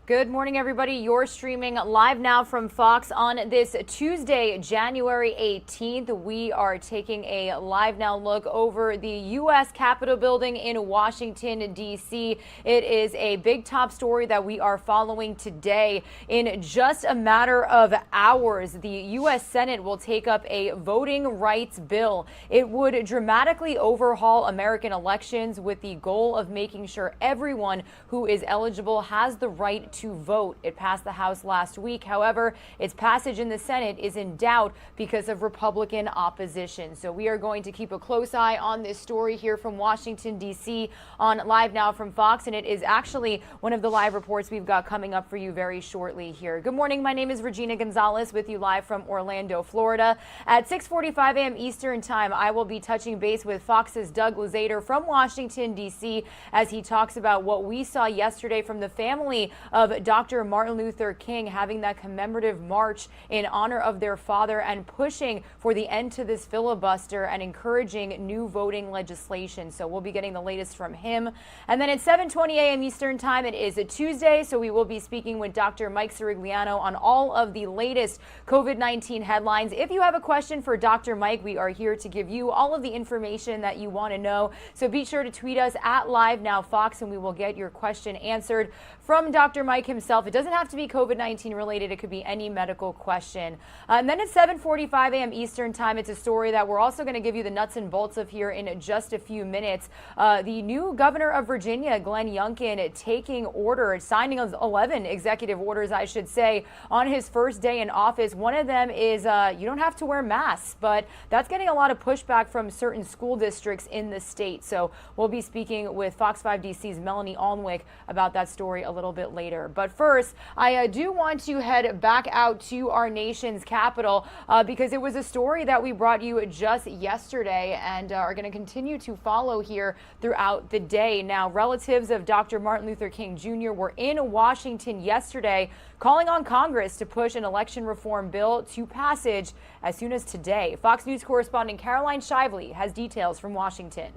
Good morning, everybody. You're streaming live now from Fox on this Tuesday, January 18th. We are taking a live now look over the U.S. Capitol building in Washington, D.C. It is a big top story that we are following today. In just a matter of hours, the U.S. Senate will take up a voting rights bill. It would dramatically overhaul American elections with the goal of making sure everyone who is eligible has the right to vote. It passed the House last week. However, its passage in the Senate is in doubt because of Republican opposition. So we are going to keep a close eye on this story here from Washington, D.C. on Live Now from Fox. And it is actually one of the live reports we've got coming up for you very shortly here. Good morning. My name is Regina Gonzalez with you live from Orlando, Florida. At 6:45 a.m. Eastern time, I will be touching base with Fox's Doug Luzader from Washington, D.C. as he talks about what we saw yesterday from the family of Dr. Martin Luther King, having that commemorative march in honor of their father and pushing for the end to this filibuster and encouraging new voting legislation. So we'll be getting the latest from him. And then at 7:20 a.m. Eastern time, it is a Tuesday, so we will be speaking with Dr. Mike Sirigliano on all of the latest COVID-19 headlines. If you have a question for Dr. Mike, we are here to give you all of the information that you want to know. So be sure to tweet us at LiveNowFox and we will get your question answered from Dr. Mike himself. It doesn't have to be COVID-19 related. It could be any medical question. And then at 7:45 a.m. Eastern time, it's a story that we're also going to give you the nuts and bolts of here in just a few minutes. The new governor of Virginia, Glenn Youngkin, taking orders, signing 11 executive orders, I should say, on his first day in office. One of them is you don't have to wear masks, but that's getting a lot of pushback from certain school districts in the state. So we'll be speaking with Fox 5 DC's Melanie Alnwick about that story a little bit later. But first, I do want to head back out to our nation's capital because it was a story that we brought you just yesterday and are going to continue to follow here throughout the day. Now, relatives of Dr. Martin Luther King Jr. were in Washington yesterday calling on Congress to push an election reform bill to passage as soon as today. Fox News correspondent Caroline Shively has details from Washington.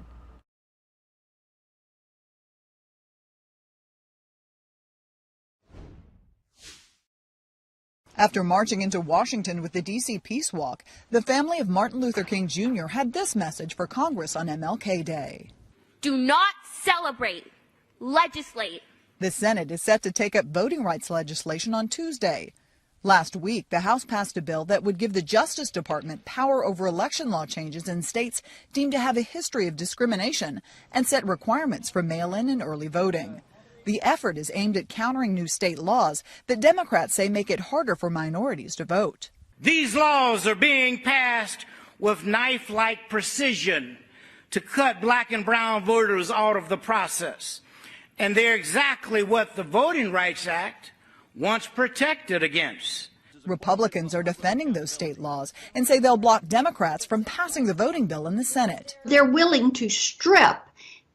After marching into Washington with the D.C. Peace Walk, the family of Martin Luther King Jr. had this message for Congress on MLK Day. Do not celebrate, legislate. The Senate is set to take up voting rights legislation on Tuesday. Last week, the House passed a bill that would give the Justice Department power over election law changes in states deemed to have a history of discrimination and set requirements for mail-in and early voting. The effort is aimed at countering new state laws that Democrats say make it harder for minorities to vote. These laws are being passed with knife-like precision to cut black and brown voters out of the process. And they're exactly what the Voting Rights Act once protected against. Republicans are defending those state laws and say they'll block Democrats from passing the voting bill in the Senate. They're willing to strip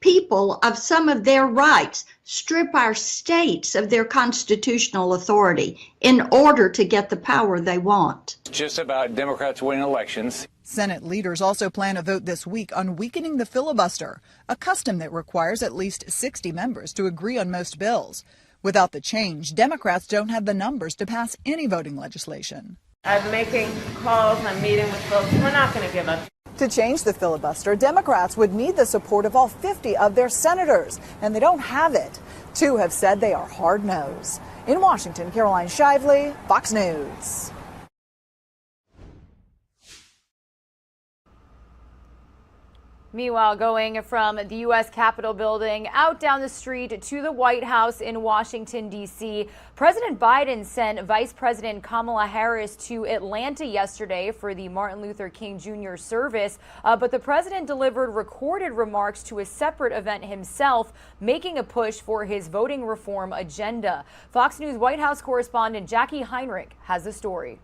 people of some of their rights, strip our states of their constitutional authority in order to get the power they want. It's just about Democrats winning elections. Senate leaders also plan a vote this week on weakening the filibuster, a custom that requires at least 60 members to agree on most bills. Without the change, Democrats don't have the numbers to pass any voting legislation. I'm making calls, I'm meeting with folks. We're not going to give up. To change the filibuster, Democrats would need the support of all 50 of their senators, and they don't have it. 2 have said they are hard-nosed. In Washington, Caroline Shively, Fox News. Meanwhile, going from the U.S. Capitol building out down the street to the White House in Washington, D.C., President Biden sent Vice President Kamala Harris to Atlanta yesterday for the Martin Luther King Jr. service. But the president delivered recorded remarks to a separate event himself, making a push for his voting reform agenda. Fox News White House correspondent Jackie Heinrich has the story.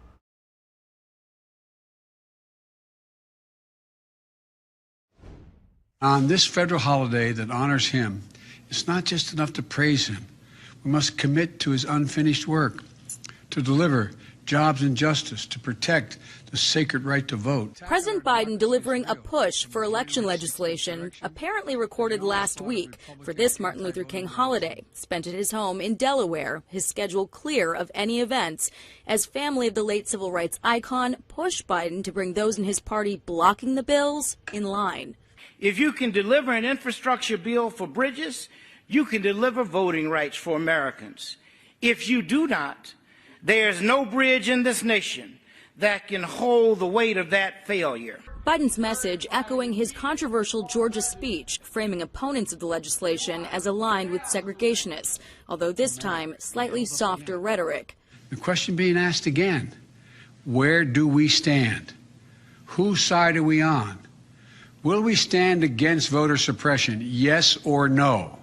On this federal holiday that honors him, it's not just enough to praise him. We must commit to his unfinished work, to deliver jobs, and justice to protect the sacred right to vote. President Biden delivering a push for election legislation apparently recorded last week for this Martin Luther King holiday, spent at his home in Delaware, his schedule clear of any events, as family of the late civil rights icon push Biden to bring those in his party blocking the bills in line. If you can deliver an infrastructure bill for bridges, you can deliver voting rights for Americans. If you do not, there's no bridge in this nation that can hold the weight of that failure. Biden's message echoing his controversial Georgia speech, framing opponents of the legislation as aligned with segregationists, although this time slightly softer rhetoric. The question being asked again, where do we stand? Whose side are we on? Will we stand against voter suppression, yes or no?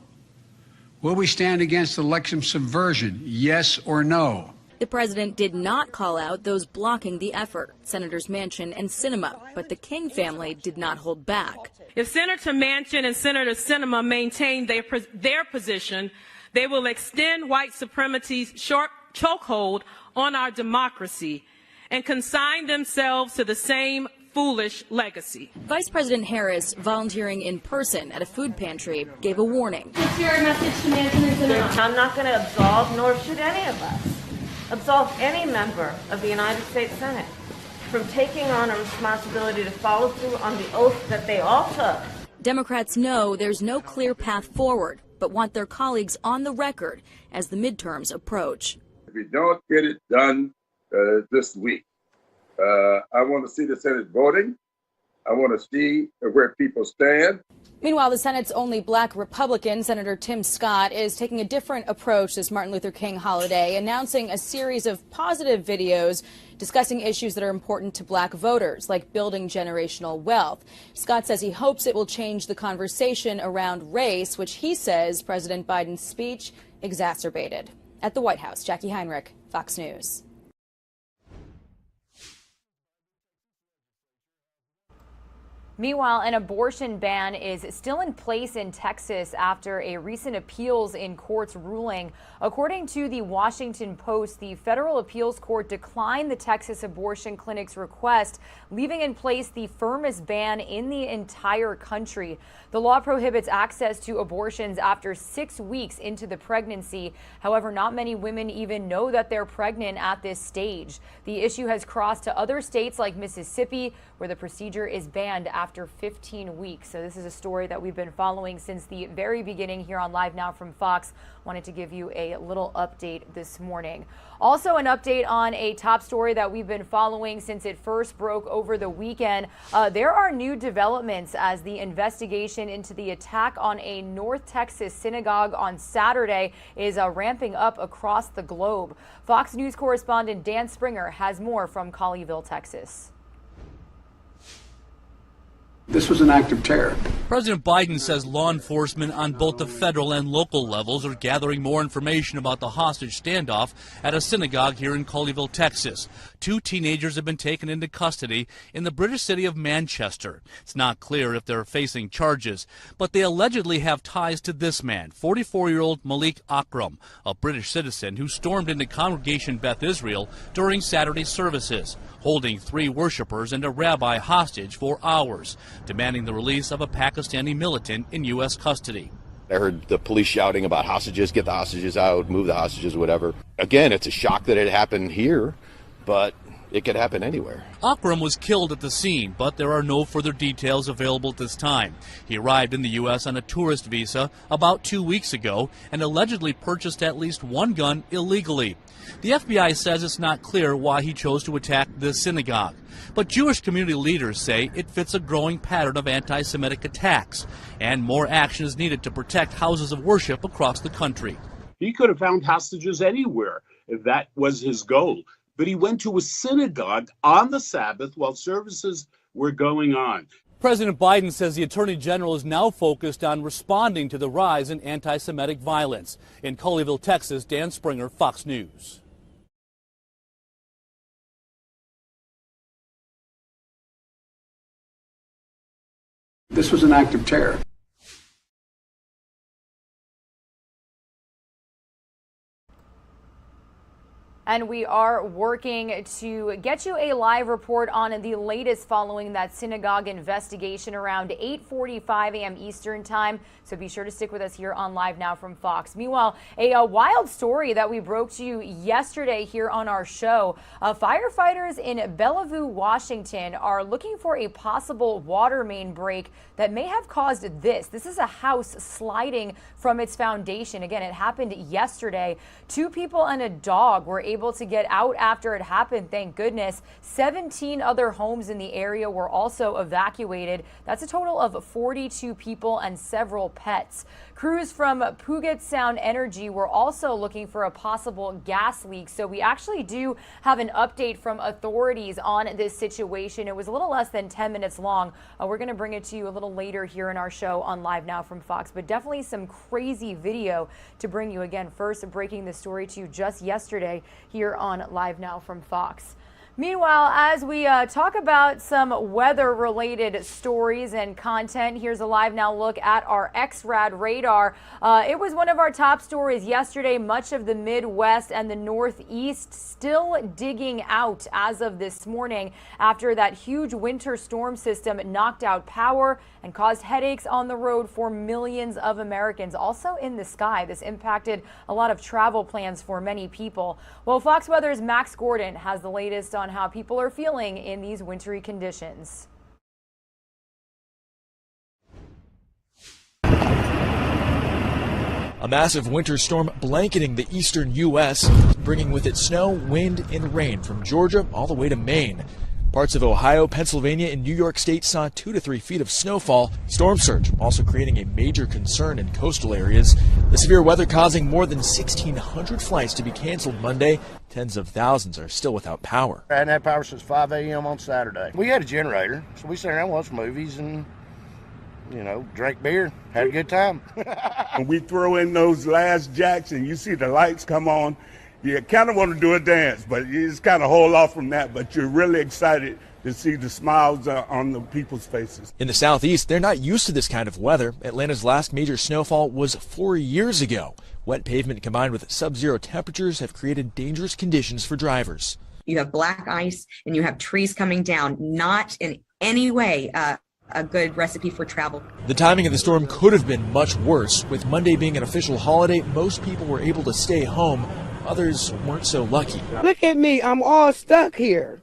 Will we stand against election subversion, yes or no? The president did not call out those blocking the effort, Senators Manchin and Sinema, but the King family did not hold back. If Senator Manchin and Senator Sinema maintain their position, they will extend white supremacy's short chokehold on our democracy and consign themselves to the same foolish legacy. Vice President Harris, volunteering in person at a food pantry, gave a warning. What's your message to Manchin and Sinema? I'm not going to absolve, nor should any of us, absolve any member of the United States Senate from taking on a responsibility to follow through on the oath that they all took. Democrats know there's no clear path forward, but want their colleagues on the record as the midterms approach. If we don't get it done this week, I want to see the Senate voting. I want to see where people stand. Meanwhile, the Senate's only black Republican, Senator Tim Scott, is taking a different approach this Martin Luther King holiday, announcing a series of positive videos discussing issues that are important to black voters, like building generational wealth. Scott says he hopes it will change the conversation around race, which he says President Biden's speech exacerbated. At the White House, Jackie Heinrich, Fox News. Meanwhile, an abortion ban is still in place in Texas after a recent appeals in court's ruling. According to the Washington Post, the federal appeals court declined the Texas abortion clinic's request, leaving in place the firmest ban in the entire country. The law prohibits access to abortions after 6 weeks into the pregnancy. However, not many women even know that they're pregnant at this stage. The issue has crossed to other states like Mississippi, where the procedure is banned after 15 weeks. So this is a story that we've been following since the very beginning here on Live Now from Fox. Wanted to give you a little update this morning. Also an update on a top story that we've been following since it first broke over the weekend. There are new developments as the investigation into the attack on a North Texas synagogue on Saturday is ramping up across the globe. Fox News correspondent Dan Springer has more from Colleyville, Texas. This was an act of terror. President Biden says law enforcement on both the federal and local levels are gathering more information about the hostage standoff at a synagogue here in Colleyville, Texas. 2 teenagers have been taken into custody in the British city of Manchester. It's not clear if they're facing charges, but they allegedly have ties to this man, 44-year-old Malik Akram, a British citizen who stormed into Congregation Beth Israel during Saturday's services, holding 3 worshipers and a rabbi hostage for hours, demanding the release of a Pakistani militant in U.S. custody. I heard the police shouting about hostages, get the hostages out, move the hostages, whatever. Again, it's a shock that it happened here, but it could happen anywhere. Akram was killed at the scene, but there are no further details available at this time. He arrived in the U.S. on a tourist visa about 2 weeks ago and allegedly purchased at least 1 gun illegally. The FBI says it's not clear why he chose to attack this synagogue, but Jewish community leaders say it fits a growing pattern of anti-Semitic attacks, and more action is needed to protect houses of worship across the country. He could have found hostages anywhere if that was his goal, but he went to a synagogue on the Sabbath while services were going on. President Biden says the Attorney General is now focused on responding to the rise in anti-Semitic violence. In Colleyville, Texas, Dan Springer, Fox News. This was an act of terror. And we are working to get you a live report on the latest following that Synagogue investigation around 8:45 a.m. Eastern time. So be sure to stick with us here on Live Now from Fox. Meanwhile, a wild story that we broke to you yesterday here on our show. Firefighters in Bellevue, Washington are looking for a possible water main break that may have caused this. This is a house sliding from its foundation. Again, it happened yesterday. 2 people and a dog were able to get out after it happened, thank goodness. 17 other homes in the area were also evacuated. That's a total of 42 people and several pets. Crews from Puget Sound Energy were also looking for a possible gas leak. So we actually do have an update from authorities on this situation. It was a little less than 10 minutes long. We're going to bring it to you a little later here in our show on Live Now from Fox, but definitely some crazy video to bring you. Again, first breaking the story to you just yesterday here on Live Now from Fox. Meanwhile, as we talk about some weather-related stories and content, here's a Live Now look at our XRAD radar. It was one of our top stories yesterday. Much of the Midwest and the Northeast still digging out as of this morning after that huge winter storm system knocked out power and caused headaches on the road for millions of Americans. Also in the sky, this impacted a lot of travel plans for many people. Well, Fox Weather's Max Gordon has the latest on how people are feeling in these wintry conditions. A massive winter storm blanketing the eastern U.S., bringing with it snow, wind, and rain from Georgia all the way to Maine. Parts of Ohio, Pennsylvania, and New York State saw 2 to 3 feet of snowfall. Storm surge also creating a major concern in coastal areas. The severe weather causing more than 1,600 flights to be canceled Monday. Tens of thousands are still without power. I hadn't had power since 5 a.m. on Saturday. We had a generator, so we sat around and watched movies and, drank beer, had a good time. When we throw in those last jacks and you see the lights come on, you kind of want to do a dance, but you just kind of hold off from that. But you're really excited to see the smiles on the people's faces. In the southeast, they're not used to this kind of weather. Atlanta's last major snowfall was 4 years ago. Wet pavement combined with sub-zero temperatures have created dangerous conditions for drivers. You have black ice and you have trees coming down, not in any way a good recipe for travel. The timing of the storm could have been much worse. With Monday being an official holiday, most people were able to stay home. Others weren't so lucky. Look at me, I'm all stuck here.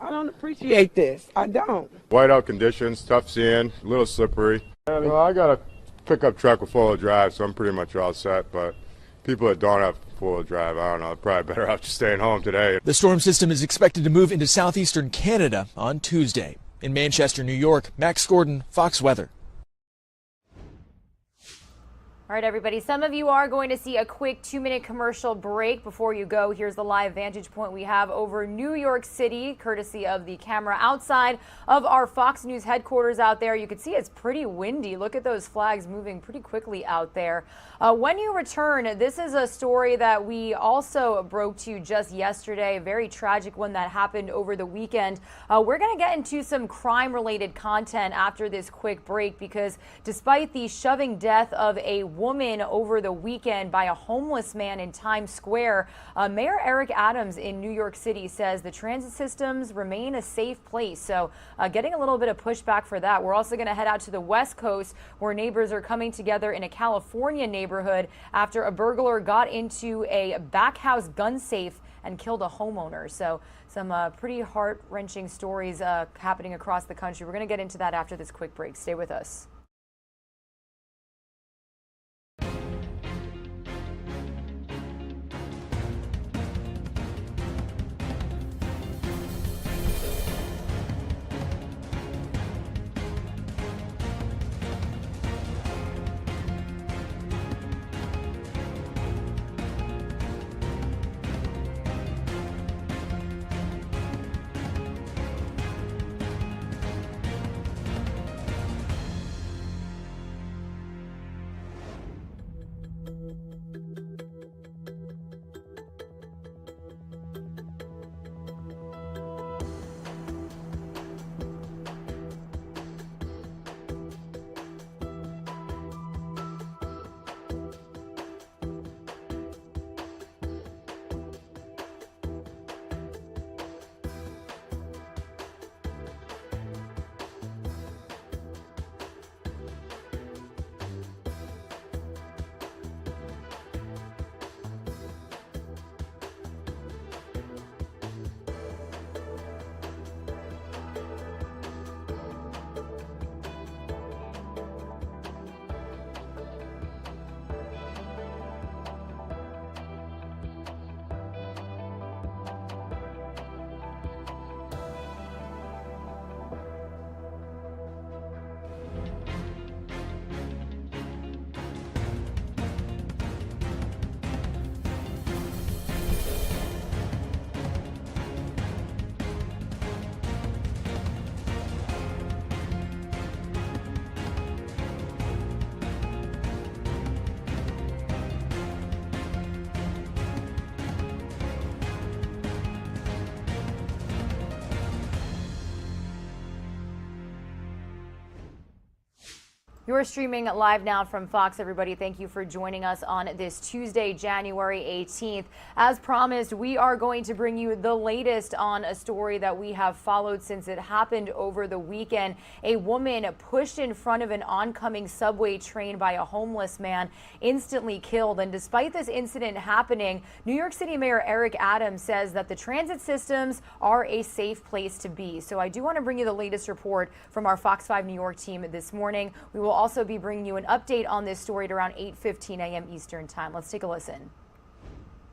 I don't appreciate this, I don't. Whiteout conditions, tough seeing, a little slippery. Well, I got a pickup truck with four-wheel drive, so I'm pretty much all set, but people that don't have four-wheel drive, I don't know, probably better off just staying home today. The storm system is expected to move into southeastern Canada on Tuesday. In Manchester, New York, Max Gordon, Fox Weather. All right, everybody, some of you are going to see a quick 2-minute commercial break. Before you go, here's the live vantage point we have over New York City, courtesy of the camera outside of our Fox News headquarters out there. You can see it's pretty windy. Look at those flags moving pretty quickly out there. When you return, this is a story that we also broke to you just yesterday, a very tragic one that happened over the weekend. We're going to get into some crime-related content after this quick break because despite the shoving death of a woman over the weekend by a homeless man in Times Square, Mayor Eric Adams in New York City says the transit systems remain a safe place. So getting a little bit of pushback for that. We're also going to head out to the West Coast where neighbors are coming together in a California neighborhood after a burglar got into a back house gun safe and killed a homeowner. So some pretty heart-wrenching stories happening across the country. We're going to get into that after this quick break. Stay with us. You're streaming live now from Fox, everybody. Thank you for joining us on this Tuesday, January 18th. As promised, we are going to bring you the latest on a story that we have followed since it happened over the weekend. A woman pushed in front of an oncoming subway train by a homeless man, instantly killed. And despite this incident happening, New York City Mayor Eric Adams says that the transit systems are a safe place to be. So I do want to bring you the latest report from our Fox 5 New York team this morning. We will also be bringing you an update on this story at around 8:15 a.m. Eastern time. Let's take a listen.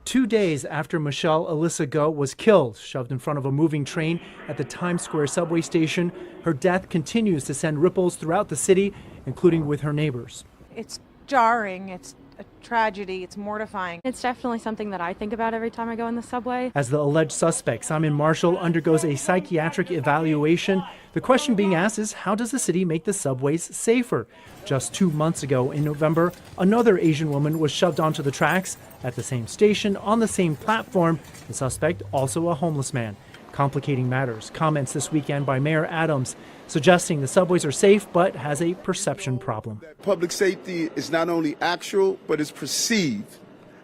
2 days after Michelle Alyssa Go was killed, shoved in front of a moving train at the Times Square subway station, her death continues to send ripples throughout the city, including with her neighbors. It's jarring. It's a tragedy. It's mortifying. It's definitely something that I think about every time I go in the subway. As the alleged suspect, Simon Marshall, undergoes a psychiatric evaluation, the question being asked is, how does the city make the subways safer? Just 2 months ago in November, another Asian woman was shoved onto the tracks at the same station on the same platform, the suspect also a homeless man. Complicating matters. Comments this weekend by Mayor Adams suggesting the subways are safe but has a perception problem. Public safety is not only actual, but it's perceived.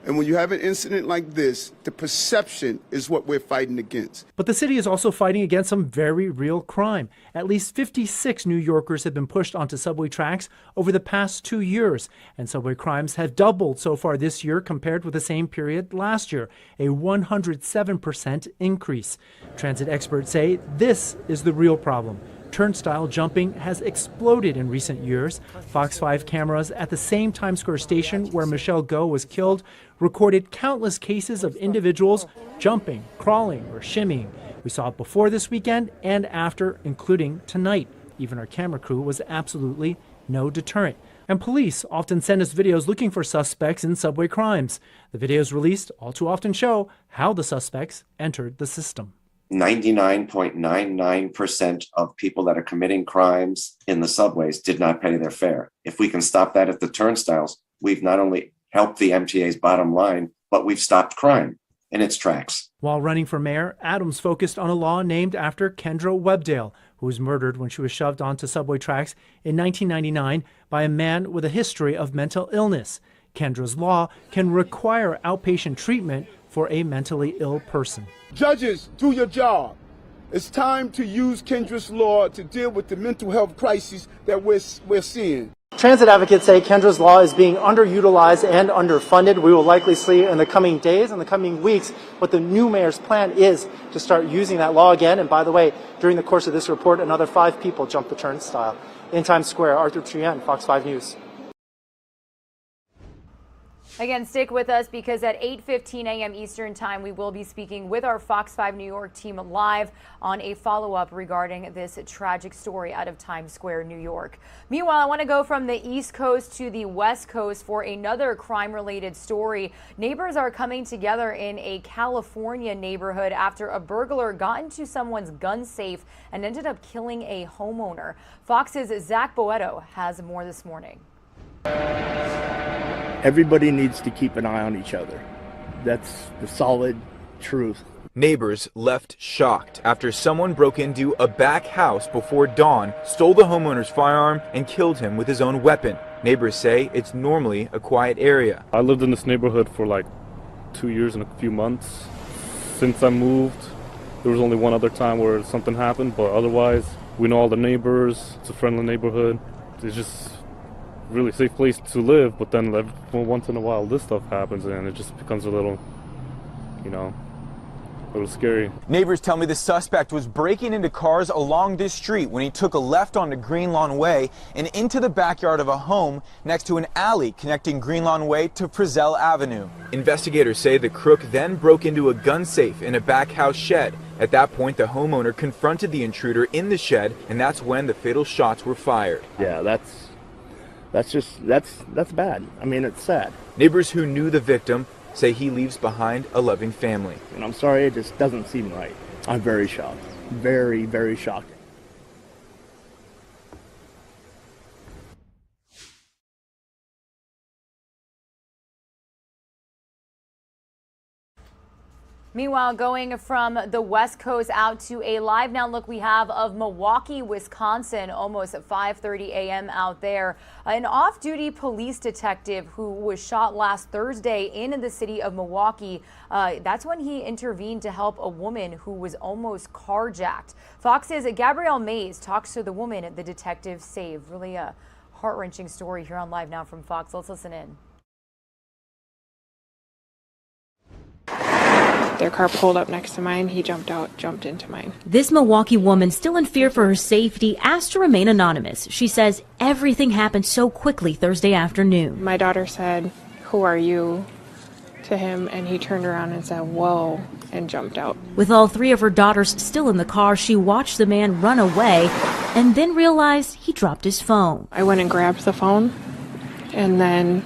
And when you have an incident like this, the perception is what we're fighting against. But the city is also fighting against some very real crime. At least 56 New Yorkers have been pushed onto subway tracks over the past 2 years, and subway crimes have doubled so far this year compared with the same period last year, a 107% increase. Transit experts say this is the real problem. Turnstile jumping has exploded in recent years. Fox 5 cameras at the same Times Square station where Michelle Go was killed recorded countless cases of individuals jumping, crawling, or shimmying. We saw it before this weekend and after, including tonight. Even our camera crew was absolutely no deterrent. And police often send us videos looking for suspects in subway crimes. The videos released all too often show how the suspects entered the system. 99.99% of people that are committing crimes in the subways did not pay their fare. If we can stop that at the turnstiles, we've not only helped the MTA's bottom line, but we've stopped crime in its tracks. While running for mayor, Adams focused on a law named after Kendra Webdale, who was murdered when she was shoved onto subway tracks in 1999 by a man with a history of mental illness. Kendra's law can require outpatient treatment for a mentally ill person. Judges, do your job. It's time to use Kendra's law to deal with the mental health crisis that we're seeing. Transit advocates say Kendra's law is being underutilized and underfunded. We will likely see in the coming days and the coming weeks what the new mayor's plan is to start using that law again. And by the way, during the course of this report, another 5 people jumped the turnstile. In Times Square, Arthur Trien, Fox 5 News. Again, stick with us because at 8:15 a.m. Eastern time, we will be speaking with our Fox 5 New York team live on a follow-up regarding this tragic story out of Times Square, New York. Meanwhile, I want to go from the East Coast to the West Coast for another crime-related story. Neighbors are coming together in a California neighborhood after a burglar got into someone's gun safe and ended up killing a homeowner. Fox's Zach Boetto has more this morning. Everybody needs to keep an eye on each other. That's the solid truth. Neighbors left shocked after someone broke into a back house before dawn, stole the homeowner's firearm, and killed him with his own weapon. Neighbors say it's normally a quiet area. I lived in this neighborhood for like 2 years and a few months. Since I moved, there was only one other time where something happened, but otherwise, we know all the neighbors. It's a friendly neighborhood. It's just really safe place to live, but then once in a while this stuff happens and it just becomes a little, a little scary. Neighbors tell me the suspect was breaking into cars along this street when he took a left onto Greenlawn Way and into the backyard of a home next to an alley connecting Greenlawn Way to Frizzell Avenue. Investigators say the crook then broke into a gun safe in a back house shed. At that point, the homeowner confronted the intruder in the shed, and that's when the fatal shots were fired. Yeah, that's bad. I mean, it's sad. Neighbors who knew the victim say he leaves behind a loving family. And I'm sorry, it just doesn't seem right. I'm very shocked. Very, very shocked. Meanwhile, going from the West Coast out to a live now look we have of Milwaukee, Wisconsin, almost at 5:30 a.m. out there. An off-duty police detective who was shot last Thursday in the city of Milwaukee. That's when he intervened to help a woman who was almost carjacked. Fox's Gabrielle Mays talks to the woman the detective saved. Really a heart-wrenching story here on Live Now from Fox. Let's listen in. Their car pulled up next to mine. He jumped out, jumped into mine. This Milwaukee woman, still in fear for her safety, asked to remain anonymous. She says everything happened so quickly Thursday afternoon. My daughter said, "Who are you?" to him, and he turned around and said, "Whoa," and jumped out. With all three of her daughters still in the car, she watched the man run away and then realized he dropped his phone. I went and grabbed the phone and then,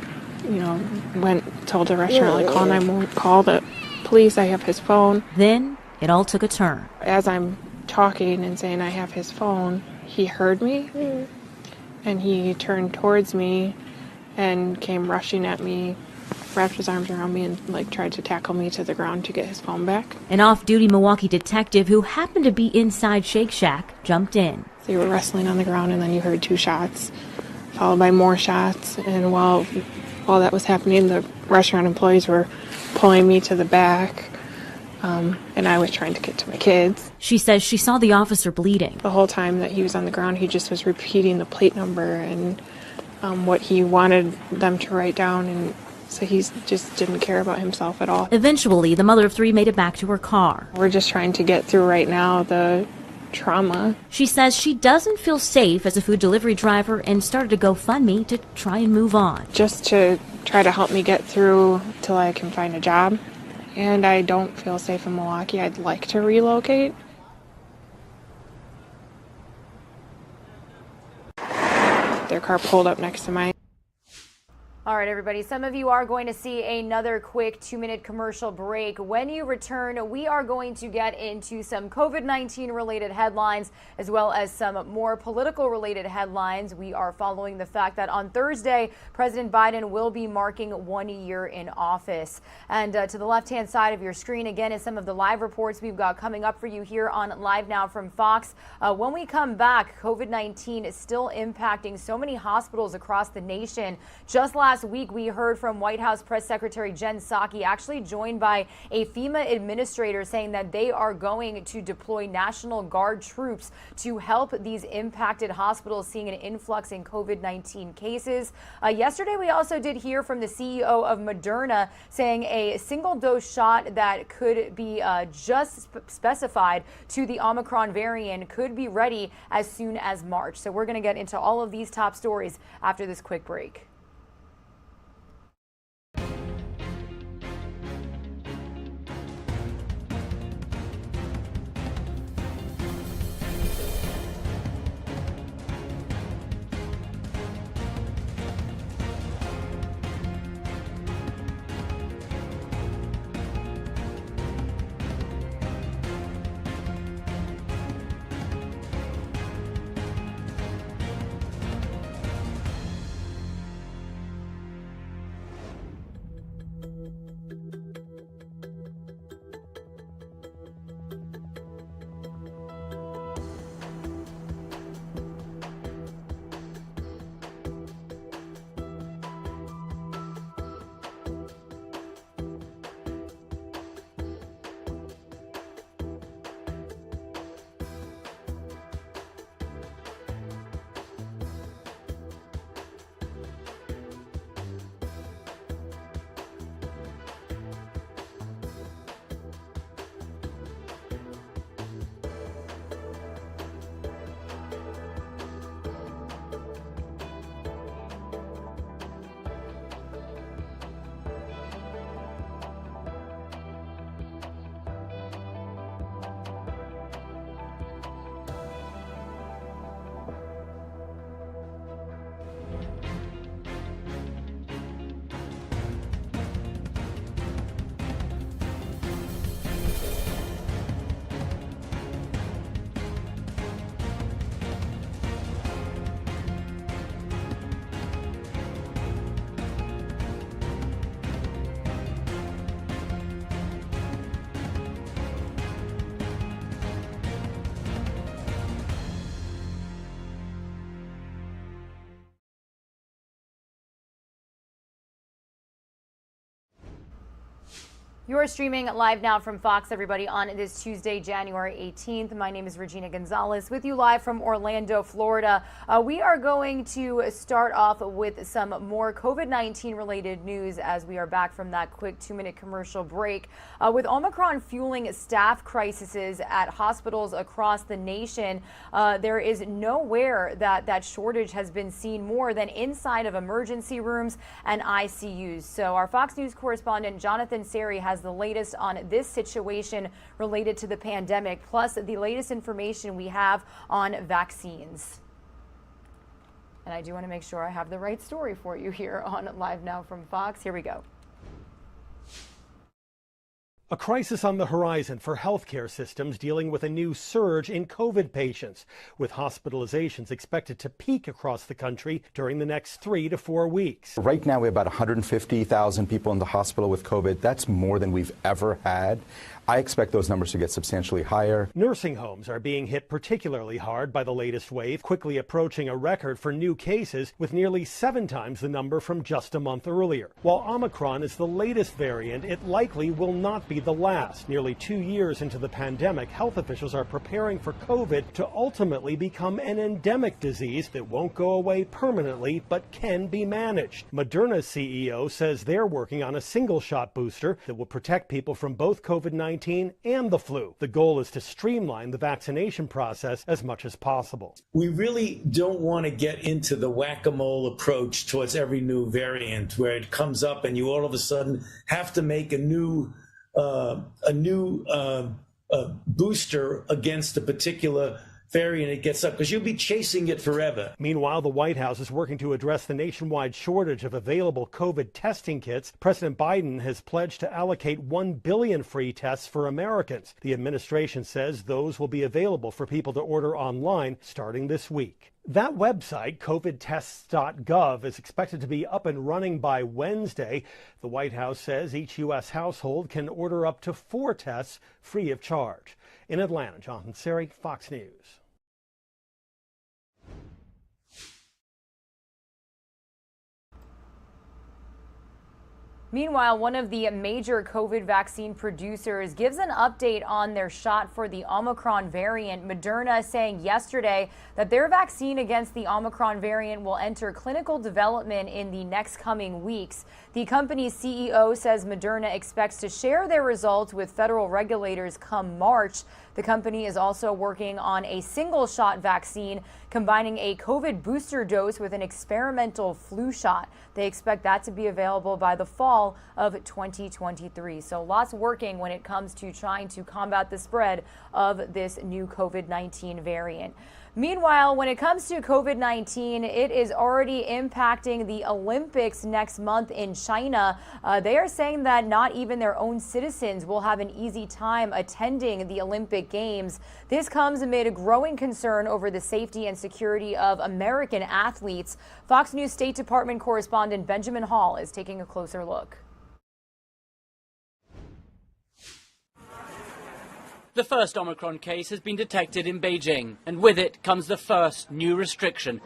told the restaurant, call the police, I have his phone. Then it all took a turn. As I'm talking and saying I have his phone, he heard me and he turned towards me and came rushing at me, wrapped his arms around me and tried to tackle me to the ground to get his phone back. An off-duty Milwaukee detective who happened to be inside Shake Shack jumped in. They were wrestling on the ground and then you heard 2 shots, followed by more shots. And while that was happening, the restaurant employees were pulling me to the back, and I was trying to get to my kids. She says she saw the officer bleeding. The whole time that he was on the ground, he just was repeating the plate number and what he wanted them to write down, and so he just didn't care about himself at all. Eventually, the mother of 3 made it back to her car. We're just trying to get through right now the trauma. She says she doesn't feel safe as a food delivery driver and started a GoFundMe to try and move on. Just to try to help me get through till I can find a job. And I don't feel safe in Milwaukee. I'd like to relocate. Their car pulled up next to mine. All right, everybody, some of you are going to see another quick 2-minute commercial break. When you return, we are going to get into some COVID-19 related headlines as well as some more political related headlines. We are following the fact that on Thursday, President Biden will be marking 1 year in office. And to the left-hand side of your screen, again, is some of the live reports we've got coming up for you here on Live Now from Fox. When we come back, COVID-19 is still impacting so many hospitals across the nation. Just last week, we heard from White House Press Secretary Jen Psaki, actually joined by a FEMA administrator, saying that they are going to deploy National Guard troops to help these impacted hospitals, seeing an influx in COVID-19 cases. Yesterday, we also did hear from the CEO of Moderna, saying a single-dose shot that could be just specified to the Omicron variant could be ready as soon as March. So we're going to get into all of these top stories after this quick break. You're streaming live now from Fox, everybody, on this Tuesday, January 18th. My name is Regina Gonzalez with you live from Orlando, Florida. We are going to start off with some more COVID-19 related news as we are back from that quick 2-minute commercial break. With Omicron fueling staff crises at hospitals across the nation, there is nowhere that shortage has been seen more than inside of emergency rooms and ICUs. So our Fox News correspondent Jonathan Seri has the latest on this situation related to the pandemic, plus the latest information we have on vaccines. And I do want to make sure I have the right story for you here on Live Now from Fox. Here we go. A crisis on the horizon for healthcare systems dealing with a new surge in COVID patients, with hospitalizations expected to peak across the country during the next 3 to 4 weeks. Right now, we have about 150,000 people in the hospital with COVID. That's more than we've ever had. I expect those numbers to get substantially higher. Nursing homes are being hit particularly hard by the latest wave, quickly approaching a record for new cases with nearly 7 times the number from just a month earlier. While Omicron is the latest variant, it likely will not be the last. Nearly 2 years into the pandemic, health officials are preparing for COVID to ultimately become an endemic disease that won't go away permanently but can be managed. Moderna's CEO says they're working on a single-shot booster that will protect people from both COVID-19 and the flu. The goal is to streamline the vaccination process as much as possible. We really don't want to get into the whack-a-mole approach towards every new variant where it comes up and you all of a sudden have to make a new booster against a particular variant it gets up, because you'll be chasing it forever. Meanwhile, the White House is working to address the nationwide shortage of available COVID testing kits. President Biden has pledged to allocate 1 billion free tests for Americans. The administration says those will be available for people to order online starting this week. That website, covidtests.gov, is expected to be up and running by Wednesday. The White House says each U.S. household can order up to 4 tests free of charge. In Atlanta, Jonathan Seri, Fox News. Meanwhile, one of the major COVID vaccine producers gives an update on their shot for the Omicron variant. Moderna saying yesterday that their vaccine against the Omicron variant will enter clinical development in the next coming weeks. The company's CEO says Moderna expects to share their results with federal regulators come March. The company is also working on a single-shot vaccine, combining a COVID booster dose with an experimental flu shot. They expect that to be available by the fall of 2023. So lots working when it comes to trying to combat the spread of this new COVID-19 variant. Meanwhile, when it comes to COVID-19, it is already impacting the Olympics next month in China. They are saying that not even their own citizens will have an easy time attending the Olympic Games. This comes amid a growing concern over the safety and security of American athletes. Fox News State Department correspondent Benjamin Hall is taking a closer look. The first Omicron case has been detected in Beijing, and with it comes the first new restriction.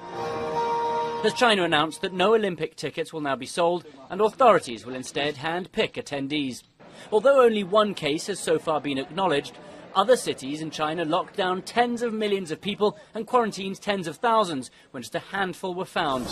As China announced that no Olympic tickets will now be sold, and authorities will instead hand-pick attendees. Although only one case has so far been acknowledged, other cities in China locked down tens of millions of people and quarantined tens of thousands when just a handful were found,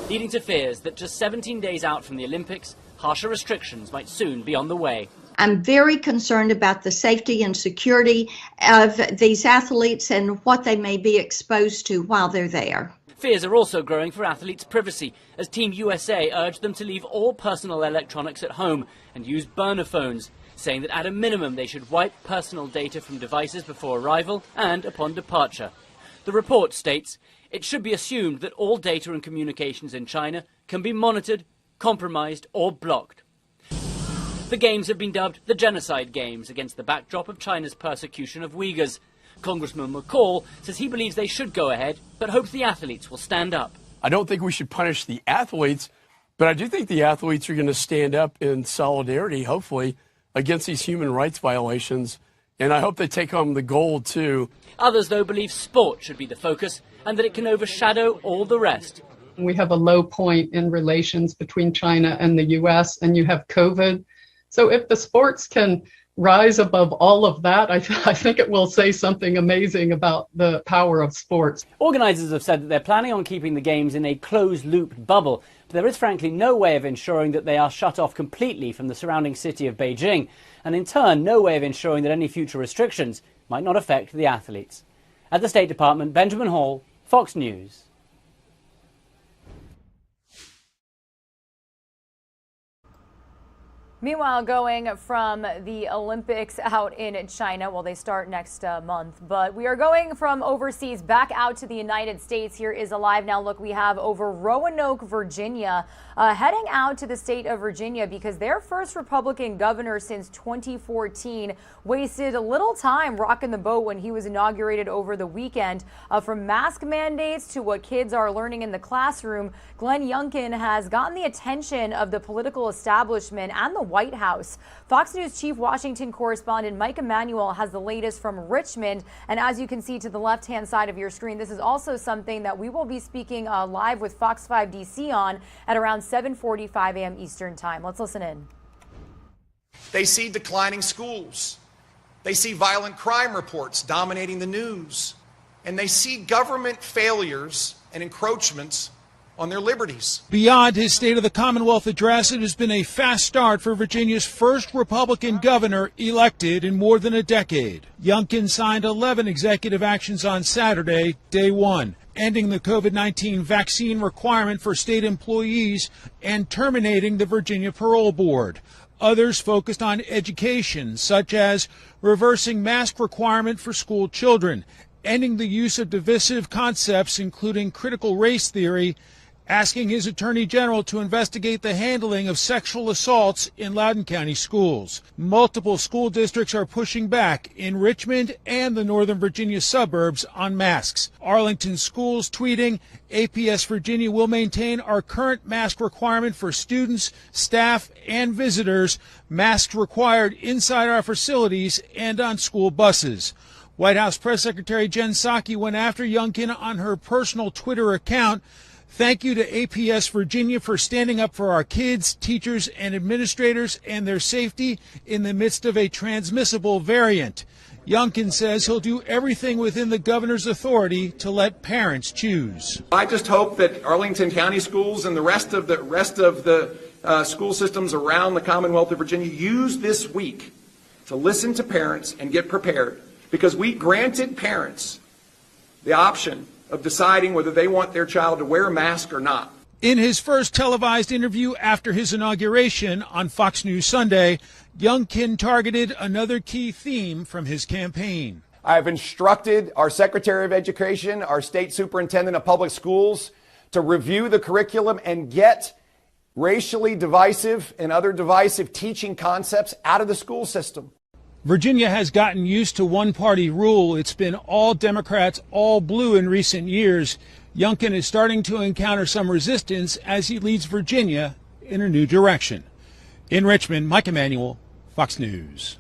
leading to fears that just 17 days out from the Olympics, harsher restrictions might soon be on the way. I'm very concerned about the safety and security of these athletes and what they may be exposed to while they're there. Fears are also growing for athletes' privacy, as Team USA urged them to leave all personal electronics at home and use burner phones, saying that at a minimum they should wipe personal data from devices before arrival and upon departure. The report states, it should be assumed that all data and communications in China can be monitored, compromised or blocked. The Games have been dubbed the Genocide Games against the backdrop of China's persecution of Uyghurs. Congressman McCall says he believes they should go ahead, but hopes the athletes will stand up. I don't think we should punish the athletes, but I do think the athletes are going to stand up in solidarity, hopefully, against these human rights violations. And I hope they take home the gold, too. Others, though, believe sport should be the focus and that it can overshadow all the rest. We have a low point in relations between China and the U.S., and you have COVID. So if the sports can rise above all of that, I think it will say something amazing about the power of sports. Organisers have said that they're planning on keeping the games in a closed-loop bubble, but there is frankly no way of ensuring that they are shut off completely from the surrounding city of Beijing, and in turn no way of ensuring that any future restrictions might not affect the athletes. At the State Department, Benjamin Hall, Fox News. Meanwhile, going from the Olympics out in China, well, they start next month, but we are going from overseas back out to the United States. Here is a live now look we have over Roanoke, Virginia, heading out to the state of Virginia because their first Republican governor since 2014 wasted a little time rocking the boat when he was inaugurated over the weekend. From mask mandates to what kids are learning in the classroom, Glenn Youngkin has gotten the attention of the political establishment and the White House. Fox News Chief Washington correspondent Mike Emanuel has the latest from Richmond. And as you can see to the left-hand side of your screen, this is also something that we will be speaking live with Fox 5 DC on at around 7:45 a.m. Eastern Time. Let's listen in. They see declining schools. They see violent crime reports dominating the news. And they see government failures and encroachments on their liberties. Beyond his State of the Commonwealth address, it has been a fast start for Virginia's first Republican governor elected in more than a decade. Youngkin signed 11 executive actions on Saturday, day one, ending the COVID-19 vaccine requirement for state employees and terminating the Virginia Parole Board. Others focused on education, such as reversing mask requirement for school children, ending the use of divisive concepts, including critical race theory, asking his attorney general to investigate the handling of sexual assaults in Loudoun County schools. Multiple school districts are pushing back in Richmond and the Northern Virginia suburbs on masks. Arlington schools tweeting, APS Virginia will maintain our current mask requirement for students, staff, and visitors, masks required inside our facilities and on school buses. White House Press Secretary Jen Psaki went after Youngkin on her personal Twitter account. Thank you to APS Virginia for standing up for our kids, teachers, and administrators and their safety in the midst of a transmissible variant. Youngkin says he'll do everything within the governor's authority to let parents choose. I just hope that Arlington County schools and the rest of the school systems around the Commonwealth of Virginia use this week to listen to parents and get prepared, because we granted parents the option of deciding whether they want their child to wear a mask or not. In his first televised interview after his inauguration on Fox News Sunday, Youngkin targeted another key theme from his campaign. I have instructed our Secretary of Education, our State Superintendent of Public Schools, to review the curriculum and get racially divisive and other divisive teaching concepts out of the school system. Virginia has gotten used to one-party rule. It's been all Democrats, all blue in recent years. Youngkin is starting to encounter some resistance as he leads Virginia in a new direction. In Richmond, Mike Emanuel, Fox News.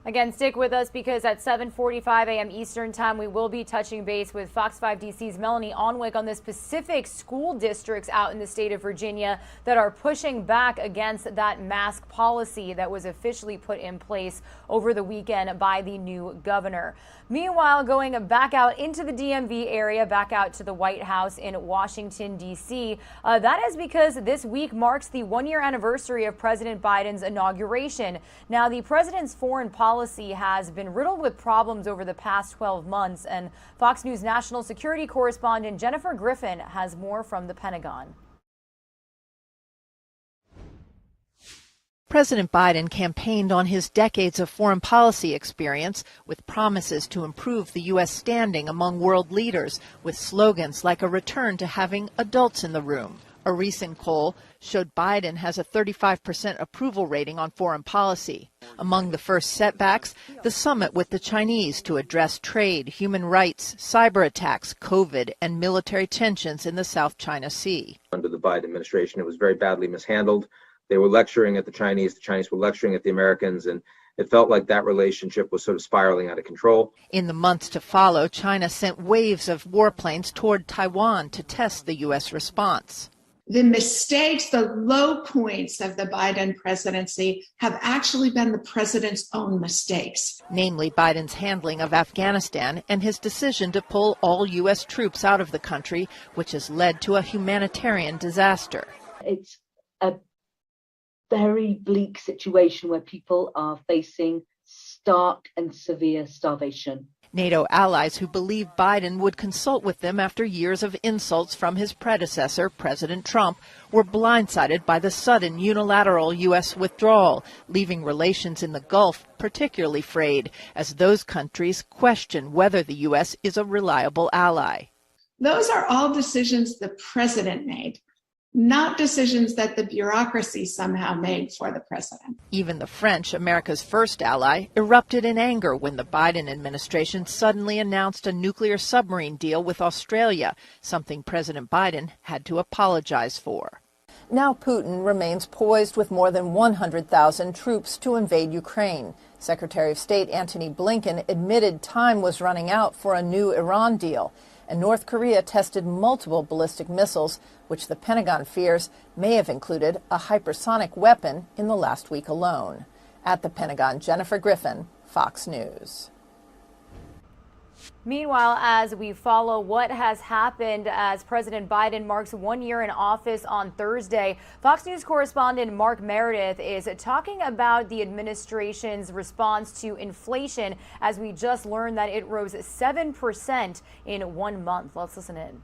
Again, stick with us because at 7:45 a.m. Eastern Time, we will be touching base with Fox 5 DC's Melanie Onwick on the specific school districts out in the state of Virginia that are pushing back against that mask policy that was officially put in place over the weekend by the new governor. Meanwhile, going back out into the DMV area, back out to the White House in Washington, D.C., that is because this week marks the one-year anniversary of President Biden's inauguration. Now, the president's foreign policy has been riddled with problems over the past 12 months, and Fox News national security correspondent Jennifer Griffin has more from the Pentagon. President Biden campaigned on his decades of foreign policy experience with promises to improve the U.S. standing among world leaders with slogans like a return to having adults in the room. A recent poll showed Biden has a 35% approval rating on foreign policy. Among the first setbacks, the summit with the Chinese to address trade, human rights, cyber attacks, COVID, and military tensions in the South China Sea. Under the Biden administration, it was very badly mishandled. They were lecturing at the Chinese were lecturing at the Americans, and it felt like that relationship was sort of spiraling out of control. In the months to follow, China sent waves of warplanes toward Taiwan to test the U.S. response. The mistakes, the low points of the Biden presidency have actually been the president's own mistakes. Namely, Biden's handling of Afghanistan and his decision to pull all U.S. troops out of the country, which has led to a humanitarian disaster. It's a very bleak situation where people are facing stark and severe starvation. NATO allies who believe Biden would consult with them after years of insults from his predecessor, President Trump, were blindsided by the sudden unilateral U.S. withdrawal, leaving relations in the Gulf particularly frayed, as those countries question whether the U.S. is a reliable ally. Those are all decisions the president made, not decisions that the bureaucracy somehow made for the president. Even the French, America's first ally, erupted in anger when the Biden administration suddenly announced a nuclear submarine deal with Australia, something President Biden had to apologize for. Now Putin remains poised with more than 100,000 troops to invade Ukraine. Secretary of State Antony Blinken admitted time was running out for a new Iran deal. And North Korea tested multiple ballistic missiles, which the Pentagon fears may have included a hypersonic weapon in the last week alone. At the Pentagon, Jennifer Griffin, Fox News. Meanwhile, as we follow what has happened as President Biden marks 1 year in office on Thursday, Fox News correspondent Mark Meredith is talking about the administration's response to inflation, as we just learned that it rose 7% in 1 month. Let's listen in.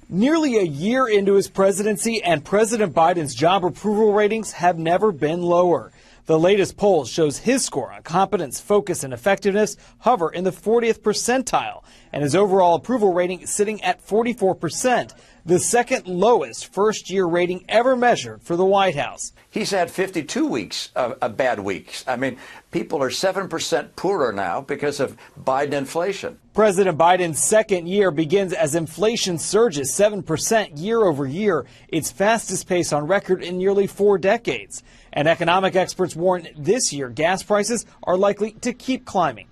Nearly a year into his presidency, and President Biden's job approval ratings have never been lower. The latest poll shows his score on competence, focus, and effectiveness hover in the 40th percentile, and his overall approval rating sitting at 44%, the second lowest first-year rating ever measured for the White House. He's had 52 weeks of bad weeks. I mean, people are 7% poorer now because of Biden inflation. President Biden's second year begins as inflation surges 7% year over year, its fastest pace on record in nearly 4 decades. And economic experts warn this year gas prices are likely to keep climbing.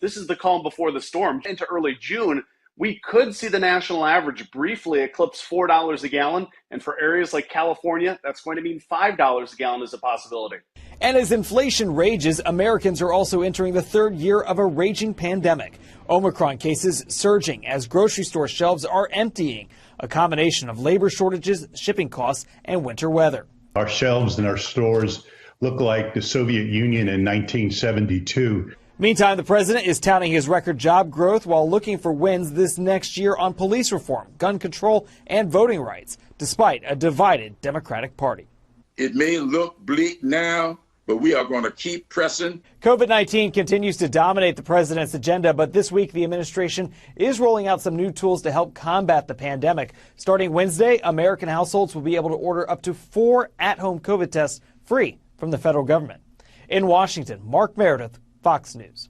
This is the calm before the storm. Into early June, we could see the national average briefly eclipse $4 a gallon. And for areas like California, that's going to mean $5 a gallon is a possibility. And as inflation rages, Americans are also entering the third year of a raging pandemic. Omicron cases surging as grocery store shelves are emptying, a combination of labor shortages, shipping costs, and winter weather. Our shelves in our stores look like the Soviet Union in 1972. Meantime, the president is touting his record job growth while looking for wins this next year on police reform, gun control, and voting rights, despite a divided Democratic Party. It may look bleak now, but we are going to keep pressing. COVID-19 continues to dominate the president's agenda, but this week the administration is rolling out some new tools to help combat the pandemic. Starting Wednesday, American households will be able to order up to 4 at-home COVID tests free from the federal government. In Washington, Mark Meredith, Fox News.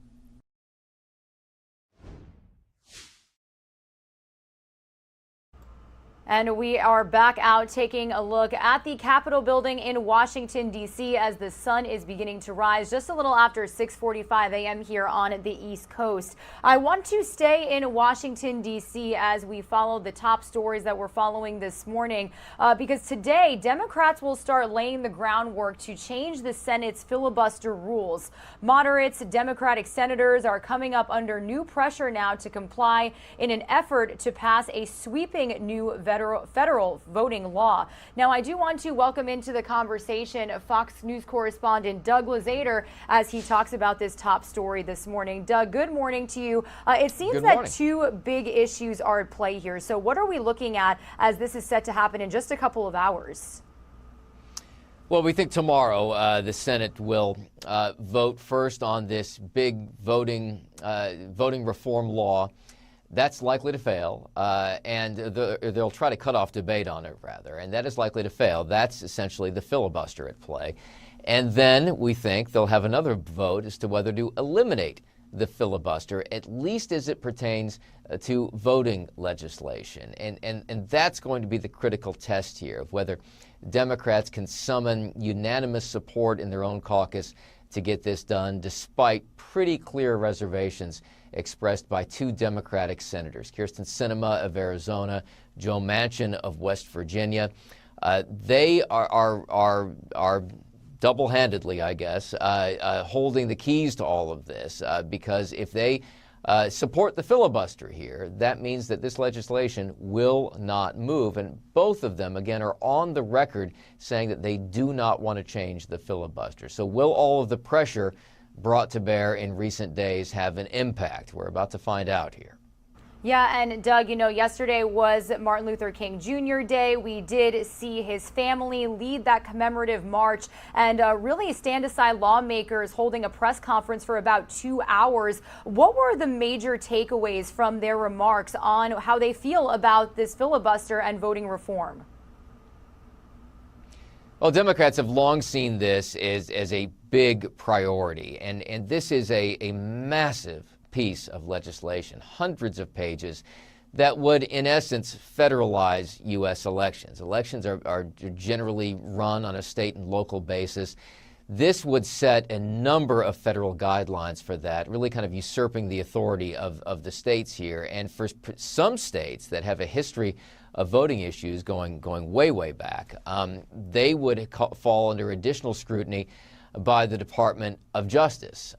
And we are back out taking a look at the Capitol building in Washington, D.C. as the sun is beginning to rise just a little after 6:45 a.m. here on the East Coast. I want to stay in Washington, D.C. as we follow the top stories that we're following this morning, because today Democrats will start laying the groundwork to change the Senate's filibuster rules. Moderates, Democratic senators are coming up under new pressure now to comply in an effort to pass a sweeping new federal voting law. Now, I do want to welcome into the conversation Fox News correspondent Doug Lazader as he talks about this top story this morning. Doug, good morning to you. It seems that 2 big issues are at play here. So what are we looking at as this is set to happen in just a couple of hours? Well, we think tomorrow the Senate will vote first on this big voting reform law. That's likely to fail, and they'll try to cut off debate on it, rather, and that is likely to fail. That's essentially the filibuster at play. And then we think they'll have another vote as to whether to eliminate the filibuster, at least as it pertains to voting legislation. And that's going to be the critical test here of whether Democrats can summon unanimous support in their own caucus to get this done, despite pretty clear reservations expressed by two Democratic senators, Kyrsten Sinema of Arizona, Joe Manchin of West Virginia. They are double-handedly, I guess, holding the keys to all of this, because if they support the filibuster here, that means that this legislation will not move. And both of them, again, are on the record saying that they do not want to change the filibuster. So will all of the pressure brought to bear in recent days have an impact? We're about to find out here. Yeah, and Doug, yesterday was Martin Luther King Jr. Day. We did see his family lead that commemorative march and really stand-aside lawmakers holding a press conference for about 2 hours. What were the major takeaways from their remarks on how they feel about this filibuster and voting reform? Well, Democrats have long seen this as a big priority, and this is a massive piece of legislation, hundreds of pages, that would, in essence, federalize U.S. elections. Elections are generally run on a state and local basis. This would set a number of federal guidelines for that, really kind of usurping the authority of the states here. And for some states that have a history of voting issues going way, way back, they would fall under additional scrutiny by the Department of Justice.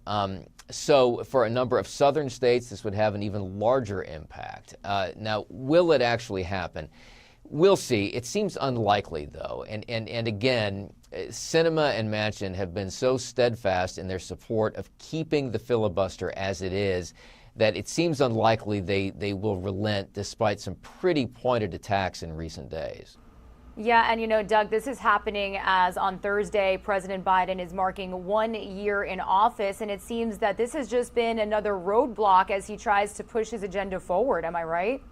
So for a number of southern states, this would have an even larger impact. Now, will it actually happen? We'll see. It seems unlikely, though. And again, Sinema and Manchin have been so steadfast in their support of keeping the filibuster as it is that it seems unlikely they will relent despite some pretty pointed attacks in recent days. Yeah, and Doug, this is happening as on Thursday, President Biden is marking 1 year in office, and it seems that this has just been another roadblock as he tries to push his agenda forward. Am I right?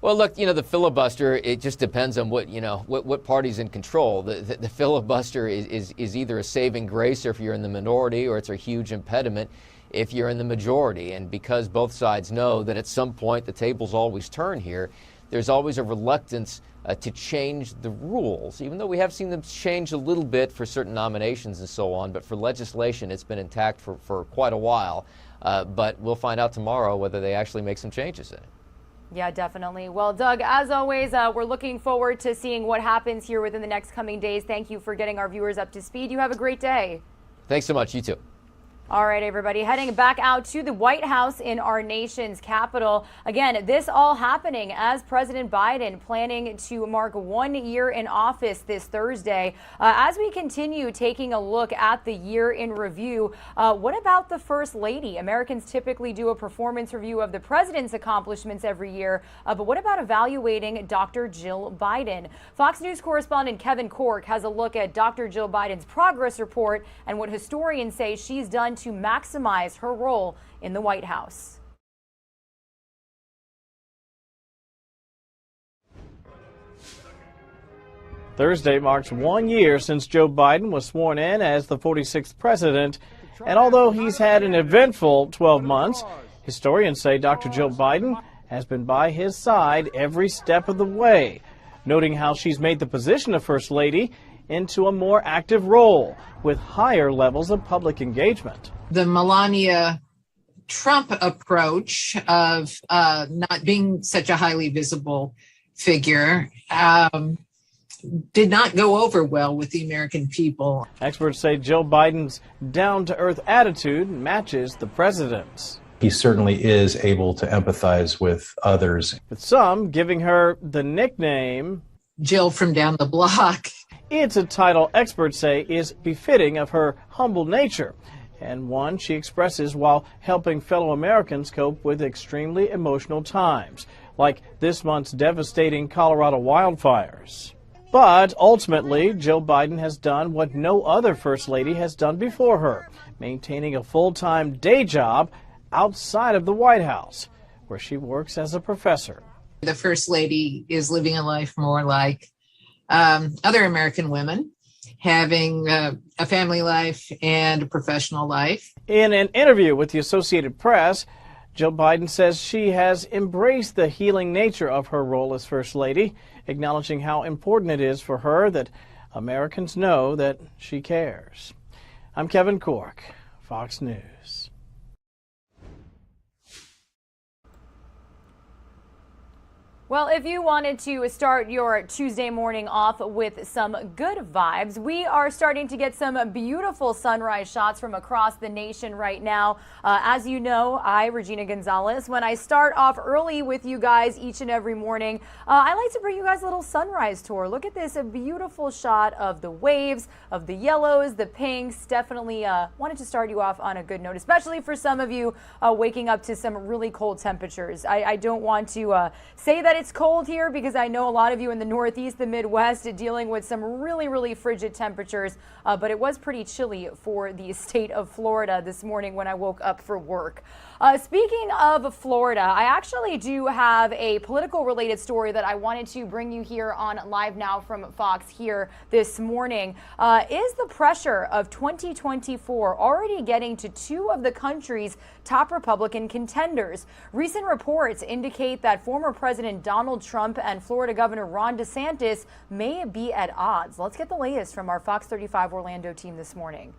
Well, look, the filibuster, it just depends on what party's in control. The filibuster is either a saving grace if you're in the minority, or it's a huge impediment if you're in the majority. And because both sides know that at some point the tables always turn here, there's always a reluctance to change the rules, even though we have seen them change a little bit for certain nominations and so on. But for legislation, it's been intact for quite a while. But we'll find out tomorrow whether they actually make some changes in it. Yeah, definitely. Well, Doug, as always, we're looking forward to seeing what happens here within the next coming days. Thank you for getting our viewers up to speed. You have a great day. Thanks so much. You too. All right, everybody, heading back out to the White House in our nation's capital. Again, this all happening as President Biden planning to mark 1 year in office this Thursday. As we continue taking a look at the year in review, what about the First Lady? Americans typically do a performance review of the president's accomplishments every year, but what about evaluating Dr. Jill Biden? Fox News correspondent Kevin Cork has a look at Dr. Jill Biden's progress report and what historians say she's done to maximize her role in the White House. Thursday marks 1 year since Joe Biden was sworn in as the 46th president, and although he's had an eventful 12 months, historians say Dr. Jill Biden has been by his side every step of the way, noting how she's made the position of First Lady into a more active role with higher levels of public engagement. The Melania Trump approach of not being such a highly visible figure did not go over well with the American people. Experts say Joe Biden's down-to-earth attitude matches the president's. He certainly is able to empathize with others. With some giving her the nickname Jill from down the block. It's a title experts say is befitting of her humble nature, and one she expresses while helping fellow Americans cope with extremely emotional times, like this month's devastating Colorado wildfires. But ultimately, Jill Biden has done what no other First Lady has done before her, maintaining a full-time day job outside of the White House, where she works as a professor. The First Lady is living a life more like other American women, having a family life and a professional life. In an interview with the Associated Press, Jill Biden says she has embraced the healing nature of her role as First Lady, acknowledging how important it is for her that Americans know that she cares. I'm Kevin Cork, Fox News. Well, if you wanted to start your Tuesday morning off with some good vibes, we are starting to get some beautiful sunrise shots from across the nation right now. As you know, Regina Gonzalez, when I start off early with you guys each and every morning, I like to bring you guys a little sunrise tour. Look at this, a beautiful shot of the waves, of the yellows, the pinks. Definitely wanted to start you off on a good note, especially for some of you waking up to some really cold temperatures. I don't want to say that it's cold here because I know a lot of you in the Northeast, the Midwest, are dealing with some really, really frigid temperatures, but it was pretty chilly for the state of Florida this morning when I woke up for work. Speaking of Florida, I actually do have a political related story that I wanted to bring you here on Live Now from Fox here this morning. Is the pressure of 2024 already getting to two of the country's top Republican contenders? Recent reports indicate that former President Donald Trump and Florida Governor Ron DeSantis may be at odds. Let's get the latest from our Fox 35 Orlando team this morning.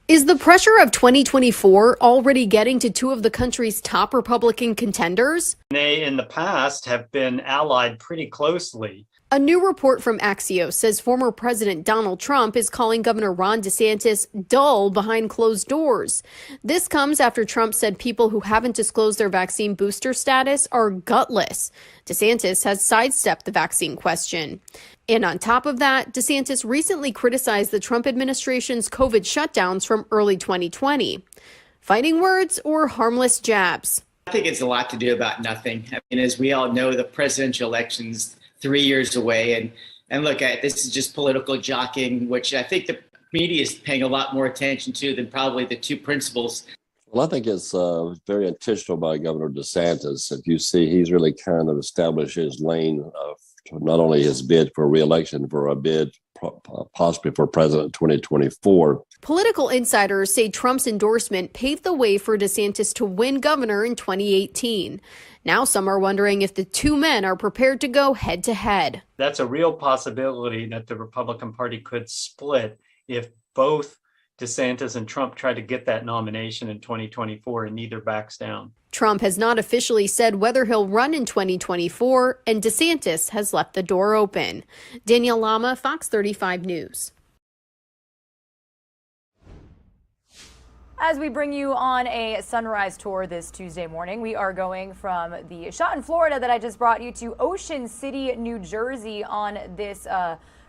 Is the pressure of 2024 already getting to two of the country's top Republican contenders? They, in the past, have been allied pretty closely. A new report from Axios says former President Donald Trump is calling Governor Ron DeSantis dull behind closed doors. This comes after Trump said people who haven't disclosed their vaccine booster status are gutless. DeSantis has sidestepped the vaccine question. And on top of that, DeSantis recently criticized the Trump administration's COVID shutdowns from early 2020. Fighting words or harmless jabs? I think it's a lot to do about nothing. I mean, as we all know, the presidential election's 3 years away. And look, this is just political jockeying, which I think the media is paying a lot more attention to than probably the two principals. Well, I think it's very intentional by Governor DeSantis. If you see, he's really kind of established his lane of not only his bid for re-election, for a bid possibly for president 2024. Political insiders say Trump's endorsement paved the way for DeSantis to win governor in 2018. Now some are wondering if the two men are prepared to go head to head. That's a real possibility that the Republican Party could split if both DeSantis and Trump try to get that nomination in 2024 and neither backs down. Trump has not officially said whether he'll run in 2024, and DeSantis has left the door open. Danielle Lama, Fox 35 News. As we bring you on a sunrise tour this Tuesday morning, we are going from the shot in Florida that I just brought you to Ocean City, New Jersey on this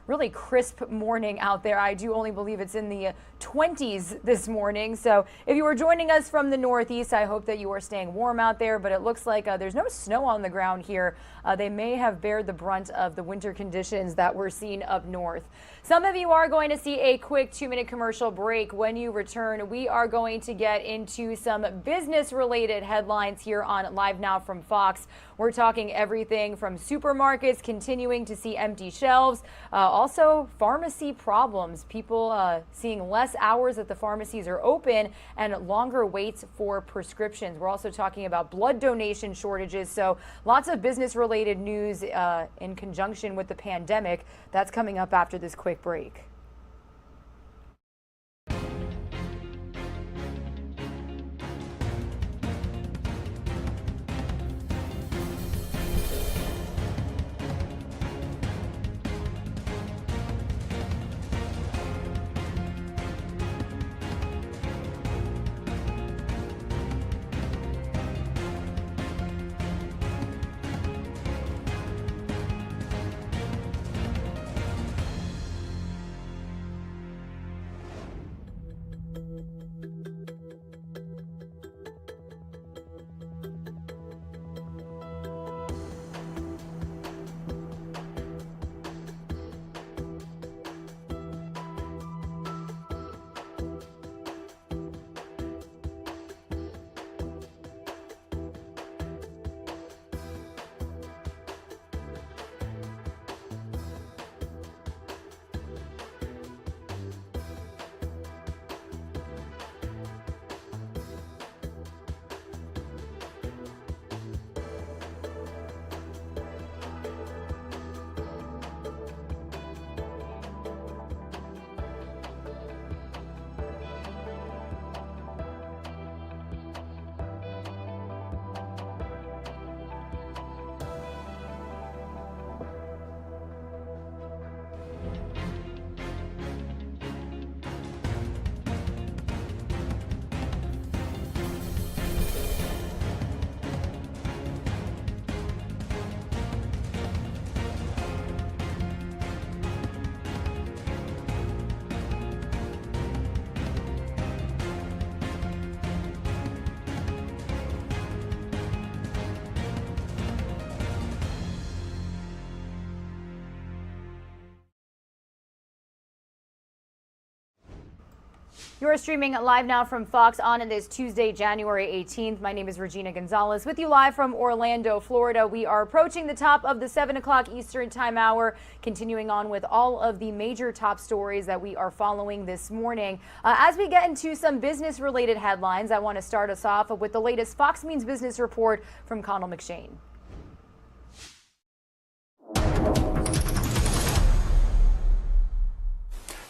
really crisp morning out there. I do only believe it's in the 20s this morning. So if you are joining us from the Northeast, I hope that you are staying warm out there, but it looks like there's no snow on the ground here. They may have bared the brunt of the winter conditions that we're seeing up north. Some of you are going to see a quick 2-minute commercial break. When you return, we are going to get into some business-related headlines here on Live Now from Fox. We're talking everything from supermarkets continuing to see empty shelves, also pharmacy problems, people seeing less hours that the pharmacies are open and longer waits for prescriptions. We're also talking about blood donation shortages, so lots of business-related news in conjunction with the pandemic. That's coming up after this quick break. You're streaming live now from Fox on this Tuesday, January 18th. My name is Regina Gonzalez with you live from Orlando, Florida. We are approaching the top of the 7 o'clock Eastern time hour, continuing on with all of the major top stories that we are following this morning. As we get into some business related headlines, I want to start us off with the latest Fox Means Business report from Crandall McShane.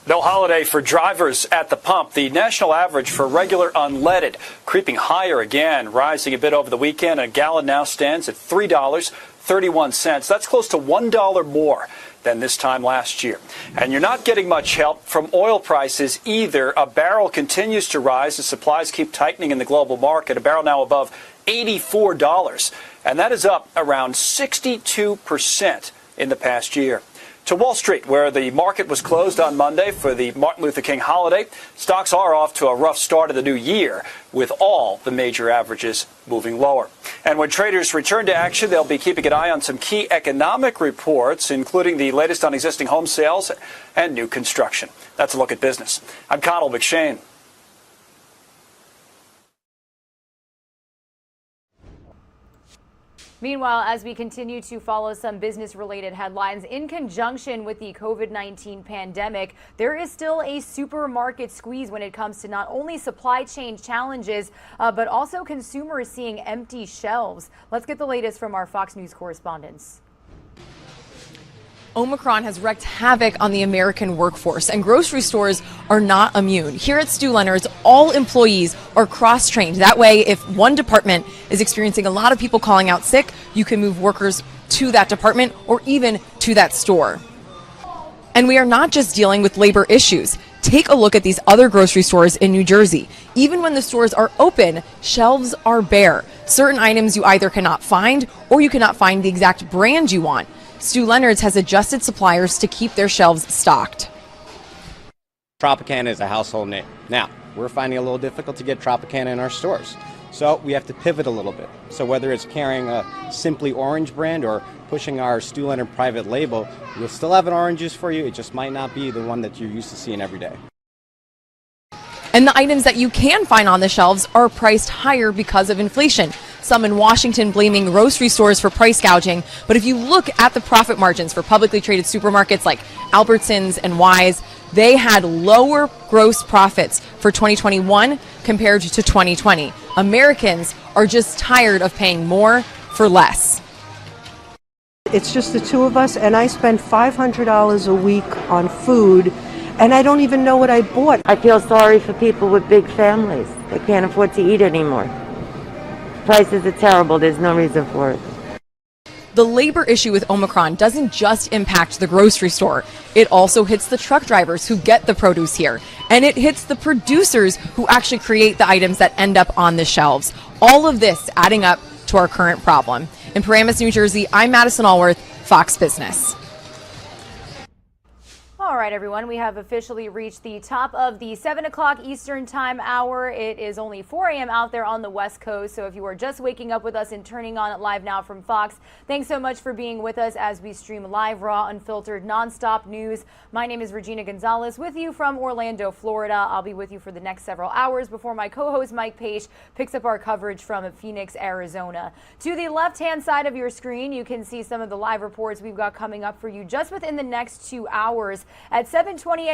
No holiday for drivers at the pump. The national average for regular unleaded creeping higher again, rising a bit over the weekend. A gallon now stands at $3.31. That's close to $1 more than this time last year. And you're not getting much help from oil prices either. A barrel continues to rise as supplies keep tightening in the global market. A barrel now above $84, and that is up around 62% in the past year. To Wall Street, where the market was closed on Monday for the Martin Luther King holiday. Stocks are off to a rough start of the new year, with all the major averages moving lower. And when traders return to action, they'll be keeping an eye on some key economic reports, including the latest on existing home sales and new construction. That's a look at business. I'm Crandall McShane. Meanwhile, as we continue to follow some business-related headlines in conjunction with the COVID-19 pandemic, there is still a supermarket squeeze when it comes to not only supply chain challenges, but also consumers seeing empty shelves. Let's get the latest from our Fox News correspondents. Omicron has wreaked havoc on the American workforce, and grocery stores are not immune. Here at Stu Leonard's, all employees are cross-trained. That way, if one department is experiencing a lot of people calling out sick, you can move workers to that department or even to that store. And we are not just dealing with labor issues. Take a look at these other grocery stores in New Jersey. Even when the stores are open, shelves are bare. Certain items you either cannot find or you cannot find the exact brand you want. Stu Leonard's has adjusted suppliers to keep their shelves stocked. Tropicana is a household name. Now, we're finding it a little difficult to get Tropicana in our stores. So we have to pivot a little bit. So whether it's carrying a Simply Orange brand or pushing our Stu Leonard private label, we'll still have an orange juice for you. It just might not be the one that you're used to seeing every day. And the items that you can find on the shelves are priced higher because of inflation. Some in Washington blaming grocery stores for price gouging. But if you look at the profit margins for publicly traded supermarkets like Albertsons and Wise, they had lower gross profits for 2021 compared to 2020. Americans are just tired of paying more for less. It's just the two of us, and I spend $500 a week on food, and I don't even know what I bought. I feel sorry for people with big families. They can't afford to eat anymore. Prices are terrible. There's no reason for it. The labor issue with Omicron doesn't just impact the grocery store. It also hits the truck drivers who get the produce here. And it hits the producers who actually create the items that end up on the shelves. All of this adding up to our current problem. In Paramus, New Jersey, I'm Madison Allworth, Fox Business. All right, everyone, we have officially reached the top of the 7 o'clock Eastern time hour. It is only 4 a.m. out there on the West Coast. So if you are just waking up with us and turning on Live Now from Fox, thanks so much for being with us as we stream live, raw, unfiltered, nonstop news. My name is Regina Gonzalez with you from Orlando, Florida. I'll be with you for the next several hours before my co-host Mike Page picks up our coverage from Phoenix, Arizona. To the left-hand side of your screen, you can see some of the live reports we've got coming up for you just within the next 2 hours. At 7:20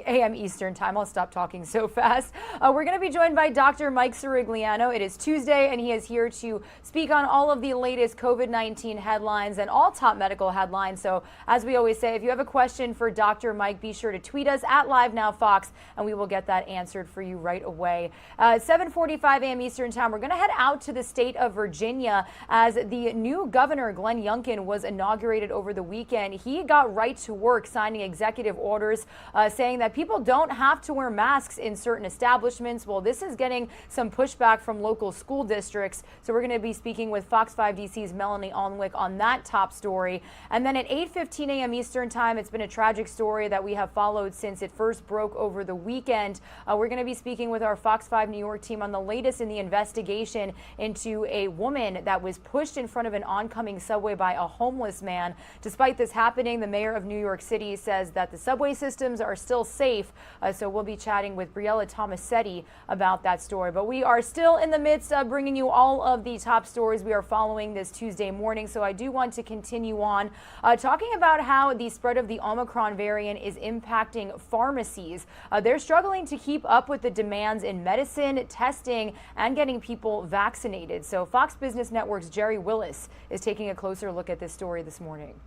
a.m. Eastern time. I'll stop talking so fast. We're going to be joined by Dr. Mike Sirigliano. It is Tuesday, and he is here to speak on all of the latest COVID-19 headlines and all top medical headlines. So, as we always say, if you have a question for Dr. Mike, be sure to tweet us at LiveNowFox, and we will get that answered for you right away. 7:45 a.m. Eastern time, we're going to head out to the state of Virginia as the new governor, Glenn Youngkin, was inaugurated over the weekend. He got right to work signing executive orders saying that people don't have to wear masks in certain establishments. Well, this is getting some pushback from local school districts. So we're going to be speaking with Fox 5 DC's Melanie Alnwick on that top story. And then at 8:15 a.m. Eastern time, it's been a tragic story that we have followed since it first broke over the weekend. We're going to be speaking with our Fox 5 New York team on the latest in the investigation into a woman that was pushed in front of an oncoming subway by a homeless man. Despite this happening, the mayor of New York City says that the subway system systems are still safe. So we'll be chatting with Briella Tomasetti about that story. But we are still in the midst of bringing you all of the top stories we are following this Tuesday morning. So I do want to continue on talking about how the spread of the Omicron variant is impacting pharmacies. They're struggling to keep up with the demands in medicine, testing, and getting people vaccinated. So Fox Business Network's Jerry Willis is taking a closer look at this story this morning.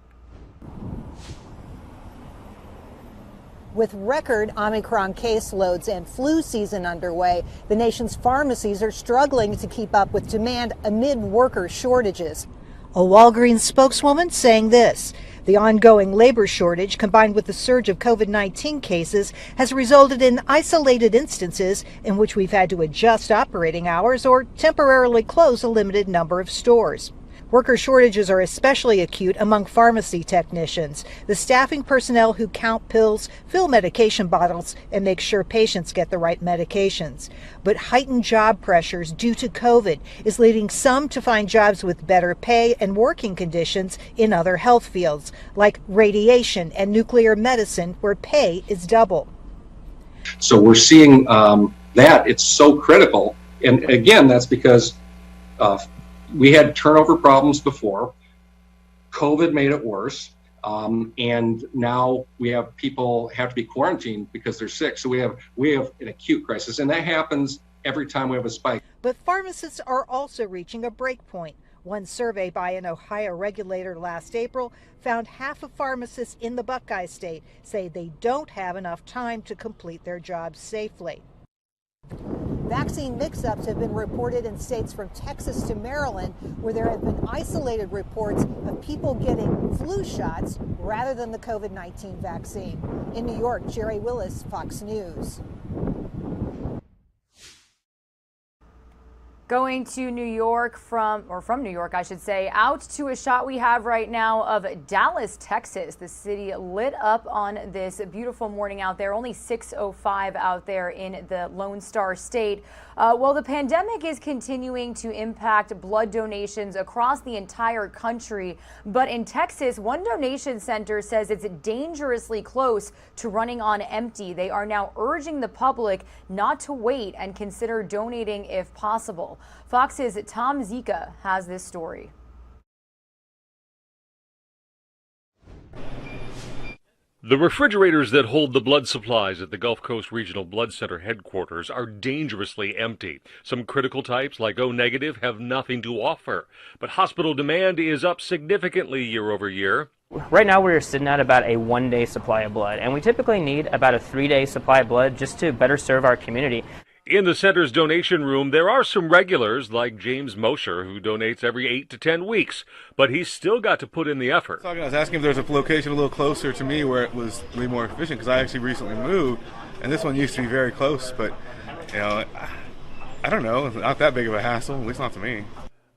With record Omicron caseloads and flu season underway, the nation's pharmacies are struggling to keep up with demand amid worker shortages. A Walgreens spokeswoman saying this: the ongoing labor shortage combined with the surge of COVID-19 cases has resulted in isolated instances in which we've had to adjust operating hours or temporarily close a limited number of stores. Worker shortages are especially acute among pharmacy technicians, the staffing personnel who count pills, fill medication bottles, and make sure patients get the right medications. But heightened job pressures due to COVID is leading some to find jobs with better pay and working conditions in other health fields, like radiation and nuclear medicine, where pay is double. So we're seeing that it's so critical. And again, that's because we had turnover problems before. COVID made it worse. And now we have people have to be quarantined because they're sick. So we have an acute crisis, and that happens every time we have a spike. But pharmacists are also reaching a break point. One survey by an Ohio regulator last April found half of pharmacists in the Buckeye State say they don't have enough time to complete their jobs safely. Vaccine mix-ups have been reported in states from Texas to Maryland, where there have been isolated reports of people getting flu shots rather than the COVID-19 vaccine. In New York, Jerry Willis, Fox News. Going to New York from New York, I should say, out to a shot we have right now of Dallas, Texas. The city lit up on this beautiful morning out there. Only 6:05 out there in the Lone Star State. Well, the pandemic is continuing to impact blood donations across the entire country. But in Texas, one donation center says it's dangerously close to running on empty. They are now urging the public not to wait and consider donating if possible. Fox's Tom Zika has this story. The refrigerators that hold the blood supplies at the Gulf Coast Regional Blood Center headquarters are dangerously empty. Some critical types, like O negative, have nothing to offer. But hospital demand is up significantly year over year. Right now we're sitting at about a 1-day supply of blood, and we typically need about a 3-day supply of blood just to better serve our community. In the center's donation room, there are some regulars like James Mosher, who donates every 8 to 10 weeks, but he's still got to put in the effort. I was asking if there's a location a little closer to me where it was way more efficient, because I actually recently moved, and this one used to be very close, but, you know, I don't know, it's not that big of a hassle, at least not to me.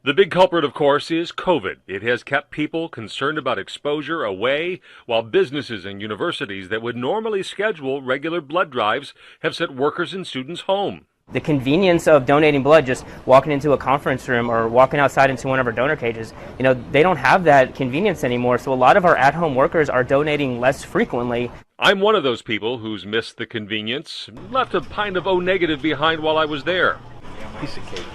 The big culprit, of course, is COVID. It has kept people concerned about exposure away, while businesses and universities that would normally schedule regular blood drives have sent workers and students home. The convenience of donating blood, just walking into a conference room or walking outside into one of our donor cages, you know, they don't have that convenience anymore. So a lot of our at-home workers are donating less frequently. I'm one of those people who's missed the convenience, left a pint of O negative behind while I was there. Piece of cake.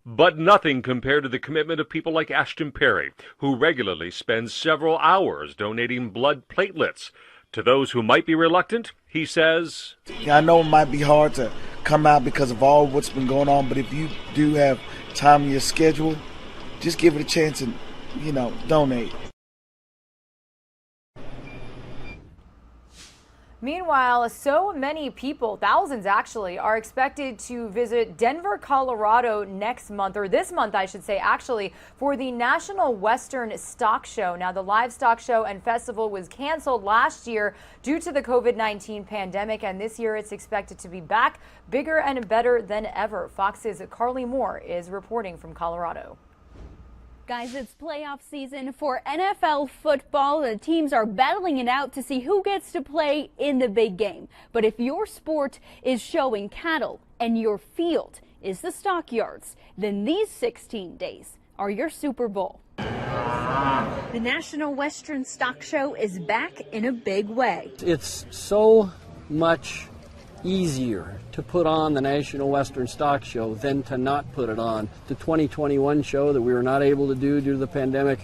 But nothing compared to the commitment of people like Ashton Perry, who regularly spends several hours donating blood platelets. To those who might be reluctant, he says, I know it might be hard to come out because of all what's been going on, but if you do have time in your schedule, just give it a chance and, you know, donate. Meanwhile, so many people, thousands actually, are expected to visit Denver, Colorado next month, or this month, I should say, actually, for the National Western Stock Show. Now, the livestock show and festival was canceled last year due to the COVID-19 pandemic, and this year it's expected to be back bigger and better than ever. Fox's Carly Moore is reporting from Colorado. Guys, it's playoff season for NFL football. The teams are battling it out to see who gets to play in the big game. But if your sport is showing cattle and your field is the stockyards, then these 16 days are your Super Bowl. The National Western Stock Show is back in a big way. It's so much easier to put on the National Western Stock Show than to not put it on. The 2021 show that we were not able to do due to the pandemic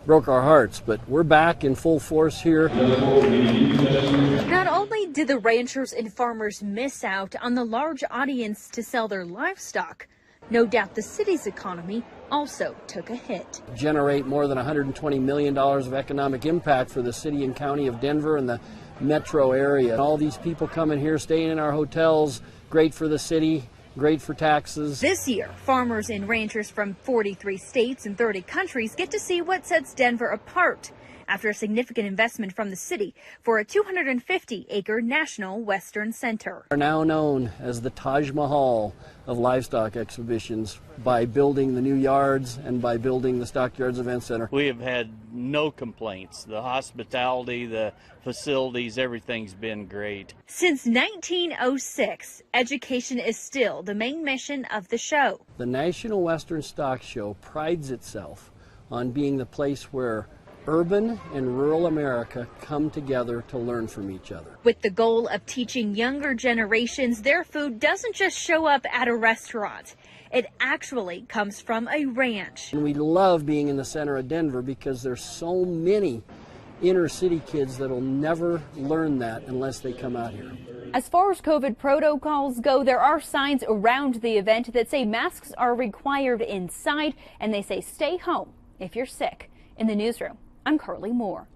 broke our hearts, but we're back in full force here. Not only did the ranchers and farmers miss out on the large audience to sell their livestock, no doubt the city's economy also took a hit. Generate more than $120 million of economic impact for the city and county of Denver and the metro area. All these people coming here, staying in our hotels, great for the city, great for taxes. This year, farmers and ranchers from 43 states and 30 countries get to see what sets Denver apart after a significant investment from the city for a 250-acre National Western Center. Are now known as the Taj Mahal of livestock exhibitions by building the new yards and by building the Stockyards Event Center. We have had no complaints. The hospitality, the facilities, everything's been great. Since 1906, education is still the main mission of the show. The National Western Stock Show prides itself on being the place where urban and rural America come together to learn from each other. With the goal of teaching younger generations their food doesn't just show up at a restaurant. It actually comes from a ranch. And we love being in the center of Denver because there's so many inner city kids that'll never learn that unless they come out here. As far as COVID protocols go, there are signs around the event that say masks are required inside, and they say stay home if you're sick. In the newsroom, I'm Carly Moore.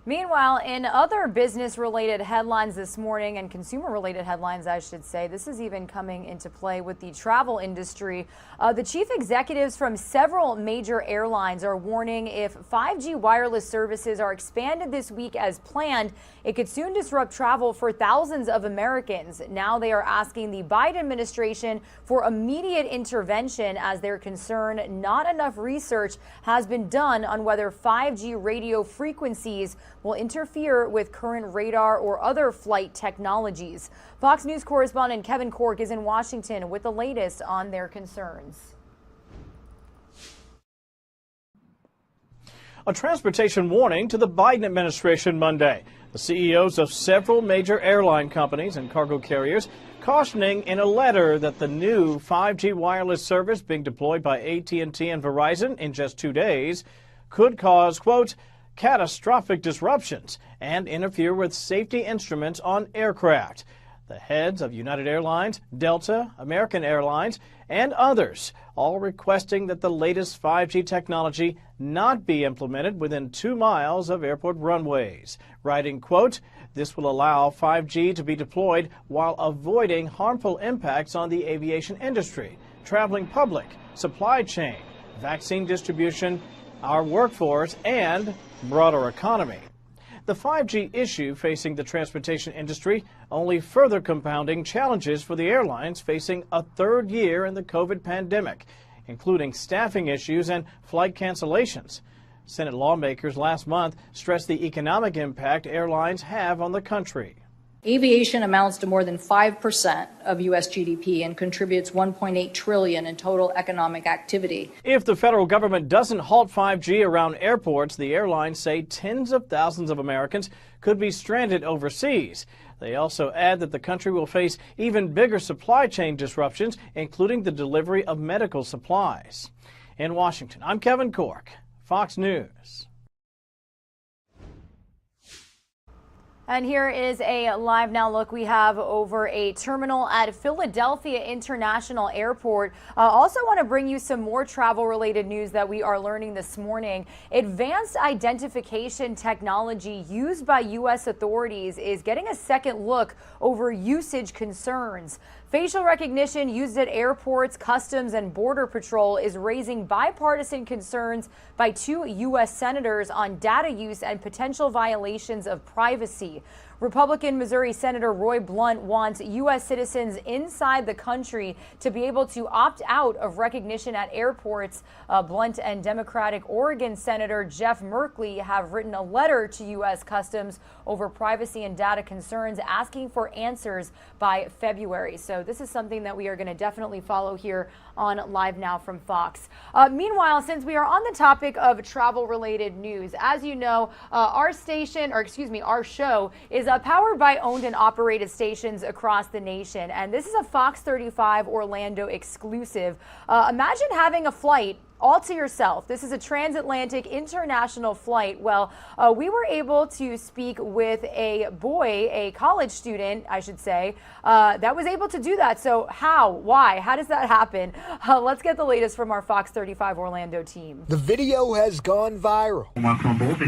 Meanwhile, in other business-related headlines this morning, and consumer-related headlines, I should say, this is even coming into play with the travel industry. The chief executives from several major airlines are warning if 5G wireless services are expanded this week as planned, it could soon disrupt travel for thousands of Americans. Now they are asking the Biden administration for immediate intervention as they're concerned not enough research has been done on whether 5G radio frequencies will interfere with current radar or other flight technologies. Fox News correspondent Kevin Cork is in Washington with the latest on their concerns. A transportation warning to the Biden administration Monday. The CEOs of several major airline companies and cargo carriers cautioning in a letter that the new 5G wireless service being deployed by AT&T and Verizon in just 2 days could cause, quote, catastrophic disruptions and interfere with safety instruments on aircraft. The heads of United Airlines, Delta, American Airlines, and others all requesting that the latest 5G technology not be implemented within 2 miles of airport runways, writing, quote, this will allow 5G to be deployed while avoiding harmful impacts on the aviation industry, traveling public, supply chain, vaccine distribution, our workforce, and broader economy. The 5G issue facing the transportation industry only further compounding challenges for the airlines facing a third year in the COVID pandemic, including staffing issues and flight cancellations. Senate lawmakers last month stressed the economic impact airlines have on the country. Aviation amounts to more than 5% of U.S. GDP and contributes $1.8 trillion in total economic activity. If the federal government doesn't halt 5G around airports, the airlines say tens of thousands of Americans could be stranded overseas. They also add that the country will face even bigger supply chain disruptions, including the delivery of medical supplies. In Washington, I'm Kevin Cork, Fox News. And here is a live now look we have over a terminal at Philadelphia International Airport. Also want to bring you some more travel related news that we are learning this morning. Advanced identification technology used by U.S. authorities is getting a second look over usage concerns. Facial recognition used at airports, Customs and Border Patrol is raising bipartisan concerns by 2 U.S. senators on data use and potential violations of privacy. Republican Missouri Senator Roy Blunt wants U.S. citizens inside the country to be able to opt out of recognition at airports. Blunt and Democratic Oregon Senator Jeff Merkley have written a letter to U.S. Customs over privacy and data concerns, asking for answers by February. So this is something that we are going to definitely follow here on Live Now from Fox. Meanwhile, since we are on the topic of travel-related news, as you know, our show is powered by owned and operated stations across the nation, and this is a Fox 35 Orlando exclusive. Imagine having a flight all to yourself. This is a transatlantic international flight. Well, we were able to speak with a boy, a college student, I should say, that was able to do that. So how, why, how does that happen? Let's get the latest from our Fox 35 Orlando team. The video has gone viral.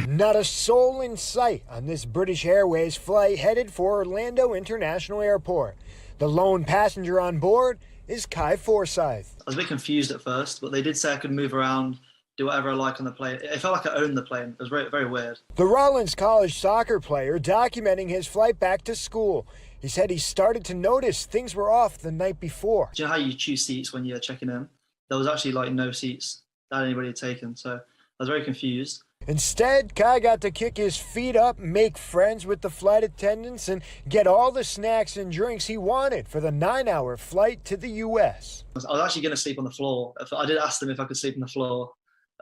Not a soul in sight on this British Airways flight headed for Orlando International Airport. The lone passenger on board is Kai Forsyth. I was a bit confused at first, but they did say I could move around, do whatever I like on the plane. It felt like I owned the plane. It was very, very weird. The Rollins College soccer player documenting his flight back to school. He said he started to notice things were off the night before. Do you know how you choose seats when you're checking in? There was actually like no seats that anybody had taken, so I was very confused. Instead, Kai got to kick his feet up, make friends with the flight attendants, and get all the snacks and drinks he wanted for the 9-hour flight to the U.S. I was actually going to sleep on the floor. I did ask them if I could sleep on the floor,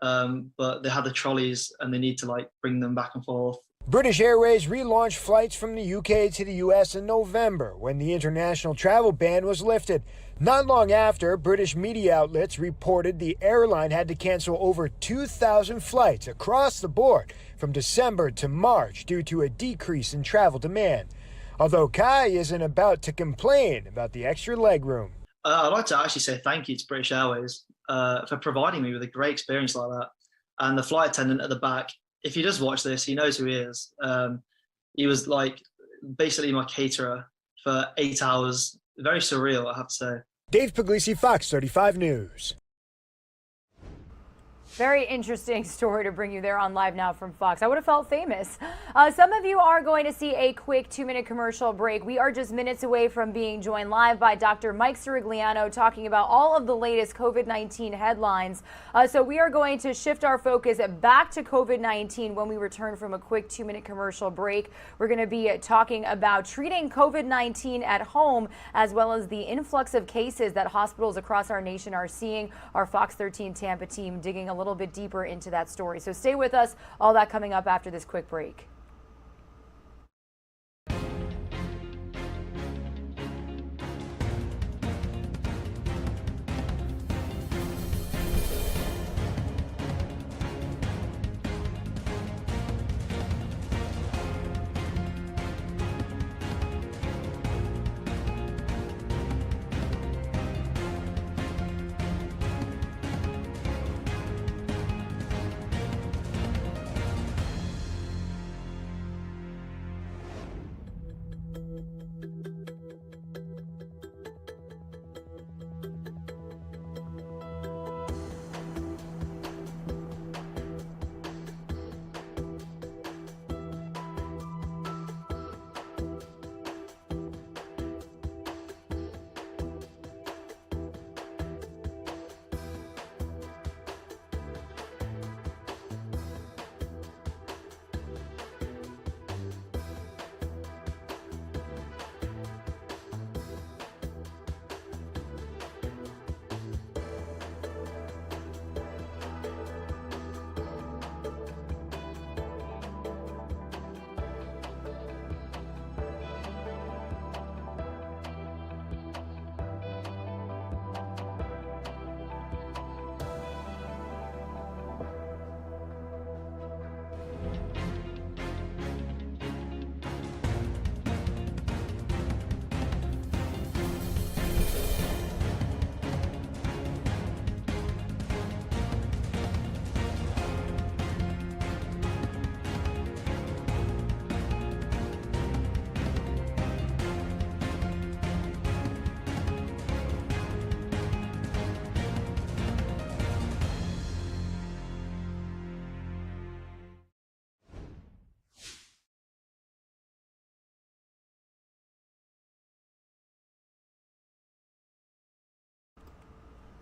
but they had the trolleys and they need to like bring them back and forth. British Airways relaunched flights from the UK to the US in November when the international travel ban was lifted. Not long after, British media outlets reported the airline had to cancel over 2,000 flights across the board from December to March due to a decrease in travel demand. Although Kai isn't about to complain about the extra legroom. I'd like to actually say thank you to British Airways for providing me with a great experience like that. And the flight attendant at the back, if he does watch this, he knows who he is. He was like basically my caterer for 8 hours. Very surreal, I have to say. Dave Puglisi, Fox 35 News. Very interesting story to bring you there on Live Now from Fox. I would have felt famous. Some of you are going to see a quick 2-minute commercial break. We are just minutes away from being joined live by Dr. Mike Sirigliano talking about all of the latest COVID-19 headlines. So we are going to shift our focus back to COVID-19 when we return from a quick 2-minute commercial break. We're going to be talking about treating COVID-19 at home, as well as the influx of cases that hospitals across our nation are seeing. Our Fox 13 Tampa team digging a little bit deeper into that story. So stay with us. All that coming up after this quick break.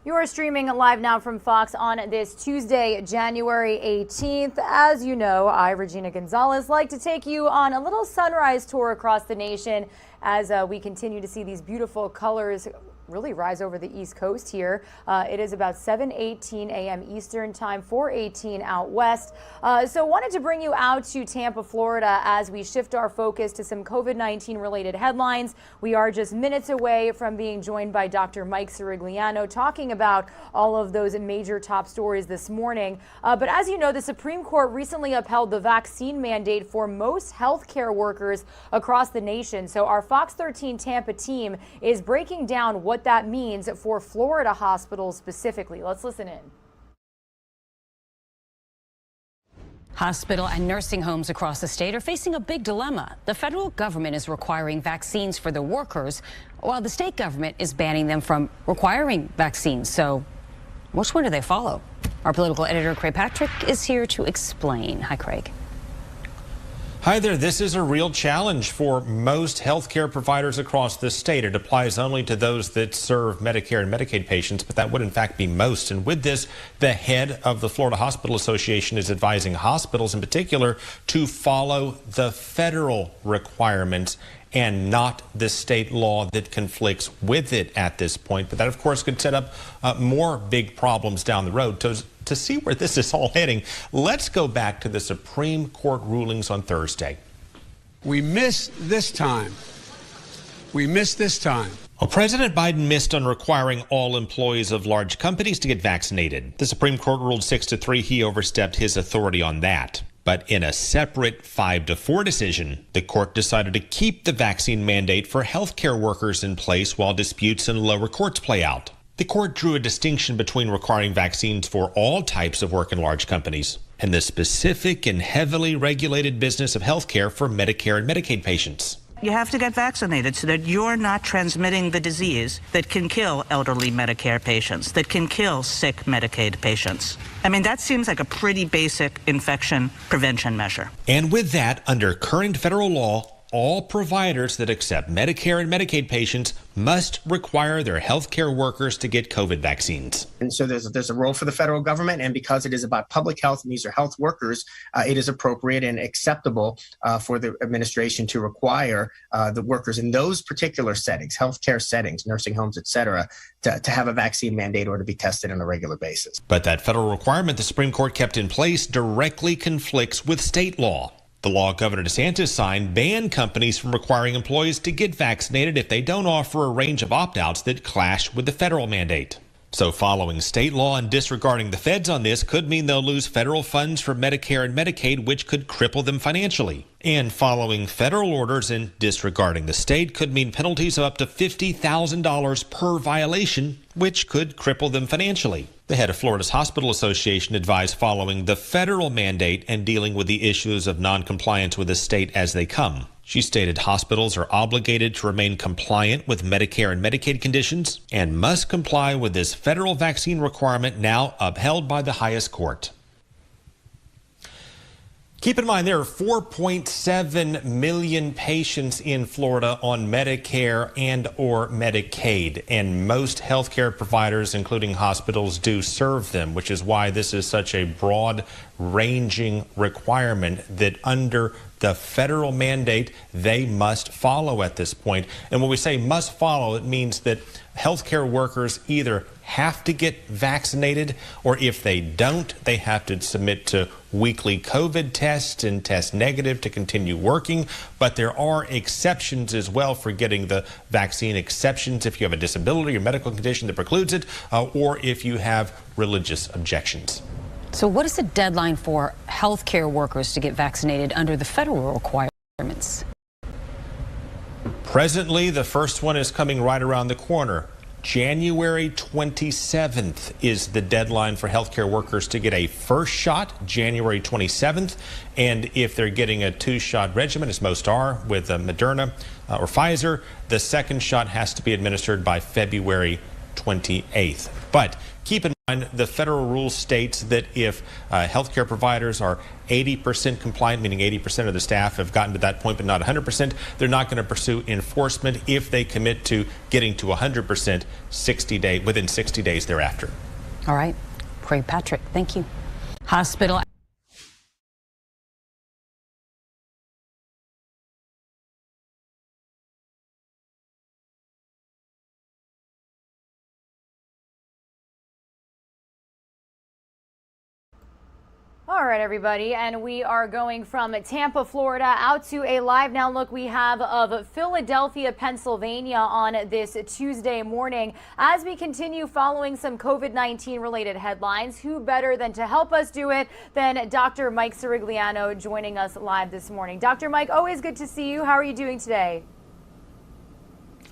You're streaming live now from Fox on this Tuesday, January 18th. As you know, I, Regina Gonzalez, like to take you on a little sunrise tour across the nation as we continue to see these beautiful colors really rise over the East Coast here. It is about 7:18 a.m. Eastern time, 4:18 out west. So wanted to bring you out to Tampa, Florida as we shift our focus to some COVID-19 related headlines. We are just minutes away from being joined by Dr. Mike Sirigliano talking about all of those major top stories this morning. But as you know, the Supreme Court recently upheld the vaccine mandate for most healthcare workers across the nation. So our Fox 13 Tampa team is breaking down what that means for Florida hospitals specifically. Let's listen in. Hospital and nursing homes across the state are facing a big dilemma. The federal government is requiring vaccines for the workers, while the state government is banning them from requiring vaccines. So which one do they follow? Our political editor, Craig Patrick, is here to explain. Hi, Craig. Hi there. This is a real challenge for most healthcare providers across the state. It applies only to those that serve Medicare and Medicaid patients, but that would in fact be most. And with this, the head of the Florida Hospital Association is advising hospitals in particular to follow the federal requirements and not the state law that conflicts with it at this point. But that, of course, could set up more big problems down the road. To see where this is all heading, let's go back to the Supreme Court rulings on Thursday. We missed this time. We missed this time. Well, President Biden missed on requiring all employees of large companies to get vaccinated. The Supreme Court ruled 6-3 he overstepped his authority on that. But in a separate 5-4 decision, the court decided to keep the vaccine mandate for healthcare workers in place while disputes in lower courts play out. The court drew a distinction between requiring vaccines for all types of work in large companies and the specific and heavily regulated business of healthcare for Medicare and Medicaid patients. You have to get vaccinated so that you're not transmitting the disease that can kill elderly Medicare patients, that can kill sick Medicaid patients. I mean, that seems like a pretty basic infection prevention measure. And with that, under current federal law, all providers that accept Medicare and Medicaid patients must require their healthcare workers to get COVID vaccines. And so there's a role for the federal government, and because it is about public health and these are health workers, it is appropriate and acceptable for the administration to require the workers in those particular settings, healthcare settings, nursing homes, et cetera, to have a vaccine mandate or to be tested on a regular basis. But that federal requirement the Supreme Court kept in place directly conflicts with state law. The law Governor DeSantis signed banned companies from requiring employees to get vaccinated if they don't offer a range of opt-outs that clash with the federal mandate. So following state law and disregarding the feds on this could mean they'll lose federal funds for Medicare and Medicaid, which could cripple them financially. And following federal orders and disregarding the state could mean penalties of up to $50,000 per violation, which could cripple them financially. The head of Florida's Hospital Association advised following the federal mandate and dealing with the issues of noncompliance with the state as they come. She stated hospitals are obligated to remain compliant with Medicare and Medicaid conditions and must comply with this federal vaccine requirement now upheld by the highest court. Keep in mind, there are 4.7 million patients in Florida on Medicare and or Medicaid, and most healthcare providers, including hospitals, do serve them, which is why this is such a broad-ranging requirement that under the federal mandate they must follow at this point. And when we say must follow, it means that healthcare workers either have to get vaccinated, or if they don't, they have to submit to weekly COVID tests and test negative to continue working. But there are exceptions as well for getting the vaccine, exceptions if you have a disability or medical condition that precludes it, or if you have religious objections. So what is the deadline for healthcare workers to get vaccinated under the federal requirements? Presently, the first one is coming right around the corner. January 27th is the deadline for healthcare workers to get a first shot, January 27th. And if they're getting a two-shot regimen, as most are with Moderna or Pfizer, the second shot has to be administered by February 28th. But keep in mind, the federal rule states that if healthcare providers are 80% compliant, meaning 80% of the staff have gotten to that point but not 100%, they're not going to pursue enforcement if they commit to getting to 100% within 60 days thereafter. All right. Craig Patrick, thank you. Hospital. All right, everybody, and we are going from Tampa, Florida, out to a live now look we have of Philadelphia, Pennsylvania on this Tuesday morning. As we continue following some COVID-19 related headlines, who better than to help us do it than Dr. Mike Sirigliano joining us live this morning. Dr. Mike, always good to see you. How are you doing today?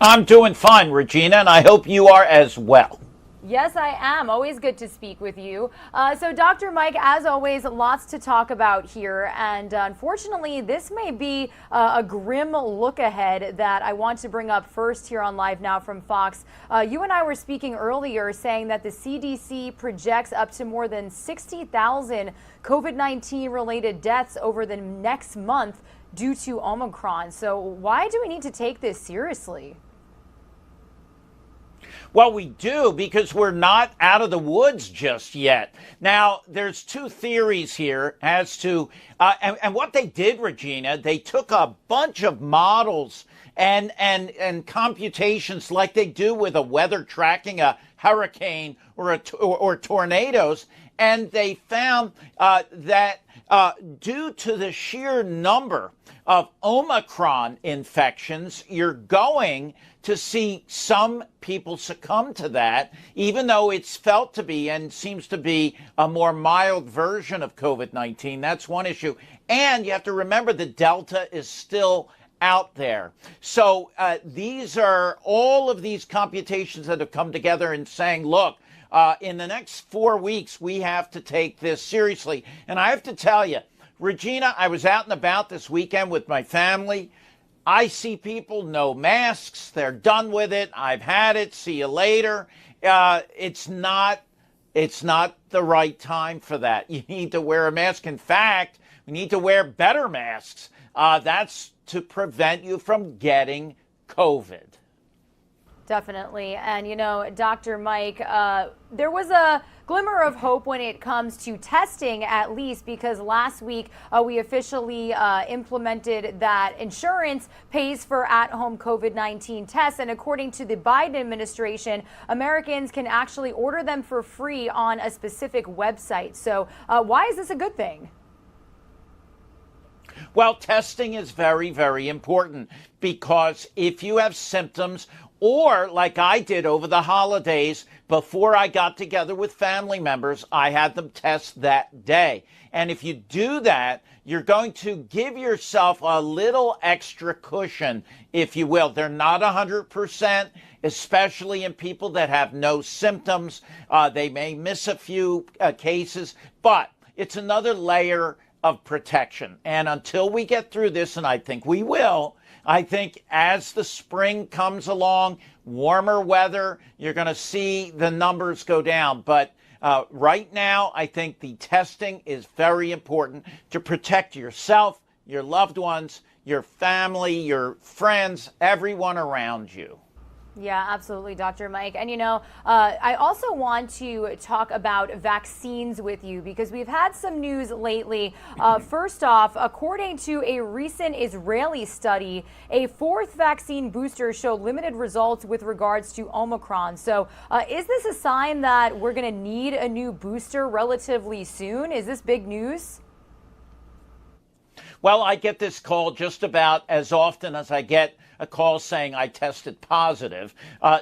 I'm doing fine, Regina, and I hope you are as well. Yes, I am. Always good to speak with you. So, Dr. Mike, as always, lots to talk about here. And unfortunately, this may be a grim look ahead that I want to bring up first here on Live Now from Fox. You and I were speaking earlier saying that the CDC projects up to more than 60,000 COVID-19 related deaths over the next month due to Omicron. So why do we need to take this seriously? Well, we do, because we're not out of the woods just yet. Now, there's two theories here as to, and what they did, Regina, they took a bunch of models and computations like they do with a weather tracking a hurricane or tornadoes, and they found that due to the sheer number of Omicron infections, you're going to see some people succumb to that, even though it's felt to be and seems to be a more mild version of COVID-19. That's one issue. And you have to remember the Delta is still out there. So these are all of these computations that have come together and saying, look, in the next 4 weeks, we have to take this seriously. And I have to tell you, Regina, I was out and about this weekend with my family. I see people, no masks. They're done with it. I've had it. See you later. It's not the right time for that. You need to wear a mask. In fact, we need to wear better masks. That's to prevent you from getting COVID. Definitely. And, you know, Dr. Mike, there was a glimmer of hope when it comes to testing, at least, because last week we officially implemented that insurance pays for at-home COVID-19 tests. And according to the Biden administration, Americans can actually order them for free on a specific website. So why is this a good thing? Well, testing is very, very important, because if you have symptoms, or like I did over the holidays, before I got together with family members, I had them test that day. And if you do that, you're going to give yourself a little extra cushion, if you will. They're not 100%, especially in people that have no symptoms. They may miss a few cases, but it's another layer of protection. And until we get through this, and I think we will, I think as the spring comes along, warmer weather, you're going to see the numbers go down. But right now, I think the testing is very important to protect yourself, your loved ones, your family, your friends, everyone around you. Yeah, absolutely, Dr. Mike. And, you know, I also want to talk about vaccines with you, because we've had some news lately. First off, according to a recent Israeli study, a fourth vaccine booster showed limited results with regards to Omicron. So is this a sign that we're going to need a new booster relatively soon? Is this big news? Well, I get this call just about as often as I get a call saying I tested positive.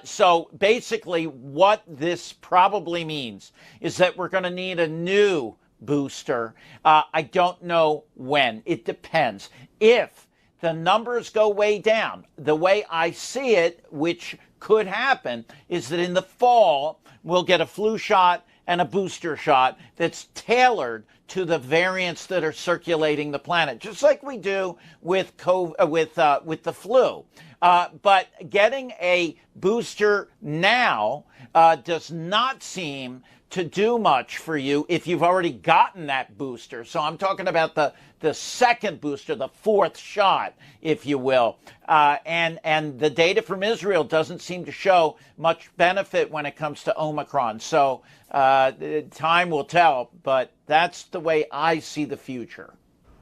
So basically what this probably means is that we're going to need a new booster. I don't know when. It depends. If the numbers go way down, the way I see it, which could happen, is that in the fall we'll get a flu shot and a booster shot that's tailored to the variants that are circulating the planet, just like we do with COVID, with the flu. But getting a booster now does not seem to do much for you if you've already gotten that booster. So I'm talking about the second booster, the fourth shot, if you will. And the data from Israel doesn't seem to show much benefit when it comes to Omicron. So time will tell, but that's the way I see the future.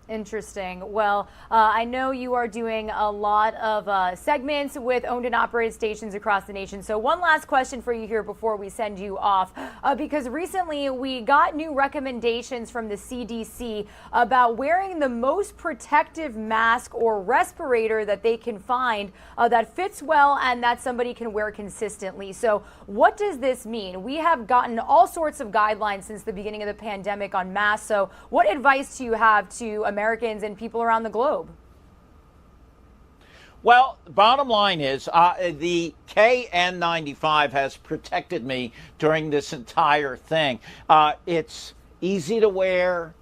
Interesting. Well, I know you are doing a lot of segments with owned and operated stations across the nation. So one last question for you here before we send you off, because recently we got new recommendations from the CDC about wearing the most protective mask or respirator that they can find that fits well and that somebody can wear consistently. So what does this mean? We have gotten all sorts of guidelines since the beginning of the pandemic on masks. So what advice do you have to Americans and people around the globe? Well, bottom line is the KN95 has protected me during this entire thing. It's easy to wear.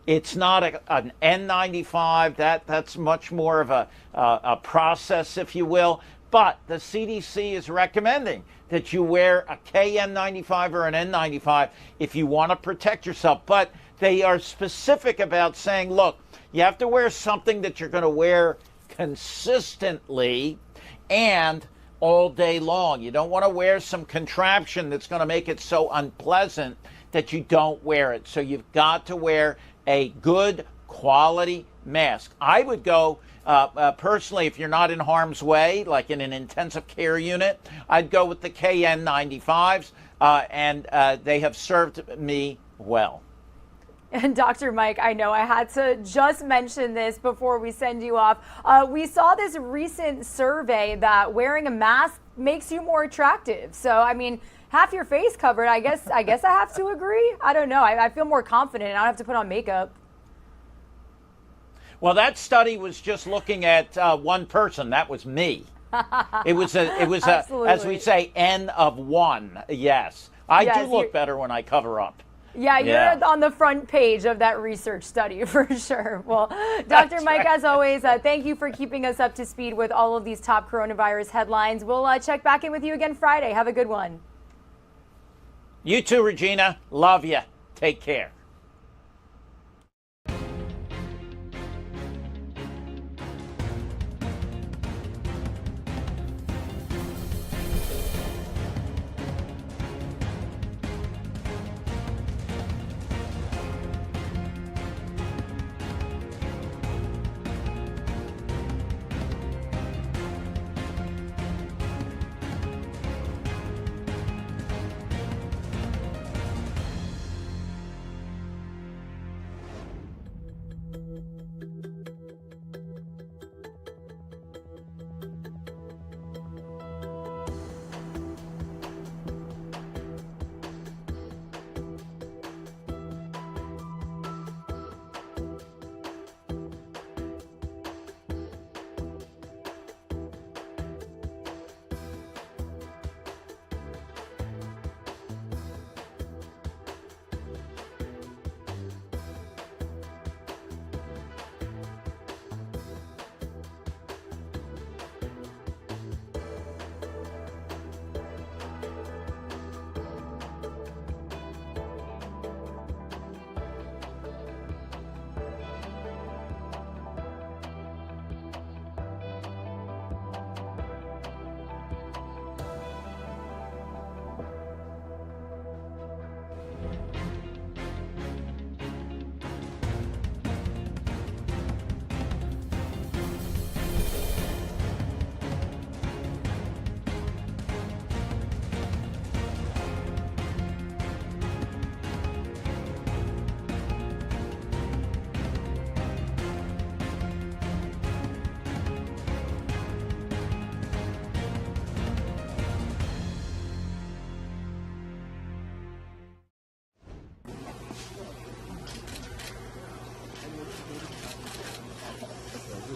It's not an N95. That's much more of a process, if you will. But the CDC is recommending that you wear a KN95 or an N95 if you want to protect yourself. But they are specific about saying, look, you have to wear something that you're going to wear consistently and all day long. You don't want to wear some contraption that's going to make it so unpleasant that you don't wear it. So you've got to wear a good quality mask. I would go, personally, if you're not in harm's way, like in an intensive care unit, I'd go with the KN95s, and they have served me well. And Dr. Mike, I know I had to just mention this before we send you off. We saw this recent survey that wearing a mask makes you more attractive. So, I mean, half your face covered, I guess I have to agree. I don't know. I feel more confident. I don't have to put on makeup. Well, that study was just looking at one person. That was me. It was as we say, N of one. Yes. I do look better when I cover up. Yeah, you're on the front page of that research study for sure. Well, Dr. Mike, as always, thank you for keeping us up to speed with all of these top coronavirus headlines. We'll check back in with you again Friday. Have a good one. You too, Regina. Love you. Take care.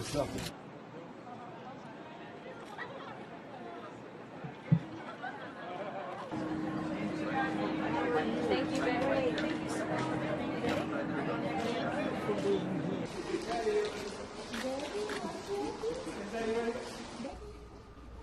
Something. Thank you very much. Thank you so much.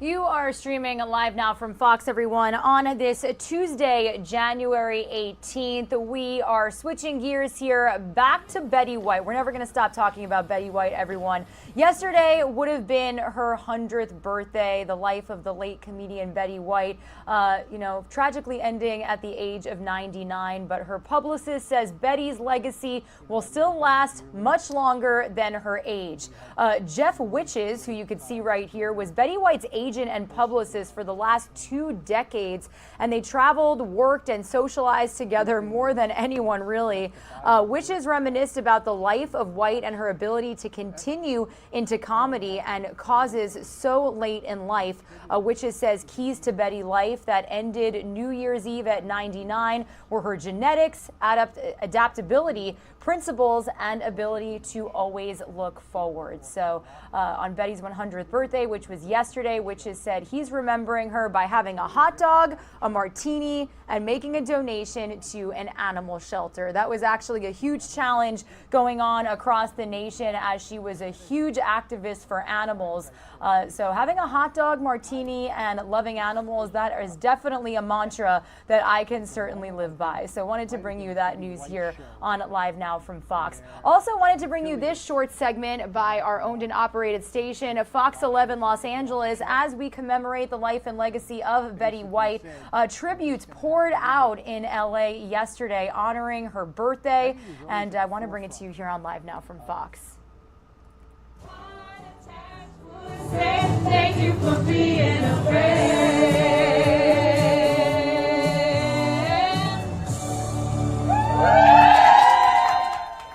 You are are streaming live now from Fox, everyone. On this Tuesday, January 18th, we are switching gears here back to Betty White. We're never going to stop talking about Betty White, everyone. Yesterday would have been her 100th birthday, the life of the late comedian Betty White, tragically ending at the age of 99. But her publicist says Betty's legacy will still last much longer than her age. Jeff Witches, who you could see right here, was Betty White's agent and publicist for the last 2 decades, and they traveled, worked, and socialized together more than anyone, really. Witches reminisced about the life of White and her ability to continue into comedy and causes so late in life. Witches says keys to Betty life that ended New Year's Eve at 99 were her genetics, adaptability, principles, and ability to always look forward. So on Betty's 100th birthday, which was yesterday, Witches said he's remembering her by having a hot dog, a martini, and making a donation to an animal shelter. That was actually a huge challenge going on across the nation, as she was a huge activist for animals. So having a hot dog, martini, and loving animals, that is definitely a mantra that I can certainly live by. So wanted to bring you that news here on Live Now from Fox. Also wanted to bring you this short segment by our owned and operated station, Fox 11 Los Angeles, as we commemorate the life and legacy of Betty White. Tributes poured out in LA yesterday honoring her birthday, and I want to bring it to you here on Live Now from Fox. Thank you for being a friend.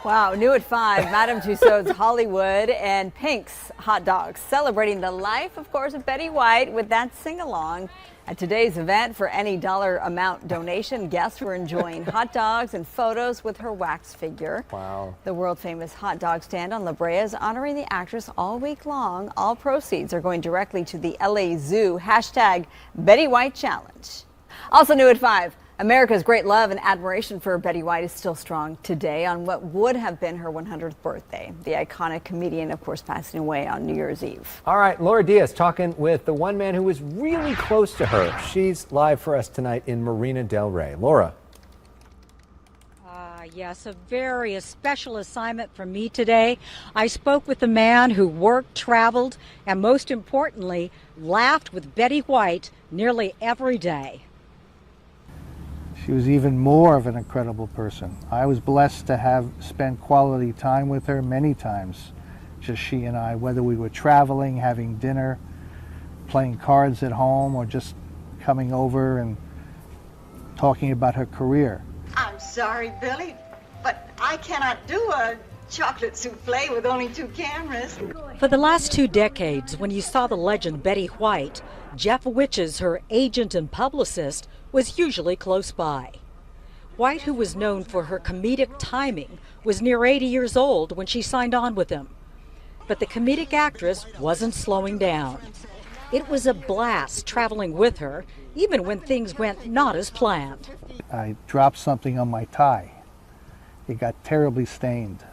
Wow, new at 5, Madame Tussauds Hollywood and Pink's Hot Dogs, celebrating the life, of course, of Betty White with that sing-along. At today's event, for any dollar amount donation, guests were enjoying hot dogs and photos with her wax figure. Wow. The world-famous hot dog stand on La Brea is honoring the actress all week long. All proceeds are going directly to the LA Zoo. Hashtag Betty White Challenge. Also new at 5. America's great love and admiration for Betty White is still strong today on what would have been her 100th birthday. The iconic comedian, of course, passing away on New Year's Eve. All right, Laura Diaz talking with the one man who was really close to her. She's live for us tonight in Marina del Rey. Laura. Yes, a very special assignment for me today. I spoke with a man who worked, traveled, and most importantly, laughed with Betty White nearly every day. She was even more of an incredible person. I was blessed to have spent quality time with her many times, just she and I, whether we were traveling, having dinner, playing cards at home, or just coming over and talking about her career. I'm sorry, Billy, but I cannot do a chocolate souffle with only 2 cameras. For the last 2 decades, when you saw the legend Betty White, Jeff Witches, her agent and publicist, was usually close by. White, who was known for her comedic timing, was near 80 years old when she signed on with him. But the comedic actress wasn't slowing down. It was a blast traveling with her, even when things went not as planned. I dropped something on my tie. It got terribly stained.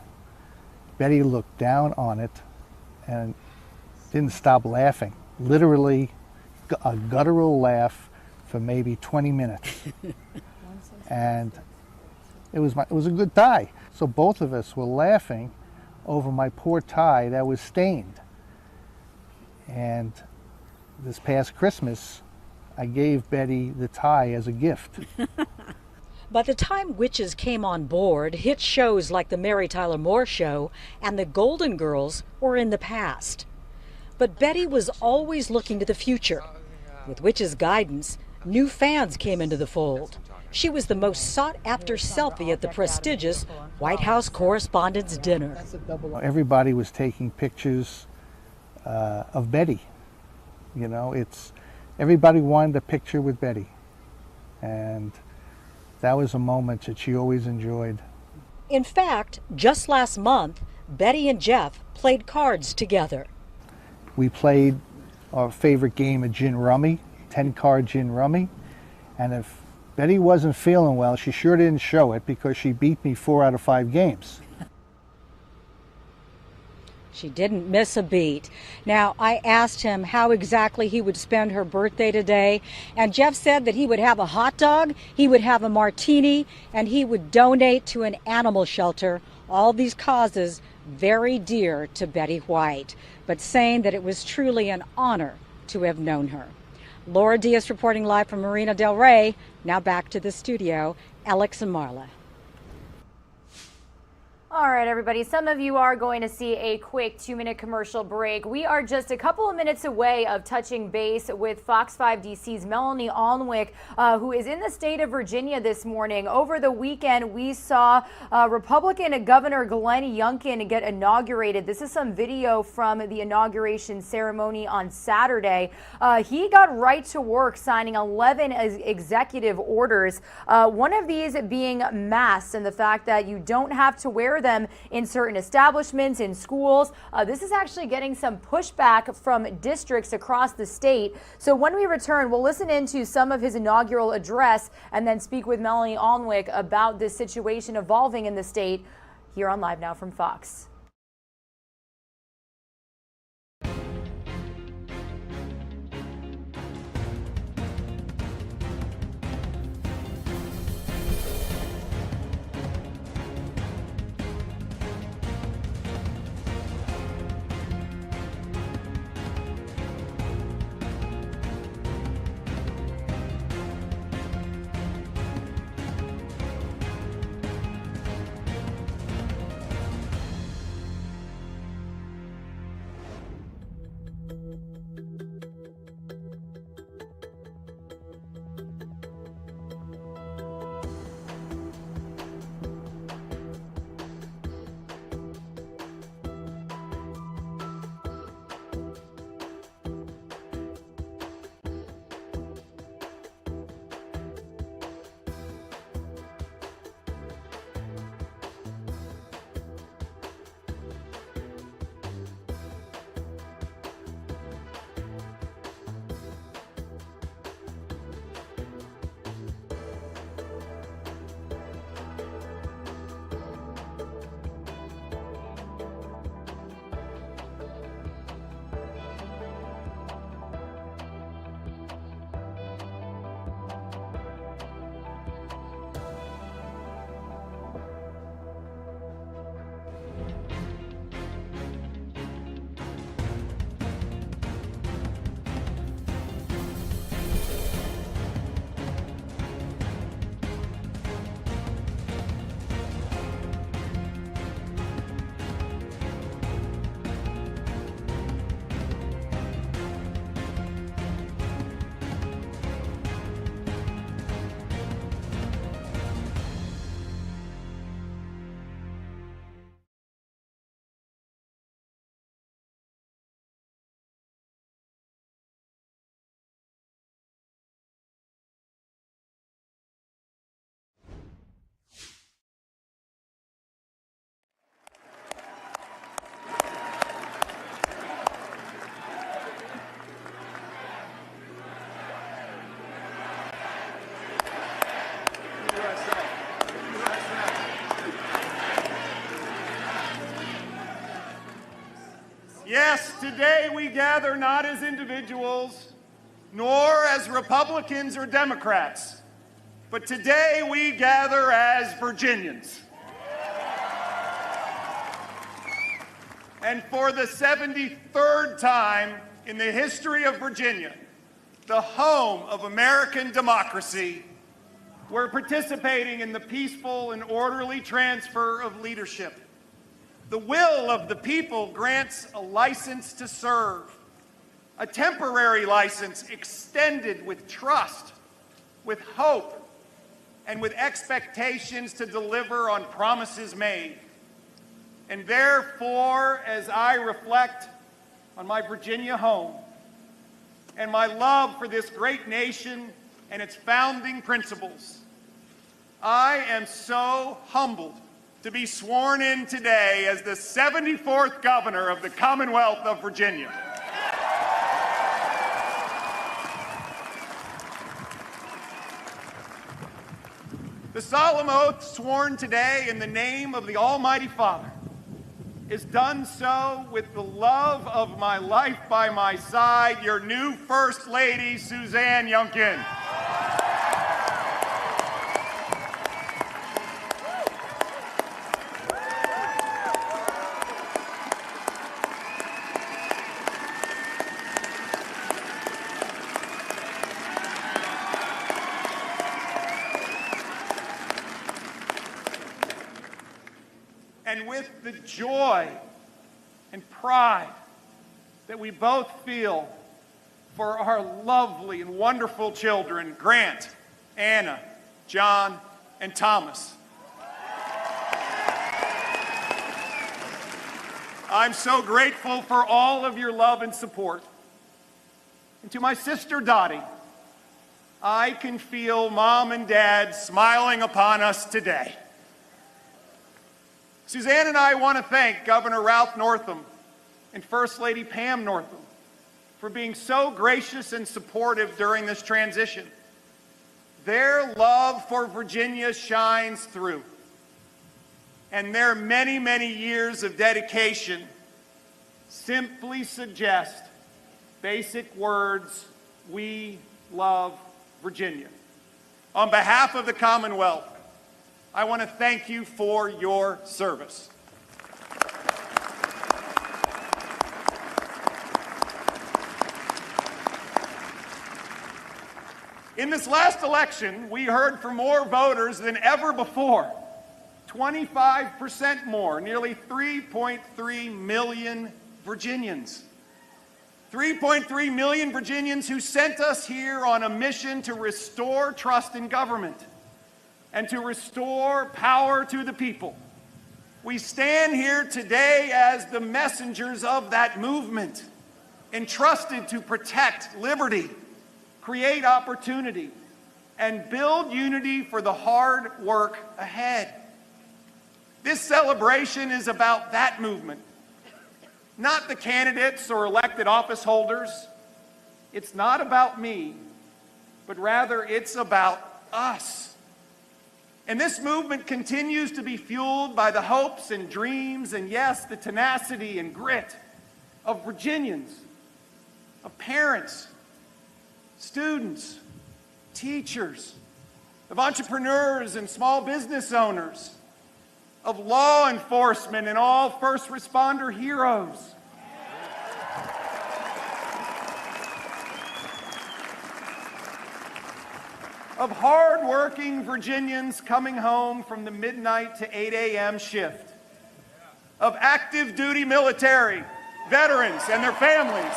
Betty looked down on it and didn't stop laughing. Literally a guttural laugh for maybe 20 minutes. And it was a good tie. So both of us were laughing over my poor tie that was stained. And this past Christmas, I gave Betty the tie as a gift. By the time Witches came on board, hit shows like The Mary Tyler Moore Show and The Golden Girls were in the past. But Betty was always looking to the future. With Witches' guidance, new fans came into the fold. She was the most sought-after selfie at the prestigious White House Correspondents' Dinner. Everybody was taking pictures of Betty. You know, everybody wanted a picture with Betty. And that was a moment that she always enjoyed. In fact, just last month, Betty and Jeff played cards together. We played our favorite game of gin rummy, 10-card gin rummy. And if Betty wasn't feeling well, she sure didn't show it because she beat me 4 out of 5 games. She didn't miss a beat. Now, I asked him how exactly he would spend her birthday today, and Jeff said that he would have a hot dog, he would have a martini, and he would donate to an animal shelter. All these causes very dear to Betty White, but saying that it was truly an honor to have known her. Laura Diaz reporting live from Marina del Rey. Now back to the studio, Alex and Marla. All right, everybody, some of you are going to see a quick 2-minute commercial break. We are just a couple of minutes away of touching base with Fox 5 DC's Melanie Alnwick, who is in the state of Virginia this morning. Over the weekend, we saw Republican Governor Glenn Youngkin get inaugurated. This is some video from the inauguration ceremony on Saturday. He got right to work signing 11 executive orders, one of these being masks and the fact that you don't have to wear them in certain establishments, in schools. This is actually getting some pushback from districts across the state. So when we return, we'll listen into some of his inaugural address and then speak with Melanie Alnwick about this situation evolving in the state here on Live Now from Fox. Yes, today we gather not as individuals, nor as Republicans or Democrats, but today we gather as Virginians. And for the 73rd time in the history of Virginia, the home of American democracy, we're participating in the peaceful and orderly transfer of leadership. The will of the people grants a license to serve, a temporary license extended with trust, with hope, and with expectations to deliver on promises made. And therefore, as I reflect on my Virginia home and my love for this great nation and its founding principles, I am so humbled to be sworn in today as the 74th governor of the Commonwealth of Virginia. The solemn oath sworn today in the name of the Almighty Father, is done so with the love of my life by my side, your new First Lady, Suzanne Youngkin. And with the joy and pride that we both feel for our lovely and wonderful children, Grant, Anna, John, and Thomas. I'm so grateful for all of your love and support. And to my sister Dottie, I can feel Mom and Dad smiling upon us today. Suzanne and I want to thank Governor Ralph Northam and First Lady Pam Northam for being so gracious and supportive during this transition. Their love for Virginia shines through, and their many, many years of dedication simply suggest basic words: we love Virginia. On behalf of the Commonwealth, I want to thank you for your service. In this last election, we heard from more voters than ever before. 25% more, nearly 3.3 million Virginians. 3.3 million Virginians who sent us here on a mission to restore trust in government and to restore power to the people. We stand here today as the messengers of that movement, entrusted to protect liberty, create opportunity, and build unity for the hard work ahead. This celebration is about that movement, not the candidates or elected office holders. It's not about me, but rather it's about us. And this movement continues to be fueled by the hopes and dreams and, yes, the tenacity and grit of Virginians, of parents, students, teachers, of entrepreneurs and small business owners, of law enforcement and all first responder heroes. Of hard-working Virginians coming home from the midnight to 8 a.m. shift. Of active duty military, veterans and their families.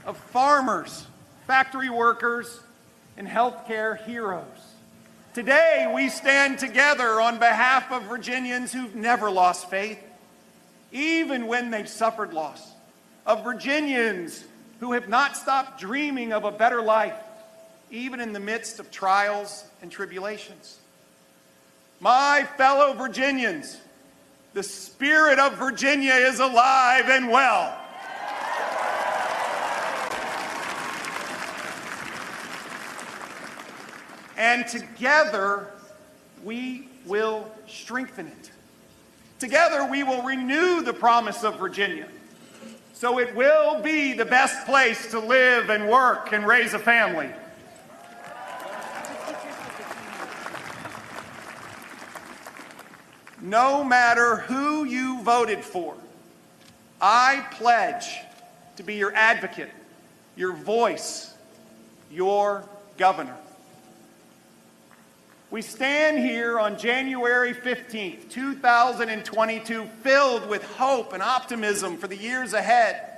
Of farmers, factory workers, and healthcare heroes. Today, we stand together on behalf of Virginians who've never lost faith, even when they've suffered loss. Of Virginians who have not stopped dreaming of a better life, even in the midst of trials and tribulations. My fellow Virginians, the spirit of Virginia is alive and well. And together, we will strengthen it. Together, we will renew the promise of Virginia, so it will be the best place to live and work and raise a family. No matter who you voted for, I pledge to be your advocate, your voice, your governor. We stand here on January 15th, 2022, filled with hope and optimism for the years ahead.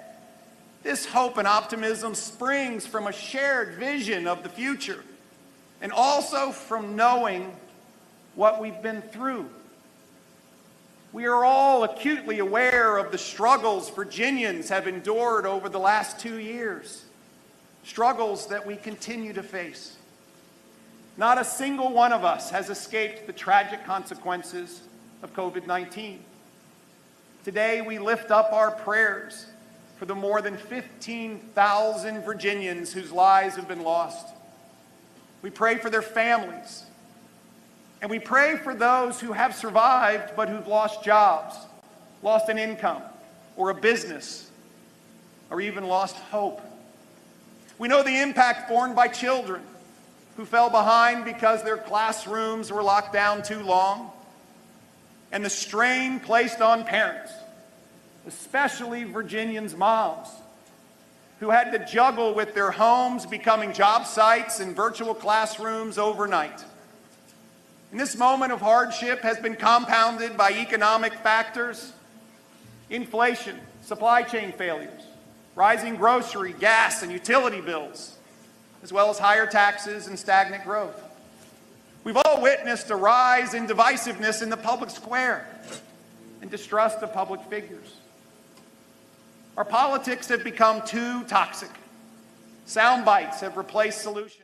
This hope and optimism springs from a shared vision of the future and also from knowing what we've been through. We are all acutely aware of the struggles Virginians have endured over the last 2 years, struggles that we continue to face. Not a single one of us has escaped the tragic consequences of COVID-19. Today, we lift up our prayers for the more than 15,000 Virginians whose lives have been lost. We pray for their families, And we pray for those who have survived but who've lost jobs, lost an income or a business, or even lost hope. We know the impact borne by children who fell behind because their classrooms were locked down too long, and the strain placed on parents, especially Virginians' moms, who had to juggle with their homes becoming job sites and virtual classrooms overnight. And this moment of hardship has been compounded by economic factors, inflation, supply chain failures, rising grocery, gas, and utility bills, as well as higher taxes and stagnant growth. We've all witnessed a rise in divisiveness in the public square and distrust of public figures. Our politics have become too toxic. Sound bites have replaced solutions.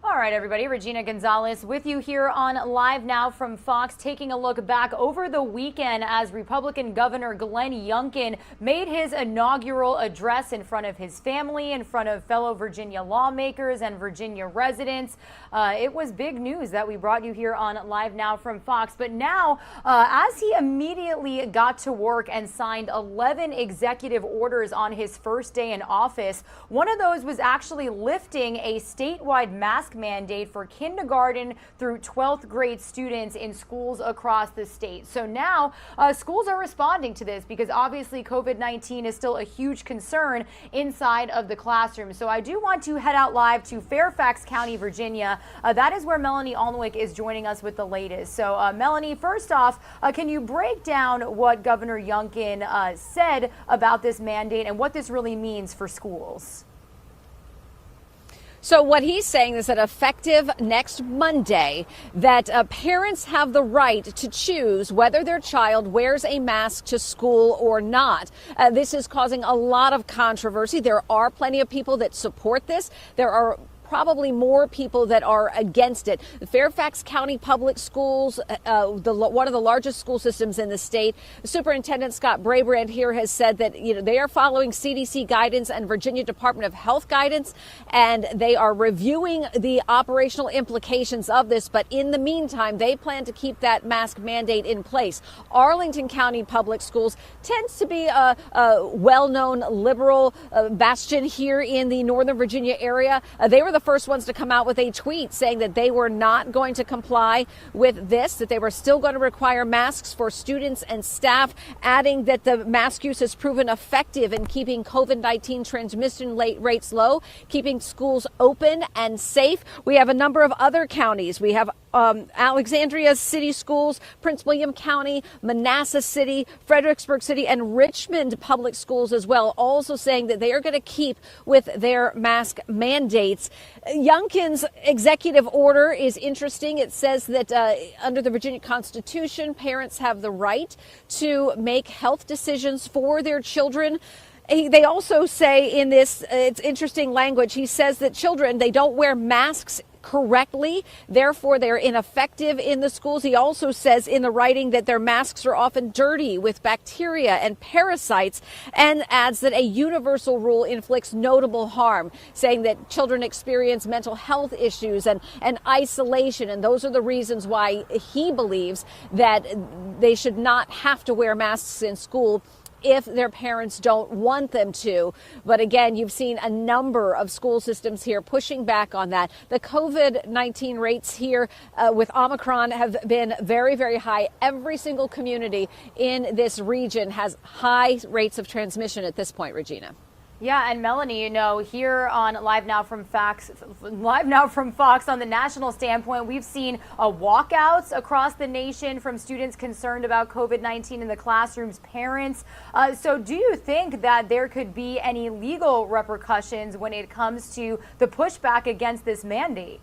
All right, everybody. Regina Gonzalez with you here on Live Now from Fox, taking a look back over the weekend as Republican Governor Glenn Youngkin made his inaugural address in front of his family, in front of fellow Virginia lawmakers and Virginia residents. It was big news that we brought you here on Live Now from Fox. But now, as he immediately got to work and signed 11 executive orders on his first day in office, one of those was actually lifting a statewide mask mandate for kindergarten through 12th grade students in schools across the state. So now schools are responding to this because obviously COVID-19 is still a huge concern inside of the classroom. So I do want to head out live to Fairfax County, Virginia. That is where Melanie Alnwick is joining us with the latest. So Melanie, first off, can you break down what Governor Youngkin said about this mandate and what this really means for schools? So what he's saying is that effective next Monday, that parents have the right to choose whether their child wears a mask to school or not. This is causing a lot of controversy. There are plenty of people that support this. There are probably more people that are against it. The Fairfax County Public Schools, one of the largest school systems in the state, Superintendent Scott Brabrand here has said that they are following CDC guidance and Virginia Department of Health guidance, and they are reviewing the operational implications of this. But in the meantime, they plan to keep that mask mandate in place. Arlington County Public Schools tends to be a well-known liberal bastion here in the Northern Virginia area. They were the first ones to come out with a tweet saying that they were not going to comply with this, that they were still going to require masks for students and staff, adding that the mask use has proven effective in keeping COVID-19 transmission rates low, keeping schools open and safe. We have a number of other counties. We have Alexandria City Schools, Prince William County, Manassas City, Fredericksburg City, and Richmond Public Schools as well, also saying that they are going to keep with their mask mandates. Youngkin's executive order is interesting. It says that under the Virginia Constitution, parents have the right to make health decisions for their children. They also say in this, it's interesting language, he says that children, they don't wear masks correctly, therefore they're ineffective in the schools. He also says in the writing that their masks are often dirty with bacteria and parasites, and adds that a universal rule inflicts notable harm, saying that children experience mental health issues and isolation, and those are the reasons why he believes that they should not have to wear masks in school if their parents don't want them to. But again, you've seen a number of school systems here pushing back on that. The COVID-19 rates here with Omicron have been very, very high. Every single community in this region has high rates of transmission at this point, Regina. Yeah, and Melanie, here on Live Now from Fox on the national standpoint, we've seen walkouts across the nation from students concerned about COVID-19 in the classrooms, parents. So do you think that there could be any legal repercussions when it comes to the pushback against this mandate?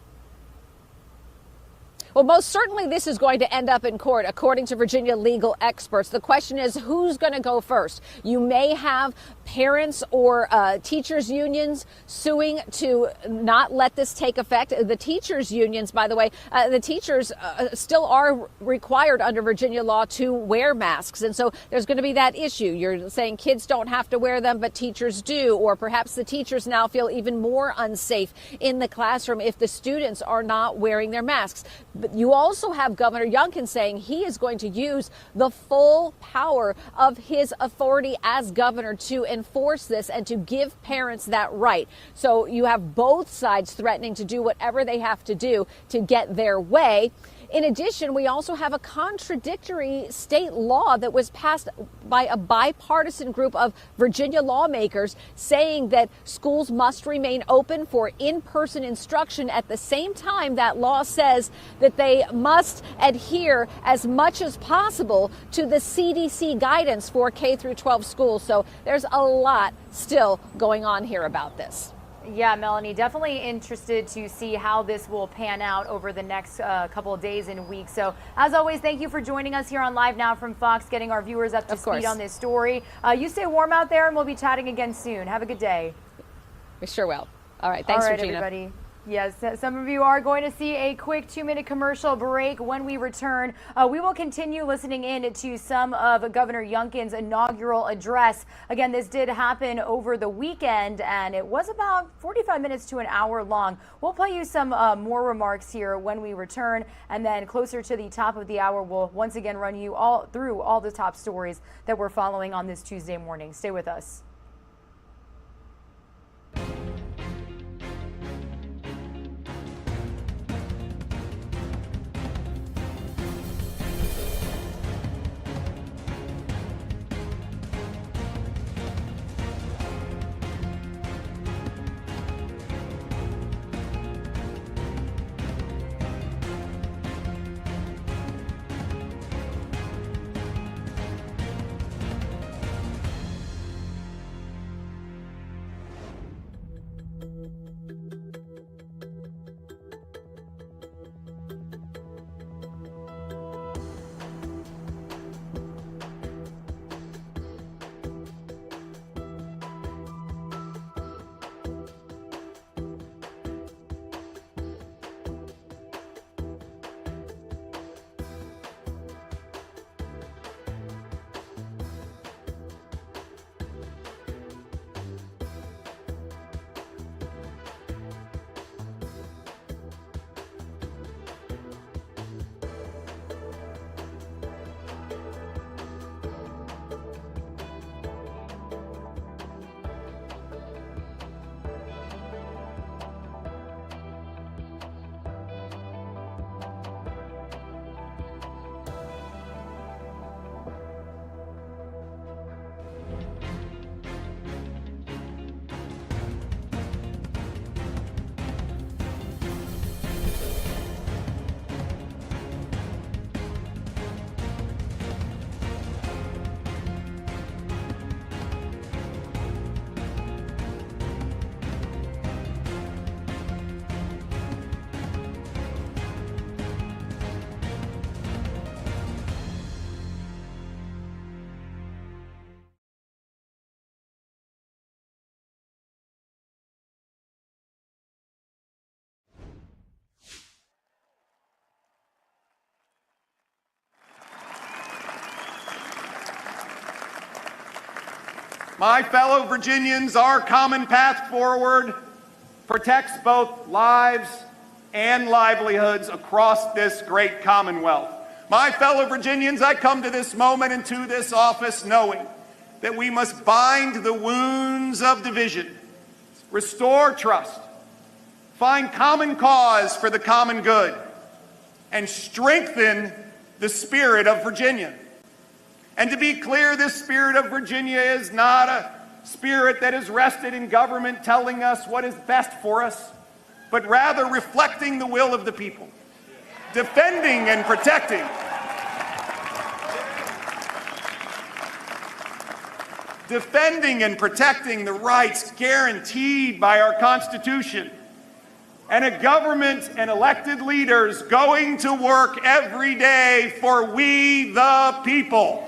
Well, most certainly this is going to end up in court, according to Virginia legal experts. The question is, who's going to go first? You may have parents or teachers unions suing to not let this take effect. The teachers unions, by the way, the teachers still are required under Virginia law to wear masks. And so there's going to be that issue. You're saying kids don't have to wear them, but teachers do. Or perhaps the teachers now feel even more unsafe in the classroom if the students are not wearing their masks. But you also have Governor Youngkin saying he is going to use the full power of his authority as governor to enforce this and to give parents that right. So you have both sides threatening to do whatever they have to do to get their way. In addition, we also have a contradictory state law that was passed by a bipartisan group of Virginia lawmakers saying that schools must remain open for in-person instruction. At the same time, that law says that they must adhere as much as possible to the CDC guidance for K through 12 schools. So there's a lot still going on here about this. Yeah, Melanie, definitely interested to see how this will pan out over the next couple of days and weeks. So, as always, thank you for joining us here on Live Now from Fox, getting our viewers up to speed on this story. You stay warm out there, and we'll be chatting again soon. Have a good day. We sure will. All right, thanks, Regina. Everybody. Yes, some of you are going to see a quick 2-minute commercial break. When we return, we will continue listening in to some of Governor Youngkin's inaugural address. Again, this did happen over the weekend, and it was about 45 minutes to an hour long. We'll play you some more remarks here when we return, and then closer to the top of the hour, we'll once again run you all through all the top stories that we're following on this Tuesday morning. Stay with us. My fellow Virginians, our common path forward protects both lives and livelihoods across this great Commonwealth. My fellow Virginians, I come to this moment and to this office knowing that we must bind the wounds of division, restore trust, find common cause for the common good, and strengthen the spirit of Virginia. And to be clear, this spirit of Virginia is not a spirit that is rested in government telling us what is best for us, but rather reflecting the will of the people, defending and protecting. Defending and protecting the rights guaranteed by our Constitution, and a government and elected leaders going to work every day for we the people.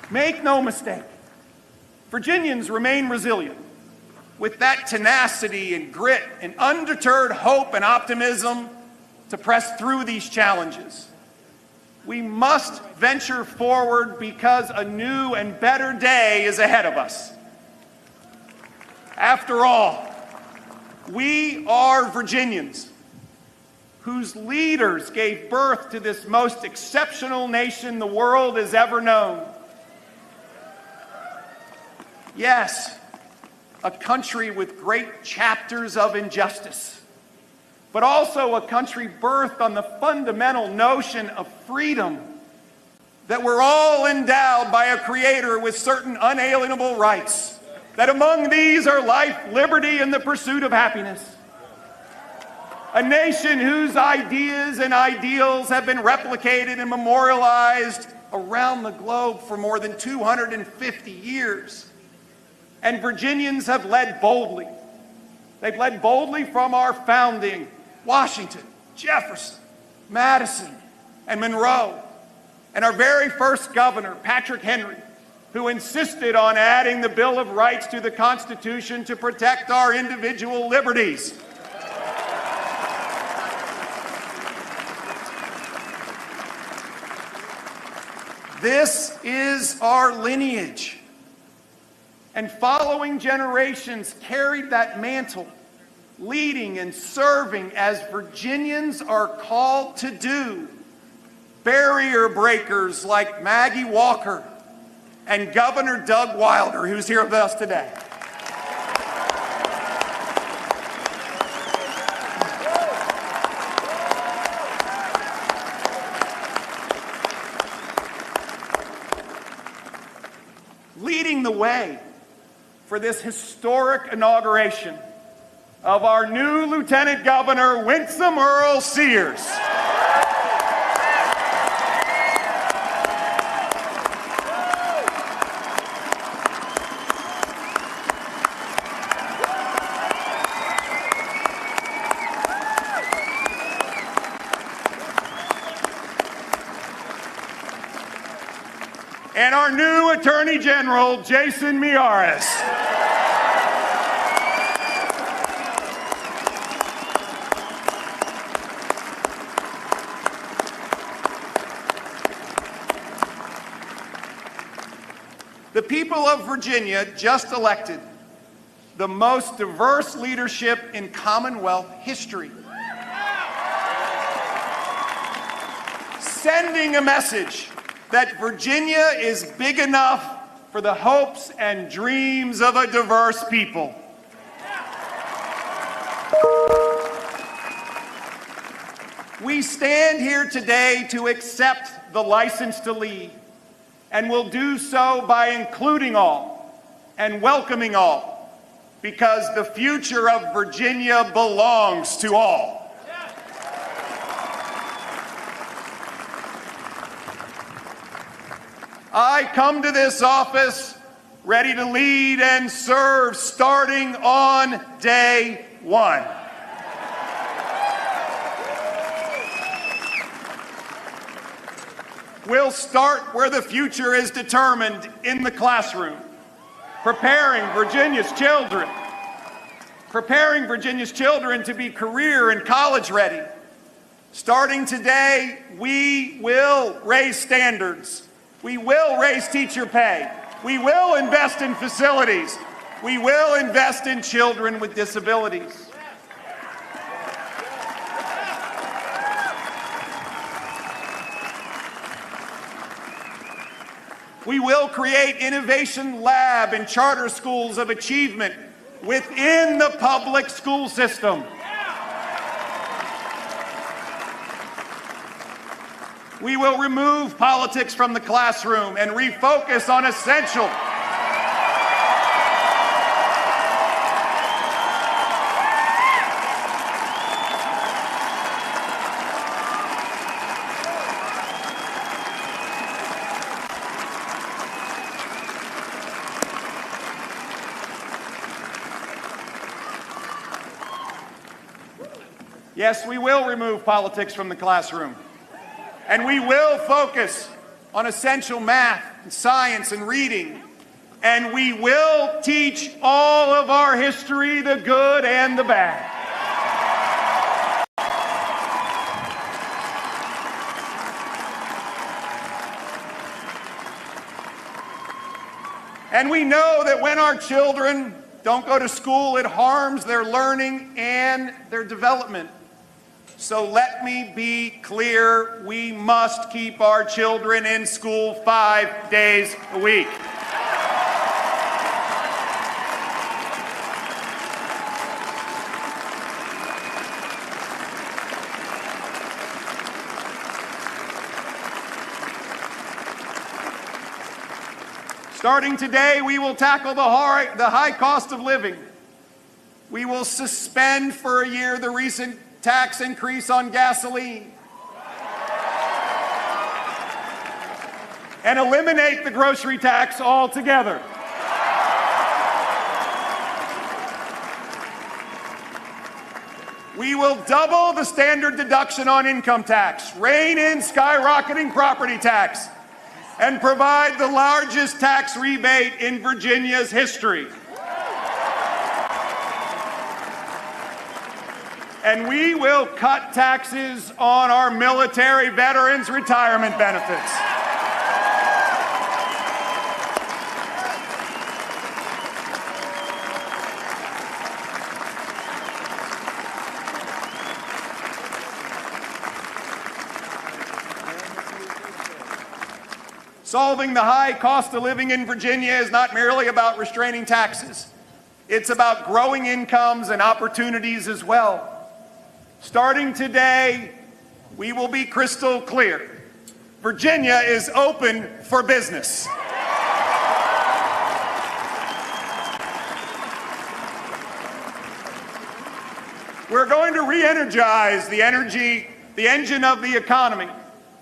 Make no mistake, Virginians remain resilient with that tenacity and grit and undeterred hope and optimism to press through these challenges. We must venture forward because a new and better day is ahead of us. After all, We are Virginians whose leaders gave birth to this most exceptional nation the world has ever known. Yes, a country with great chapters of injustice, but also a country birthed on the fundamental notion of freedom, that we're all endowed by a creator with certain unalienable rights, that among these are life, liberty, and the pursuit of happiness. A nation whose ideas and ideals have been replicated and memorialized around the globe for more than 250 years. And Virginians have led boldly. They've led boldly from our founding, Washington, Jefferson, Madison, and Monroe, and our very first governor, Patrick Henry, who insisted on adding the Bill of Rights to the Constitution to protect our individual liberties. This is our lineage. And following generations carried that mantle, leading and serving as Virginians are called to do. Barrier breakers like Maggie Walker and Governor Doug Wilder, who's here with us today. Leading the way for this historic inauguration of our new Lieutenant Governor, Winsome Earl Sears. And our new Attorney General, Jason Miyares. The people of Virginia just elected the most diverse leadership in Commonwealth history, sending a message that Virginia is big enough for the hopes and dreams of a diverse people. We stand here today to accept the license to lead, and will do so by including all and welcoming all, because the future of Virginia belongs to all. I come to this office ready to lead and serve starting on day one. We'll start where the future is determined, in the classroom, preparing Virginia's children to be career and college ready. Starting today, we will raise standards. We will raise teacher pay. We will invest in facilities. We will invest in children with disabilities. We will create innovation lab and charter schools of achievement within the public school system. We will remove politics from the classroom and refocus on essential. Yes, we will remove politics from the classroom. And we will focus on essential math and science and reading. And we will teach all of our history, the good and the bad. And we know that when our children don't go to school, it harms their learning and their development. So let me be clear, we must keep our children in school 5 days a week. Starting today, we will tackle the high cost of living. We will suspend for a year the recent tax increase on gasoline and eliminate the grocery tax altogether. We will double the standard deduction on income tax, rein in skyrocketing property tax, and provide the largest tax rebate in Virginia's history. And we will cut taxes on our military veterans' retirement benefits. Solving the high cost of living in Virginia is not merely about restraining taxes. It's about growing incomes and opportunities as well. Starting today, we will be crystal clear. Virginia is open for business. We're going to re-energize the engine of the economy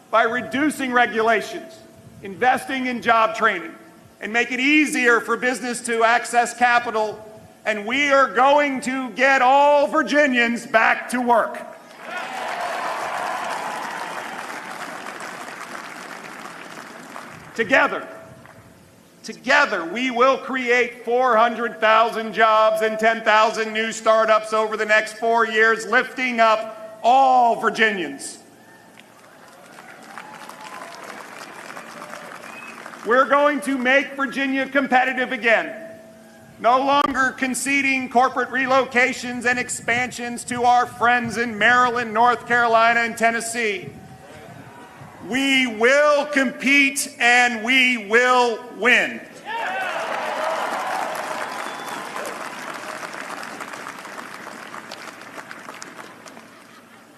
by reducing regulations, investing in job training, and make it easier for business to access capital. And we are going to get all Virginians back to work. Together, we will create 400,000 jobs and 10,000 new startups over the next 4 years, lifting up all Virginians. We're going to make Virginia competitive again, no longer conceding corporate relocations and expansions to our friends in Maryland, North Carolina, and Tennessee. We will compete and we will win.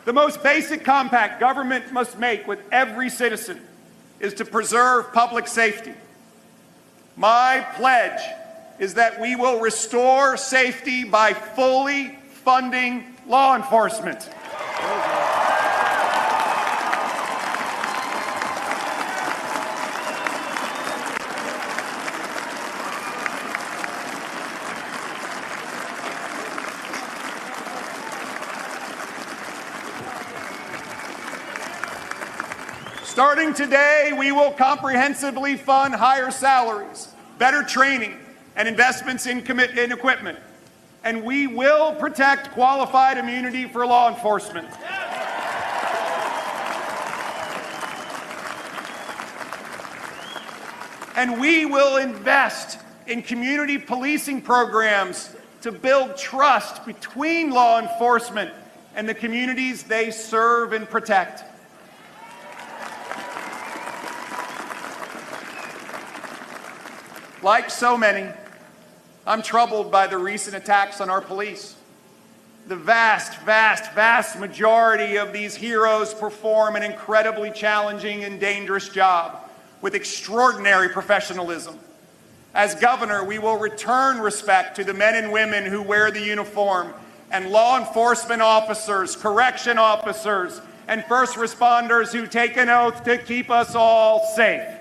The most basic compact government must make with every citizen is to preserve public safety. My pledge is that we will restore safety by fully funding law enforcement. Starting today, we will comprehensively fund higher salaries, better training, and investments in equipment. And we will protect qualified immunity for law enforcement. And we will invest in community policing programs to build trust between law enforcement and the communities they serve and protect. Like so many, I'm troubled by the recent attacks on our police. The vast majority of these heroes perform an incredibly challenging and dangerous job with extraordinary professionalism. As governor, we will return respect to the men and women who wear the uniform and law enforcement officers, correction officers, and first responders who take an oath to keep us all safe.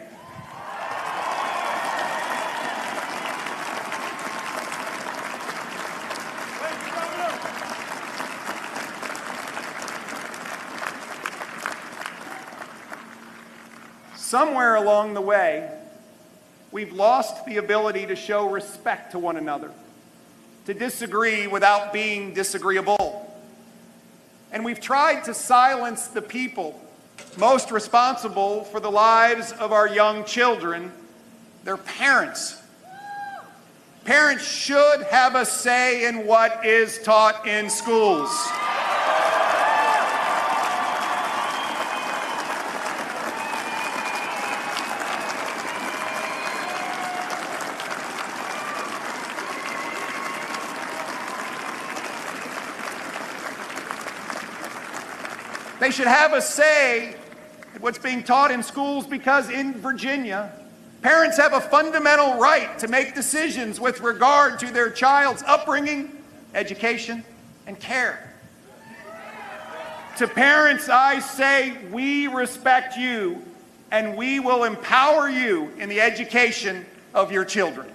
Somewhere along the way, we've lost the ability to show respect to one another, to disagree without being disagreeable. And we've tried to silence the people most responsible for the lives of our young children, their parents. Parents should have a say in what is taught in schools. They should have a say in what's being taught in schools because in Virginia, parents have a fundamental right to make decisions with regard to their child's upbringing, education, and care. To parents, I say, we respect you and we will empower you in the education of your children.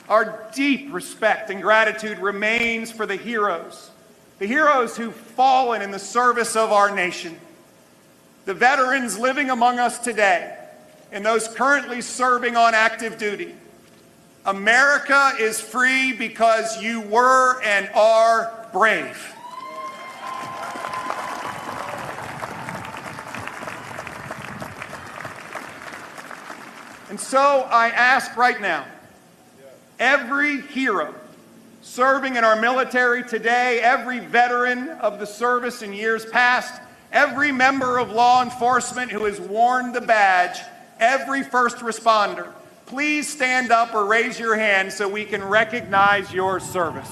Our deep respect and gratitude remains for the heroes who've fallen in the service of our nation, the veterans living among us today, and those currently serving on active duty. America is free because you were and are brave. And so I ask right now, every hero serving in our military today, every veteran of the service in years past, every member of law enforcement who has worn the badge, every first responder, please stand up or raise your hand so we can recognize your service.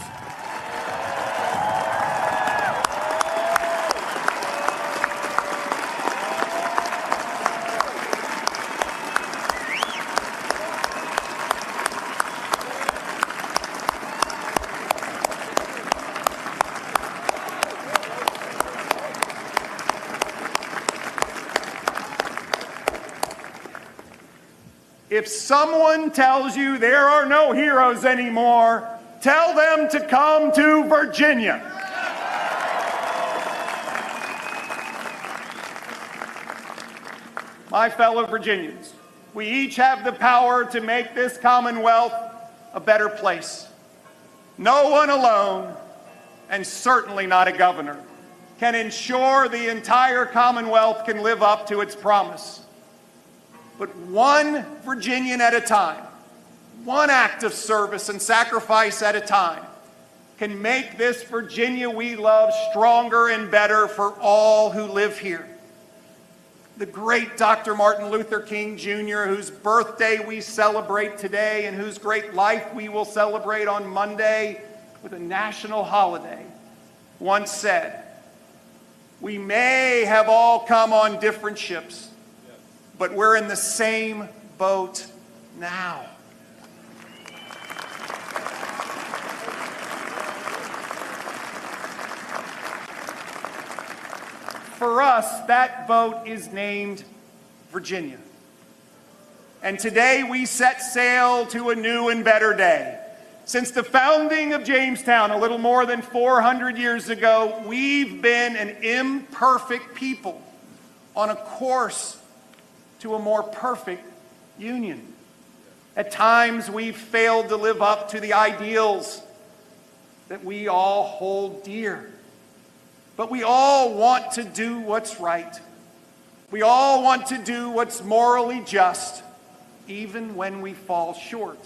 If someone tells you there are no heroes anymore, tell them to come to Virginia. My fellow Virginians, we each have the power to make this Commonwealth a better place. No one alone, and certainly not a governor, can ensure the entire Commonwealth can live up to its promise. But one Virginian at a time, one act of service and sacrifice at a time, can make this Virginia we love stronger and better for all who live here. The great Dr. Martin Luther King Jr., whose birthday we celebrate today and whose great life we will celebrate on Monday with a national holiday, once said, "We may have all come on different ships, but we're in the same boat now." For us, that boat is named Virginia. And today we set sail to a new and better day. Since the founding of Jamestown a little more than 400 years ago, we've been an imperfect people on a course to a more perfect union. At times, we've failed to live up to the ideals that we all hold dear. But we all want to do what's right. We all want to do what's morally just, even when we fall short.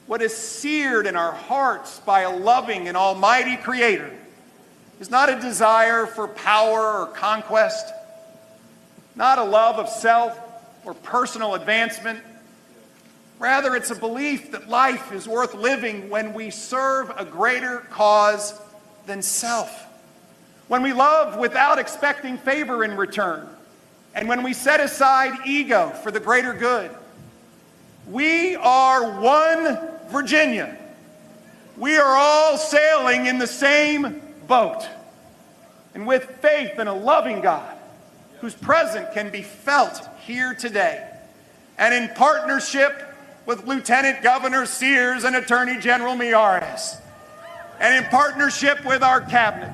What is seared in our hearts by a loving and almighty Creator is not a desire for power or conquest, not a love of self or personal advancement. Rather, it's a belief that life is worth living when we serve a greater cause than self. When we love without expecting favor in return. And when we set aside ego for the greater good. We are one Virginia. We are all sailing in the same boat. And with faith in a loving God, whose presence can be felt here today, and in partnership with Lieutenant Governor Sears and Attorney General Miyares, and in partnership with our cabinet,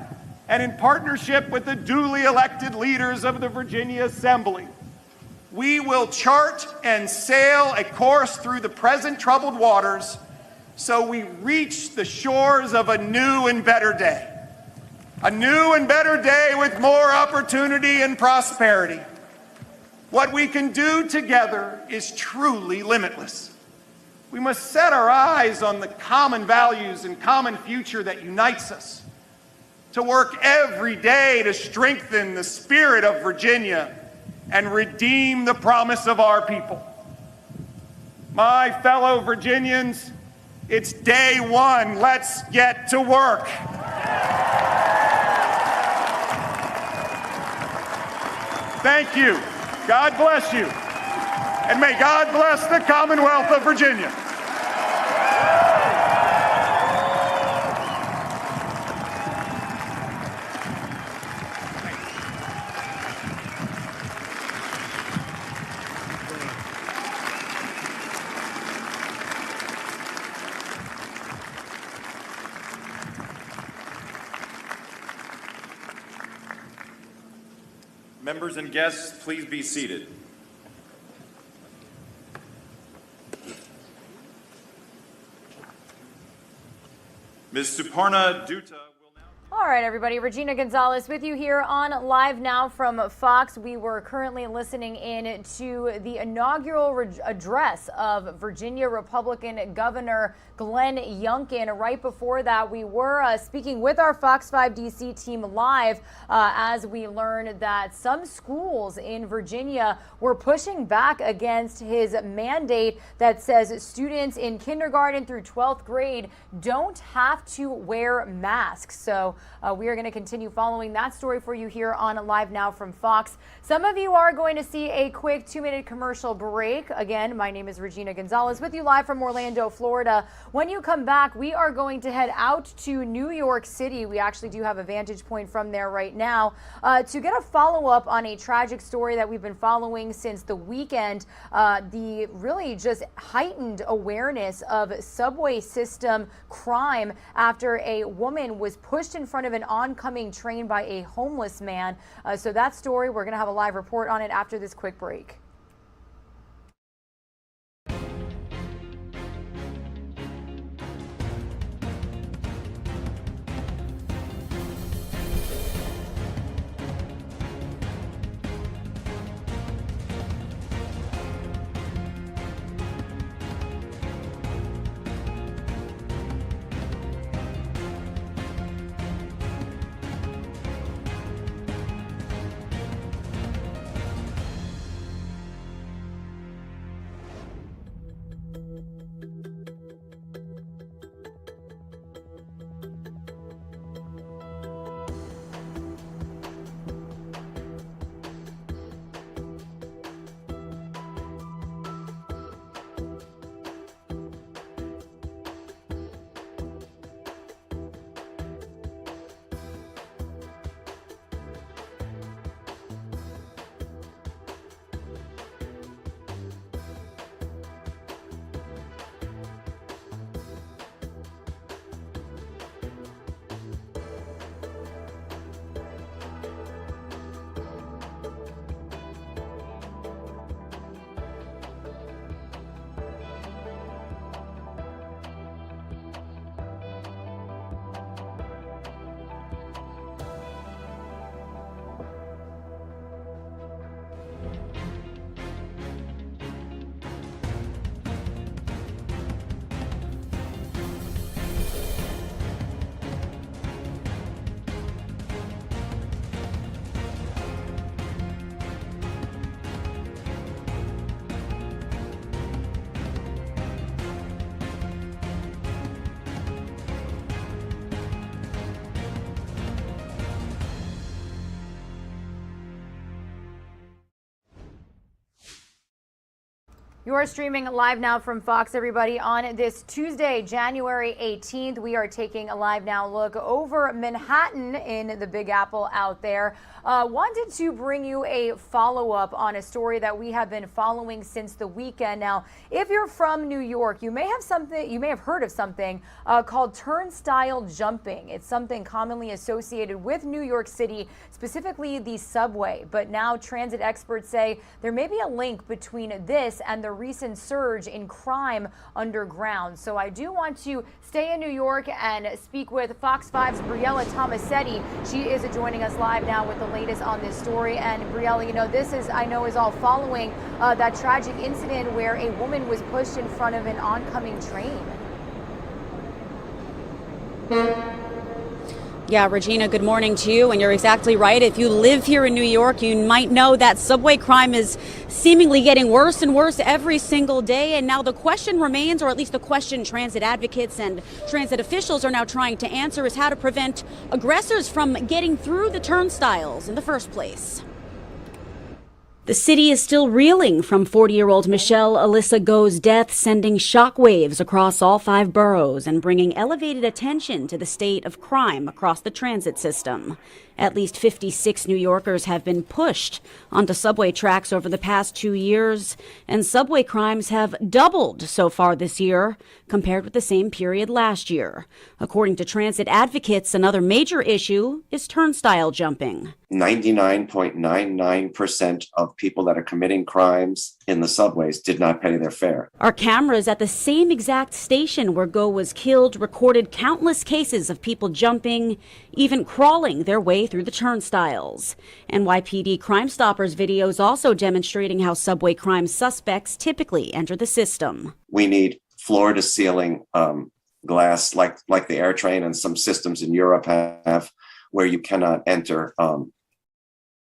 and in partnership with the duly elected leaders of the Virginia Assembly, we will chart and sail a course through the present troubled waters so we reach the shores of a new and better day. A new and better day with more opportunity and prosperity. What we can do together is truly limitless. We must set our eyes on the common values and common future that unites us, to work every day to strengthen the spirit of Virginia and redeem the promise of our people. My fellow Virginians, it's day one. Let's get to work. Thank you. God bless you. And may God bless the Commonwealth of Virginia. Members and guests, please be seated. Ms. Suparna Dutta. All right, everybody. Regina Gonzalez with you here on Live Now from Fox. We were currently listening in to the inaugural address of Virginia Republican Governor Glenn Youngkin. Right before that, we were speaking with our Fox 5 DC team live as we learned that some schools in Virginia were pushing back against his mandate that says students in kindergarten through 12th grade don't have to wear masks. So we are going to continue following that story for you here on Live Now from Fox. Some of you are going to see a quick 2-minute commercial break. Again, my name is Regina Gonzalez with you live from Orlando, Florida. When you come back, we are going to head out to New York City. We actually do have a vantage point from there right now to get a follow-up on a tragic story that we've been following since the weekend. The really just heightened awareness of subway system crime after a woman was pushed in front of an oncoming train by a homeless man. So that story, we're going to have a live report on it after this quick break. You are streaming live now from Fox, everybody. On this Tuesday, January 18th, we are taking a live now look over Manhattan in the Big Apple out there. Wanted to bring you a follow-up on a story that we have been following since the weekend. Now, if you're from New York, you may have heard of something called turnstile jumping. It's something commonly associated with New York City, specifically the subway. But now transit experts say there may be a link between this and the the recent surge in crime underground. So I do want to stay in New York and speak with Fox 5's Briella Tomasetti. She is joining us live now with the latest on this story. And Briella, you know, this is, I know, is all following that tragic incident where a woman was pushed in front of an oncoming train. Yeah, Regina, good morning to you. And you're exactly right. If you live here in New York, you might know that subway crime is seemingly getting worse and worse every single day. And now the question remains, or at least the question transit advocates and transit officials are now trying to answer, is how to prevent aggressors from getting through the turnstiles in the first place. The city is still reeling from 40-year-old Michelle Alyssa Go's death, sending shockwaves across all 5 boroughs and bringing elevated attention to the state of crime across the transit system. At least 56 New Yorkers have been pushed onto subway tracks over the past 2 years, and subway crimes have doubled so far this year compared with the same period last year. According to transit advocates, another major issue is turnstile jumping. 99.99% of people that are committing crimes in the subways did not pay their fare. Our cameras at the same exact station where Go was killed recorded countless cases of people jumping, even crawling their way through the turnstiles. NYPD Crime Stoppers videos also demonstrating how subway crime suspects typically enter the system. We need floor-to-ceiling glass like the air train and some systems in Europe have, where you cannot enter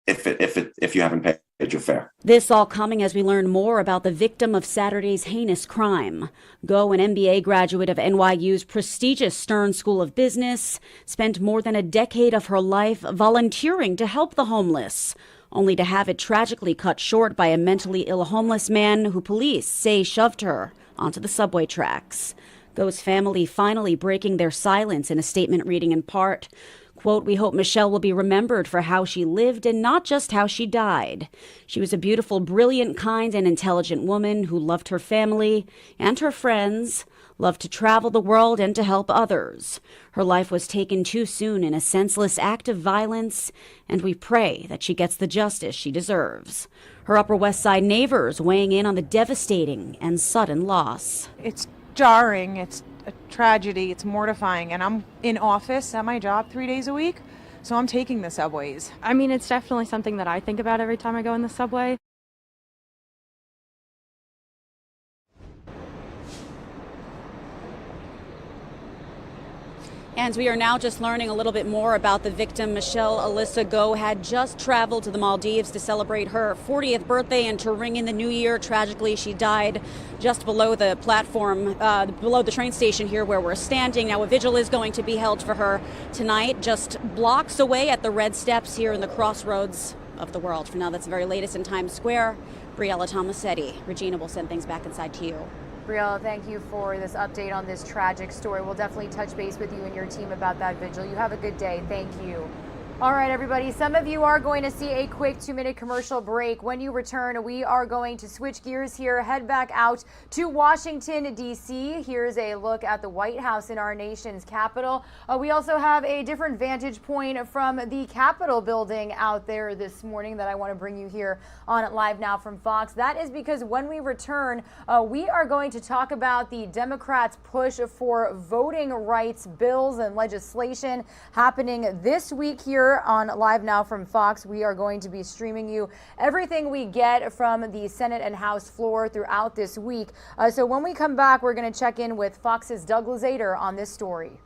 if you haven't paid your fare. This all coming as we learn more about the victim of Saturday's heinous crime. Go, an MBA graduate of NYU's prestigious Stern School of Business, spent more than a decade of her life volunteering to help the homeless, only to have it tragically cut short by a mentally ill homeless man who police say shoved her onto the subway tracks. Go's family finally breaking their silence in a statement reading in part, quote, "We hope Michelle will be remembered for how she lived and not just how she died. She was a beautiful, brilliant, kind, and intelligent woman who loved her family and her friends, loved to travel the world and to help others. Her life was taken too soon in a senseless act of violence, and we pray that she gets the justice she deserves." Her Upper West Side neighbors weighing in on the devastating and sudden loss. It's jarring. It's a tragedy. It's mortifying. And I'm in office at my job 3 days a week, so I'm taking the subways. I mean, it's definitely something that I think about every time I go in the subway. And we are now just learning a little bit more about the victim. Michelle Alyssa Go had just traveled to the Maldives to celebrate her 40th birthday and to ring in the new year. Tragically, she died just below the platform, below the train station here where we're standing. Now, a vigil is going to be held for her tonight, just blocks away at the Red Steps here in the crossroads of the world. For now, that's the very latest in Times Square. Briella Tomasetti. Regina will send things back inside to you. Briella, thank you for this update on this tragic story. We'll definitely touch base with you and your team about that vigil. You have a good day. Thank you. All right, everybody, some of you are going to see a quick 2-minute commercial break. When you return, we are going to switch gears here, head back out to Washington, D.C. Here's a look at the White House in our nation's capital. We also have a different vantage point from the Capitol building out there this morning that I want to bring you here on Live Now from Fox. That is because when we return, we are going to talk about the Democrats' push for voting rights bills and legislation happening this week here on Live Now from Fox. We are going to be streaming you everything we get from the Senate and House floor throughout this week. So when we come back, we're going to check in with Fox's Doug Lazater on this story.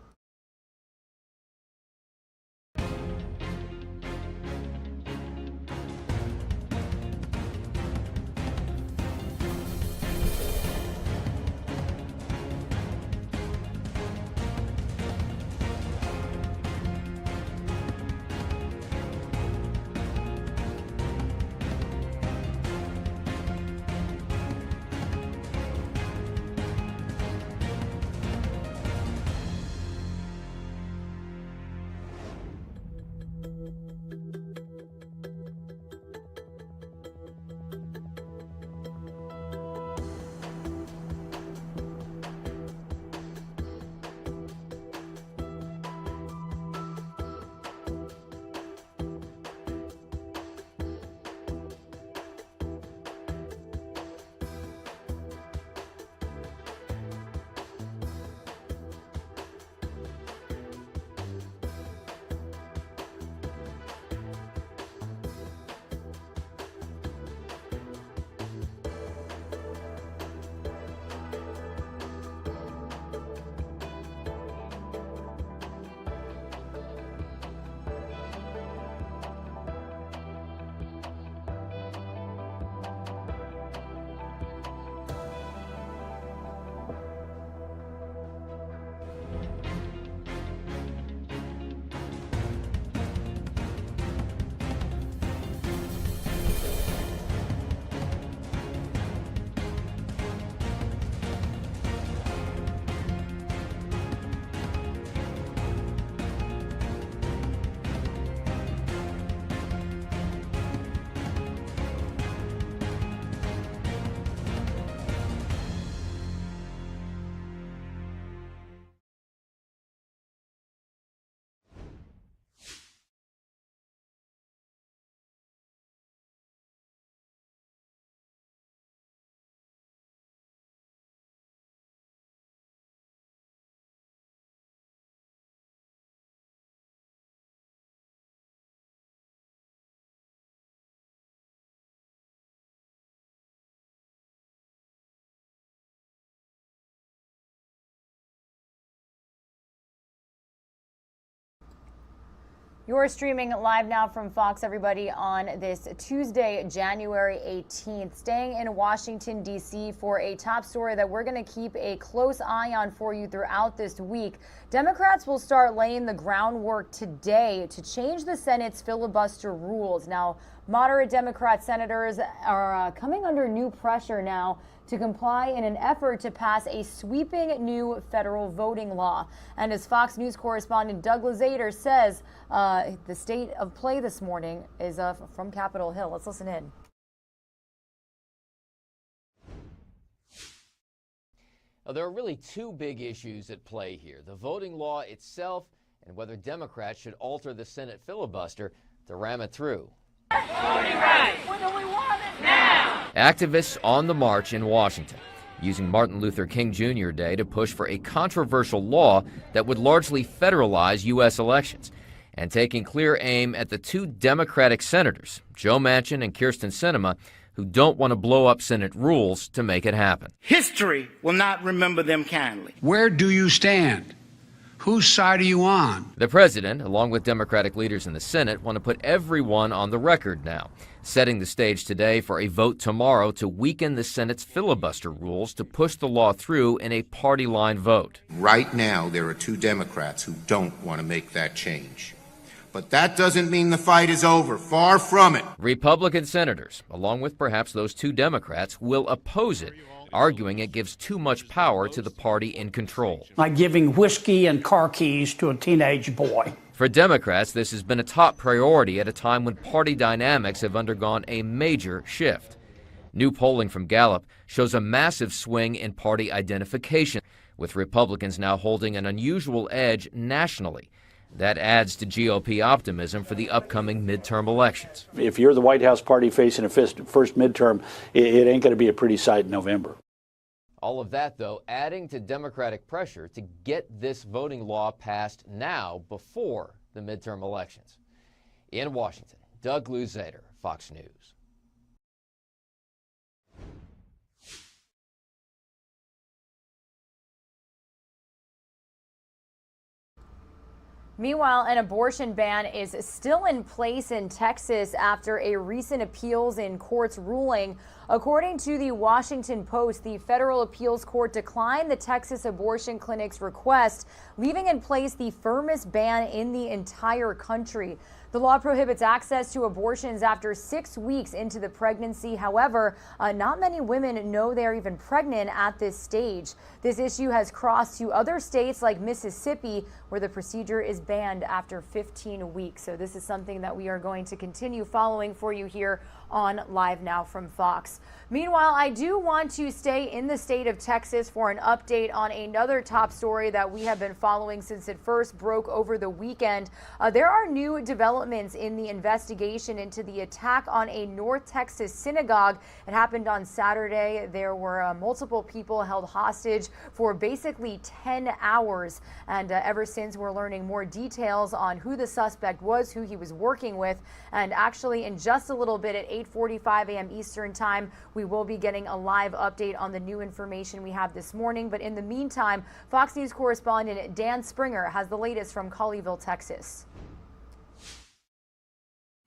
You're streaming live now from Fox, everybody, on this Tuesday, January 18th. Staying in Washington, D.C. for a top story that we're going to keep a close eye on for you throughout this week. Democrats will start laying the groundwork today to change the Senate's filibuster rules. Now, moderate Democrat senators are coming under new pressure now to comply in an effort to pass a sweeping new federal voting law. And as Fox News correspondent Doug Lazater says, the state of play this morning is from Capitol Hill. Let's listen in. Now, there are really two big issues at play here: the voting law itself and whether Democrats should alter the Senate filibuster to ram it through. Voting rights. When do we want it? Now. Activists on the march in Washington, using Martin Luther King Jr. Day to push for a controversial law that would largely federalize U.S. elections, and taking clear aim at the two Democratic senators, Joe Manchin and Kyrsten Sinema, who don't want to blow up Senate rules to make it happen. History will not remember them kindly. Where do you stand? Whose side are you on? The president, along with Democratic leaders in the Senate, want to put everyone on the record now, setting the stage today for a vote tomorrow to weaken the Senate's filibuster rules to push the law through in a party-line vote. Right now, there are two Democrats who don't want to make that change. But that doesn't mean the fight is over. Far from it. Republican senators, along with perhaps those two Democrats, will oppose it, arguing it gives too much power to the party in control. Like giving whiskey and car keys to a teenage boy. For Democrats, this has been a top priority at a time when party dynamics have undergone a major shift. New polling from Gallup shows a massive swing in party identification, with Republicans now holding an unusual edge nationally. That adds to GOP optimism for the upcoming midterm elections. If you're the White House party facing a first midterm, it ain't going to be a pretty sight in November. All of that, though, adding to Democratic pressure to get this voting law passed now before the midterm elections. In Washington, Doug Lazater, Fox News. Meanwhile, an abortion ban is still in place in Texas after a recent appeals in court's ruling. According to the Washington Post, the federal appeals court declined the Texas abortion clinic's request, leaving in place the firmest ban in the entire country. The law prohibits access to abortions after 6 weeks into the pregnancy. However, not many women know they're even pregnant at this stage. This issue has crossed to other states like Mississippi, where the procedure is banned after 15 weeks. So this is something that we are going to continue following for you here on Live Now from Fox. Meanwhile, I do want to stay in the state of Texas for an update on another top story that we have been following since it first broke over the weekend. There are new developments in the investigation into the attack on a North Texas synagogue. It happened on Saturday. There were multiple people held hostage for basically 10 hours. And ever since, we're learning more details on who the suspect was, who he was working with. And actually, in just a little bit at 8:45 a.m. Eastern Time, we will be getting a live update on the new information we have this morning. But in the meantime, Fox News correspondent Dan Springer has the latest from Colleyville, Texas.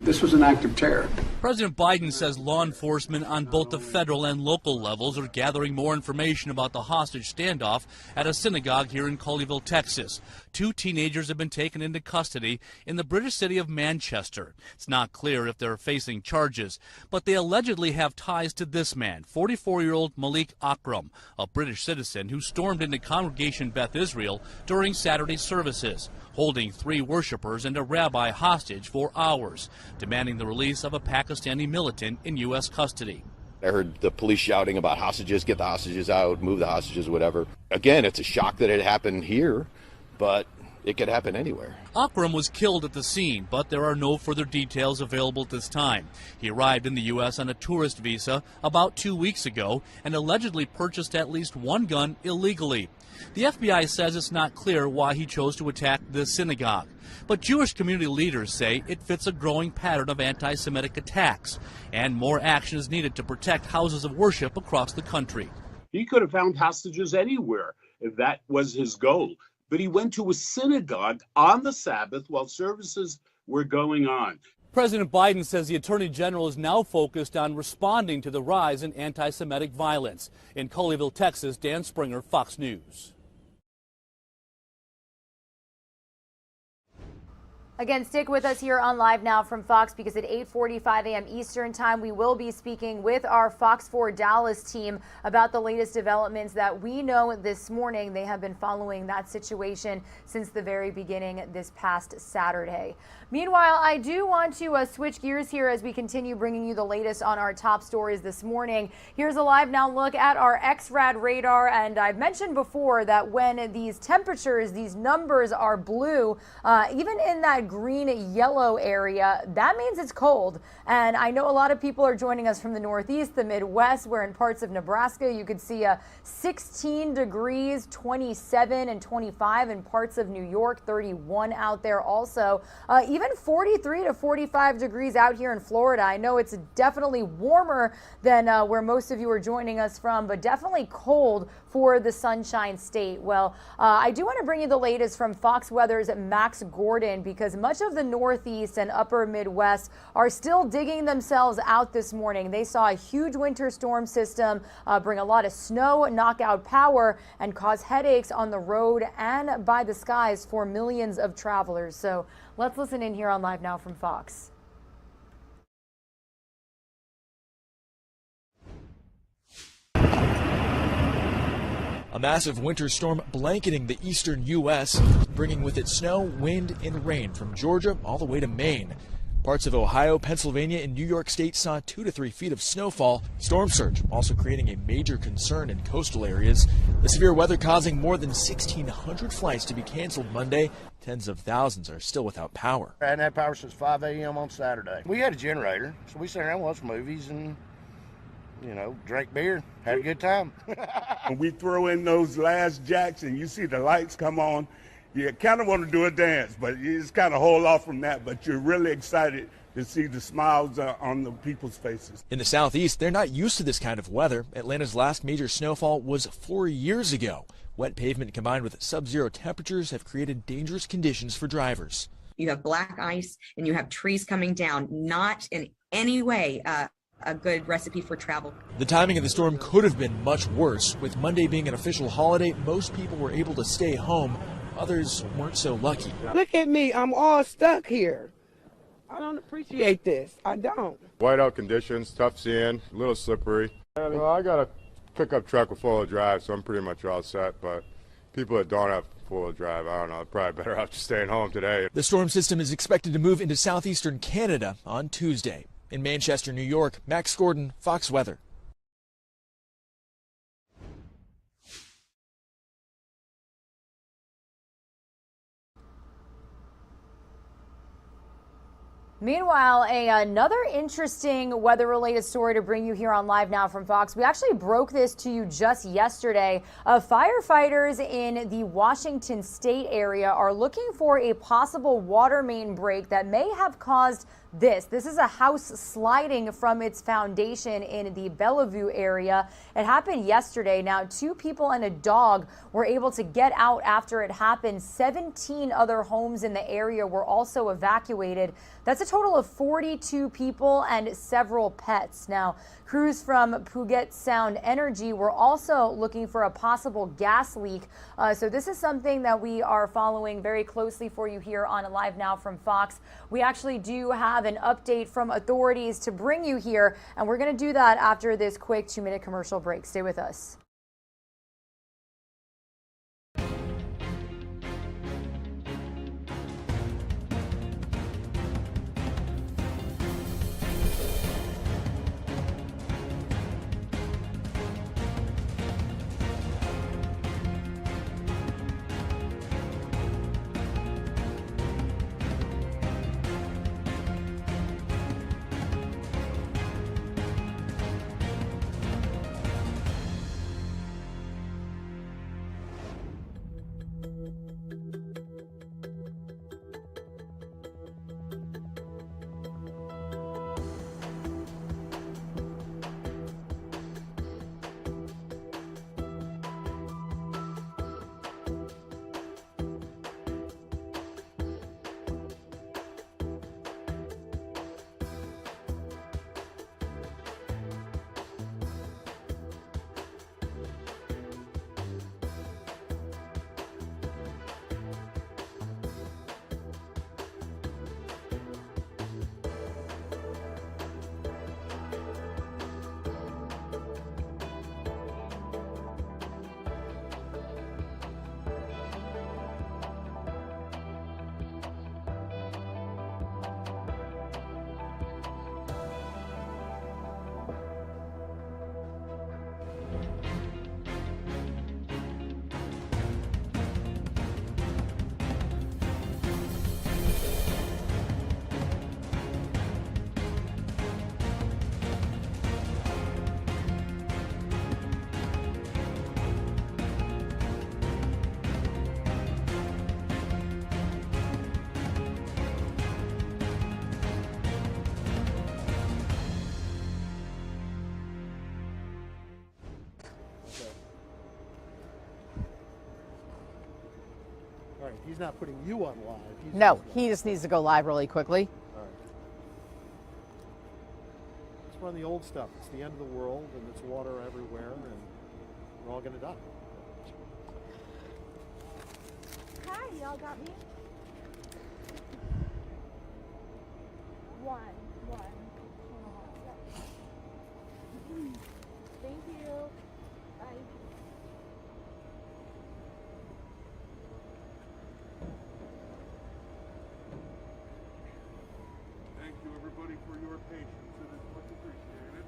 This was an act of terror. President Biden says law enforcement on both the federal and local levels are gathering more information about the hostage standoff at a synagogue here in Colleyville, Texas. 2 teenagers have been taken into custody in the British city of Manchester. It's not clear if they're facing charges, but they allegedly have ties to this man, 44-year-old Malik Akram, a British citizen who stormed into Congregation Beth Israel during Saturday's services, holding 3 worshipers and a rabbi hostage for hours, demanding the release of a Pakistani militant in U.S. custody. I heard the police shouting about hostages, get the hostages out, move the hostages, whatever. Again, it's a shock that it happened here, but it could happen anywhere. Akram was killed at the scene, but there are no further details available at this time. He arrived in the U.S. on a tourist visa about 2 weeks ago and allegedly purchased at least 1 gun illegally. The FBI says it's not clear why he chose to attack the synagogue, but Jewish community leaders say it fits a growing pattern of anti-Semitic attacks, and more action is needed to protect houses of worship across the country. He could have found hostages anywhere if that was his goal, but he went to a synagogue on the Sabbath while services we're going on. President Biden says the Attorney General is now focused on responding to the rise in anti-Semitic violence. In Colleyville, Texas, Dan Springer, Fox News. Again, stick with us here on Live Now from Fox, because at 8:45 a.m. Eastern Time, we will be speaking with our Fox 4 Dallas team about the latest developments that we know this morning. They have been following that situation since the very beginning this past Saturday. Meanwhile, I do want to switch gears here as we continue bringing you the latest on our top stories this morning. Here's a Live Now look at our XRAD radar, and I've mentioned before that when these temperatures, these numbers are blue, even in that green yellow area, that means it's cold. And I know a lot of people are joining us from the Northeast, the Midwest, where in parts of Nebraska you could see 16 degrees, 27 and 25 in parts of New York, 31 out there also. Even 43 to 45 degrees out here in Florida. I know it's definitely warmer than where most of you are joining us from, but definitely cold for the Sunshine State. Well, I do want to bring you the latest from Fox Weather's Max Gordon, because much of the Northeast and upper Midwest are still digging themselves out this morning. They saw a huge winter storm system bring a lot of snow, knock out power, and cause headaches on the road and by the skies for millions of travelers. So let's listen in here on Live Now from Fox. A massive winter storm blanketing the eastern U.S., bringing with it snow, wind, and rain from Georgia all the way to Maine. Parts of Ohio, Pennsylvania, and New York State saw 2 to 3 feet of snowfall. Storm surge also creating a major concern in coastal areas. The severe weather causing more than 1,600 flights to be canceled Monday. Tens of thousands are still without power. I hadn't had power since 5 a.m. on Saturday. We had a generator, so we sat around and watched movies and, drank beer, had a good time. When we throw in those last jacks and you see the lights come on, you kind of want to do a dance, but you just kind of hold off from that. But you're really excited to see the smiles on the people's faces. In the southeast, they're not used to this kind of weather. Atlanta's last major snowfall was 4 years ago. Wet pavement combined with sub-zero temperatures have created dangerous conditions for drivers. You have black ice and you have trees coming down, not in any way a good recipe for travel. The timing of the storm could have been much worse. With Monday being an official holiday, most people were able to stay home. Others weren't so lucky. Look at me, I'm all stuck here. I don't appreciate this, I don't. Whiteout conditions, tough seeing, a little slippery. Well, I got a pickup truck with four-wheel drive, so I'm pretty much all set, but people that don't have four-wheel drive, I don't know, they're probably better off just staying home today. The storm system is expected to move into southeastern Canada on Tuesday. In Manchester, New York, Max Gordon, Fox Weather. Meanwhile, another interesting weather-related story to bring you here on Live Now from Fox. We actually broke this to you just yesterday. Firefighters in the Washington State area are looking for a possible water main break that may have caused this. This is a house sliding from its foundation in the Bellevue area. It happened yesterday. Now, 2 people and a dog were able to get out after it happened. 17 other homes in the area were also evacuated. That's a total of 42 people and several pets. Now, crews from Puget Sound Energy were also looking for a possible gas leak. So this is something that we are following very closely for you here on Live Now from Fox. We actually do have an update from authorities to bring you here, and we're going to do that after this quick 2-minute commercial break. Stay with us. He's not putting you on live. No, he just needs to go live really quickly. All right. Let's run the old stuff. It's the end of the world, and it's water everywhere, and we're all going to die. Hi, y'all got me? One. Thank you. Bye. Thank you, everybody, for your patience. It is much appreciated.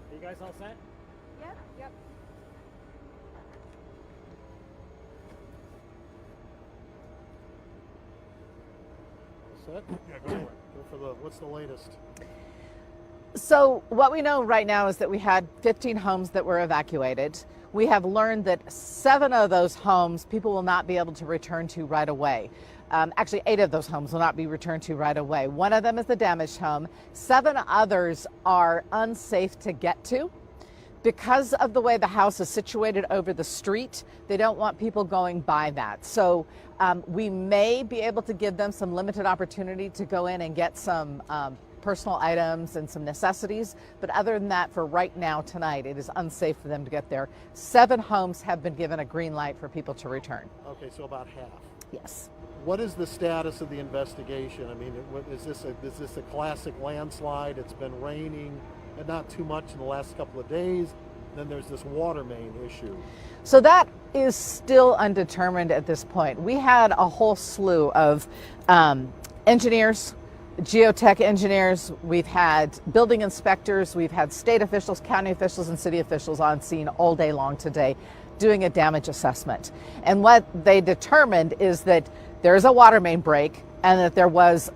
Are you guys all set? Yep. Set? Yeah, go for it. Go for the, what's the latest? So what we know right now is that we had 15 homes that were evacuated. We have learned that 7 of those homes people will not be able to return to right away. Actually, 8 of those homes will not be returned to right away. One of them is the damaged home. 7 others are unsafe to get to. Because of the way the house is situated over the street, they don't want people going by that. So we may be able to give them some limited opportunity to go in and get some personal items and some necessities. But other than that, for right now, tonight, it is unsafe for them to get there. 7 homes have been given a green light for people to return. Okay, so about half. Yes. What is the status of the investigation? I mean, is this a classic landslide? It's been raining and not too much in the last couple of days. Then there's this water main issue. So that is still undetermined at this point. We had a whole slew of engineers, geotech engineers, we've had building inspectors, we've had state officials, county officials, and city officials on scene all day long today doing a damage assessment. And what they determined is that there's a water main break and that there was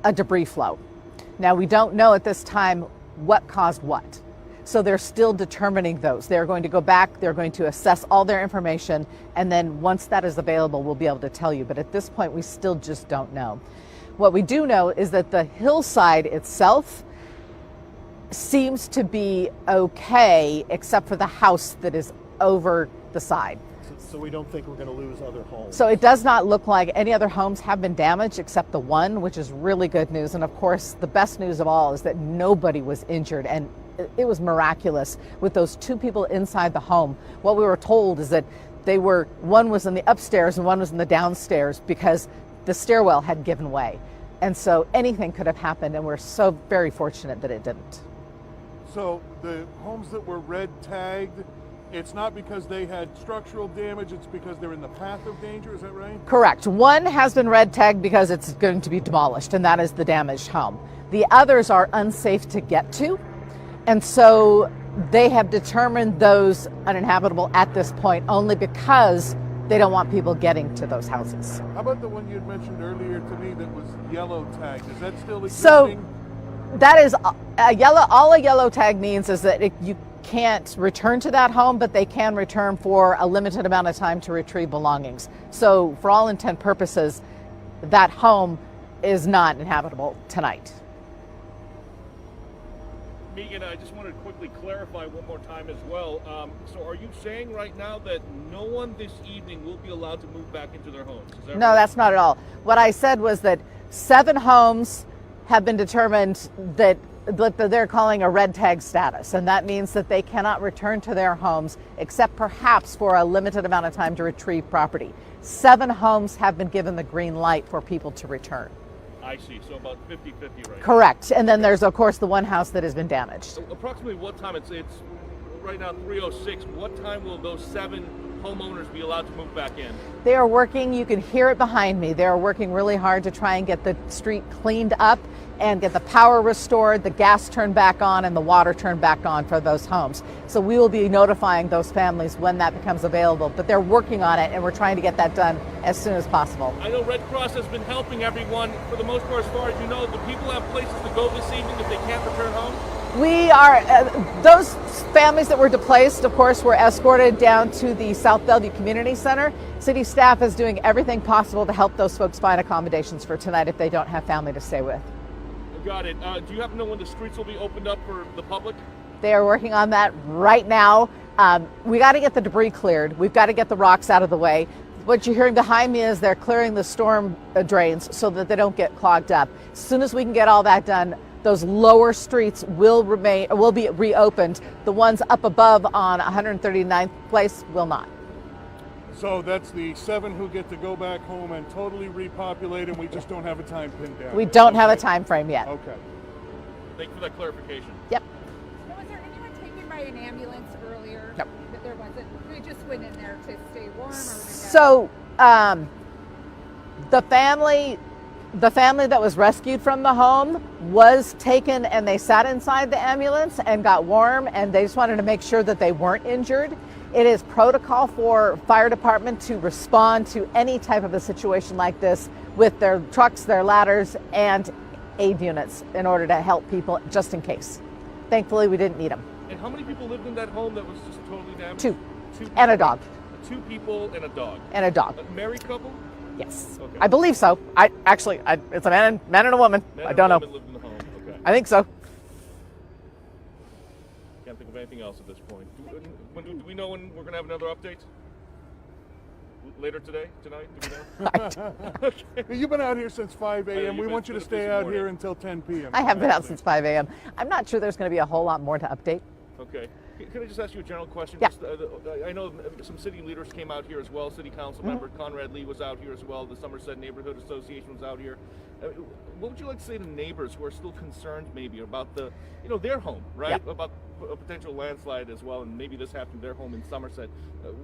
a debris flow. Now, we don't know at this time what caused what. So they're still determining those. They're going to go back, they're going to assess all their information, and then once that is available, we'll be able to tell you. But at this point, we still just don't know. What we do know is that the hillside itself seems to be okay, except for the house that is over the side. So we don't think we're going to lose other homes. So it does not look like any other homes have been damaged except the one, which is really good news. And of course, the best news of all is that nobody was injured, and it was miraculous with those 2 people inside the home. What we were told is that one was in the upstairs and one was in the downstairs because the stairwell had given way. And so anything could have happened, and we're so very fortunate that it didn't. So the homes that were red tagged, it's not because they had structural damage, it's because they're in the path of danger, is that right? Correct. One has been red tagged because it's going to be demolished, and that is the damaged home. The others are unsafe to get to, and so they have determined those uninhabitable at this point only because they don't want people getting to those houses. How about the one you had mentioned earlier to me that was yellow tagged? Is that still existing? So that is a yellow. All a yellow tag means is that you can't return to that home, but they can return for a limited amount of time to retrieve belongings. So for all intent purposes, that home is not inhabitable tonight. Megan, I just wanted to quickly clarify one more time as well. So are you saying right now that no one this evening will be allowed to move back into their homes? Is that No, right? that's not at all. What I said was that 7 homes have been determined that they're calling a red tag status, and that means that they cannot return to their homes except perhaps for a limited amount of time to retrieve property. 7 homes have been given the green light for people to return. I see. So about 50-50 right now. Correct. And then there's, of course, the one house that has been damaged. Approximately what time? It's right now 3:06. What time will those 7 homeowners be allowed to move back in? They are working, you can hear it behind me, they are working really hard to try and get the street cleaned up and get the power restored, the gas turned back on, and the water turned back on for those homes. So we will be notifying those families when that becomes available, but they're working on it, and we're trying to get that done as soon as possible. I know Red Cross has been helping everyone. For the most part, as far as you know, the people have places to go this evening if they can't return home? We are, those families that were displaced, of course, were escorted down to the South Bellevue Community Center. City staff is doing everything possible to help those folks find accommodations for tonight if they don't have family to stay with. Got it. Do you happen to know when the streets will be opened up for the public? They are working on that right now. We got to get the debris cleared. We've got to get the rocks out of the way. What you're hearing behind me is they're clearing the storm drains so that they don't get clogged up. As soon as we can get all that done, those lower streets will be reopened. The ones up above on 139th Place will not. So that's the 7 who get to go back home and totally repopulate, and we just don't have a time pinned down. We don't have a time frame yet. Okay. Thank you for that clarification. Yep. So was there anyone taken by an ambulance earlier? Nope. That there wasn't. They just went in there to stay warm. So the family that was rescued from the home was taken, and they sat inside the ambulance and got warm, and they just wanted to make sure that they weren't injured. It is protocol for fire department to respond to any type of a situation like this with their trucks, their ladders, and aid units in order to help people just in case. Thankfully, we didn't need them. And how many people lived in that home that was just totally damaged? 2. Two And a dog. 2 people and a dog. And a dog. A married couple? Yes. Okay. I believe so. It's a man and a woman. Man I don't know. and woman lived in the home. Okay. I think so. Can't think of anything else at this point. Do we know when we're going to have another update? Later today? Tonight? Do we know? Okay. You've been out here since 5 a.m. We want you to stay out here morning. until 10 p.m. I have been out since 5 a.m. I'm not sure there's going to be a whole lot more to update. Okay. Can I just ask you a general question? Yeah. Just, I know some city leaders came out here as well. City Council member Conrad Lee was out here as well. The Somerset Neighborhood Association was out here. What would you like to say to neighbors who are still concerned maybe about their home, right? Yeah. About a potential landslide as well, and maybe this happened to their home in Somerset.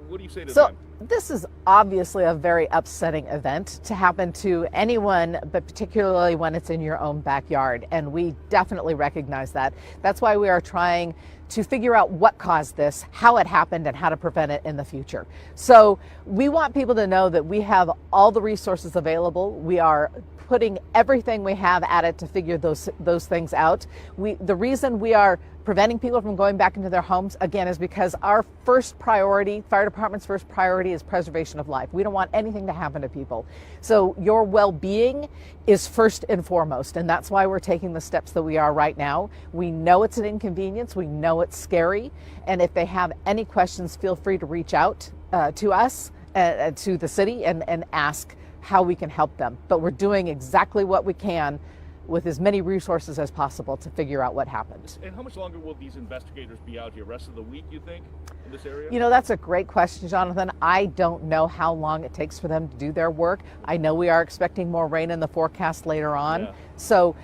What do you say to So them? this is obviously a very upsetting event to happen to anyone, but particularly when it's in your own backyard. And we definitely recognize that. That's why we are trying to figure out what caused this, how it happened, and how to prevent it in the future. So we want people to know that we have all the resources available. We are putting everything we have at it to figure those things out. The reason we are preventing people from going back into their homes, again, is because our first priority, fire department's first priority, is preservation of life. We don't want anything to happen to people. So your well-being is first and foremost, and that's why we're taking the steps that we are right now. We know it's an inconvenience, we know it's scary, and if they have any questions, feel free to reach out to us, to the city, and ask how we can help them. But we're doing exactly what we can with as many resources as possible to figure out what happened. And how much longer will these investigators be out here? Rest of the week, you think, in this area? You know, that's a great question, Jonathan. I don't know how long it takes for them to do their work. I know we are expecting more rain in the forecast later on. Yeah. So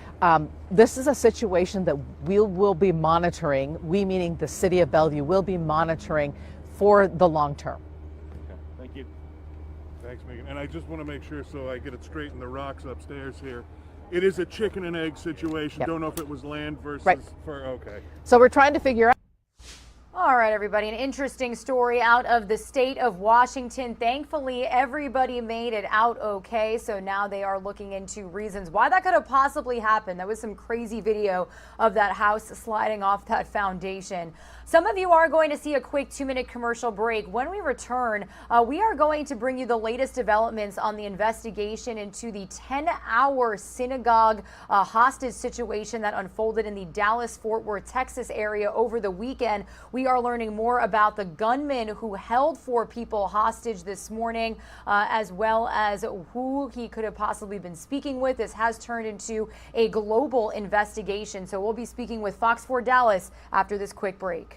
this is a situation that we will be monitoring, we meaning the city of Bellevue, will be monitoring for the long term. Okay, thank you. Thanks, Megan. And I just want to make sure so I get it straight in the rocks upstairs here. It is a chicken and egg situation. Yep. Don't know if it was land versus okay. So we're trying to figure out. All right, everybody, an interesting story out of the state of Washington. Thankfully, everybody made it out okay. So now they are looking into reasons why that could have possibly happened. That was some crazy video of that house sliding off that foundation. Some of you are going to see a quick 2-minute commercial break. When we return, we are going to bring you the latest developments on the investigation into the 10-hour synagogue hostage situation that unfolded in the Dallas-Fort Worth, Texas area over the weekend. We are learning more about the gunman who held 4 people hostage this morning, as well as who he could have possibly been speaking with. This has turned into a global investigation. So we'll be speaking with Fox 4 Dallas after this quick break.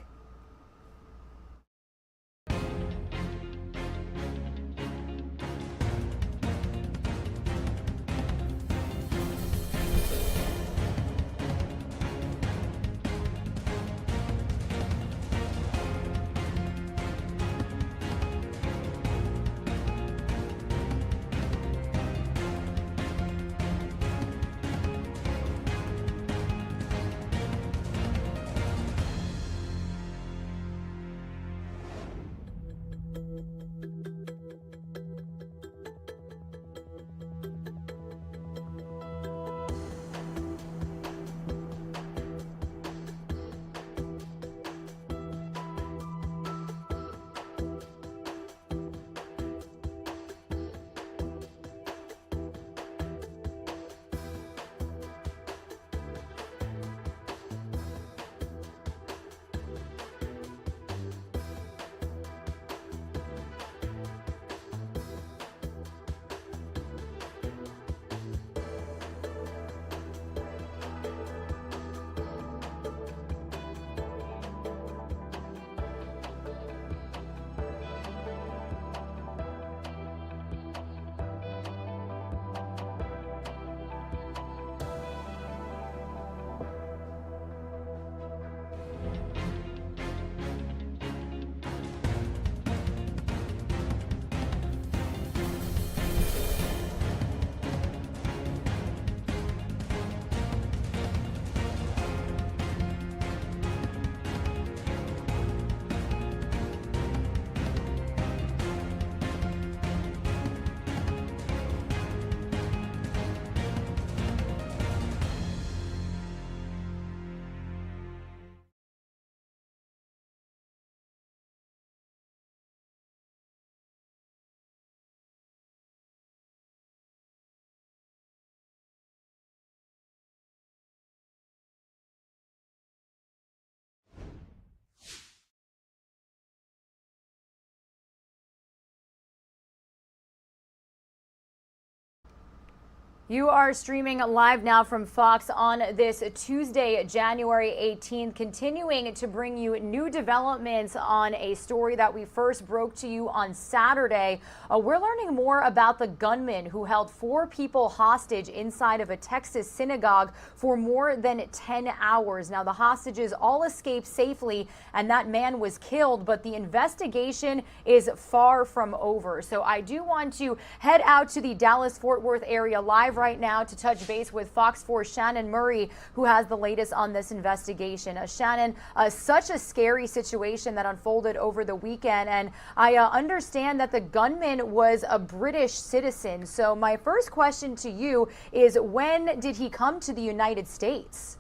You are streaming live now from Fox on this Tuesday, January 18th, continuing to bring you new developments on a story that we first broke to you on Saturday. We're learning more about the gunman who held 4 people hostage inside of a Texas synagogue for more than 10 hours. Now, the hostages all escaped safely and that man was killed, but the investigation is far from over. So I do want to head out to the Dallas-Fort Worth area live right now to touch base with Fox 4's Shannon Murray, who has the latest on this investigation. Shannon, such a scary situation that unfolded over the weekend, and I understand that the gunman was a British citizen. So my first question to you is, when did he come to the United States?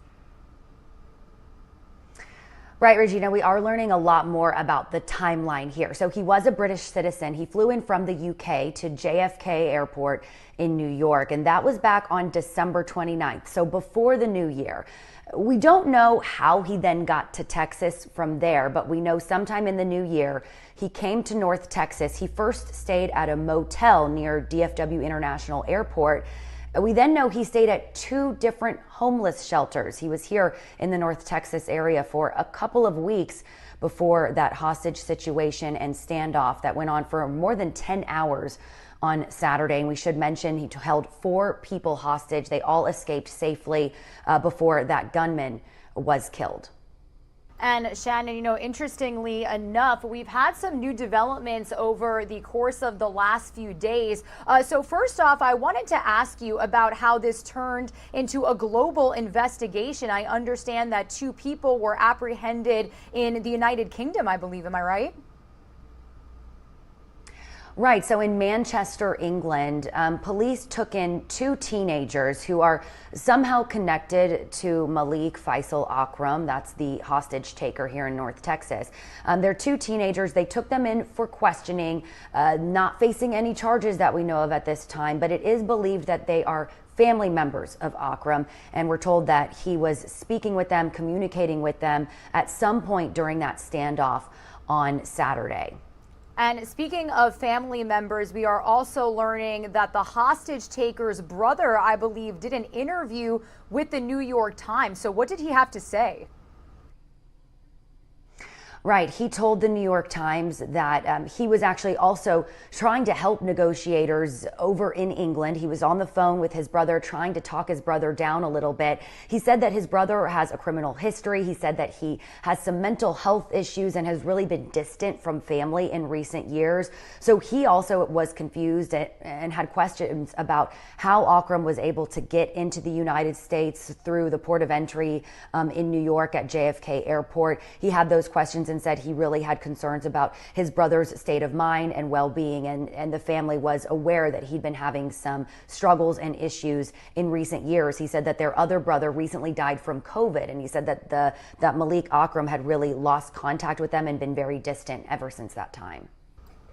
Right, Regina, we are learning a lot more about the timeline here. So he was a British citizen. He flew in from the UK to JFK Airport in New York, and that was back on December 29th, so before the new year. We don't know how he then got to Texas from there, but we know sometime in the new year, he came to North Texas. He first stayed at a motel near DFW International Airport. We then know he stayed at 2 different homeless shelters. He was here in the North Texas area for a couple of weeks before that hostage situation and standoff that went on for more than 10 hours on Saturday. And we should mention he held 4 people hostage. They all escaped safely before that gunman was killed. And Shannon, you know, interestingly enough, we've had some new developments over the course of the last few days. So first off, I wanted to ask you about how this turned into a global investigation. I understand that 2 people were apprehended in the United Kingdom, I believe. Am I right? Right. So in Manchester, England, police took in 2 teenagers who are somehow connected to Malik Faisal Akram. That's the hostage taker here in North Texas. They're 2 teenagers. They took them in for questioning, not facing any charges that we know of at this time, but it is believed that they are family members of Akram, and we're told that he was speaking with them, communicating with them at some point during that standoff on Saturday. And speaking of family members, we are also learning that the hostage taker's brother, I believe, did an interview with the New York Times. So what did he have to say? Right. He told the New York Times that he was actually also trying to help negotiators over in England. He was on the phone with his brother, trying to talk his brother down a little bit. He said that his brother has a criminal history. He said that he has some mental health issues and has really been distant from family in recent years. So he also was confused and had questions about how Akram was able to get into the United States through the port of entry in New York at JFK Airport. He had those questions and said he really had concerns about his brother's state of mind and well-being, and the family was aware that he'd been having some struggles and issues in recent years. He said that their other brother recently died from COVID, and he said that that Malik Akram had really lost contact with them and been very distant ever since that time.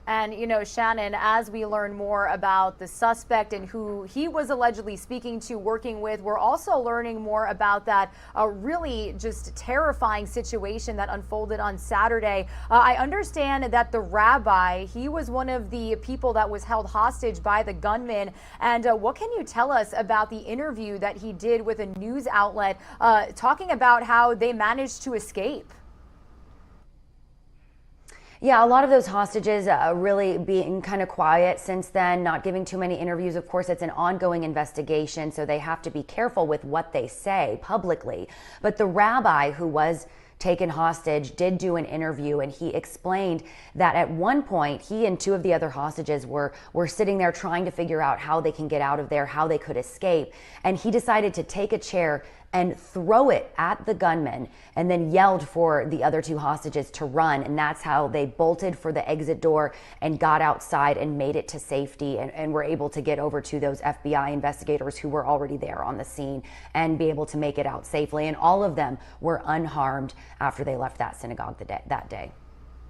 And, you know, Shannon, as we learn more about the suspect and who he was allegedly speaking to, working with, we're also learning more about that really just terrifying situation that unfolded on Saturday. I understand that the rabbi, he was one of the people that was held hostage by the gunman. And what can you tell us about the interview that he did with a news outlet talking about how they managed to escape? Yeah, a lot of those hostages really being kind of quiet since then, not giving too many interviews. Of course, it's an ongoing investigation, so they have to be careful with what they say publicly. But the rabbi who was taken hostage did do an interview, and he explained that at one point he and 2 of the other hostages were sitting there trying to figure out how they can get out of there, how they could escape. And he decided to take a chair and throw it at the gunman and then yelled for the other 2 hostages to run. And that's how they bolted for the exit door and got outside and made it to safety and were able to get over to those FBI investigators who were already there on the scene and be able to make it out safely. And all of them were unharmed after they left that synagogue that day.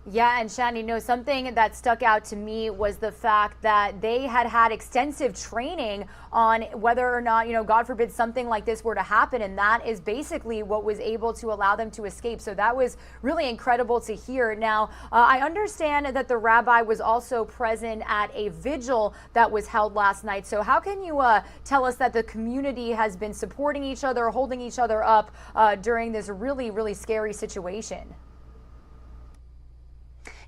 Yeah, and Shannon, you know, something that stuck out to me was the fact that they had extensive training on whether or not, you know, God forbid something like this were to happen. And that is basically what was able to allow them to escape. So that was really incredible to hear. Now, I understand that the rabbi was also present at a vigil that was held last night. So how can you tell us that the community has been supporting each other, holding each other up during this really, really scary situation?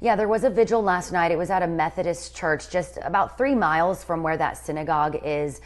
Yeah, there was a vigil last night. It was at a Methodist church just about 3 miles from where that synagogue is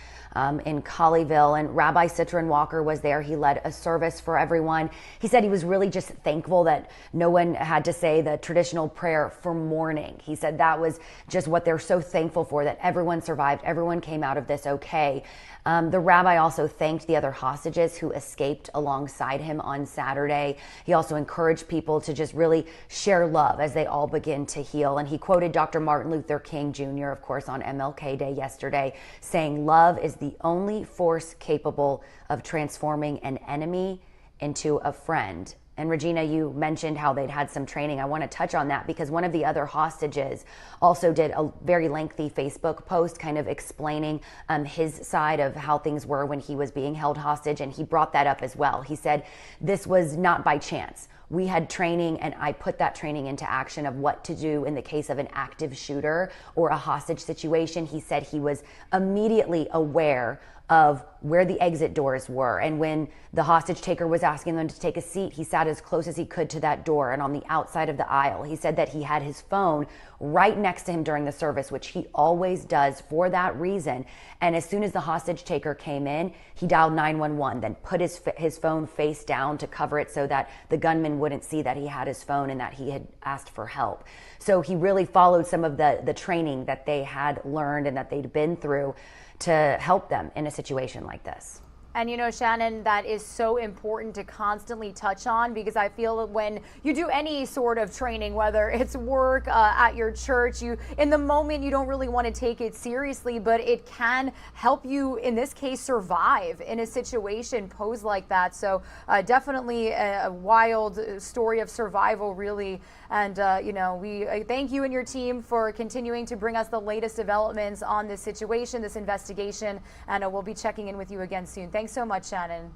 in Colleyville. And Rabbi Citron Walker was there. He led a service for everyone. He said he was really just thankful that no one had to say the traditional prayer for mourning. He said that was just what they're so thankful for, that everyone survived. Everyone came out of this okay. The rabbi also thanked the other hostages who escaped alongside him on Saturday. He also encouraged people to just really share love as they all begin to heal. And he quoted Dr. Martin Luther King Jr., of course, on MLK Day yesterday, saying, "Love is the only force capable of transforming an enemy into a friend." And Regina, you mentioned how they'd had some training. I want to touch on that because one of the other hostages also did a very lengthy Facebook post kind of explaining his side of how things were when he was being held hostage. And he brought that up as well. He said, this was not by chance. We had training and I put that training into action of what to do in the case of an active shooter or a hostage situation. He said he was immediately aware of where the exit doors were. And when the hostage taker was asking them to take a seat, he sat as close as he could to that door and on the outside of the aisle. He said that he had his phone right next to him during the service, which he always does for that reason. And as soon as the hostage taker came in, he dialed 911, then put his phone face down to cover it so that the gunman wouldn't see that he had his phone and that he had asked for help. So he really followed some of the training that they had learned and that they'd been through to help them in a situation like this. And you know, Shannon, that is so important to constantly touch on, because I feel that when you do any sort of training, whether it's work, at your church, in the moment you don't really want to take it seriously, but it can help you, in this case, survive in a situation posed like that. So definitely a wild story of survival, really. And you know, we thank you and your team for continuing to bring us the latest developments on this situation, this investigation, and we'll be checking in with you again soon. Thanks so much, Shannon.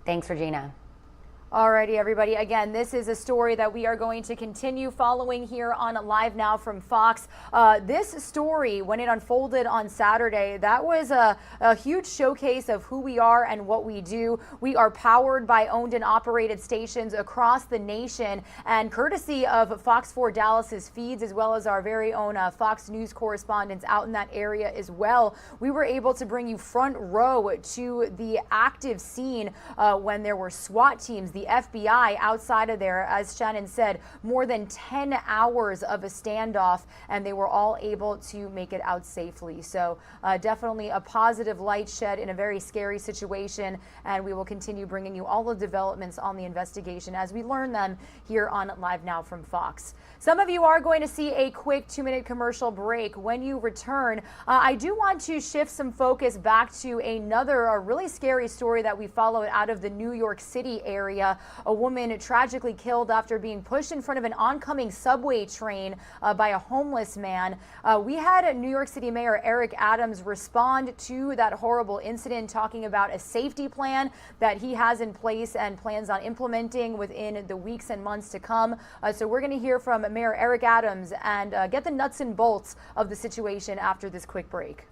Thanks, Regina. Alrighty, everybody. Again, this is a story that we are going to continue following here on Live Now from Fox. This story, when it unfolded on Saturday, that was a huge showcase of who we are and what we do. We are powered by owned and operated stations across the nation, and courtesy of Fox 4 Dallas's feeds, as well as our very own Fox News correspondents out in that area as well, we were able to bring you front row to the active scene when there were SWAT teams, the FBI outside of there, as Shannon said, more than 10 hours of a standoff, and they were all able to make it out safely. So definitely a positive light shed in a very scary situation, and we will continue bringing you all the developments on the investigation as we learn them here on Live Now from Fox. Some of you are going to see a quick 2-minute commercial break. When you return, I do want to shift some focus back to another really scary story that we followed out of the New York City area. A woman tragically killed after being pushed in front of an oncoming subway train by a homeless man. We had New York City Mayor Eric Adams respond to that horrible incident, talking about a safety plan that he has in place and plans on implementing within the weeks and months to come. So we're going to hear from Mayor Eric Adams and get the nuts and bolts of the situation after this quick break.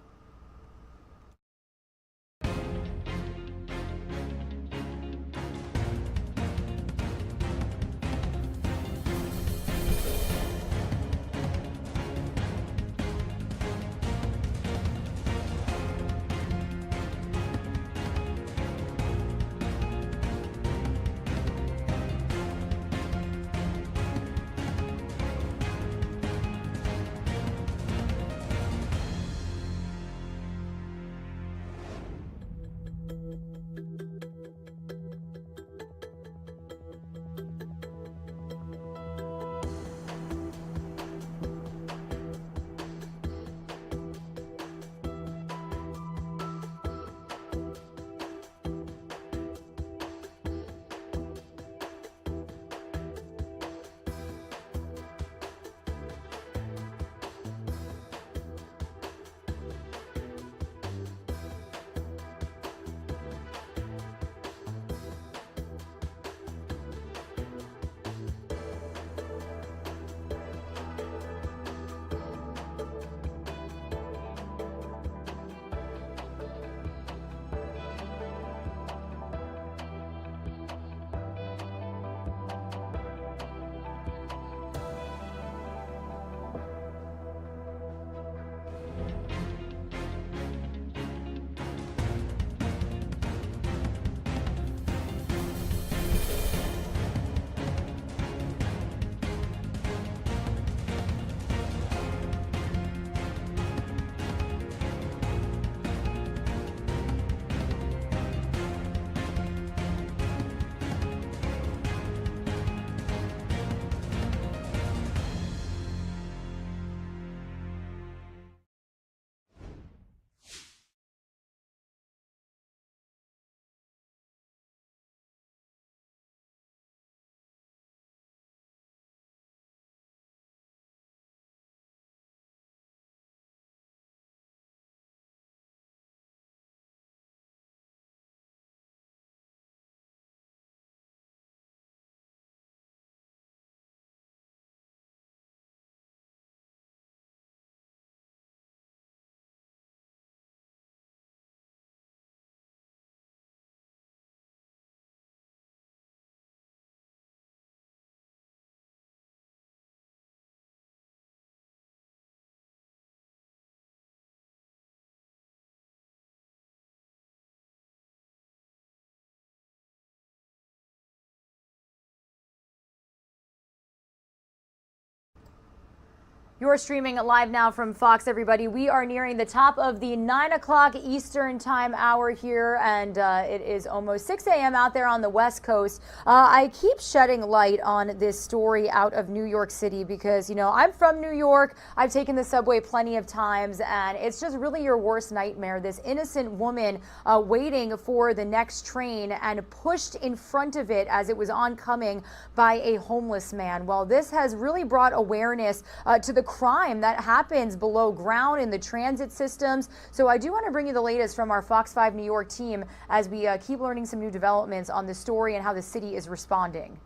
You're streaming live now from Fox, everybody. We are nearing the top of the 9 o'clock Eastern time hour here, and it is almost 6 a.m. out there on the West Coast. I keep shedding light on this story out of New York City because, you know, I'm from New York. I've taken the subway plenty of times, and it's just really your worst nightmare. This innocent woman waiting for the next train and pushed in front of it as it was oncoming by a homeless man. Well, this has really brought awareness to the crime that happens below ground in the transit systems. So I do want to bring you the latest from our Fox 5 New York team as we keep learning some new developments on the story and how the city is responding.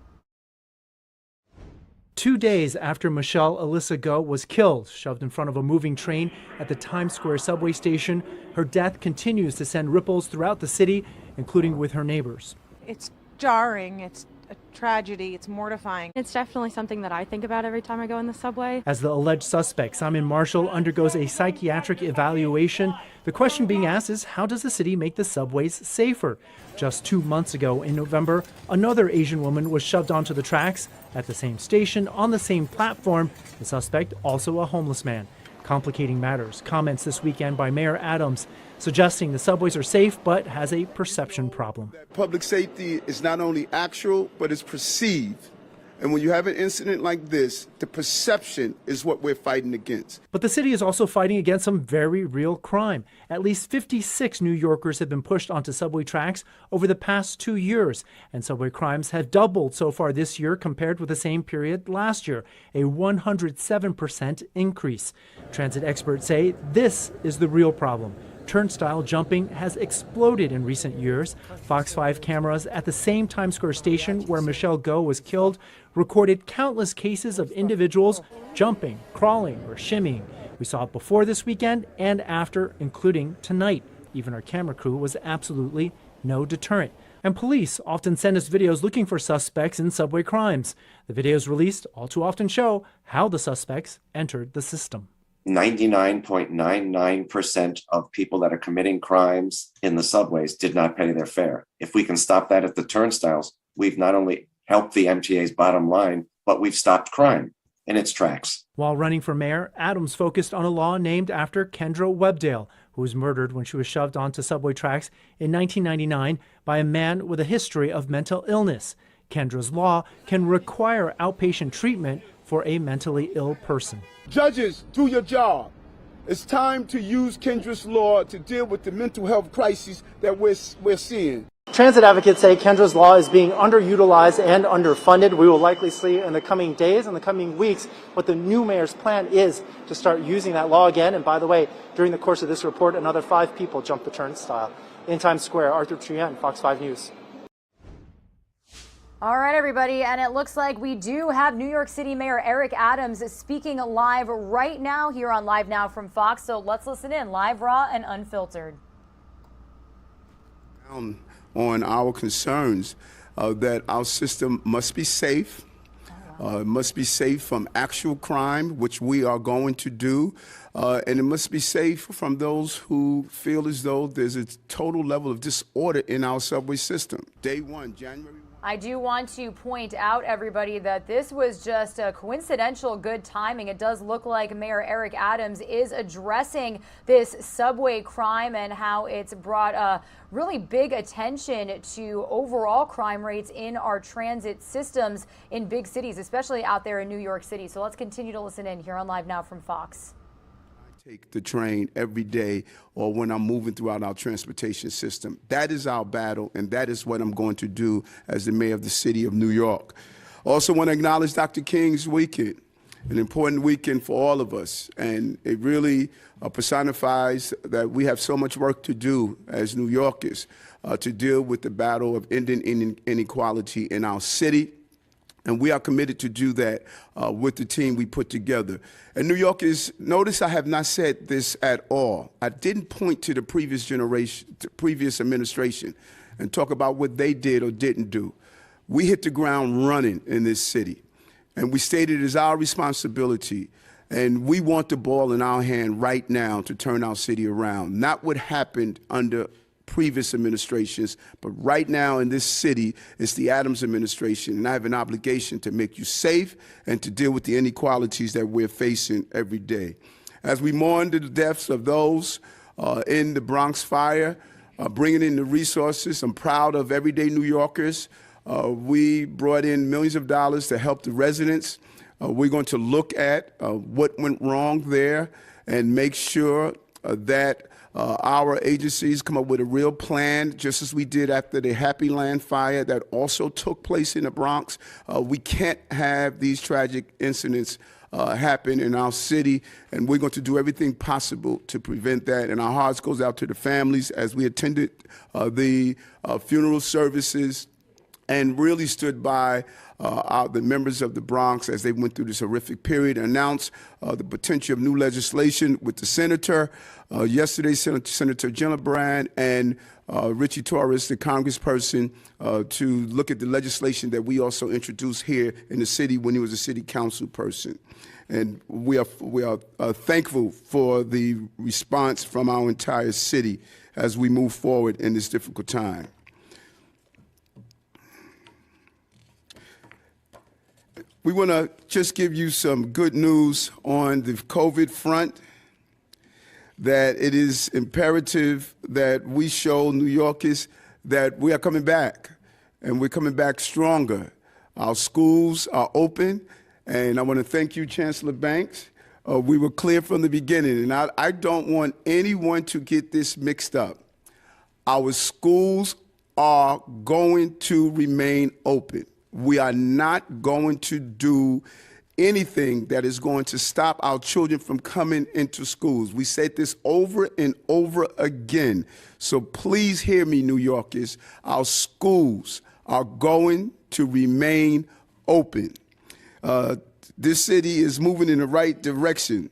2 days after Michelle Alyssa Go was killed, shoved in front of a moving train at the Times Square subway station, her death continues to send ripples throughout the city, including with her neighbors. It's jarring. It's a tragedy. It's mortifying. It's definitely something that I think about every time I go in the subway. As the alleged suspect, Simon Marshall, undergoes a psychiatric evaluation, the question being asked is, how does the city make the subways safer? Just 2 months ago in November, another Asian woman was shoved onto the tracks at the same station on the same platform, the suspect also a homeless man. Complicating matters. Comments this weekend by Mayor Adams suggesting the subways are safe but has a perception problem. Public safety is not only actual, but it's perceived. And when you have an incident like this, the perception is what we're fighting against. But the city is also fighting against some very real crime. At least 56 New Yorkers have been pushed onto subway tracks over the past 2 years, and subway crimes have doubled so far this year compared with the same period last year, a 107% increase. Transit experts say this is the real problem. Turnstile jumping has exploded in recent years. Fox 5 cameras at the same Times Square station where Michelle Go was killed recorded countless cases of individuals jumping, crawling, or shimmying. We saw it before this weekend and after, including tonight. Even our camera crew was absolutely no deterrent. And police often send us videos looking for suspects in subway crimes. The videos released all too often show how the suspects entered the system. 99.99% of people that are committing crimes in the subways did not pay their fare. If we can stop that at the turnstiles, we've not only helped the MTA's bottom line, but we've stopped crime in its tracks. While running for mayor, Adams focused on a law named after Kendra Webdale, who was murdered when she was shoved onto subway tracks in 1999 by a man with a history of mental illness. Kendra's law can require outpatient treatment for a mentally ill person. Judges, do your job. It's time to use Kendra's law to deal with the mental health crisis that we're seeing. Transit advocates say Kendra's law is being underutilized and underfunded. We will likely see in the coming days and the coming weeks what the new mayor's plan is to start using that law again. And by the way, during the course of this report, another 5 people jumped the turnstile. In Times Square, Arthur Trien, Fox 5 News. All right, everybody, and it looks like we do have New York City Mayor Eric Adams speaking live right now here on Live Now from Fox. So let's listen in, live, raw, and unfiltered. On our concerns that our system must be safe. It must be safe from actual crime, which we are going to do, and it must be safe from those who feel as though there's a total level of disorder in our subway system. Day one, January. I do want to point out, everybody, that this was just a coincidental good timing. It does look like Mayor Eric Adams is addressing this subway crime and how it's brought a really big attention to overall crime rates in our transit systems in big cities, especially out there in New York City. So let's continue to listen in here on Live Now from Fox. Take the train every day or when I'm moving throughout our transportation system. That is our battle, and that is what I'm going to do as the mayor of the city of New York. Also want to acknowledge Dr. King's weekend, an important weekend for all of us, and it really personifies that we have so much work to do as New Yorkers to deal with the battle of ending inequality in our city. And we are committed to do that with the team we put together. And New Yorkers, notice I have not said this at all. I didn't point to the previous generation, the previous administration, and talk about what they did or didn't do. We hit the ground running in this city. And we stated it is our responsibility. And we want the ball in our hand right now to turn our city around. Not what happened under previous administrations. But right now in this city, it's the Adams administration, and I have an obligation to make you safe and to deal with the inequalities that we're facing every day. As we mourn the deaths of those in the Bronx fire, bringing in the resources, I'm proud of everyday New Yorkers. We brought in millions of dollars to help the residents. We're going to look at what went wrong there and make sure that our agencies come up with a real plan, just as we did after the Happy Land fire that also took place in the Bronx. We can't have these tragic incidents happen in our city, and we're going to do everything possible to prevent that. And our hearts goes out to the families as we attended the funeral services and really stood by the members of the Bronx as they went through this horrific period, announced the potential of new legislation with the senator. Yesterday, Senator Gillibrand and Richie Torres, the congressperson, to look at the legislation that we also introduced here in the city when he was a city council person. And we are thankful for the response from our entire city as we move forward in this difficult time. We want to just give you some good news on the COVID front, that it is imperative that we show New Yorkers that we are coming back, and we're coming back stronger. Our schools are open, and I want to thank you, Chancellor Banks. We were clear from the beginning, and I don't want anyone to get this mixed up. Our schools are going to remain open. We are not going to do anything that is going to stop our children from coming into schools. We said this over and over again. So please hear me, New Yorkers. Our schools are going to remain open. This city is moving in the right direction.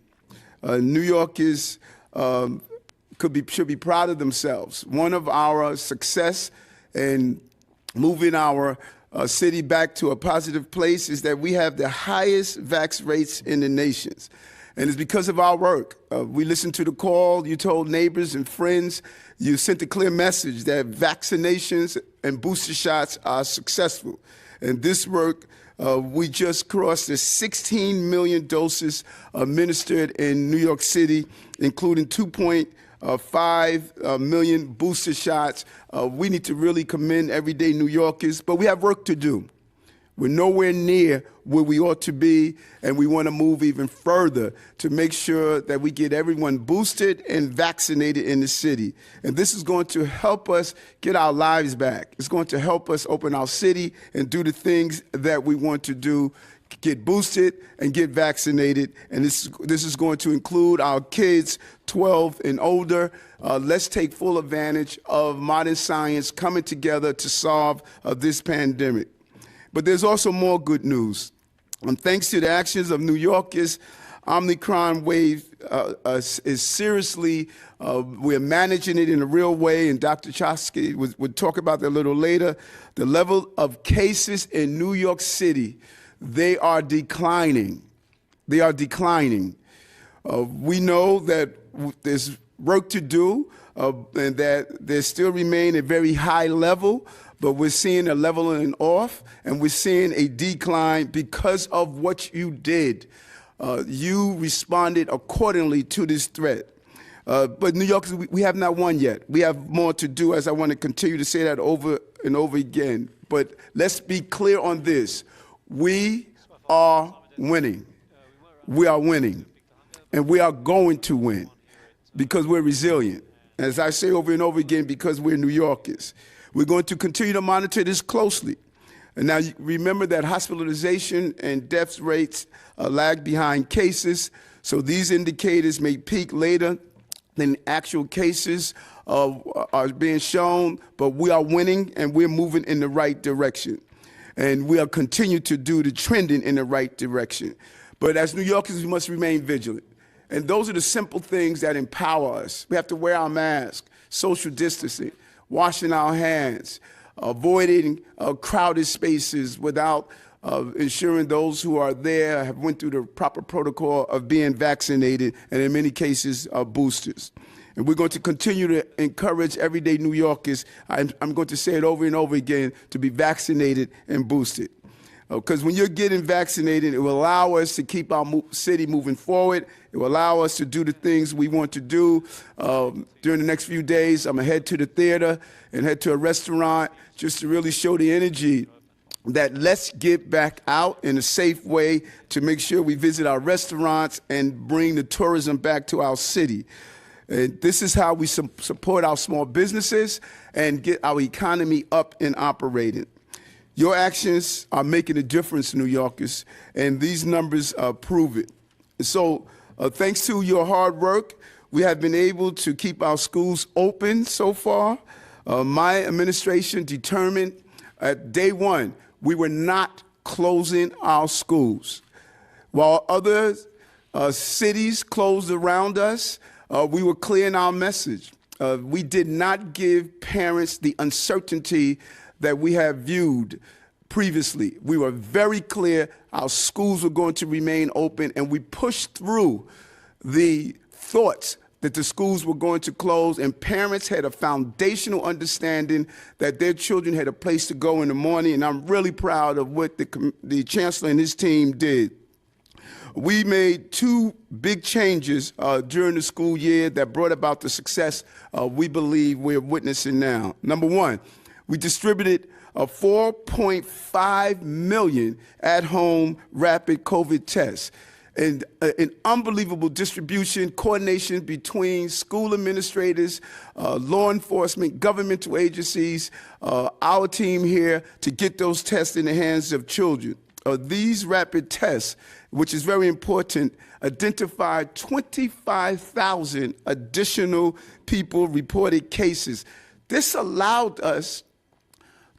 New Yorkers should be proud of themselves. One of our success in moving our city back to a positive place is that we have the highest vax rates in the nations. And it's because of our work. We listened to the call, you told neighbors and friends, you sent a clear message that vaccinations and booster shots are successful. And this work, we just crossed the 16 million doses administered in New York City, including 2.5 million booster shots. We need to really commend everyday New Yorkers, but we have work to do. We're nowhere near where we ought to be, and we want to move even further to make sure that we get everyone boosted and vaccinated in the city. And this is going to help us get our lives back. It's going to help us open our city and do the things that we want to do, get boosted and get vaccinated. And this is going to include our kids 12 and older. Let's take full advantage of modern science coming together to solve this pandemic. But there's also more good news. And thanks to the actions of New Yorkers, Omicron wave is seriously, we're managing it in a real way, and Dr. Chosky would talk about that a little later. The level of cases in New York City, they are declining. They are declining. We know that there's work to do and that there still remain a very high level, but we're seeing a leveling off, and we're seeing a decline because of what you did. You responded accordingly to this threat. But New Yorkers, we have not won yet. We have more to do, as I want to continue to say that over and over again. But let's be clear on this. We are winning. We are winning. And we are going to win because we're resilient. As I say over and over again, because we're New Yorkers. We're going to continue to monitor this closely. And now remember that hospitalization and death rates lag behind cases. So these indicators may peak later than actual cases are being shown, but we are winning and we're moving in the right direction. And we'll continue to do the trending in the right direction. But as New Yorkers, we must remain vigilant. And those are the simple things that empower us. We have to wear our mask, social distancing, washing our hands, avoiding crowded spaces without ensuring those who are there have went through the proper protocol of being vaccinated and in many cases boosters. And we're going to continue to encourage everyday New Yorkers, I'm going to say it over and over again, to be vaccinated and boosted. Because when you're getting vaccinated, it will allow us to keep our city moving forward. It will allow us to do the things we want to do. During the next few days, I'm going to head to the theater and head to a restaurant just to really show the energy that let's get back out in a safe way to make sure we visit our restaurants and bring the tourism back to our city. And this is how we support our small businesses and get our economy up and operating. Your actions are making a difference, New Yorkers, and these numbers prove it. So thanks to your hard work, we have been able to keep our schools open so far. My administration determined at day one, we were not closing our schools. While other cities closed around us, we were clear in our message. We did not give parents the uncertainty that we have viewed previously. We were very clear our schools were going to remain open, and we pushed through the thoughts that the schools were going to close, and parents had a foundational understanding that their children had a place to go in the morning, and I'm really proud of what the chancellor and his team did. We made two big changes during the school year that brought about the success we believe we're witnessing now. Number one, we distributed 4.5 million at-home rapid COVID tests, and an unbelievable distribution, coordination between school administrators, law enforcement, governmental agencies, our team here to get those tests in the hands of children. These rapid tests, which is very important, identified 25,000 additional people reported cases. This allowed us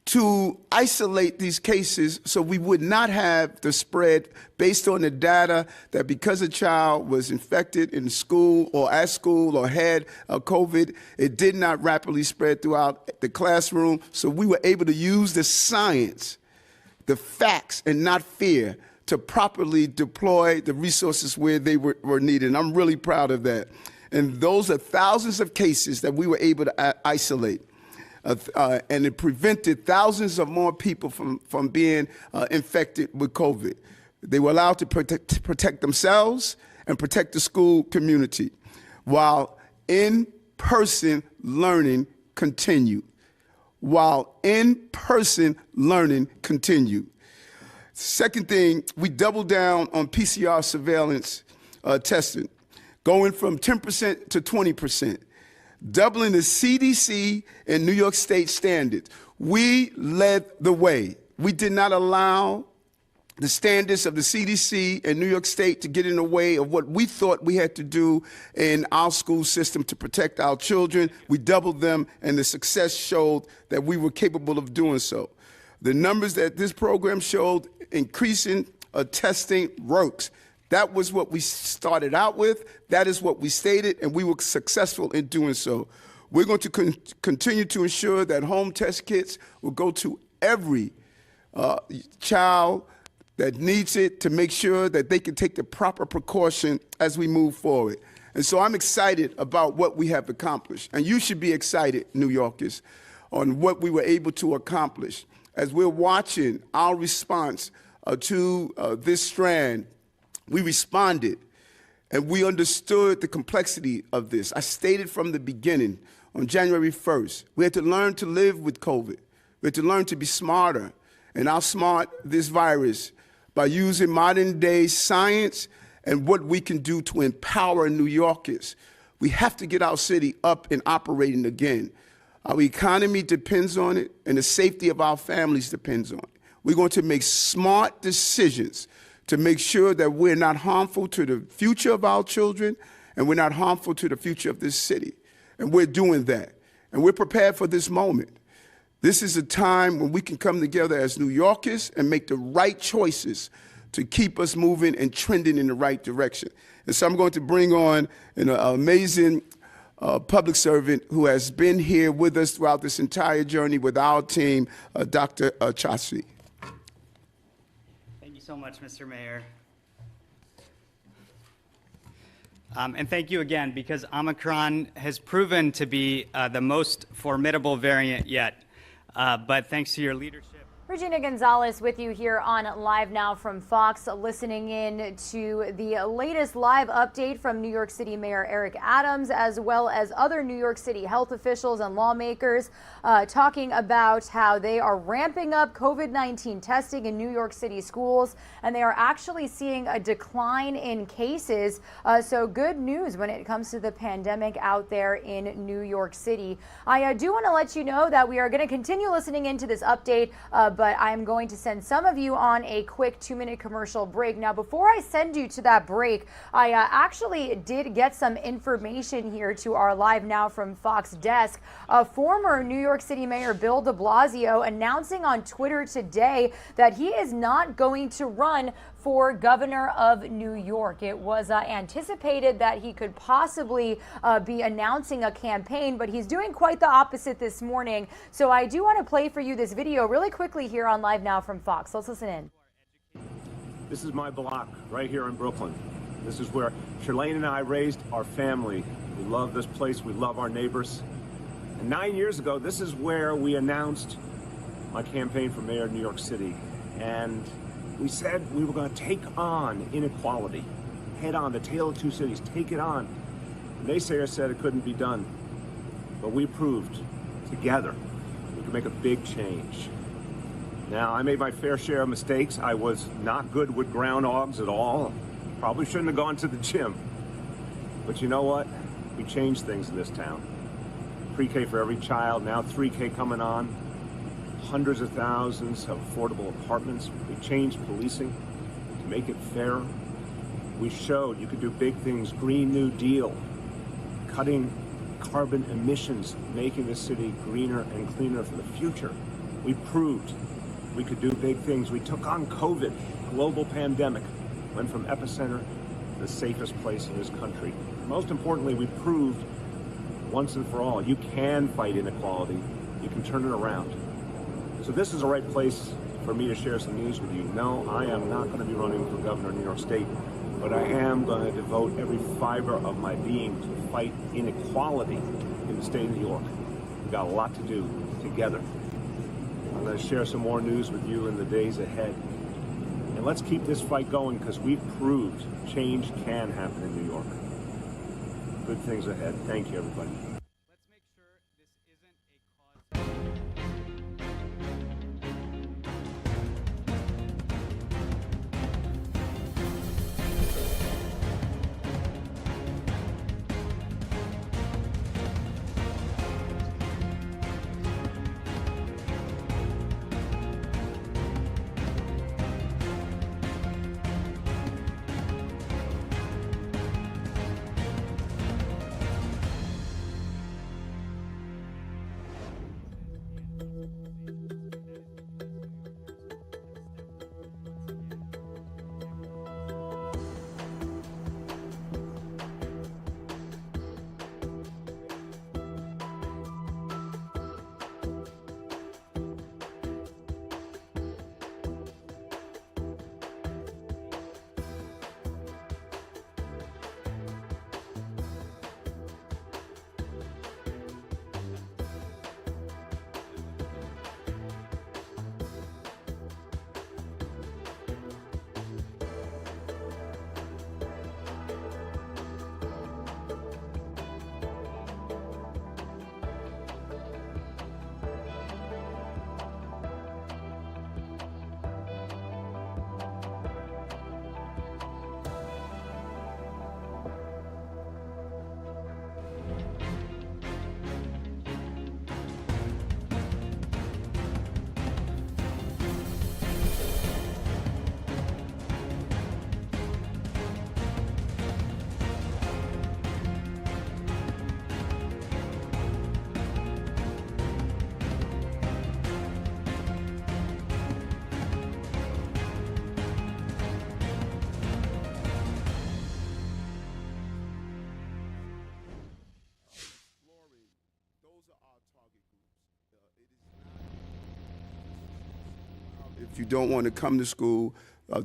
to isolate these cases so we would not have the spread based on the data that because a child was infected in school or at school or had COVID, it did not rapidly spread throughout the classroom. So we were able to use the science, the facts, and not fear to properly deploy the resources where they were needed. And I'm really proud of that. And those are thousands of cases that we were able to isolate. And it prevented thousands of more people from being infected with COVID. They were allowed to protect themselves and protect the school community while in-person learning continued. While in-person learning continued. Second thing, we doubled down on PCR surveillance testing, going from 10% to 20%. Doubling the CDC and New York State standards. We led the way. We did not allow the standards of the CDC and New York State to get in the way of what we thought we had to do in our school system to protect our children. We doubled them, and the success showed that we were capable of doing so. The numbers that this program showed, increasing testing works. That was what we started out with. That is what we stated, and we were successful in doing so. We're going to continue to ensure that home test kits will go to every child that needs it to make sure that they can take the proper precaution as we move forward. And so I'm excited about what we have accomplished. And you should be excited, New Yorkers, on what we were able to accomplish. As we're watching our response to this strand, we responded, and we understood the complexity of this. I stated from the beginning, on January 1st, we had to learn to live with COVID. We had to learn to be smarter and outsmart this virus by using modern-day science and what we can do to empower New Yorkers. We have to get our city up and operating again. Our economy depends on it, and the safety of our families depends on it. We're going to make smart decisions to make sure that we're not harmful to the future of our children and we're not harmful to the future of this city. And we're doing that. And we're prepared for this moment. This is a time when we can come together as New Yorkers and make the right choices to keep us moving and trending in the right direction. And so I'm going to bring on an amazing public servant who has been here with us throughout this entire journey with our team, Dr. Chassi. Thank you so much, Mr. Mayor. And thank you again, because Omicron has proven to be the most formidable variant yet. But thanks to your leadership. Regina Gonzalez with you here on Live Now from Fox, listening in to the latest live update from New York City Mayor Eric Adams, as well as other New York City health officials and lawmakers talking about how they are ramping up COVID-19 testing in New York City schools, and they are actually seeing a decline in cases. So good news when it comes to the pandemic out there in New York City. I do want to let you know that we are going to continue listening into this update, but I'm going to send some of you on a quick 2-minute commercial break. Now, before I send you to that break, I actually did get some information here to our Live Now from Fox desk. Former New York City Mayor Bill de Blasio announcing on Twitter today that he is not going to run for governor of New York. It was anticipated that he could possibly be announcing a campaign, but he's doing quite the opposite this morning. So I do want to play for you this video really quickly here on Live Now from Fox. Let's listen in. This is my block right here in Brooklyn. This is where Shirlane and I raised our family. We love this place. We love our neighbors. And 9 years ago, this is where we announced my campaign for mayor of New York City. And we said we were going to take on inequality, head on, the tale of two cities, take it on. The naysayers said it couldn't be done, but we proved together we could make a big change. Now, I made my fair share of mistakes. I was not good with groundhogs at all. Probably shouldn't have gone to the gym. But you know what? We changed things in this town. Pre-K for every child, now 3K coming on. Hundreds of thousands of affordable apartments. We changed policing to make it fair. We showed you could do big things, Green New Deal, cutting carbon emissions, making the city greener and cleaner for the future. We proved we could do big things. We took on COVID, global pandemic, went from epicenter to the safest place in this country. Most importantly, we proved once and for all, you can fight inequality, you can turn it around. So this is the right place for me to share some news with you. No, I am not going to be running for governor of New York State, but I am going to devote every fiber of my being to fight inequality in the state of New York. We've got a lot to do together. I'm going to share some more news with you in the days ahead. And let's keep this fight going, because we've proved change can happen in New York. Good things ahead. Thank you, everybody. If you don't want to come to school,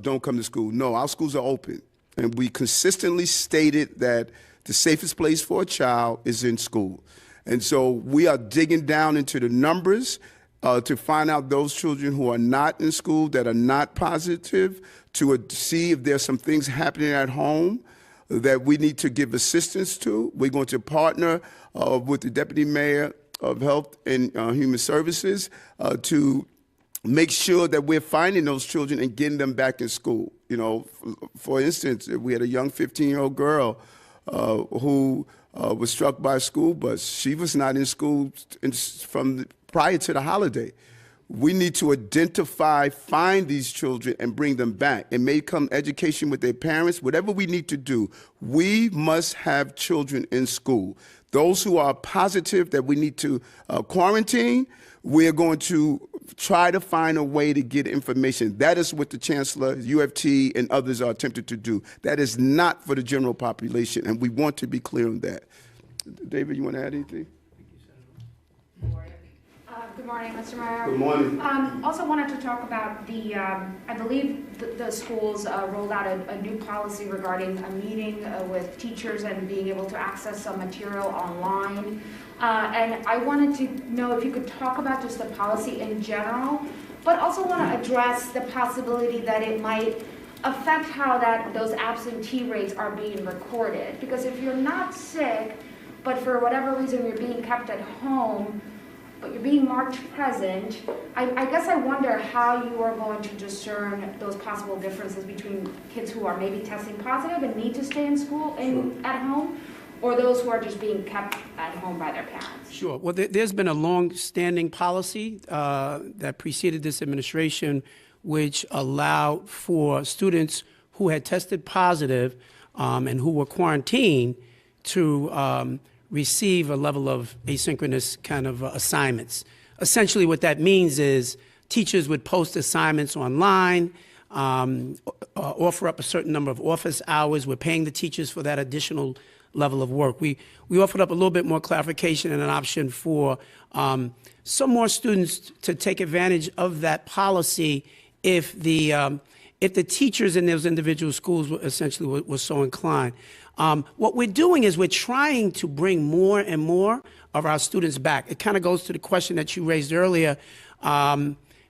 don't come to school. No, our schools are open. And we consistently stated that the safest place for a child is in school. And so we are digging down into the numbers to find out those children who are not in school, that are not positive, to see if there's some things happening at home that we need to give assistance to. We're going to partner with the Deputy Mayor of Health and Human Services to make sure that we're finding those children and getting them back in school. You know, for instance, we had a young 15-year-old girl who was struck by a school bus. She was not in school prior to the holiday. We need to identify, find these children and bring them back. It may come education with their parents, whatever we need to do. We must have children in school. Those who are positive that we need to quarantine, we're going to try to find a way to get information. That is what the Chancellor, UFT, and others are attempting to do. That is not for the general population, and we want to be clear on that. David, you want to add anything? Good morning, Mr. Mayor. Good morning. Also wanted to talk about the, I believe the schools rolled out a new policy regarding a meeting with teachers and being able to access some material online. And I wanted to know if you could talk about just the policy in general, but also want to address the possibility that it might affect how those absentee rates are being recorded. Because if you're not sick, but for whatever reason you're being kept at home, but you're being marked present, I guess I wonder how you are going to discern those possible differences between kids who are maybe testing positive and need to stay in school at home, or those who are just being kept at home by their parents. Sure. Well, there's been a long-standing policy that preceded this administration, which allowed for students who had tested positive and who were quarantined to receive a level of asynchronous kind of assignments. Essentially what that means is teachers would post assignments online, offer up a certain number of office hours. We're paying the teachers for that additional level of work. We offered up a little bit more clarification and an option for some more students to take advantage of that policy if the teachers in those individual schools were so inclined. What we're doing is we're trying to bring more and more of our students back. It kind of goes to the question that you raised earlier.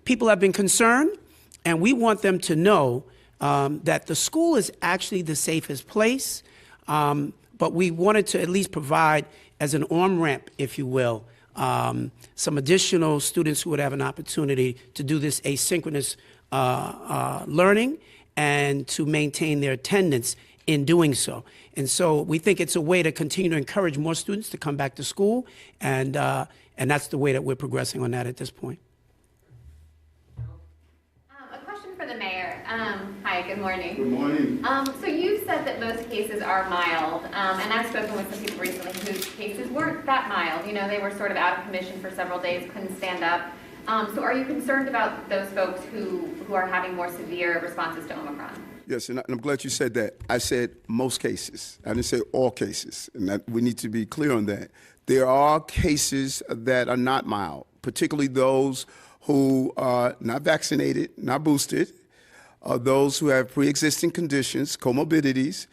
People have been concerned, and we want them to know that the school is actually the safest place, but we wanted to at least provide, as an on-ramp, if you will, some additional students who would have an opportunity to do this asynchronous learning and to maintain their attendance in doing so. And so we think it's a way to continue to encourage more students to come back to school, and that's the way that we're progressing on that at this point. A question for the mayor. Hi, good morning. Good morning. So you said that most cases are mild, and I've spoken with some people recently whose cases weren't that mild. You know, they were sort of out of commission for several days, couldn't stand up. So are you concerned about those folks who are having more severe responses to Omicron? Yes, and I'm glad you said that. I said most cases. I didn't say all cases, and that we need to be clear on that. There are cases that are not mild, particularly those who are not vaccinated, not boosted, those who have pre-existing conditions, comorbidities.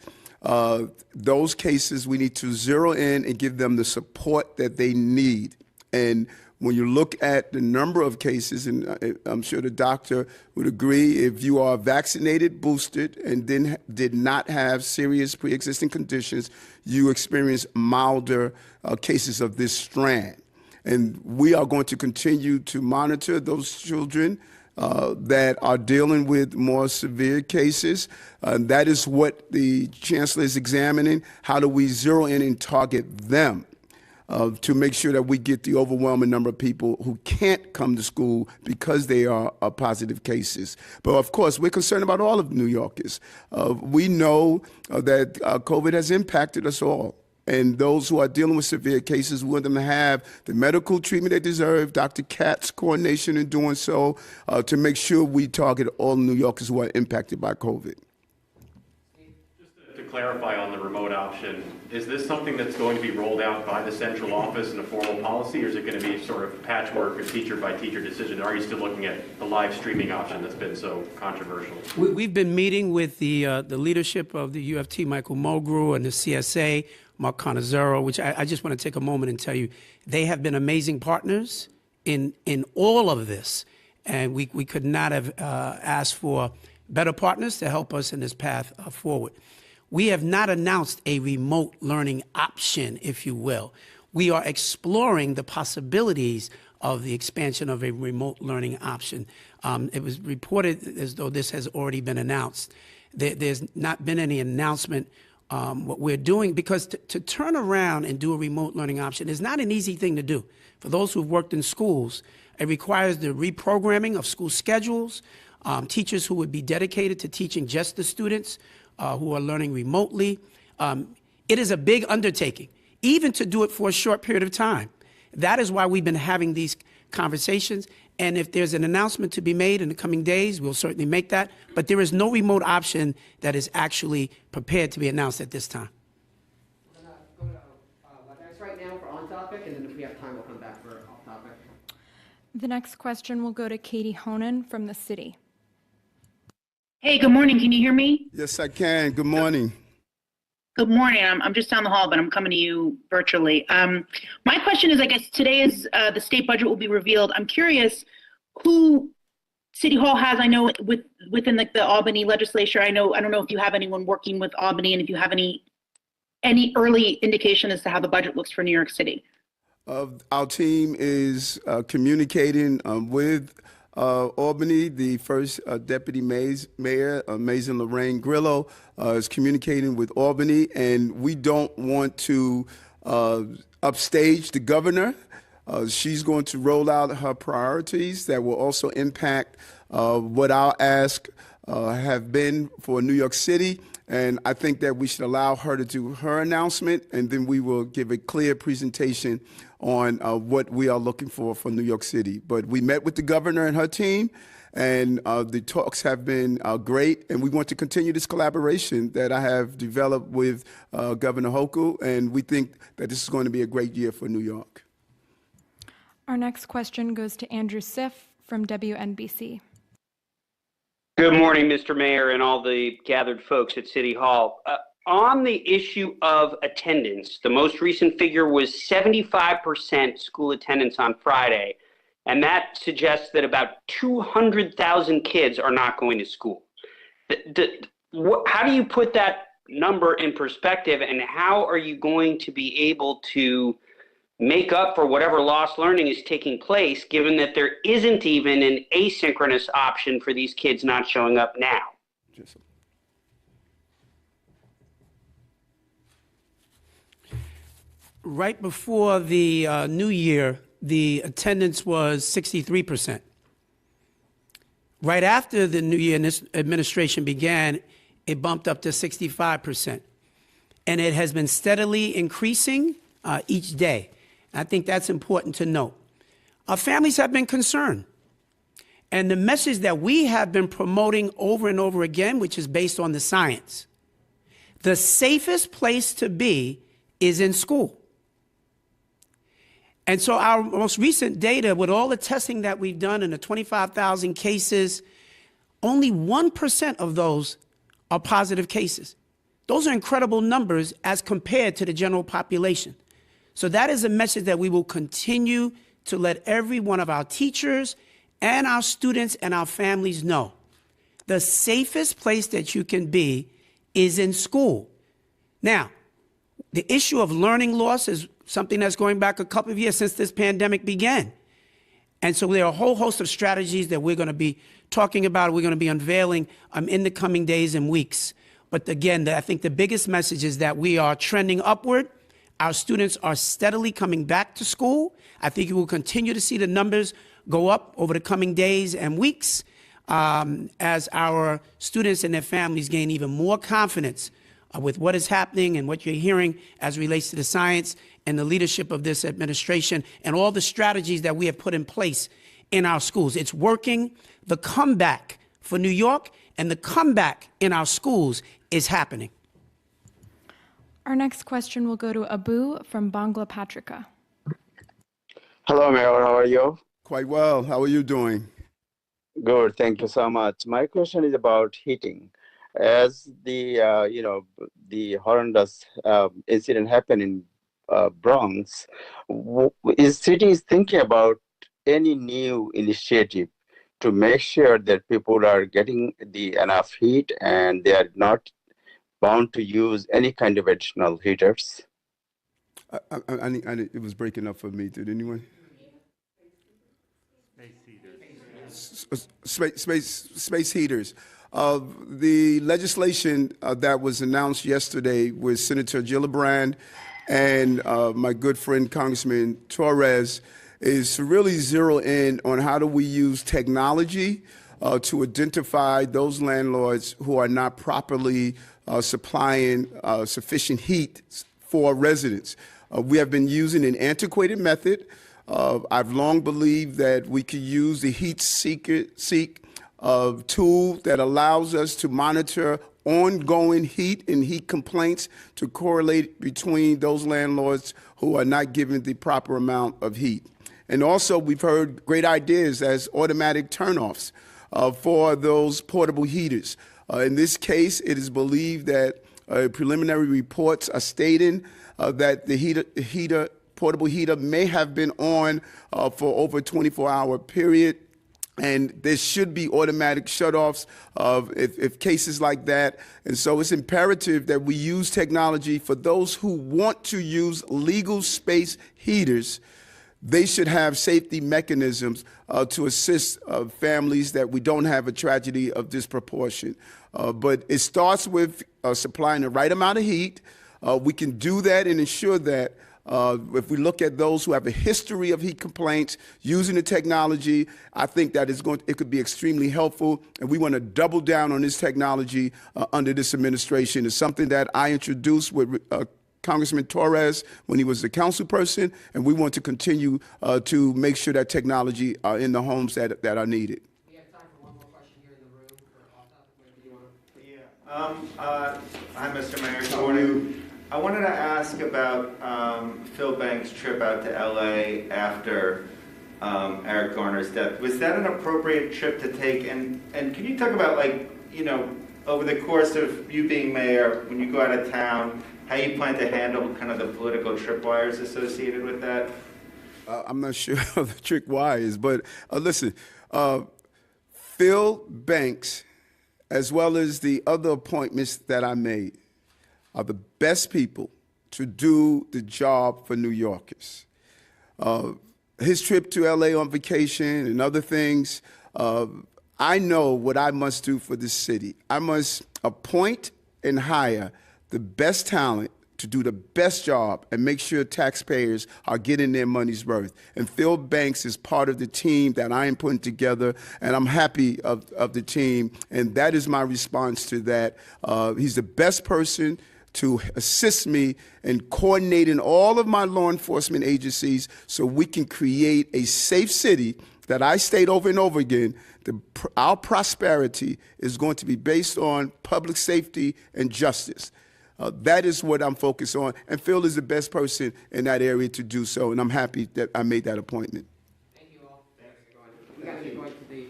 Those cases we need to zero in and give them the support that they need. And when you look at the number of cases, and I'm sure the doctor would agree, if you are vaccinated, boosted, and then did not have serious pre-existing conditions, you experience milder cases of this strand. And we are going to continue to monitor those children that are dealing with more severe cases. That is what the chancellor is examining. How do we zero in and target them? To make sure that we get the overwhelming number of people who can't come to school because they are positive cases. But of course, we're concerned about all of New Yorkers. We know that COVID has impacted us all. And those who are dealing with severe cases, we want them to have the medical treatment they deserve, Dr. Katz's coordination in doing so, to make sure we target all New Yorkers who are impacted by COVID. Just to clarify on the remote option. Is this something that's going to be rolled out by the central office in a formal policy, or is it going to be sort of patchwork, a teacher by teacher decision? Are you still looking at the live streaming option that's been so controversial? We've been meeting with the leadership of the UFT, Michael Mulgrew, and the CSA, Mark Conazero, which I just want to take a moment and tell you, they have been amazing partners in all of this. And we could not have asked for better partners to help us in this path forward. We have not announced a remote learning option, if you will. We are exploring the possibilities of the expansion of a remote learning option. It was reported as though this has already been announced. There's not been any announcement what we're doing, because to turn around and do a remote learning option is not an easy thing to do. For those who've worked in schools, it requires the reprogramming of school schedules, teachers who would be dedicated to teaching just the students who are learning remotely. It is a big undertaking, even to do it for a short period of time. That is why we've been having these conversations. And if there's an announcement to be made in the coming days, we'll certainly make that. But there is no remote option that is actually prepared to be announced at this time. We're going to go to WebEx right now for on topic, and then if we have time, we'll come back for off topic. The next question will go to Katie Honan from the City. Hey, good morning. Can you hear me? Yes, I can. Good morning. Good morning. I'm just down the hall, but I'm coming to you virtually. My question is, I guess today is the state budget will be revealed. I'm curious who City Hall has. I know within the Albany legislature. I don't know if you have anyone working with Albany, and if you have any early indication as to how the budget looks for New York City. Our team is communicating with Albany. The first deputy mayor, Maison Lorraine Grillo, is communicating with Albany, and we don't want to upstage the governor. She's going to roll out her priorities that will also impact what our ask have been for New York City. And I think that we should allow her to do her announcement, and then we will give a clear presentation on what we are looking for New York City. But we met with the governor and her team, and the talks have been great, and we want to continue this collaboration that I have developed with Governor Hochul, and we think that this is going to be a great year for New York. Our next question goes to Andrew Siff from WNBC. Good morning, Mr. Mayor, and all the gathered folks at City Hall. On the issue of attendance, the most recent figure was 75% school attendance on Friday, and that suggests that about 200,000 kids are not going to school. How do you put that number in perspective, and how are you going to be able to make up for whatever lost learning is taking place, given that there isn't even an asynchronous option for these kids not showing up now? Right before the new year, the attendance was 63%. Right after the new year and this administration began, it bumped up to 65%. And it has been steadily increasing each day. I think that's important to note. Our families have been concerned. And the message that we have been promoting over and over again, which is based on the science, the safest place to be is in school. And so our most recent data, with all the testing that we've done in the 25,000 cases, only 1% of those are positive cases. Those are incredible numbers as compared to the general population. So that is a message that we will continue to let every one of our teachers and our students and our families know. The safest place that you can be is in school. Now, the issue of learning loss is something that's going back a couple of years since this pandemic began. And so there are a whole host of strategies that we're going to be talking about, we're going to be unveiling in the coming days and weeks. But again, I think the biggest message is that we are trending upward. Our students are steadily coming back to school. I think you will continue to see the numbers go up over the coming days and weeks as our students and their families gain even more confidence with what is happening and what you're hearing as it relates to the science and the leadership of this administration and all the strategies that we have put in place in our schools. It's working. The comeback for New York and the comeback in our schools is happening. Our next question will go to Abu from Bangla Patrika. Hello, Mayor. How are you? Quite well. How are you doing? Good. Thank you so much. My question is about heating. As the horrendous incident happened in Bronx, is city thinking about any new initiative to make sure that people are getting the enough heat and they are not bound to use any kind of additional heaters? It was breaking up for me. Did anyone? Space heaters. The legislation that was announced yesterday with Senator Gillibrand and my good friend Congressman Torres is to really zero in on how do we use technology to identify those landlords who are not properly supplying sufficient heat for residents. We have been using an antiquated method. I've long believed that we could use the heat seek tool that allows us to monitor ongoing heat and heat complaints to correlate between those landlords who are not giving the proper amount of heat. And also, we've heard great ideas as automatic turnoffs for those portable heaters. In this case, it is believed that preliminary reports are stating that the portable heater may have been on for over a 24-hour period. And there should be automatic shutoffs if cases like that. And so it's imperative that we use technology for those who want to use legal space heaters. They should have safety mechanisms to assist families that we don't have a tragedy of disproportion. But it starts with supplying the right amount of heat. We can do that and ensure that if we look at those who have a history of heat complaints using the technology, I think that it could be extremely helpful. And we want to double down on this technology under this administration. It's something that I introduced with Congressman Torres when he was the council person, and we want to continue to make sure that technology are in the homes that are needed. We have time for one more question here in the room for off-topic. Hi, Mr. Mayor. Good morning. I wanted to ask about Phil Banks' trip out to LA after Eric Garner's death. Was that an appropriate trip to take? And can you talk about, over the course of you being mayor, when you go out of town, how you plan to handle kind of the political tripwires associated with that? I'm not sure of the trick wires, but listen, Phil Banks, as well as the other appointments that I made, are the best people to do the job for New Yorkers. His trip to LA on vacation and other things, I know what I must do for this city. I must appoint and hire the best talent to do the best job and make sure taxpayers are getting their money's worth. And Phil Banks is part of the team that I am putting together, and I'm happy of the team, and that is my response to that. He's the best person to assist me in coordinating all of my law enforcement agencies so we can create a safe city that I state over and over again. Our prosperity is going to be based on public safety and justice. That is what I'm focused on, and Phil is the best person in that area to do so, and I'm happy that I made that appointment. Thank you all. We got to get going to the...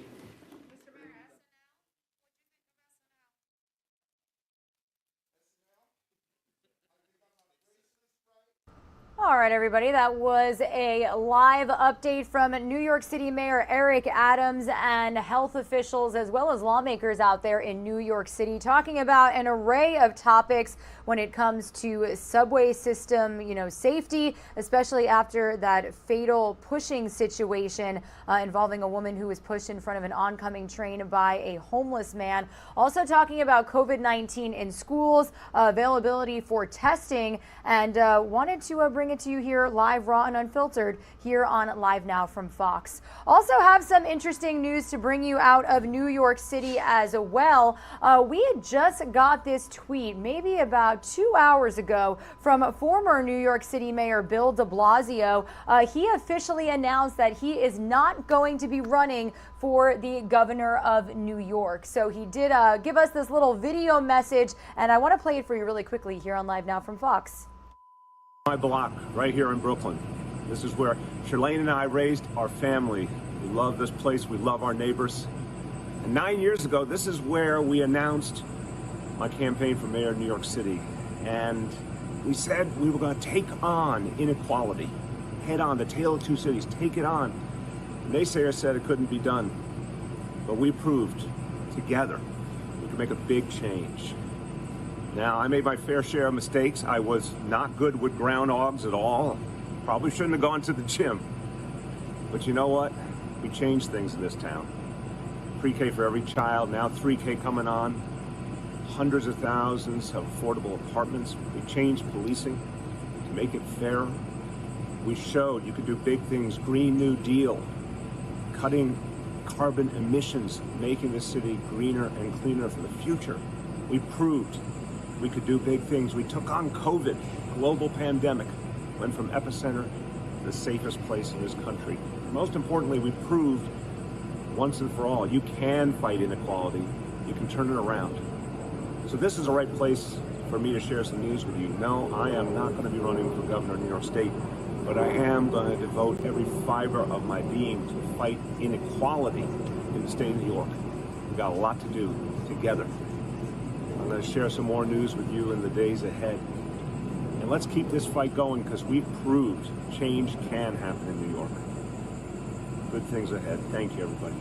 All right, everybody, that was a live update from New York City Mayor Eric Adams and health officials as well as lawmakers out there in New York City talking about an array of topics when it comes to subway system, safety, especially after that fatal pushing situation involving a woman who was pushed in front of an oncoming train by a homeless man. Also talking about COVID-19 in schools, availability for testing, and wanted to bring bring it to you here live, raw, and unfiltered here on Live Now from Fox. Also have some interesting news to bring you out of New York City as well. We had just got this tweet maybe about 2 hours ago from former New York City Mayor Bill de Blasio. He officially announced that he is not going to be running for the governor of New York. So he did give us this little video message, and I want to play it for you really quickly here on Live Now from Fox. My block right here in Brooklyn. This is where Charlene and I raised our family. We love this place. We love our neighbors. And 9 years ago, this is where we announced my campaign for mayor of New York City. And we said we were going to take on inequality, head on, the tale of two cities, take it on. Naysayers said it couldn't be done, but we proved together we could make a big change. Now, I made my fair share of mistakes. I was not good with groundhogs at all. Probably shouldn't have gone to the gym. But you know what? We changed things in this town. Pre-K for every child, now 3K coming on. Hundreds of thousands of affordable apartments. We changed policing to make it fairer. We showed you could do big things, Green New Deal, cutting carbon emissions, making the city greener and cleaner for the future. We proved we could do big things. We took on COVID, global pandemic, went from epicenter to the safest place in this country. Most importantly, we proved once and for all, you can fight inequality, you can turn it around. So this is the right place for me to share some news with you. No, I am not going to be running for governor of New York State, but I am going to devote every fiber of my being to fight inequality in the state of New York. We've got a lot to do together. I'm going to share some more news with you in the days ahead. And let's keep this fight going because we've proved change can happen in New York. Good things ahead. Thank you, everybody.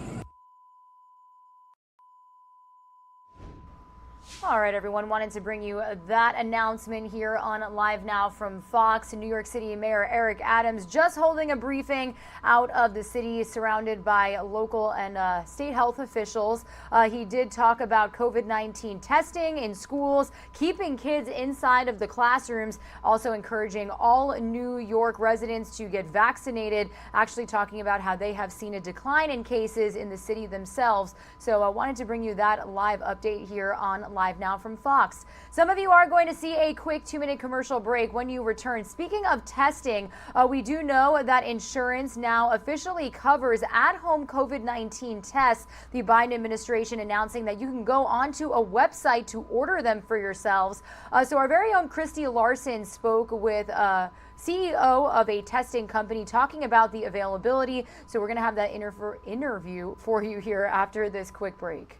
All right, everyone, wanted to bring you that announcement here on Live Now from Fox. New York City Mayor Eric Adams just holding a briefing out of the city surrounded by local and state health officials. He did talk about COVID-19 testing in schools, keeping kids inside of the classrooms, also encouraging all New York residents to get vaccinated, actually talking about how they have seen a decline in cases in the city themselves. So I wanted to bring you that live update here on Live Now from Fox. Some of you are going to see a quick 2-minute commercial break when you return. Speaking of testing, we do know that insurance now officially covers at-home COVID-19 tests. The Biden administration announcing that you can go onto a website to order them for yourselves. So our very own Christy Larson spoke with CEO of a testing company talking about the availability. So we're going to have that interview for you here after this quick break.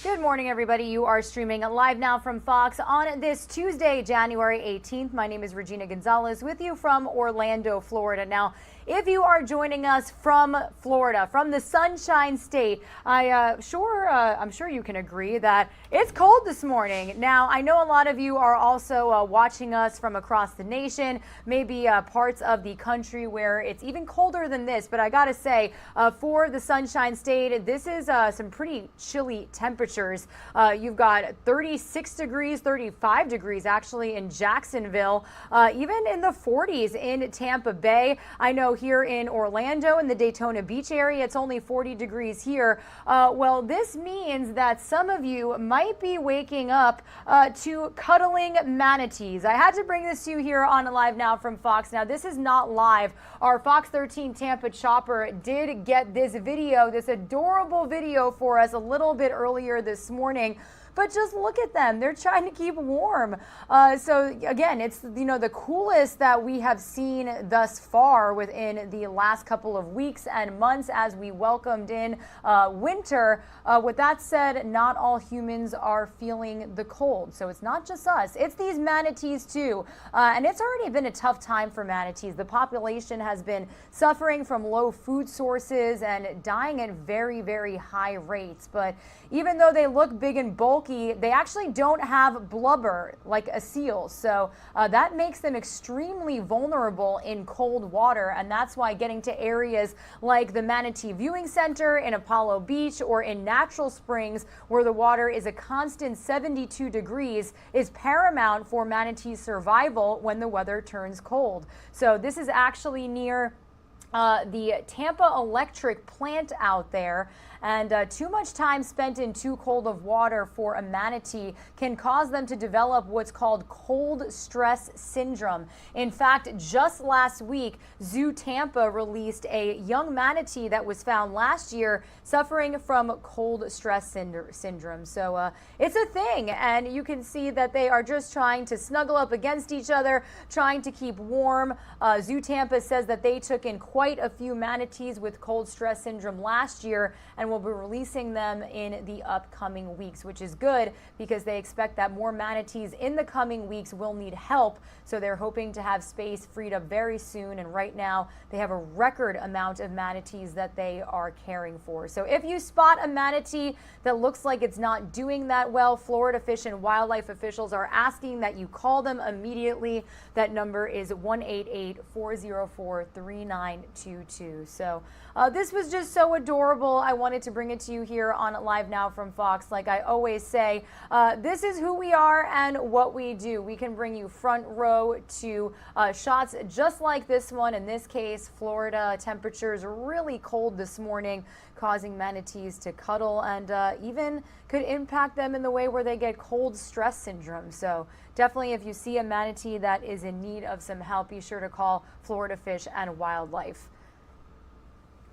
Good morning, everybody. You are streaming live now from Fox on this Tuesday, January 18th. My name is Regina Gonzalez with you from Orlando, Florida. Now, if you are joining us from Florida, from the Sunshine State, I'm sure you can agree that it's cold this morning. Now, I know a lot of you are also watching us from across the nation, maybe parts of the country where it's even colder than this. But I got to say, for the Sunshine State, this is some pretty chilly temperatures. You've got 36 degrees, 35 degrees actually in Jacksonville, even in the 40s in Tampa Bay. I know here in Orlando in the Daytona Beach area, it's only 40 degrees here. Well, this means that some of you might be waking up to cuddling manatees. I had to bring this to you here on Live Now from Fox. Now, this is not live. Our Fox 13 Tampa chopper did get this video, this adorable video for us a little bit earlier this morning. But just look at them. They're trying to keep warm. So again, it's, the coolest that we have seen thus far within the last couple of weeks and months as we welcomed in winter. With that said, not all humans are feeling the cold. So it's not just us. It's these manatees too. And it's already been a tough time for manatees. The population has been suffering from low food sources and dying at very, very high rates. But even though they look big and bulky, they actually don't have blubber like a seal. So that makes them extremely vulnerable in cold water. And that's why getting to areas like the Manatee Viewing Center in Apollo Beach or in Natural Springs, where the water is a constant 72 degrees, is paramount for manatee survival when the weather turns cold. So this is actually near the Tampa Electric plant out there. And too much time spent in too cold of water for a manatee can cause them to develop what's called cold stress syndrome. In fact, just last week, Zoo Tampa released a young manatee that was found last year suffering from cold stress syndrome. So it's a thing, and you can see that they are just trying to snuggle up against each other, trying to keep warm. Zoo Tampa says that they took in quite a few manatees with cold stress syndrome last year, and will be releasing them in the upcoming weeks, which is good because they expect that more manatees in the coming weeks will need help. So they're hoping to have space freed up very soon. And right now they have a record amount of manatees that they are caring for. So if you spot a manatee that looks like it's not doing that well, Florida Fish and Wildlife officials are asking that you call them immediately. That number is 1-888-404-3922. So this was just so adorable. I wanted to bring it to you here on Live Now from Fox. Like I always say, this is who we are and what we do. We can bring you front row to shots just like this one. In this case, Florida temperatures really cold this morning, causing manatees to cuddle and even could impact them in the way where they get cold stress syndrome. So definitely, if you see a manatee that is in need of some help, be sure to call Florida Fish and Wildlife.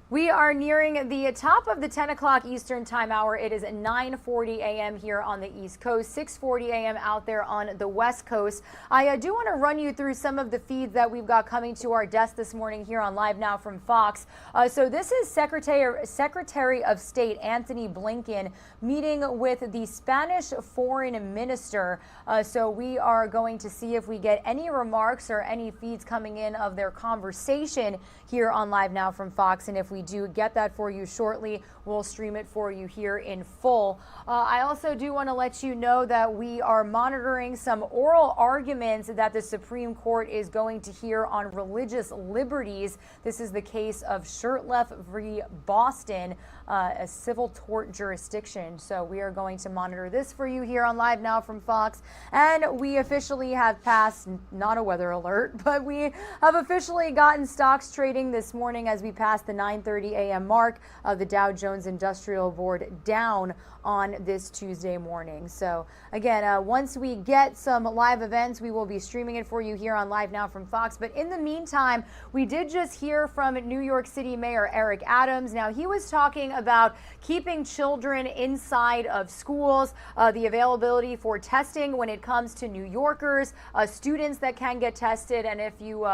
We are nearing the top of the 10 o'clock Eastern time hour. It is 9:40 a.m. here on the East Coast, 6:40 a.m. out there on the West Coast. I do want to run you through some of the feeds that we've got coming to our desk this morning here on Live Now from Fox. So this is Secretary of State Antony Blinken meeting with the Spanish Foreign Minister. So we are going to see if we get any remarks or any feeds coming in of their conversation here on Live Now from Fox. And if we do get that for you shortly, we'll stream it for you here in full. I also do want to let you know that we are monitoring some oral arguments that the Supreme Court is going to hear on religious liberties. This is the case of Shurtleff v. Boston, a civil tort jurisdiction. So we are going to monitor this for you here on Live Now from Fox. And we officially have passed, not a weather alert, but we have officially gotten stocks trading this morning as we passed the 9:30 a.m. mark of the Dow Jones Industrial Board down on this Tuesday morning. So again, once we get some live events, we will be streaming it for you here on Live Now from Fox. But in the meantime, we did just hear from New York City Mayor Eric Adams. Now, he was talking about keeping children inside of schools, the availability for testing when it comes to New Yorkers, students that can get tested. And if you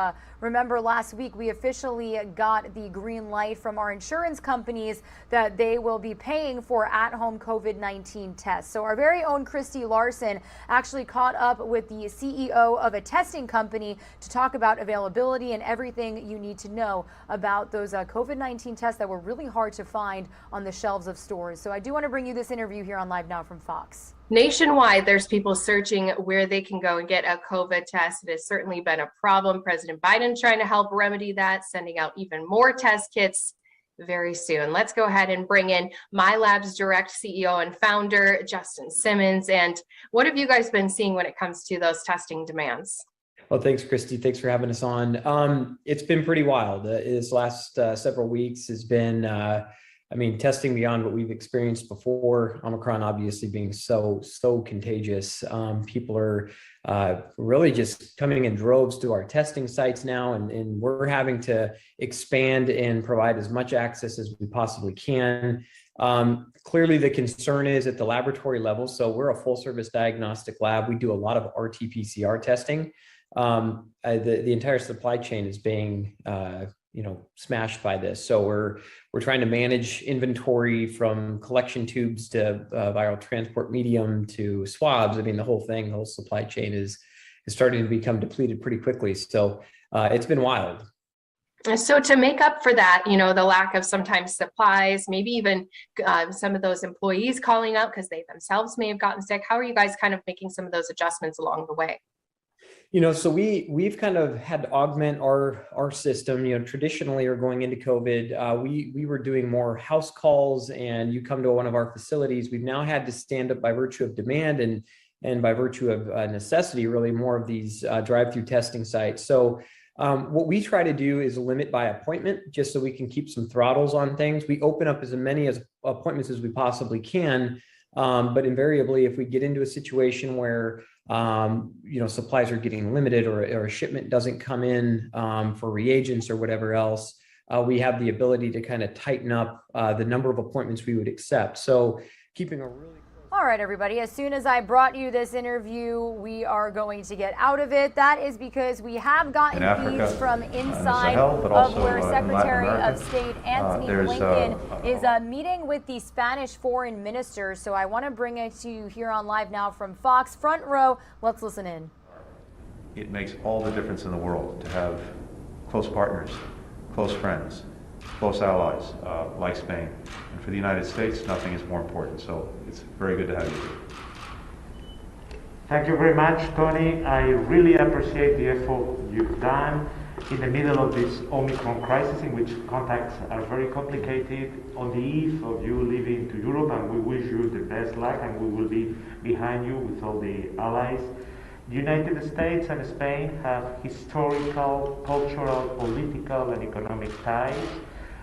remember last week, we officially got the green light from our insurance companies that they will be paying for at-home COVID-19 tests. So our very own Christy Larson actually caught up with the CEO of a testing company to talk about availability and everything you need to know about those COVID-19 tests that were really hard to find on the shelves of stores. So I do want to bring you this interview here on Live Now from Fox. Nationwide, there's people searching where they can go and get a COVID test. It has certainly been a problem. President Biden trying to help remedy that, sending out even more test kits very soon. Let's go ahead and bring in MyLab's Direct CEO and founder, Justin Simmons. And what have you guys been seeing when it comes to those testing demands? Well, thanks, Christy. Thanks for having us on. It's been pretty wild. This last several weeks has been testing beyond what we've experienced before. Omicron obviously being so contagious. People are really just coming in droves to our testing sites now, and we're having to expand and provide as much access as we possibly can. Clearly, the concern is at the laboratory level. So we're a full service diagnostic lab. We do a lot of RT-PCR testing. The entire supply chain is being smashed by this. So we're trying to manage inventory from collection tubes to viral transport medium to swabs. I mean, the whole supply chain is starting to become depleted pretty quickly. So it's been wild. So to make up for that, the lack of sometimes supplies, maybe even some of those employees calling out because they themselves may have gotten sick, how are you guys kind of making some of those adjustments along the way? So we've kind of had to augment our system. Traditionally, or going into COVID, we were doing more house calls, and you come to one of our facilities. We've now had to stand up by virtue of demand and by virtue of necessity, really more of these drive-through testing sites. So what we try to do is limit by appointment, just so we can keep some throttles on things. We open up as many appointments as we possibly can, but invariably, if we get into a situation where supplies are getting limited or a shipment doesn't come in for reagents or whatever else, we have the ability to kind of tighten up the number of appointments we would accept. So keeping a really All right, everybody, as soon as I brought you this interview, we are going to get out of it. That is because we have gotten feeds from inside of where Secretary of State Antony Blinken is meeting with the Spanish foreign minister. So I want to bring it to you here on Live Now from Fox. Front row, let's listen in. It makes all the difference in the world to have close partners, close friends, close allies like Spain. And for the United States, nothing is more important. So it's very good to have you here. Thank you very much, Tony. I really appreciate the effort you've done in the middle of this Omicron crisis, in which contacts are very complicated, on the eve of you leaving to Europe, and we wish you the best luck, and we will be behind you with all the allies. The United States and Spain have historical, cultural, political, and economic ties.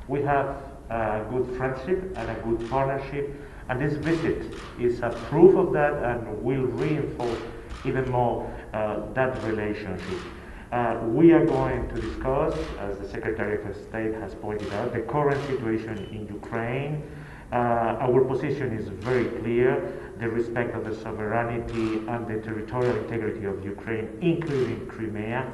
We have a good friendship and a good partnership, and this visit is a proof of that and will reinforce even more that relationship. We are going to discuss, as the Secretary of State has pointed out, the current situation in Ukraine. Our position is very clear: the respect of the sovereignty and the territorial integrity of Ukraine, including Crimea.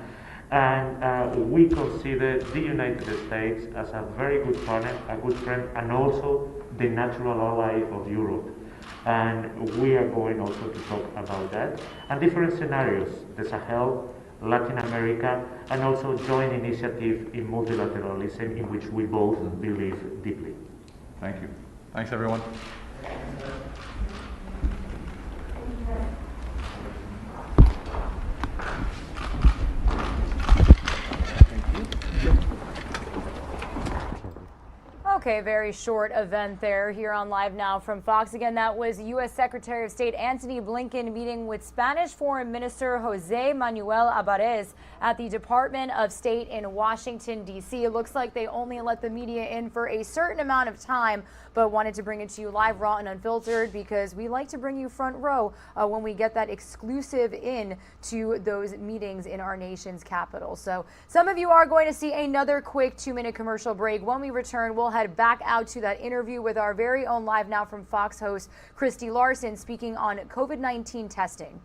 And we consider the United States as a very good partner, a good friend, and also the natural ally of Europe. And we are going also to talk about that and different scenarios: the Sahel, Latin America, and also joint initiative in multilateralism, in which we both believe deeply. Thank you. Thanks, everyone. Okay, very short event there here on Live Now from Fox. Again, that was U.S. Secretary of State Antony Blinken meeting with Spanish Foreign Minister Jose Manuel Alvarez at the Department of State in Washington, D.C. It looks like they only let the media in for a certain amount of time, but wanted to bring it to you live, raw, and unfiltered, because we like to bring you front row when we get that exclusive in to those meetings in our nation's capital. So some of you are going to see another quick 2-minute commercial break. When we return, we'll head back out to that interview with our very own Live Now from Fox host, Christy Larson, speaking on COVID-19 testing.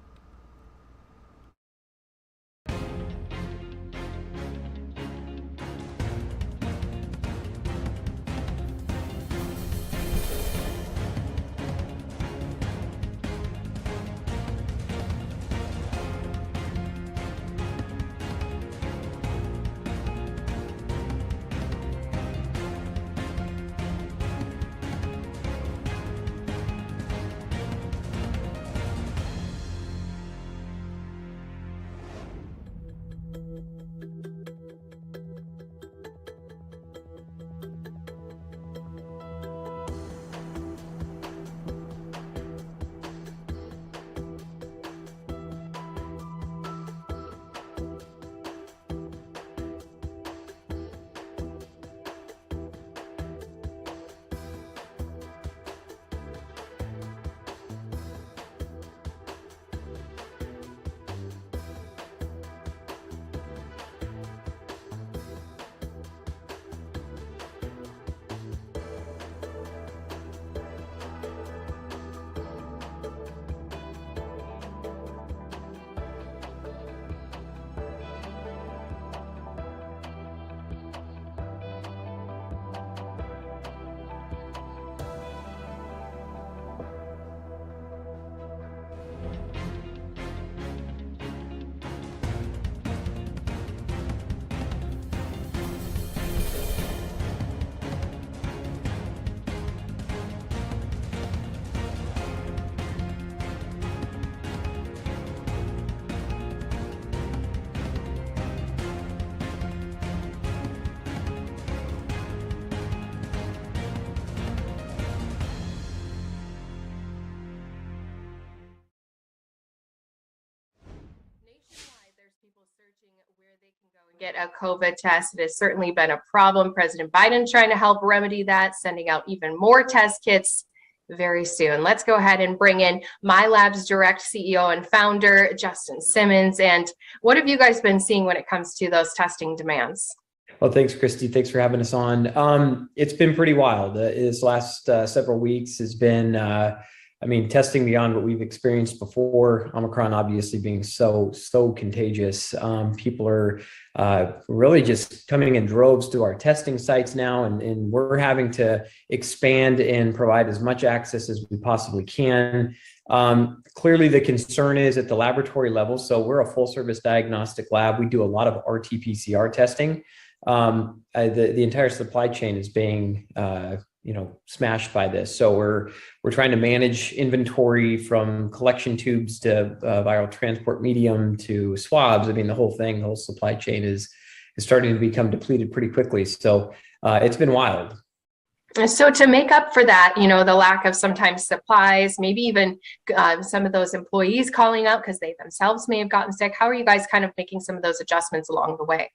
get a COVID test. It has certainly been a problem. President Biden trying to help remedy that, sending out even more test kits very soon. Let's go ahead and bring in MyLab's direct CEO and founder, Justin Simmons. And what have you guys been seeing when it comes to those testing demands? Well, thanks, Christy. Thanks for having us on. It's been pretty wild. This last several weeks has been, testing beyond what we've experienced before. Omicron obviously being so contagious. People are really just coming in droves to our testing sites now, and we're having to expand and provide as much access as we possibly can. Clearly, the concern is at the laboratory level. So we're a full service diagnostic lab. We do a lot of RT-PCR testing. The entire supply chain is being smashed by this. So we're trying to manage inventory from collection tubes to viral transport medium to swabs. The whole supply chain is starting to become depleted pretty quickly. So it's been wild. So to make up for that, the lack of sometimes supplies, maybe even some of those employees calling out because they themselves may have gotten sick. How are you guys kind of making some of those adjustments along the way?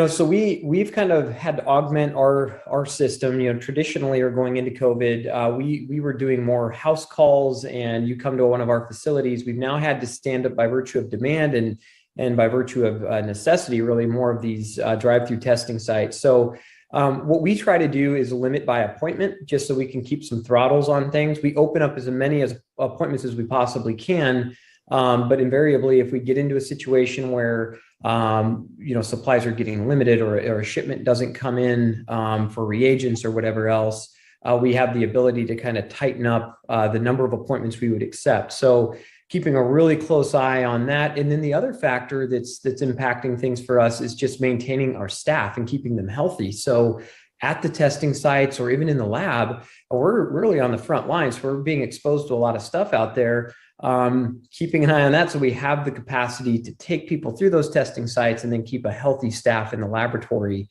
So we've kind of had to augment our system. Traditionally, or going into COVID, we were doing more house calls, and you come to one of our facilities. We've now had to stand up by virtue of demand and by virtue of necessity, really more of these drive-through testing sites. So what we try to do is limit by appointment, just so we can keep some throttles on things. We open up as many appointments as we possibly can. But invariably, if we get into a situation where supplies are getting limited, or a shipment doesn't come in for reagents or whatever else, we have the ability to kind of tighten up the number of appointments we would accept. So keeping a really close eye on that. And then the other factor that's impacting things for us is just maintaining our staff and keeping them healthy. So at the testing sites or even in the lab, we're really on the front lines. We're being exposed to a lot of stuff out there. Keeping an eye on that so we have the capacity to take people through those testing sites and then keep a healthy staff in the laboratory.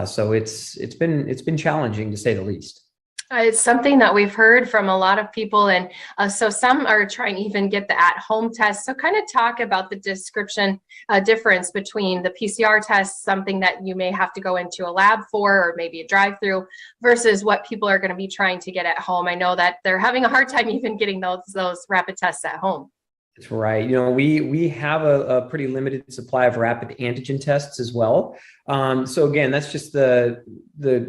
So it's been challenging, to say the least. It's something that we've heard from a lot of people, and so some are trying to even get the at-home test. So kind of talk about the difference between the PCR test, something that you may have to go into a lab for, or maybe a drive-through, versus what people are going to be trying to get at home. I know that they're having a hard time even getting those rapid tests at home. That's right. We have a pretty limited supply of rapid antigen tests as well. So again, that's just the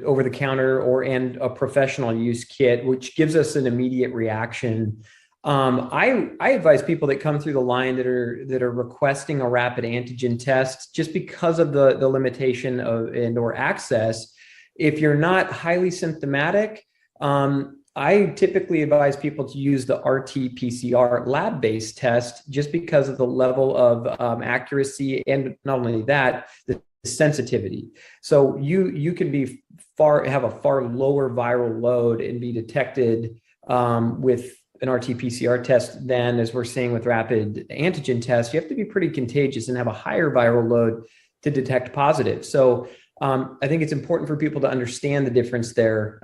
over-the-counter and a professional use kit, which gives us an immediate reaction. I advise people that come through the line that are requesting a rapid antigen test, just because of the limitation or access. If you're not highly symptomatic, I typically advise people to use the RT-PCR lab-based test, just because of the level of accuracy, and not only that, the sensitivity. So you can have a far lower viral load and be detected with an RT-PCR test than, as we're seeing with rapid antigen tests. You have to be pretty contagious and have a higher viral load to detect positive. So I think it's important for people to understand the difference there.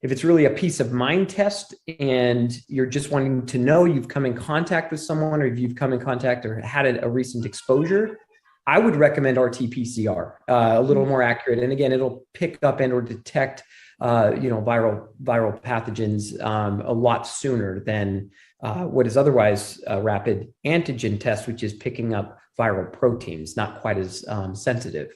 If it's really a peace of mind test and you're just wanting to know you've come in contact with someone, or if you've come in contact or had a recent exposure, I would recommend RT-PCR, a little more accurate. And again, it'll pick up and or detect viral pathogens a lot sooner than what is otherwise a rapid antigen test, which is picking up viral proteins, not quite as sensitive.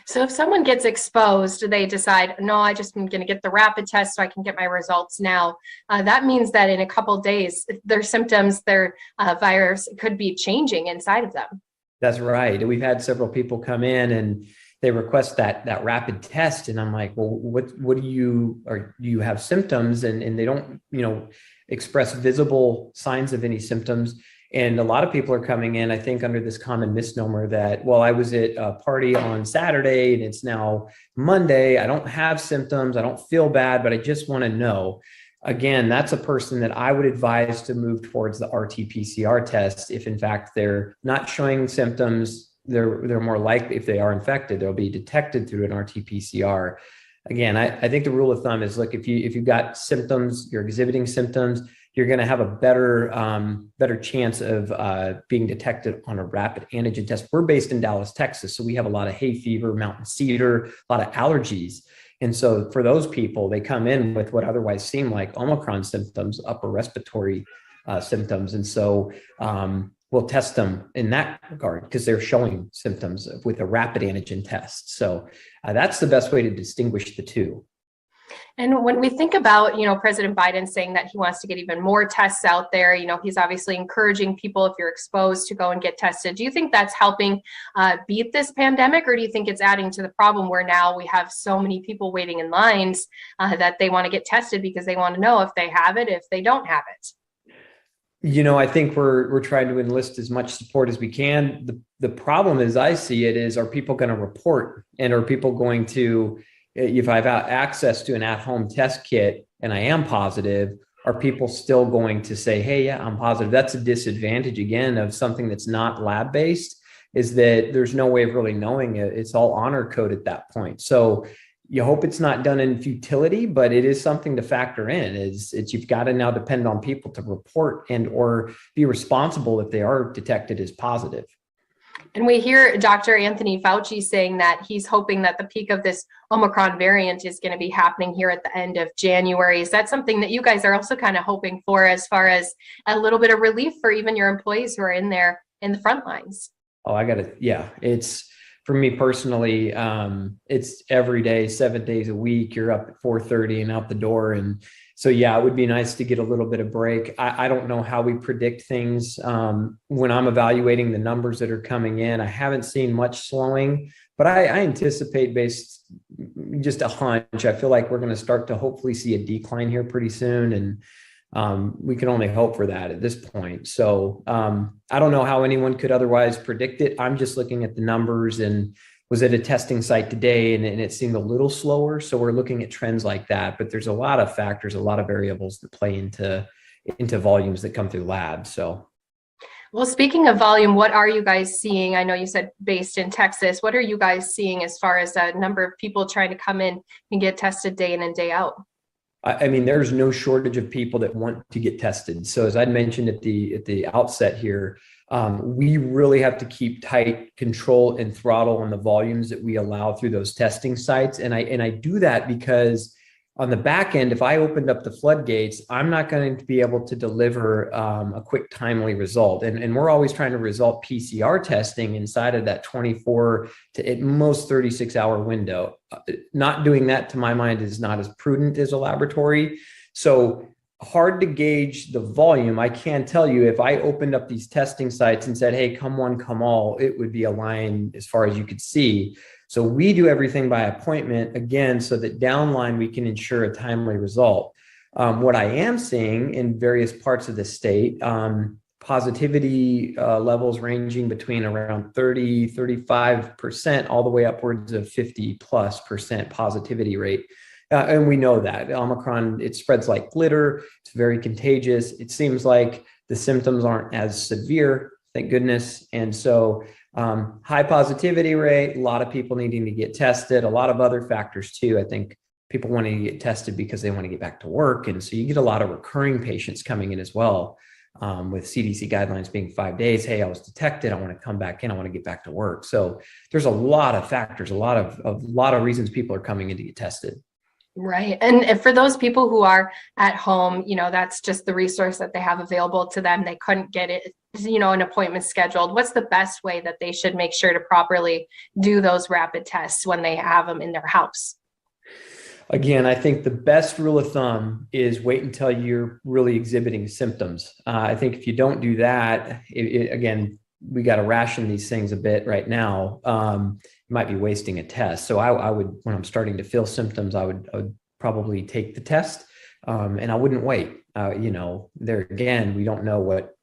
So if someone gets exposed, they decide, no, I just am going to get the rapid test so I can get my results now. That means that in a couple of days, their symptoms, their virus could be changing inside of them. That's right. We've had several people come in and they request that rapid test. And I'm like, well, what do you have symptoms? And they don't, express visible signs of any symptoms. And a lot of people are coming in, I think, under this common misnomer that, well, I was at a party on Saturday and it's now Monday. I don't have symptoms. I don't feel bad, but I just want to know. Again, that's a person that I would advise to move towards the RT-PCR test. If in fact they're not showing symptoms, they're more likely, if they are infected, they'll be detected through an RT-PCR. Again, I think the rule of thumb is, look, if you've got symptoms, you're exhibiting symptoms, you're going to have a better chance of being detected on a rapid antigen test. We're based in Dallas, Texas, so we have a lot of hay fever, mountain cedar, a lot of allergies. And so for those people, they come in with what otherwise seem like Omicron symptoms, upper respiratory symptoms. And so we'll test them in that regard because they're showing symptoms with a rapid antigen test. So that's the best way to distinguish the two. And when we think about, President Biden saying that he wants to get even more tests out there, he's obviously encouraging people, if you're exposed, to go and get tested. Do you think that's helping beat this pandemic, or do you think it's adding to the problem where now we have so many people waiting in lines that they want to get tested because they want to know if they have it, if they don't have it? I think we're trying to enlist as much support as we can. The problem, as I see it, is, are people going to report, and are people going to, if I've got access to an at-home test kit and I am positive, are people still going to say, hey, yeah, I'm positive? That's a disadvantage, again, of something that's not lab-based, is that there's no way of really knowing it. It's all honor code at that point. So you hope it's not done in futility, but it is something to factor in. It's you've got to now depend on people to report and or be responsible if they are detected as positive. And we hear Dr. Anthony Fauci saying that he's hoping that the peak of this Omicron variant is going to be happening here at the end of January. Is that something that you guys are also kind of hoping for, as far as a little bit of relief for even your employees who are in there in the front lines? Oh, it's, for me personally, it's every day, 7 days a week. You're up at 4:30 and out the door. And so, yeah, it would be nice to get a little bit of break. I don't know how we predict things. When I'm evaluating the numbers that are coming in, I haven't seen much slowing, but I anticipate, based just a hunch, I feel like we're going to start to hopefully see a decline here pretty soon. And we can only hope for that at this point. So I don't know how anyone could otherwise predict it. I'm just looking at the numbers, and was at a testing site today, and it seemed a little slower. So we're looking at trends like that, but there's a lot of factors, a lot of variables that play into volumes that come through labs. So. Well, speaking of volume, what are you guys seeing? I know you said based in Texas. What are you guys seeing as far as a number of people trying to come in and get tested day in and day out? I mean, there's no shortage of people that want to get tested. So as I mentioned at the outset here, we really have to keep tight control and throttle on the volumes that we allow through those testing sites. And I do that because on the back end, if I opened up the floodgates, I'm not going to be able to deliver a quick, timely result. And we're always trying to result PCR testing inside of that 24 to at most 36-hour window. Not doing that, to my mind, is not as prudent as a laboratory. So hard to gauge the volume. I can tell you, if I opened up these testing sites and said, hey, come one, come all, it would be a line as far as you could see. So we do everything by appointment, again, so that downline we can ensure a timely result. What I am seeing in various parts of the state, positivity levels ranging between around 30, 35%, all the way upwards of 50+% positivity rate. And we know that Omicron, it spreads like glitter. It's very contagious. It seems like the symptoms aren't as severe, thank goodness. And so high positivity rate, a lot of people needing to get tested, a lot of other factors too. I think people wanting to get tested because they want to get back to work. And so you get a lot of recurring patients coming in as well, with CDC guidelines being 5 days. Hey, I was detected. I want to come back in. I want to get back to work. So there's a lot of factors, a lot of reasons people are coming in to get tested. Right. And for those people who are at home, that's just the resource that they have available to them. They couldn't get it, an appointment scheduled. What's the best way that they should make sure to properly do those rapid tests when they have them in their house? Again, I think the best rule of thumb is wait until you're really exhibiting symptoms. I think if you don't do that, again, we got to ration these things a bit right now. You might be wasting a test. So I would, when I'm starting to feel symptoms, I would probably take the test, and I wouldn't wait. There again, we don't know what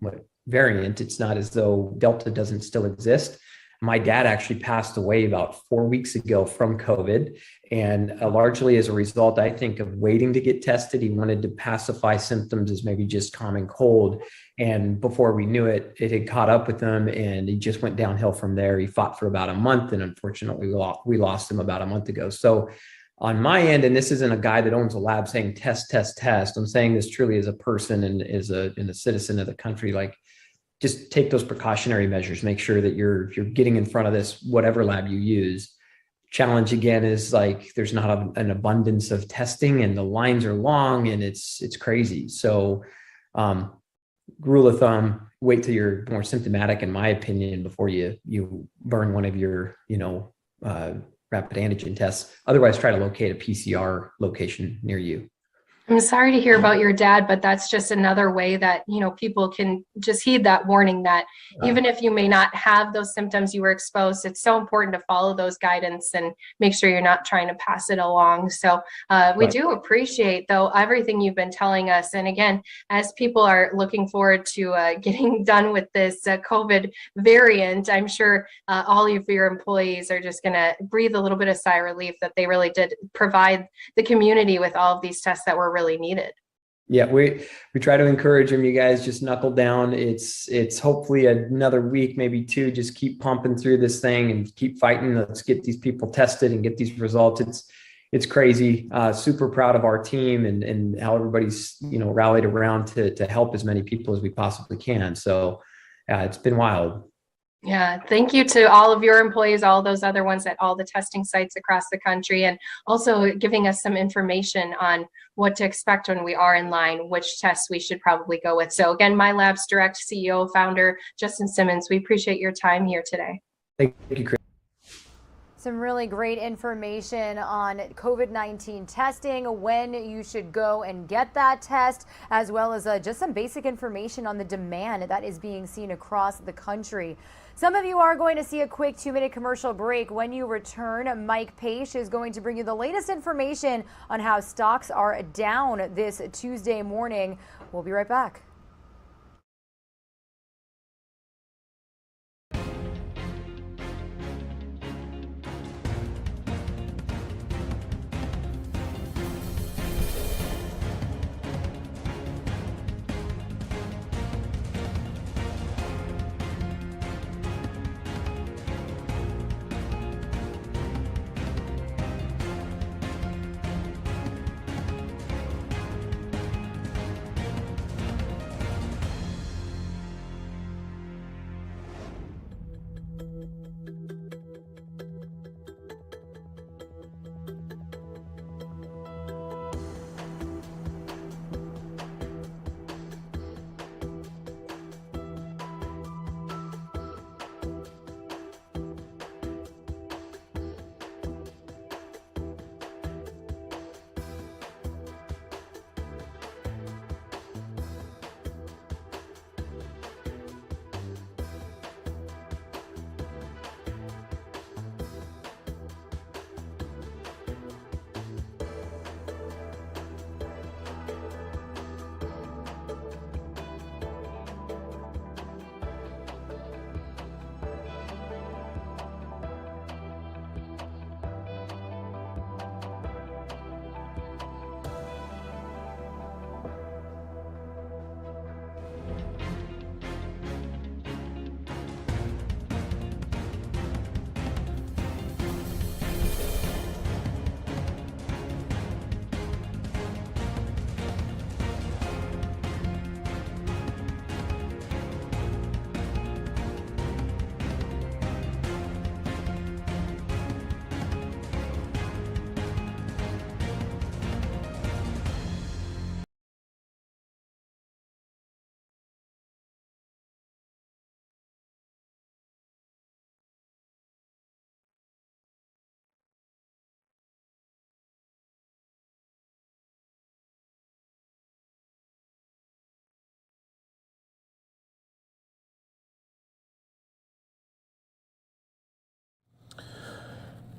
variant. It's not as though Delta doesn't still exist. My dad actually passed away about 4 weeks ago from COVID, and largely as a result, I think, of waiting to get tested. He wanted to pacify symptoms as maybe just common cold. And before we knew it, it had caught up with him, and he just went downhill from there. He fought for about a month, and unfortunately we lost him about a month ago. So on my end, and this isn't a guy that owns a lab saying test, test, test. I'm saying this truly as a person and as a citizen of the country, like just take those precautionary measures, make sure that you're getting in front of this, whatever lab you use. Challenge again is like, there's not an abundance of testing and the lines are long and it's crazy. So rule of thumb, wait till you're more symptomatic, in my opinion, before you burn one of your, rapid antigen tests. Otherwise, try to locate a PCR location near you. I'm sorry to hear about your dad, but that's just another way that, people can just heed that warning that even if you may not have those symptoms you were exposed, it's so important to follow those guidance and make sure you're not trying to pass it along. So we do appreciate, though, everything you've been telling us. And again, as people are looking forward to getting done with this COVID variant, I'm sure all of your employees are just going to breathe a little bit of sigh of relief that they really did provide the community with all of these tests that were really needed. Yeah, we try to encourage them. You guys just knuckle down. It's hopefully another week, maybe two. Just keep pumping through this thing and keep fighting. Let's get these people tested and get these results. It's crazy. Super proud of our team and how everybody's rallied around to help as many people as we possibly can. So it's been wild. Yeah, thank you to all of your employees, all those other ones at all the testing sites across the country, and also giving us some information on what to expect when we are in line, which tests we should probably go with. So again, My Labs Direct CEO, founder, Justin Simmons, we appreciate your time here today. Thank you, Chris. Some really great information on COVID-19 testing, when you should go and get that test, as well as just some basic information on the demand that is being seen across the country. Some of you are going to see a quick 2-minute commercial break. When you return, Mike Page is going to bring you the latest information on how stocks are down this Tuesday morning. We'll be right back.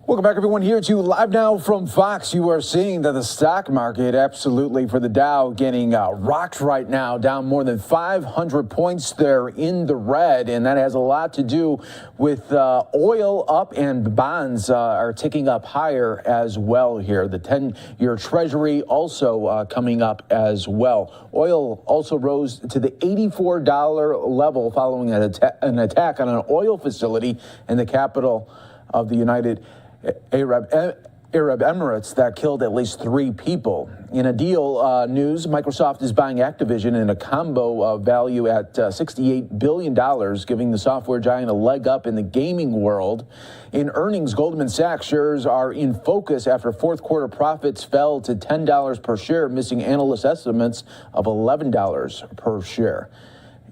Welcome back, everyone, here to Live Now from Fox. You are seeing that the stock market, absolutely, for the Dow, getting rocked right now, down more than 500 points there in the red, and that has a lot to do with oil up, and bonds are ticking up higher as well here. The 10-year Treasury also coming up as well. Oil also rose to the $84 level following an attack on an oil facility in the capital of the United Arab Arab Emirates that killed at least 3 people. In a deal news, Microsoft is buying Activision in a combo value at $68 billion, giving the software giant a leg up in the gaming world. In earnings, Goldman Sachs shares are in focus after fourth quarter profits fell to $10 per share, missing analyst estimates of $11 per share.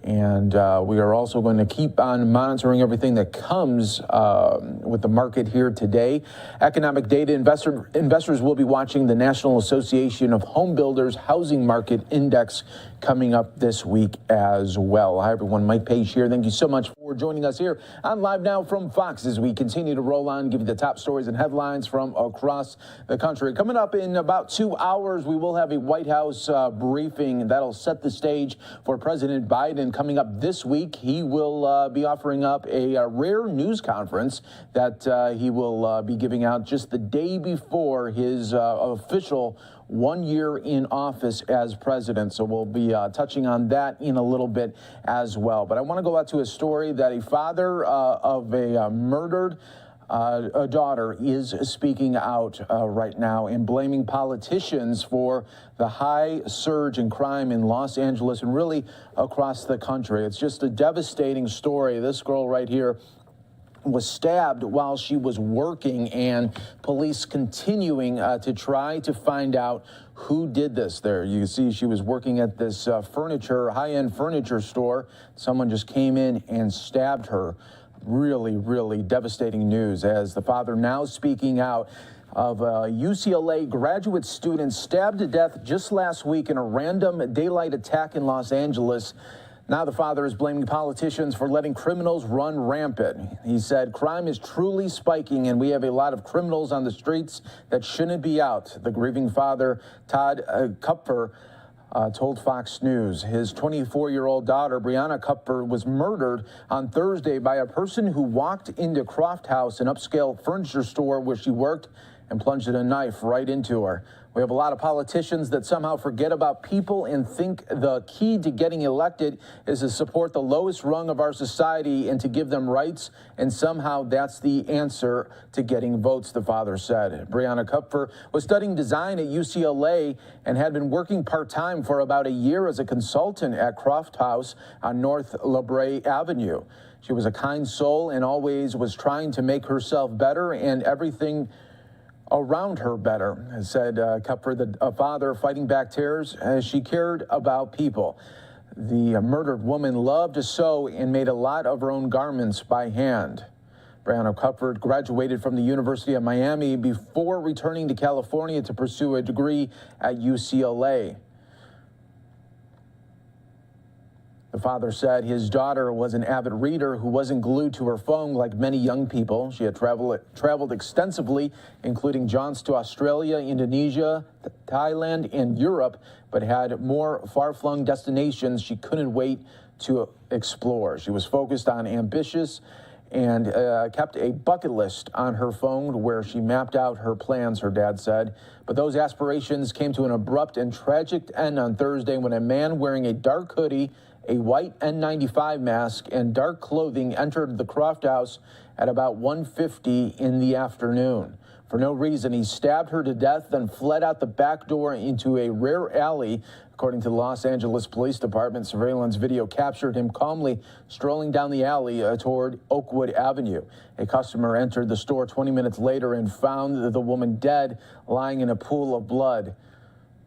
And we are also going to keep on monitoring everything that comes with the market here today. Economic data investors will be watching the National Association of Home Builders Housing Market Index coming up this week as well. Hi, everyone. Mike Page here. Thank you so much for joining us here on Live Now from Fox as we continue to roll on, give you the top stories and headlines from across the country. Coming up in about 2 hours, we will have a White House briefing that'll set the stage for President Biden. Coming up this week, he will be offering up a rare news conference that he will be giving out just the day before his official 1 year in office as president. So we'll be touching on that in a little bit as well. But I want to go out to a story that a father of a murdered a daughter is speaking out right now and blaming politicians for the high surge in crime in Los Angeles and really across the country. It's just a devastating story. This girl right here was stabbed while she was working, and police continuing to try to find out who did this. There you see she was working at this high-end furniture store. Someone just came in and stabbed her. Really, really devastating news as the father now speaking out of a UCLA graduate student stabbed to death just last week in a random daylight attack in Los Angeles. Now the father is blaming politicians for letting criminals run rampant. He said, crime is truly spiking and we have a lot of criminals on the streets that shouldn't be out. The grieving father, Todd Kupfer, told Fox News. His 24-year-old daughter, Brianna Kupfer, was murdered on Thursday by a person who walked into Croft House, an upscale furniture store where she worked, and plunged a knife right into her. We have a lot of politicians that somehow forget about people and think the key to getting elected is to support the lowest rung of our society and to give them rights, and somehow that's the answer to getting votes, the father said. Brianna Kupfer was studying design at UCLA and had been working part-time for about a year as a consultant at Croft House on North La Brea Avenue. She was a kind soul and always was trying to make herself better and everything around her better, said Kupfer, the father fighting back tears as she cared about people. The murdered woman loved to sew and made a lot of her own garments by hand. Brianna Kupfer graduated from the University of Miami before returning to California to pursue a degree at UCLA. The father said his daughter was an avid reader who wasn't glued to her phone like many young people. She had traveled extensively, including jaunts to Australia, Indonesia, Thailand, and Europe, but had more far-flung destinations she couldn't wait to explore. She was focused on ambitious and kept a bucket list on her phone where she mapped out her plans, her dad said. But those aspirations came to an abrupt and tragic end on Thursday when a man wearing a dark hoodie, a white N95 mask, and dark clothing entered the Croft House at about 1:50 in the afternoon. For no reason, he stabbed her to death, then fled out the back door into a rear alley. According to the Los Angeles Police Department, surveillance video captured him calmly strolling down the alley toward Oakwood Avenue. A customer entered the store 20 minutes later and found the woman dead, lying in a pool of blood.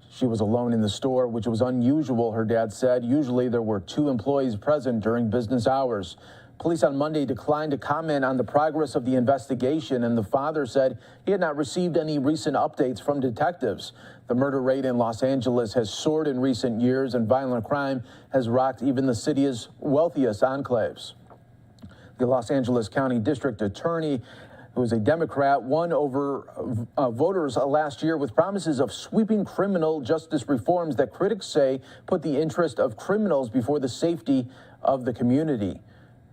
She was alone in the store, which was unusual, her dad said. Usually there were 2 employees present during business hours. Police on Monday declined to comment on the progress of the investigation, and the father said he had not received any recent updates from detectives. The murder rate in Los Angeles has soared in recent years, and violent crime has rocked even the city's wealthiest enclaves. The Los Angeles County District Attorney, who is a Democrat, won over voters last year with promises of sweeping criminal justice reforms that critics say put the interest of criminals before the safety of the community.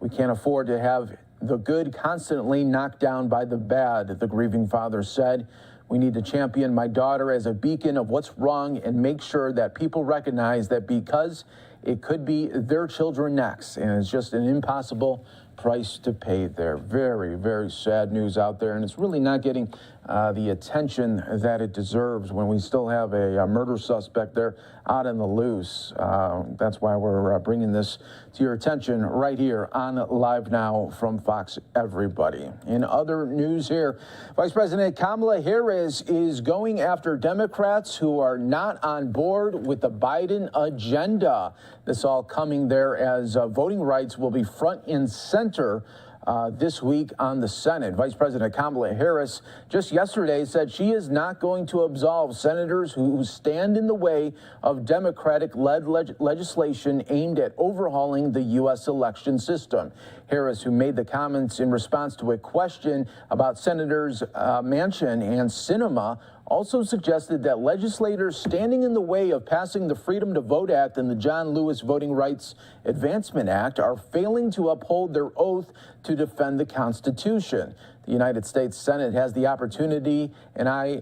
We can't afford to have the good constantly knocked down by the bad, the grieving father said. We need to champion my daughter as a beacon of what's wrong and make sure that people recognize that because it could be their children next, and it's just an impossible price to pay there. Very, very sad news out there, and it's really not getting the attention that it deserves when we still have a murder suspect there out in the loose. That's why we're bringing this to your attention right here on Live Now from Fox, everybody. In other news here, Vice President Kamala Harris is going after Democrats who are not on board with the Biden agenda. This all coming there as voting rights will be front and center this week on the Senate. Vice President Kamala Harris just yesterday said she is not going to absolve senators who stand in the way of Democratic-led legislation aimed at overhauling the U.S. election system. Harris, who made the comments in response to a question about Senators Manchin and Sinema, also suggested that legislators standing in the way of passing the Freedom to Vote Act and the John Lewis Voting Rights Advancement Act are failing to uphold their oath to defend the Constitution. The United States Senate has the opportunity, and I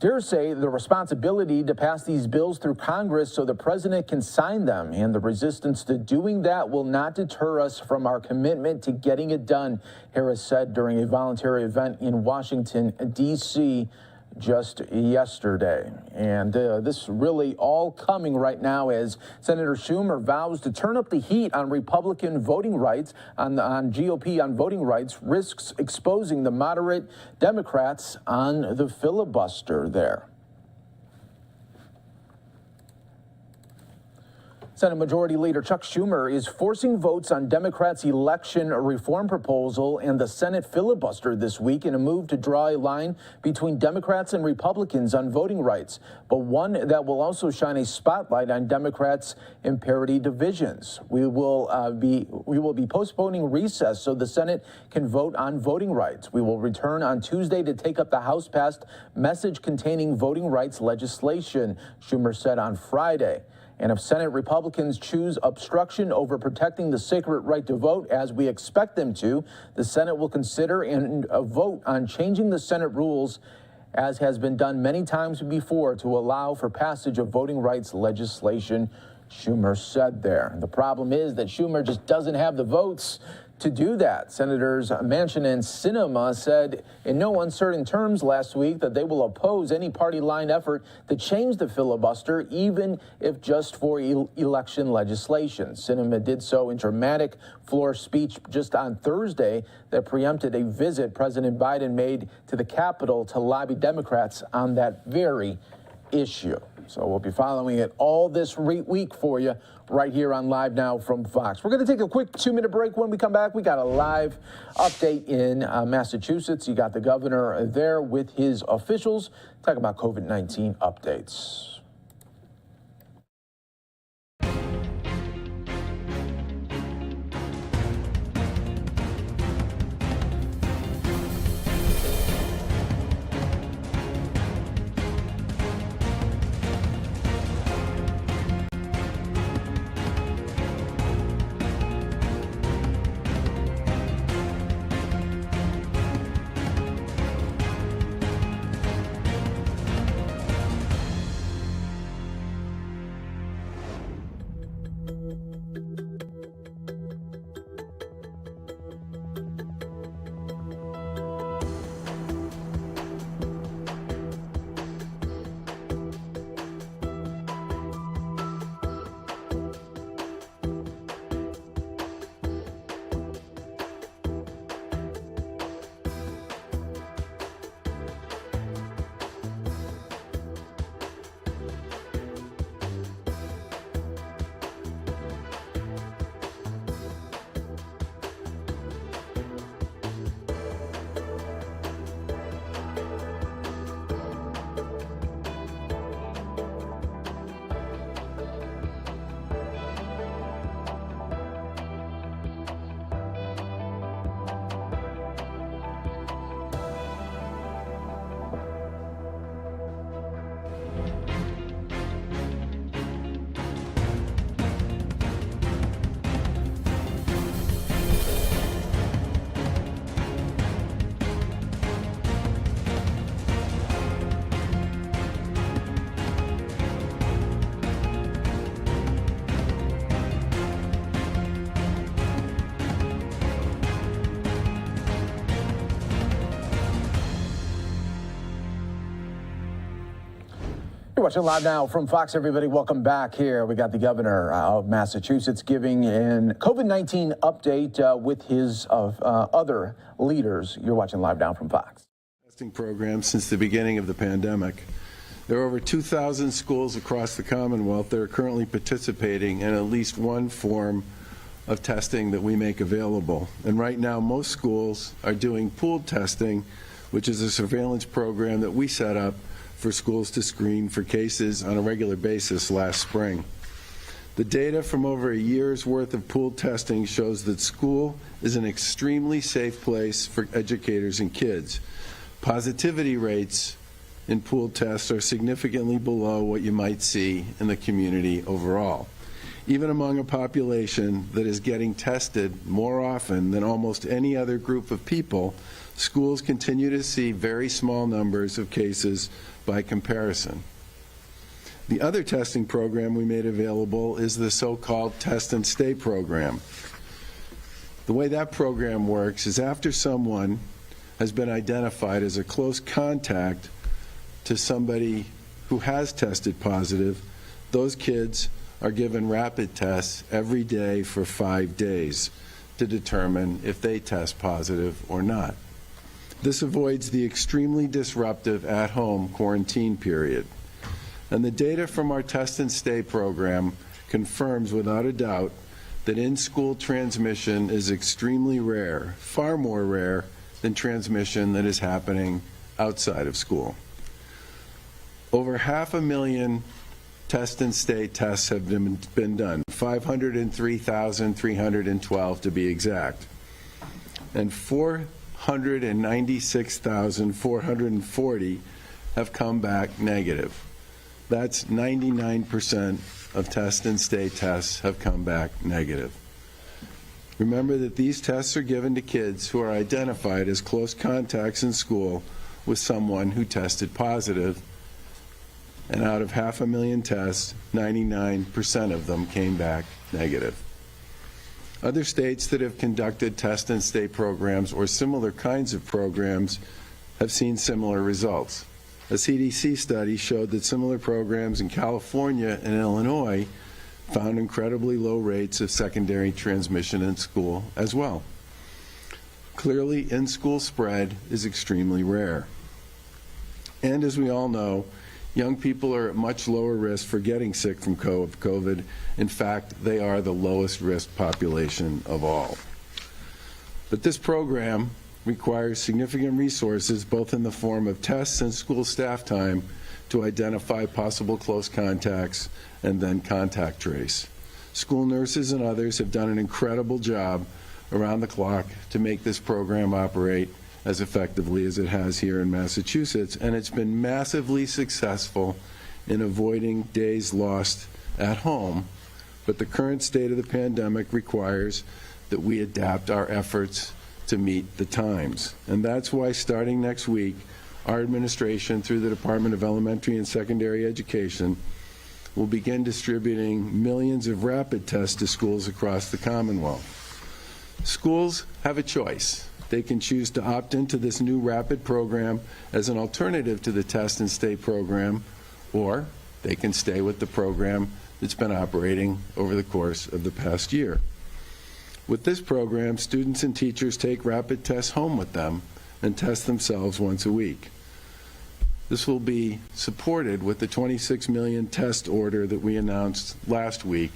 dare say the responsibility, to pass these bills through Congress so the president can sign them, and the resistance to doing that will not deter us from our commitment to getting it done, Harris said during a voluntary event in Washington, D.C., just yesterday. And this really all coming right now as Senator Schumer vows to turn up the heat on Republican voting rights, on GOP on voting rights, risks exposing the moderate Democrats on the filibuster there. Senate Majority Leader Chuck Schumer is forcing votes on Democrats' election reform proposal and the Senate filibuster this week in a move to draw a line between Democrats and Republicans on voting rights, but one that will also shine a spotlight on Democrats' in parity divisions. We will be postponing recess so the Senate can vote on voting rights. We will return on Tuesday to take up the House-passed message containing voting rights legislation, Schumer said on Friday. And if Senate Republicans choose obstruction over protecting the sacred right to vote, as we expect them to, the Senate will consider and vote on changing the Senate rules, as has been done many times before, to allow for passage of voting rights legislation, Schumer said there. The problem is that Schumer just doesn't have the votes to do that. Senators Manchin and Sinema said in no uncertain terms last week that they will oppose any party-line effort to change the filibuster, even if just for election legislation. Sinema did so in dramatic floor speech just on Thursday that preempted a visit President Biden made to the Capitol to lobby Democrats on that very issue. So we'll be following it all this week for you right here on Live Now from Fox. We're going to take a quick 2-minute break. When we come back, we got a live update in Massachusetts. You got the governor there with his officials talking about COVID-19 updates. You're watching Live Now from Fox, everybody. Welcome back here. We got the governor of Massachusetts giving an COVID-19 update with his other leaders. You're watching Live Now from Fox. Testing program since the beginning of the pandemic. There are over 2,000 schools across the Commonwealth that are currently participating in at least one form of testing that we make available. And right now, most schools are doing pooled testing, which is a surveillance program that we set up for schools to screen for cases on a regular basis last spring. The data from over a year's worth of pooled testing shows that school is an extremely safe place for educators and kids. Positivity rates in pooled tests are significantly below what you might see in the community overall. Even among a population that is getting tested more often than almost any other group of people, schools continue to see very small numbers of cases by comparison. The other testing program we made available is the so-called Test and Stay program. The way that program works is after someone has been identified as a close contact to somebody who has tested positive, those kids are given rapid tests every day for 5 days to determine if they test positive or not. This avoids the extremely disruptive at-home quarantine period. And the data from our Test and Stay program confirms without a doubt that in-school transmission is extremely rare, far more rare than transmission that is happening outside of school. Over 500,000 Test and Stay tests have been done, 503,312 to be exact, and 496,440 have come back negative. That's 99% of Test and Stay tests have come back negative. Remember that these tests are given to kids who are identified as close contacts in school with someone who tested positive, and out of 500,000 tests, 99% of them came back negative. Other states that have conducted Test and Stay programs or similar kinds of programs have seen similar results. A CDC study showed that similar programs in California and Illinois found incredibly low rates of secondary transmission in school as well. Clearly, in-school spread is extremely rare. And as we all know, young people are at much lower risk for getting sick from COVID. In fact, they are the lowest risk population of all. But this program requires significant resources, both in the form of tests and school staff time, to identify possible close contacts and then contact trace. School nurses and others have done an incredible job around the clock to make this program operate as effectively as it has here in Massachusetts, and it's been massively successful in avoiding days lost at home. But the current state of the pandemic requires that we adapt our efforts to meet the times. And that's why starting next week, our administration, through the Department of Elementary and Secondary Education, will begin distributing millions of rapid tests to schools across the Commonwealth. Schools have a choice. They can choose to opt into this new rapid program as an alternative to the Test and Stay program, or they can stay with the program that's been operating over the course of the past year. With this program, students and teachers take rapid tests home with them and test themselves once a week. This will be supported with the 26 million test order that we announced last week,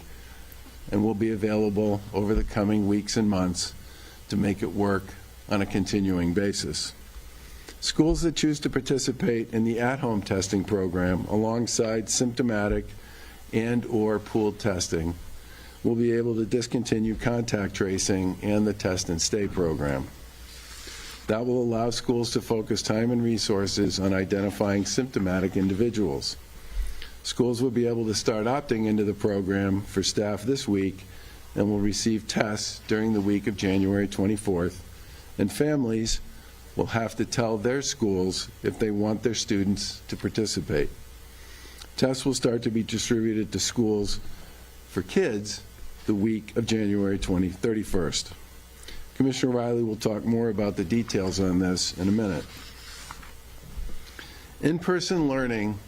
and will be available over the coming weeks and months to make it work on a continuing basis. Schools that choose to participate in the at-home testing program alongside symptomatic and/or pooled testing will be able to discontinue contact tracing and the Test and Stay program. That will allow schools to focus time and resources on identifying symptomatic individuals. Schools will be able to start opting into the program for staff this week and will receive tests during the week of January 24th, and families will have to tell their schools if they want their students to participate. Tests will start to be distributed to schools for kids the week of January 31st. Commissioner Riley will talk more about the details on this in a minute. In-person learning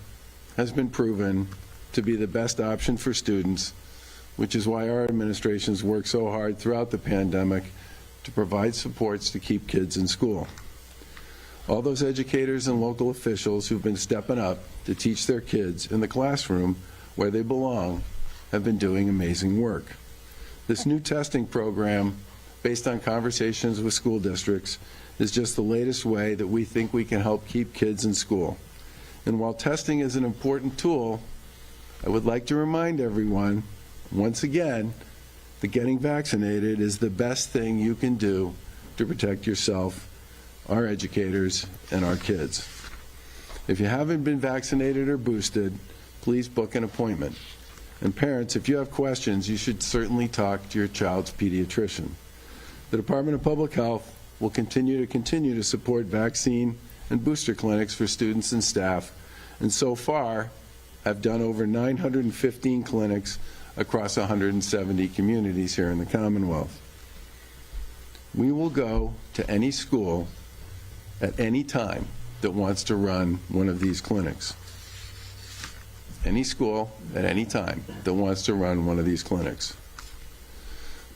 has been proven to be the best option for students, which is why our administrations worked so hard throughout the pandemic to provide supports to keep kids in school. All those educators and local officials who've been stepping up to teach their kids in the classroom where they belong have been doing amazing work. This new testing program, based on conversations with school districts, is just the latest way that we think we can help keep kids in school. And while testing is an important tool, I would like to remind everyone, once again, that getting vaccinated is the best thing you can do to protect yourself, our educators, and our kids. If you haven't been vaccinated or boosted, please book an appointment. And parents, if you have questions, you should certainly talk to your child's pediatrician. The Department of Public Health will continue to support vaccine and booster clinics for students and staff, and so far have done over 915 clinics across 170 communities here in the Commonwealth. We will go to any school at any time that wants to run one of these clinics. Any school at any time that wants to run one of these clinics.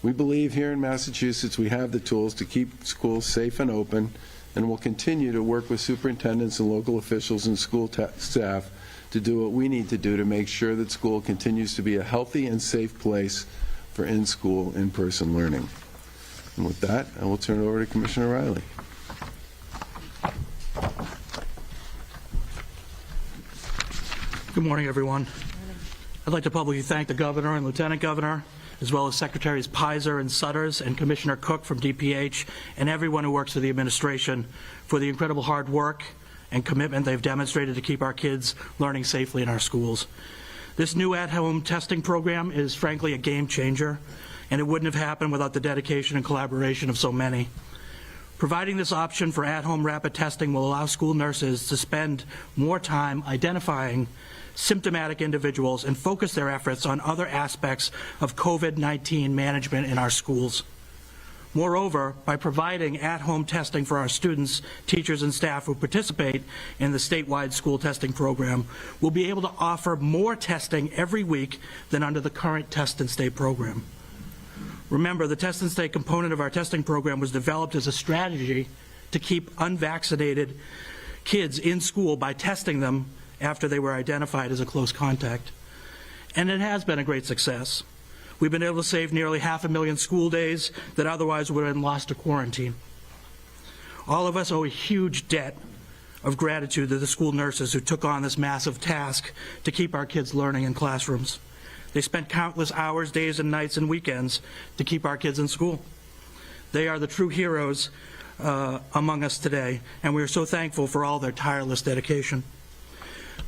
We believe here in Massachusetts we have the tools to keep schools safe and open, and will continue to work with superintendents and local officials and school staff to do what we need to do to make sure that school continues to be a healthy and safe place for in-school, in-person learning. And with that, I will turn it over to Commissioner Riley. Good morning, everyone. I'd like to publicly thank the Governor and Lieutenant Governor, as well as Secretaries Pizer and Sutters and Commissioner Cook from DPH, and everyone who works for the administration for the incredible hard work and commitment they've demonstrated to keep our kids learning safely in our schools. This new at-home testing program is frankly a game changer, and it wouldn't have happened without the dedication and collaboration of so many. Providing this option for at-home rapid testing will allow school nurses to spend more time identifying symptomatic individuals and focus their efforts on other aspects of COVID-19 management in our schools. Moreover, by providing at-home testing for our students, teachers, and staff who participate in the statewide school testing program, we'll be able to offer more testing every week than under the current Test and Stay program. Remember, the Test and Stay component of our testing program was developed as a strategy to keep unvaccinated kids in school by testing them after they were identified as a close contact. And it has been a great success. We've been able to save nearly 500,000 school days that otherwise would have been lost to quarantine. All of us owe a huge debt of gratitude to the school nurses who took on this massive task to keep our kids learning in classrooms. They spent countless hours, days, and nights and weekends to keep our kids in school. They are the true heroes among us today, and we are so thankful for all their tireless dedication.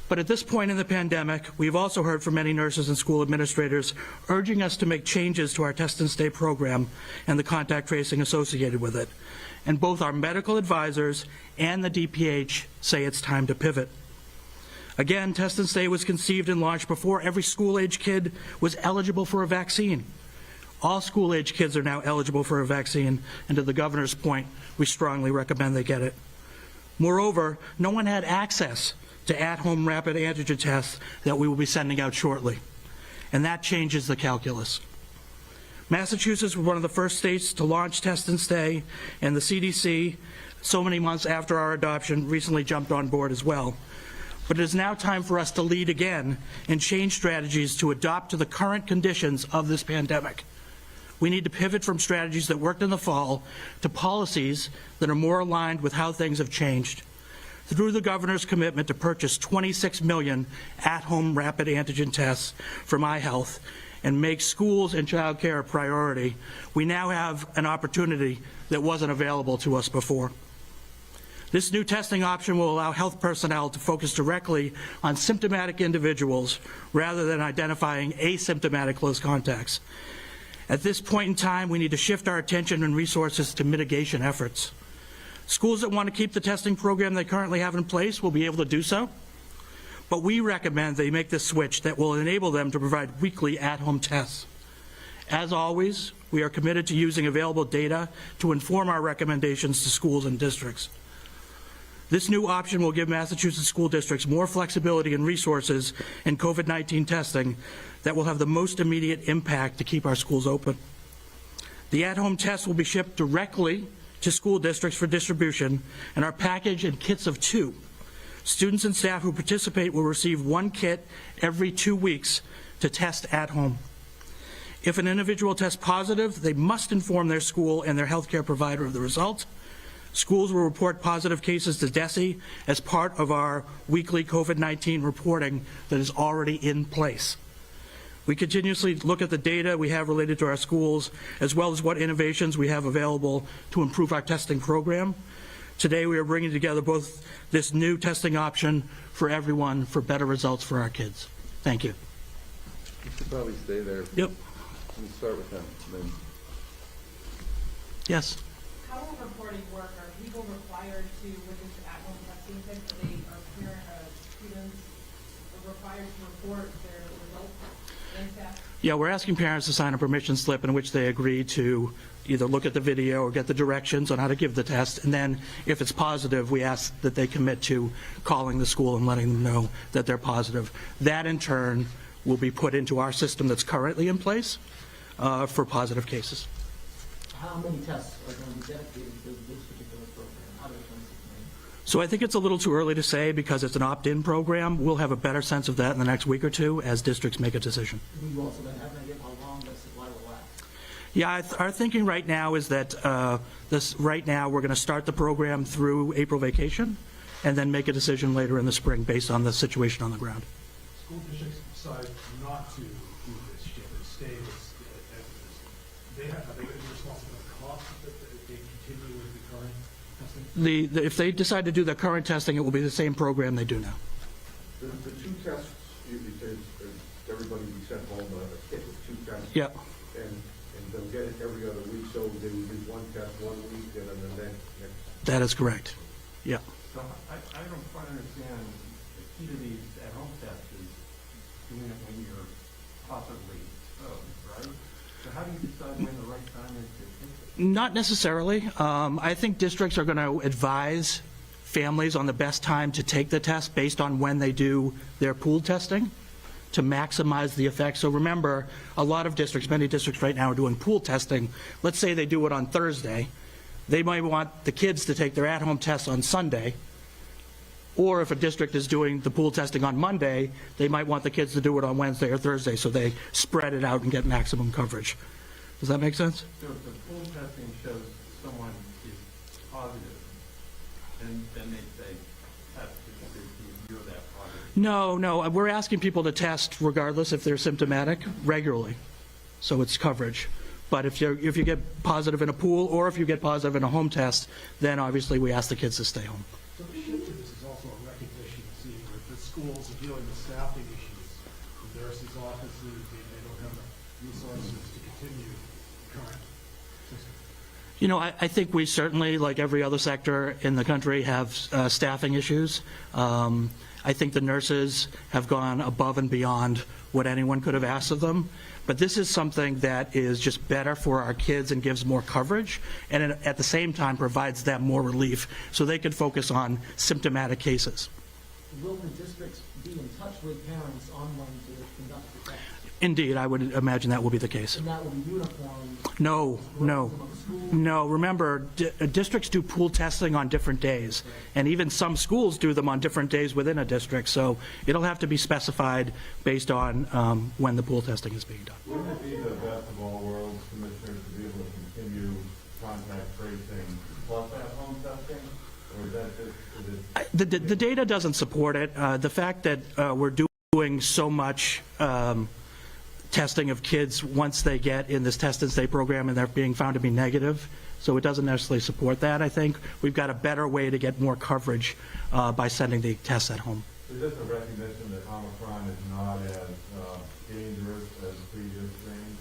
But at this point in the pandemic, we've also heard from many nurses and school administrators urging us to make changes to our Test and Stay program and the contact tracing associated with it. And both our medical advisors and the DPH say it's time to pivot. Again, Test and Stay was conceived and launched before every school-age kid was eligible for a vaccine. All school-age kids are now eligible for a vaccine, and to the governor's point, we strongly recommend they get it. Moreover, no one had access to at-home rapid antigen tests that we will be sending out shortly. And that changes the calculus. Massachusetts was one of the first states to launch Test and Stay, and the CDC, so many months after our adoption, recently jumped on board as well. But it is now time for us to lead again and change strategies to adapt to the current conditions of this pandemic. We need to pivot from strategies that worked in the fall to policies that are more aligned with how things have changed. Through the governor's commitment to purchase 26 million at-home rapid antigen tests from iHealth and make schools and child care a priority, we now have an opportunity that wasn't available to us before. This new testing option will allow health personnel to focus directly on symptomatic individuals rather than identifying asymptomatic close contacts. At this point in time, we need to shift our attention and resources to mitigation efforts. Schools that want to keep the testing program they currently have in place will be able to do so, but we recommend they make this switch that will enable them to provide weekly at-home tests. As always, we are committed to using available data to inform our recommendations to schools and districts. This new option will give Massachusetts school districts more flexibility and resources in COVID-19 testing that will have the most immediate impact to keep our schools open. The at-home tests will be shipped directly to school districts for distribution and are packaged in kits of 2. Students and staff who participate will receive 1 kit every 2 weeks to test at home. If an individual tests positive, they must inform their school and their healthcare provider of the result. Schools will report positive cases to DESE as part of our weekly COVID-19 reporting that is already in place. We continuously look at the data we have related to our schools, as well as what innovations we have available to improve our testing program. Today, we are bringing together both this new testing option for everyone for better results for our kids. Thank you. You should probably stay there. Yep. Let me start with them. Then. Yes. How will reporting work? Are people required to, with this at-home testing kit, students are required to report their results? Yeah, we're asking parents to sign a permission slip in which they agree to either look at the video or get the directions on how to give the test. And then if it's positive, we ask that they commit to calling the school and letting them know that they're positive. That in turn will be put into our system that's currently in place for positive cases. How many tests are going to be dedicated to this particular program out of 26 million? So I think it's a little too early to say because it's an opt-in program. We'll have a better sense of that in the next week or two as districts make a decision. Do you also then have an idea of how long that supply will last? Yeah, our thinking right now is that right now we're going to start the program through April vacation and then make a decision later in the spring based on the situation on the ground. School districts decide not to do this ship and stay as they are they going to be responsible for the cost that they continue with the current testing? If they decide to do the current testing, it will be the same program they do now. The 2 tests, everybody will be sent home a kit with 2 tests. Yep. And they'll get it every other week, so they will do 1 test 1 week and then the next. That is correct. Yeah. So I don't quite understand the key to these at-home tests is doing it when you're possibly exposed, right? So how do you decide when the right time is to take it? Not necessarily. I think districts are going to advise families on the best time to take the test based on when they do their pool testing to maximize the effect. So remember, a lot of districts, many districts right now are doing pool testing. Let's say they do it on Thursday. They might want the kids to take their at-home tests on Sunday. Or if a district is doing the pool testing on Monday, they might want the kids to do it on Wednesday or Thursday so they spread it out and get maximum coverage. Does that make sense? So if the pool testing shows someone is positive, and then they say, test if you're that positive. No, we're asking people to test regardless if they're symptomatic regularly. So it's coverage. But if you get positive in a pool or if you get positive in a home test, then obviously we ask the kids to stay home. So the shift to this is also a recognition of seeing that the schools are dealing with staffing issues. The nurses' offices, they don't have the resources to continue the current system. You know, I think we certainly, like every other sector in the country, have staffing issues. I think the nurses have gone above and beyond what anyone could have asked of them. But this is something that is just better for our kids and gives more coverage, and at the same time provides them more relief so they can focus on symptomatic cases. Will the districts be in touch with parents on when to conduct the test? Indeed, I would imagine that will be the case. And that will be uniform? No. Remember, districts do pool testing on different days, and even some schools do them on different days within a district, so it'll have to be specified based on when the pool testing is being done. Wouldn't it be the best of all worlds, Commissioners, to be able to continue contact tracing plus at-home testing? Or is that just... The data doesn't support it. The fact that we're doing so much testing of kids once they get in this test and stay program and they're being found to be negative, so it doesn't necessarily support that. I think we've got a better way to get more coverage by sending the tests at home. Is this a recognition that Omicron is not as dangerous as previous strains?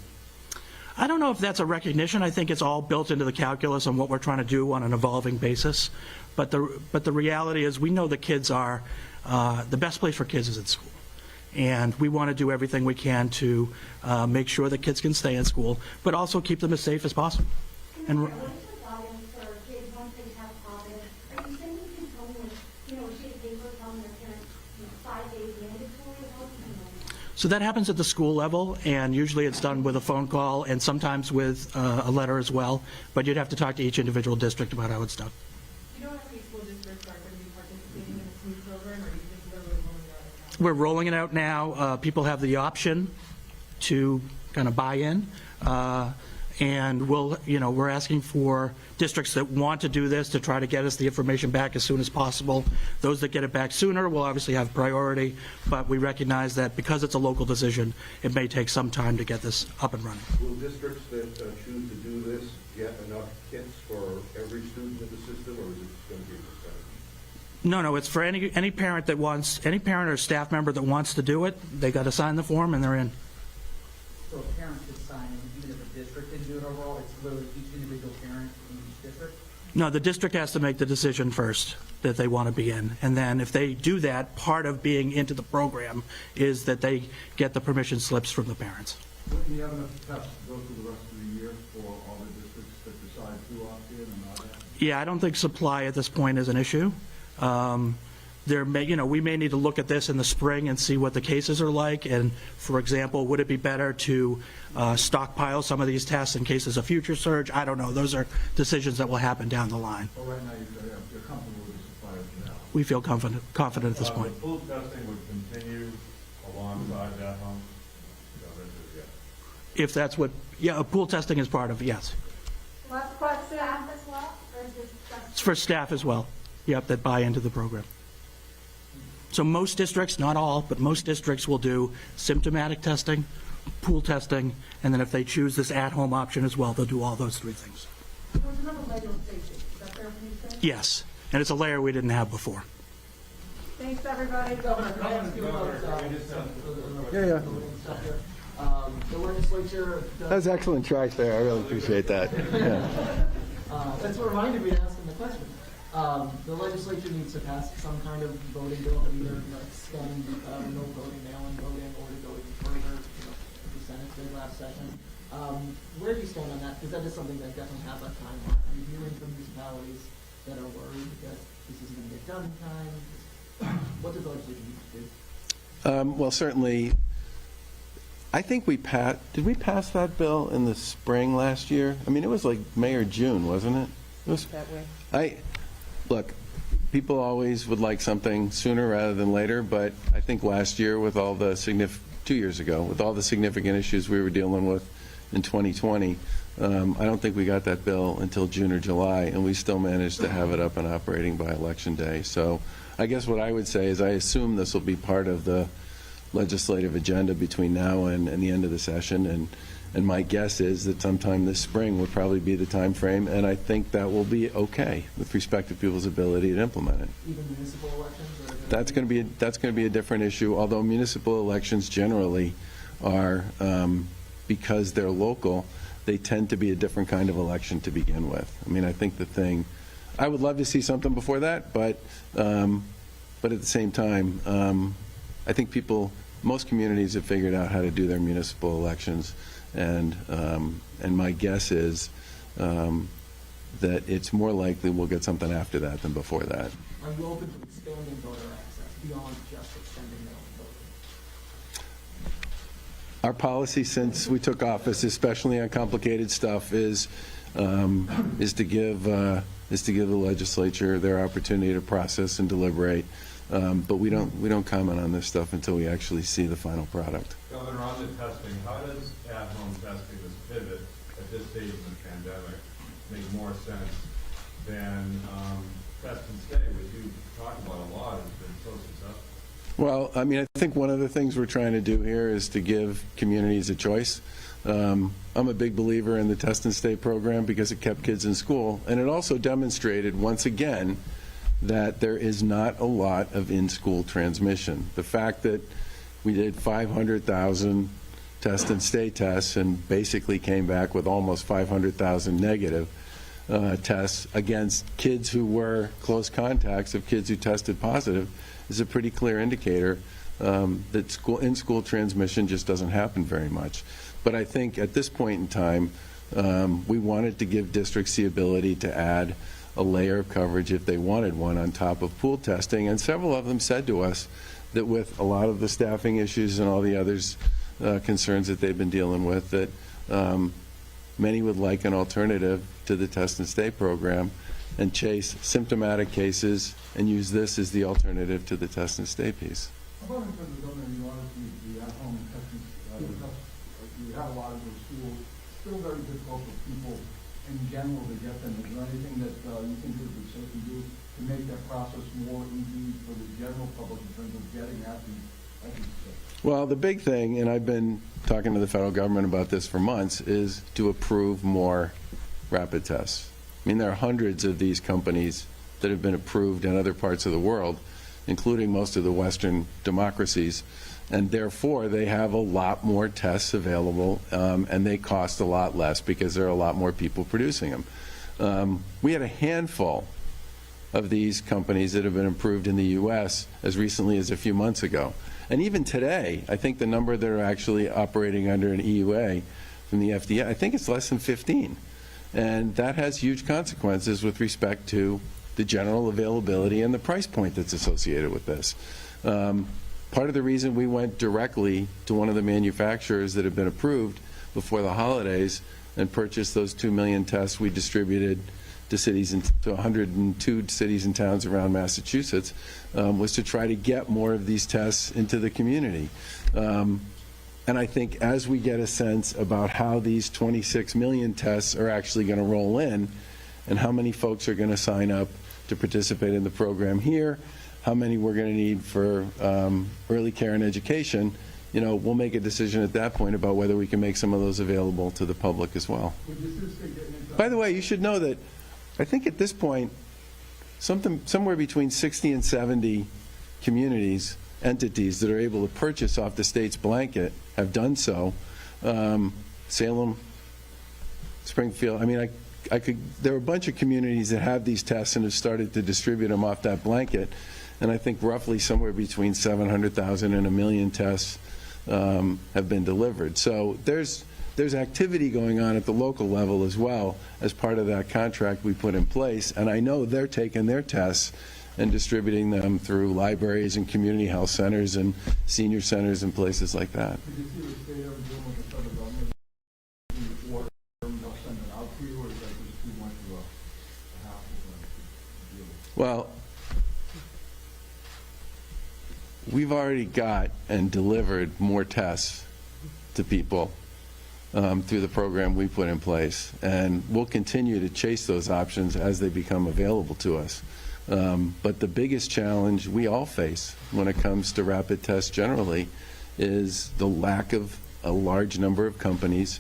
I don't know if that's a recognition. I think it's all built into the calculus on what we're trying to do on an evolving basis. But the reality is we know the kids are, the best place for kids is at school. And we want to do everything we can to make sure that kids can stay in school, but also keep them as safe as possible. And What is the guidance for kids once they test positive? Are you sending kids home with So that happens at the school level, and usually it's done with a phone call and sometimes with a letter as well. But you'd have to talk to each individual district about how it's done. Do you know how many school districts are going to be participating in this new program, or are you just literally rolling it out? We're rolling it out now. People have the option to kind of buy in. And we're asking for districts that want to do this to try to get us the information back as soon as possible. Those that get it back sooner will obviously have priority, but we recognize that because it's a local decision, it may take some time to get this up and running. Will districts that choose to do this get enough kits for every student in the system, or is it going to be a percentage? No, it's for any parent that wants, any parent or staff member that wants to do it. They got to sign the form and they're in. So a parent could sign in, even if a district didn't do it overall, it's literally each individual parent in each district? No, the district has to make the decision first that they want to be in. And then if they do that, part of being into the program is that they get the permission slips from the parents. Wouldn't you have enough tests to go through the rest of the year for all the districts that decide to opt in and not opt in? Yeah, I don't think supply at this point is an issue. We may need to look at this in the spring and see what the cases are like. And for example, would it be better to stockpile some of these tests in case there's a future surge? I don't know. Those are decisions that will happen down the line. Well, right now you're comfortable with the suppliers now. We feel confident at this point. The pool testing would continue alongside that home? If that's what, pool testing is part of, yes. Last question. Staff as well, or is this just? It's for staff as well, that buy into the program. So most districts, not all, but most districts will do symptomatic testing, pool testing, and then if they choose this at-home option as well, they'll do all those three things. There's another layer of safety. Is that fair for you to say? Yes, and it's a layer we didn't have before. Thanks, everybody. Governor, can I ask you about Yeah. the legislature does, That's excellent track there. I really appreciate that. Yeah. that's what reminded me to ask him the question. The legislature needs to pass some kind of voting bill to either extend no voting, mail-in voting, or to go even further, the Senate did last session. Where do you stand on that? Because that is something that doesn't have a timeline. Are you hearing from municipalities that are worried that this isn't going to get done in time? What does the legislature need to do? Well, certainly, I think did we pass that bill in the spring last year? I mean, it was like May or June, wasn't it? It was that way. Look, people always would like something sooner rather than later, but I think last year with all the 2 years ago, with all the significant issues we were dealing with in 2020, I don't think we got that bill until June or July, and we still managed to have it up and operating by Election Day. So I guess what I would say is I assume this will be part of the legislative agenda between now and the end of the session, and my guess is that sometime this spring would probably be the time frame, and I think that will be okay with respect to people's ability to implement it. Even municipal elections? That's going to be a different issue, although municipal elections generally are, because they're local, they tend to be a different kind of election to begin with. I mean, I think I would love to see something before that, but at the same time, I think most communities have figured out how to do their municipal elections, and my guess is that it's more likely we'll get something after that than before that. Are you open to expanding voter access beyond just extending mail-in voting? Our policy since we took office, especially on complicated stuff, is to give the legislature their opportunity to process and deliberate. But we don't comment on this stuff until we actually see the final product. Governor, on the testing, how does at-home testing, this pivot at this stage of the pandemic, make more sense than test and stay, which you talked about a lot, has been so successful? Well, I mean, I think one of the things we're trying to do here is to give communities a choice. I'm a big believer in the test and stay program because it kept kids in school, and it also demonstrated once again that there is not a lot of in-school transmission. The fact that we did 500,000 test and stay tests and basically came back with almost 500,000 negative tests against kids who were close contacts of kids who tested positive is a pretty clear indicator that in-school transmission just doesn't happen very much. But I think at this point in time, we wanted to give districts the ability to add a layer of coverage if they wanted one on top of pool testing, and several of them said to us that with a lot of the staffing issues and all the others concerns that they've been dealing with, that many would like an alternative to the test and stay program and chase symptomatic cases and use this as the alternative to the test and stay piece. How about in terms of governor, you obviously the at-home testing, you have a lot of those schools, still very difficult for people in general to get them. Is there anything that you think that the state can do to make that process more easy for the general public in terms of getting at these tests? Well, the big thing, and I've been talking to the federal government about this for months, is to approve more rapid tests. I mean, there are hundreds of these companies that have been approved in other parts of the world, including most of the Western democracies, and therefore they have a lot more tests available, and they cost a lot less because there are a lot more people producing them. We had a handful of these companies that have been approved in the U.S. as recently as a few months ago. And even today, I think the number that are actually operating under an EUA from the FDA, I think it's less than 15. And that has huge consequences with respect to the general availability and the price point that's associated with this. Part of the reason we went directly to one of the manufacturers that have been approved before the holidays and purchased those 2 million tests we distributed to cities and to 102 cities and towns around Massachusetts was to try to get more of these tests into the community. And I think as we get a sense about how these 26 million tests are actually going to roll in and how many folks are going to sign up to participate in the program here, how many we're going to need for early care and education, you know, we'll make a decision at that point about whether we can make some of those available to the public as well. By the way, you should know that I think at this point, somewhere between 60 and 70 communities, entities that are able to purchase off the state's blanket have done so. Salem, Springfield, I mean, there are a bunch of communities that have these tests and have started to distribute them off that blanket. And I think roughly somewhere between 700,000 and 1 million tests have been delivered. So there's activity going on at the local level as well as part of that contract we put in place. And I know they're taking their tests and distributing them through libraries and community health centers and senior centers and places like that. Did you see the state ever dealing with the federal government before they'll send it out to you, or is that just too much of a hassle to deal with? Well, we've already got and delivered more tests to people through the program we put in place, and we'll continue to chase those options as they become available to us. But the biggest challenge we all face when it comes to rapid tests generally is the lack of a large number of companies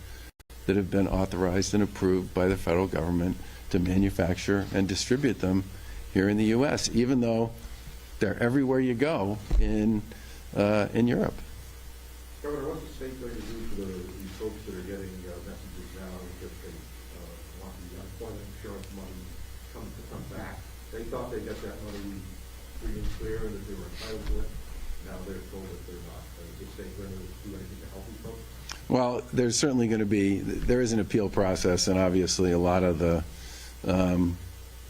that have been authorized and approved by the federal government to manufacture and distribute them here in the U.S., even though they're everywhere you go in Europe. Governor, what's the state going to do for these folks that are getting messages now that they want the unemployment insurance money to come back? They thought they got that money free and clear and that they were entitled to it. Now they're told that they're not. Is the state going to do anything to help these folks? Well, there's certainly going to be, there is an appeal process, and obviously a lot of the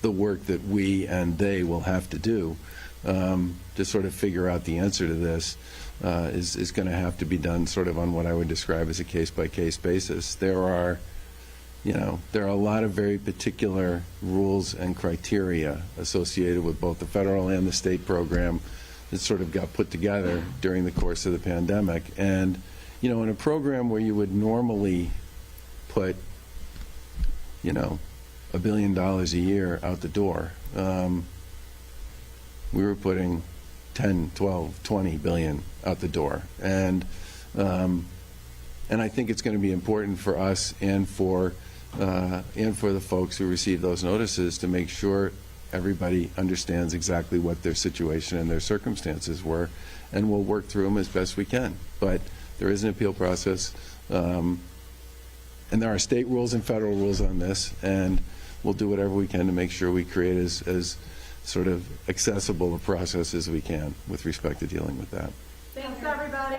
work that we and they will have to do to sort of figure out the answer to this is going to have to be done sort of on what I would describe as a case-by-case basis. There are a lot of very particular rules and criteria associated with both the federal and the state program that sort of got put together during the course of the pandemic. And, you know, in a program where you would normally put, you know, $1 billion a year out the door, we were putting 10, 12, 20 billion out the door. And I think it's going to be important for us and for the folks who receive those notices to make sure everybody understands exactly what their situation and their circumstances were, and we'll work through them as best we can. But there is an appeal process, and there are state rules and federal rules on this, and we'll do whatever we can to make sure we create as sort of accessible a process as we can with respect to dealing with that. Thanks, everybody.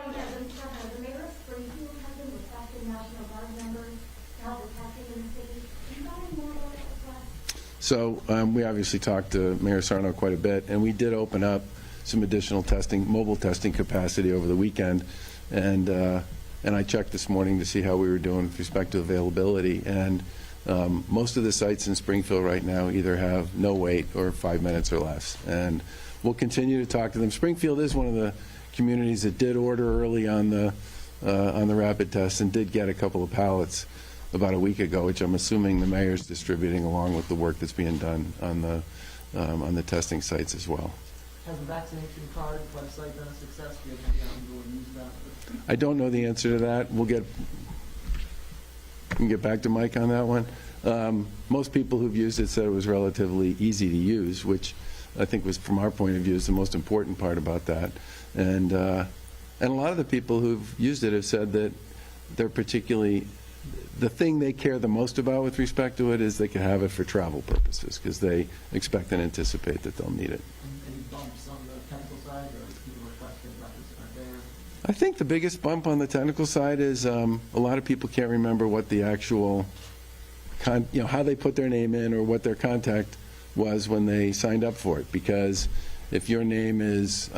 So we obviously talked to Mayor Sarno quite a bit, and we did open up some additional testing, mobile testing capacity over the weekend, and I checked this morning to see how we were doing with respect to availability, and most of the sites in Springfield right now either have no wait or 5 minutes or less, and we'll continue to talk to them. Springfield is one of the communities that did order early on the rapid test and did get a couple of pallets about a week ago, which I'm assuming the mayor's distributing along with the work that's being done on the testing sites as well. Has the vaccination card website been a success? Do you have any idea how people use that? I don't know the answer to that. We can get back to Mike on that one. Most people who've used it said it was relatively easy to use, which I think was, from our point of view, is the most important part about that. And a lot of the people who've used it have said that they're particularly, the thing they care the most about with respect to it is they can have it for travel purposes because they expect and anticipate that they'll need it. Any bumps on the technical side, or people requesting records that aren't there? I think the biggest bump on the technical side is a lot of people can't remember what the actual, how they put their name in or what their contact was when they signed up for it. Because if your name is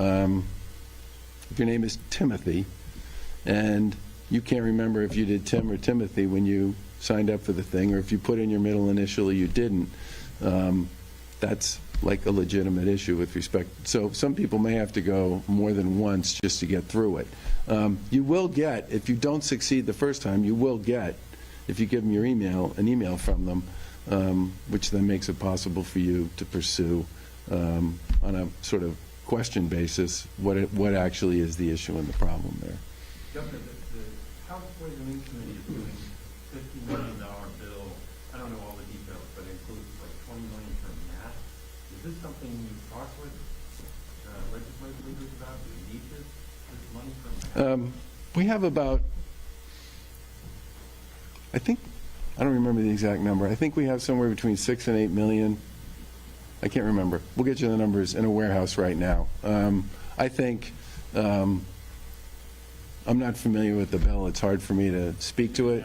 Timothy, and you can't remember if you did Tim or Timothy when you signed up for the thing, or if you put in your middle initial or you didn't, that's like a legitimate issue with respect. So some people may have to go more than once just to get through it. You will get, if you don't succeed the first time, you will get, if you give them your email, an email from them, which then makes it possible for you to pursue on a sort of question basis what actually is the issue and the problem there. Governor, the House Ways and Means Committee is doing $50 million bill. I don't know all the details, but it includes like $20 million for masks. Is this something you talk with legislative leaders about? Do you need this money for masks? We have about, I don't remember the exact number. I think we have somewhere between 6 and 8 million. I can't remember. We'll get you the numbers in a warehouse right now. I think, I'm not familiar with the bill. It's hard for me to speak to it.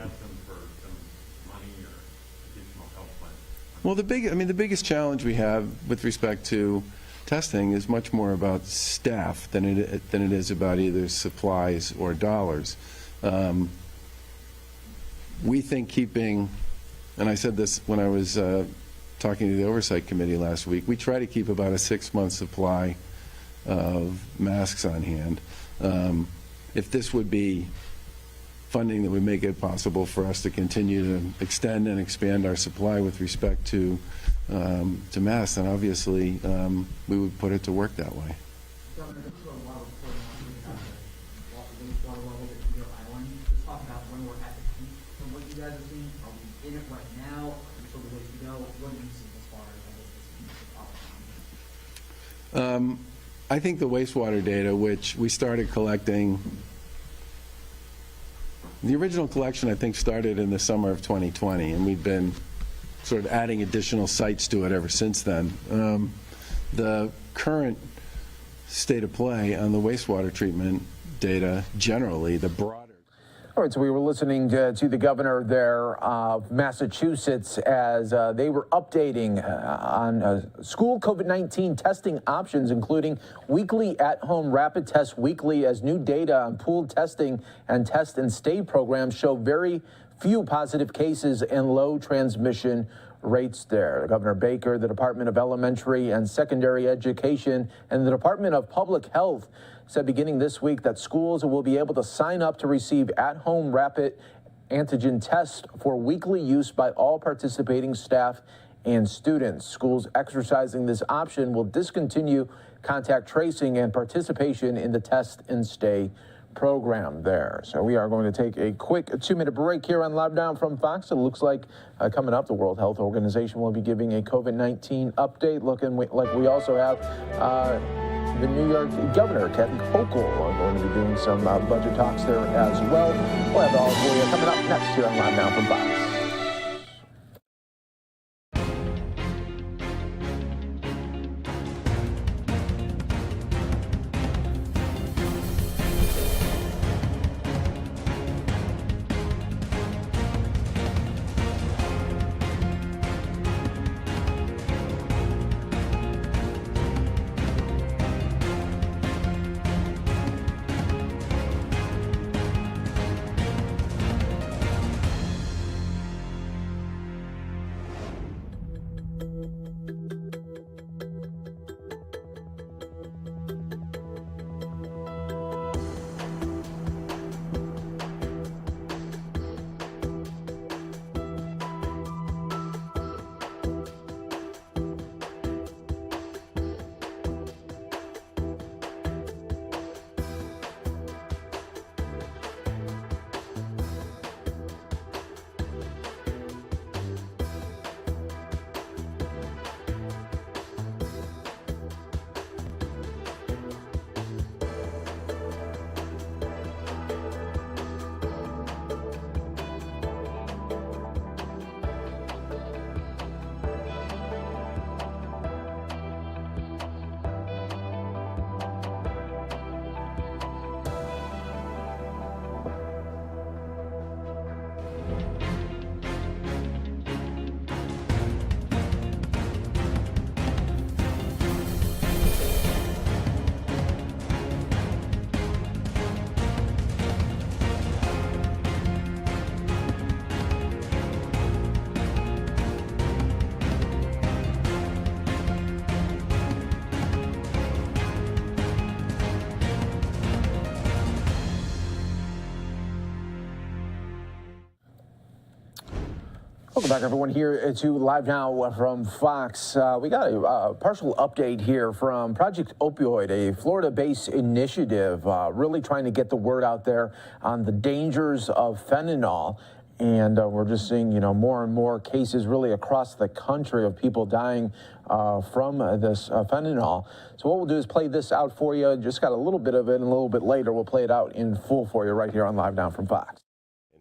Well, the biggest challenge we have with respect to testing is much more about staff than it is about either supplies or dollars. We think keeping, and I said this when I was talking to the Oversight Committee last week, we try to keep about a 6-month supply of masks on hand. If this would be funding that would make it possible for us to continue to extend and expand our supply with respect to masks, then obviously we would put it to work that way. Governor, this is a lot of reporting on the water levels at Cedar Island. Just talk about when we're at the peak from what you guys are seeing. Are we in it right now? Are we still a ways to go? What do you see as far as this peak of I think the wastewater data, which we started collecting, the original collection I think started in the summer of 2020, and we've been sort of adding additional sites to it ever since then. The current state of play on the wastewater treatment data, generally, the broader. All right, so we were listening to the governor there of Massachusetts as they were updating on school COVID-19 testing options, including weekly at-home rapid tests weekly, as new data on pooled testing and test and stay programs show very few positive cases and low transmission rates there. Governor Baker, the Department of Elementary and Secondary Education, and the Department of Public Health said beginning this week that schools will be able to sign up to receive at-home rapid antigen tests for weekly use by all participating staff and students. Schools exercising this option will discontinue contact tracing and participation in the test and stay program there. So we are going to take a quick 2-minute break here on LiveNOW from Fox. It looks like coming up, the World Health Organization will be giving a COVID-19 update, looking like we also have the New York Governor, Kathy Hochul, are going to be doing some budget talks there as well. We'll have it all for you coming up next here on LiveNOW from Fox. Welcome back, everyone, here to Live Now from Fox. We got a partial update here from Project Opioid, a Florida-based initiative really trying to get the word out there on the dangers of fentanyl. And we're just seeing, more and more cases really across the country of people dying from this fentanyl. So what we'll do is play this out for you. Just got a little bit of it, and a little bit later we'll play it out in full for you right here on Live Now from Fox.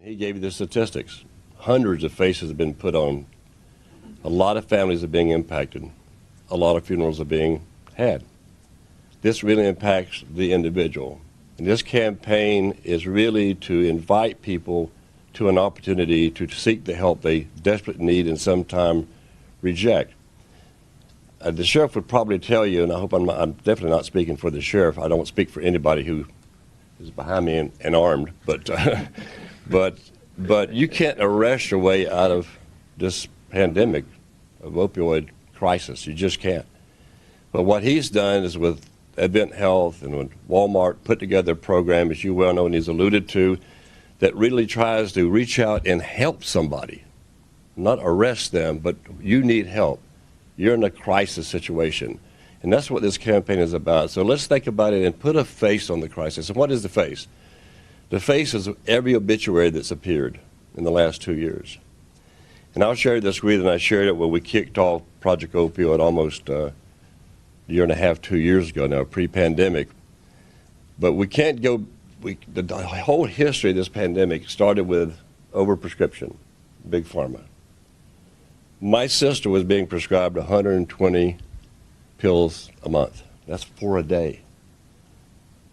He gave you the statistics. Hundreds of faces have been put on. A lot of families are being impacted. A lot of funerals are being had. This really impacts the individual. And this campaign is really to invite people to an opportunity to seek the help they desperately need and sometimes reject. The sheriff would probably tell you, and I hope I'm definitely not speaking for the sheriff. I don't speak for anybody who is behind me and armed, but you can't arrest your way out of this pandemic of opioid crisis. You just can't. But what he's done is with Advent Health and when Walmart put together a program, as you well know and he's alluded to, that really tries to reach out and help somebody, not arrest them, but you need help. You're in a crisis situation. And that's what this campaign is about. So let's think about it and put a face on the crisis. And what is the face? The face is every obituary that's appeared in the last 2 years. And I'll share this with you, and I shared it when we kicked off Project Opioid almost a year and a half, 2 years ago now, pre-pandemic. But we can't go, the whole history of this pandemic started with overprescription, big pharma. My sister was being prescribed 120 pills a month. That's 4 a day.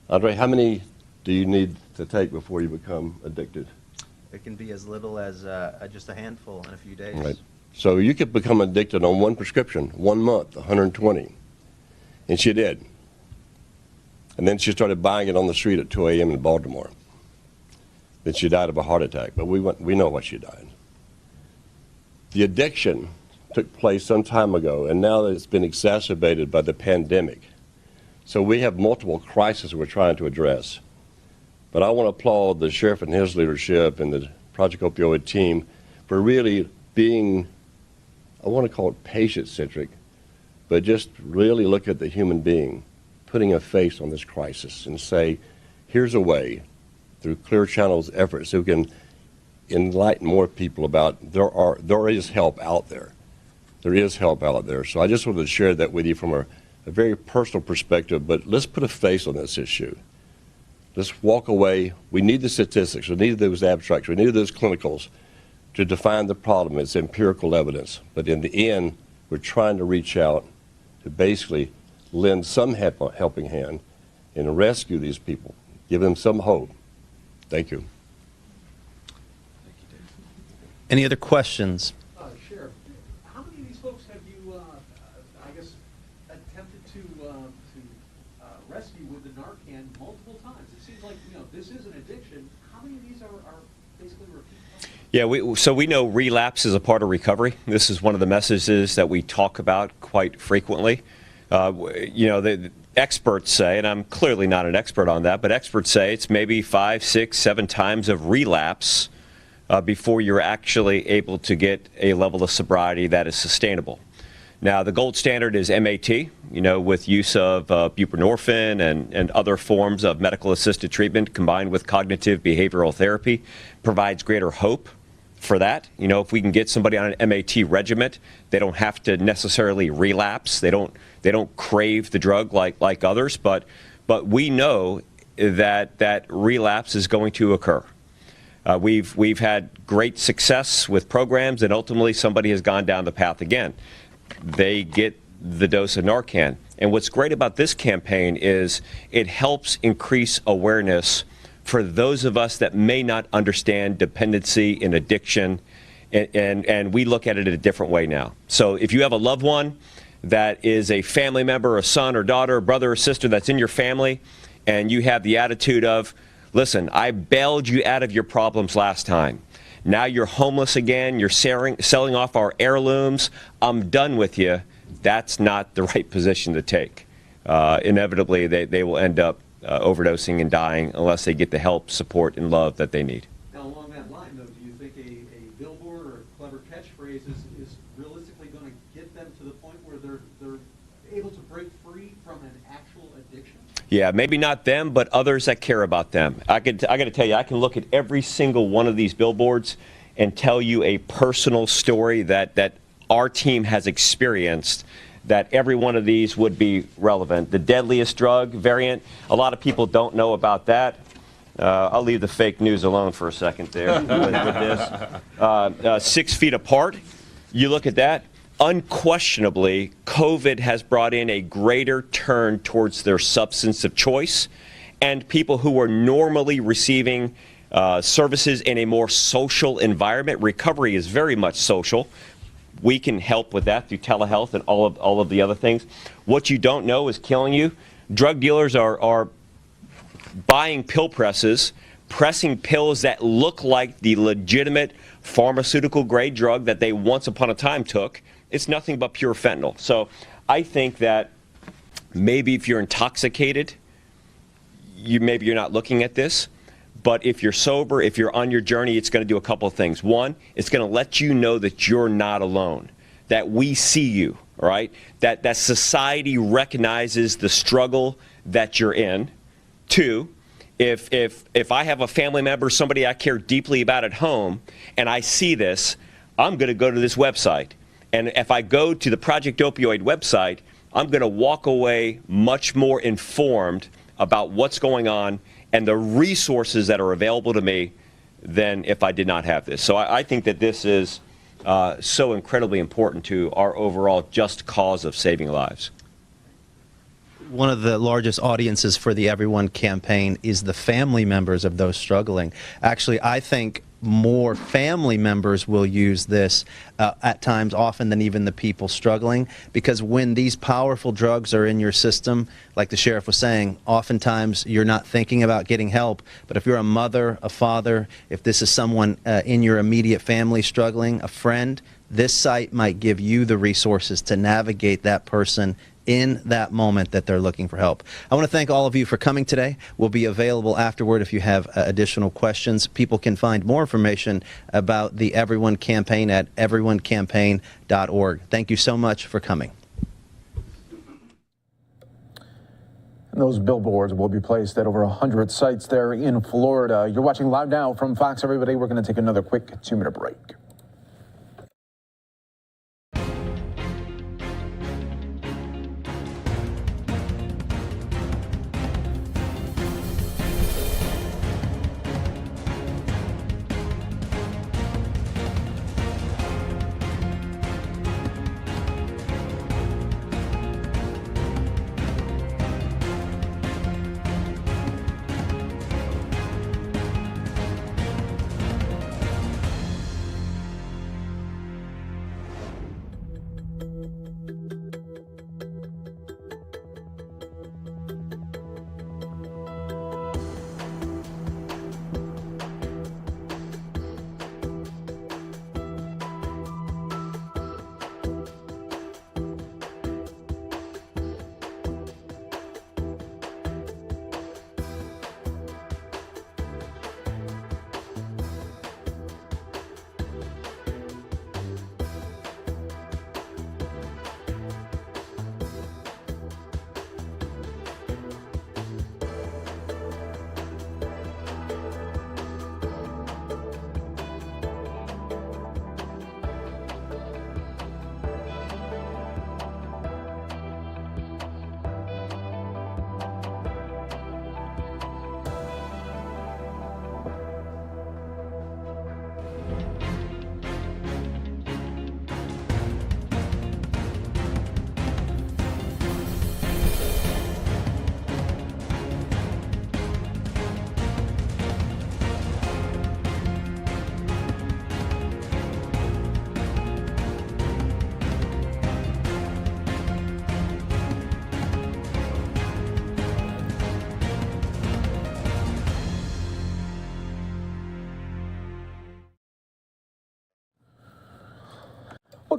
Andre, how many do you need to take before you become addicted? It can be as little as just a handful in a few days. Right. So you could become addicted on one prescription, 1 month, 120. And she did. And then she started buying it on the street at 2 a.m. in Baltimore. Then she died of a heart attack, but we know why she died. The addiction took place some time ago, and now it's been exacerbated by the pandemic. So we have multiple crises we're trying to address. But I want to applaud the sheriff and his leadership and the Project Opioid team for really being, I want to call it patient-centric, but just really look at the human being, putting a face on this crisis and say, here's a way, through Clear Channel's efforts, so we can enlighten more people about there is help out there. There is help out there. So I just wanted to share that with you from a very personal perspective, but let's put a face on this issue. Let's walk away. We need the statistics. We need those abstracts. We need those clinicals to define the problem. It's empirical evidence. But in the end, we're trying to reach out to basically lend some helping hand and rescue these people, give them some hope. Thank you. Any other questions? Sheriff, how many of these folks have you, I guess, attempted to rescue with the Narcan multiple times? It seems like, this is an addiction. How many of these are basically repeat? Yeah, so we know relapse is a part of recovery. This is one of the messages that we talk about quite frequently. The experts say, and I'm clearly not an expert on that, but experts say it's maybe 5, 6, 7 times of relapse before you're actually able to get a level of sobriety that is sustainable. Now, the gold standard is MAT, with use of buprenorphine and other forms of medical assisted treatment combined with cognitive behavioral therapy provides greater hope for that. If we can get somebody on an MAT regimen, they don't have to necessarily relapse. They don't crave the drug like others, but we know that relapse is going to occur. We've had great success with programs, and ultimately somebody has gone down the path again. They get the dose of Narcan. And what's great about this campaign is it helps increase awareness for those of us that may not understand dependency and addiction, and we look at it in a different way now. So if you have a loved one that is a family member, a son or daughter, brother or sister that's in your family, and you have the attitude of, listen, I bailed you out of your problems last time. Now you're homeless again. You're selling off our heirlooms. I'm done with you. That's not the right position to take. Inevitably, they will end up overdosing and dying unless they get the help, support, and love that they need. Now, along that line, though, do you think a billboard or a clever catchphrase phrase, is realistically going to get them to the point where they're able to break free from an actual addiction? Yeah, maybe not them, but others that care about them. I got to tell you, I can look at every single one of these billboards and tell you a personal story that our team has experienced, that every one of these would be relevant. The deadliest drug variant, a lot of people don't know about that. I'll leave the fake news alone for a second there with this. 6 feet apart, you look at that. Unquestionably, COVID has brought in a greater turn towards their substance of choice, and people who are normally receiving services in a more social environment. Recovery is very much social. We can help with that through telehealth and all of the other things. What you don't know is killing you. Drug dealers are buying pill presses, pressing pills that look like the legitimate pharmaceutical grade drug that they once upon a time took. It's nothing but pure fentanyl. So I think that maybe if you're intoxicated, maybe you're not looking at this. But if you're sober, if you're on your journey, it's going to do a couple of things. One, it's going to let you know that you're not alone, that we see you, all right? That society recognizes the struggle that you're in. Two, if I have a family member, somebody I care deeply about at home, and I see this, I'm going to go to this website. And if I go to the Project Opioid website, I'm going to walk away much more informed about what's going on and the resources that are available to me than if I did not have this. So I think that this is so incredibly important to our overall just cause of saving lives. One of the largest audiences for the Everyone campaign is the family members of those struggling. Actually, I think more family members will use this at times often than even the people struggling, because when these powerful drugs are in your system, like the sheriff was saying, oftentimes you're not thinking about getting help. But if you're a mother, a father, if this is someone in your immediate family struggling, a friend, this site might give you the resources to navigate that person in that moment that they're looking for help. I want to thank all of you for coming today. We'll be available afterward if you have additional questions. People can find more information about the Everyone campaign at everyonecampaign.org. Thank you so much for coming. And those billboards will be placed at over 100 sites there in Florida. You're watching Live Now from Fox, everybody. We're going to take another quick 2-minute break.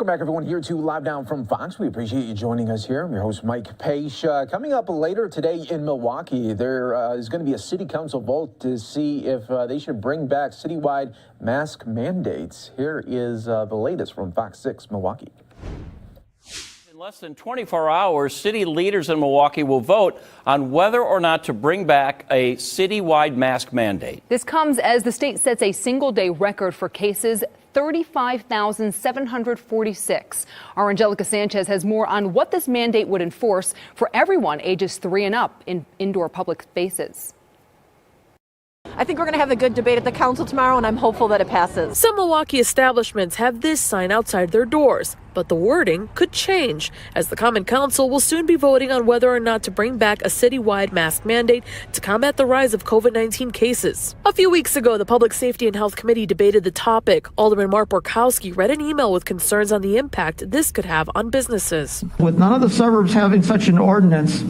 Welcome back, everyone, here to Live Now from Fox. We appreciate you joining us here. I'm your host, Mike Page. Coming up later today in Milwaukee, there is going to be a city council vote to see if they should bring back citywide mask mandates. Here is the latest from Fox 6 Milwaukee. In less than 24 hours, city leaders in Milwaukee will vote on whether or not to bring back a citywide mask mandate. This comes as the state sets a single-day record for cases, 35,746. Our Angelica Sanchez has more on what this mandate would enforce for everyone ages 3 and up in indoor public spaces. I think we're going to have a good debate at the council tomorrow, and I'm hopeful that it passes. Some Milwaukee establishments have this sign outside their doors, but the wording could change, as the Common Council will soon be voting on whether or not to bring back a citywide mask mandate to combat the rise of COVID-19 cases. A few weeks ago, the Public Safety and Health Committee debated the topic. Alderman Mark Borkowski read an email with concerns on the impact this could have on businesses. With none of the suburbs having such an ordinance,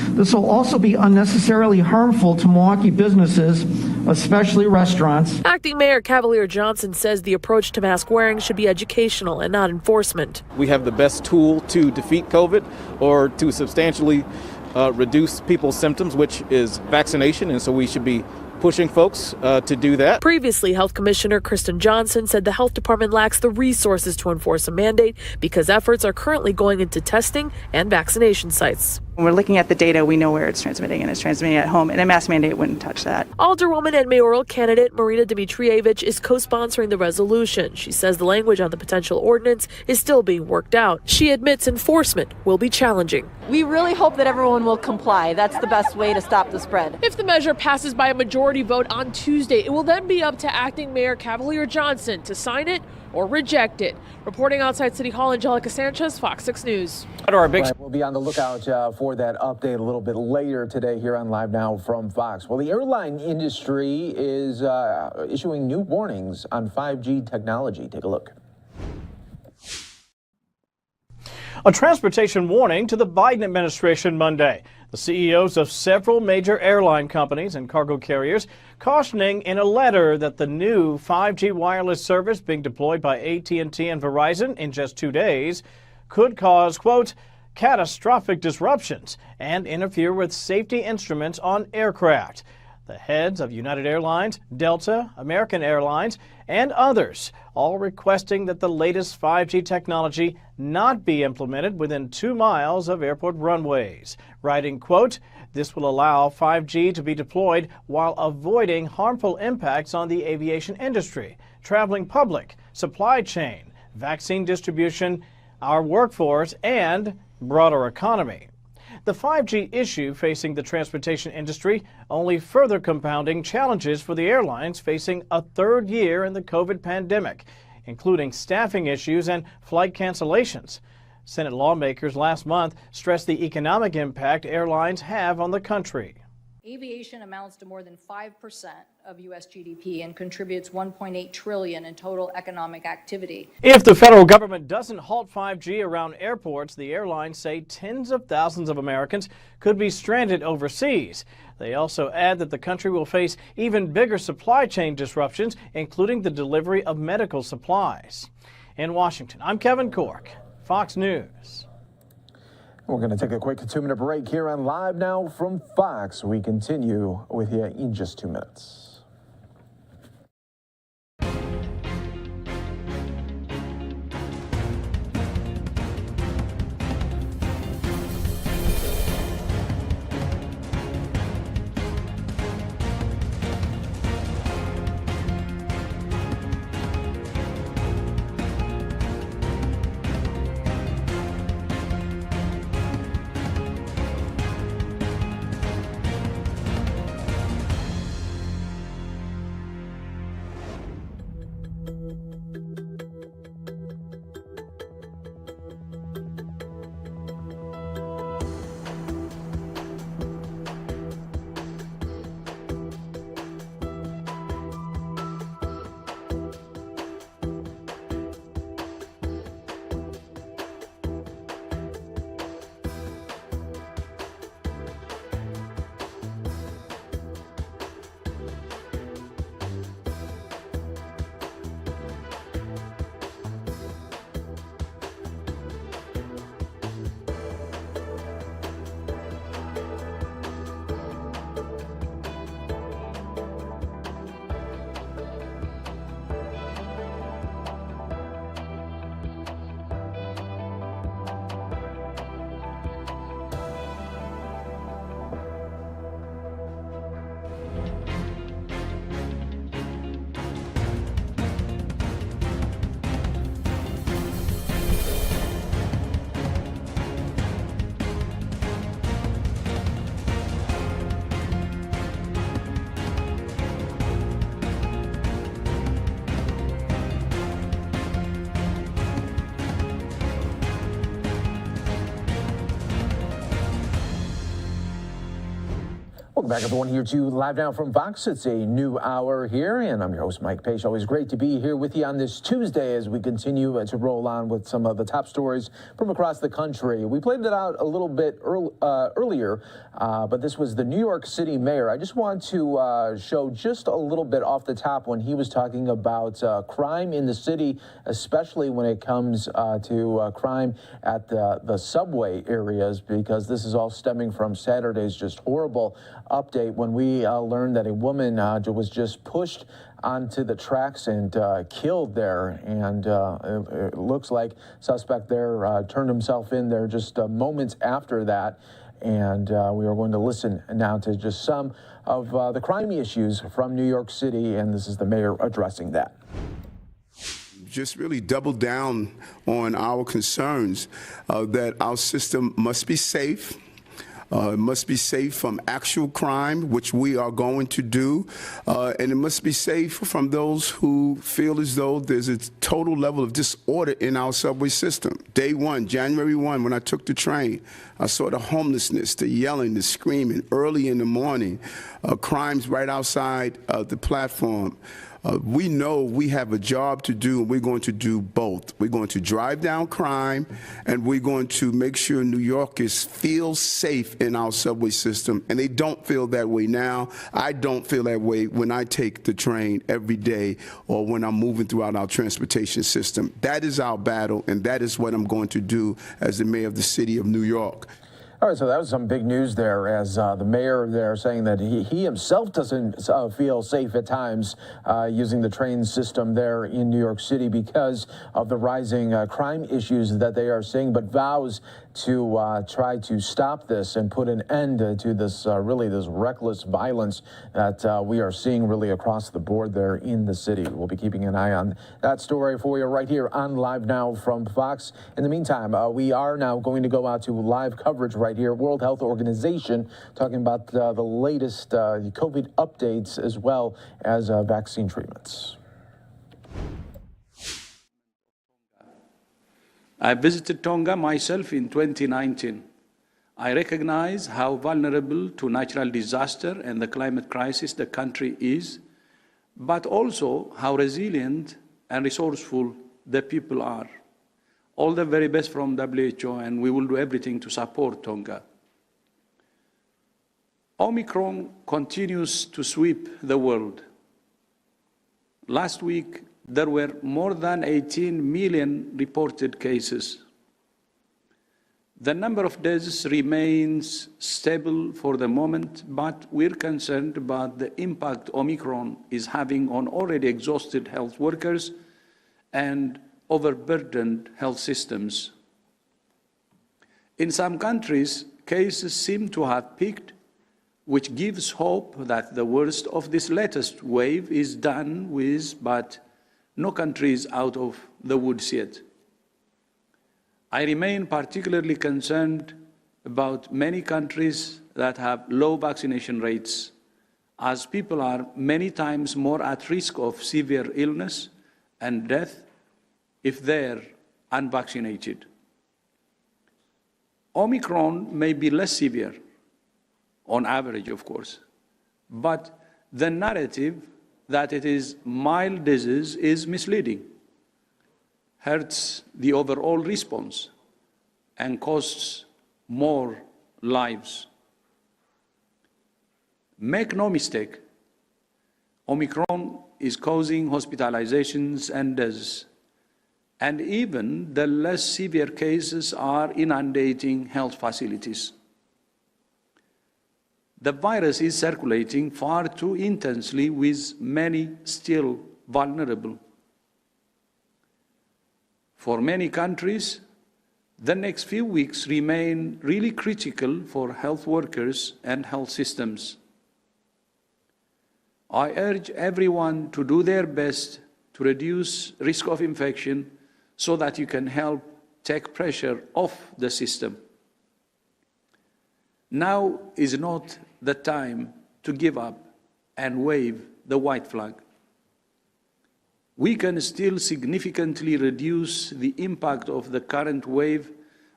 this will also be unnecessarily harmful to Milwaukee businesses, especially restaurants. Acting Mayor Cavalier Johnson says the approach to mask wearing should be educational and not enforcement. We have the best tool to defeat COVID or to substantially reduce people's symptoms, which is vaccination, and so we should be pushing folks to do that. Previously, Health Commissioner Kristen Johnson said the health department lacks the resources to enforce a mandate because efforts are currently going into testing and vaccination sites. When we're looking at the data, we know where it's transmitting, and it's transmitting at home, and a mask mandate wouldn't touch that. Alderwoman and mayoral candidate Marina Dmitrievich is co-sponsoring the resolution. She says the language on the potential ordinance is still being worked out. She admits enforcement will be challenging. We really hope that everyone will comply. That's the best way to stop the spread. If the measure passes by a majority vote on Tuesday, it will then be up to acting Mayor Cavalier Johnson to sign it or reject it. Reporting outside City Hall, Angelica Sanchez, Fox 6 News. We'll be on the lookout for that update a little bit later today here on Live Now from Fox. Well, the airline industry is issuing new warnings on 5G technology. Take a look. A transportation warning to the Biden administration Monday. The CEOs of several major airline companies and cargo carriers cautioning in a letter that the new 5G wireless service being deployed by AT&T and Verizon in just 2 days could cause, quote, catastrophic disruptions and interfere with safety instruments on aircraft. The heads of United Airlines, Delta, American Airlines, and others all requesting that the latest 5G technology not be implemented within 2 miles of airport runways, writing, quote, this will allow 5G to be deployed while avoiding harmful impacts on the aviation industry, traveling public, supply chain, vaccine distribution, our workforce, and broader economy. The 5G issue facing the transportation industry only further compounding challenges for the airlines facing a 3rd year in the COVID pandemic, including staffing issues and flight cancellations. Senate lawmakers last month stressed the economic impact airlines have on the country. Aviation amounts to more than 5% of U.S. GDP and contributes $1.8 trillion in total economic activity. If the federal government doesn't halt 5G around airports, the airlines say tens of thousands of Americans could be stranded overseas. They also add that the country will face even bigger supply chain disruptions, including the delivery of medical supplies. In Washington, I'm Kevin Cork, Fox News. We're going to take a quick 2-minute break here on Live Now from Fox. We continue with you in just 2 minutes. back, everyone, here to Live Now from Fox. It's a new hour here, and I'm your host, Mike Page. Always great to be here with you on this Tuesday as we continue to roll on with some of the top stories from across the country. We played it out a little bit earlier, but this was the New York City mayor. I just want to show just a little bit off the top when he was talking about crime in the city, especially when it comes to crime at the subway areas, because this is all stemming from Saturday's just horrible update when we learned that a woman was just pushed onto the tracks and killed there, and it looks like suspect there turned himself in there just moments after that. And we are going to listen now to just some of the crime issues from New York City, and this is the mayor addressing that. Just really double down on our concerns that our system must be safe. It must be safe from actual crime, which we are going to do, and it must be safe from those who feel as though there's a total level of disorder in our subway system. Day one, January 1, when I took the train, I saw the homelessness, the yelling, the screaming early in the morning, crimes right outside the platform. We know we have a job to do, and we're going to do both. We're going to drive down crime, and we're going to make sure New Yorkers feel safe in our subway system, and they don't feel that way now. I don't feel that way when I take the train every day or when I'm moving throughout our transportation system. That is our battle, and that is what I'm going to do as the mayor of the city of New York. All right, so that was some big news there, as the mayor there saying that he himself doesn't feel safe at times using the train system there in New York City because of the rising crime issues that they are seeing, but vows to try to stop this and put an end to this really this reckless violence that we are seeing really across the board there in the city. We'll be keeping an eye on that story for you right here on Live Now from Fox. In the meantime, we are now going to go out to live coverage right here. World Health Organization talking about the latest COVID updates as well as vaccine treatments. I visited Tonga myself in 2019. I recognize how vulnerable to natural disaster and the climate crisis the country is, but also how resilient and resourceful the people are. All the very best from WHO, and we will do everything to support Tonga. Omicron continues to sweep the world. Last week, there were more than 18 million reported cases. The number of deaths remains stable for the moment, but we're concerned about the impact Omicron is having on already exhausted health workers and overburdened health systems. In some countries, cases seem to have peaked, which gives hope that the worst of this latest wave is done with, but no country is out of the woods yet. I remain particularly concerned about many countries that have low vaccination rates, as people are many times more at risk of severe illness and death if they're unvaccinated. Omicron may be less severe, on average, of course, but the narrative that it is mild disease is misleading, hurts the overall response, and costs more lives. Make no mistake, Omicron is causing hospitalizations and deaths, and even the less severe cases are inundating health facilities. The virus is circulating far too intensely, with many still vulnerable. For many countries, the next few weeks remain really critical for health workers and health systems. I urge everyone to do their best to reduce risk of infection so that you can help take pressure off the system. Now is not the time to give up and wave the white flag. We can still significantly reduce the impact of the current wave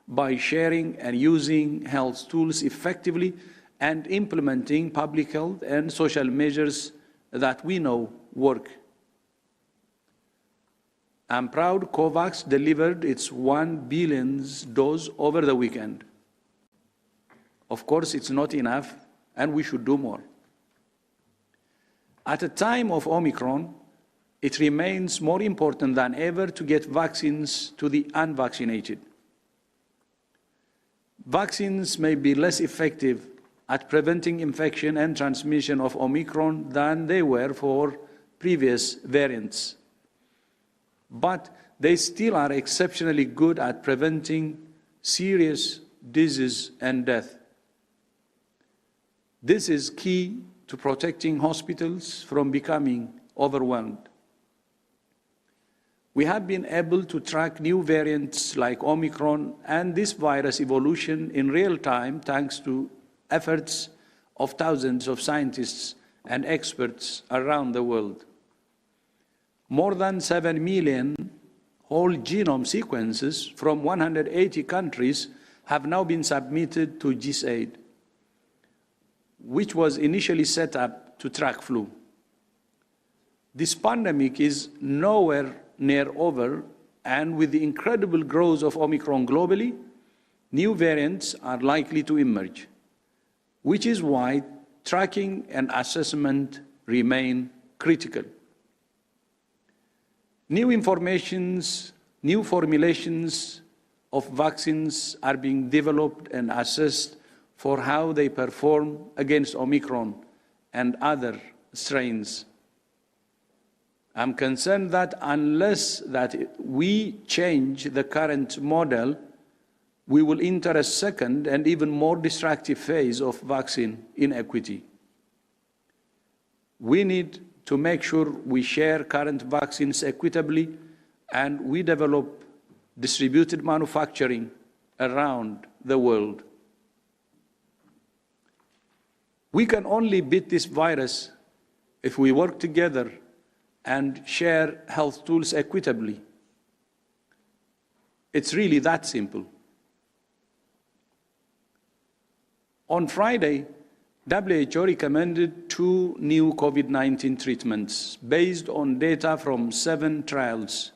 by sharing and using health tools effectively and implementing public health and social measures that we know work. I'm proud COVAX delivered its 1 billionth dose over the weekend. Of course, it's not enough, and we should do more. At a time of Omicron, it remains more important than ever to get vaccines to the unvaccinated. Vaccines may be less effective at preventing infection and transmission of Omicron than they were for previous variants. But they still are exceptionally good at preventing serious disease and death. This is key to protecting hospitals from becoming overwhelmed. We have been able to track new variants like Omicron and this virus evolution in real time thanks to efforts of thousands of scientists and experts around the world. More than 7 million whole genome sequences from 180 countries have now been submitted to GISAID, which was initially set up to track flu. This pandemic is nowhere near over, and with the incredible growth of Omicron globally, new variants are likely to emerge, which is why tracking and assessment remain critical. New formulations of vaccines are being developed and assessed for how they perform against Omicron and other strains. I'm concerned that unless we change the current model, we will enter a second and even more destructive phase of vaccine inequity. We need to make sure we share current vaccines equitably and we develop distributed manufacturing around the world. We can only beat this virus if we work together and share health tools equitably. It's really that simple. On Friday, WHO recommended 2 new COVID-19 treatments based on data from 7 trials,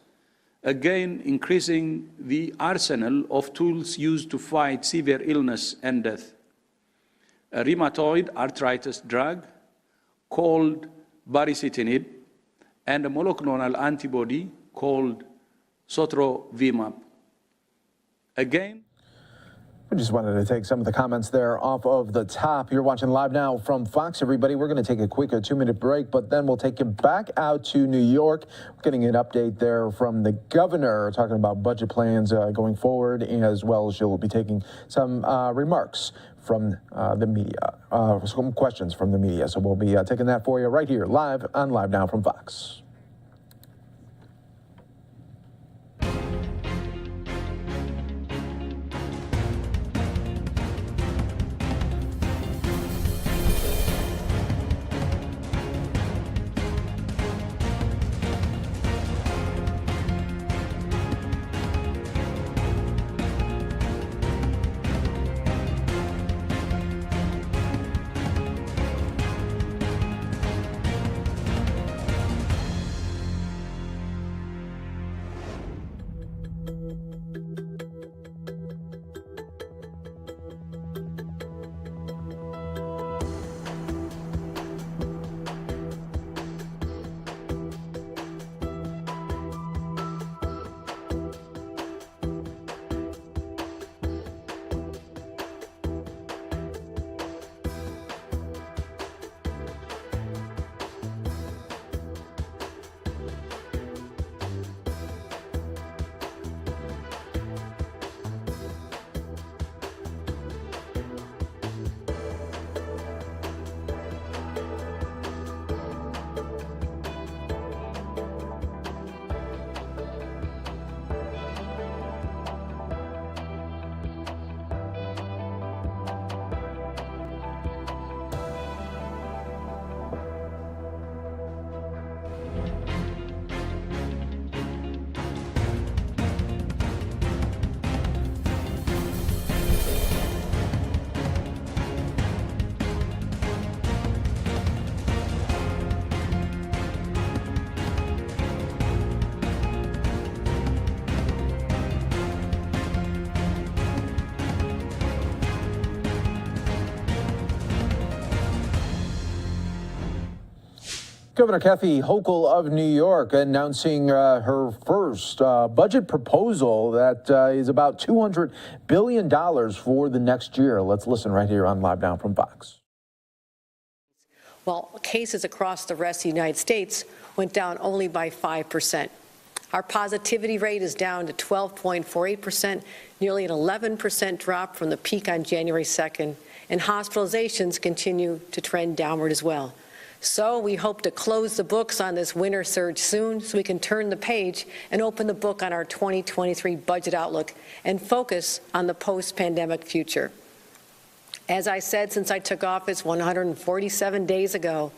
again increasing the arsenal of tools used to fight severe illness and death. A rheumatoid arthritis drug called baricitinib and a monoclonal antibody called sotrovimab. Again, I just wanted to take some of the comments there off of the top. You're watching Live Now from Fox, everybody. We're going to take a quick 2-minute break, but then we'll take you back out to New York. We're getting an update there from the governor, talking about budget plans going forward, as well as she'll be taking some remarks from the media, some questions from the media. So we'll be taking that for you right here, live on Live Now from Fox. Governor Kathy Hochul of New York announcing her first budget proposal that is about $200 billion for the next year. Let's listen right here on Live Now from Fox. While cases across the rest of the United States went down only by 5%. Our positivity rate is down to 12.48%, nearly an 11% drop from the peak on January 2nd, and hospitalizations continue to trend downward as well. So we hope to close the books on this winter surge soon so we can turn the page and open the book on our 2023 budget outlook and focus on the post-pandemic future. As I said since I took office 147 days ago,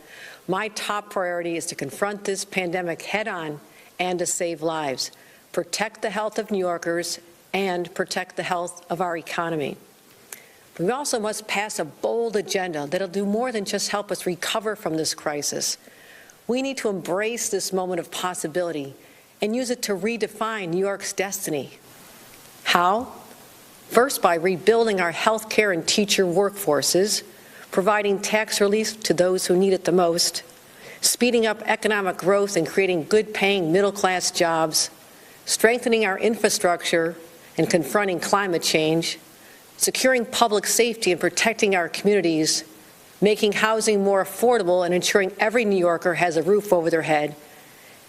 my top priority is to confront this pandemic head-on and to save lives, protect the health of New Yorkers, and protect the health of our economy. We also must pass a bold agenda that'll do more than just help us recover from this crisis. We need to embrace this moment of possibility and use it to redefine New York's destiny. How? First, by rebuilding our healthcare and teacher workforces, providing tax relief to those who need it the most, speeding up economic growth and creating good-paying middle-class jobs, strengthening our infrastructure and confronting climate change, securing public safety and protecting our communities, making housing more affordable and ensuring every New Yorker has a roof over their head,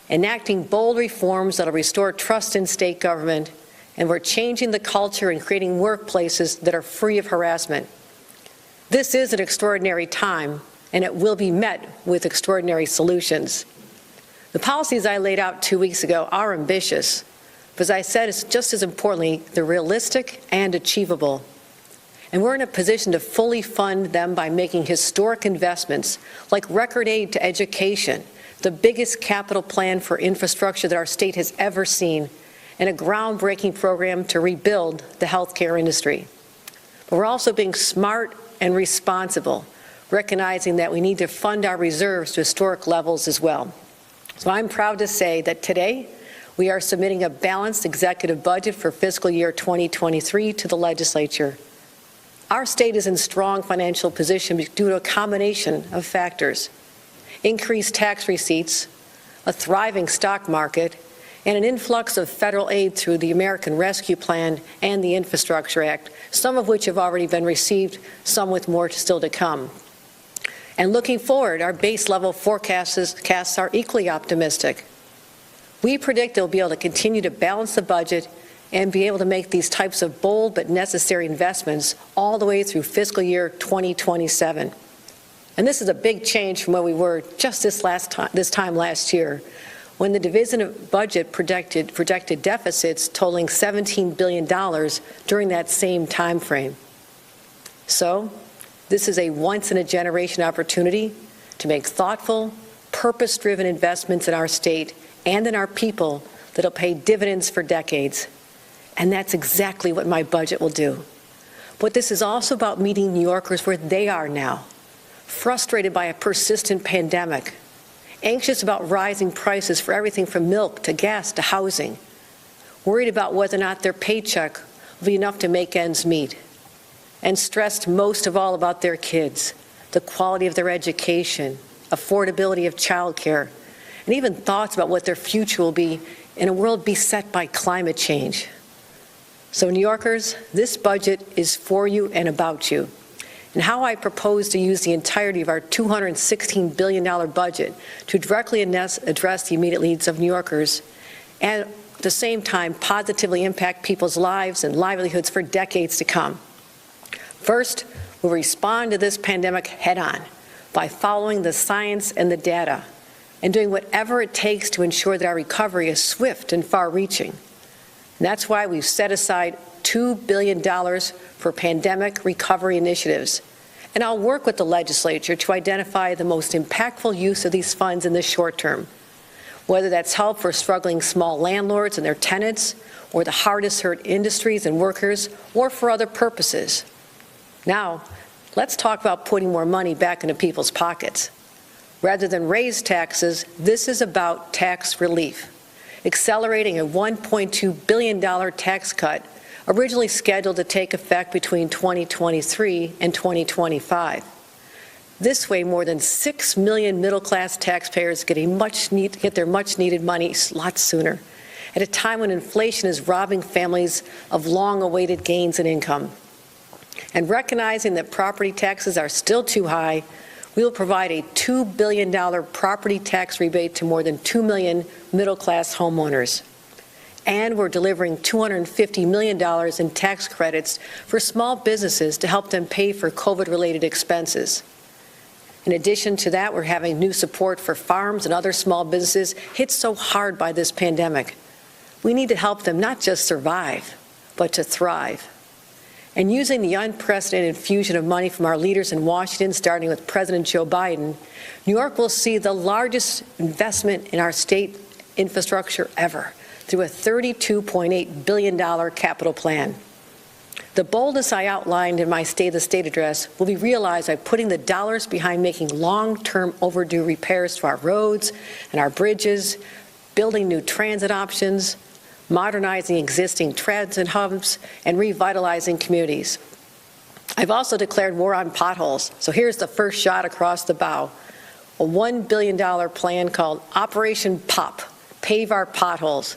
enacting bold reforms that will restore trust in state government, and we're changing the culture and creating workplaces that are free of harassment. This is an extraordinary time, and it will be met with extraordinary solutions. The policies I laid out 2 weeks ago are ambitious, but as I said, it's just as importantly, they're realistic and achievable. And we're in a position to fully fund them by making historic investments like record aid to education, the biggest capital plan for infrastructure that our state has ever seen, and a groundbreaking program to rebuild the healthcare industry. But we're also being smart and responsible, recognizing that we need to fund our reserves to historic levels as well. So I'm proud to say that today we are submitting a balanced executive budget for fiscal year 2023 to the legislature. Our state is in strong financial position due to a combination of factors: increased tax receipts, a thriving stock market, and an influx of federal aid through the American Rescue Plan and the Infrastructure Act, some of which have already been received, some with more still to come. And looking forward, our base level forecasts are equally optimistic. We predict they'll be able to continue to balance the budget and be able to make these types of bold but necessary investments all the way through fiscal year 2027. And this is a big change from where we were just this time last year, when the Division of Budget projected deficits totaling $17 billion during that same time frame. So this is a once-in-a-generation opportunity to make thoughtful, purpose-driven investments in our state and in our people that'll pay dividends for decades. And that's exactly what my budget will do. But this is also about meeting New Yorkers where they are now, frustrated by a persistent pandemic, anxious about rising prices for everything from milk to gas to housing, worried about whether or not their paycheck will be enough to make ends meet, and stressed most of all about their kids, the quality of their education, affordability of childcare, and even thoughts about what their future will be in a world beset by climate change. So New Yorkers, this budget is for you and about you. And how I propose to use the entirety of our $216 billion budget to directly address the immediate needs of New Yorkers and at the same time positively impact people's lives and livelihoods for decades to come. First, we'll respond to this pandemic head-on by following the science and the data and doing whatever it takes to ensure that our recovery is swift and far-reaching. And that's why we've set aside $2 billion for pandemic recovery initiatives. And I'll work with the legislature to identify the most impactful use of these funds in the short term, whether that's help for struggling small landlords and their tenants, or the hardest hit industries and workers, or for other purposes. Now, let's talk about putting more money back into people's pockets. Rather than raise taxes, this is about tax relief, accelerating a $1.2 billion tax cut originally scheduled to take effect between 2023 and 2025. This way, more than 6 million middle-class taxpayers get their much-needed money a lot sooner, at a time when inflation is robbing families of long-awaited gains in income. And recognizing that property taxes are still too high, we will provide a $2 billion property tax rebate to more than 2 million middle-class homeowners. And we're delivering $250 million in tax credits for small businesses to help them pay for COVID-related expenses. In addition to that, we're having new support for farms and other small businesses hit so hard by this pandemic. We need to help them not just survive, but to thrive. And using the unprecedented infusion of money from our leaders in Washington, starting with President Joe Biden, New York will see the largest investment in our state infrastructure ever, through a $32.8 billion capital plan. The boldness I outlined in my State of the State address will be realized by putting the dollars behind making long-term overdue repairs to our roads and our bridges, building new transit options, modernizing existing transit hubs, and revitalizing communities. I've also declared war on potholes, so here's the first shot across the bow. A $1 billion plan called Operation POP, Pave Our Potholes.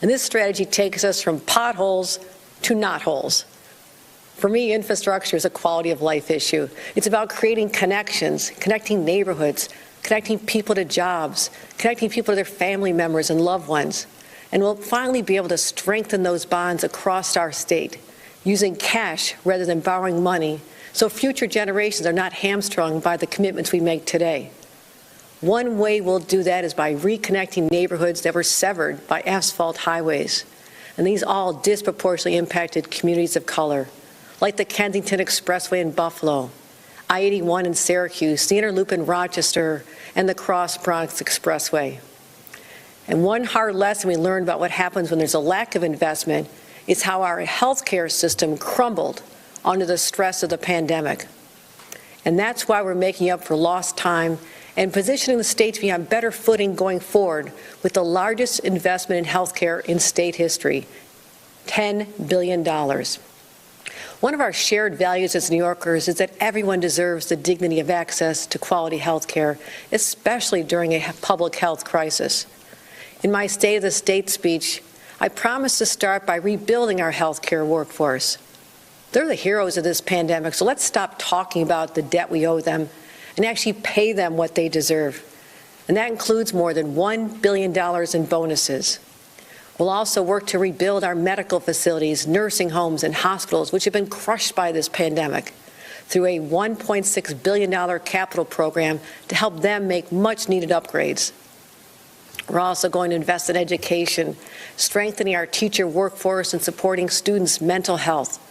And this strategy takes us from potholes to not holes. For me, infrastructure is a quality of life issue. It's about creating connections, connecting neighborhoods, connecting people to jobs, connecting people to their family members and loved ones. And we'll finally be able to strengthen those bonds across our state, using cash rather than borrowing money, so future generations are not hamstrung by the commitments we make today. One way we'll do that is by reconnecting neighborhoods that were severed by asphalt highways. And these all disproportionately impacted communities of color, like the Kensington Expressway in Buffalo, I-81 in Syracuse, the Inner Loop in Rochester, and the Cross Bronx Expressway. And one hard lesson we learned about what happens when there's a lack of investment is how our healthcare system crumbled under the stress of the pandemic. And that's why we're making up for lost time and positioning the state to be on better footing going forward with the largest investment in healthcare in state history, $10 billion. One of our shared values as New Yorkers is that everyone deserves the dignity of access to quality health care, especially during a public health crisis. In my State of the State speech, I promised to start by rebuilding our health care workforce. They're the heroes of this pandemic, so let's stop talking about the debt we owe them and actually pay them what they deserve. And that includes more than $1 billion in bonuses. We'll also work to rebuild our medical facilities, nursing homes, and hospitals, which have been crushed by this pandemic, through a $1.6 billion capital program to help them make much-needed upgrades. We're also going to invest in education, strengthening our teacher workforce and supporting students' mental health.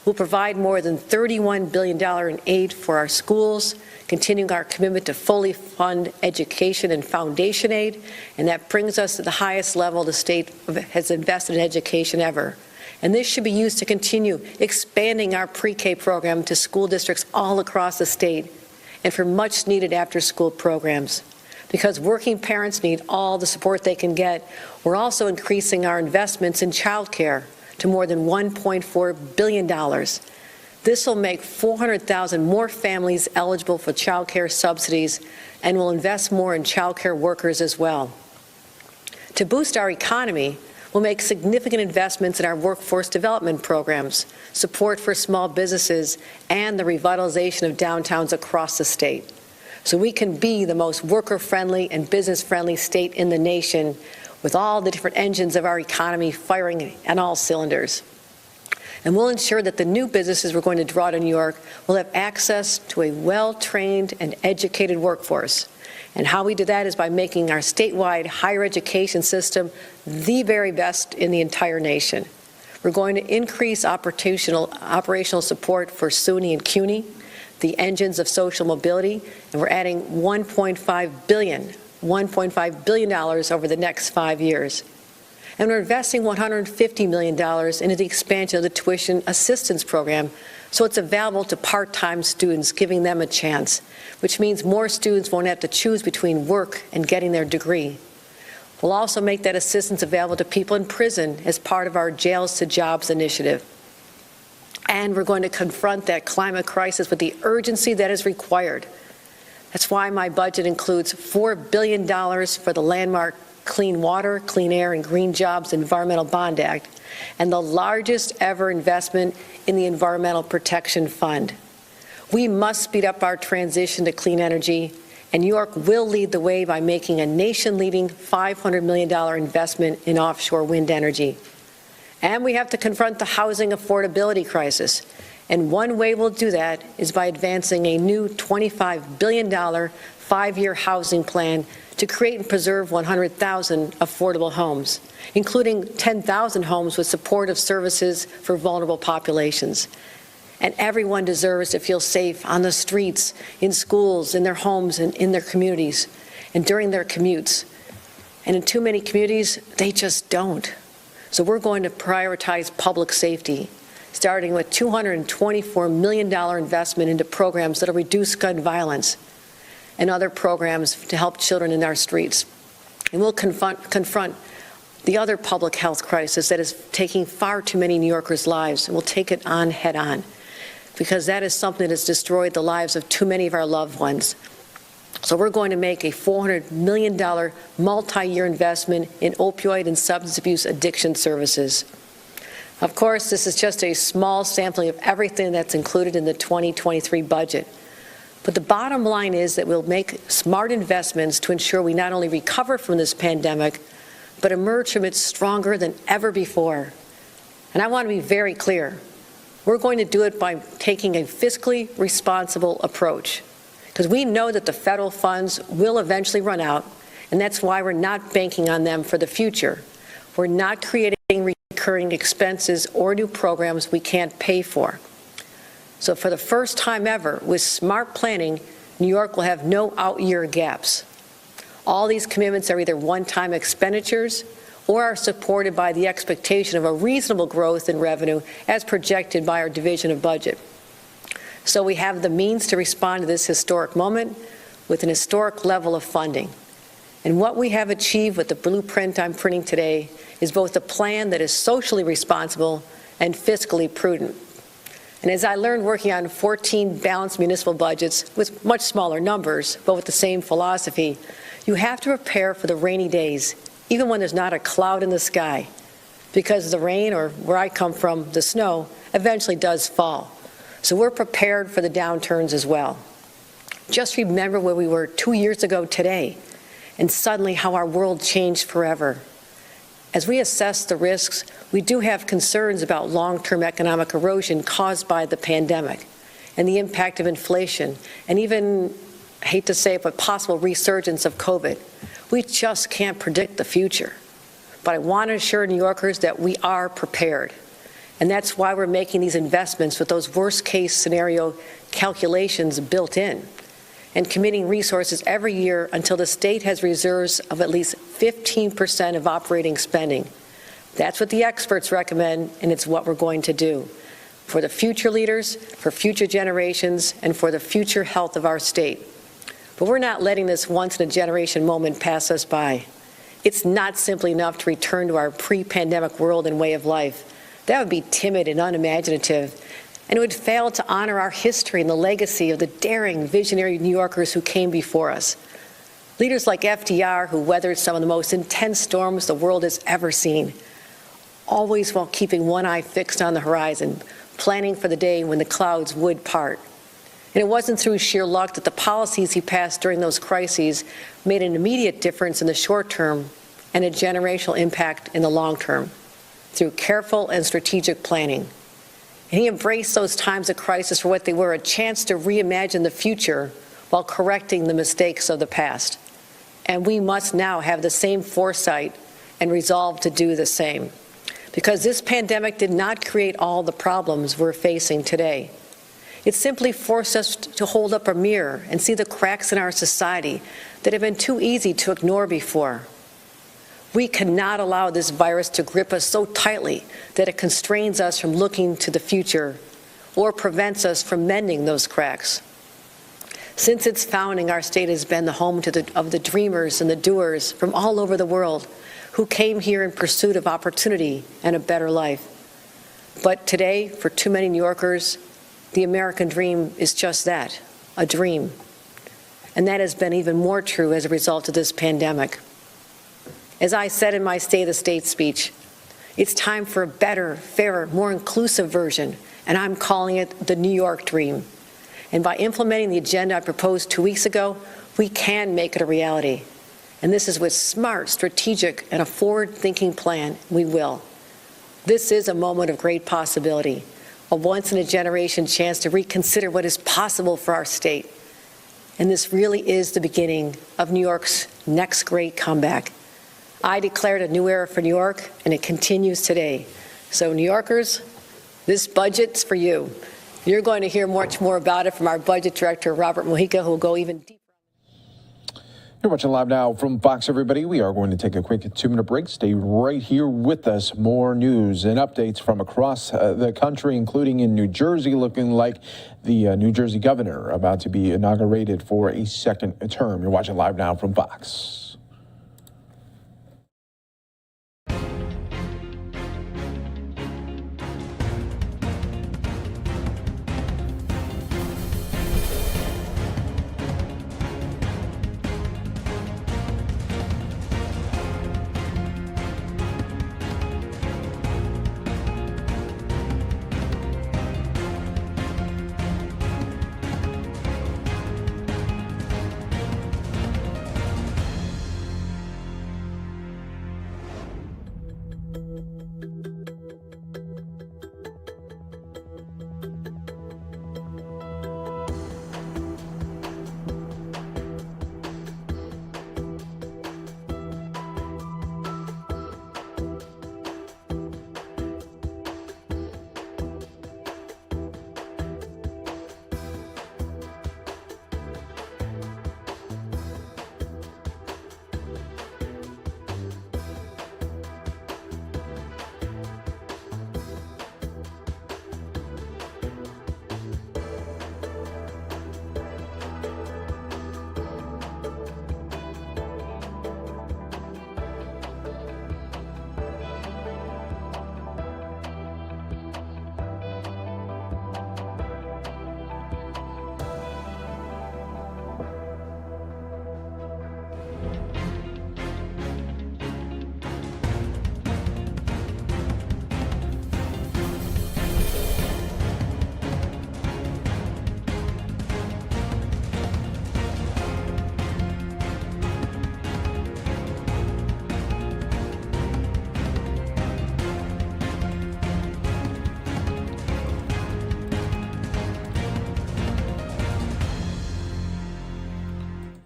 We'll provide more than $31 billion in aid for our schools, continuing our commitment to fully fund education and foundation aid, and that brings us to the highest level the state has invested in education ever. And this should be used to continue expanding our pre-K program to school districts all across the state and for much-needed after-school programs. Because working parents need all the support they can get, we're also increasing our investments in child care to more than $1.4 billion. This will make 400,000 more families eligible for child care subsidies and will invest more in child care workers as well. To boost our economy, we'll make significant investments in our workforce development programs, support for small businesses, and the revitalization of downtowns across the state, so we can be the most worker-friendly and business-friendly state in the nation, with all the different engines of our economy firing on all cylinders. And we'll ensure that the new businesses we're going to draw to New York will have access to a well-trained and educated workforce. And how we do that is by making our statewide higher education system the very best in the entire nation. We're going to increase operational support for SUNY and CUNY, the engines of social mobility, and we're adding $1.5 billion over the next 5 years. And we're investing $150 million into the expansion of the tuition assistance program so it's available to part-time students, giving them a chance, which means more students won't have to choose between work and getting their degree. We'll also make that assistance available to people in prison as part of our Jails to Jobs initiative. And we're going to confront that climate crisis with the urgency that is required. That's why my budget includes $4 billion for the landmark Clean Water, Clean Air, and Green Jobs Environmental Bond Act, and the largest ever investment in the Environmental Protection Fund. We must speed up our transition to clean energy, and New York will lead the way by making a nation-leading $500 million investment in offshore wind energy. And we have to confront the housing affordability crisis. And one way we'll do that is by advancing a new $25 billion 5-year housing plan to create and preserve 100,000 affordable homes, including 10,000 homes with supportive services for vulnerable populations. And everyone deserves to feel safe on the streets, in schools, in their homes, and in their communities, and during their commutes. And in too many communities, they just don't. So we're going to prioritize public safety, starting with $224 million investment into programs that will reduce gun violence and other programs to help children in our streets. And we'll confront the other public health crisis that is taking far too many New Yorkers' lives, and we'll take it on head on, because that is something that has destroyed the lives of too many of our loved ones. So we're going to make a $400 million multi-year investment in opioid and substance abuse addiction services. Of course, this is just a small sampling of everything that's included in the 2023 budget. But the bottom line is that we'll make smart investments to ensure we not only recover from this pandemic, but emerge from it stronger than ever before. And I want to be very clear. We're going to do it by taking a fiscally responsible approach, because we know that the federal funds will eventually run out, and that's why we're not banking on them for the future. We're not creating recurring expenses or new programs we can't pay for. So for the first time ever, with smart planning, New York will have no out-year gaps. All these commitments are either one-time expenditures or are supported by the expectation of a reasonable growth in revenue as projected by our Division of Budget. So we have the means to respond to this historic moment with an historic level of funding. And what we have achieved with the blueprint I'm printing today is both a plan that is socially responsible and fiscally prudent. And as I learned working on 14 balanced municipal budgets with much smaller numbers, but with the same philosophy, you have to prepare for the rainy days, even when there's not a cloud in the sky, because the rain, or where I come from, the snow, eventually does fall. So we're prepared for the downturns as well. Just remember where we were 2 years ago today, and suddenly how our world changed forever. As we assess the risks, we do have concerns about long-term economic erosion caused by the pandemic and the impact of inflation, and even, I hate to say it, but possible resurgence of COVID. We just can't predict the future. But I want to assure New Yorkers that we are prepared. And that's why we're making these investments with those worst-case scenario calculations built in, and committing resources every year until the state has reserves of at least 15% of operating spending. That's what the experts recommend, and it's what we're going to do for the future leaders, for future generations, and for the future health of our state. But we're not letting this once-in-a-generation moment pass us by. It's not simply enough to return to our pre-pandemic world and way of life. That would be timid and unimaginative, and it would fail to honor our history and the legacy of the daring, visionary New Yorkers who came before us. Leaders like FDR, who weathered some of the most intense storms the world has ever seen, always while keeping one eye fixed on the horizon, planning for the day when the clouds would part. And it wasn't through sheer luck that the policies he passed during those crises made an immediate difference in the short term and a generational impact in the long term, through careful and strategic planning. And he embraced those times of crisis for what they were, a chance to reimagine the future while correcting the mistakes of the past. And we must now have the same foresight and resolve to do the same. Because this pandemic did not create all the problems we're facing today. It simply forced us to hold up a mirror and see the cracks in our society that have been too easy to ignore before. We cannot allow this virus to grip us so tightly that it constrains us from looking to the future or prevents us from mending those cracks. Since its founding, our state has been the home of the dreamers and the doers from all over the world who came here in pursuit of opportunity and a better life. But today, for too many New Yorkers, the American dream is just that, a dream. And that has been even more true as a result of this pandemic. As I said in my State of the State speech, it's time for a better, fairer, more inclusive version, and I'm calling it the New York Dream. And by implementing the agenda I proposed 2 weeks ago, we can make it a reality. And this is with smart, strategic, and a forward-thinking plan. We will. This is a moment of great possibility, a once-in-a-generation chance to reconsider what is possible for our state. And this really is the beginning of New York's next great comeback. I declared a new era for New York, and it continues today. So, New Yorkers, this budget's for you. You're going to hear much more about it from our budget director, Robert Mojica, who will go even deeper. You're watching Live Now from Fox, everybody. We are going to take a quick 2-minute break. Stay right here with us. More news and updates from across the country, including in New Jersey, looking like the New Jersey governor about to be inaugurated for a second term. You're watching Live Now from Fox.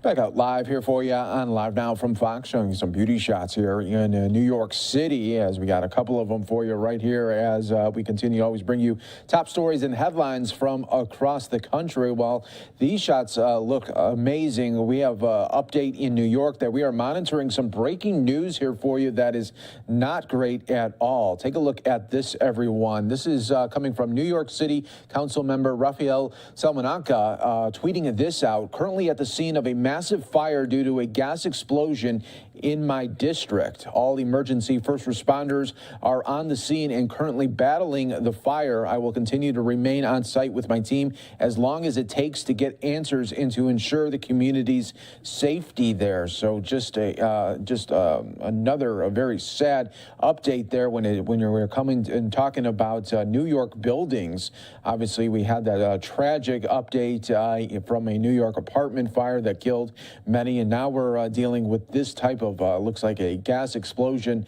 Back out live here for you on Live Now from Fox, showing you some beauty shots here in New York City, as we got a couple of them for you right here as we continue to always bring you top stories and headlines from across the country. Well, these shots look amazing. We have an update in New York that we are monitoring some breaking news here for you that is not great at all. Take a look at this, everyone. This is coming from New York City Council member Raphael Salmananca tweeting this out. Currently at the scene of a massive fire due to a gas explosion in my district. All emergency first responders are on the scene and currently battling the fire. I will continue to remain on site with my team as long as it takes to get answers and to ensure the community's safety there. So just another very sad update there when you're coming and talking about New York buildings. Obviously, we had that tragic update from a New York apartment fire that killed many, and now we're dealing with this type of looks like a gas explosion,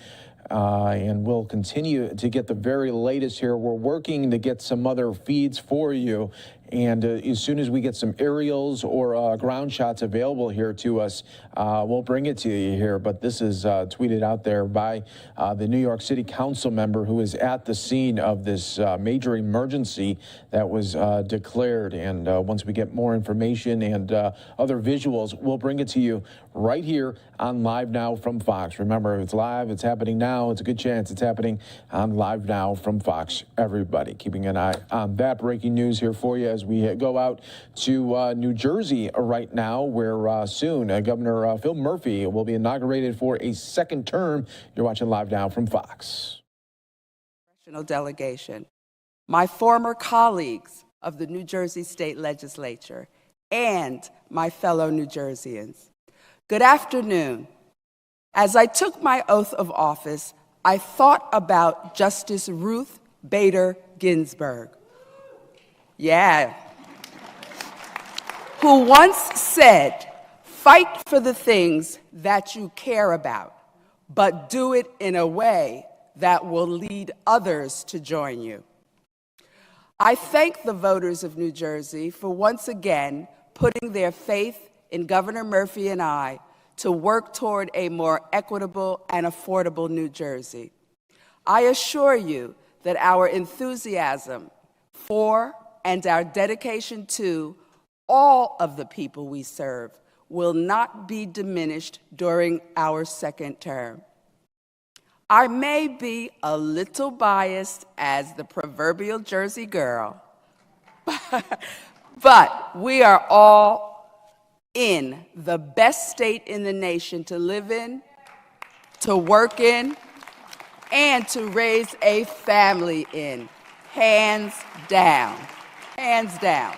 and we'll continue to get the very latest here. We're working to get some other feeds for you, and as soon as we get some aerials or ground shots available here to us, we'll bring it to you here. But this is tweeted out there by the New York City Council member who is at the scene of this major emergency that was declared. And once we get more information and other visuals, we'll bring it to you right here on Live Now from Fox. Remember, if it's live, it's happening now. It's a good chance it's happening on Live Now from Fox. Everybody keeping an eye on that breaking news here for you as we go out to New Jersey right now, where soon Governor Phil Murphy will be inaugurated for a second term. You're watching Live Now from Fox. Delegation, my former colleagues of the New Jersey State Legislature, and my fellow New Jerseyans. Good afternoon. As I took my oath of office, I thought about Justice Ruth Bader Ginsburg. Yeah. Who once said, "Fight for the things that you care about, but do it in a way that will lead others to join you." I thank the voters of New Jersey for once again putting their faith in Governor Murphy and I to work toward a more equitable and affordable New Jersey. I assure you that our enthusiasm for and our dedication to all of the people we serve will not be diminished during our second term. I may be a little biased as the proverbial Jersey girl, but we are all in the best state in the nation to live in, to work in, and to raise a family in. Hands down. Hands down.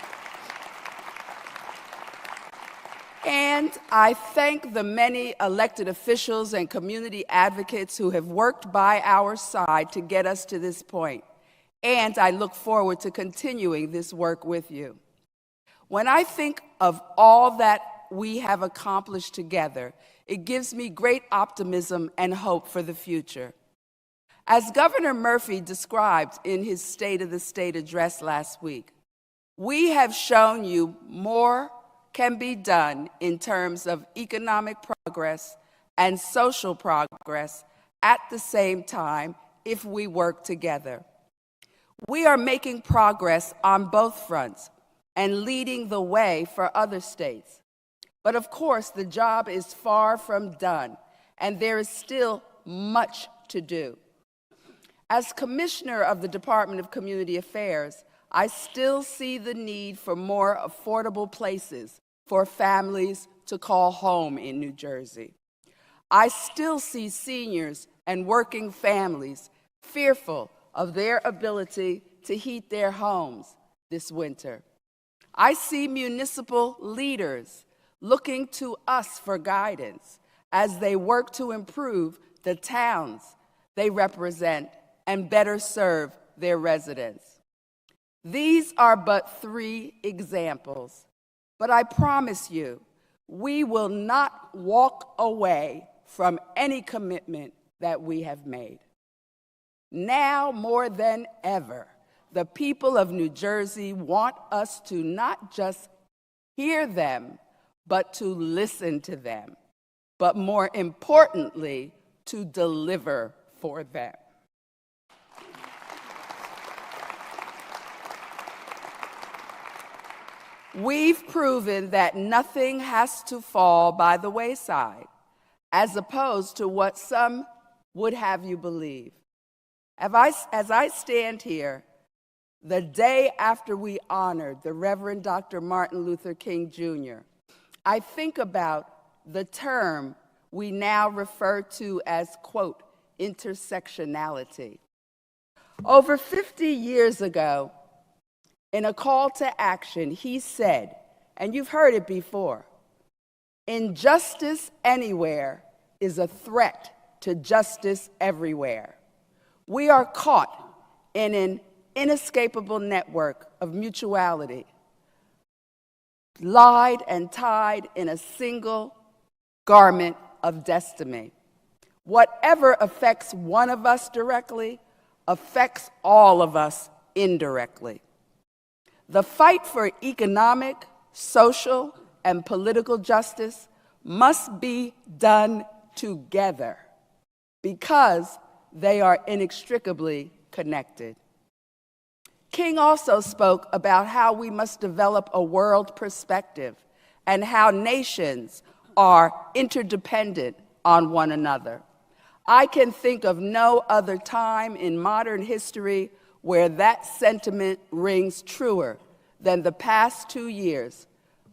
And I thank the many elected officials and community advocates who have worked by our side to get us to this point. And I look forward to continuing this work with you. When I think of all that we have accomplished together, it gives me great optimism and hope for the future. As Governor Murphy described in his State of the State address last week, we have shown you more can be done in terms of economic progress and social progress at the same time if we work together. We are making progress on both fronts and leading the way for other states. But of course, the job is far from done, and there is still much to do. As Commissioner of the Department of Community Affairs, I still see the need for more affordable places for families to call home in New Jersey. I still see seniors and working families fearful of their ability to heat their homes this winter. I see municipal leaders looking to us for guidance as they work to improve the towns they represent and better serve their residents. These are but 3 examples. But I promise you, we will not walk away from any commitment that we have made. Now more than ever, the people of New Jersey want us to not just hear them, but to listen to them, but more importantly, to deliver for them. We've proven that nothing has to fall by the wayside, as opposed to what some would have you believe. As I stand here, the day after we honored the Reverend Dr. Martin Luther King Jr., I think about the term we now refer to as, quote, intersectionality. Over 50 years ago, in a call to action, he said, and you've heard it before, injustice anywhere is a threat to justice everywhere. We are caught in an inescapable network of mutuality, lied and tied in a single garment of destiny. Whatever affects one of us directly affects all of us indirectly. The fight for economic, social, and political justice must be done together because they are inextricably connected. King also spoke about how we must develop a world perspective and how nations are interdependent on one another. I can think of no other time in modern history where that sentiment rings truer than the past 2 years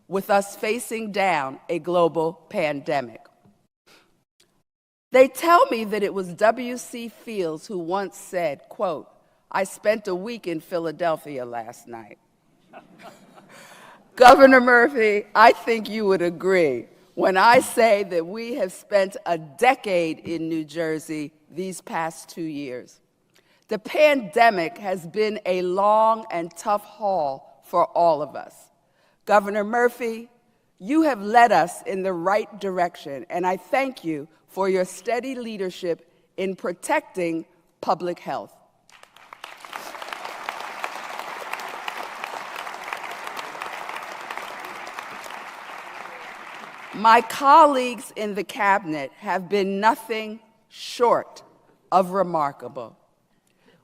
with us facing down a global pandemic. They tell me that it was W.C. Fields who once said, quote, "I spent a week in Philadelphia last night." Governor Murphy, I think you would agree when I say that we have spent a decade in New Jersey these past 2 years. The pandemic has been a long and tough haul for all of us. Governor Murphy, you have led us in the right direction, and I thank you for your steady leadership in protecting public health. My colleagues in the cabinet have been nothing short of remarkable.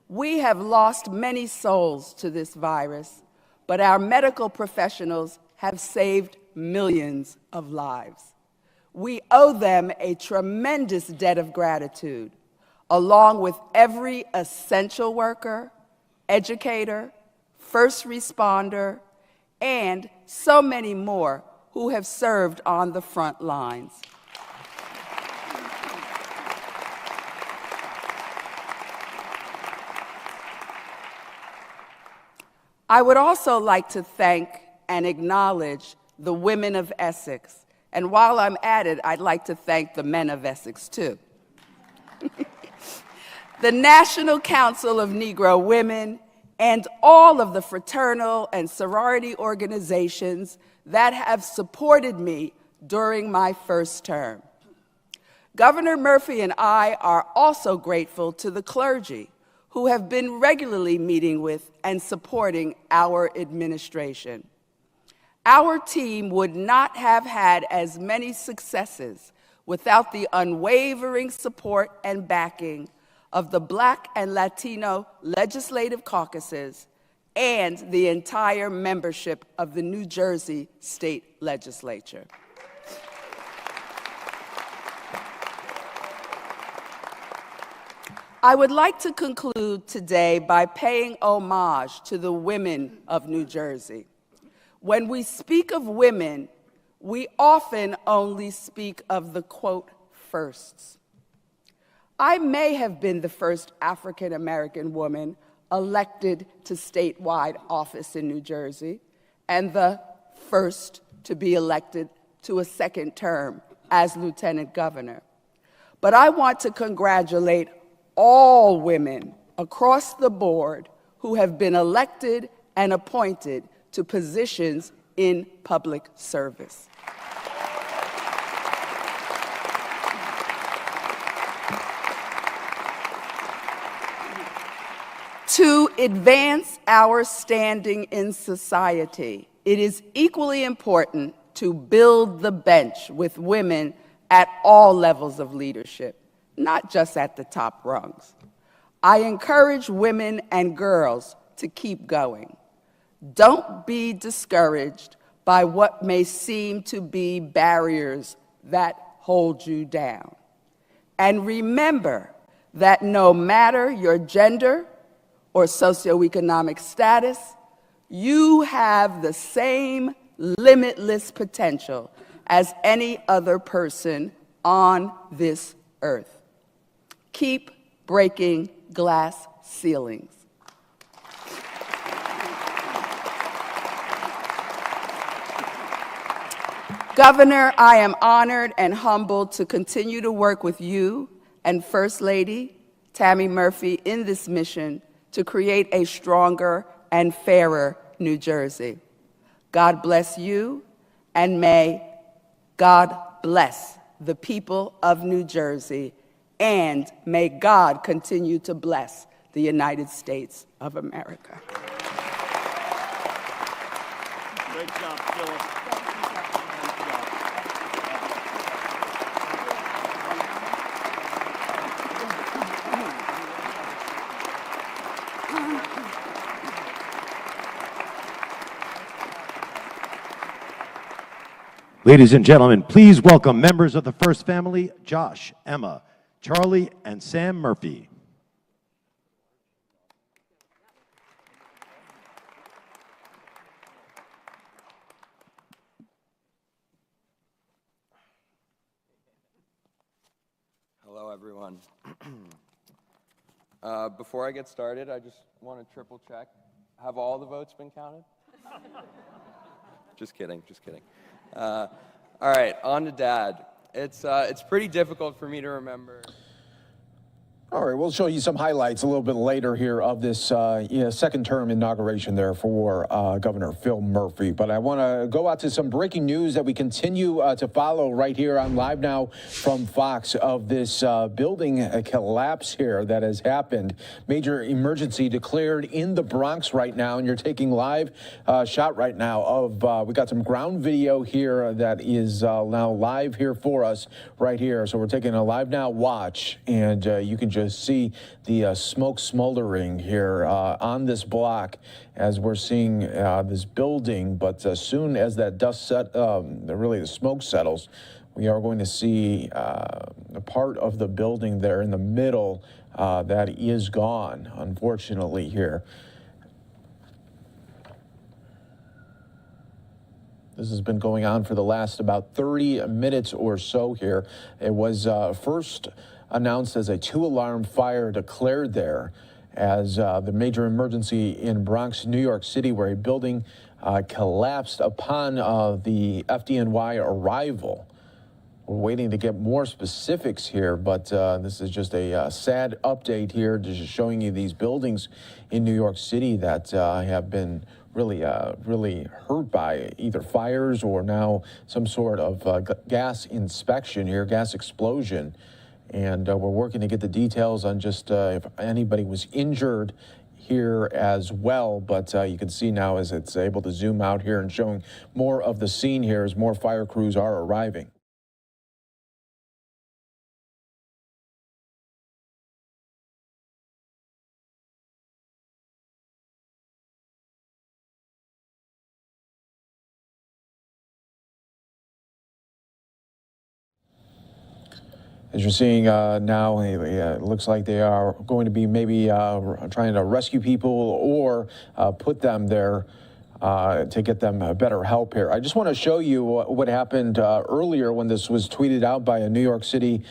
We have lost many souls to this virus, but our medical professionals have saved millions of lives. We owe them a tremendous debt of gratitude, along with every essential worker, educator, first responder, and so many more who have served on the front lines. I would also like to thank and acknowledge the women of Essex. And while I'm at it, I'd like to thank the men of Essex, too. The National Council of Negro Women and all of the fraternal and sorority organizations that have supported me during my first term. Governor Murphy and I are also grateful to the clergy who have been regularly meeting with and supporting our administration. Our team would not have had as many successes without the unwavering support and backing of the Black and Latino legislative caucuses and the entire membership of the New Jersey State Legislature. I would like to conclude today by paying homage to the women of New Jersey. When we speak of women, we often only speak of the, quote, firsts. I may have been the first African-American woman elected to statewide office in New Jersey, and the first to be elected to a second term as lieutenant governor. But I want to congratulate all women across the board who have been elected and appointed to positions in public service. To advance our standing in society, it is equally important to build the bench with women at all levels of leadership, not just at the top rungs. I encourage women and girls to keep going. Don't be discouraged by what may seem to be barriers that hold you down. And remember that no matter your gender or socioeconomic status, you have the same limitless potential as any other person on this earth. Keep breaking glass ceilings. Governor, I am honored and humbled to continue to work with you and First Lady Tammy Murphy in this mission to create a stronger and fairer New Jersey. God bless you, and may God bless the people of New Jersey, and may God continue to bless the United States of America. Great job, Phyllis. Ladies and gentlemen, please welcome members of the First Family, Josh, Emma, Charlie, and Sam Murphy. Hello, everyone. Before I get started, I just want to triple check. Have all the votes been counted? Just kidding. All right, on to Dad. It's pretty difficult for me to remember. All right, we'll show you some highlights a little bit later here of this second term inauguration there for Governor Phil Murphy. But I want to go out to some breaking news that we continue to follow right here on Live Now from Fox of this building collapse here that has happened. Major emergency declared in the Bronx right now, and you're taking live shot right now of, we got some ground video here that is now live here for us right here. So we're taking a Live Now watch, and you can just see the smoke smoldering here on this block as we're seeing this building. But as soon as that dust really the smoke settles, we are going to see a part of the building there in the middle that is gone, unfortunately, here. This has been going on for the last about 30 minutes or so here. It was first announced as a 2-alarm fire declared there as the major emergency in Bronx, New York City, where a building collapsed upon the FDNY arrival. We're waiting to get more specifics here, but this is just a sad update here, just showing you these buildings in New York City that have been really hurt by either fires or now some sort of gas inspection here, gas explosion. And we're working to get the details on just if anybody was injured here as well. But you can see now as it's able to zoom out here and showing more of the scene here as more fire crews are arriving. As you're seeing now, it looks like they are going to be maybe trying to rescue people or put them there to get them better help here. I just want to show you what happened earlier when this was tweeted out by a New York City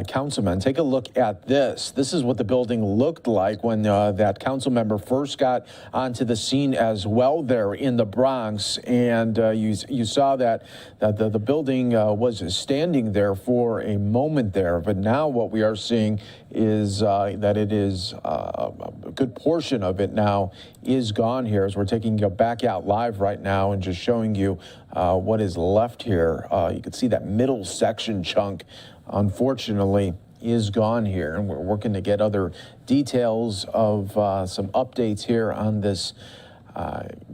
councilman. Take a look at this. This is what the building looked like when that council member first got onto the scene as well there in the Bronx. And you saw that the building was standing there for a moment there. But now what we are seeing is that it is a good portion of it now is gone here as we're taking you back out live right now and just showing you what is left here. You can see that middle section chunk, unfortunately, is gone here, and we're working to get other details of some updates here on this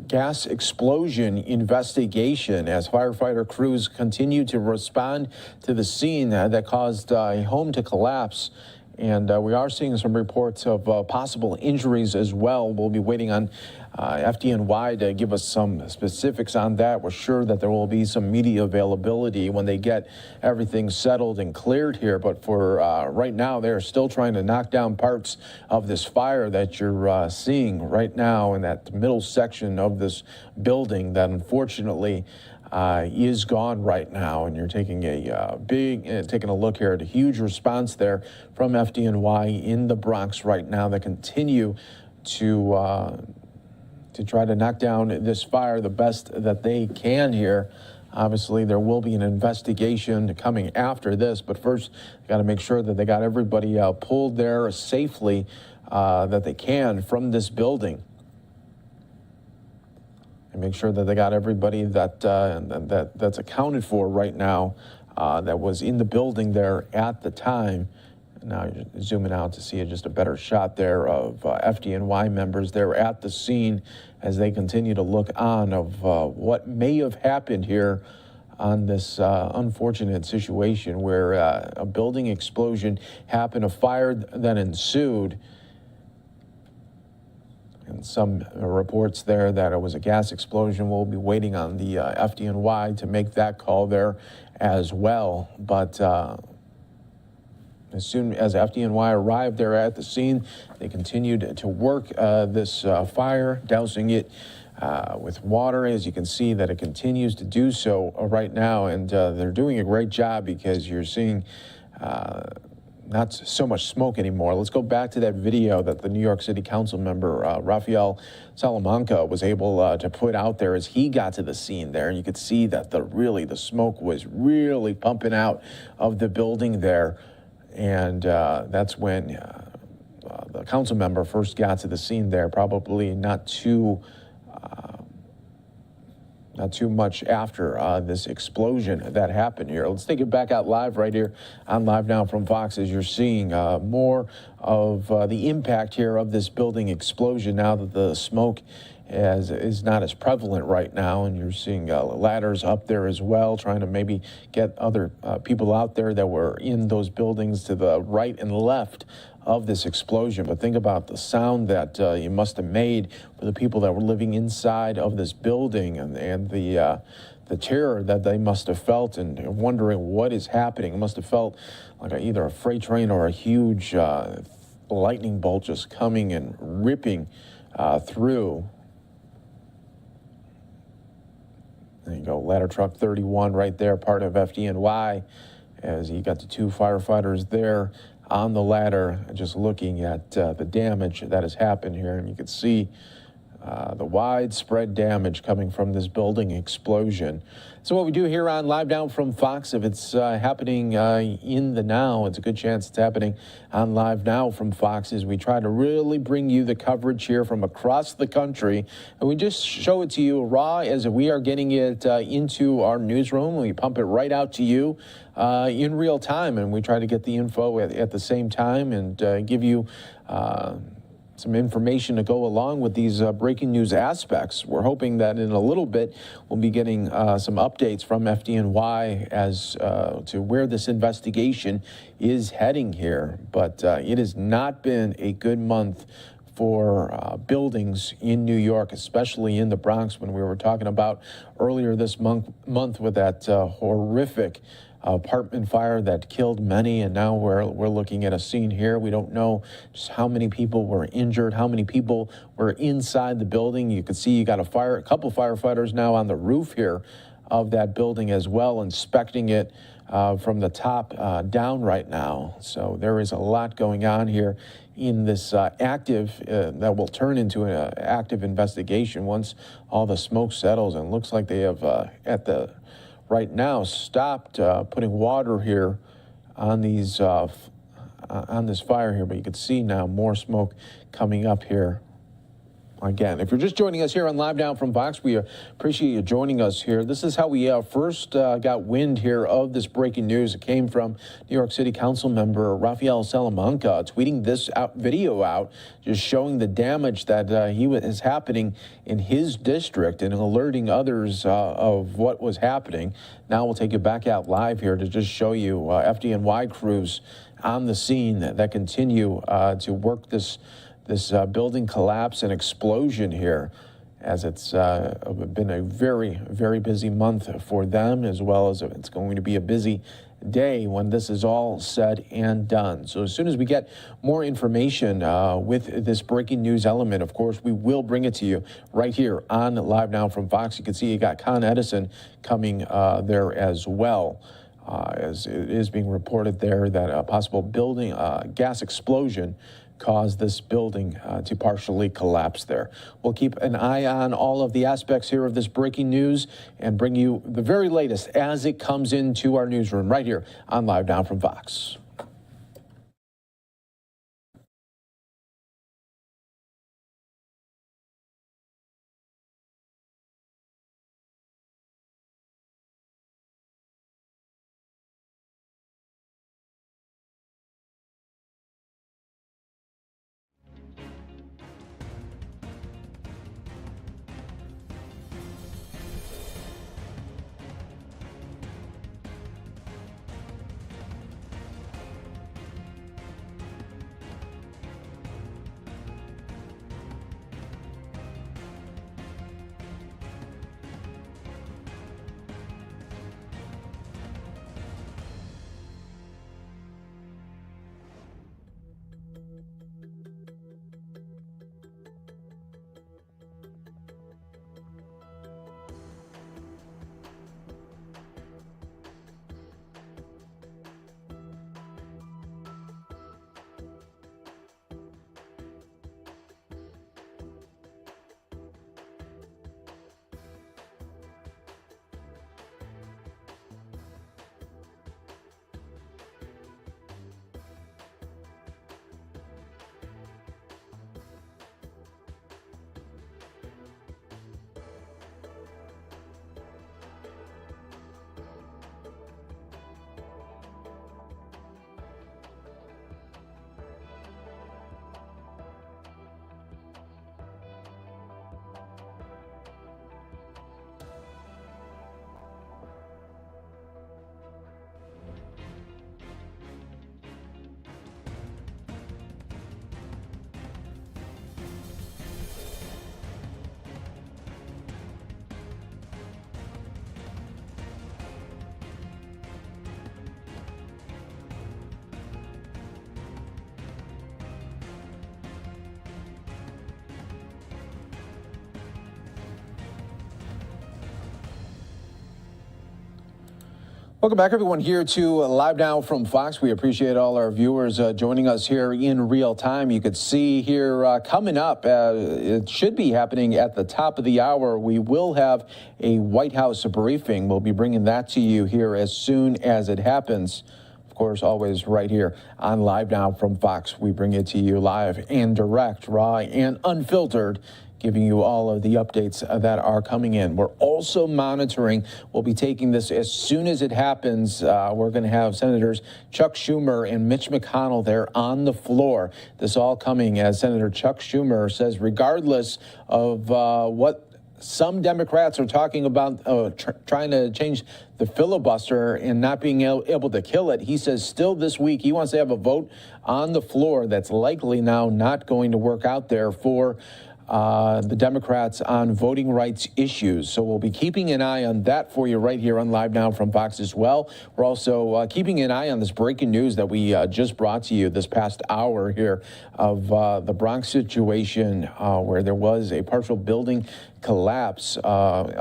gas explosion investigation as firefighter crews continue to respond to the scene that caused a home to collapse. And we are seeing some reports of possible injuries as well. We'll be waiting on FDNY to give us some specifics on that. We're sure that there will be some media availability when they get everything settled and cleared here. But for right now, they're still trying to knock down parts of this fire that you're seeing right now in that middle section of this building that unfortunately is gone right now. And you're taking a taking a look here at a huge response there from FDNY in the Bronx right now that continue to try to knock down this fire the best that they can here. Obviously, there will be an investigation coming after this, but first, they got to make sure that they got everybody pulled there safely that they can from this building. And make sure that they got everybody that's accounted for right now that was in the building there at the time. Now you're zooming out to see just a better shot there of FDNY members there at the scene as they continue to look on of what may have happened here on this unfortunate situation where a building explosion happened, a fire then ensued. And some reports there that it was a gas explosion. We'll be waiting on the FDNY to make that call there as well. But as soon as FDNY arrived there at the scene, they continued to work this fire, dousing it with water. As you can see that it continues to do so right now. And they're doing a great job because you're seeing not so much smoke anymore. Let's go back to that video that the New York City Council member Rafael Salamanca was able to put out there as he got to the scene there. You could see that the smoke was really pumping out of the building there. And that's when the council member first got to the scene there, probably not too much after this explosion that happened here. Let's take it back out live right here on Live Now from Fox as you're seeing more of the impact here of this building explosion now that the smoke is not as prevalent right now, and you're seeing ladders up there as well, trying to maybe get other people out there that were in those buildings to the right and left of this explosion. But think about the sound that you must have made for the people that were living inside of this building, and the terror that they must have felt and wondering what is happening. It must have felt like either a freight train or a huge lightning bolt just coming and ripping through. There you go, ladder truck 31 right there, part of FDNY, as you got the two firefighters there on the ladder, just looking at the damage that has happened here. And you can see the widespread damage coming from this building explosion. So what we do here on Live Now from Fox, if it's happening in the now, it's a good chance it's happening on Live Now from Fox, is we try to really bring you the coverage here from across the country. And we just show it to you raw as we are getting it into our newsroom. We pump it right out to you in real time, and we try to get the info at the same time and give you some information to go along with these breaking news aspects. We're hoping that in a little bit we'll be getting some updates from FDNY as to where this investigation is heading here. But it has not been a good month for buildings in New York, especially in the Bronx, when we were talking about earlier this month with that horrific apartment fire that killed many, and now we're looking at a scene here. We don't know just how many people were injured, how many people were inside the building. You can see you got a couple firefighters now on the roof here of that building as well, inspecting it from the top down right now. So there is a lot going on here in this active, that will turn into an active investigation once all the smoke settles. And it looks like they have right now stopped putting water here on these on this fire here, but you can see now more smoke coming up here. Again, if you're just joining us here on Live Now from Fox, we appreciate you joining us here. This is how we first got wind here of this breaking news. It came from New York City Council member Rafael Salamanca tweeting this video out, just showing the damage that is happening in his district and alerting others of what was happening. Now we'll take you back out live here to just show you FDNY crews on the scene that continue to work this building collapse and explosion here, as it's been a very, very busy month for them, as well as it's going to be a busy day when this is all said and done. So as soon as we get more information with this breaking news element, of course, we will bring it to you right here on Live Now from Fox. You can see you got Con Edison coming there as well. As it is being reported there that a possible building gas explosion caused this building to partially collapse there. We'll keep an eye on all of the aspects here of this breaking news and bring you the very latest as it comes into our newsroom right here on Live Now from Fox. Welcome back, everyone, here to Live Now from Fox. We appreciate all our viewers joining us here in real time. You could see here coming up, it should be happening at the top of the hour. We will have a White House briefing. We'll be bringing that to you here as soon as it happens. Of course, always right here on Live Now from Fox. We bring it to you live and direct, raw and unfiltered, giving you all of the updates that are coming in. We're also monitoring. We'll be taking this as soon as it happens. We're going to have Senators Chuck Schumer and Mitch McConnell there on the floor. This all coming as Senator Chuck Schumer says, regardless of what some Democrats are talking about, trying to change the filibuster and not being able to kill it, he says still this week he wants to have a vote on the floor that's likely now not going to work out there for the Democrats on voting rights issues. So we'll be keeping an eye on that for you right here on Live Now from Fox as well. We're also keeping an eye on this breaking news that we just brought to you this past hour here of the Bronx situation where there was a partial building collapse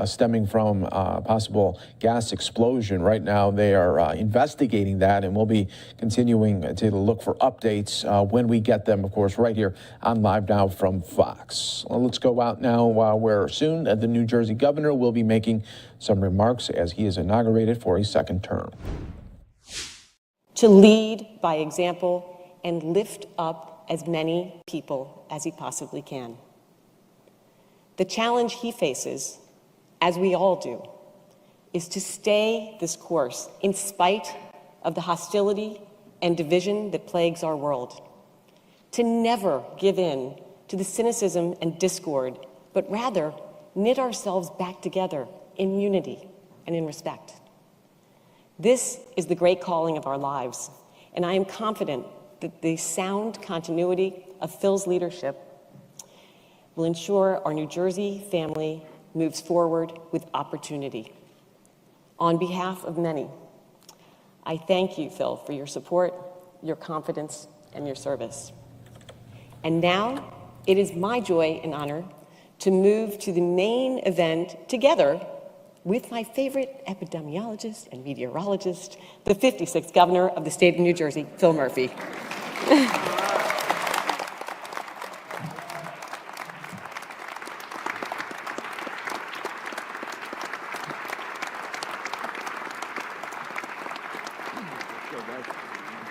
stemming from a possible gas explosion. Right now they are investigating that, and we'll be continuing to look for updates when we get them, of course, right here on Live Now from Fox. Well, let's go out now where soon the New Jersey governor will be making some remarks as he is inaugurated for a second term. To lead by example and lift up as many people as he possibly can. The challenge he faces, as we all do, is to stay this course in spite of the hostility and division that plagues our world. To never give in to the cynicism and discord, but rather knit ourselves back together in unity and in respect. This is the great calling of our lives, and I am confident that the sound continuity of Phil's leadership will ensure our New Jersey family moves forward with opportunity. On behalf of many, I thank you, Phil, for your support, your confidence, and your service. And now, it is my joy and honor to move to the main event together with my favorite epidemiologist and meteorologist, the 56th governor of the state of New Jersey, Phil Murphy.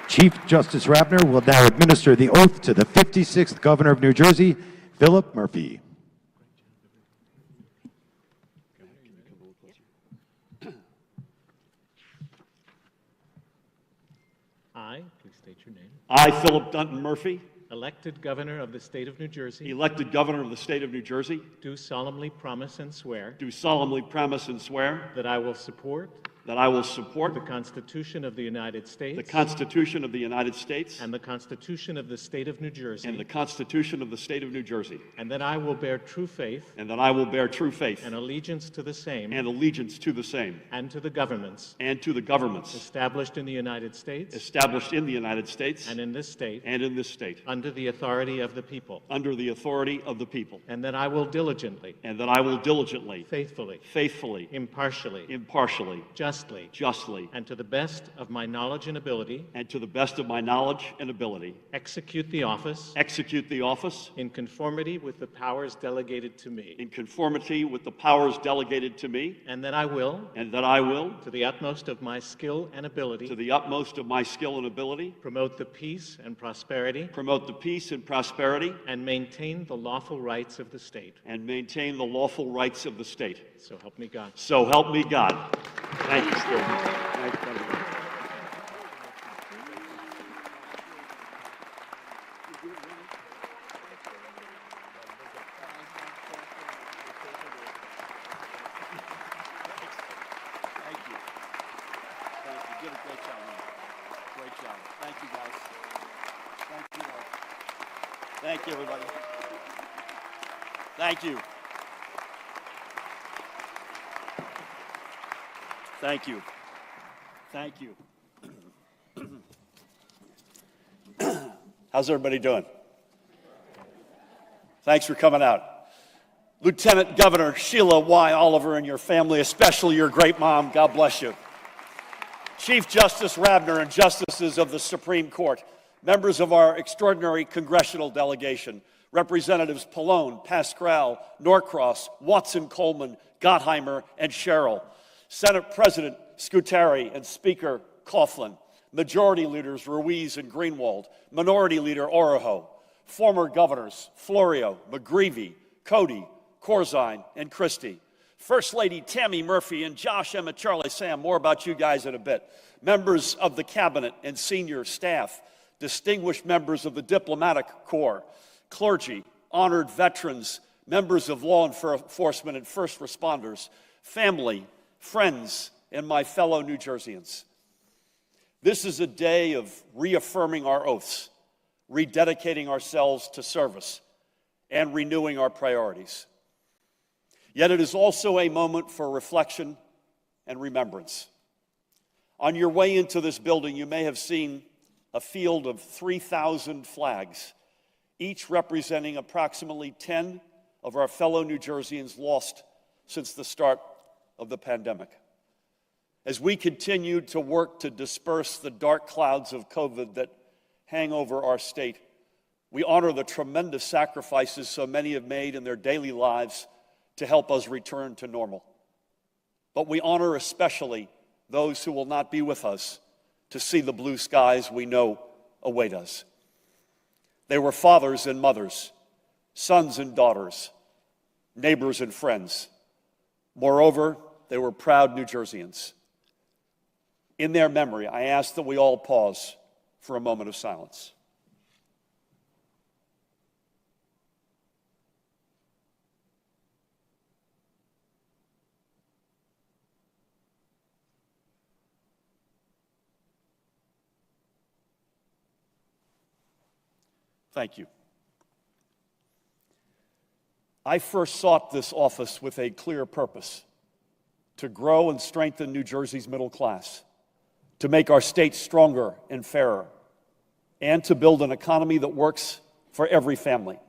Chief Justice Ravner will now administer the oath to the 56th Governor of New Jersey, Philip Murphy. I, please state your name. I, Philip Dunton Murphy, Elected Governor of the State of New Jersey. elected Governor of the State of New Jersey, Do solemnly promise and swear. do solemnly promise and swear That I will support. that I will support The Constitution of the United States. the Constitution of the United States And the Constitution of the State of New Jersey. and the Constitution of the State of New Jersey, And that I will bear true faith. and that I will bear true faith And allegiance to the same. and allegiance to the same And to the governments. and to the governments Established in the United States. established in the United States And in this state. and in this state, Under the authority of the people. under the authority of the people, And that I will diligently. and that I will diligently, Faithfully. faithfully, Impartially. impartially, Justly. justly, And to the best of my knowledge and ability. and to the best of my knowledge and ability, Execute the office. execute the office In conformity with the powers delegated to me. in conformity with the powers delegated to me, And that I will. and that I will, To the utmost of my skill and ability. to the utmost of my skill and ability, Promote the peace and prosperity. promote the peace and prosperity, And maintain the lawful rights of the state. and maintain the lawful rights of the state. So help me God. So help me God. Thank you, Steve. Thank you. You did a great job, man. Great job. Thank you, guys. Thank you all. Thank you, everybody. Thank you. Thank you. Thank you. How's everybody doing? Thanks for coming out. Lieutenant Governor Sheila Y. Oliver and your family, especially your great mom, God bless you. Chief Justice Rabner and justices of the Supreme Court, members of our extraordinary congressional delegation, Representatives Pallone, Pascrell, Norcross, Watson, Coleman, Gottheimer, and Sherrill, Senate President Scutari and Speaker Coughlin, Majority Leaders Ruiz and Greenwald, Minority Leader Oroho, former governors Florio, McGreevey, Cody, Corzine, and Christie, First Lady Tammy Murphy and Josh, Emma, Charlie, Sam, more about you guys in a bit, members of the cabinet and senior staff, distinguished members of the diplomatic corps, clergy, honored veterans, members of law enforcement and first responders, family, friends, and my fellow New Jerseyans. This is a day of reaffirming our oaths, rededicating ourselves to service, and renewing our priorities. Yet it is also a moment for reflection and remembrance. On your way into this building, you may have seen a field of 3,000 flags, each representing approximately 10 of our fellow New Jerseyans lost since the start of the pandemic. As we continue to work to disperse the dark clouds of COVID that hang over our state, we honor the tremendous sacrifices so many have made in their daily lives to help us return to normal. But we honor especially those who will not be with us to see the blue skies we know await us. They were fathers and mothers, sons and daughters, neighbors and friends. Moreover, they were proud New Jerseyans. In their memory, I ask that we all pause for a moment of silence. Thank you. I first sought this office with a clear purpose: to grow and strengthen New Jersey's middle class, to make our state stronger and fairer, and to build an economy that works for every family.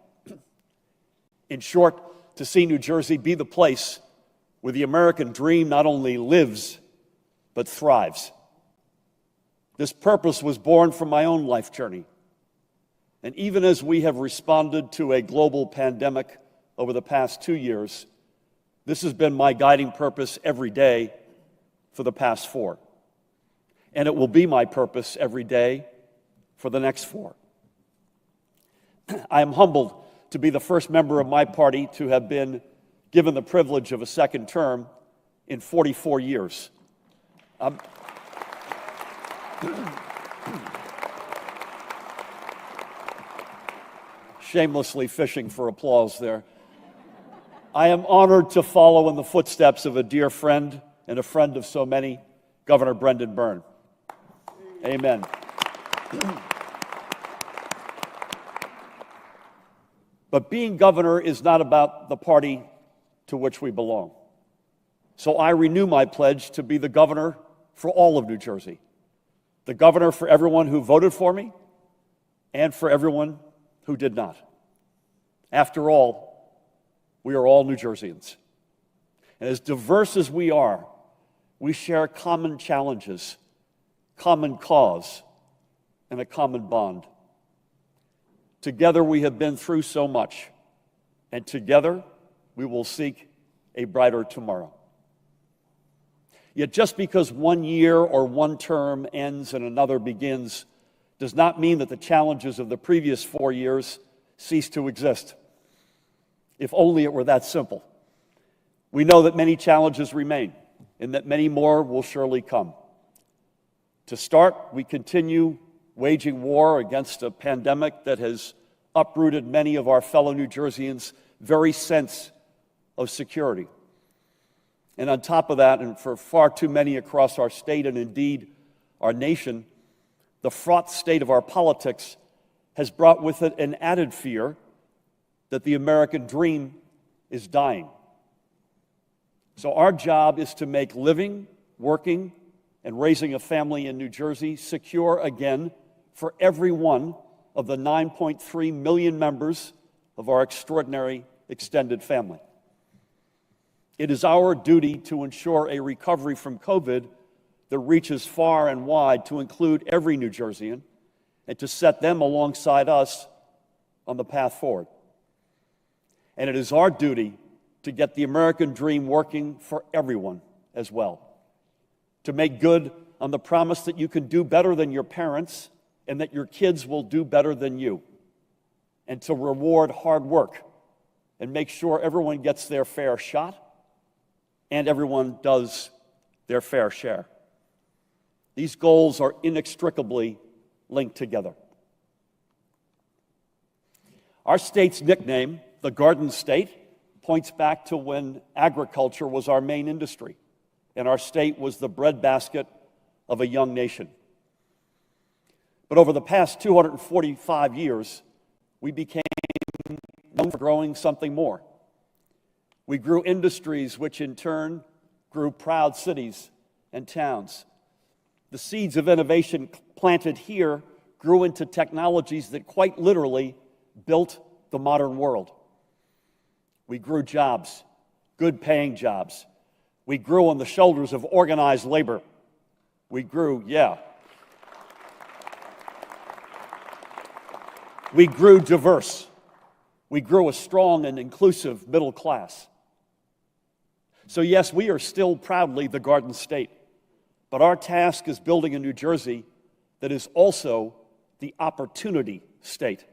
In short, to see New Jersey be the place where the American dream not only lives, but thrives. This purpose was born from my own life journey. And even as we have responded to a global pandemic over the past 2 years, this has been my guiding purpose every day for the past 4. And it will be my purpose every day for the next 4. I am humbled to be the first member of my party to have been given the privilege of a second term in 44 years. Shamelessly fishing for applause there. I am honored to follow in the footsteps of a dear friend and a friend of so many, Governor Brendan Byrne. Amen. But being governor is not about the party to which we belong. So I renew my pledge to be the governor for all of New Jersey, the governor for everyone who voted for me and for everyone who did not. After all, we are all New Jerseyans. And as diverse as we are, we share common challenges, common cause, and a common bond. Together we have been through so much, and together we will seek a brighter tomorrow. Yet just because one year or one term ends and another begins does not mean that the challenges of the previous 4 years cease to exist. If only it were that simple. We know that many challenges remain and that many more will surely come. To start, we continue waging war against a pandemic that has uprooted many of our fellow New Jerseyans' very sense of security. And on top of that, and for far too many across our state and indeed our nation, the fraught state of our politics has brought with it an added fear that the American dream is dying. So our job is to make living, working, and raising a family in New Jersey secure again for every one of the 9.3 million members of our extraordinary extended family. It is our duty to ensure a recovery from COVID that reaches far and wide to include every New Jerseyan and to set them alongside us on the path forward. And it is our duty to get the American dream working for everyone as well, to make good on the promise that you can do better than your parents and that your kids will do better than you, and to reward hard work and make sure everyone gets their fair shot and everyone does their fair share. These goals are inextricably linked together. Our state's nickname, the Garden State, points back to when agriculture was our main industry and our state was the breadbasket of a young nation. But over the past 245 years, we became known for growing something more. We grew industries which in turn grew proud cities and towns. The seeds of innovation planted here grew into technologies that quite literally built the modern world. We grew jobs, good paying jobs. We grew on the shoulders of organized labor. We grew, we grew diverse. We grew a strong and inclusive middle class. So yes, we are still proudly the Garden State, but our task is building a New Jersey that is also the opportunity state.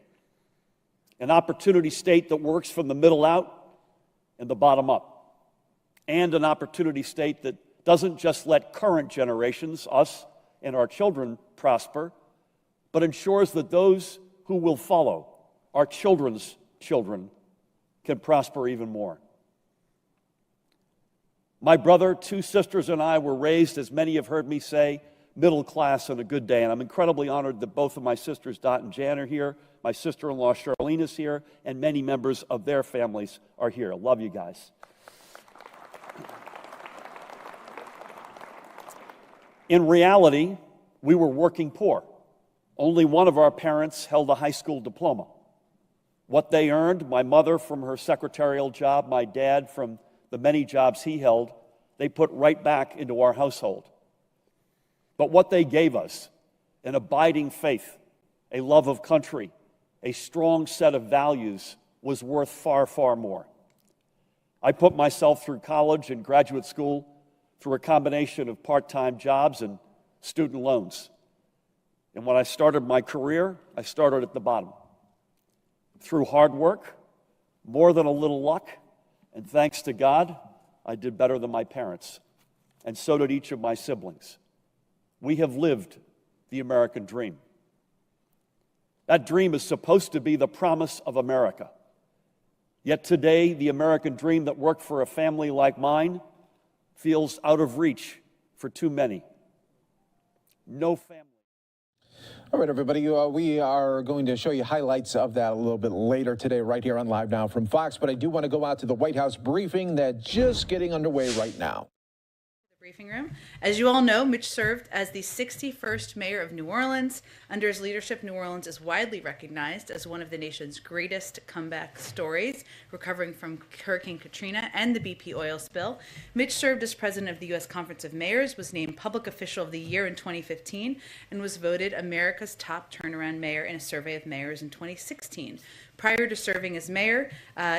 An opportunity state that works from the middle out and the bottom up. And an opportunity state that doesn't just let current generations, us and our children, prosper, but ensures that those who will follow, our children's children, can prosper even more. My brother, two sisters, and I were raised, as many have heard me say, middle class on a good day. And I'm incredibly honored that both of my sisters, Dot and Jan, are here. My sister-in-law, Charlene, is here. And many members of their families are here. I love you guys. In reality, we were working poor. Only one of our parents held a high school diploma. What they earned, my mother from her secretarial job, my dad from the many jobs he held, they put right back into our household. But what they gave us, an abiding faith, a love of country, a strong set of values, was worth far, far more. I put myself through college and graduate school through a combination of part-time jobs and student loans. And when I started my career, I started at the bottom. Through hard work, more than a little luck, and thanks to God, I did better than my parents. And so did each of my siblings. We have lived the American dream. That dream is supposed to be the promise of America. Yet today, the American dream that worked for a family like mine feels out of reach for too many. No family. All right, everybody, we are going to show you highlights of that a little bit later today right here on Live Now from Fox, but I do want to go out to the White House briefing that's just getting underway right now. Briefing room. As you all know, Mitch served as the 61st mayor of New Orleans. Under his leadership, New Orleans is widely recognized as one of the nation's greatest comeback stories, recovering from Hurricane Katrina and the BP oil spill. Mitch served as president of the U.S. Conference of Mayors, was named Public Official of the Year in 2015, and was voted America's top turnaround mayor in a survey of mayors in 2016. Prior to serving as mayor,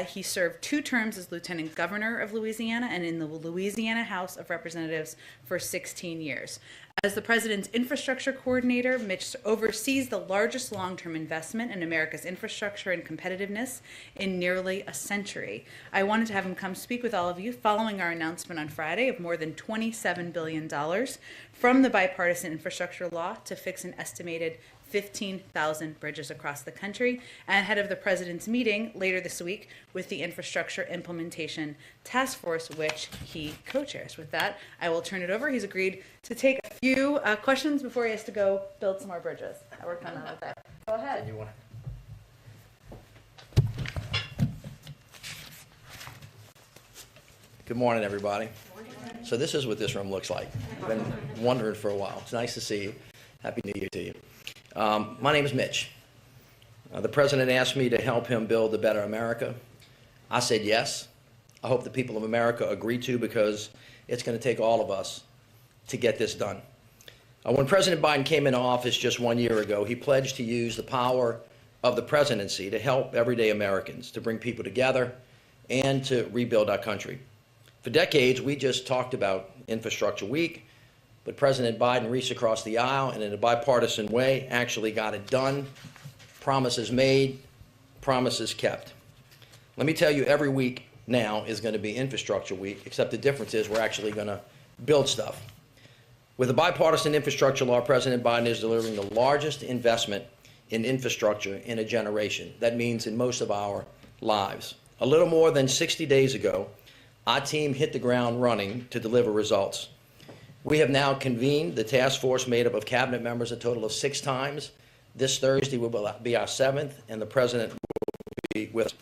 he served 2 terms as lieutenant governor of Louisiana and in the Louisiana House of Representatives for 16 years. As the president's infrastructure coordinator, Mitch oversees the largest long-term investment in America's infrastructure and competitiveness in nearly a century. I wanted to have him come speak with all of you following our announcement on Friday of more than $27 billion from the bipartisan infrastructure law to fix an estimated 15,000 bridges across the country, and ahead of the president's meeting later this week with the Infrastructure Implementation Task Force, which he co-chairs. With that, I will turn it over. He's agreed to take a few questions before he has to go build some more bridges. I worked on that with that. Go ahead. Good morning, everybody. So this is what this room looks like. I've been wondering for a while. It's nice to see you. Happy New Year to you. My name is Mitch. The president asked me to help him build a better America. I said yes. I hope the people of America agree to, because it's going to take all of us to get this done. When President Biden came into office just 1 year ago, he pledged to use the power of the presidency to help everyday Americans, to bring people together, and to rebuild our country. For decades, we just talked about Infrastructure Week, but President Biden reached across the aisle and in a bipartisan way actually got it done. Promises made, promises kept. Let me tell you, every week now is going to be Infrastructure Week, except the difference is we're actually going to build stuff. With the bipartisan infrastructure law, President Biden is delivering the largest investment in infrastructure in a generation. That means in most of our lives. A little more than 60 days ago, our team hit the ground running to deliver results. We have now convened the task force made up of cabinet members a total of 6 times. This Thursday will be our 7th, and the president will be with us.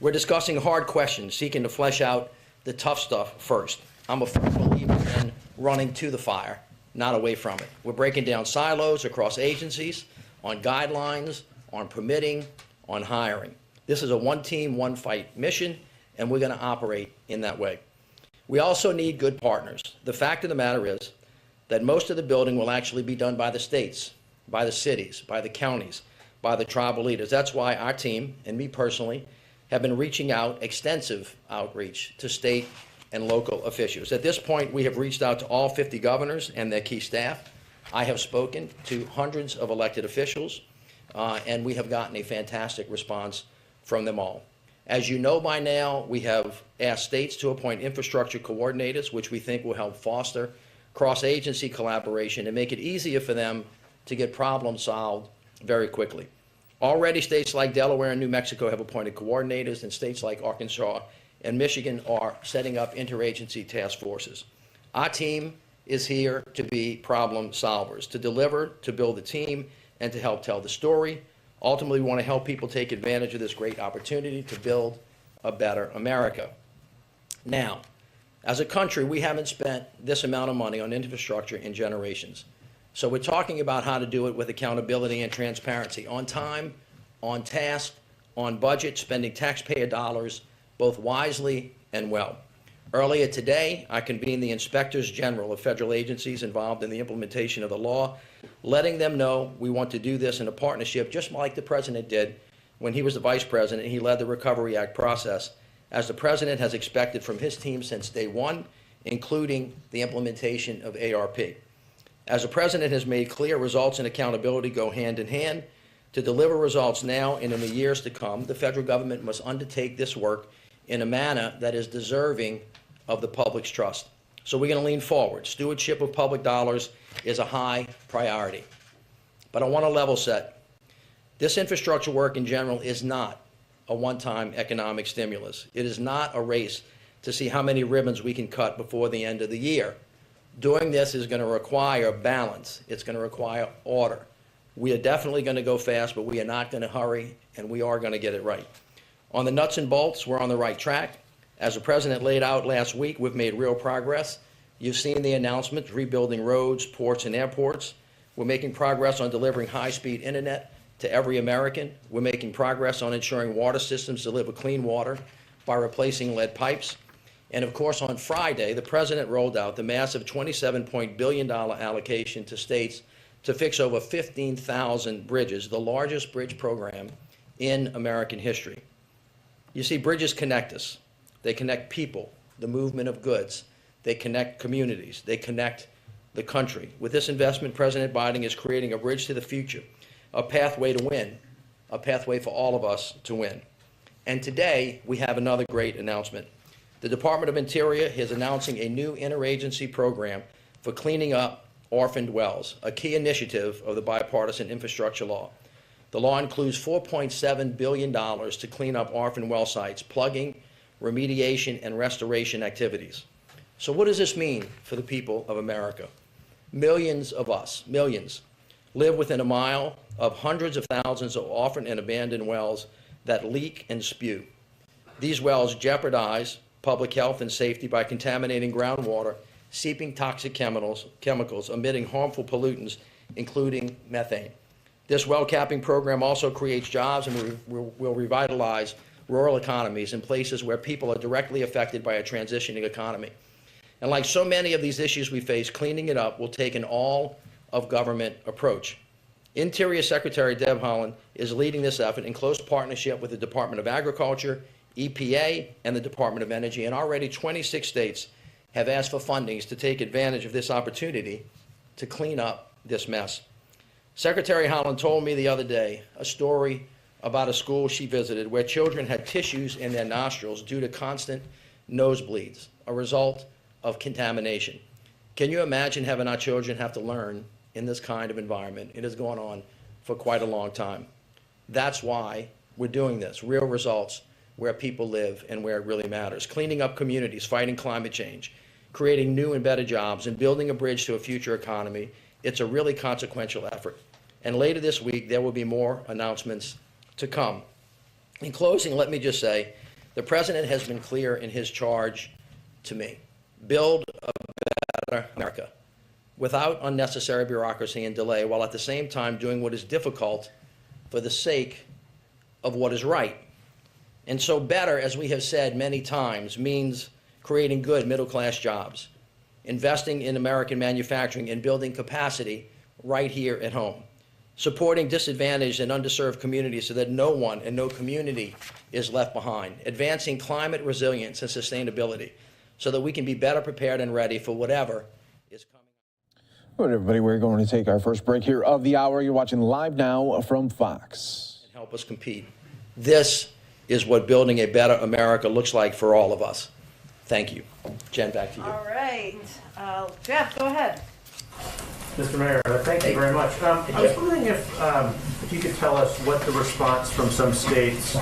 We're discussing hard questions, seeking to flesh out the tough stuff first. I'm a firm believer in running to the fire, not away from it. We're breaking down silos across agencies, on guidelines, on permitting, on hiring. This is a one team, one fight mission, and we're going to operate in that way. We also need good partners. The fact of the matter is that most of the building will actually be done by the states, by the cities, by the counties, by the tribal leaders. That's why our team, and me personally, have been reaching out, extensive outreach to state and local officials. At this point, we have reached out to all 50 governors and their key staff. I have spoken to hundreds of elected officials, and we have gotten a fantastic response from them all. As you know by now, we have asked states to appoint infrastructure coordinators, which we think will help foster cross-agency collaboration and make it easier for them to get problems solved very quickly. Already, states like Delaware and New Mexico have appointed coordinators, and states like Arkansas and Michigan are setting up interagency task forces. Our team is here to be problem solvers, to deliver, to build a team, and to help tell the story. Ultimately, we want to help people take advantage of this great opportunity to build a better America. Now, as a country, we haven't spent this amount of money on infrastructure in generations. So we're talking about how to do it with accountability and transparency, on time, on task, on budget, spending taxpayer dollars both wisely and well. Earlier today, I convened the inspectors general of federal agencies involved in the implementation of the law, letting them know we want to do this in a partnership, just like the president did when he was the vice president and he led the Recovery Act process, as the president has expected from his team since day one, including the implementation of ARP. As the president has made clear, results and accountability go hand in hand. To deliver results now and in the years to come, the federal government must undertake this work in a manner that is deserving of the public's trust. So we're going to lean forward. Stewardship of public dollars is a high priority. But I want to level set. This infrastructure work in general is not a one-time economic stimulus. It is not a race to see how many ribbons we can cut before the end of the year. Doing this is going to require balance. It's going to require order. We are definitely going to go fast, but we are not going to hurry, and we are going to get it right. On the nuts and bolts, we're on the right track. As the president laid out last week, we've made real progress. You've seen the announcements, rebuilding roads, ports, and airports. We're making progress on delivering high-speed internet to every American. We're making progress on ensuring water systems deliver clean water by replacing lead pipes. And of course, on Friday, the president rolled out the massive $27 billion allocation to states to fix over 15,000 bridges, the largest bridge program in American history. You see, bridges connect us. They connect people, the movement of goods. They connect communities. They connect the country. With this investment, President Biden is creating a bridge to the future, a pathway to win, a pathway for all of us to win. And today, we have another great announcement. The Department of Interior is announcing a new interagency program for cleaning up orphaned wells, a key initiative of the bipartisan infrastructure law. The law includes $4.7 billion to clean up orphan well sites, plugging, remediation, and restoration activities. So what does this mean for the people of America? Millions of us, millions, live within a mile of hundreds of thousands of orphaned and abandoned wells that leak and spew. These wells jeopardize public health and safety by contaminating groundwater, seeping toxic chemicals, emitting harmful pollutants, including methane. This well capping program also creates jobs and will revitalize rural economies in places where people are directly affected by a transitioning economy. And like so many of these issues we face, cleaning it up will take an all-of-government approach. Interior Secretary Deb Haaland is leading this effort in close partnership with the Department of Agriculture, EPA, and the Department of Energy, and already 26 states have asked for fundings to take advantage of this opportunity to clean up this mess. Secretary Haaland told me the other day a story about a school she visited where children had tissues in their nostrils due to constant nosebleeds, a result of contamination. Can you imagine having our children have to learn in this kind of environment? It has gone on for quite a long time. That's why we're doing this, real results where people live and where it really matters. Cleaning up communities, fighting climate change, creating new and better jobs, and building a bridge to a future economy. It's a really consequential effort. And later this week, there will be more announcements to come. In closing, let me just say, the President has been clear in his charge to me. Build a better America without unnecessary bureaucracy and delay, while at the same time doing what is difficult for the sake of what is right. And so better, as we have said many times, means creating good middle-class jobs, investing in American manufacturing and building capacity right here at home, supporting disadvantaged and underserved communities so that no one and no community is left behind, advancing climate resilience and sustainability so that we can be better prepared and ready for whatever is coming. All right, everybody, we're going to take our first break here of the hour. You're watching Live Now from Fox. And help us compete. This is what building a better America looks like for all of us. Thank you. Jen, back to you. All right. Jeff, go ahead. Mr. Mayor, thank you very much. I was wondering if you could tell us what the response from some states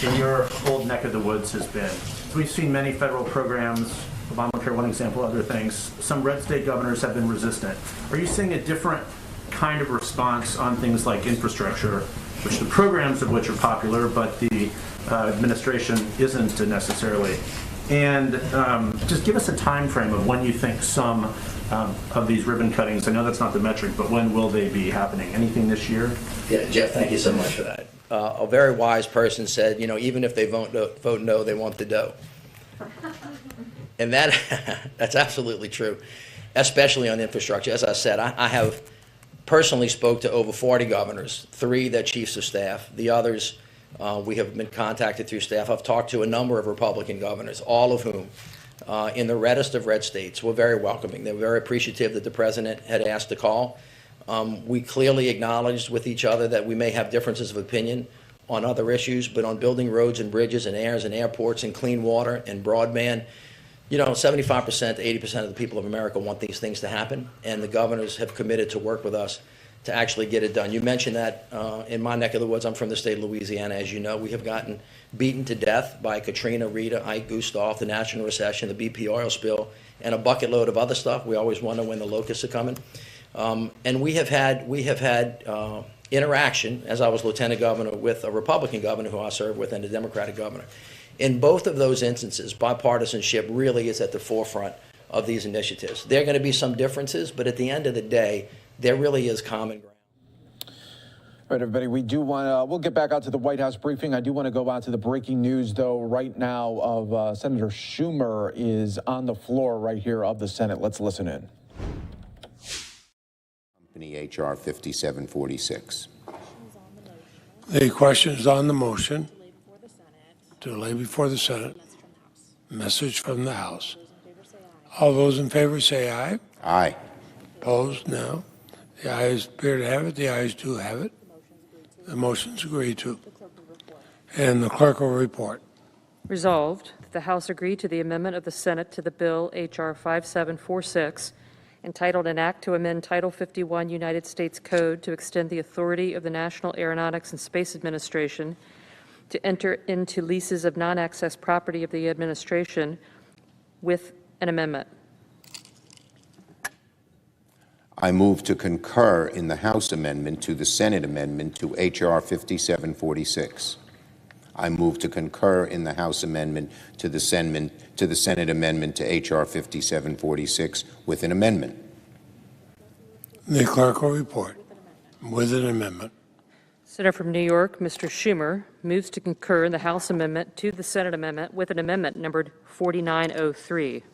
in your old neck of the woods has been. We've seen many federal programs, Obamacare, one example, other things. Some red state governors have been resistant. Are you seeing a different kind of response on things like infrastructure, which the programs of which are popular, but the administration isn't necessarily? And just give us a time frame of when you think some of these ribbon cuttings, I know that's not the metric, but when will they be happening? Anything this year? Yeah, Jeff, thank you so much for that. A very wise person said, even if they vote no, they want the dough. And that's absolutely true, especially on infrastructure. As I said, I have personally spoke to over 40 governors, 3 that chiefs of staff. The others, we have been contacted through staff. I've talked to a number of Republican governors, all of whom, in the reddest of red states, were very welcoming. They were very appreciative that the president had asked to call. We clearly acknowledged with each other that we may have differences of opinion on other issues, but on building roads and bridges and airs and airports and clean water and broadband, 75% to 80% of the people of America want these things to happen, and the governors have committed to work with us to actually get it done. You mentioned that in my neck of the woods. I'm from the state of Louisiana, as you know. We have gotten beaten to death by Katrina, Rita, Ike, Gustav, the national recession, the BP oil spill, and a bucket load of other stuff. We always wonder when the locusts are coming. And we have had interaction, as I was lieutenant governor, with a Republican governor who I served with and a Democratic governor. In both of those instances, bipartisanship really is at the forefront of these initiatives. There are going to be some differences, but at the end of the day, there really is common ground. All right, everybody, we do want to, we'll get back out to the White House briefing. I do want to go out to the breaking news, though, right now of Senator Schumer is on the floor right here of the Senate. Let's listen in. Company H.R. 5746. The question is on the motion to lay before the Senate. Message from the House. All those in favor say aye. Aye. Opposed? No. The ayes appear to have it. The ayes do have it. The motion's agreed to. And the clerk will report. Resolved that the House agree to the amendment of the Senate to the bill H.R. 5746, entitled An Act to Amend Title 51 United States Code to extend the authority of the National Aeronautics and Space Administration to enter into leases of non-access property of the administration with an amendment. I move to concur in the House amendment to the Senate amendment to H.R. 5746. I move to concur in the House amendment to the Senate amendment to H.R. 5746 with an amendment. The clerk will report with an amendment. Senator from New York, Mr. Schumer, moves to concur in the House amendment to the Senate amendment with an amendment numbered 4903.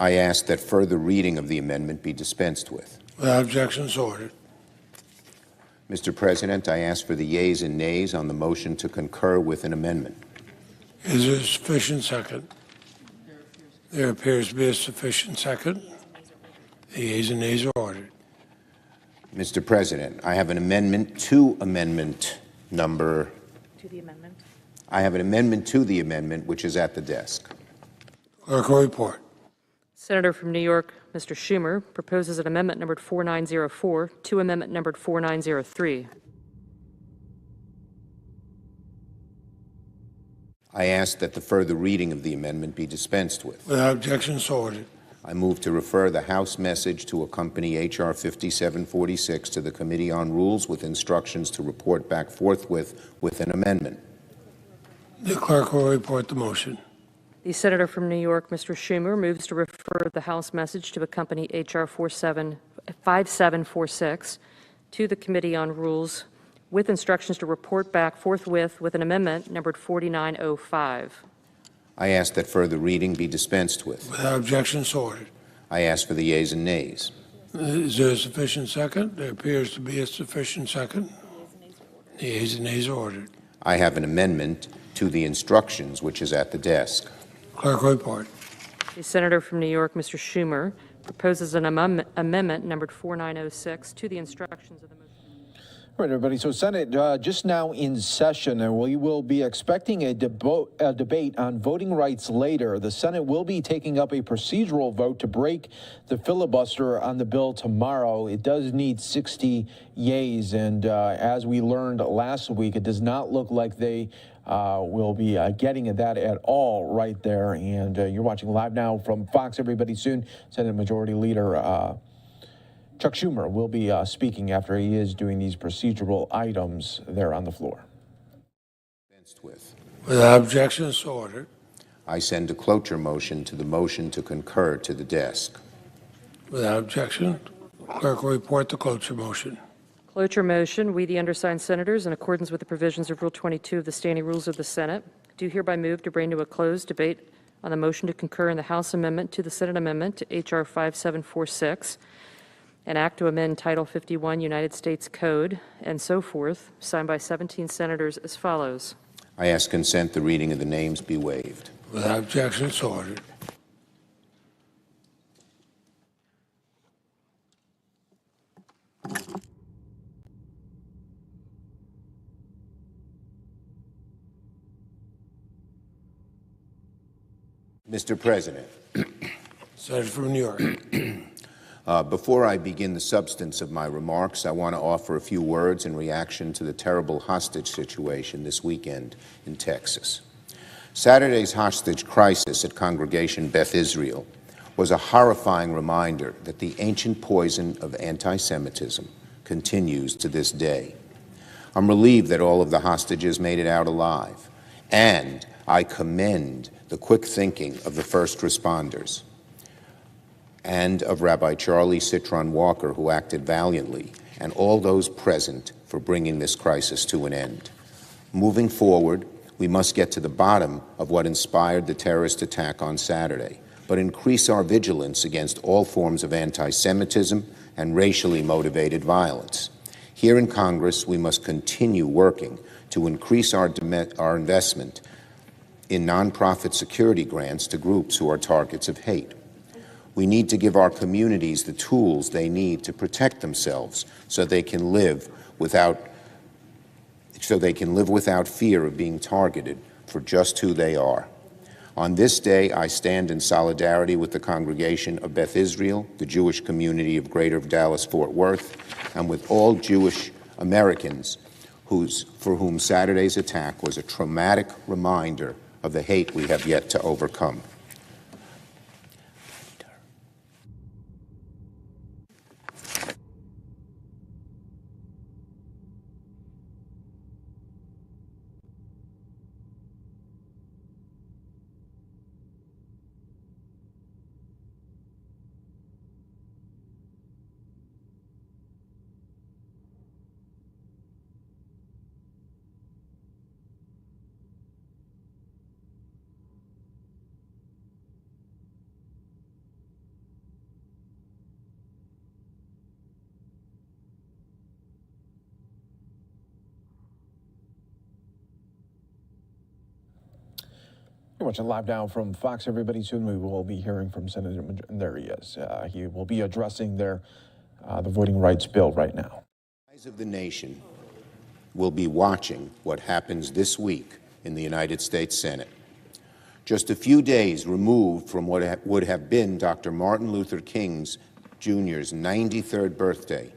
I ask that further reading of the amendment be dispensed with. Without objection, so ordered. Mr. President, I ask for the yeas and nays on the motion to concur with an amendment. Is there a sufficient second? There appears to be a sufficient second. The yeas and nays are ordered. Mr. President, I have an amendment to amendment number. To the amendment. I have an amendment to the amendment, which is at the desk. Clerk will report. Senator from New York, Mr. Schumer, proposes an amendment numbered 4904 to amendment numbered 4903. I ask that the further reading of the amendment be dispensed with. Without objection, so ordered. I move to refer the House message to accompany H.R. 5746 to the Committee on Rules with instructions to report back forthwith with an amendment. The clerk will report the motion. The senator from New York, Mr. Schumer, moves to refer the House message to accompany H.R. 5746 to the Committee on Rules with instructions to report back forthwith with an amendment numbered 4905. I ask that further reading be dispensed with. Without objection, so ordered. I ask for the yeas and nays. Is there a sufficient second? There appears to be a sufficient second. The yeas and nays are ordered. I have an amendment to the instructions, which is at the desk. Clerk will report. The senator from New York, Mr. Schumer, proposes an amendment numbered 4906 to the instructions of the motion. All right, everybody. So Senate just now in session, and we will be expecting a debate on voting rights later. The Senate will be taking up a procedural vote to break the filibuster on the bill tomorrow. It does need 60 yeas, and as we learned last week, it does not look like they will be getting that at all right there. And you're watching Live Now from Fox. Everybody, soon Senate Majority Leader Chuck Schumer will be speaking after he is doing these procedural items there on the floor. Without objection, so ordered. I send a cloture motion to the motion to concur to the desk. Without objection, clerk will report the cloture motion. Cloture motion, we, the undersigned senators, in accordance with the provisions of Rule 22 of the Standing Rules of the Senate, do hereby move to bring to a closed debate on the motion to concur in the House amendment to the Senate amendment to H.R. 5746, an act to amend Title 51 United States Code, and so forth, signed by 17 senators as follows. I ask consent the reading of the names be waived. Without objection, so ordered. Mr. President. Senator from New York. Before I begin the substance of my remarks, I want to offer a few words in reaction to the terrible hostage situation this weekend in Texas. Saturday's hostage crisis at Congregation Beth Israel was a horrifying reminder that the ancient poison of anti-Semitism continues to this day. I'm relieved that all of the hostages made it out alive, and I commend the quick thinking of the first responders and of Rabbi Charlie Citron Walker, who acted valiantly, and all those present for bringing this crisis to an end. Moving forward, we must get to the bottom of what inspired the terrorist attack on Saturday, but increase our vigilance against all forms of anti-Semitism and racially motivated violence. Here in Congress, we must continue working to increase our investment in nonprofit security grants to groups who are targets of hate. We need to give our communities the tools they need to protect themselves so they can live without fear of being targeted for just who they are. On this day, I stand in solidarity with the congregation of Beth Israel, the Jewish community of Greater Dallas-Fort Worth, and with all Jewish Americans for whom Saturday's attack was a traumatic reminder of the hate we have yet to overcome. You're watching Live Now from Fox. Everybody, soon we will be hearing from Senator. There he is. He will be addressing the voting rights bill right now. The eyes of the nation will be watching what happens this week in the United States Senate. Just a few days removed from what would have been Dr. Martin Luther King Jr.'s 93rd birthday,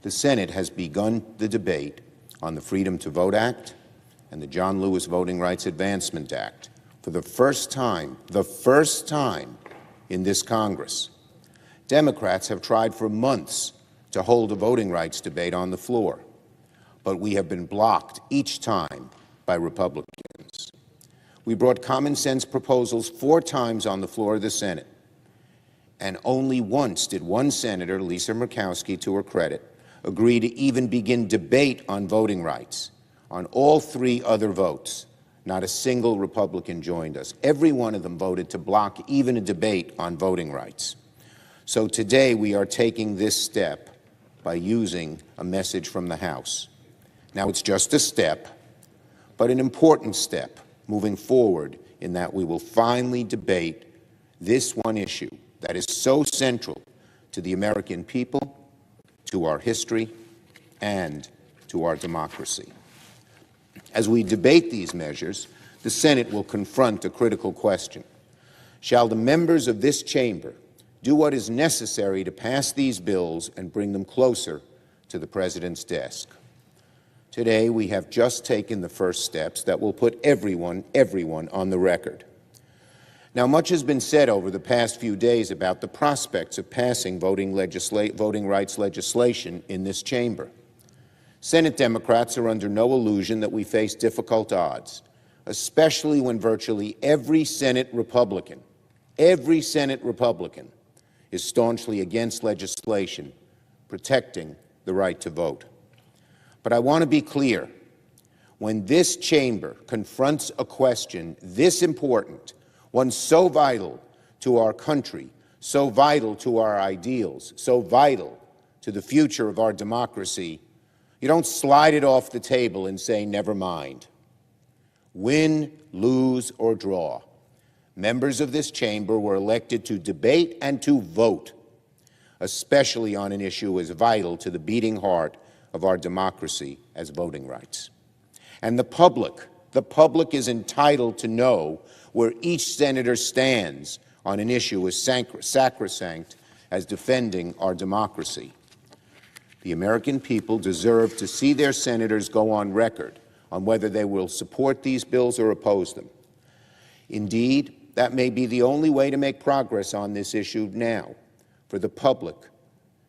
the Senate has begun the debate on the Freedom to Vote Act and the John Lewis Voting Rights Advancement Act. For the first time in this Congress, Democrats have tried for months to hold a voting rights debate on the floor, but we have been blocked each time by Republicans. We brought common sense proposals 4 times on the floor of the Senate, and only once did one senator, Lisa Murkowski, to her credit, agree to even begin debate on voting rights. On all 3 other votes, not a single Republican joined us. Every one of them voted to block even a debate on voting rights. So today we are taking this step by using a message from the House. Now, it's just a step, but an important step moving forward in that we will finally debate this one issue that is so central to the American people, to our history, and to our democracy. As we debate these measures, the Senate will confront a critical question. Shall the members of this chamber do what is necessary to pass these bills and bring them closer to the President's desk? Today, we have just taken the first steps that will put everyone on the record. Now, much has been said over the past few days about the prospects of passing voting rights legislation in this chamber. Senate Democrats are under no illusion that we face difficult odds, especially when virtually every Senate Republican is staunchly against legislation protecting the right to vote. But I want to be clear. When this chamber confronts a question this important, one so vital to our country, so vital to our ideals, so vital to the future of our democracy, you don't slide it off the table and say, never mind. Win, lose, or draw, members of this chamber were elected to debate and to vote, especially on an issue as vital to the beating heart of our democracy as voting rights. And the public is entitled to know where each senator stands on an issue as sacrosanct as defending our democracy. The American people deserve to see their senators go on record on whether they will support these bills or oppose them. Indeed, that may be the only way to make progress on this issue now, for the public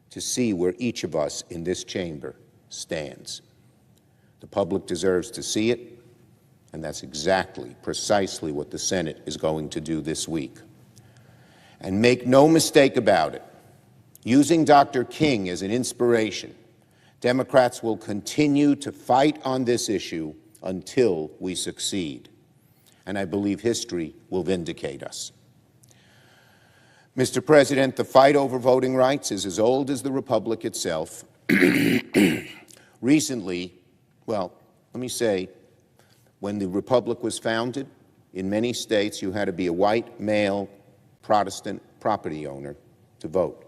to see where each of us in this chamber stands. The public deserves to see it, and that's precisely what the Senate is going to do this week. And make no mistake about it, using Dr. King as an inspiration, Democrats will continue to fight on this issue until we succeed. And I believe history will vindicate us. Mr. President, the fight over voting rights is as old as the Republic itself. Recently, well, let me say, when the Republic was founded, in many states you had to be a white, male, Protestant property owner to vote,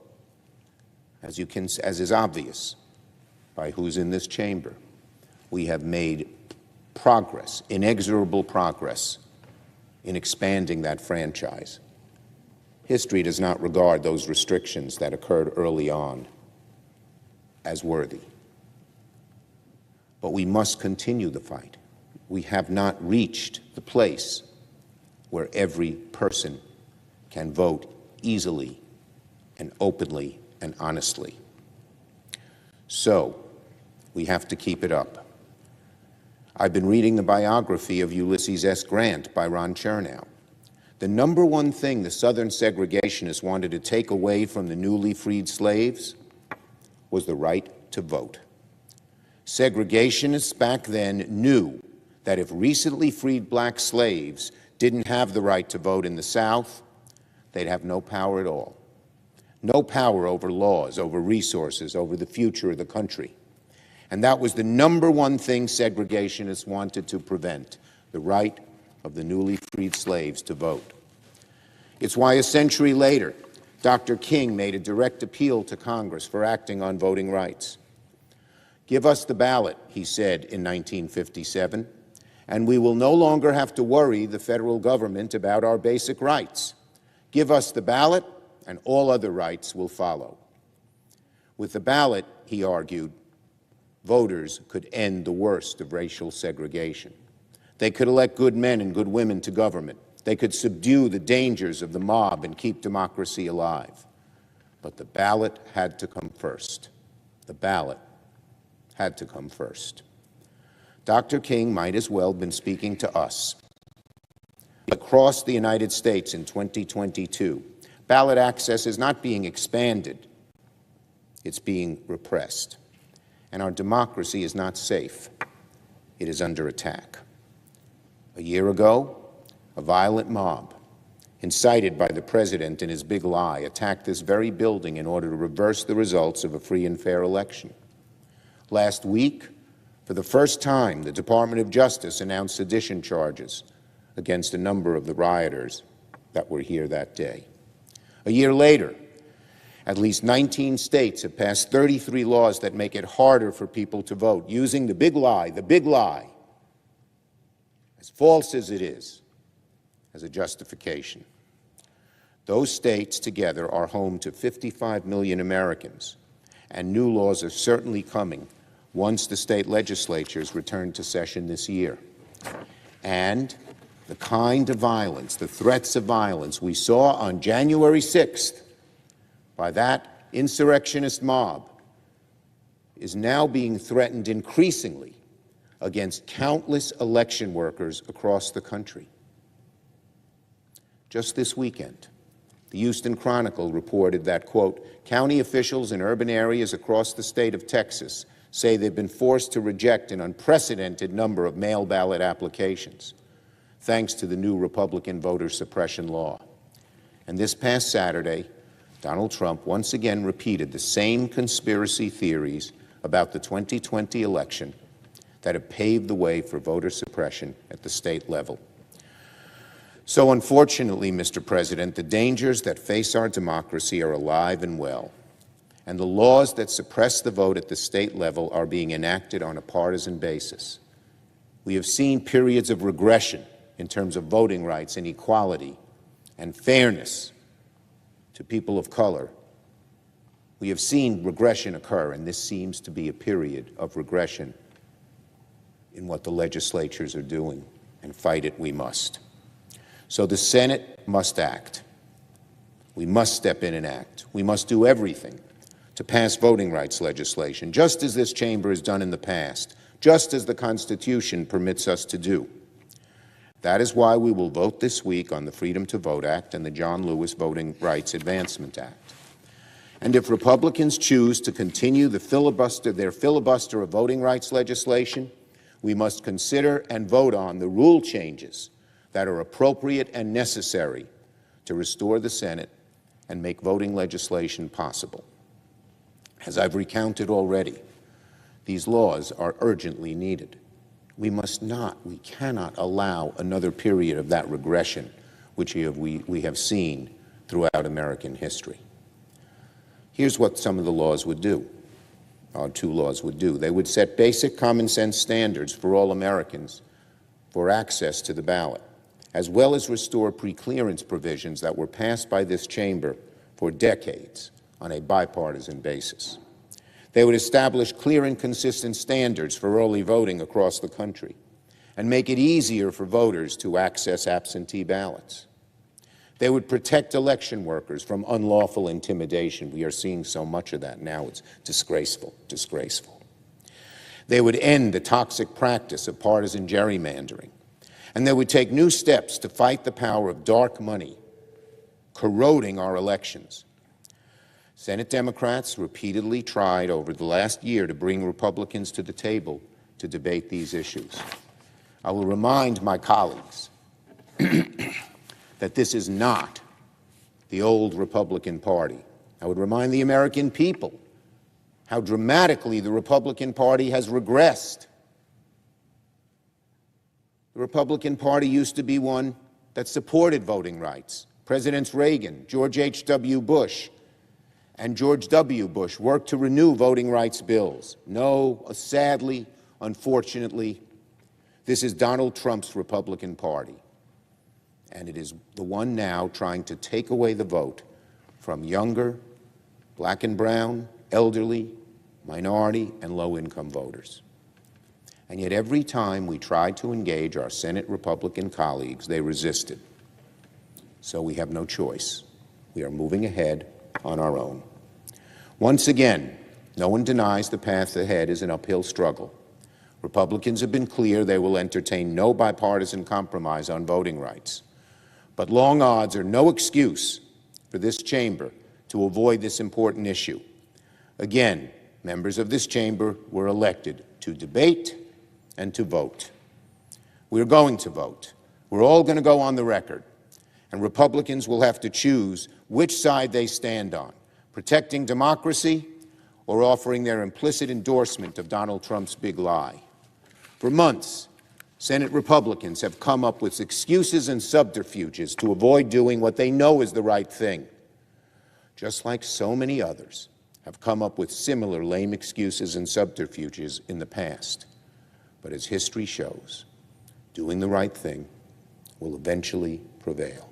as is obvious by who's in this chamber. We have made progress, inexorable progress, in expanding that franchise. History does not regard those restrictions that occurred early on as worthy. But we must continue the fight. We have not reached the place where every person can vote easily and openly and honestly. So, we have to keep it up. I've been reading the biography of Ulysses S. Grant by Ron Chernow. The number one thing the Southern segregationists wanted to take away from the newly freed slaves was the right to vote. Segregationists back then knew that if recently freed black slaves didn't have the right to vote in the South, they'd have no power at all. No power over laws, over resources, over the future of the country. And that was the number one thing segregationists wanted to prevent, the right of the newly freed slaves to vote. It's why a century later, Dr. King made a direct appeal to Congress for acting on voting rights. "Give us the ballot," he said in 1957, "and we will no longer have to worry the federal government about our basic rights. Give us the ballot, and all other rights will follow." With the ballot, he argued, voters could end the worst of racial segregation. They could elect good men and good women to government. They could subdue the dangers of the mob and keep democracy alive. But the ballot had to come first. The ballot had to come first. Dr. King might as well have been speaking to us. Across the United States in 2022, ballot access is not being expanded, it's being repressed. And our democracy is not safe. It is under attack. A year ago, a violent mob, incited by the president and his big lie, attacked this very building in order to reverse the results of a free and fair election. Last week, for the first time, the Department of Justice announced sedition charges against a number of the rioters that were here that day. A year later, at least 19 states have passed 33 laws that make it harder for people to vote, using the big lie, as false as it is, as a justification. Those states together are home to 55 million Americans, and new laws are certainly coming once the state legislatures return to session this year. And the kind of violence, the threats of violence we saw on January 6th by that insurrectionist mob is now being threatened increasingly against countless election workers across the country. Just this weekend, the Houston Chronicle reported that, quote, "County officials in urban areas across the state of Texas say they've been forced to reject an unprecedented number of mail ballot applications, thanks to the new Republican voter suppression law." And this past Saturday, Donald Trump once again repeated the same conspiracy theories about the 2020 election that have paved the way for voter suppression at the state level. So unfortunately, Mr. President, the dangers that face our democracy are alive and well, and the laws that suppress the vote at the state level are being enacted on a partisan basis. We have seen periods of regression in terms of voting rights and equality and fairness to people of color. We have seen regression occur, and this seems to be a period of regression in what the legislatures are doing, and fight it we must. So the Senate must act. We must step in and act. We must do everything to pass voting rights legislation, just as this chamber has done in the past, just as the Constitution permits us to do. That is why we will vote this week on the Freedom to Vote Act and the John Lewis Voting Rights Advancement Act. And if Republicans choose to continue their filibuster of voting rights legislation, we must consider and vote on the rule changes that are appropriate and necessary to restore the Senate and make voting legislation possible. As I've recounted already, these laws are urgently needed. We cannot allow another period of that regression which we have seen throughout American history. Here's what some of the laws would do, or two laws would do. They would set basic common sense standards for all Americans for access to the ballot, as well as restore preclearance provisions that were passed by this chamber for decades on a bipartisan basis. They would establish clear and consistent standards for early voting across the country and make it easier for voters to access absentee ballots. They would protect election workers from unlawful intimidation. We are seeing so much of that now. It's disgraceful, disgraceful. They would end the toxic practice of partisan gerrymandering. And they would take new steps to fight the power of dark money corroding our elections. Senate Democrats repeatedly tried over the last year to bring Republicans to the table to debate these issues. I will remind my colleagues that this is not the old Republican Party. I would remind the American people how dramatically the Republican Party has regressed. The The Republican Party used to be one that supported voting rights. Presidents Reagan, George H.W. Bush, and George W. Bush worked to renew voting rights bills. No, sadly, unfortunately, this is Donald Trump's Republican Party, and it is the one now trying to take away the vote from younger, black and brown, elderly, minority, and low-income voters. And yet every time we tried to engage our Senate Republican colleagues, they resisted. So we have no choice. We are moving ahead on our own. Once again, no one denies the path ahead is an uphill struggle. Republicans have been clear they will entertain no bipartisan compromise on voting rights. But long odds are no excuse for this chamber to avoid this important issue. Again, members of this chamber were elected to debate and to vote. We're going to vote. We're all going to go on the record. And Republicans will have to choose which side they stand on, protecting democracy or offering their implicit endorsement of Donald Trump's big lie. For months, Senate Republicans have come up with excuses and subterfuges to avoid doing what they know is the right thing, just like so many others have come up with similar lame excuses and subterfuges in the past. But as history shows, doing the right thing will eventually prevail.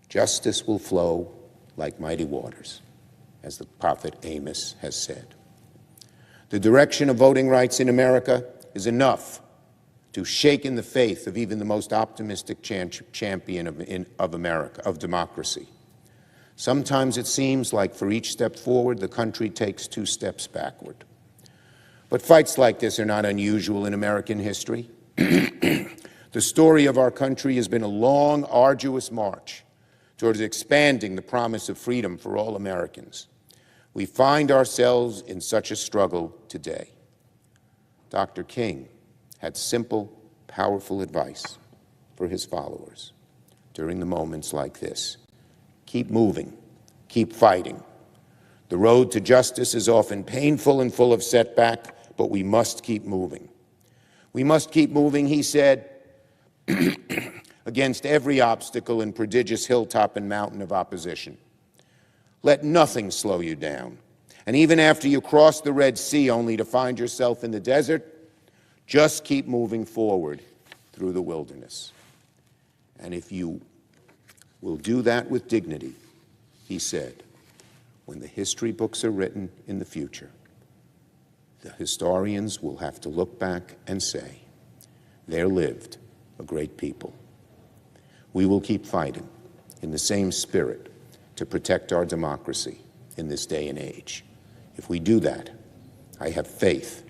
Justice will flow like mighty waters, as the prophet Amos has said. The direction of voting rights in America is enough to shake in the faith of even the most optimistic champion of America, of democracy. Sometimes it seems like for each step forward, the country takes 2 steps backward. But fights like this are not unusual in American history. The story of our country has been a long, arduous march towards expanding the promise of freedom for all Americans. We find ourselves in such a struggle today. Dr. King had simple, powerful advice for his followers during the moments like this. Keep moving, keep fighting. The road to justice is often painful and full of setback, but we must keep moving. We must keep moving, he said, against every obstacle and prodigious hilltop and mountain of opposition. Let nothing slow you down. And even after you cross the Red Sea only to find yourself in the desert, just keep moving forward through the wilderness. And if you will do that with dignity, he said, when the history books are written in the future, the historians will have to look back and say, there lived a great people. We will keep fighting in the same spirit to protect our democracy in this day and age. If we do that, I have faith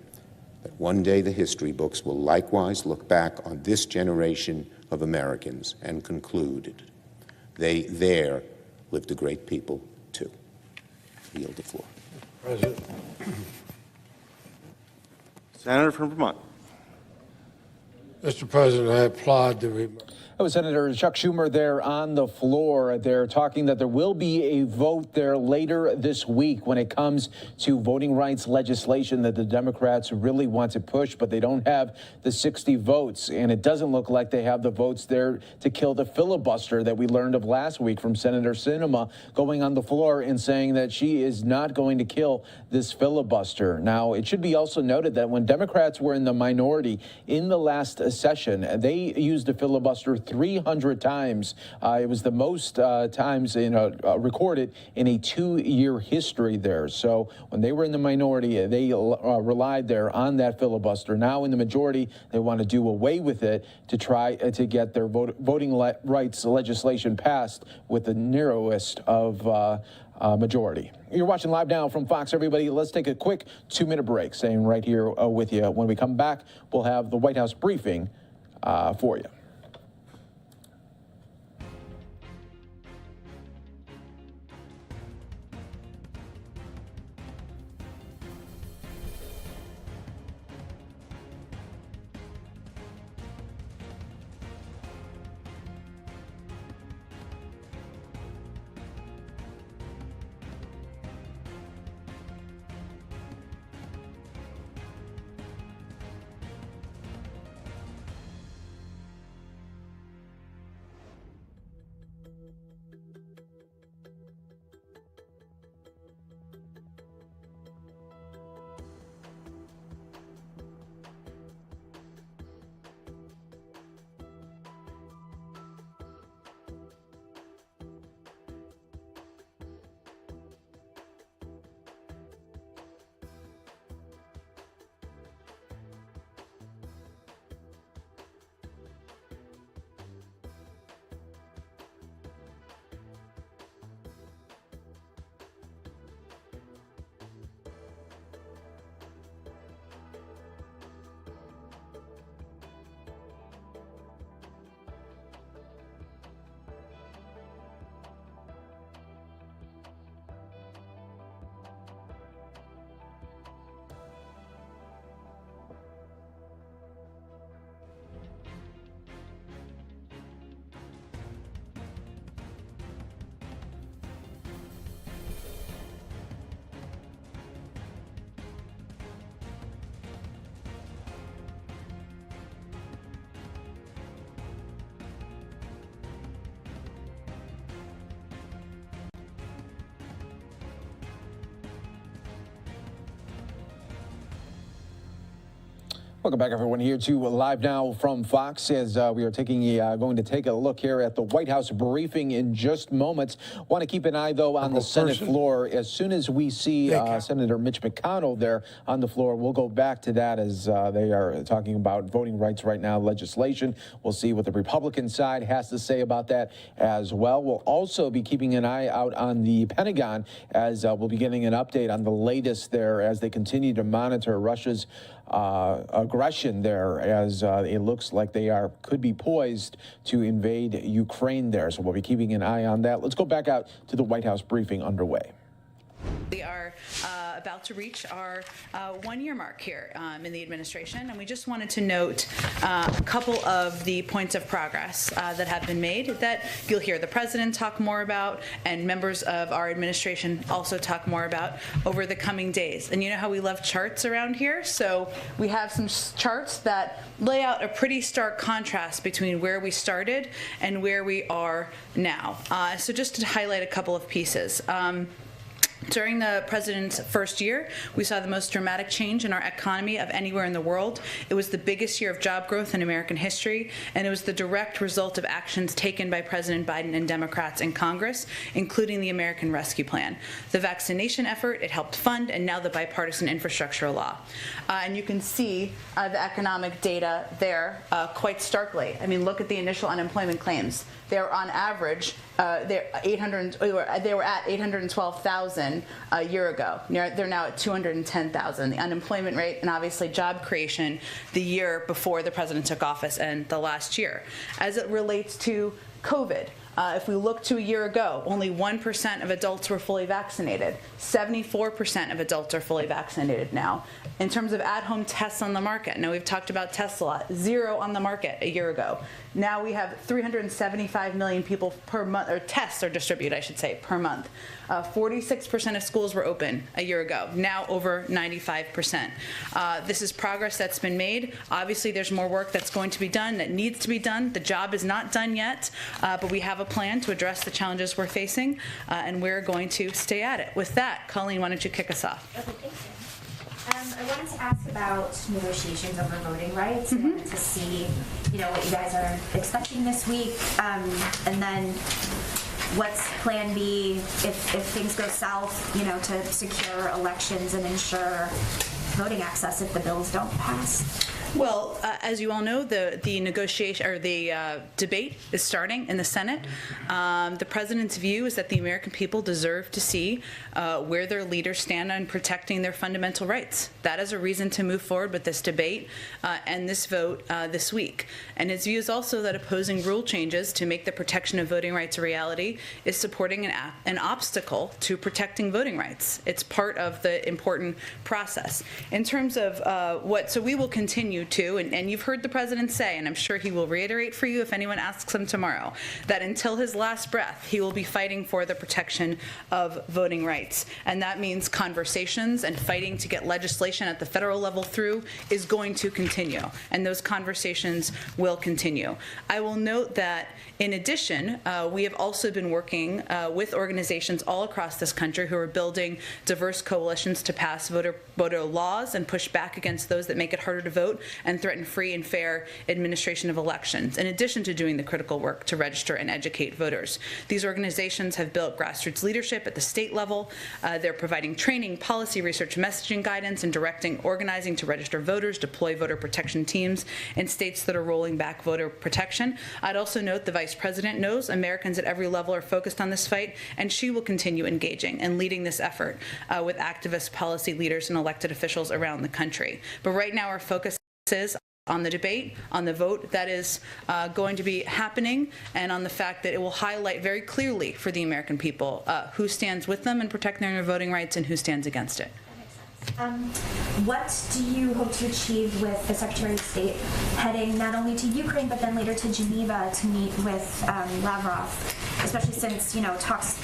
that one day the history books will likewise look back on this generation of Americans and conclude there lived a great people too. I yield the floor. President. Senator from Vermont. Mr. President, I applaud the remarks. That was Senator Chuck Schumer there on the floor. They're talking that there will be a vote there later this week when it comes to voting rights legislation that the Democrats really want to push, but they don't have the 60 votes. And it doesn't look like they have the votes there to kill the filibuster that we learned of last week from Senator Sinema going on the floor and saying that she is not going to kill this filibuster. Now, it should be also noted that when Democrats were in the minority in the last session, they used the filibuster 300 times. It was the most times recorded in a 2-year history there. So when they were in the minority, they relied there on that filibuster. Now in the majority, they want to do away with it to try to get their voting rights legislation passed with the narrowest of majority. You're watching Live Now from Fox, everybody. Let's take a quick 2-minute break. Staying right here with you. When we come back, we'll have the White House briefing for you. Welcome back, everyone, here to Live Now from Fox, as we are going to take a look here at the White House briefing in just moments. Want to keep an eye, though, on the Senate floor. As soon as we see Senator Mitch McConnell there on the floor, we'll go back to that, as they are talking about voting rights right now, legislation. We'll see what the Republican side has to say about that as well. We'll also be keeping an eye out on the Pentagon, as we'll be getting an update on the latest there as they continue to monitor Russia's aggression there, as it looks like they could be poised to invade Ukraine there. So we'll be keeping an eye on that. Let's go back out to the White House briefing underway. We are about to reach our one-year mark here in the administration, and we just wanted to note a couple of the points of progress that have been made that you'll hear the president talk more about, and members of our administration also talk more about over the coming days. And you know how we love charts around here, so we have some charts that lay out a pretty stark contrast between where we started and where we are now. So just to highlight a couple of pieces. During the president's first year, we saw the most dramatic change in our economy of anywhere in the world. It was the biggest year of job growth in American history, and it was the direct result of actions taken by President Biden and Democrats in Congress, including the American Rescue Plan. The vaccination effort, it helped fund, and now the bipartisan infrastructure law. And you can see the economic data there quite starkly. I mean, look at the initial unemployment claims. They're on average, they were at 812,000 a year ago. They're now at 210,000. The unemployment rate and obviously job creation the year before the president took office and the last year. As it relates to COVID, if we look to a year ago, only 1% of adults were fully vaccinated. 74% of adults are fully vaccinated now. In terms of at-home tests on the market, now we've talked about tests a lot, 0 on the market a year ago. Now we have 375 million people per month, or tests are distributed, I should say, per month. 46% of schools were open a year ago, now over 95%. This is progress that's been made. Obviously, there's more work that's going to be done, that needs to be done. The job is not done yet, but we have a plan to address the challenges we're facing, and we're going to stay at it. With that, Colleen, why don't you kick us off? Okay, thank you. I wanted to ask about negotiations over voting rights. I wanted to see, what you guys are expecting this week, and then what's plan B if things go south, to secure elections and ensure voting access if the bills don't pass. Well, as you all know, the negotiation or the debate is starting in the Senate. The president's view is that the American people deserve to see where their leaders stand on protecting their fundamental rights. That is a reason to move forward with this debate and this vote this week. And his view is also that opposing rule changes to make the protection of voting rights a reality is supporting an obstacle to protecting voting rights. It's part of the important process. In terms of so we will continue to, and you've heard the president say, and I'm sure he will reiterate for you if anyone asks him tomorrow, that until his last breath, he will be fighting for the protection of voting rights. And that means conversations and fighting to get legislation at the federal level through is going to continue, and those conversations will continue. I will note that in addition, we have also been working with organizations all across this country who are building diverse coalitions to pass voter laws and push back against those that make it harder to vote and threaten free and fair administration of elections, in addition to doing the critical work to register and educate voters. These organizations have built grassroots leadership at the state level. They're providing training, policy, research, messaging guidance, and directing organizing to register voters, deploy voter protection teams in states that are rolling back voter protection. I'd also note the Vice President knows Americans at every level are focused on this fight, and she will continue engaging and leading this effort with activists, policy leaders, and elected officials around the country. But right now our focus is on the debate, on the vote that is going to be happening, and on the fact that it will highlight very clearly for the American people who stands with them in protecting their voting rights and who stands against it. What do you hope to achieve with the Secretary of State heading not only to Ukraine but then later to Geneva to meet with Lavrov, especially since talks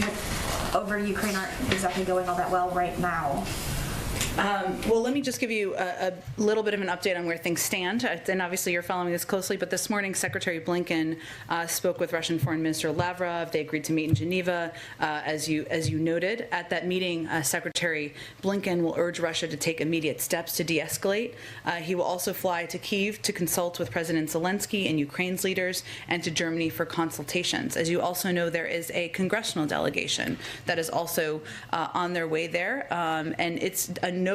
over Ukraine aren't exactly going all that well right now? Well, let me just give you a little bit of an update on where things stand. And obviously you're following this closely, but this morning Secretary Blinken spoke with Russian Foreign Minister Lavrov. They agreed to meet in Geneva, as you noted. At that meeting, Secretary Blinken will urge Russia to take immediate steps to de-escalate. He will also fly to Kyiv to consult with President Zelensky and Ukraine's leaders, and to Germany for consultations. As you also know, there is a congressional delegation that is also on their way there, and it's a note.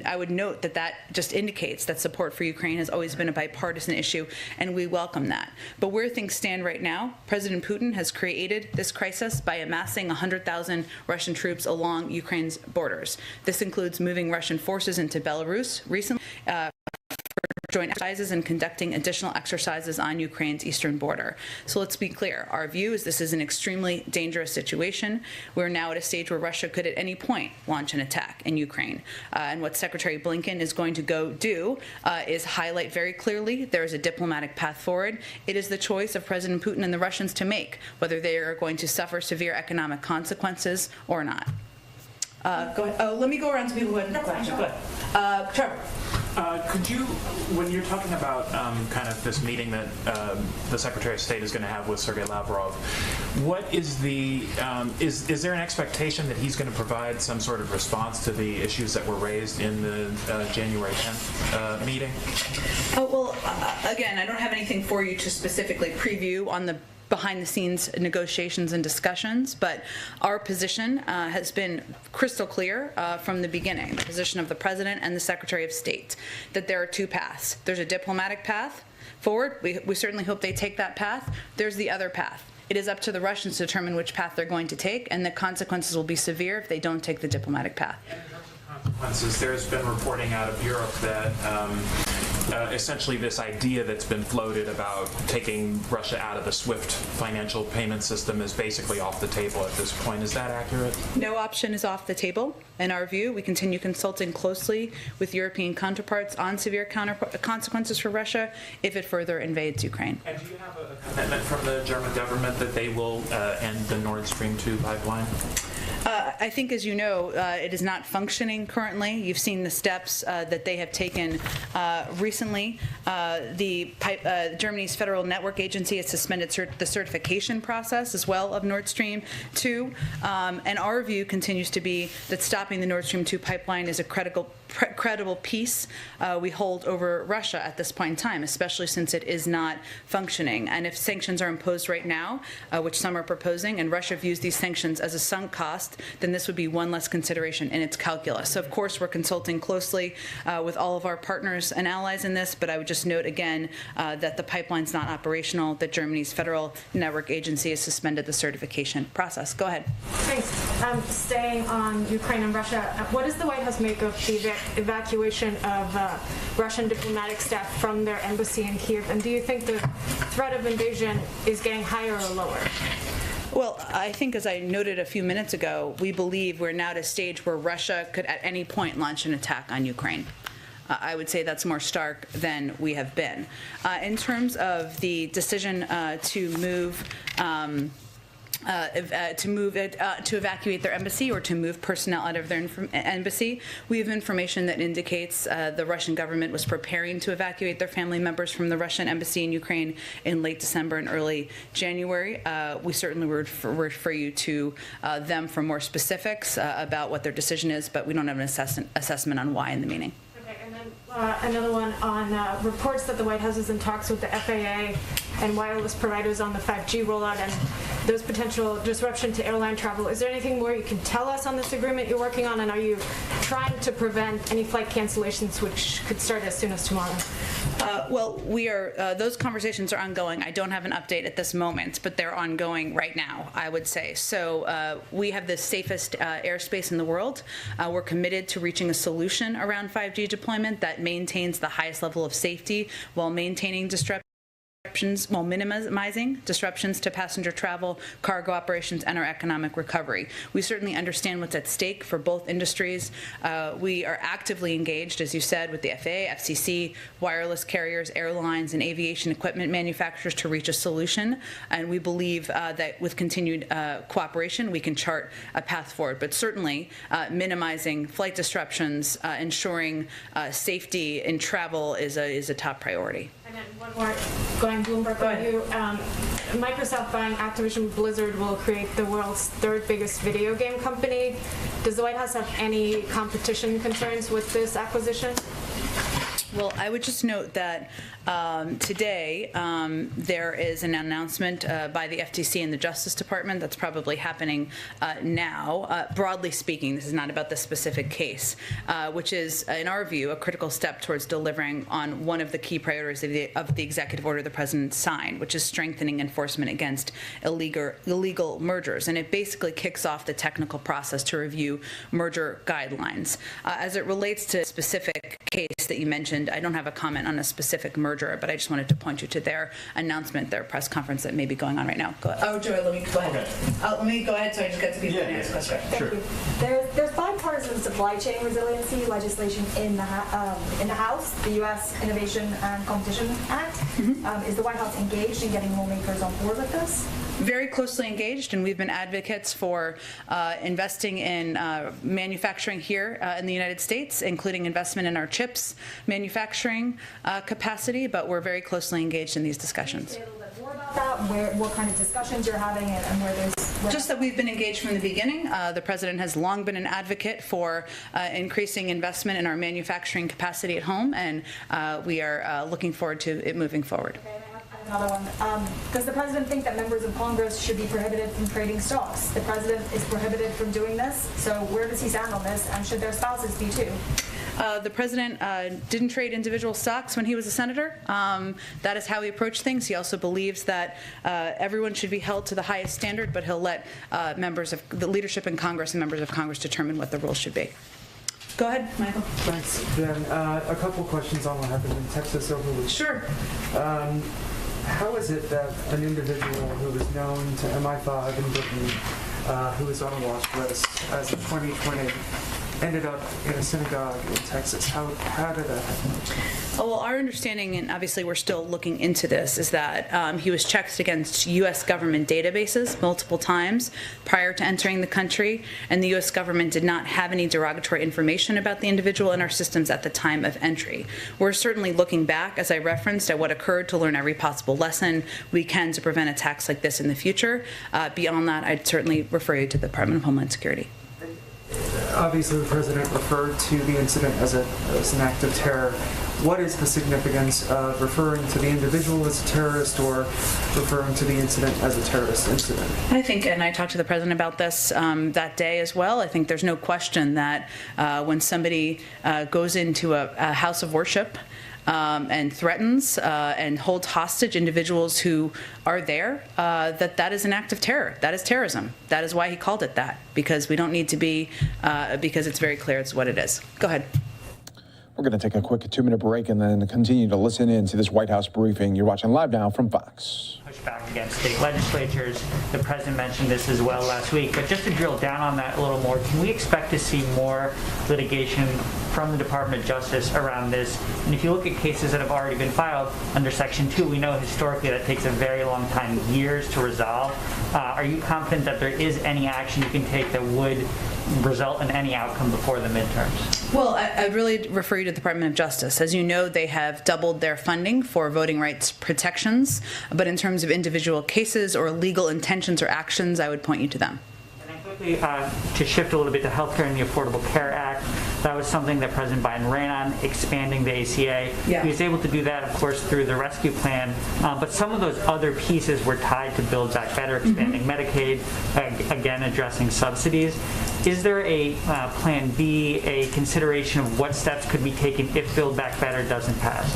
I would note that that just indicates that support for Ukraine has always been a bipartisan issue, and we welcome that. But where things stand right now, President Putin has created this crisis by amassing 100,000 Russian troops along Ukraine's borders. This includes moving Russian forces into Belarus recently, joint exercises and conducting additional exercises on Ukraine's eastern border. So let's be clear. Our view is this is an extremely dangerous situation. We're now at a stage where Russia could at any point launch an attack in Ukraine. And what Secretary Blinken is going to go do is highlight very clearly there is a diplomatic path forward. It is the choice of President Putin and the Russians to make whether they are going to suffer severe economic consequences or not. Go ahead. Oh, let me go around to people who had questions. Go ahead. Trevor. Could you, when you're talking about kind of this meeting that the Secretary of State is going to have with Sergei Lavrov, what is the, is there an expectation that he's going to provide some sort of response to the issues that were raised in the January 10th meeting? Oh, well, again, I don't have anything for you to specifically preview on the behind-the-scenes negotiations and discussions, but our position has been crystal clear from the beginning, the position of the President and the Secretary of State, that there are two paths. There's a diplomatic path forward. We certainly hope they take that path. There's the other path. It is up to the Russians to determine which path they're going to take, and the consequences will be severe if they don't take the diplomatic path. In terms of consequences, there's been reporting out of Europe that essentially this idea that's been floated about taking Russia out of the SWIFT financial payment system is basically off the table at this point. Is that accurate? No option is off the table. In our view, we continue consulting closely with European counterparts on severe consequences for Russia if it further invades Ukraine. And do you have a commitment from the German government that they will end the Nord Stream 2 pipeline? I think, as you know, it is not functioning currently. You've seen the steps that they have taken recently. Germany's Federal Network Agency has suspended the certification process as well of Nord Stream 2. And our view continues to be that stopping the Nord Stream 2 pipeline is a credible peace we hold over Russia at this point in time, especially since it is not functioning. And if sanctions are imposed right now, which some are proposing, and Russia views these sanctions as a sunk cost, then this would be one less consideration in its calculus. So, of course, we're consulting closely with all of our partners and allies in this, but I would just note again that the pipeline's not operational, that Germany's Federal Network Agency has suspended the certification process. Go ahead. Thanks. Staying on Ukraine and Russia, what does the White House make of the evacuation of Russian diplomatic staff from their embassy in Kyiv? And do you think the threat of invasion is getting higher or lower? Well, I think, as I noted a few minutes ago, we believe we're now at a stage where Russia could at any point launch an attack on Ukraine. I would say that's more stark than we have been. In terms of the decision to move to evacuate their embassy or to move personnel out of their embassy. We have information that indicates the Russian government was preparing to evacuate their family members from the Russian embassy in Ukraine in late December and early January. We certainly would refer you to them for more specifics about what their decision is, but we don't have an assessment on why in the meeting. Another one on reports that the White House is in talks with the FAA and wireless providers on the 5G rollout and those potential disruption to airline travel. Is there anything more you can tell us on this agreement you're working on, and are you trying to prevent any flight cancellations which could start as soon as tomorrow? Well, we are. Those conversations are ongoing. I don't have an update at this moment, but they're ongoing right now, I would say. So we have the safest airspace in the world. We're committed to reaching a solution around 5G deployment that maintains the highest level of safety while maintaining disruption. while minimizing disruptions to passenger travel, cargo operations, and our economic recovery. We certainly understand what's at stake for both industries. We are actively engaged, as you said, with the FAA, FCC, wireless carriers, airlines, and aviation equipment manufacturers to reach a solution. And we believe that with continued cooperation, we can chart a path forward. But certainly, minimizing flight disruptions, ensuring safety in travel is a top priority. And then one more, going Bloomberg on you. Microsoft buying Activision Blizzard will create the world's third biggest video game company. Does the White House have any competition concerns with this acquisition? Well, I would just note that today there is an announcement by the FTC and the Justice Department that's probably happening now. Broadly speaking, this is not about the specific case, which is, in our view, a critical step towards delivering on one of the key priorities of the executive order the President signed, which is strengthening enforcement against illegal mergers. And it basically kicks off the technical process to review merger guidelines. As it relates to a specific case that you mentioned, I don't have a comment on a specific merger, but I just wanted to point you to their announcement, their press conference that may be going on right now. Go ahead. Oh, Joy, let me go ahead. Let me go ahead so I just get to people and ask questions. Thank you. There's bipartisan supply chain resiliency legislation in the House, the U.S. Innovation and Competition Act. Is the White House engaged in getting lawmakers on board with this? Very closely engaged, and we've been advocates for investing in manufacturing here in the United States, including investment in our chips manufacturing capacity, but we're very closely engaged in these discussions. Can you say a little bit more about that, what kind of discussions you're having and where there's... Just that we've been engaged from the beginning. The President has long been an advocate for increasing investment in our manufacturing capacity at home, and we are looking forward to it moving forward. Okay. Another one. Does the President think that members of Congress should be prohibited from trading stocks? The President is prohibited from doing this, so where does he stand on this, and should their spouses be too? The President didn't trade individual stocks when he was a senator. That is how he approached things. He also believes that everyone should be held to the highest standard, but he'll let members of the leadership in Congress and members of Congress determine what the rules should be. Go ahead, Michael. Thanks, Jen. A couple questions on what happened in Texas over the week. Sure. How is it that an individual who was known to MI5 in Britain, who was on a watch list as of 2020, ended up in a synagogue in Texas? How did that happen? Oh, well, our understanding, and obviously we're still looking into this, is that he was checked against U.S. government databases multiple times prior to entering the country, and the U.S. government did not have any derogatory information about the individual in our systems at the time of entry. We're certainly looking back, as I referenced, at what occurred to learn every possible lesson we can to prevent attacks like this in the future. Beyond that, I'd certainly refer you to the Department of Homeland Security. Obviously, the President referred to the incident as an act of terror. What is the significance of referring to the individual as a terrorist or referring to the incident as a terrorist incident? I think, and I talked to the President about this that day as well, I think there's no question that when somebody goes into a house of worship and threatens and holds hostage individuals who are there, that is an act of terror. That is terrorism. That is why he called it that, because we don't need to be, because it's very clear it's what it is. Go ahead. We're going to take a quick 2-minute break and then continue to listen in to this White House briefing. You're watching Live Now from Fox. Pushback against state legislatures. The President mentioned this as well last week. But just to drill down on that a little more, can we expect to see more litigation from the Department of Justice around this? And if you look at cases that have already been filed under Section 2, we know historically that takes a very long time, years to resolve. Are you confident that there is any action you can take that would result in any outcome before the midterms? Well, I'd really refer you to the Department of Justice. As you know, they have doubled their funding for voting rights protections, but in terms of individual cases or legal intentions or actions, I would point you to them. Quickly, to shift a little bit to healthcare and the Affordable Care Act, that was something that President Biden ran on, expanding the ACA. Yeah. He was able to do that, of course, through the rescue plan, but some of those other pieces were tied to Build Back Better, expanding Medicaid, again, addressing subsidies. Is there a plan B, a consideration of what steps could be taken if Build Back Better doesn't pass?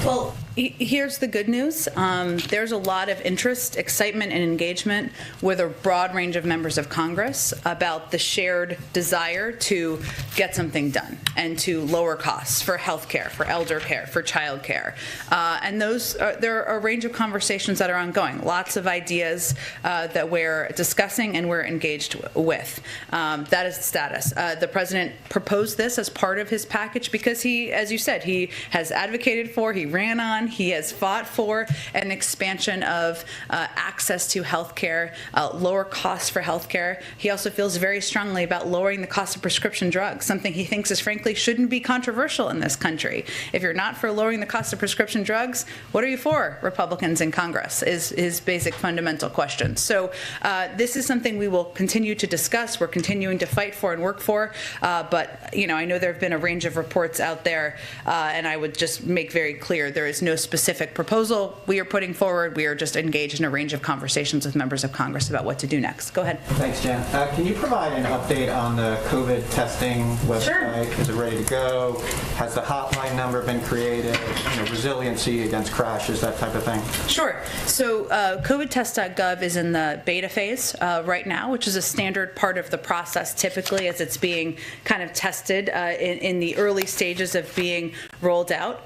Well, Here's the good news. There's a lot of interest, excitement, and engagement with a broad range of members of Congress about the shared desire to get something done and to lower costs for health care, for elder care, for child care. And there are a range of conversations that are ongoing, lots of ideas that we're discussing and we're engaged with. That is the status. The president proposed this as part of his package because he, as you said, he has advocated for, he ran on, he has fought for an expansion of access to health care, lower costs for health care. He also feels very strongly about lowering the cost of prescription drugs, something he thinks is frankly shouldn't be controversial in this country. If you're not for lowering the cost of prescription drugs, what are you for, Republicans in Congress, is his basic fundamental question. So this is something we will continue to discuss. We're continuing to fight for and work for. But, you know, I know there have been a range of reports out there, and I would just make very clear there is no specific proposal we are putting forward. We are just engaged in a range of conversations with members of Congress about what to do next. Go ahead. Thanks, Jen. Can you provide an update on the COVID testing website? Sure. Is it ready to go? Has the hotline number been created? You know, resiliency against crashes, that type of thing? Sure. So covidtest.gov is in the beta phase right now, which is a standard part of the process typically as it's being kind of tested in the early stages of being rolled out.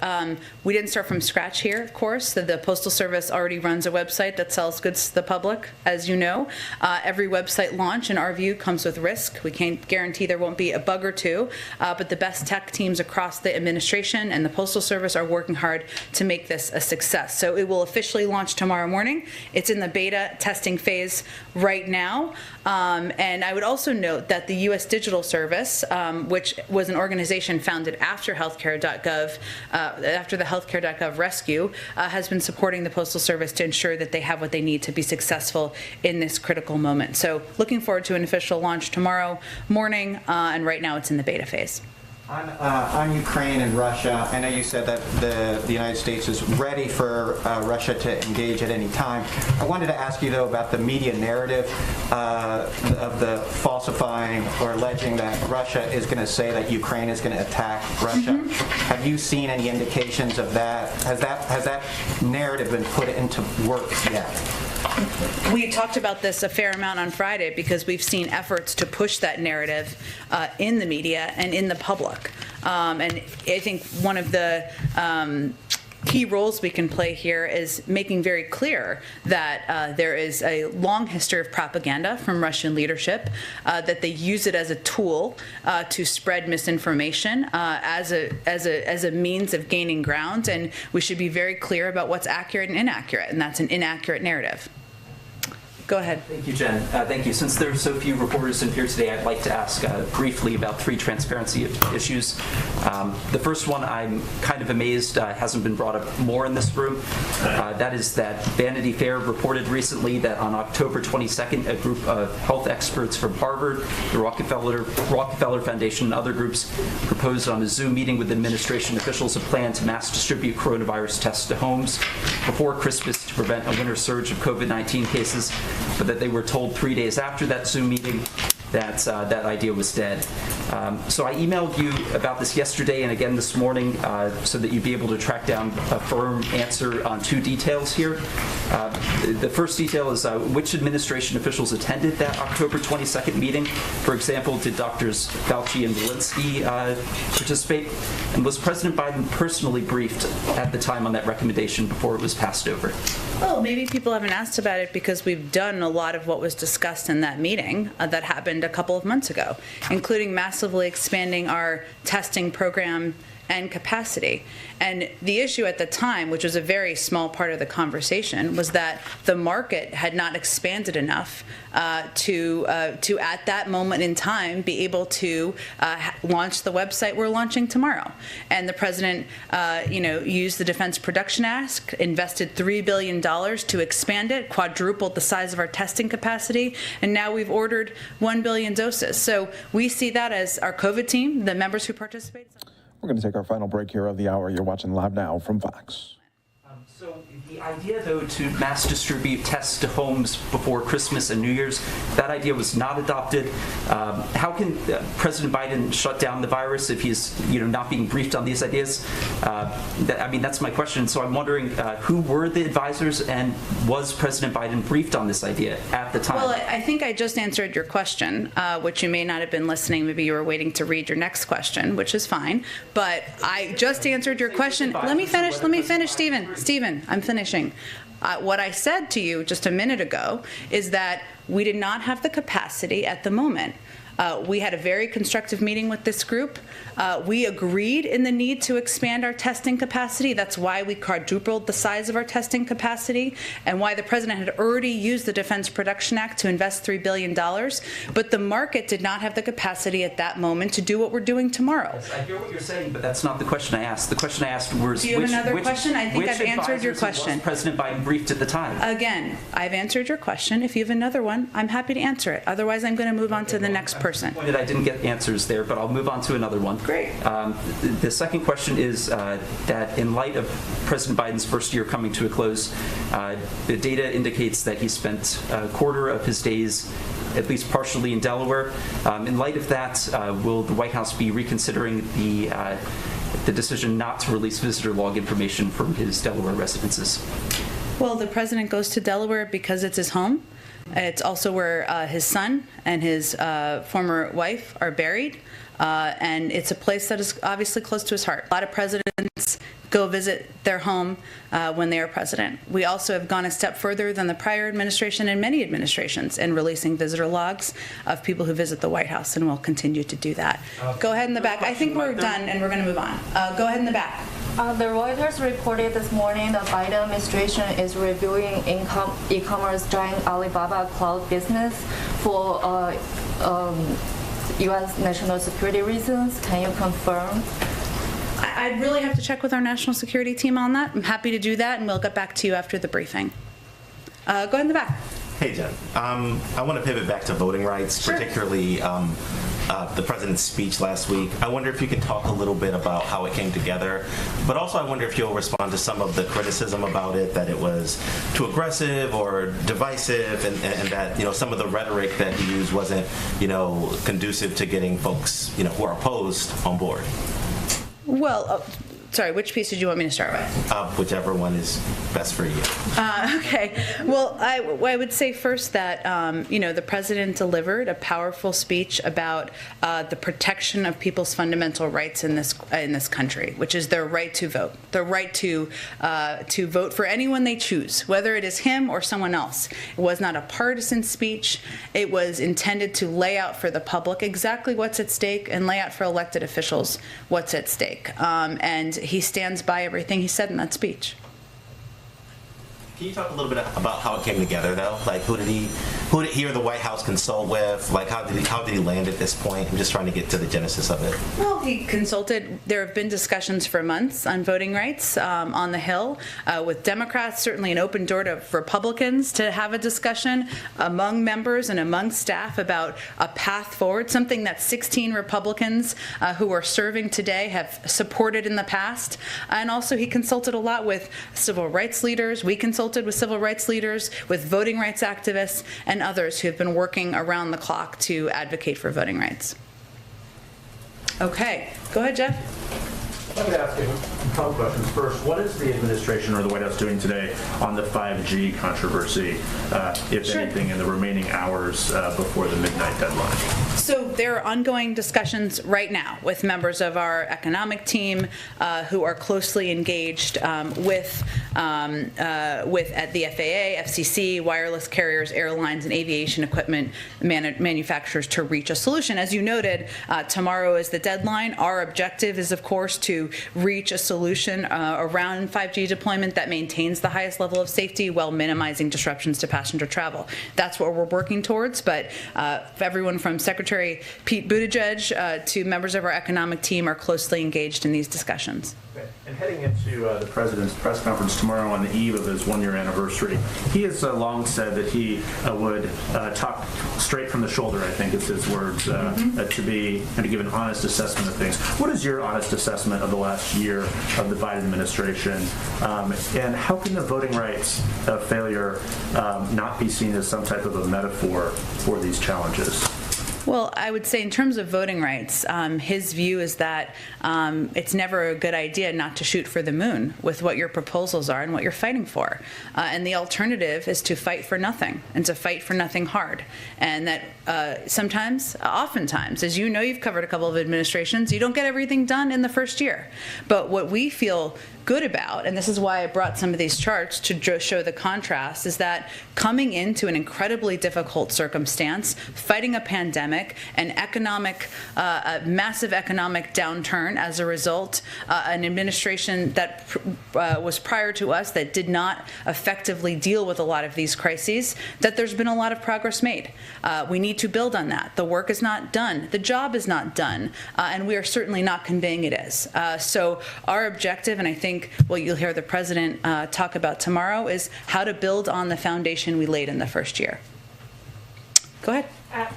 We didn't start from scratch here, of course. The Postal Service already runs a website that sells goods to the public, as you know. Every website launch, in our view, comes with risk. We can't guarantee there won't be a bug or two, but the best tech teams across the administration and the Postal Service are working hard to make this a success. So it will officially launch tomorrow morning. It's in the beta testing phase right now. And I would also note that the U.S. Digital Service, which was an organization founded after healthcare.gov, after the healthcare.gov rescue, has been supporting the Postal Service to ensure that they have what they need to be successful in this critical moment. So looking forward to an official launch tomorrow morning, and right now it's in the beta phase. On Ukraine and Russia, I know you said that the United States is ready for Russia to engage at any time. I wanted to ask you, though, about the media narrative of the falsifying or alleging that Russia is going to say that Ukraine is going to attack Russia. Mm-hmm. Have you seen any indications of that? Has that narrative been put into work yet? We talked about this a fair amount on Friday because we've seen efforts to push that narrative in the media and in the public. And I think one of the key roles we can play here is making very clear that there is a long history of propaganda from Russian leadership, that they use it as a tool to spread misinformation as a means of gaining ground, and we should be very clear about what's accurate and inaccurate, and that's an inaccurate narrative. Go ahead. Thank you, Jen. Thank you. Since there are so few reporters in here today, I'd like to ask briefly about three transparency issues. The first one, I'm kind of amazed hasn't been brought up more in this room. That is that Vanity Fair reported recently that on October 22nd, a group of health experts from Harvard, the Rockefeller Foundation, and other groups proposed on a Zoom meeting with administration officials a plan to mass distribute coronavirus tests to homes before Christmas to prevent a winter surge of COVID-19 cases, but that they were told 3 days after that Zoom meeting that that idea was dead. So I emailed you about this yesterday and again this morning so that you'd be able to track down a firm answer on two details here. The first detail is which administration officials attended that October 22nd meeting. For example, did Drs. Fauci and Walensky participate? And was President Biden personally briefed at the time on that recommendation before it was passed over? Well, maybe people haven't asked about it because we've done a lot of what was discussed in that meeting that happened a couple of months ago, including massively expanding our testing program and capacity. And the issue at the time, which was a very small part of the conversation, was that the market had not expanded enough to at that moment in time be able to launch the website we're launching tomorrow. And the president, used the Defense Production Act, invested $3 billion to expand it, quadrupled the size of our testing capacity, and now we've ordered 1 billion doses. So we see that as our COVID team, the members who participated. We're going to take our final break here of the hour. You're watching Live Now from Fox. So if The idea, though, to mass distribute tests to homes before Christmas and New Year's, that idea was not adopted. How can President Biden shut down the virus if he's, not being briefed on these ideas? That's my question. So I'm wondering who were the advisors, and was President Biden briefed on this idea at the time? Well, I think I just answered your question, which you may not have been listening. Maybe you were waiting to read your next question, which is fine. But I just answered your question. Let me finish, Stephen, I'm finishing. What I said to you just a minute ago is that we did not have the capacity at the moment. We had a very constructive meeting with this group. We agreed in the need to expand our testing capacity. That's why we quadrupled the size of our testing capacity and why the president had already used the Defense Production Act to invest $3 billion. But the market did not have the capacity at that moment to do what we're doing tomorrow. Yes, I hear what you're saying, but that's not the question I asked. The question I asked was, do you have another question? I think I've answered your question. Was President Biden briefed at the time? Again, I've answered your question. If you have another one, I'm happy to answer it. Otherwise, I'm going to move on to the next person. I didn't get answers there, but I'll move on to another one. Great. The second question is that in light of President Biden's first year coming to a close, the data indicates that he spent a quarter of his days at least partially in Delaware. In light of that, will the White House be reconsidering the decision not to release visitor log information from his Delaware residences? Well, the president goes to Delaware because it's his home. It's also where his son and his former wife are buried, and it's a place that is obviously close to his heart. A lot of presidents go visit their home when they are president. We also have gone a step further than the prior administration and many administrations in releasing visitor logs of people who visit the White House, and we'll continue to do that. Go ahead in the back. I think we're done, and we're going to move on. Go ahead in the back. The Reuters reported this morning the Biden administration is reviewing e-commerce giant Alibaba cloud business for U.S. national security reasons. Can you confirm? I'd really have to check with our national security team on that. I'm happy to do that, and we'll get back to you after the briefing. Go ahead in the back. Hey, Jen. I want to pivot back to voting rights, particularly the president's speech last week. I wonder if you could talk a little bit about how it came together, but also I wonder if you'll respond to some of the criticism about it, that it was too aggressive or divisive, and that some of the rhetoric that he used wasn't conducive to getting folks who are opposed on board. Well, sorry, which piece did you want me to start with? Whichever one is best for you. Okay. Well, I would say first that, the president delivered a powerful speech about the protection of people's fundamental rights in this country, which is their right to vote, their right to vote for anyone they choose, whether it is him or someone else. It was not a partisan speech. It was intended to lay out for the public exactly what's at stake and lay out for elected officials what's at stake. And he stands by everything he said in that speech. Can you talk a little bit about how it came together, though? Like, who did he or the White House consult with? Like, how did he land at this point? I'm just trying to get to the genesis of it. Well, he consulted. There have been discussions for months on voting rights on the Hill with Democrats, certainly an open door to Republicans to have a discussion among members and among staff about a path forward, something that 16 Republicans who are serving today have supported in the past. And also he consulted a lot with civil rights leaders. We consulted with civil rights leaders, with voting rights activists, and others who have been working around the clock to advocate for voting rights. Okay, go ahead, Jeff. Let me ask you a couple questions. First, what is the administration or the White House doing today on the 5G controversy, if anything, in the remaining hours before the midnight deadline? So there are ongoing discussions right now with members of our economic team who are closely engaged with at the FAA, FCC, wireless carriers, airlines, and aviation equipment manufacturers to reach a solution. As you noted, tomorrow is the deadline. Our objective is, of course, to reach a solution around 5G deployment that maintains the highest level of safety while minimizing disruptions to passenger travel. That's what we're working towards, but everyone from Secretary Pete Buttigieg to members of our economic team are closely engaged in these discussions. And heading into the president's press conference tomorrow on the eve of his one-year anniversary, he has long said that he would talk straight from the shoulder, I think is his words, to be and to give an honest assessment of things. What is your honest assessment of the last year of the Biden administration, and how can the voting rights failure not be seen as some type of a metaphor for these challenges? Well, I would say in terms of voting rights, his view is that it's never a good idea not to shoot for the moon with what your proposals are and what you're fighting for. And the alternative is to fight for nothing and to fight for nothing hard. And that oftentimes, as you know, you've covered a couple of administrations, you don't get everything done in the first year. But what we feel good about, and this is why I brought some of these charts to show the contrast, is that coming into an incredibly difficult circumstance, fighting a pandemic, an economic, a massive economic downturn as a result, an administration that was prior to us that did not effectively deal with a lot of these crises, that there's been a lot of progress made. We need to build on that. The work is not done. The job is not done. And we are certainly not conveying it is. So our objective, and I think what you'll hear the president talk about tomorrow, is how to build on the foundation we laid in the first year. Go ahead.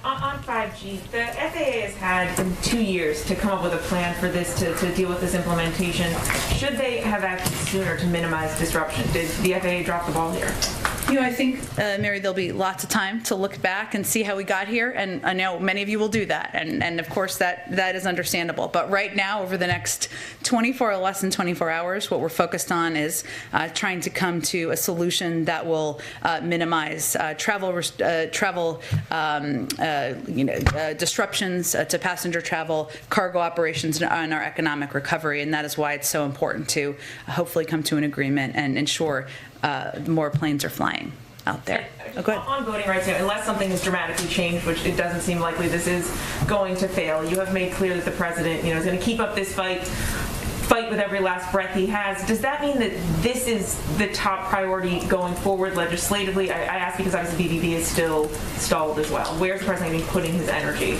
On 5G, the FAA has had 2 years to come up with a plan for this to deal with this implementation. Should they have acted sooner to minimize disruption? Did the FAA drop the ball here? You know, I think, Mary, there'll be lots of time to look back and see how we got here, and I know many of you will do that, and of course that is understandable. But right now, over the next 24 or less than 24 hours, what we're focused on is trying to come to a solution that will minimize travel disruptions to passenger travel, cargo operations, and our economic recovery, and that is why it's so important to hopefully come to an agreement and ensure more planes are flying out there. Go ahead. On voting rights, unless something has dramatically changed, which it doesn't seem likely this is going to fail, you have made clear that the president, is going to keep up this fight with every last breath he has. Does that mean that this is the top priority going forward legislatively? I ask because obviously BBB is still stalled as well. Where's the president going to be putting his energy?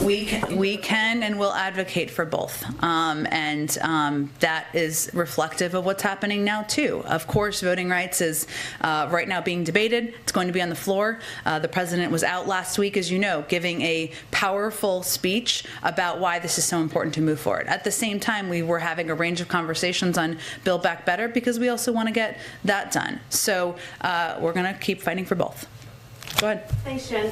We can and will advocate for both. That is reflective of what's happening now, too. Of course, voting rights is right now being debated. It's going to be on the floor. The president was out last week, as you know, giving a powerful speech about why this is so important to move forward. At the same time, we're having a range of conversations on Build Back Better because we also want to get that done. So we're going to keep fighting for both. Go ahead. Thanks, Jen.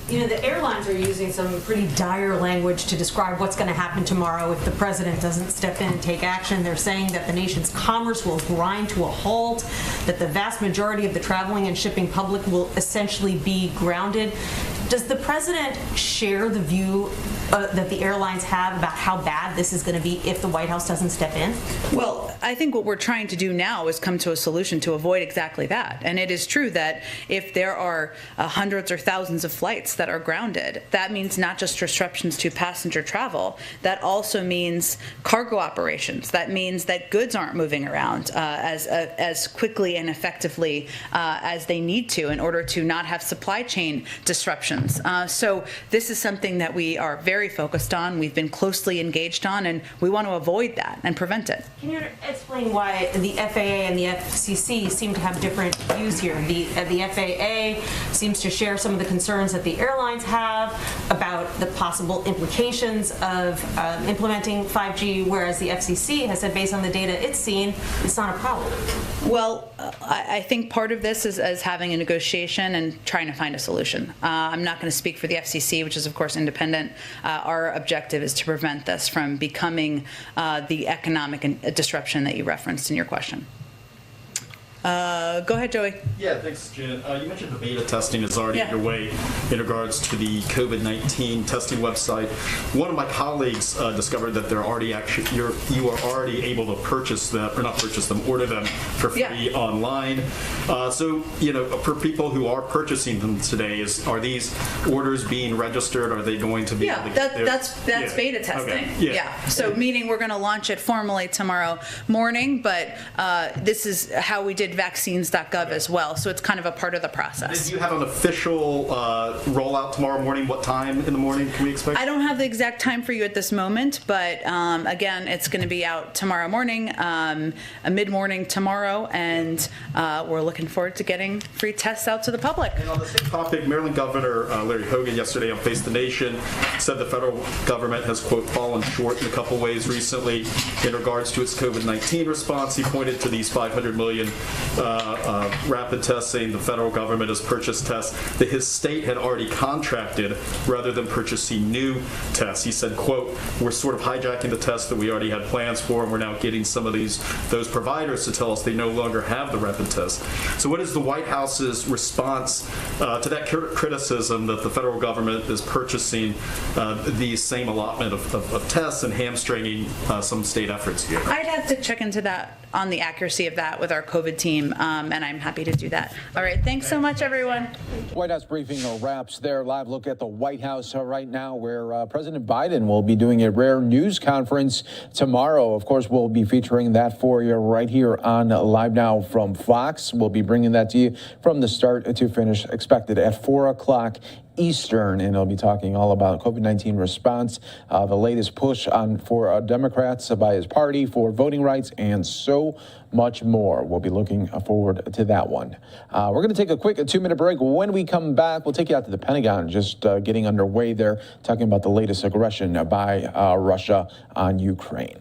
The airlines are using some pretty dire language to describe what's going to happen tomorrow if the president doesn't step in and take action. They're saying that the nation's commerce will grind to a halt, that the vast majority of the traveling and shipping public will essentially be grounded. Does the president share the view that the airlines have about how bad this is going to be if the White House doesn't step in? Well, I think what we're trying to do now is come to a solution to avoid exactly that. And it is true that if there are hundreds or thousands of flights that are grounded, that means not just disruptions to passenger travel, that also means cargo operations. That means that goods aren't moving around as quickly and effectively as they need to in order to not have supply chain disruptions. So this is something that we are very focused on, we've been closely engaged on, and we want to avoid that and prevent it. Can you explain why the FAA and the FCC seem to have different views here? The FAA seems to share some of the concerns that the airlines have about the possible implications of implementing 5G, whereas the FCC has said, based on the data it's seen, it's not a problem. Well, I think part of this is having a negotiation and trying to find a solution. I'm not going to speak for the FCC, which is, of course, independent. Our objective is to prevent this from becoming the economic disruption that you referenced in your question. Go ahead, Joey. Yeah, thanks, Jen. You mentioned the beta testing is already underway in regards to the COVID-19 testing website. One of my colleagues discovered that they're already you are already able to purchase them, or not purchase them, order them for free online. So, for people who are purchasing them today, are these orders being registered? Are they going to be? Yeah, that's beta testing. Okay. So meaning we're going to launch it formally tomorrow morning, but this is how we did getvaccines.gov as well. So it's kind of a part of the process. Do you have an official rollout tomorrow morning? What time in the morning can we expect? I don't have the exact time for you at this moment, but again, it's going to be out tomorrow morning, a mid-morning tomorrow, and we're looking forward to getting free tests out to the public. And on the same topic, Maryland Governor Larry Hogan yesterday on Face the Nation said the federal government has, quote, fallen short in a couple ways recently in regards to its COVID-19 response. He pointed to these 500 million rapid tests, saying the federal government has purchased tests that his state had already contracted rather than purchasing new tests. He said, quote, we're sort of hijacking the tests that we already had plans for, and we're now getting some of those providers to tell us they no longer have the rapid tests. So what is the White House's response to that criticism that the federal government is purchasing the same allotment of tests and hamstringing some state efforts here? I'd have to check into that, on the accuracy of that with our COVID team, and I'm happy to do that. All right, thanks so much, everyone. White House briefing wraps there. Live look at the White House right now, where President Biden will be doing a rare news conference tomorrow. Of course, we'll be featuring that for you right here on Live Now from Fox. We'll be bringing that to you from the start to finish, expected at 4 o'clock Eastern, and he'll be talking all about COVID-19 response, the latest push for Democrats by his party for voting rights, and so much more. We'll be looking forward to that one. We're going to take a quick 2-minute break. When we come back, we'll take you out to the Pentagon, just getting underway there, talking about the latest aggression by Russia on Ukraine.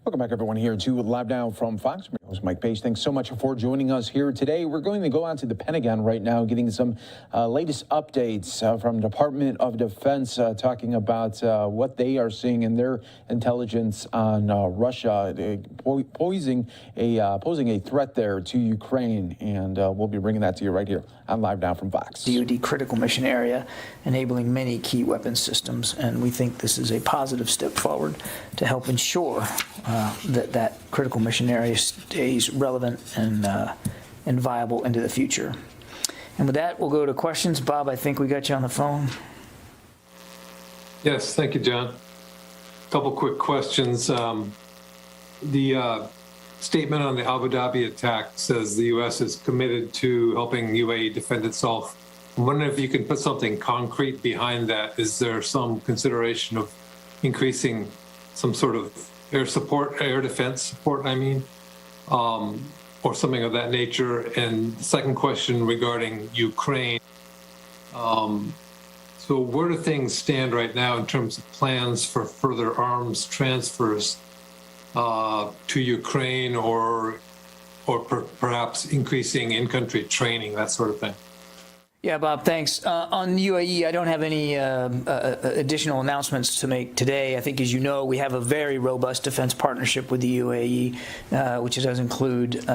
Welcome back, everyone, here to Live Now from Fox. My host, Mike Page. Thanks so much for joining us here today. We're going to go out to the Pentagon right now, getting some latest updates from Department of Defense, talking about what they are seeing in their intelligence on Russia posing a threat there to Ukraine. And we'll be bringing that to you right here on Live Now from Fox. DoD critical mission area, enabling many key weapons systems, and we think this is a positive step forward to help ensure that critical mission area stays relevant and viable into the future. And with that, we'll go to questions. Bob, I think we got you on the phone. Yes, thank you, John. A couple quick questions. The statement on the Abu Dhabi attack says the U.S. is committed to helping UAE defend itself. I'm wondering if you can put something concrete behind that. Is there some consideration of increasing some sort of air defense support, or something of that nature? And the second question regarding Ukraine. So where do things stand right now in terms of plans for further arms transfers to Ukraine, or or perhaps increasing in-country training, that sort of thing? Yeah, Bob, thanks. On UAE, I don't have any additional announcements to make today. I think, as you know, we have a very robust defense partnership with the UAE, which does include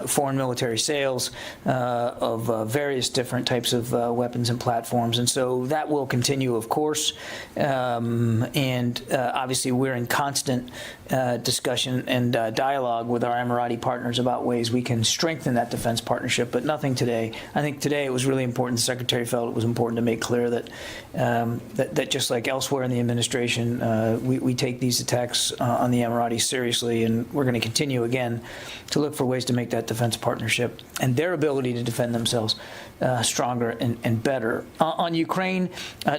foreign military sales of various different types of weapons and platforms. And so that will continue, of course. And obviously, we're in constant discussion and dialogue with our Emirati partners about ways we can strengthen that defense partnership, but nothing today. I think today it was really important. The Secretary felt it was important to make clear that that just like elsewhere in the administration, we take these attacks on the Emiratis seriously, and we're going to continue again to look for ways to make that defense partnership and their ability to defend themselves stronger and better. On Ukraine,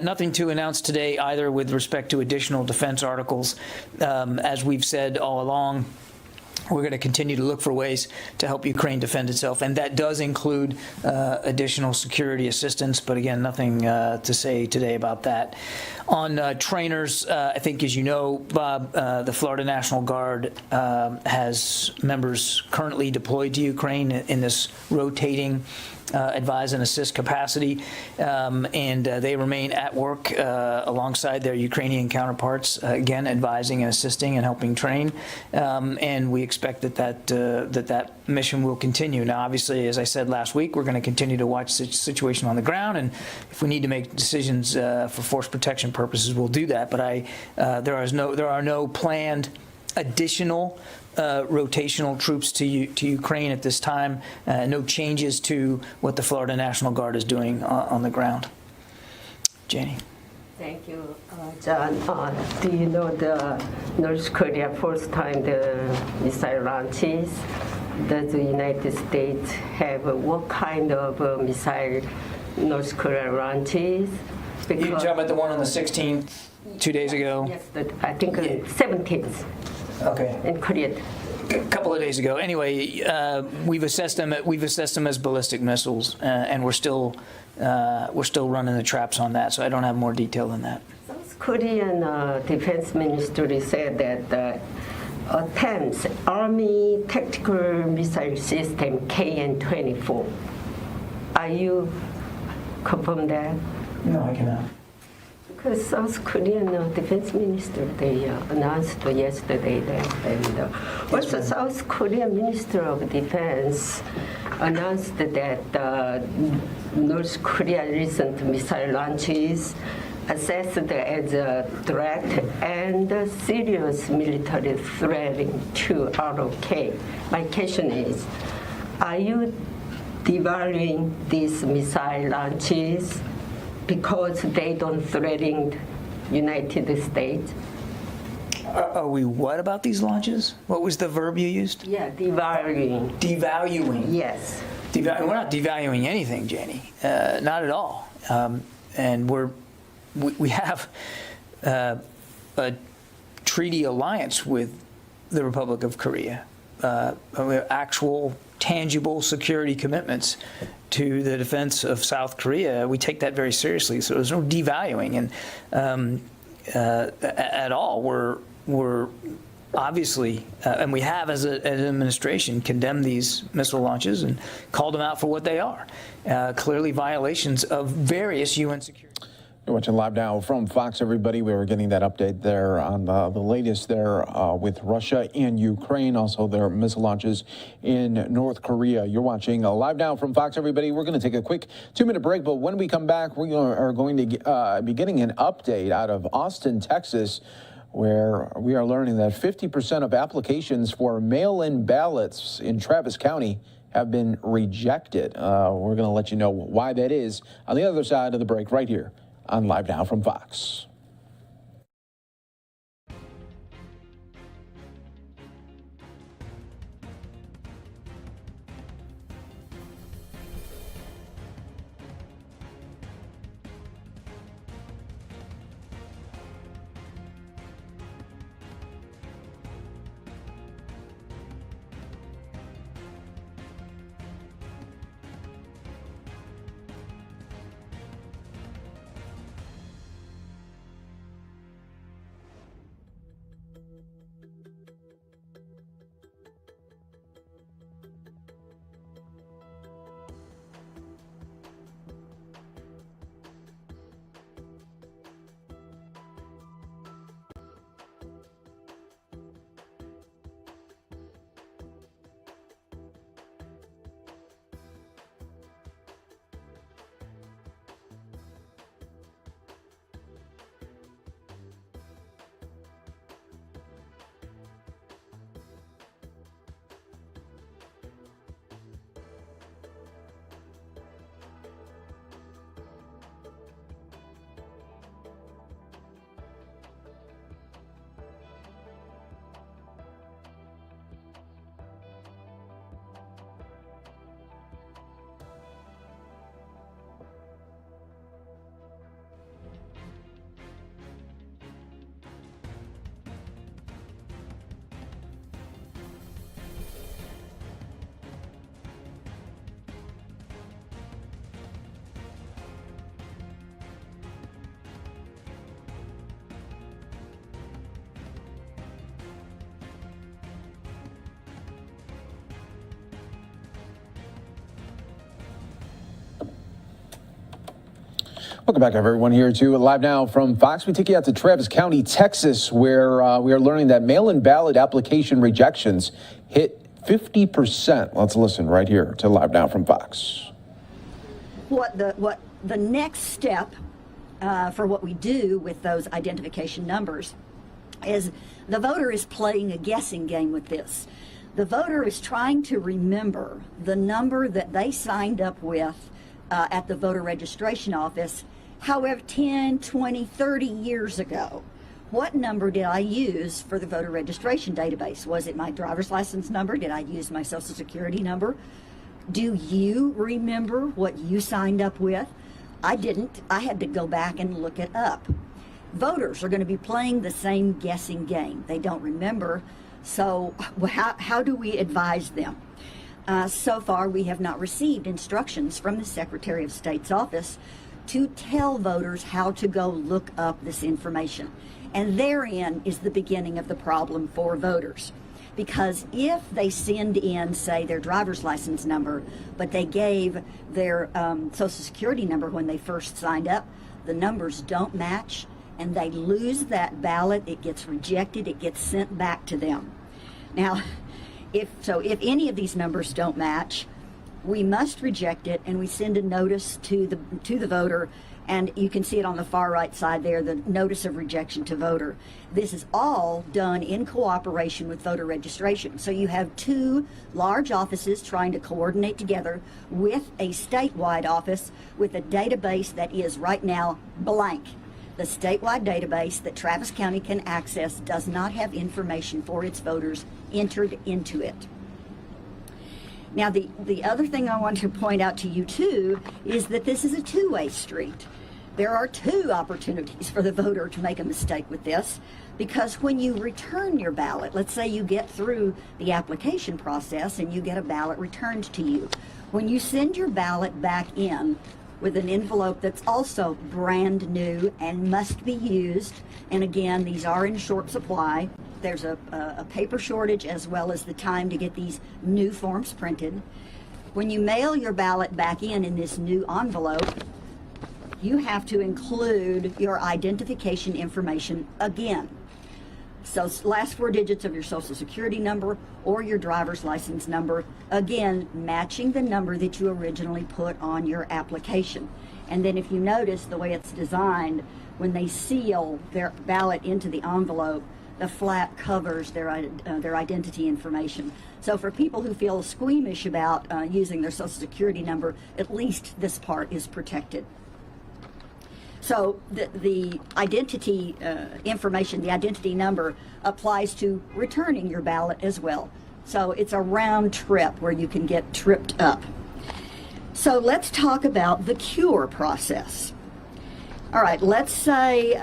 nothing to announce today either with respect to additional defense articles. As we've said all along, we're going to continue to look for ways to help Ukraine defend itself, and that does include additional security assistance. But again, nothing to say today about that. On trainers, I think, as you know, Bob, the Florida National Guard has members currently deployed to Ukraine in this rotating advise and assist capacity, and they remain at work alongside their Ukrainian counterparts, again, advising and assisting and helping train, and we expect that mission will continue. Now, obviously, as I said last week, we're going to continue to watch the situation on the ground, and if we need to make decisions for force protection purposes, we'll do that. But there are no planned additional rotational troops to Ukraine at this time. No changes to what the Florida National Guard is doing on the ground. Janie. Thank you, John. Do you know the North Korea first time the missile launches? Does the United States have what kind of missile North Korea launches? You're talking about the one on the 16th, 2 days ago? Yes, I think 17th. Okay. In Korea. A couple of days ago. Anyway, we've assessed them as ballistic missiles, and we're still running the traps on that. So I don't have more detail than that. South Korean defense ministry said that the attempts Army tactical missile system KN-24. Are you confirm that? No, I cannot. Because South Korean defense minister, they announced yesterday that, and also South Korean Minister of Defense announced that North Korea's recent missile launches assessed as a threat and a serious military threat to ROK. My question is, are you devaluing these missile launches because they don't threaten United States? Are we what about these launches? What was the verb you used? Yeah, devaluing. Devaluing. Yes. We're not devaluing anything, Janie. Not at all. And we have a treaty alliance with the Republic of Korea. We have actual, tangible security commitments to the defense of South Korea. We take that very seriously. So there's no devaluing and at all. We're obviously, and we have as an administration, condemned these missile launches and called them out for what they are. Clearly violations of various UN security. You're watching Live Now from Fox, everybody. We were getting that update there on the latest there with Russia and Ukraine, also their missile launches in North Korea. You're watching Live Now from Fox, everybody. We're going to take a quick 2-minute break, but when we come back, we are going to be getting an update out of Austin, Texas, where we are learning that 50% of applications for mail-in ballots in Travis County have been rejected. We're going to let you know why that is on the other side of the break right here on Live Now from Fox. Welcome back, everyone, here to Live Now from Fox. We take you out to Travis County, Texas, where we are learning that mail-in ballot application rejections hit 50%. Let's listen right here to Live Now from Fox. What the next step for what we do with those identification numbers is the voter is playing a guessing game with this. The voter is trying to remember the number that they signed up with at the voter registration office, however, 10, 20, 30 years ago. What number did I use for the voter registration database? Was it my driver's license number? Did I use my social security number? Do you remember what you signed up with? I didn't. I had to go back and look it up. Voters are going to be playing the same guessing game. They don't remember. So how do we advise them? So far, we have not received instructions from the Secretary of State's office to tell voters how to go look up this information. And therein is the beginning of the problem for voters. Because if they send in, say, their driver's license number, but they gave their social security number when they first signed up, the numbers don't match, and they lose that ballot. It gets rejected. It gets sent back to them. Now, if any of these numbers don't match, we must reject it, and we send a notice to the voter, and you can see it on the far right side there, the notice of rejection to voter. This is all done in cooperation with voter registration. So you have two large offices trying to coordinate together with a statewide office with a database that is right now blank. The statewide database that Travis County can access does not have information for its voters entered into it. Now, the other thing I want to point out to you, too, is that this is a two-way street. There are two opportunities for the voter to make a mistake with this, because when you return your ballot, let's say you get through the application process and you get a ballot returned to you. When you send your ballot back in with an envelope that's also brand new and must be used, and again, these are in short supply, there's a paper shortage as well as the time to get these new forms printed. When you mail your ballot back in this new envelope, you have to include your identification information again. So last four digits of your social security number or your driver's license number, again, matching the number that you originally put on your application. And then if you notice the way it's designed, when they seal their ballot into the envelope, the flap covers their identity information. So for people who feel squeamish about using their social security number, at least this part is protected. So the identity information, the identity number, applies to returning your ballot as well. So it's a round trip where you can get tripped up. So let's talk about the cure process. All right, let's say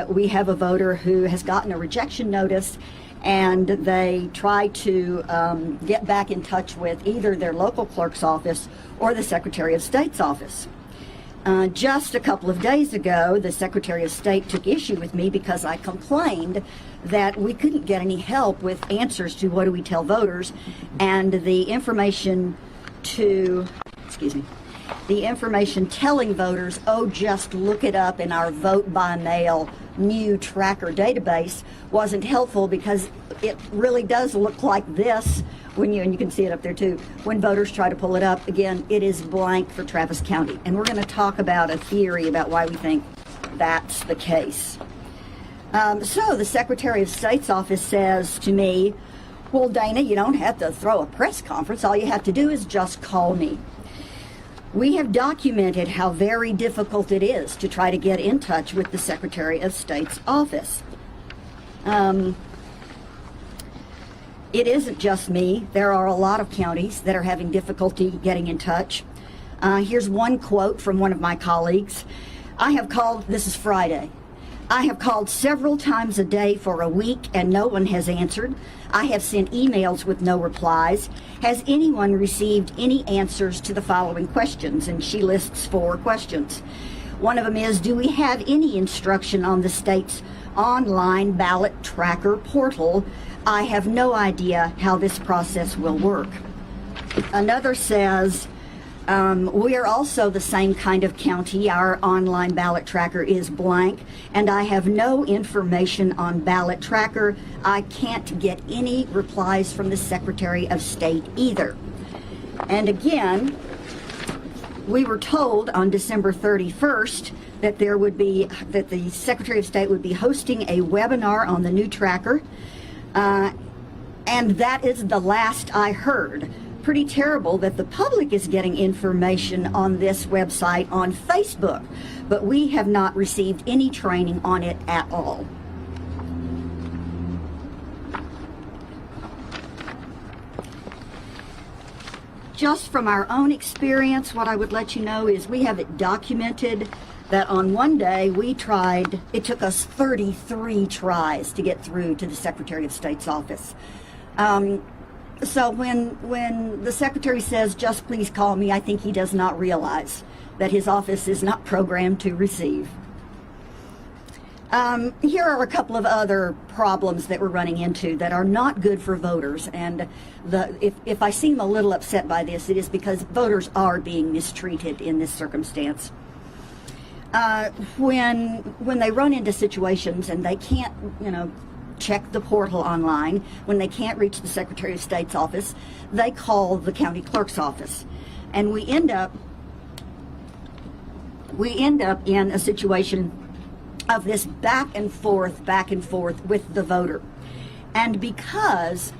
we have a voter who has gotten a rejection notice and they try to get back in touch with either their local clerk's office or the Secretary of State's office. Just a couple of days ago, the Secretary of State took issue with me because I complained that we couldn't get any help with answers to what do we tell voters, and the information telling voters, oh, just look it up in our vote by mail new tracker database wasn't helpful, because it really does look like this when and you can see it up there too, when voters try to pull it up. Again, it is blank for Travis County. And we're going to talk about a theory about why we think that's the case. So the Secretary of State's office says to me, well, Dana, you don't have to throw a press conference. All you have to do is just call me. We have documented how very difficult it is to try to get in touch with the Secretary of State's office. It isn't just me. There are a lot of counties that are having difficulty getting in touch. Here's one quote from one of my colleagues. This is Friday, I have called several times a day for a week and no one has answered. I have sent emails with no replies. Has anyone received any answers to the following questions? And she lists 4 questions. One of them is, do we have any instruction on the state's online ballot tracker portal? I have no idea how this process will work. Another says, We are also the same kind of county. Our online ballot tracker is blank, and I have no information on ballot tracker. I can't get any replies from the Secretary of State either. And again, we were told on December 31st that the Secretary of State would be hosting a webinar on the new tracker, and that is the last I heard. Pretty terrible that the public is getting information on this website on Facebook, but we have not received any training on it at all. Just from our own experience, what I would let you know is we have it documented that on one day we tried, it took us 33 tries to get through to the Secretary of State's office. So when the Secretary says, just please call me, I think he does not realize that his office is not programmed to receive. Here are a couple of other problems that we're running into that are not good for voters. And if I seem a little upset by this, it is because voters are being mistreated in this circumstance. When they run into situations and they can't, check the portal online, when they can't reach the Secretary of State's office, they call the county clerk's office. And we end up in a situation of this back and forth with the voter. And because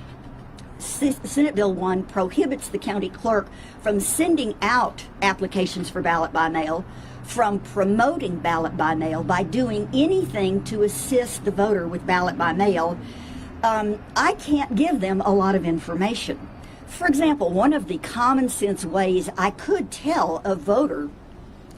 Senate Bill 1 prohibits the county clerk from sending out applications for ballot by mail, from promoting ballot by mail, by doing anything to assist the voter with ballot by mail, I can't give them a lot of information. For example, one of the common sense ways I could tell a voter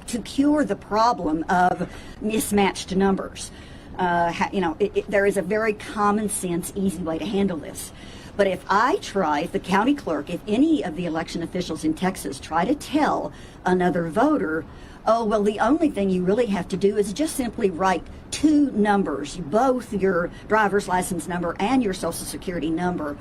to cure the problem of mismatched numbers, there is a very common sense, easy way to handle this. But if the county clerk, if any of the election officials in Texas try to tell another voter, oh, well, the only thing you really have to do is just simply write two numbers, both your driver's license number and your Social Security number,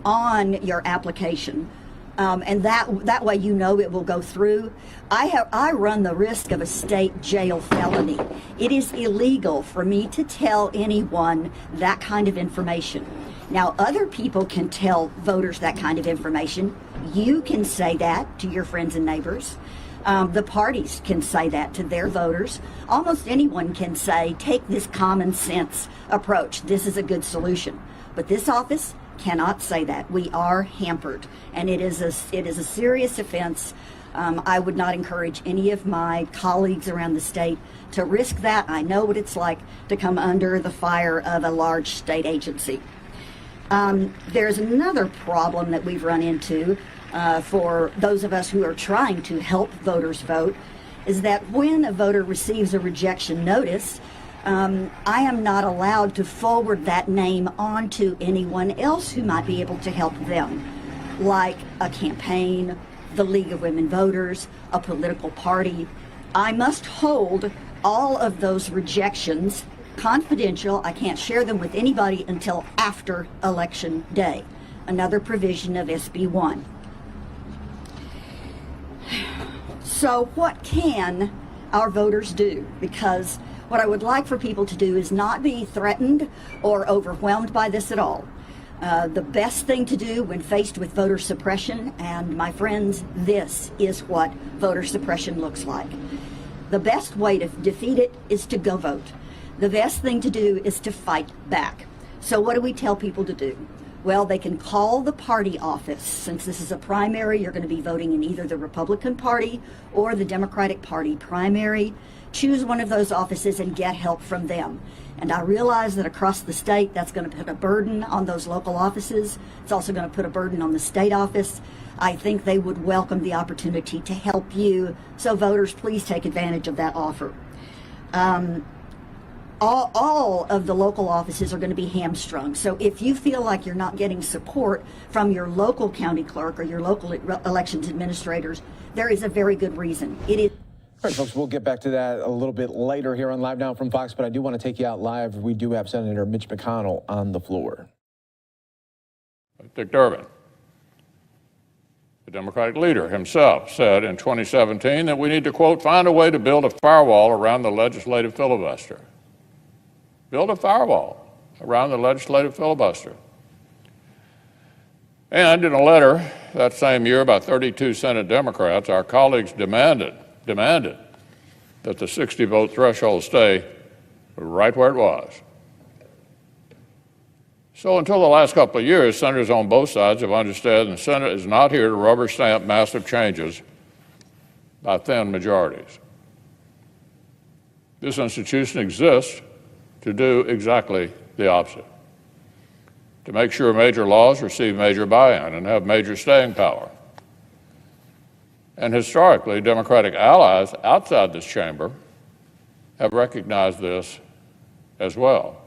on your application, and that way it will go through. I run the risk of a state jail felony. It is illegal for me to tell anyone that kind of information. Now, other people can tell voters that kind of information. You can say that to your friends and neighbors. The parties can say that to their voters. Almost anyone can say, take this common sense approach. This is a good solution. But this office cannot say that. We are hampered, and it is a serious offense. I would not encourage any of my colleagues around the state to risk that. I know what it's like to come under the fire of a large state agency. There's another problem that we've run into for those of us who are trying to help voters vote, is that when a voter receives a rejection notice, I am not allowed to forward that name on to anyone else who might be able to help them, like a campaign, the League of Women Voters, a political party. I must hold all of those rejections confidential. I can't share them with anybody until after Election Day. Another provision of SB 1. So what can our voters do? Because what I would like for people to do is not be threatened or overwhelmed by this at all. The best thing to do when faced with voter suppression, and my friends, this is what voter suppression looks like. The best way to defeat it is to go vote. The best thing to do is to fight back. So what do we tell people to do? Well, they can call the party office. Since this is a primary, you're going to be voting in either the Republican Party or the Democratic Party primary. Choose one of those offices and get help from them. And I realize that across the state, that's going to put a burden on those local offices. It's also going to put a burden on the state office. I think they would welcome the opportunity to help you. So voters, please take advantage of that offer. All of the local offices are going to be hamstrung. So if you feel like you're not getting support from your local county clerk or your local elections administrators, there is a very good reason. It is. All right, folks, we'll get back to that a little bit later here on Live Now from Fox, but I do want to take you out live. We do have Senator Mitch McConnell on the floor. Mr. Durbin. The Democratic leader himself said in 2017 that we need to, quote, find a way to build a firewall around the legislative filibuster. Build a firewall around the legislative filibuster. And in a letter that same year by 32 Senate Democrats, our colleagues demanded that the 60-vote threshold stay right where it was. So until the last couple of years, senators on both sides have understood the Senate is not here to rubber stamp massive changes by thin majorities. This institution exists to do exactly the opposite, to make sure major laws receive major buy-in and have major staying power. And historically, Democratic allies outside this chamber have recognized this as well.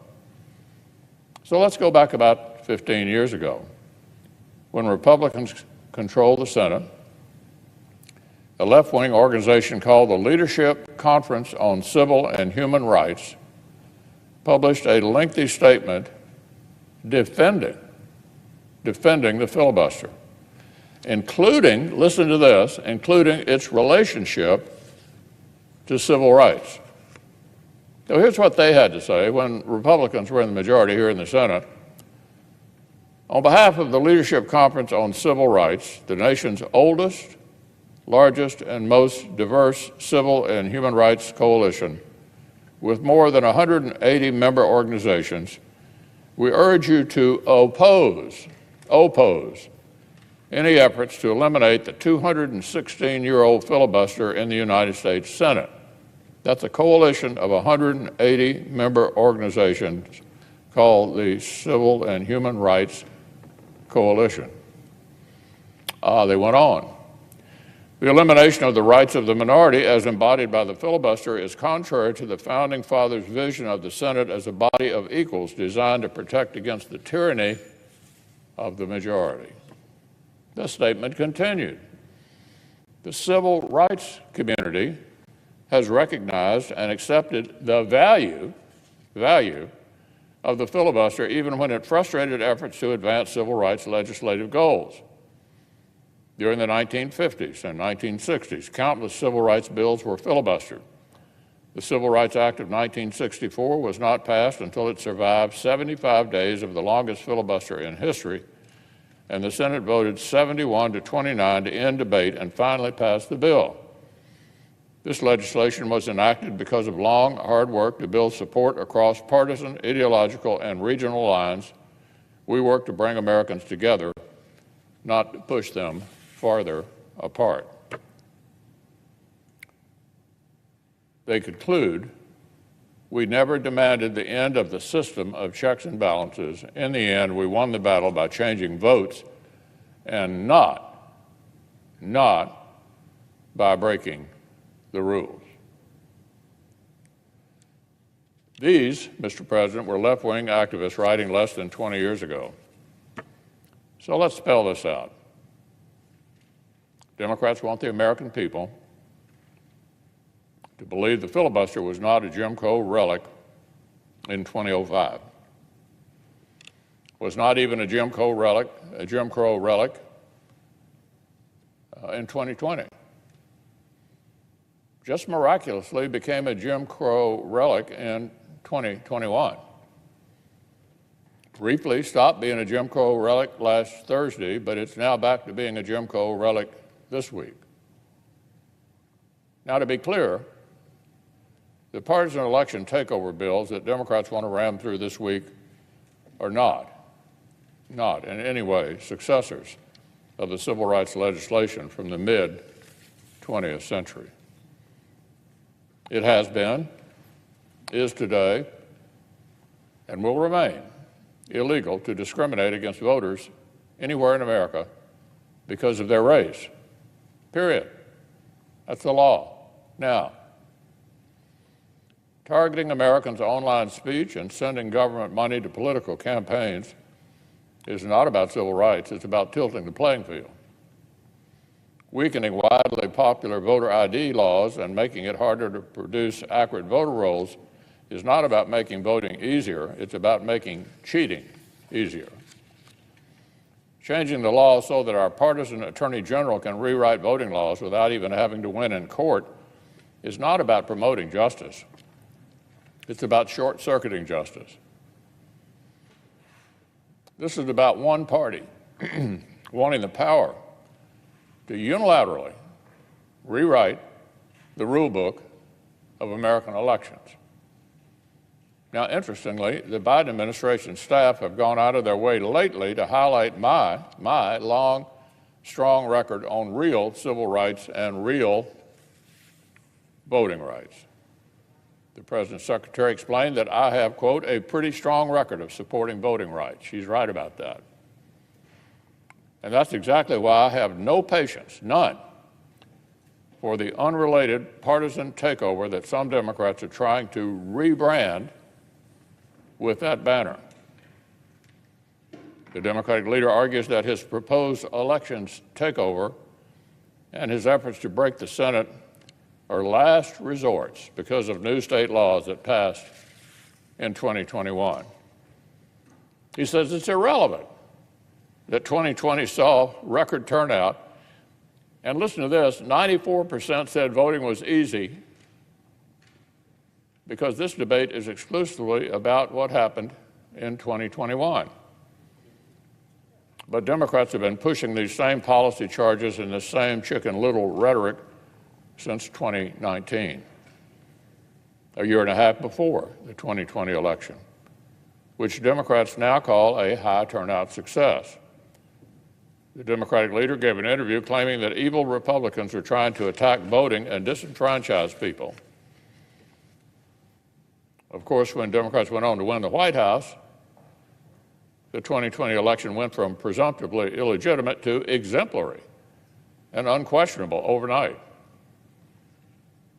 So let's go back about 15 years ago, when Republicans controlled the Senate. A left-wing organization called the Leadership Conference on Civil and Human Rights published a lengthy statement defending the filibuster, including, listen to this, including its relationship to civil rights. So here's what they had to say when Republicans were in the majority here in the Senate. On behalf of the Leadership Conference on Civil Rights, the nation's oldest, largest, and most diverse civil and human rights coalition, with more than 180 member organizations, we urge you to oppose any efforts to eliminate the 216-year-old filibuster in the United States Senate. That's a coalition of 180 member organizations called the Civil and Human Rights Coalition. They went on. The elimination of the rights of the minority as embodied by the filibuster is contrary to the Founding Fathers' vision of the Senate as a body of equals designed to protect against the tyranny of the majority. The statement continued. The civil rights community has recognized and accepted the value of the filibuster even when it frustrated efforts to advance civil rights legislative goals. During the 1950s and 1960s, countless civil rights bills were filibustered. The Civil Rights Act of 1964 was not passed until it survived 75 days of the longest filibuster in history, and the Senate voted 71 to 29 to end debate and finally passed the bill. This legislation was enacted because of long, hard work to build support across partisan, ideological, and regional lines. We worked to bring Americans together, not to push them farther apart. They conclude, we never demanded the end of the system of checks and balances. In the end, we won the battle by changing votes and not by breaking the rules. These, Mr. President, were left-wing activists writing less than 20 years ago. So let's spell this out. Democrats want the American people to believe the filibuster was not a Jim Crow relic in 2005. Was not even a Jim Crow relic in 2020. Just miraculously became a Jim Crow relic in 2021. Briefly stopped being a Jim Crow relic last Thursday, but it's now back to being a Jim Crow relic this week. Now, to be clear, the partisan election takeover bills that Democrats want to ram through this week are not in any way successors of the civil rights legislation from the mid-20th century. It has been, is today, and will remain illegal to discriminate against voters anywhere in America because of their race. Period. That's the law. Now, targeting Americans' online speech and sending government money to political campaigns is not about civil rights. It's about tilting the playing field. Weakening widely popular voter ID laws and making it harder to produce accurate voter rolls is not about making voting easier. It's about making cheating easier. Changing the law so that our partisan attorney general can rewrite voting laws without even having to win in court is not about promoting justice. It's about short-circuiting justice. This is about one party wanting the power to unilaterally rewrite the rule book of American elections. Now, interestingly, the Biden administration staff have gone out of their way lately to highlight my long, strong record on real civil rights and real voting rights. The President's secretary explained that I have, quote, a pretty strong record of supporting voting rights. She's right about that. And that's exactly why I have no patience, none, for the unrelated partisan takeover that some Democrats are trying to rebrand with that banner. The Democratic leader argues that his proposed elections takeover and his efforts to break the Senate are last resorts because of new state laws that passed in 2021. He says it's irrelevant that 2020 saw record turnout. And listen to this, 94% said voting was easy, because this debate is exclusively about what happened in 2021. But Democrats have been pushing these same policy charges and the same Chicken Little rhetoric since 2019, a year and a half before the 2020 election, which Democrats now call a high turnout success. The Democratic leader gave an interview claiming that evil Republicans are trying to attack voting and disenfranchise people. Of course, when Democrats went on to win the White House, the 2020 election went from presumptively illegitimate to exemplary and unquestionable overnight.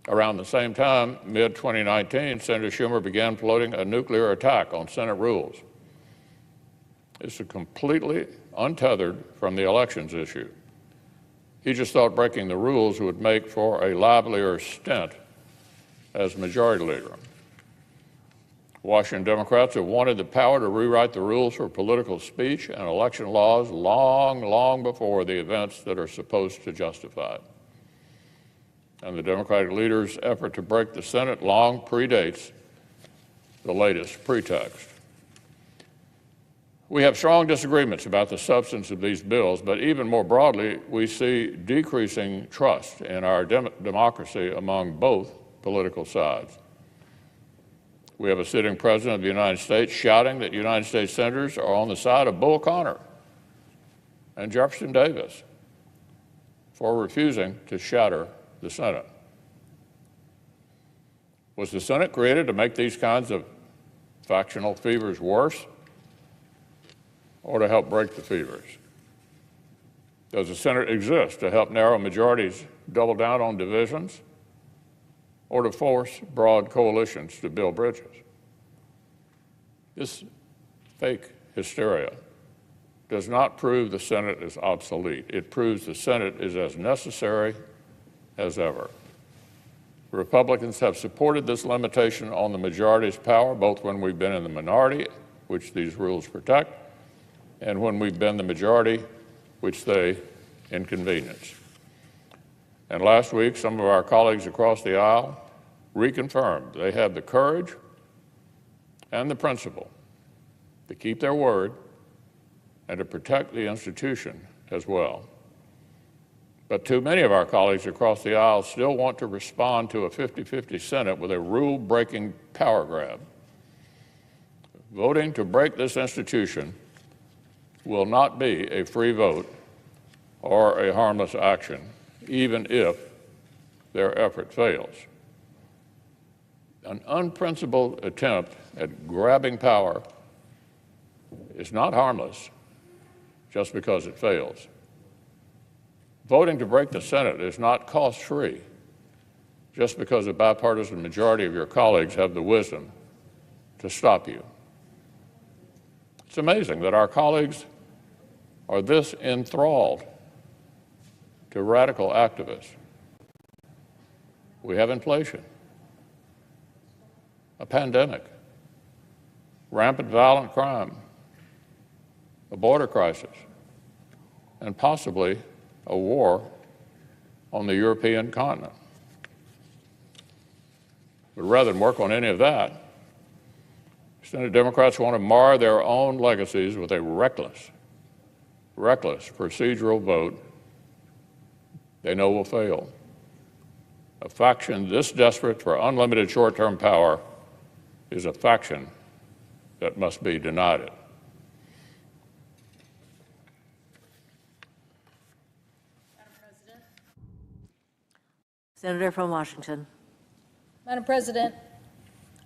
Around the same time, mid-2019, Senator Schumer began floating a nuclear attack on Senate rules. It's completely untethered from the elections issue. He just thought breaking the rules would make for a livelier stint as majority leader. Washington Democrats have wanted the power to rewrite the rules for political speech and election laws long before the events that are supposed to justify it. And the Democratic leader's effort to break the Senate long predates the latest pretext. We have strong disagreements about the substance of these bills, but even more broadly, we see decreasing trust in our democracy among both political sides. We have a sitting president of the United States shouting that United States senators are on the side of Bull Connor and Jefferson Davis for refusing to shatter the Senate. Was the Senate created to make these kinds of factional fevers worse, or to help break the fevers? Does the Senate exist to help narrow majorities double down on divisions, or to force broad coalitions to build bridges? This fake hysteria does not prove the Senate is obsolete. It proves the Senate is as necessary as ever. Republicans have supported this limitation on the majority's power, both when we've been in the minority, which these rules protect, and when we've been the majority, which they inconvenience. And last week, some of our colleagues across the aisle reconfirmed they have the courage and the principle to keep their word and to protect the institution as well. But too many of our colleagues across the aisle still want to respond to a 50-50 Senate with a rule-breaking power grab. Voting to break this institution will not be a free vote or a harmless action, even if their effort fails. An unprincipled attempt at grabbing power is not harmless just because it fails. Voting to break the Senate is not cost-free just because a bipartisan majority of your colleagues have the wisdom to stop you. It's amazing that our colleagues are this enthralled to radical activists. We have inflation, a pandemic, rampant violent crime, a border crisis, and possibly a war on the European continent. But rather than work on any of that, Senate Democrats want to mar their own legacies with a reckless procedural vote they know will fail. A faction this desperate for unlimited short-term power is a faction that must be denied it. Senator from Washington. Madam President,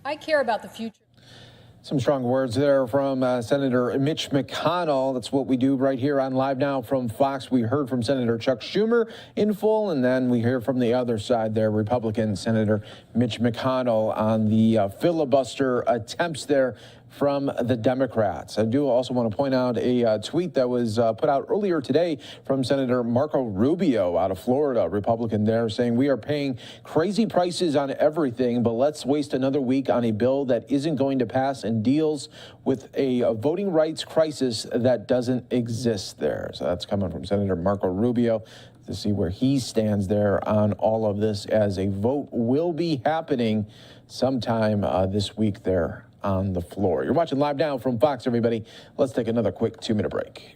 I care about the future. Some strong words there from Senator Mitch McConnell. That's what we do right here on Live Now from Fox. We heard from Senator Chuck Schumer in full, and then we hear from the other side there, Republican Senator Mitch McConnell on the filibuster attempts there from the Democrats. I do also want to point out a tweet that was put out earlier today from Senator Marco Rubio out of Florida, Republican there, saying we are paying crazy prices on everything, but let's waste another week on a bill that isn't going to pass and deals with a voting rights crisis that doesn't exist there. So that's coming from Senator Marco Rubio, to see where he stands there on all of this, as a vote will be happening sometime this week there on the floor. You're watching Live Now from Fox, everybody. Let's take another quick 2-minute break.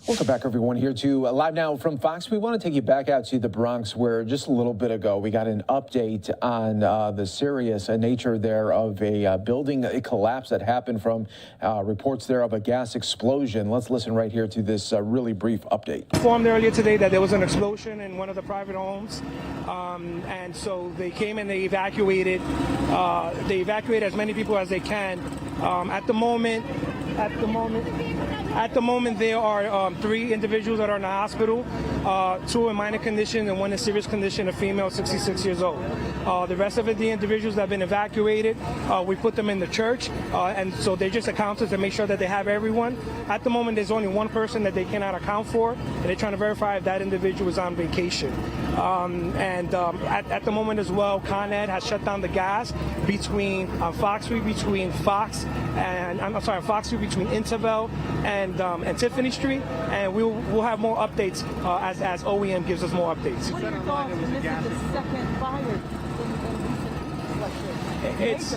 Welcome back, everyone, here to Live Now from Fox. We want to take you back out to the Bronx, where just a little bit ago we got an update on the serious nature there of a building collapse that happened from reports there of a gas explosion. Let's listen right here to this really brief update. Informed earlier today that there was an explosion in one of the private homes, and so they came and they evacuated as many people as they can. At the moment, there are 3 individuals that are in the hospital, 2 in minor condition and 1 in serious condition, a female, 66 years old. The rest of the individuals that have been evacuated, we put them in the church, and so they're just accounted to make sure that they have everyone. At the moment, there's only 1 person that they cannot account for, and they're trying to verify if that individual is on vacation. At the moment as well, Con Ed has shut down the gas between Fox Street, between Fox and Fox Street, between Intervale and Tiffany Street, and we'll have more updates as OEM gives us more updates. What are your thoughts? And this is the second fire. It's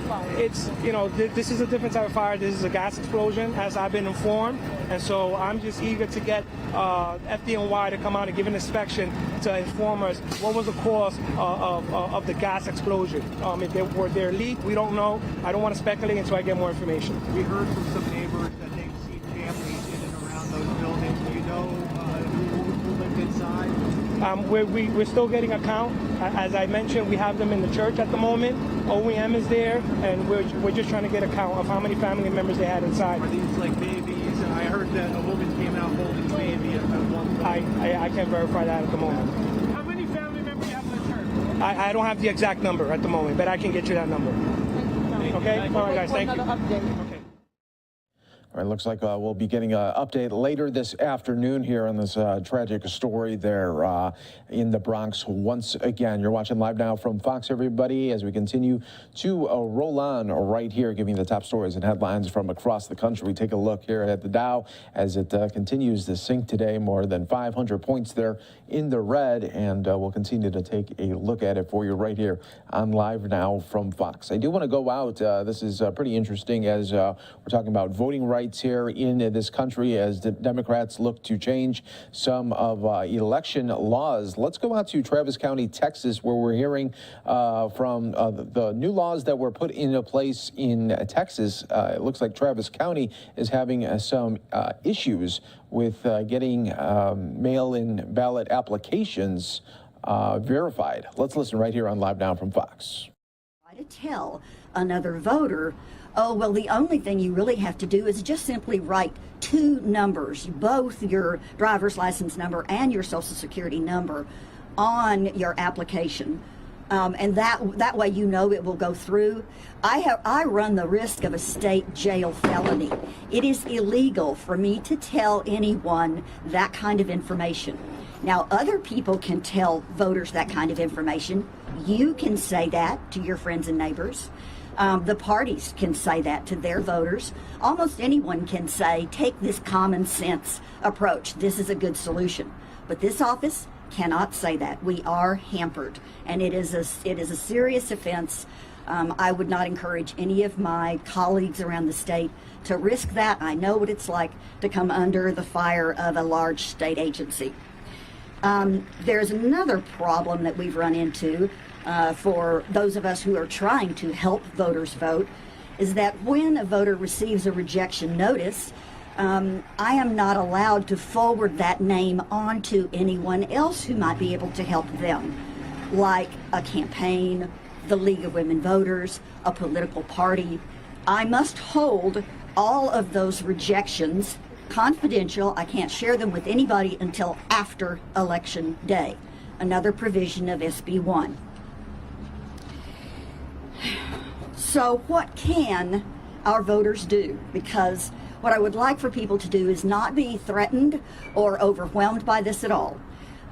this is a different type of fire. This is a gas explosion, as I've been informed, and so I'm just eager to get FDNY to come out and give an inspection to inform us what was the cause of the gas explosion. If there leak, we don't know. I don't want to speculate until I get more information. We heard from some neighbors that they've seen families in and around those buildings. Do you know who lived inside? We're still getting a count. As I mentioned, we have them in the church at the moment. OEM is there, and we're just trying to get a count of how many family members they had inside. Are these like babies? And I heard that a woman came out holding a baby at one point. I can't verify that at the moment. How many family members you have in the church? I don't have the exact number at the moment, but I can get you that number. Okay? All right, guys, thank you. Okay. All right, looks like we'll be getting an update later this afternoon here on this tragic story there in the Bronx once again. You're watching Live Now from Fox, everybody, as we continue to roll on right here, giving the top stories and headlines from across the country. We take a look here at the Dow as it continues to sink today, more than 500 points there in the red, and we'll continue to take a look at it for you right here on Live Now from Fox. I do want to go out. This is pretty interesting as we're talking about voting rights here in this country as the Democrats look to change some of election laws. Let's go out to Travis County, Texas, where we're hearing from the new laws that were put into place in Texas. It looks like Travis County is having some issues with getting mail-in ballot applications verified. Let's listen right here on Live Now from Fox. To tell another voter, oh, well, the only thing you really have to do is just simply write two numbers, both your driver's license number and your social security number, on your application. And that way you know it will go through. I run the risk of a state jail felony. It is illegal for me to tell anyone that kind of information. Now, other people can tell voters that kind of information. You can say that to your friends and neighbors. The parties can say that to their voters. Almost anyone can say, take this common sense approach. This is a good solution. But this office cannot say that. We are hampered, and it is a serious offense. I would not encourage any of my colleagues around the state to risk that. I know what it's like to come under the fire of a large state agency. There's another problem that we've run into for those of us who are trying to help voters vote, is that when a voter receives a rejection notice, I am not allowed to forward that name on to anyone else who might be able to help them, like a campaign, the League of Women Voters, a political party. I must hold all of those rejections confidential. I can't share them with anybody until after Election Day. Another provision of SB 1. So what can our voters do? Because what I would like for people to do is not be threatened or overwhelmed by this at all.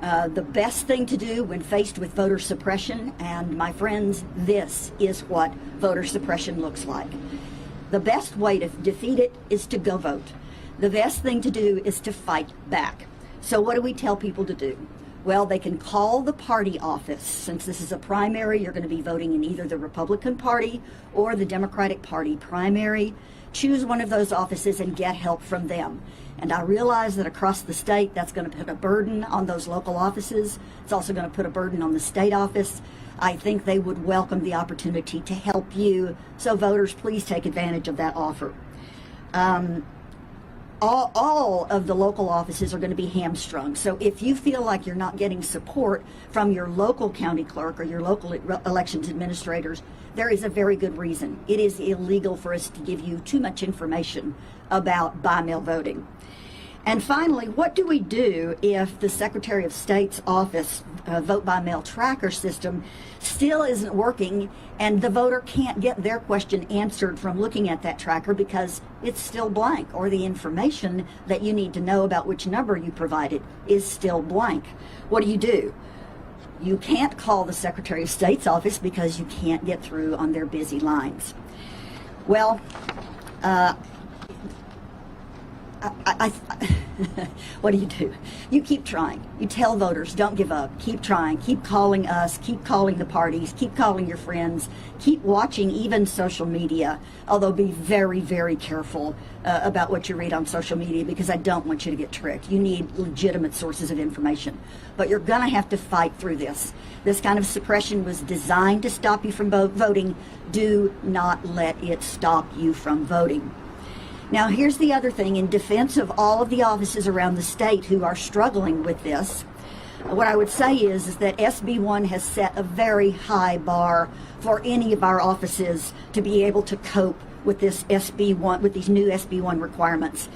The best thing to do when faced with voter suppression, and my friends, this is what voter suppression looks like. The best way to defeat it is to go vote. The best thing to do is to fight back. So what do we tell people to do? Well, they can call the party office. Since this is a primary, you're going to be voting in either the Republican Party or the Democratic Party primary. Choose one of those offices and get help from them. And I realize that across the state, that's going to put a burden on those local offices. It's also going to put a burden on the state office. I think they would welcome the opportunity to help you. So voters, please take advantage of that offer. All of the local offices are going to be hamstrung. So if you feel like you're not getting support from your local county clerk or your local elections administrators, there is a very good reason. It is illegal for us to give you too much information about by-mail voting. And finally, what do we do if the Secretary of State's office vote-by-mail tracker system still isn't working and the voter can't get their question answered from looking at that tracker because it's still blank, or the information that you need to know about which number you provided is still blank? What do? You can't call the Secretary of State's office because you can't get through on their busy lines. Well, what do? You keep trying. You tell voters, don't give up. Keep trying. Keep calling us. Keep calling the parties. Keep calling your friends. Keep watching even social media, although be very, very careful about what you read on social media, because I don't want you to get tricked. You need legitimate sources of information. But you're going to have to fight through this. This kind of suppression was designed to stop you from voting. Do not let it stop you from voting. Now, here's the other thing. In defense of all of the offices around the state who are struggling with this, What I would say is that SB1 has set a very high bar for any of our offices to be able to cope with this SB1, with these new SB1 requirements.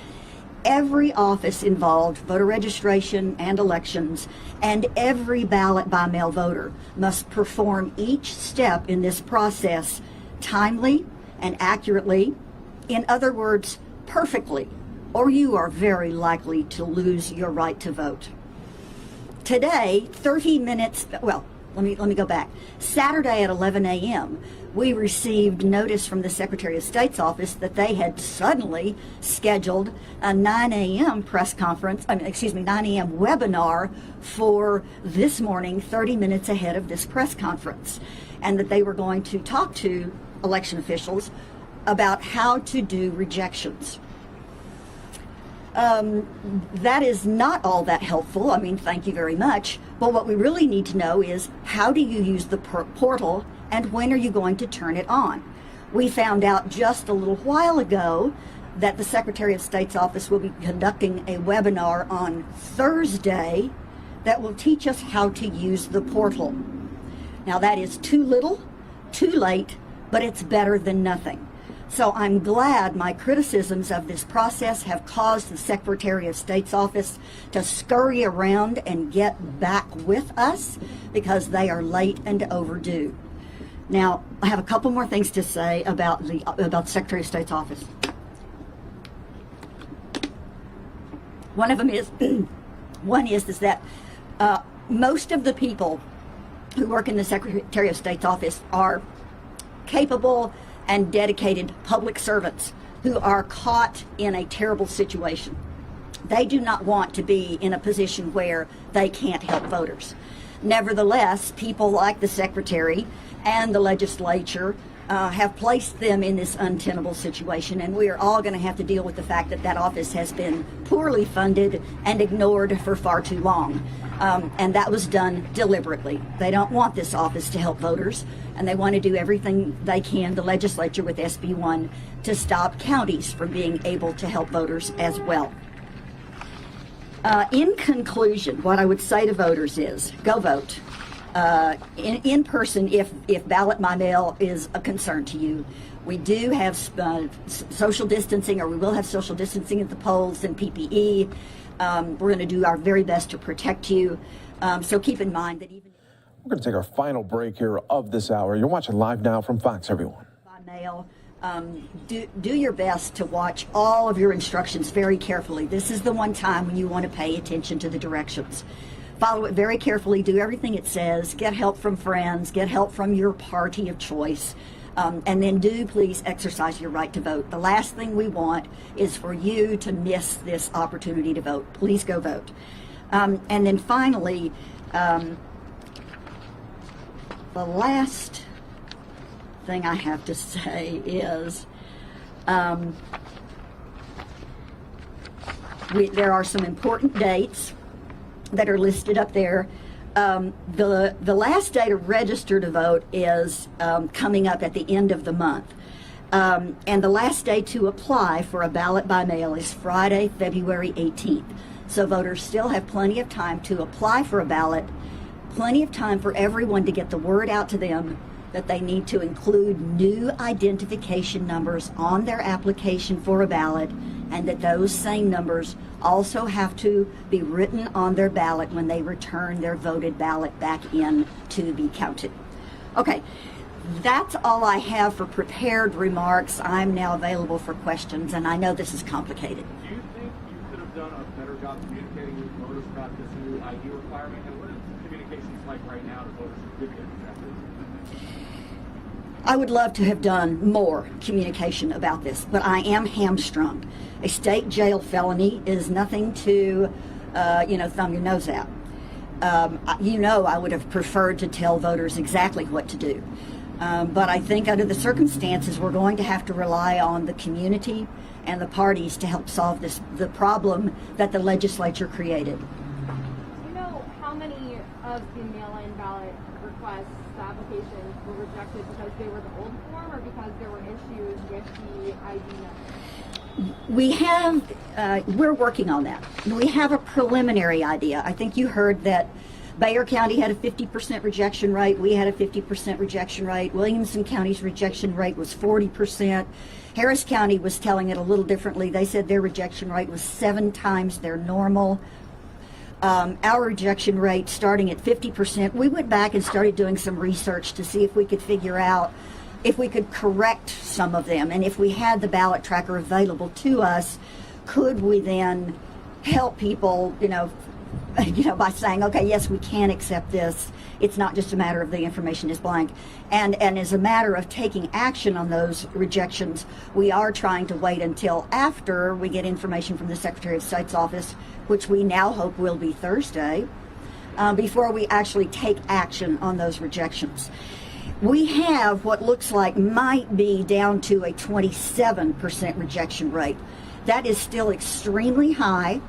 Every office involved, voter registration and elections, and every ballot by mail voter must perform each step in this process timely and accurately. In other words, perfectly, or you are very likely to lose your right to vote. Today, 30 minutes, well, let me go back. Saturday at 11 a.m., we received notice from the Secretary of State's office that they had suddenly scheduled a 9 a.m. press conference, 9 a.m. webinar for this morning, 30 minutes ahead of this press conference, and that they were going to talk to election officials about how to do rejections. That is not all that helpful. I mean, thank you very much. But what we really need to know is, how do you use the portal, and when are you going to turn it on? We found out just a little while ago that the Secretary of State's office will be conducting a webinar on Thursday that will teach us how to use the portal. Now, that is too little, too late, but it's better than nothing. So I'm glad my criticisms of this process have caused the Secretary of State's office to scurry around and get back with us, because they are late and overdue. Now, I have a couple more things to say about the Secretary of State's office. One of them is, that most of the people who work in the Secretary of State's office are capable and dedicated public servants who are caught in a terrible situation. They do not want to be in a position where they can't help voters. Nevertheless, people like the Secretary and the legislature have placed them in this untenable situation, and we are all going to have to deal with the fact that that office has been poorly funded and ignored for far too long. And that was done deliberately. They don't want this office to help voters, and they want to do everything they can, the legislature with SB1, to stop counties from being able to help voters as well. In conclusion, what I would say to voters is, go vote. In person, if ballot by mail is a concern to you. We do have social distancing, or we will have social distancing at the polls and PPE. We're going to do our very best to protect you. So keep in mind that even... We're going to take our final break here of this hour. You're watching Live Now from Fox, everyone. By mail, do your best to watch all of your instructions very carefully. This is the one time when you want to pay attention to the directions. Follow it very carefully, do everything it says, get help from friends, get help from your party of choice, and then do please exercise your right to vote. The last thing we want is for you to miss this opportunity to vote. Please go vote. And then finally, the last thing I have to say is there are some important dates that are listed up there. The last day to register to vote is coming up at the end of the month. And the last day to apply for a ballot by mail is Friday, February 18th. So voters still have plenty of time to apply for a ballot, plenty of time for everyone to get the word out to them that they need to include new identification numbers on their application for a ballot, and that those same numbers also have to be written on their ballot when they return their voted ballot back in to be counted. Okay, that's all I have for prepared remarks. I'm now available for questions, and I know this is complicated. Do you think you could have done a better job communicating with voters about this new ID requirement, and what are communications like right now to voters who could get rejected? I would love to have done more communication about this, but I am hamstrung. A state jail felony is nothing to, thumb your nose at. I would have preferred to tell voters exactly what to do. But I think under the circumstances, we're going to have to rely on the community and the parties to help solve the problem that the legislature created. Do you know how many of the mail-in ballot requests, the applications, were rejected because they were the old form or because there were issues with the ID number? We have, we're working on that. We have a preliminary idea. I think you heard that Bexar County had a 50% rejection rate. We had a 50% rejection rate. Williamson County's rejection rate was 40%. Harris County was telling it a little differently. They said their rejection rate was 7 times their normal. Our rejection rate starting at 50%. We went back and started doing some research to see if we could figure out if we could correct some of them, and if we had the ballot tracker available to us, could we then help people, by saying, okay, yes, we can accept this. It's not just a matter of the information is blank. And as a matter of taking action on those rejections, we are trying to wait until after we get information from the Secretary of State's office, which we now hope will be Thursday, before we actually take action on those rejections. We have what looks like might be down to a 27% rejection rate. That is still extremely high.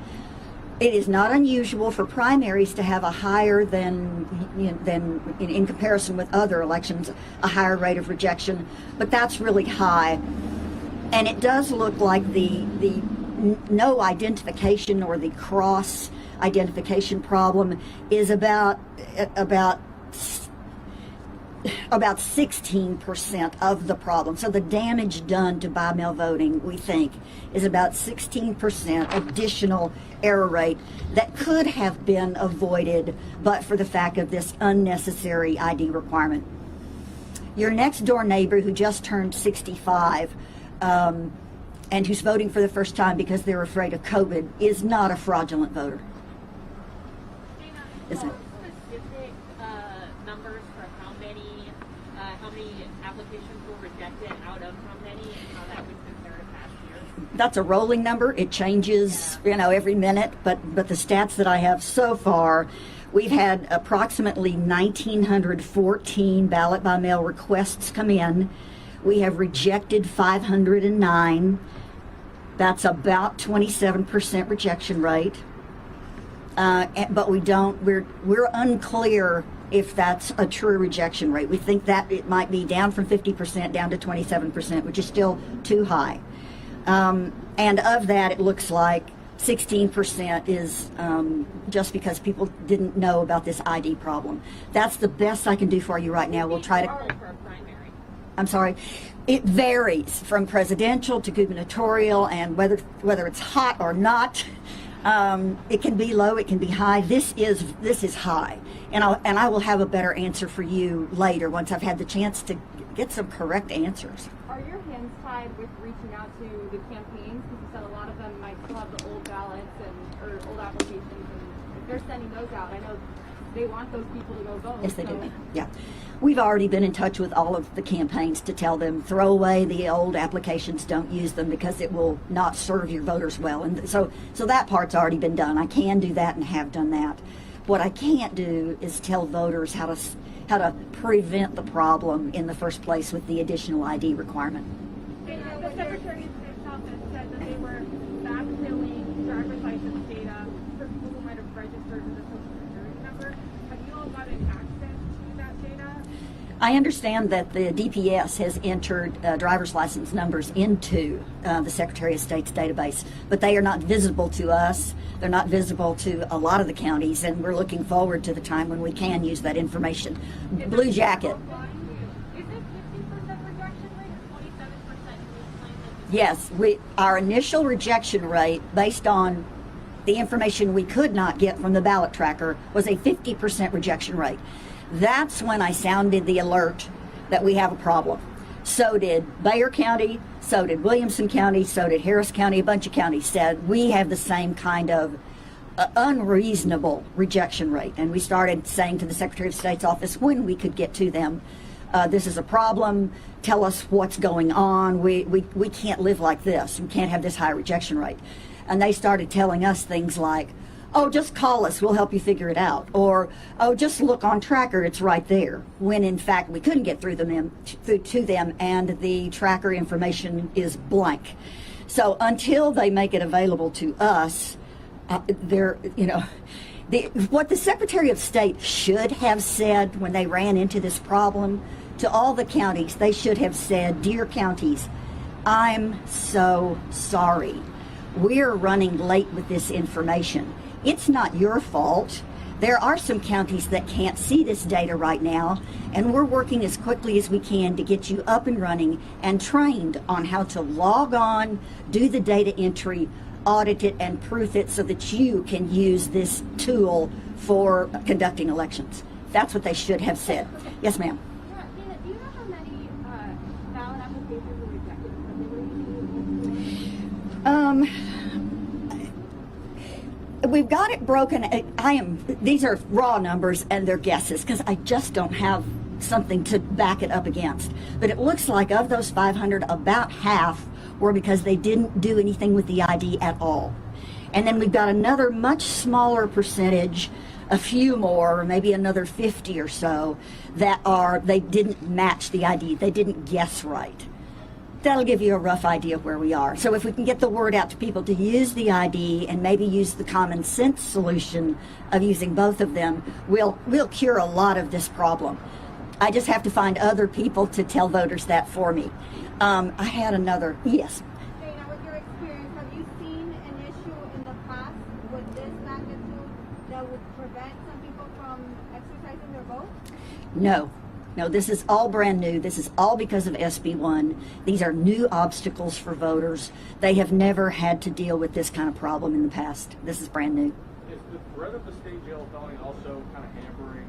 It is not unusual for primaries to have a higher than in comparison with other elections, a higher rate of rejection, but that's really high. And it does look like the no identification or the cross identification problem is about 16% of the problem. So the damage done to by-mail voting, we think, is about 16% additional error rate that could have been avoided but for the fact of this unnecessary ID requirement. Your next door neighbor who just turned 65 and who's voting for the first time because they're afraid of COVID is not a fraudulent voter. Is it? Numbers for how many applications were rejected out of how many, and how that would compare to past years? That's a rolling number. It changes, every minute. But the stats that I have so far, we've had approximately 1,914 ballot by mail requests come in. We have rejected 509. That's about 27% rejection rate. But we're unclear if that's a true rejection rate. We think that it might be down from 50% down to 27%, which is still too high. And of that, it looks like 16% is just because people didn't know about this ID problem. That's the best I can do for you right now. We'll try to... I'm sorry. It varies from presidential to gubernatorial, and whether it's hot or not. It can be low, it can be high. This is high, and I will have a better answer for you later once I've had the chance to get some correct answers. Are your hands tied with reaching out to the campaigns? Because you said a lot of them might still have the old ballots or old applications, and if they're sending those out, I know they want those people to go vote. Yes, they do. Yeah. We've already been in touch with all of the campaigns to tell them, throw away the old applications, don't use them because it will not serve your voters well. And so that part's already been done. I can do that and have done that. What I can't do is tell voters how to prevent the problem in the first place with the additional ID requirement. The Secretary of State's office said that they were backfilling driver's license data for people who might have registered with a social security number. Have you all gotten access to that data? I understand that the DPS has entered driver's license numbers into the Secretary of State's database, but they are not visible to us. They're not visible to a lot of the counties, and we're looking forward to the time when we can use that information. Blue Jacket. Is it 50% rejection rate or 27%? Yes, our initial rejection rate, based on the information we could not get from the ballot tracker, was a 50% rejection rate. That's when I sounded the alert that we have a problem. So did Bexar County, so did Williamson County, so did Harris County. A bunch of counties said we have the same kind of unreasonable rejection rate. And we started saying to the Secretary of State's office when we could get to them, this is a problem, tell us what's going on. We can't live like this. We can't have this high rejection rate. And they started telling us things like, oh, just call us, we'll help you figure it out. Or, oh, just look on Tracker, it's right there. When in fact we couldn't get through to them and the Tracker information is blank. So until they make it available to us, what the Secretary of State should have said when they ran into this problem to all the counties, they should have said, dear counties, I'm so sorry. We're running late with this information. It's not your fault. There are some counties that can't see this data right now, and we're working as quickly as we can to get you up and running and trained on how to log on, do the data entry, audit it, and proof it so that you can use this tool for conducting elections. That's what they should have said. Yes, ma'am. Dana, do you know how many ballot applications were rejected because they were We've got it broken. These are raw numbers and they're guesses because I just don't have something to back it up against. But it looks like of those 500, about half were because they didn't do anything with the ID at all. And then we've got another much smaller percentage, a few more, maybe another 50 or so, they didn't match the ID. They didn't guess right. That'll give you a rough idea of where we are. So if we can get the word out to people to use the ID and maybe use the common sense solution of using both of them, we'll cure a lot of this problem. I just have to find other people to tell voters that for me. I had another, yes. Dana, with your experience, have you seen an issue in the past with this magnitude that would prevent some people from exercising their vote? No, this is all brand new. This is all because of SB1. These are new obstacles for voters. They have never had to deal with this kind of problem in the past. This is brand new. Is the threat of the state jail felony also kind of hampering,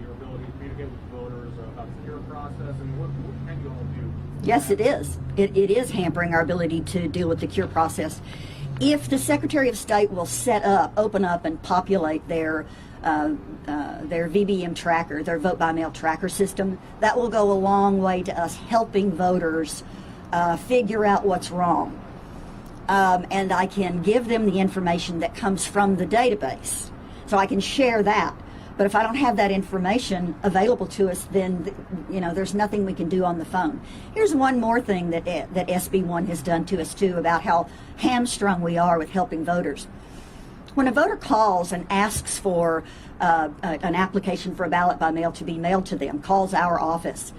your ability to communicate with voters about the secure process, and what can you all do? Yes, it is. It is hampering our ability to deal with the cure process. If the Secretary of State will open up and populate their VBM tracker, their vote by mail tracker system, that will go a long way to us helping voters figure out what's wrong. And I can give them the information that comes from the database. So I can share that. But if I don't have that information available to us, then there's nothing we can do on the phone. Here's one more thing that SB1 has done to us too about how hamstrung we are with helping voters. When a voter calls and asks for an application for a ballot by mail to be mailed to them, calls our office,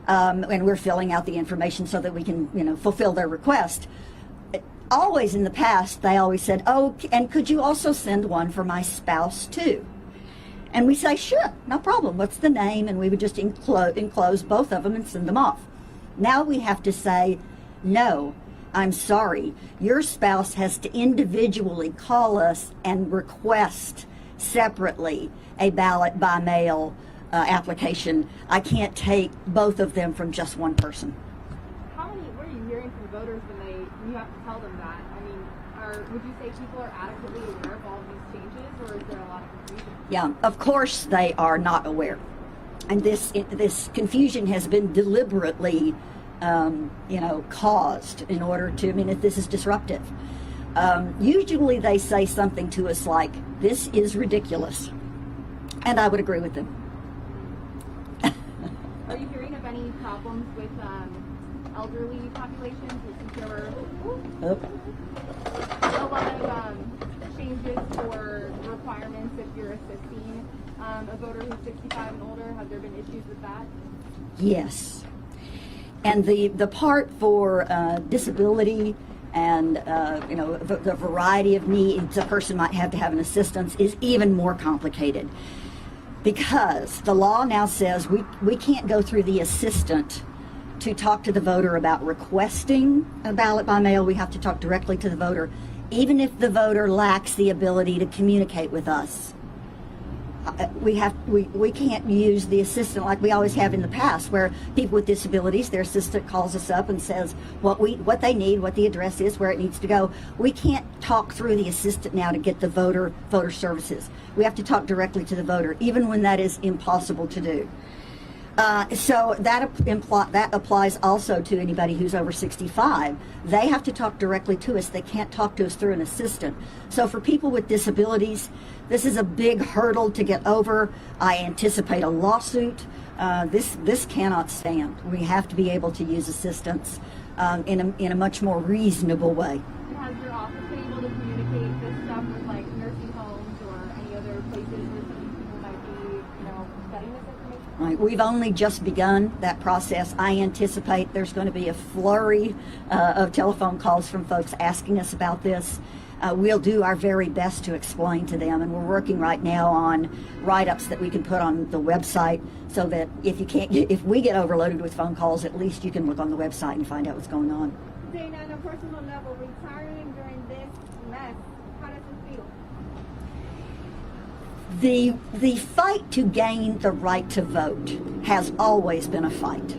and we're filling out the information so that we can fulfill their request. Always in the past, they always said, "Oh, and could you also send one for my spouse too?" And we say, "Sure, no problem. What's the name?" And we would just enclose both of them and send them off. Now we have to say, "No, I'm sorry. Your spouse has to individually call us and request separately a ballot by mail application. I can't take both of them from just one person." What are you hearing from voters when you have to tell them that? I mean, would you say people are adequately aware of all of these changes, or is there a lot of confusion? Yeah, of course they are not aware. And this confusion has been deliberately caused in order to, if this is disruptive. Usually they say something to us like, "This is ridiculous." And I would agree with them. Are you hearing of any problems with elderly populations? There were a lot of changes for requirements if you're assisting a voter who's 65 and older. Have there been issues with that? Yes. And the part for disability and the variety of needs a person might have to have an assistance is even more complicated, because the law now says we can't go through the assistant to talk to the voter about requesting a ballot by mail. We have to talk directly to the voter, even if the voter lacks the ability to communicate with us. We can't use the assistant like we always have in the past, where people with disabilities, their assistant calls us up and says what they need, what the address is, where it needs to go. We can't talk through the assistant now to get the voter services. We have to talk directly to the voter, even when that is impossible to do. So that applies also to anybody who's over 65. They have to talk directly to us. They can't talk to us through an assistant. So for people with disabilities, this is a big hurdle to get over. I anticipate a lawsuit. This cannot stand. We have to be able to use assistance in a much more reasonable way. And has your office been able to communicate this stuff with nursing homes or any other places where some people might be getting this information? Right. We've only just begun that process. I anticipate there's going to be a flurry of telephone calls from folks asking us about this. We'll do our very best to explain to them, and we're working right now on write-ups that we can put on the website so that if we get overloaded with phone calls, at least you can look on the website and find out what's going on. Dana, on a personal level, retiring during this mess, how does it feel? The fight to gain the right to vote has always been a fight.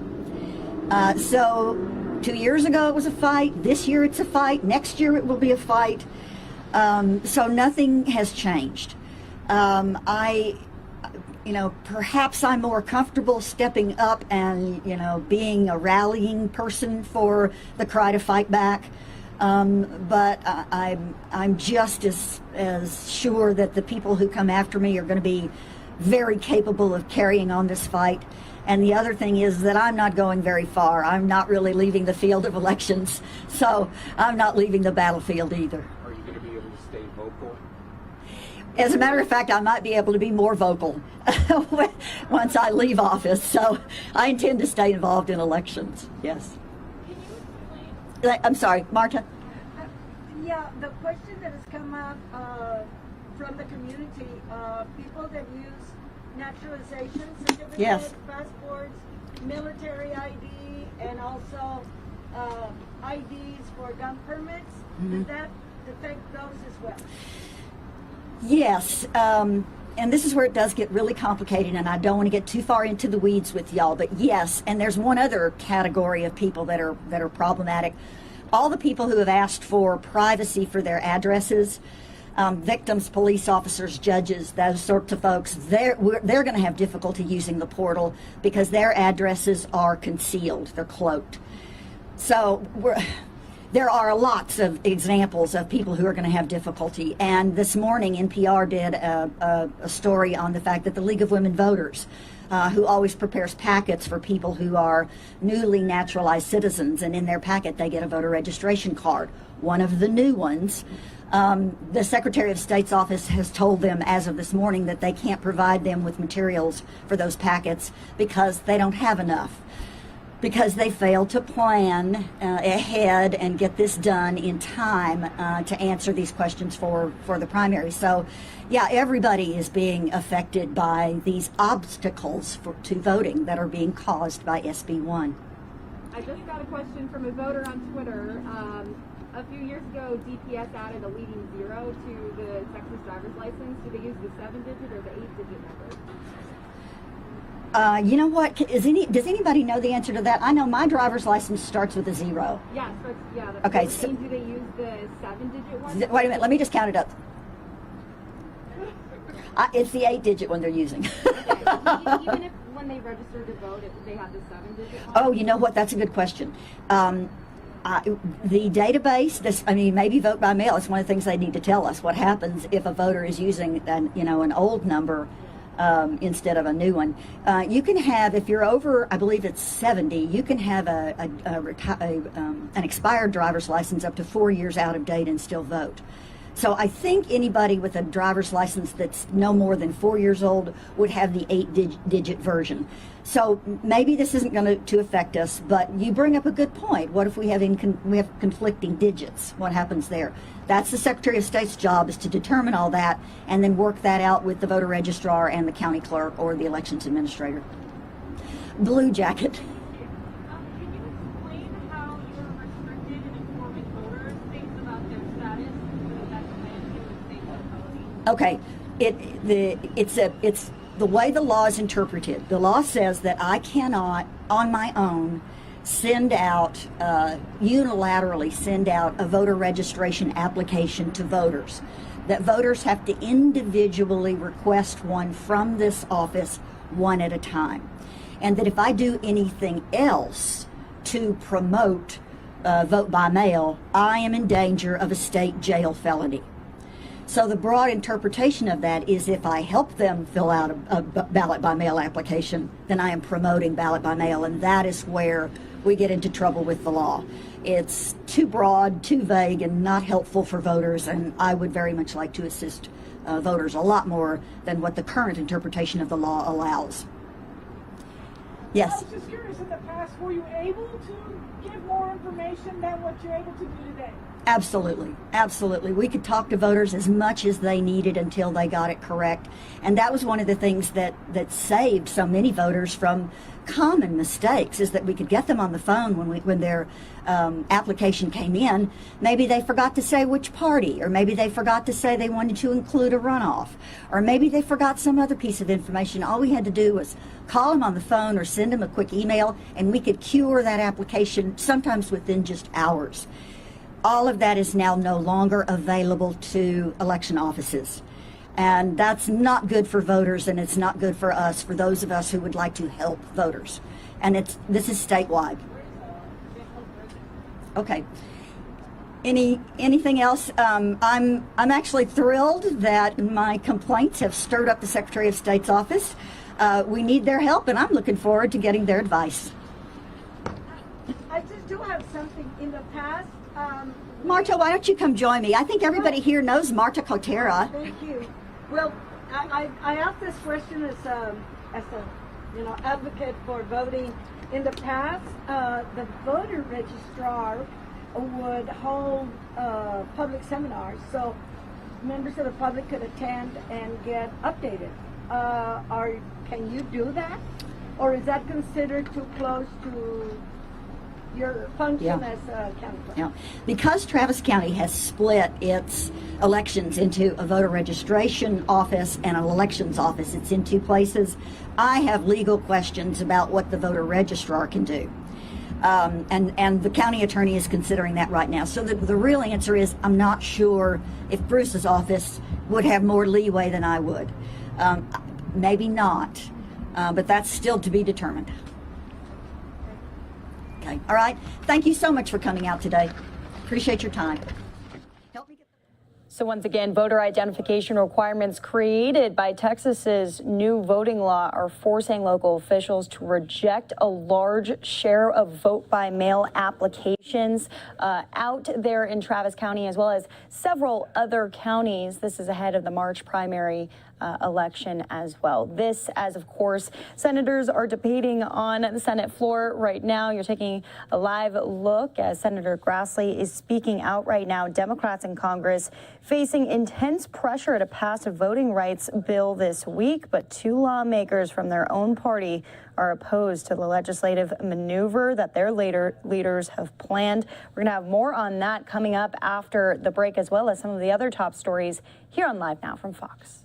So 2 years ago it was a fight. This year it's a fight. Next year it will be a fight. So nothing has changed. Perhaps I'm more comfortable stepping up and, being a rallying person for the cry to fight back. But I'm just as sure that the people who come after me are going to be very capable of carrying on this fight. And the other thing is that I'm not going very far. I'm not really leaving the field of elections, so I'm not leaving the battlefield either. Are you going to be able to stay vocal? As a matter of fact, I might be able to be more vocal once I leave office. So I intend to stay involved in elections, yes. I'm sorry, Marta? Yeah, the question that has come up from the community, people that use naturalization certificates, yes, passports, military ID, and also IDs for gun permits, does that affect those as well? Yes, and this is where it does get really complicated, and I don't want to get too far into the weeds with y'all, but yes, and there's one other category of people that are problematic. All the people who have asked for privacy for their addresses, victims, police officers, judges, those sorts of folks, they're going to have difficulty using the portal because their addresses are concealed, they're cloaked. So there are lots of examples of people who are going to have difficulty. And this morning, NPR did a story on the fact that the League of Women Voters, who always prepares packets for people who are newly naturalized citizens, and in their packet they get a voter registration card. One of the new ones, the Secretary of State's office has told them as of this morning that they can't provide them with materials for those packets because they don't have enough, because they failed to plan ahead and get this done in time to answer these questions for the primary. So, yeah, everybody is being affected by these obstacles to voting that are being caused by SB 1. I just got a question from a voter on Twitter. A few years ago, DPS added a leading 0 to the Texas driver's license. Do they use the 7-digit or the 8-digit number? You know what? Does anybody know the answer to that? I know my driver's license starts with a 0. Yeah, Okay. So, do they use the 7-digit one? Wait a minute. Let me just count it up. It's the 8-digit one they're using. Even if when they register to vote, if they have the 7-digit one? Oh, you know what? That's a good question. The database, maybe vote by mail. It's one of the things they need to tell us. What happens if a voter is using an old number instead of a new one? You can have, if you're over, I believe it's 70, you can have an expired driver's license up to 4 years out of date and still vote. So I think anybody with a driver's license that's no more than 4 years old would have the 8-digit version. So maybe this isn't going to affect us, but you bring up a good point. What if we have conflicting digits? What happens there? That's the Secretary of State's job, is to determine all that and then work that out with the voter registrar and the county clerk or the elections administrator. Blue jacket. Okay, it's the way the law is interpreted. The law says that I cannot, on my own, unilaterally send out a voter registration application to voters. That voters have to individually request one from this office, one at a time. And that if I do anything else to promote vote by mail, I am in danger of a state jail felony. So the broad interpretation of that is if I help them fill out a ballot by mail application, then I am promoting ballot by mail, and that is where we get into trouble with the law. It's too broad, too vague, and not helpful for voters, and I would very much like to assist voters a lot more than what the current interpretation of the law allows. Yes. I was just curious, in the past, were you able to give more information than what you're able to do today? Absolutely. Absolutely. We could talk to voters as much as they needed until they got it correct. And that was one of the things that saved so many voters from common mistakes, is that we could get them on the phone when their application came in. Maybe they forgot to say which party, or maybe they forgot to say they wanted to include a runoff, or maybe they forgot some other piece of information. All we had to do was call them on the phone or send them a quick email, and we could cure that application sometimes within just hours. All of that is now no longer available to election offices. And that's not good for voters, and it's not good for us, for those of us who would like to help voters. And this is statewide. Okay. Anything else? I'm actually thrilled that my complaints have stirred up the Secretary of State's office. We need their help, and I'm looking forward to getting their advice. I just do have something in the past. Marta, why don't you come join me? I think everybody here knows Marta Cotera. Thank you. Well, I asked this question as a advocate for voting. In the past, the voter registrar would hold public seminars, so members of the public could attend and get updated. Can you do that, or is that considered too close to your function as a county clerk? Yeah. Because Travis County has split its elections into a voter registration office and an elections office, it's in two places, I have legal questions about what the voter registrar can do. And the county attorney is considering that right now. So the real answer is, I'm not sure if Bruce's office would have more leeway than I would. Maybe not, but that's still to be determined. Okay. All right. Thank you so much for coming out today. Appreciate your time. So once again, voter identification requirements created by Texas's new voting law are forcing local officials to reject a large share of vote-by-mail applications out there in Travis County, as well as several other counties. This is ahead of the March primary election as well. This, as of course, senators are debating on the Senate floor right now. You're taking a live look as Senator Grassley is speaking out right now. Democrats in Congress facing intense pressure to pass a voting rights bill this week, but two lawmakers from their own party are opposed to the legislative maneuver that their leaders have planned. We're going to have more on that coming up after the break, as well as some of the other top stories here on Live Now from Fox.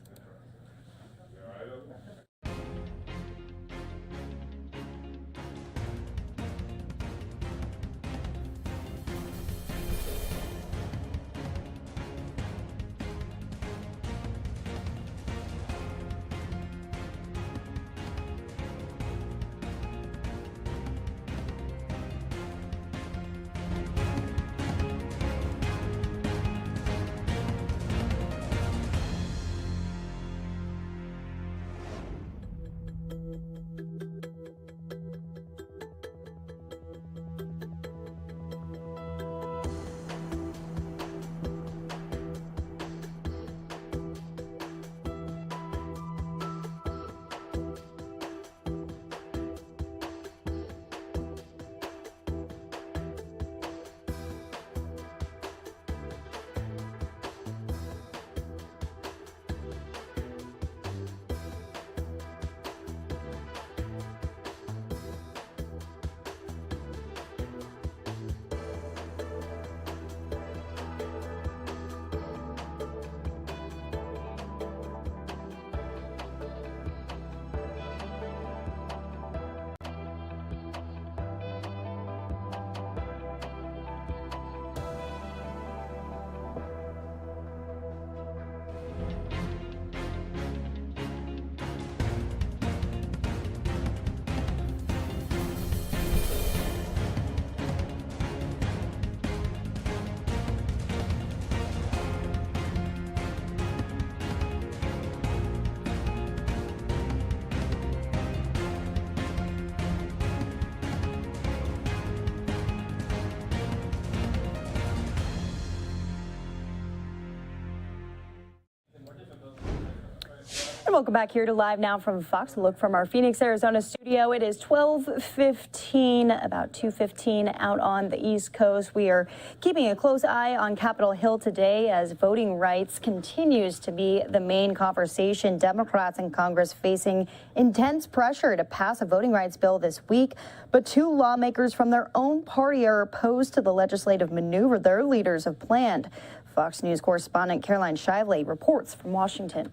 And welcome back here to Live Now from Fox. A look from our Phoenix, Arizona studio. It is 12:15, about 2:15 out on the East Coast. We are keeping a close eye on Capitol Hill today as voting rights continues to be the main conversation. Democrats in Congress facing intense pressure to pass a voting rights bill this week, but two lawmakers from their own party are opposed to the legislative maneuver their leaders have planned. Fox News correspondent Caroline Shively reports from Washington.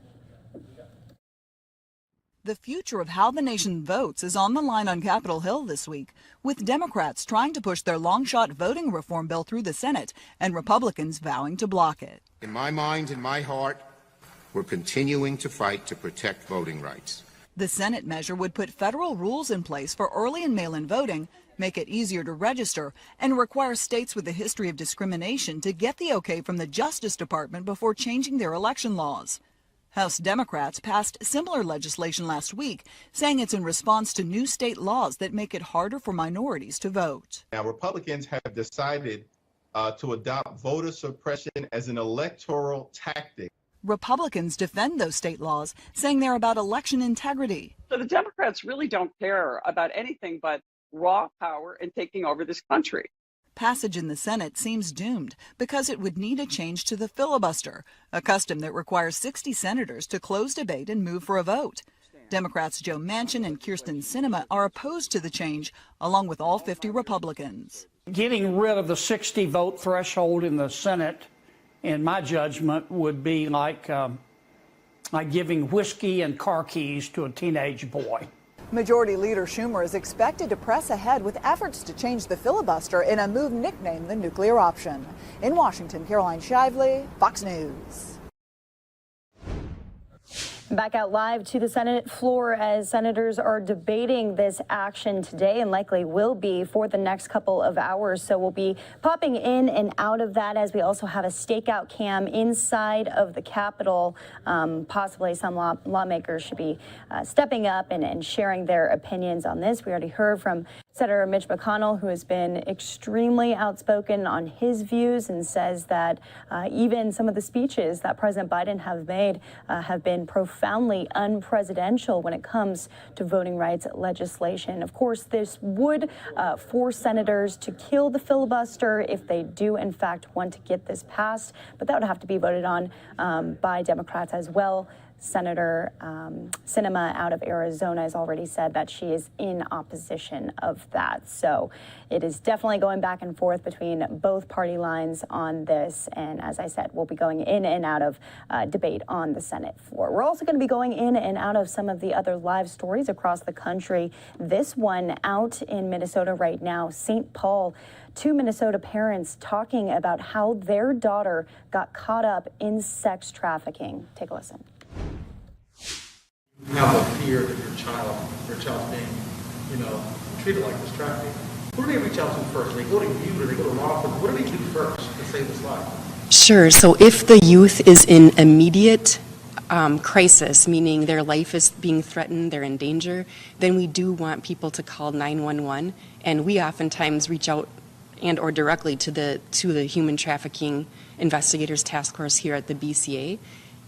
The future of how the nation votes is on the line on Capitol Hill this week, with Democrats trying to push their long-shot voting reform bill through the Senate and Republicans vowing to block it. In my mind and my heart, we're continuing to fight to protect voting rights. The Senate measure would put federal rules in place for early and mail-in voting, make it easier to register, and require states with a history of discrimination to get the okay from the Justice Department before changing their election laws. House Democrats passed similar legislation last week, saying it's in response to new state laws that make it harder for minorities to vote. Now, Republicans have decided to adopt voter suppression as an electoral tactic. Republicans defend those state laws, saying they're about election integrity. So the Democrats really don't care about anything but raw power and taking over this country. Passage in the Senate seems doomed because it would need a change to the filibuster, a custom that requires 60 senators to close debate and move for a vote. Democrats Joe Manchin and Kyrsten Sinema are opposed to the change, along with all 50 Republicans. Getting rid of the 60 vote threshold in the Senate, in my judgment, would be like giving whiskey and car keys to a teenage boy. Majority Leader Schumer is expected to press ahead with efforts to change the filibuster in a move nicknamed the nuclear option. In Washington, Caroline Shively, Fox News. Back out live to the Senate floor as senators are debating this action today and likely will be for the next couple of hours. So we'll be popping in and out of that as we also have a stakeout cam inside of the Capitol. Possibly some lawmakers should be stepping up and sharing their opinions on this. We already heard from Senator Mitch McConnell, who has been extremely outspoken on his views and says that even some of the speeches that President Biden have made have been profoundly unpresidential when it comes to voting rights legislation. Of course, this would force senators to kill the filibuster if they do, in fact, want to get this passed, but that would have to be voted on by Democrats as well. Senator Sinema out of Arizona has already said that she is in opposition of that. So it is definitely going back and forth between both party lines on this. And as I said, we'll be going in and out of debate on the Senate floor. We're also going to be going in and out of some of the other live stories across the country. This one out in Minnesota right now, St. Paul. Two Minnesota parents talking about how their daughter got caught up in sex trafficking. Take a listen. You have a fear that your child's being, treated like this trafficking. Who do they reach out to first? Do they go to you? Do they go to law enforcement? What do they do first to save this life? Sure. So if the youth is in immediate crisis, meaning their life is being threatened, they're in danger, then we do want people to call 911, and we oftentimes reach out and or directly to the Human Trafficking Investigators Task Force here at the BCA.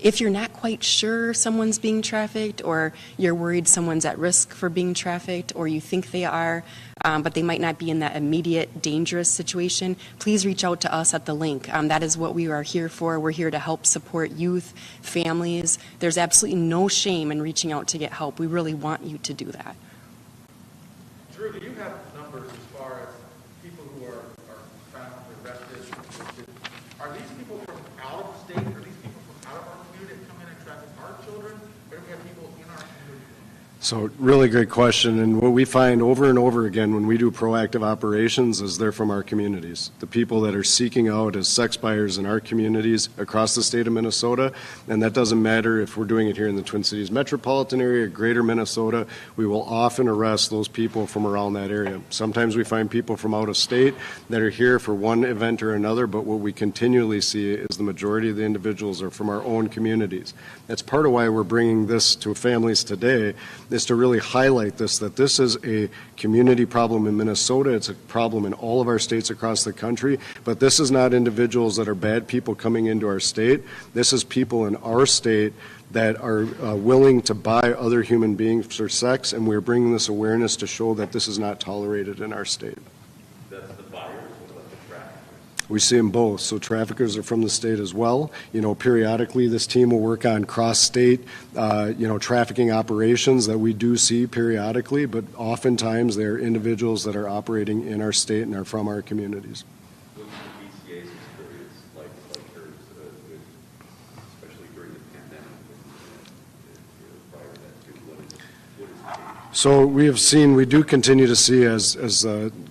If you're not quite sure someone's being trafficked, or you're worried someone's at risk for being trafficked, or you think they are, but they might not be in that immediate dangerous situation, please reach out to us at the link. That is what we are here for. We're here to help support youth, families. There's absolutely no shame in reaching out to get help. We really want you to do that. Drew, do you have numbers as far as people who are found, arrested, convicted? Are these people from out of state? Are these people from out of our community that come in and traffic our children? Or do we have people in our community? So really great question, and what we find over and over again when we do proactive operations is they're from our communities. The people that are seeking out as sex buyers in our communities across the state of Minnesota, and that doesn't matter if we're doing it here in the Twin Cities metropolitan area, greater Minnesota, we will often arrest those people from around that area. Sometimes we find people from out of state that are here for one event or another, but what we continually see is the majority of the individuals are from our own communities. That's part of why we're bringing this to families today, is to really highlight this, that this is a community problem in Minnesota. It's a problem in all of our states across the country, but this is not individuals that are bad people coming into our state. This is people in our state that are willing to buy other human beings for sex, and we're bringing this awareness to show that this is not tolerated in our state. That's the buyers, what about the traffickers? We see them both. So traffickers are from the state as well. You know, periodically this team will work on cross-state, trafficking operations that we do see periodically, but oftentimes they're individuals that are operating in our state and are from our communities. What's the BCA's experience like yours, especially during the pandemic, prior to that too? What is changed? So we do continue to see, as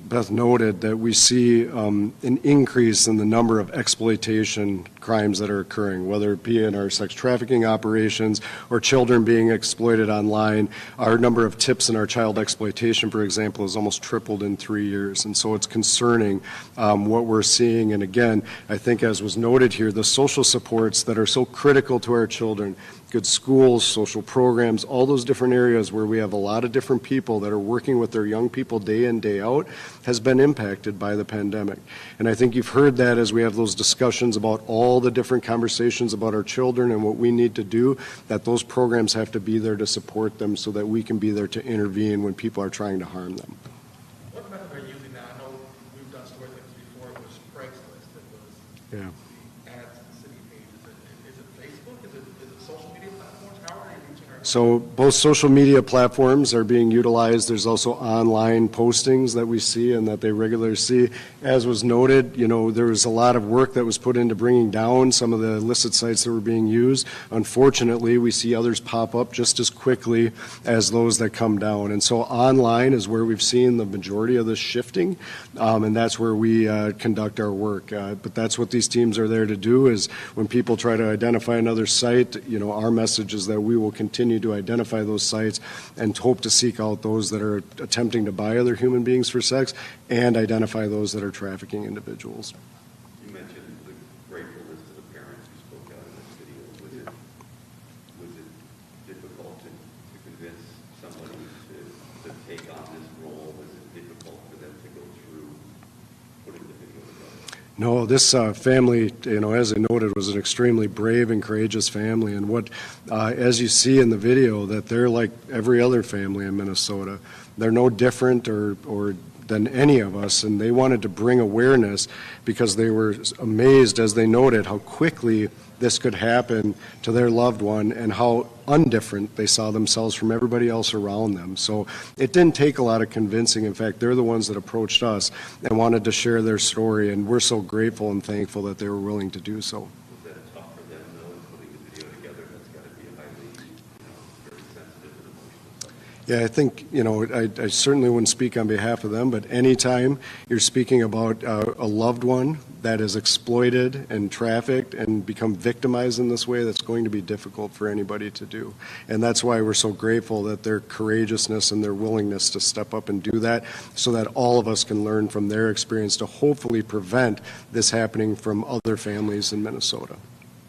Beth noted, that we see an increase in the number of exploitation crimes that are occurring, whether it be in our sex trafficking operations or children being exploited online. Our number of tips in our child exploitation, for example, has almost tripled in 3 years. And so it's concerning what we're seeing. And again, I think as was noted here, the social supports that are so critical to our children, good schools, social programs, all those different areas where we have a lot of different people that are working with their young people day in, day out, has been impacted by the pandemic. And I think you've heard that as we have those discussions about all the different conversations about our children and what we need to do, that those programs have to be there to support them so that we can be there to intervene when people are trying to harm them. What method are you using now? I know we've done stories like this before. It was Craigslist. It was Yeah. the ads and city pages. Is it Facebook? Is it social media platforms? How are you reaching our So both social media platforms are being utilized. There's also online postings that we see and that they regularly see. As was noted, there was a lot of work that was put into bringing down some of the illicit sites that were being used. Unfortunately, we see others pop up just as quickly as those that come down. And so online is where we've seen the majority of this shifting, and that's where we conduct our work. But that's what these teams are there to do, is when people try to identify another site, our message is that we will continue to identify those sites and hope to seek out those that are attempting to buy other human beings for sex and identify those that are trafficking individuals. You mentioned the gratefulness to the parents who spoke out in this video. Was it difficult to convince somebody to take on this role? Was it difficult for them to go through putting the video together? No, this family, as I noted, was an extremely brave and courageous family. And as you see in the video, that they're like every other family in Minnesota. They're no different or than any of us, and they wanted to bring awareness because they were amazed, as they noted, how quickly this could happen to their loved one and how undifferent they saw themselves from everybody else around them. So it didn't take a lot of convincing. In fact, they're the ones that approached us and wanted to share their story, and we're so grateful and thankful that they were willing to do so. Was that tough for them, though, in putting the video together? That's got to be a highly, very sensitive and emotional subject. Yeah, I think, I certainly wouldn't speak on behalf of them, but anytime you're speaking about a loved one that is exploited and trafficked and become victimized in this way, that's going to be difficult for anybody to do. And that's why we're so grateful that their courageousness and their willingness to step up and do that, so that all of us can learn from their experience to hopefully prevent this happening from other families in Minnesota.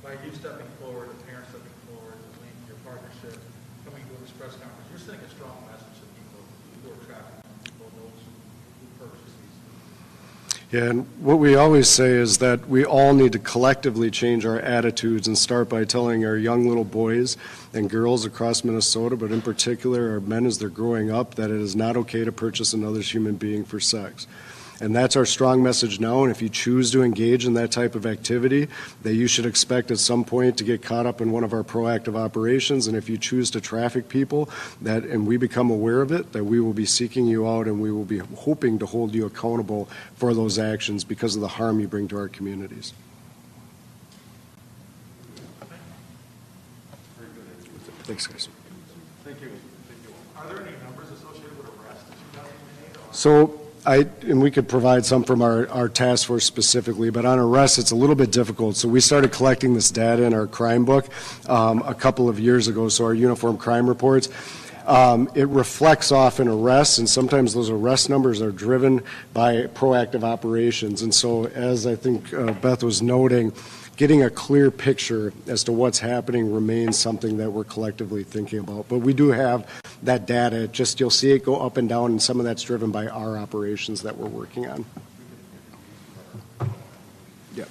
By you stepping forward, the parents stepping forward, Link, your partnership, coming to this press conference, you're sending a strong message to people who are trafficking, people, those who purchase these. Yeah, and what we always say is that we all need to collectively change our attitudes and start by telling our young little boys and girls across Minnesota, but in particular our men as they're growing up, that it is not okay to purchase another human being for sex. And that's our strong message now, and if you choose to engage in that type of activity, that you should expect at some point to get caught up in one of our proactive operations, and if you choose to traffic people, and we become aware of it, that we will be seeking you out and we will be hoping to hold you accountable for those actions because of the harm you bring to our communities. Thanks, guys. Thank you. Are there any numbers associated with arrests in 2008? So, and we could provide some from our task force specifically, but on arrests, it's a little bit difficult. So we started collecting this data in our crime book a couple of years ago, so our uniform crime reports. It reflects off in arrests, and sometimes those arrest numbers are driven by proactive operations. And so, as I think Beth was noting, getting a clear picture as to what's happening remains something that we're collectively thinking about. But we do have that data. Just you'll see it go up and down, and some of that's driven by our operations that we're working on. Yeah.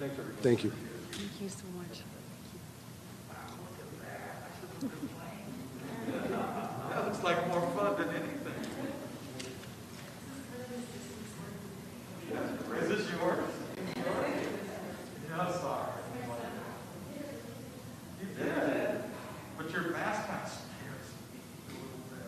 Thanks, everybody. Thank you. Thank you so much. more fun than anything. Is this yours? Yeah, sorry. You did. But your mask kind of scares me a little bit.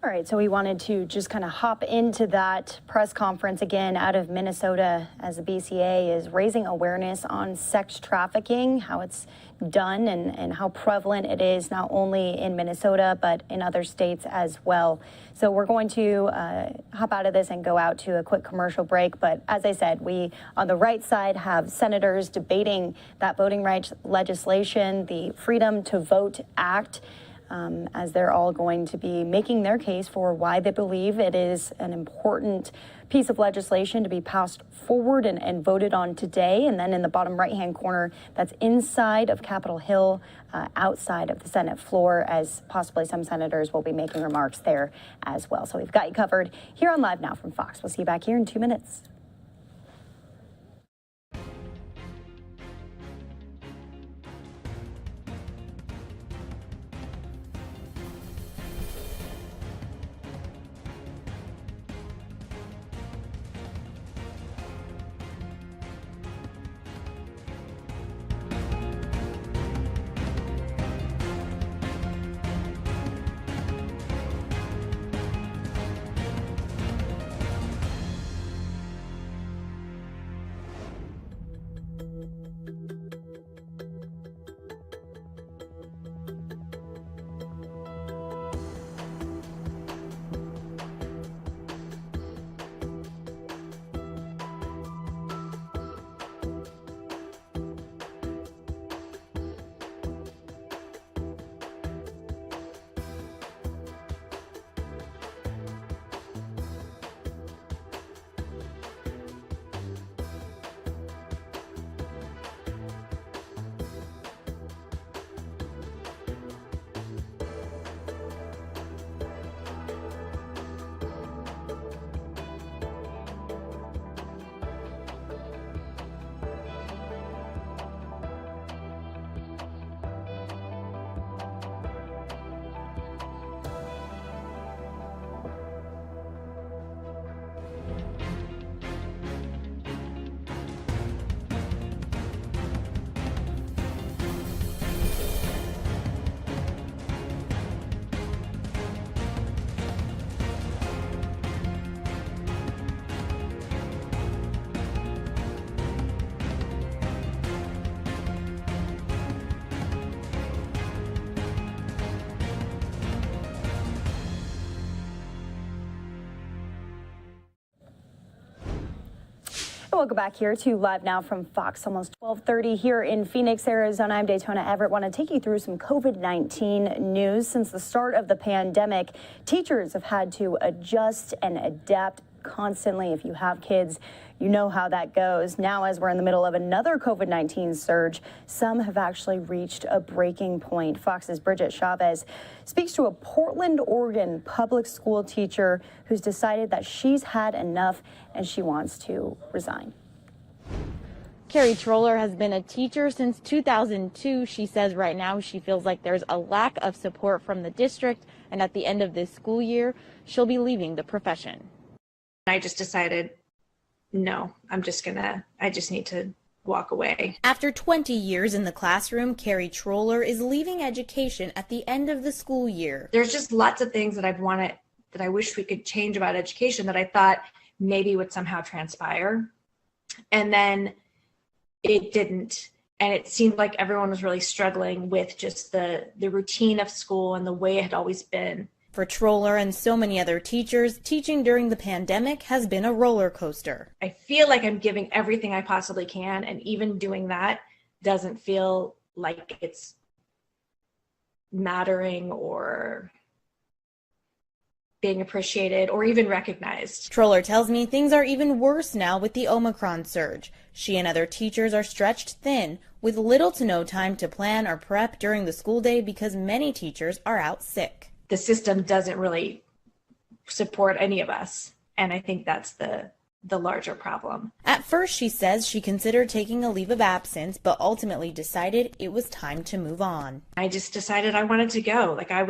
All right, so we wanted to just kind of hop into that press conference again out of Minnesota as the BCA is raising awareness on sex trafficking, how it's done and how prevalent it is not only in Minnesota but in other states as well. So we're going to hop out of this and go out to a quick commercial break. But as I said, we on the right side have senators debating that voting rights legislation, the Freedom to Vote Act, as they're all going to be making their case for why they believe it is an important piece of legislation to be passed forward and voted on today. And then in the bottom right-hand corner, that's inside of Capitol Hill, outside of the Senate floor, as possibly some senators will be making remarks there as well. So we've got you covered here on Live Now from Fox. We'll see you back here in 2 minutes. Welcome back here to Live Now from Fox. Almost 12:30 here in Phoenix, Arizona. I'm Daytona Everett. Want to take you through some COVID-19 news. Since the start of the pandemic, teachers have had to adjust and adapt constantly. If you have kids, you know how that goes. Now, as we're in the middle of another COVID-19 surge, some have actually reached a breaking point. Fox's Bridget Chavez speaks to a Portland, Oregon public school teacher who's decided that she's had enough and she wants to resign. Carrie Troller has been a teacher since 2002. She says right now she feels like there's a lack of support from the district, and at the end of this school year, she'll be leaving the profession. I just decided, no, I just need to walk away. After 20 years in the classroom, Carrie Troller is leaving education at the end of the school year. There's just lots of things that that I wish we could change about education that I thought maybe would somehow transpire. And then it didn't. And it seemed like everyone was really struggling with just the routine of school and the way it had always been. For Troller and so many other teachers, teaching during the pandemic has been a roller coaster. I feel like I'm giving everything I possibly can, and even doing that doesn't feel like it's mattering or being appreciated or even recognized. Troller tells me things are even worse now with the Omicron surge. She and other teachers are stretched thin with little to no time to plan or prep during the school day because many teachers are out sick. The system doesn't really support any of us, and I think that's the larger problem. At first, she says she considered taking a leave of absence, but ultimately decided it was time to move on. I just decided I wanted to go. Like I've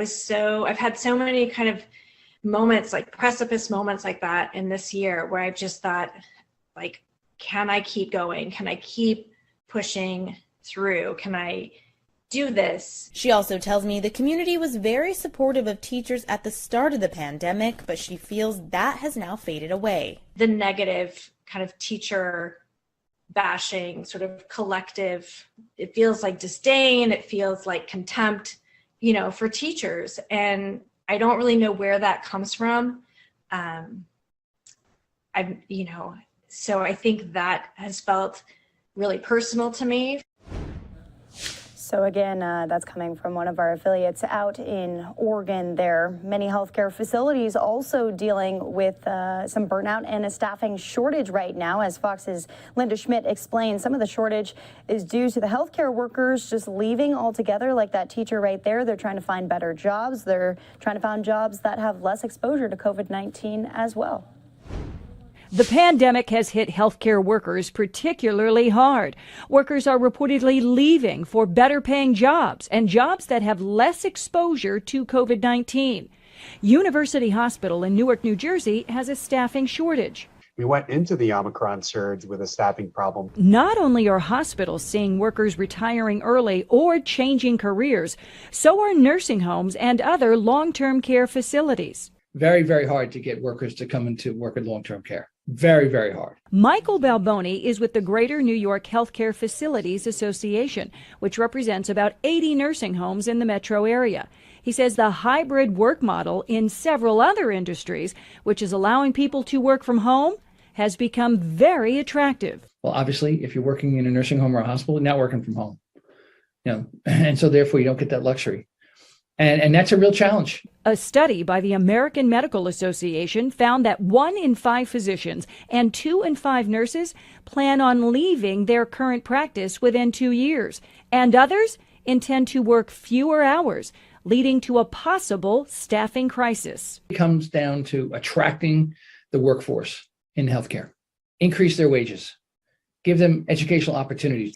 had so many kind of moments, like precipice moments like that in this year where I've just thought, like, can I keep going? Can I keep pushing through? Can I do this? She also tells me the community was very supportive of teachers at the start of the pandemic, but she feels that has now faded away. The negative kind of teacher bashing, sort of collective, it feels like disdain, it feels like contempt, for teachers. And I don't really know where that comes from. So I think that has felt really personal to me. So again, that's coming from one of our affiliates out in Oregon. There are many healthcare facilities also dealing with some burnout and a staffing shortage right now. As Fox's Linda Schmidt explains, some of the shortage is due to the healthcare workers just leaving altogether, like that teacher right there. They're trying to find better jobs. They're trying to find jobs that have less exposure to COVID-19 as well. The pandemic has hit healthcare workers particularly hard. Workers are reportedly leaving for better paying jobs and jobs that have less exposure to COVID-19. University Hospital in Newark, New Jersey has a staffing shortage. We went into the Omicron surge with a staffing problem. Not only are hospitals seeing workers retiring early or changing careers, so are nursing homes and other long-term care facilities. Very, very hard to get workers to come into work in long-term care. Very, very hard. Michael Balboni is with the Greater New York Healthcare Facilities Association, which represents about 80 nursing homes in the metro area. He says the hybrid work model in several other industries, which is allowing people to work from home, has become very attractive. Well, obviously, if you're working in a nursing home or a hospital, you're not working from home. And so therefore you don't get that luxury. And that's a real challenge. A study by the American Medical Association found that 1 in 5 physicians and 2 in 5 nurses plan on leaving their current practice within 2 years, and others intend to work fewer hours, leading to a possible staffing crisis. It comes down to attracting the workforce in healthcare, increase their wages, give them educational opportunities.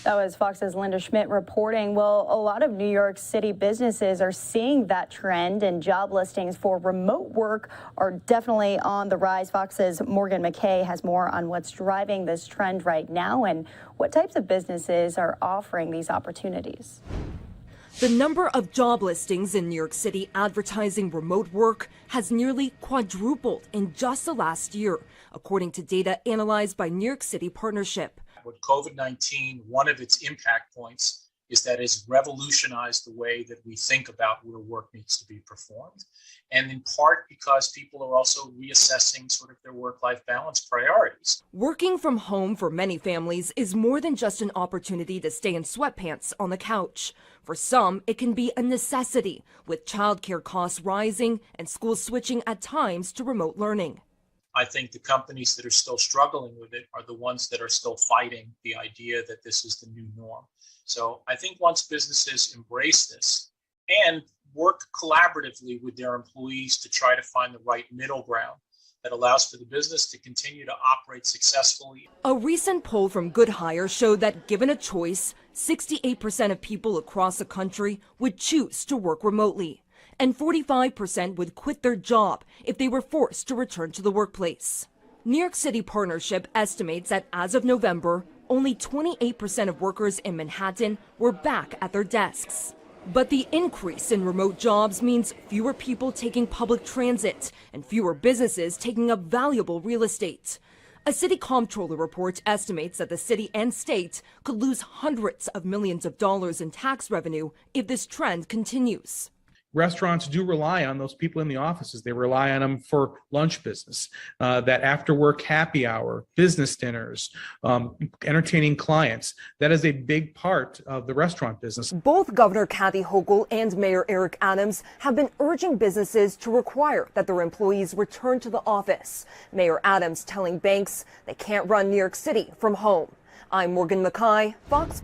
That was Fox's Linda Schmidt reporting. Well, a lot of New York City businesses are seeing that trend, and job listings for remote work are definitely on the rise. Fox's Morgan McKay has more on what's driving this trend right now and what types of businesses are offering these opportunities. The number of job listings in New York City advertising remote work has nearly quadrupled in just the last year, according to data analyzed by New York City Partnership. With COVID-19, one of its impact points is that it's revolutionized the way that we think about where work needs to be performed. And in part because people are also reassessing sort of their work-life balance priorities. Working from home for many families is more than just an opportunity to stay in sweatpants on the couch. For some, it can be a necessity, with childcare costs rising and schools switching at times to remote learning. I think the companies that are still struggling with it are the ones that are still fighting the idea that this is the new norm. So I think once businesses embrace this and work collaboratively with their employees to try to find the right middle ground that allows for the business to continue to operate successfully. A recent poll from Good Hire showed that given a choice, 68% of people across the country would choose to work remotely. And 45% would quit their job if they were forced to return to the workplace. New York City Partnership estimates that as of November, only 28% of workers in Manhattan were back at their desks. But the increase in remote jobs means fewer people taking public transit and fewer businesses taking up valuable real estate. A city comptroller report estimates that the city and state could lose hundreds of millions of dollars in tax revenue if this trend continues. restaurants do rely on those people in the offices. They rely on them for lunch business, that after work happy hour, business dinners, entertaining clients. That is a big part of the restaurant business. Both Governor Kathy Hochul and Mayor Eric Adams have been urging businesses to require that their employees return to the office. Mayor Adams telling banks they can't run New York City from home. I'm Morgan Mackay, Fox.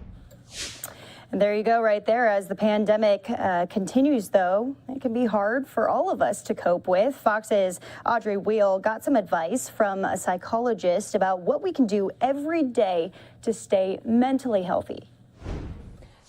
And there you go right there. As the pandemic continues, though, it can be hard for all of us to cope with. Fox's Audrey Wheel got some advice from a psychologist about what we can do every day to stay mentally healthy.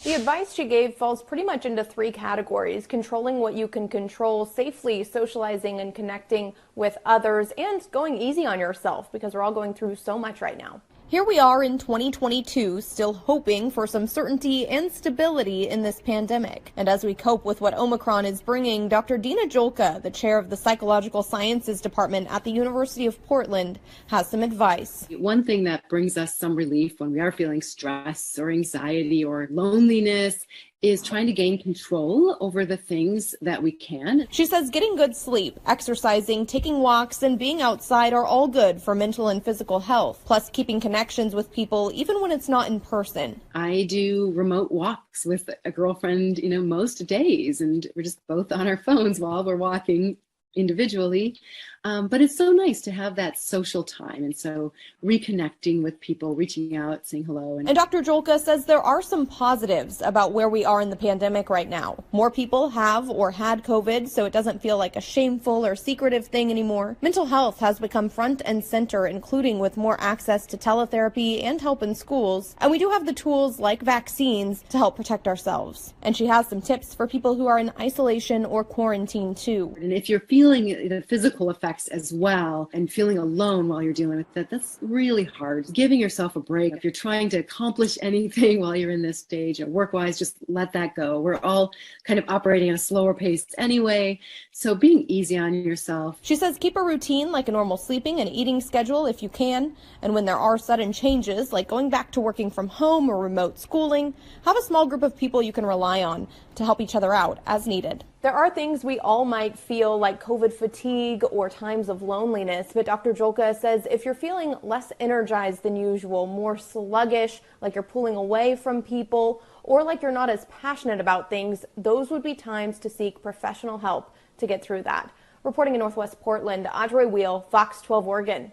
The advice she gave falls pretty much into three categories: controlling what you can control, safely socializing and connecting with others, and going easy on yourself, because we're all going through so much right now. Here we are in 2022, still hoping for some certainty and stability in this pandemic. And as we cope with what Omicron is bringing, Dr. Dina Jolka, the chair of the Psychological Sciences Department at the University of Portland, has some advice. One thing that brings us some relief when we are feeling stress or anxiety or loneliness is trying to gain control over the things that we can. She says getting good sleep, exercising, taking walks, and being outside are all good for mental and physical health, plus keeping connections with people even when it's not in person. I do remote walks with a girlfriend, most days, and we're just both on our phones while we're walking individually. But it's so nice to have that social time. And so reconnecting with people, reaching out, saying hello. And Dr. Jolka says there are some positives about where we are in the pandemic right now. More people have or had COVID, so it doesn't feel like a shameful or secretive thing anymore. Mental health has become front and center, including with more access to teletherapy and help in schools. And we do have the tools like vaccines to help protect ourselves. And she has some tips for people who are in isolation or quarantine too. And if you're feeling the physical effects as well and feeling alone while you're dealing with that, that's really hard. Giving yourself a break. If you're trying to accomplish anything while you're in this stage, work-wise, just let that go. We're all kind of operating at a slower pace anyway, so being easy on yourself. She says keep a routine like a normal sleeping and eating schedule if you can, and when there are sudden changes like going back to working from home or remote schooling, have a small group of people you can rely on to help each other out as needed. There are things we all might feel like COVID fatigue or times of loneliness, but Dr. Jolka says if you're feeling less energized than usual, more sluggish, like you're pulling away from people, or like you're not as passionate about things, those would be times to seek professional help to get through that. Reporting in Northwest Portland, Audrey Wheel, Fox 12 Oregon.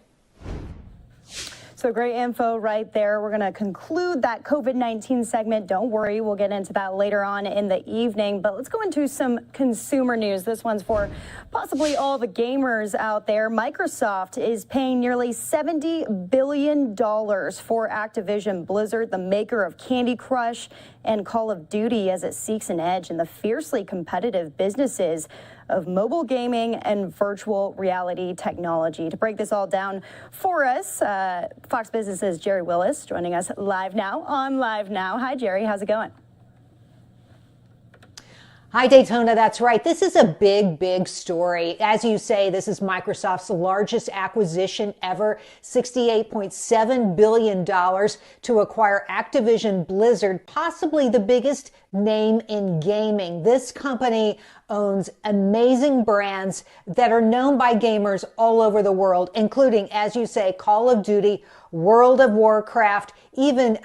So great info right there. We're going to conclude that COVID-19 segment. Don't worry, we'll get into that later on in the evening. But let's go into some consumer news. This one's for possibly all the gamers out there. Microsoft is paying nearly $70 billion for Activision Blizzard, the maker of Candy Crush and Call of Duty, as it seeks an edge in the fiercely competitive businesses of mobile gaming and virtual reality technology. To break this all down for us, Fox Business's Jerry Willis joining us live now on Live Now. Hi, Jerry. How's it going? Hi, Daytona. That's right. This is a big, big story. As you say, this is Microsoft's largest acquisition ever, $68.7 billion to acquire Activision Blizzard, possibly the biggest name in gaming. This company owns amazing brands that are known by gamers all over the world, including, as you say, Call of Duty, World of Warcraft, even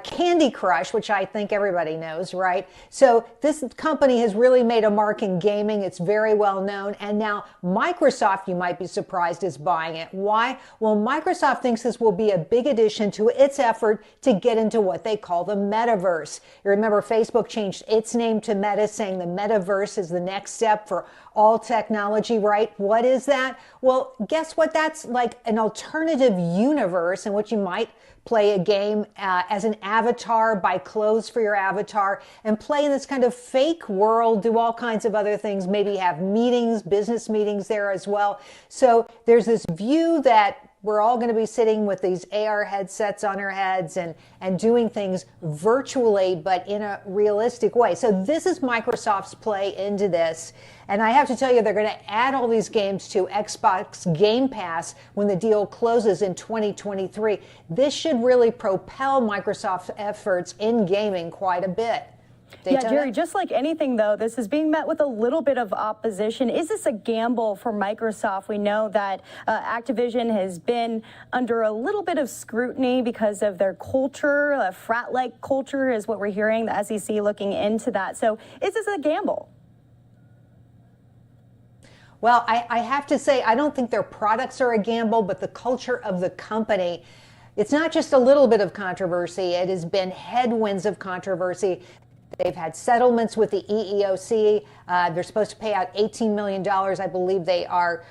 Candy Crush, which I think everybody knows, right? So this company has really made a mark in gaming. It's very well known. And now Microsoft, you might be surprised, is buying it. Why? Well, Microsoft thinks this will be a big addition to its effort to get into what they call the metaverse. You remember Facebook changed its name to Meta, saying the metaverse is the next step for all technology, right? What is that? Well, guess what? That's like an alternative universe in which you might play a game as an avatar, buy clothes for your avatar, and play in this kind of fake world, do all kinds of other things, maybe have meetings, business meetings there as well. So there's this view that we're all going to be sitting with these AR headsets on our heads and doing things virtually, but in a realistic way. So this is Microsoft's play into this. And I have to tell you, they're going to add all these games to Xbox Game Pass when the deal closes in 2023. This should really propel Microsoft's efforts in gaming quite a bit. Yeah, Jerry, just like anything, though, this is being met with a little bit of opposition. Is this a gamble for Microsoft? We know that Activision has been under a little bit of scrutiny because of their culture. A frat-like culture is what we're hearing, the SEC looking into that. So is this a gamble? Well, I have to say, I don't think their products are a gamble, but the culture of the company, it's not just a little bit of controversy. It has been headwinds of controversy. They've had settlements with the EEOC. They're supposed to pay out $18 million. I believe they are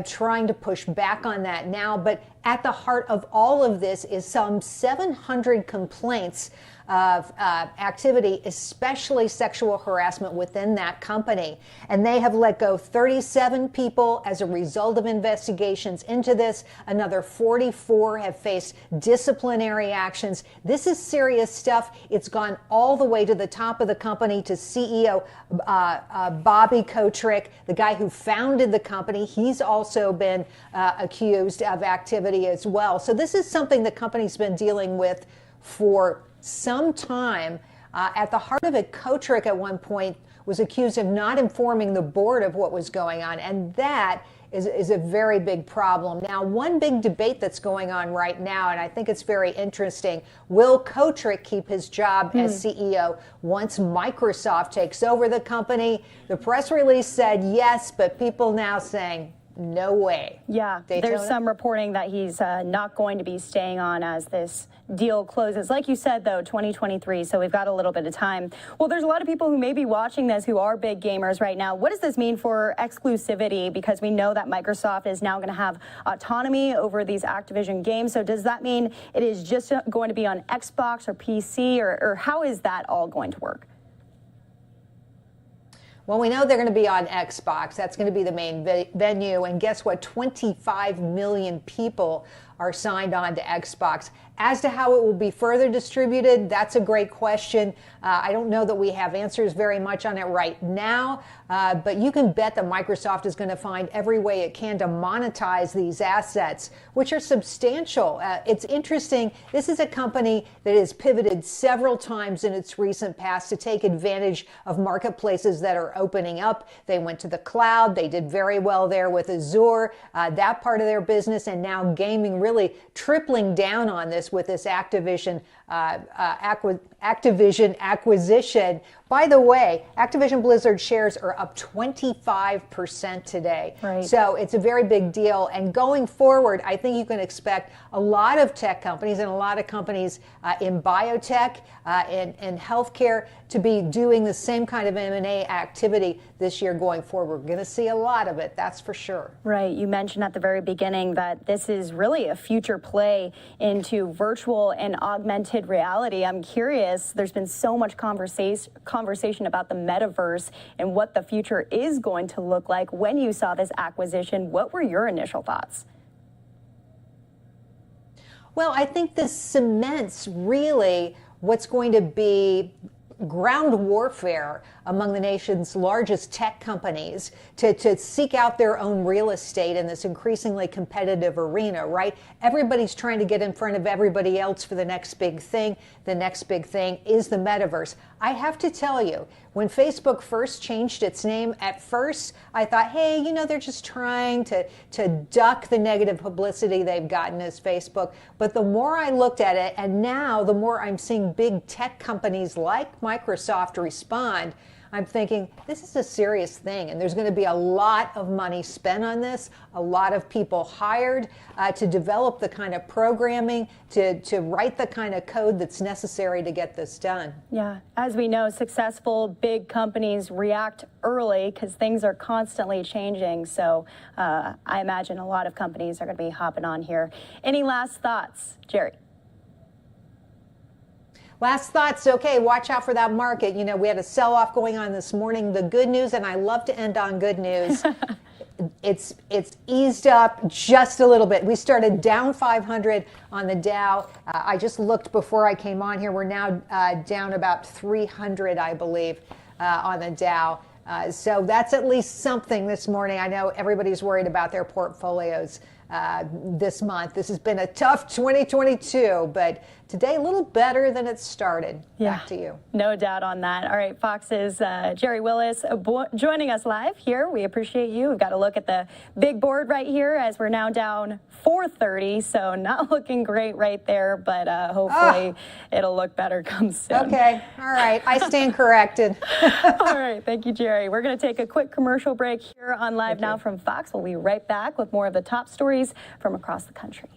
trying to push back on that now. But at the heart of all of this is some 700 complaints of activity, especially sexual harassment within that company. And they have let go 37 people as a result of investigations into this. Another 44 have faced disciplinary actions. This is serious stuff. It's gone all the way to the top of the company, to CEO Bobby Kotick, the guy who founded the company. He's also been accused of activity as well. So this is something the company's been dealing with for some time. At the heart of it, Kotick at one point was accused of not informing the board of what was going on, and that is a very big problem. Now, one big debate that's going on right now, and I think it's very interesting, will Kotick keep his job as CEO once Microsoft takes over the company? The press release said yes, but people now saying no way. Yeah, there's some reporting that he's not going to be staying on as this deal closes. Like you said, though, 2023, so we've got a little bit of time. Well, there's a lot of people who may be watching this who are big gamers right now. What does this mean for exclusivity? Because we know that Microsoft is now going to have autonomy over these Activision games. So does that mean it is just going to be on Xbox or PC, or how is that all going to work? Well, we know they're going to be on Xbox. That's going to be the main venue. And guess what? 25 million people are signed on to Xbox. As to how it will be further distributed, that's a great question. I don't know that we have answers very much on it right now, but you can bet that Microsoft is going to find every way it can to monetize these assets, which are substantial. It's interesting. This is a company that has pivoted several times in its recent past to take advantage of marketplaces that are opening up. They went to the cloud. They did very well there with Azure, that part of their business, and now gaming really tripling down on this with this Activision acquisition. By the way, Activision Blizzard shares are up 25% today. Right. So it's a very big deal. And going forward, I think you can expect a lot of tech companies and a lot of companies in biotech, in healthcare, to be doing the same kind of M&A activity this year going forward. We're going to see a lot of it, that's for sure. Right. You mentioned at the very beginning that this is really a future play into virtual and augmented reality. I'm curious, there's been so much conversation about the metaverse and what the future is going to look like. When you saw this acquisition, what were your initial thoughts? Well, I think this cements really what's going to be ground warfare among the nation's largest tech companies to seek out their own real estate in this increasingly competitive arena, right? Everybody's trying to get in front of everybody else for the next big thing. The next big thing is the metaverse. I have to tell you, when Facebook first changed its name, at first I thought, hey, you know, they're just trying to duck the negative publicity they've gotten as Facebook. But the more I looked at it, and now the more I'm seeing big tech companies like Microsoft respond, I'm thinking this is a serious thing, and there's going to be a lot of money spent on this, a lot of people hired to develop the kind of programming, to write the kind of code that's necessary to get this done. Yeah, as we know, successful big companies react early because things are constantly changing. So I imagine a lot of companies are going to be hopping on here. Any last thoughts, Jerry? Last thoughts, okay, watch out for that market. You know, we had a sell-off going on this morning. The good news, and I love to end on good news, it's eased up just a little bit. We started down 500 on the Dow. I just looked before I came on here. We're now down about 300, I believe, on the Dow. So that's at least something this morning. I know everybody's worried about their portfolios this month. This has been a tough 2022, but today a little better than it started. Yeah, back to you. No doubt on that. All right, Fox's Jerry Willis joining us live here. We appreciate you. We've got a look at the big board right here as we're now down 430, so not looking great right there, but hopefully it'll look better come soon. Okay, all right, I stand corrected. All right, thank you, Jerry. We're going to take a quick commercial break here on Live Now from Fox. We'll be right back with more of the top stories from across the country.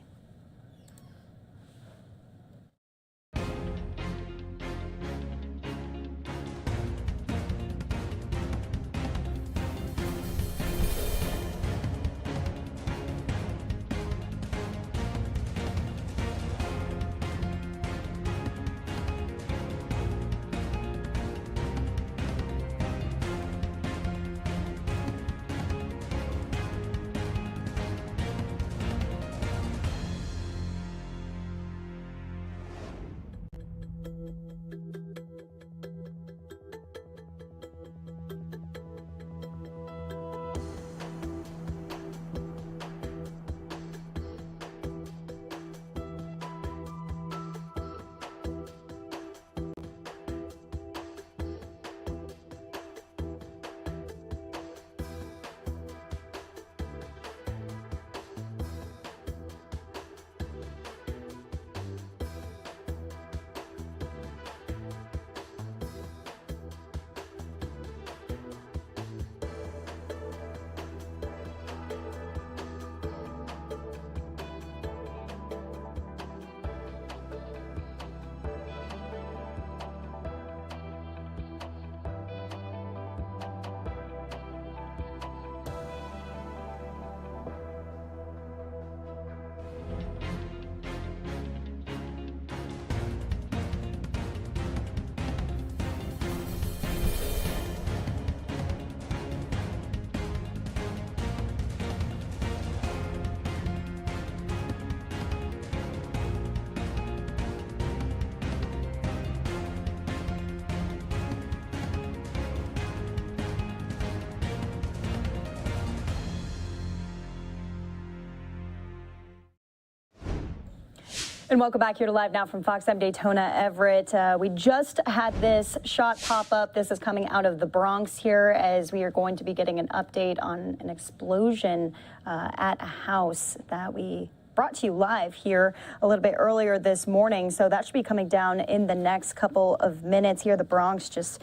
And welcome back here to Live Now from Fox. I'm Daytona Everett. We just had this shot pop up. This is coming out of the Bronx here as we are going to be getting an update on an explosion at a house that we brought to you live here a little bit earlier this morning. So that should be coming down in the next couple of minutes here. The Bronx just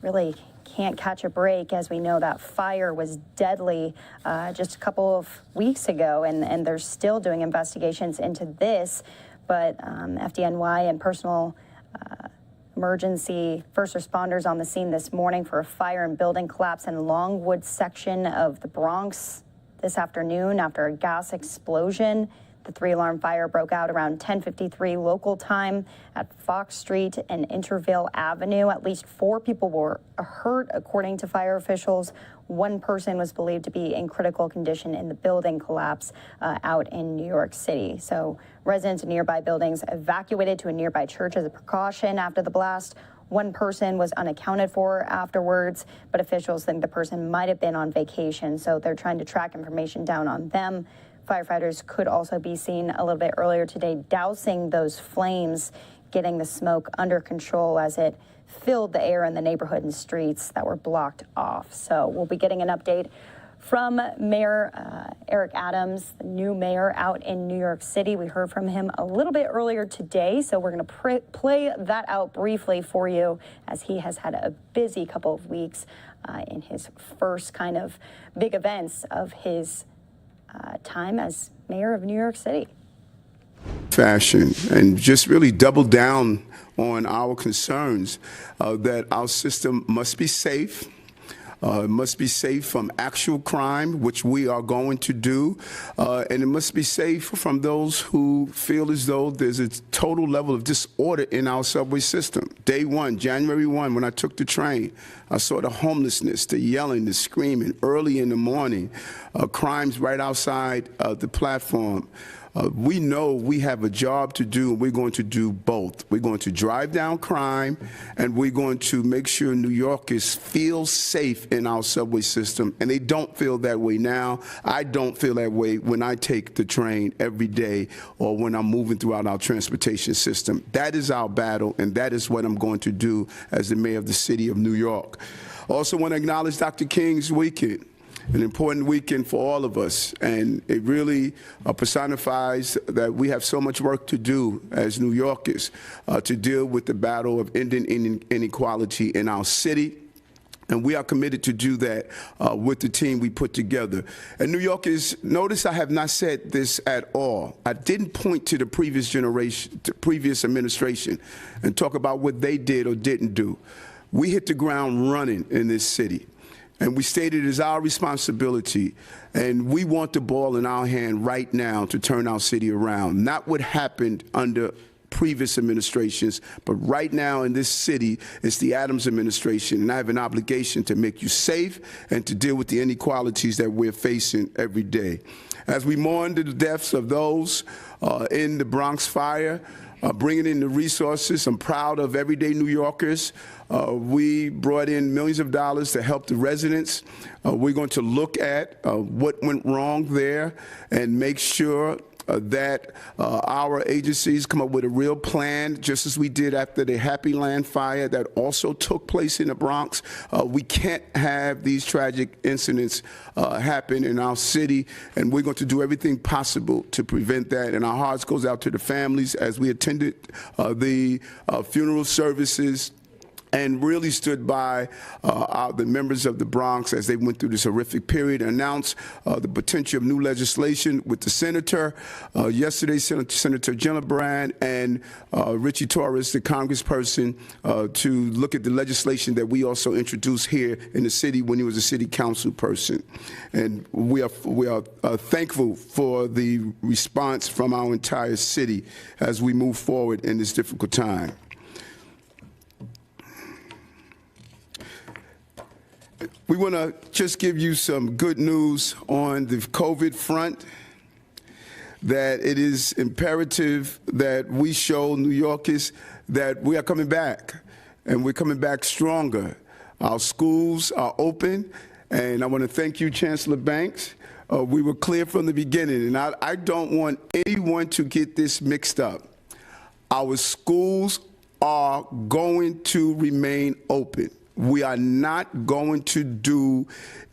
really can't catch a break. As we know, that fire was deadly just a couple of weeks ago, and they're still doing investigations into this. But FDNY and personal emergency first responders on the scene this morning for a fire and building collapse in Longwood section of the Bronx this afternoon after a gas explosion. The 3-alarm fire broke out around 10:53 local time at Fox Street and Intervale Avenue. At least 4 people were hurt, according to fire officials. 1 person was believed to be in critical condition in the building collapse out in New York City. So residents in nearby buildings evacuated to a nearby church as a precaution after the blast. 1 person was unaccounted for afterwards, but officials think the person might have been on vacation, so they're trying to track information down on them. Firefighters could also be seen a little bit earlier today dousing those flames, getting the smoke under control as it filled the air in the neighborhood and streets that were blocked off. So we'll be getting an update from Mayor Eric Adams, the new mayor out in New York City. We heard from him a little bit earlier today, so we're going to play that out briefly for you as he has had a busy couple of weeks in his first kind of big events of his time as mayor of New York City. Fashion and just really double down on our concerns that our system must be safe. It must be safe from actual crime, which we are going to do, and it must be safe from those who feel as though there's a total level of disorder in our subway system. Day 1, January 1, when I took the train, I saw the homelessness, the yelling, the screaming early in the morning, crimes right outside the platform. We know we have a job to do, and we're going to do both. We're going to drive down crime, and we're going to make sure New Yorkers feel safe in our subway system, and they don't feel that way now. I don't feel that way when I take the train every day or when I'm moving throughout our transportation system. That is our battle, and that is what I'm going to do as the mayor of the city of New York. I also want to acknowledge Dr. King's weekend, an important weekend for all of us, and it really personifies that we have so much work to do as New Yorkers to deal with the battle of ending inequality in our city. And we are committed to do that with the team we put together. And New Yorkers, notice I have not said this at all. I didn't point to the previous generation, the previous administration, and talk about what they did or didn't do. We hit the ground running in this city. And we stated it is our responsibility, and we want the ball in our hand right now to turn our city around. Not what happened under previous administrations, but right now in this city, it's the Adams administration, and I have an obligation to make you safe and to deal with the inequalities that we're facing every day. As we mourn the deaths of those in the Bronx fire, bringing in the resources, I'm proud of everyday New Yorkers. We brought in millions of dollars to help the residents. We're going to look at what went wrong there and make sure that our agencies come up with a real plan, just as we did after the Happy Land fire that also took place in the Bronx. We can't have these tragic incidents happen in our city, and we're going to do everything possible to prevent that. And our hearts goes out to the families as we attended the funeral services and really stood by the members of the Bronx as they went through this horrific period, and announced the potential of new legislation with the senator. Yesterday, Senator Gillibrand and Richie Torres, the congressperson, to look at the legislation that we also introduced here in the city when he was a city council person. And we are thankful for the response from our entire city as we move forward in this difficult time. We want to just give you some good news on the COVID front, that it is imperative that we show New Yorkers that we are coming back, and we're coming back stronger. Our schools are open, and I want to thank you, Chancellor Banks. We were clear from the beginning, and I don't want anyone to get this mixed up. Our schools are going to remain open. We are not going to do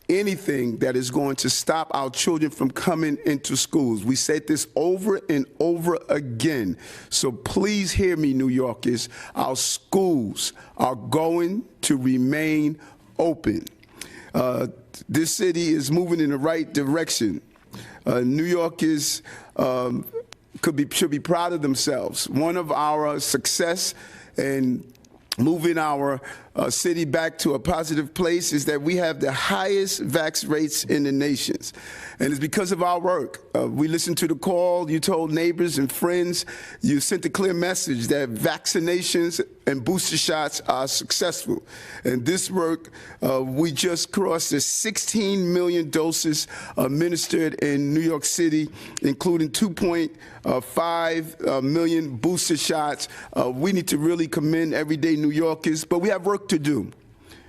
anything that is going to stop our children from coming into schools. We said this over and over again. So please hear me, New Yorkers. Our schools are going to remain open. This city is moving in the right direction. New Yorkers should be proud of themselves. One of our success in moving our city back to a positive place is that we have the highest vax rates in the nation. And it's because of our work. We listened to the call, you told neighbors and friends, you sent a clear message that vaccinations and booster shots are successful. And this work, we just crossed the 16 million doses administered in New York City, including 2.5 million booster shots. We need to really commend everyday New Yorkers, but we have work to do.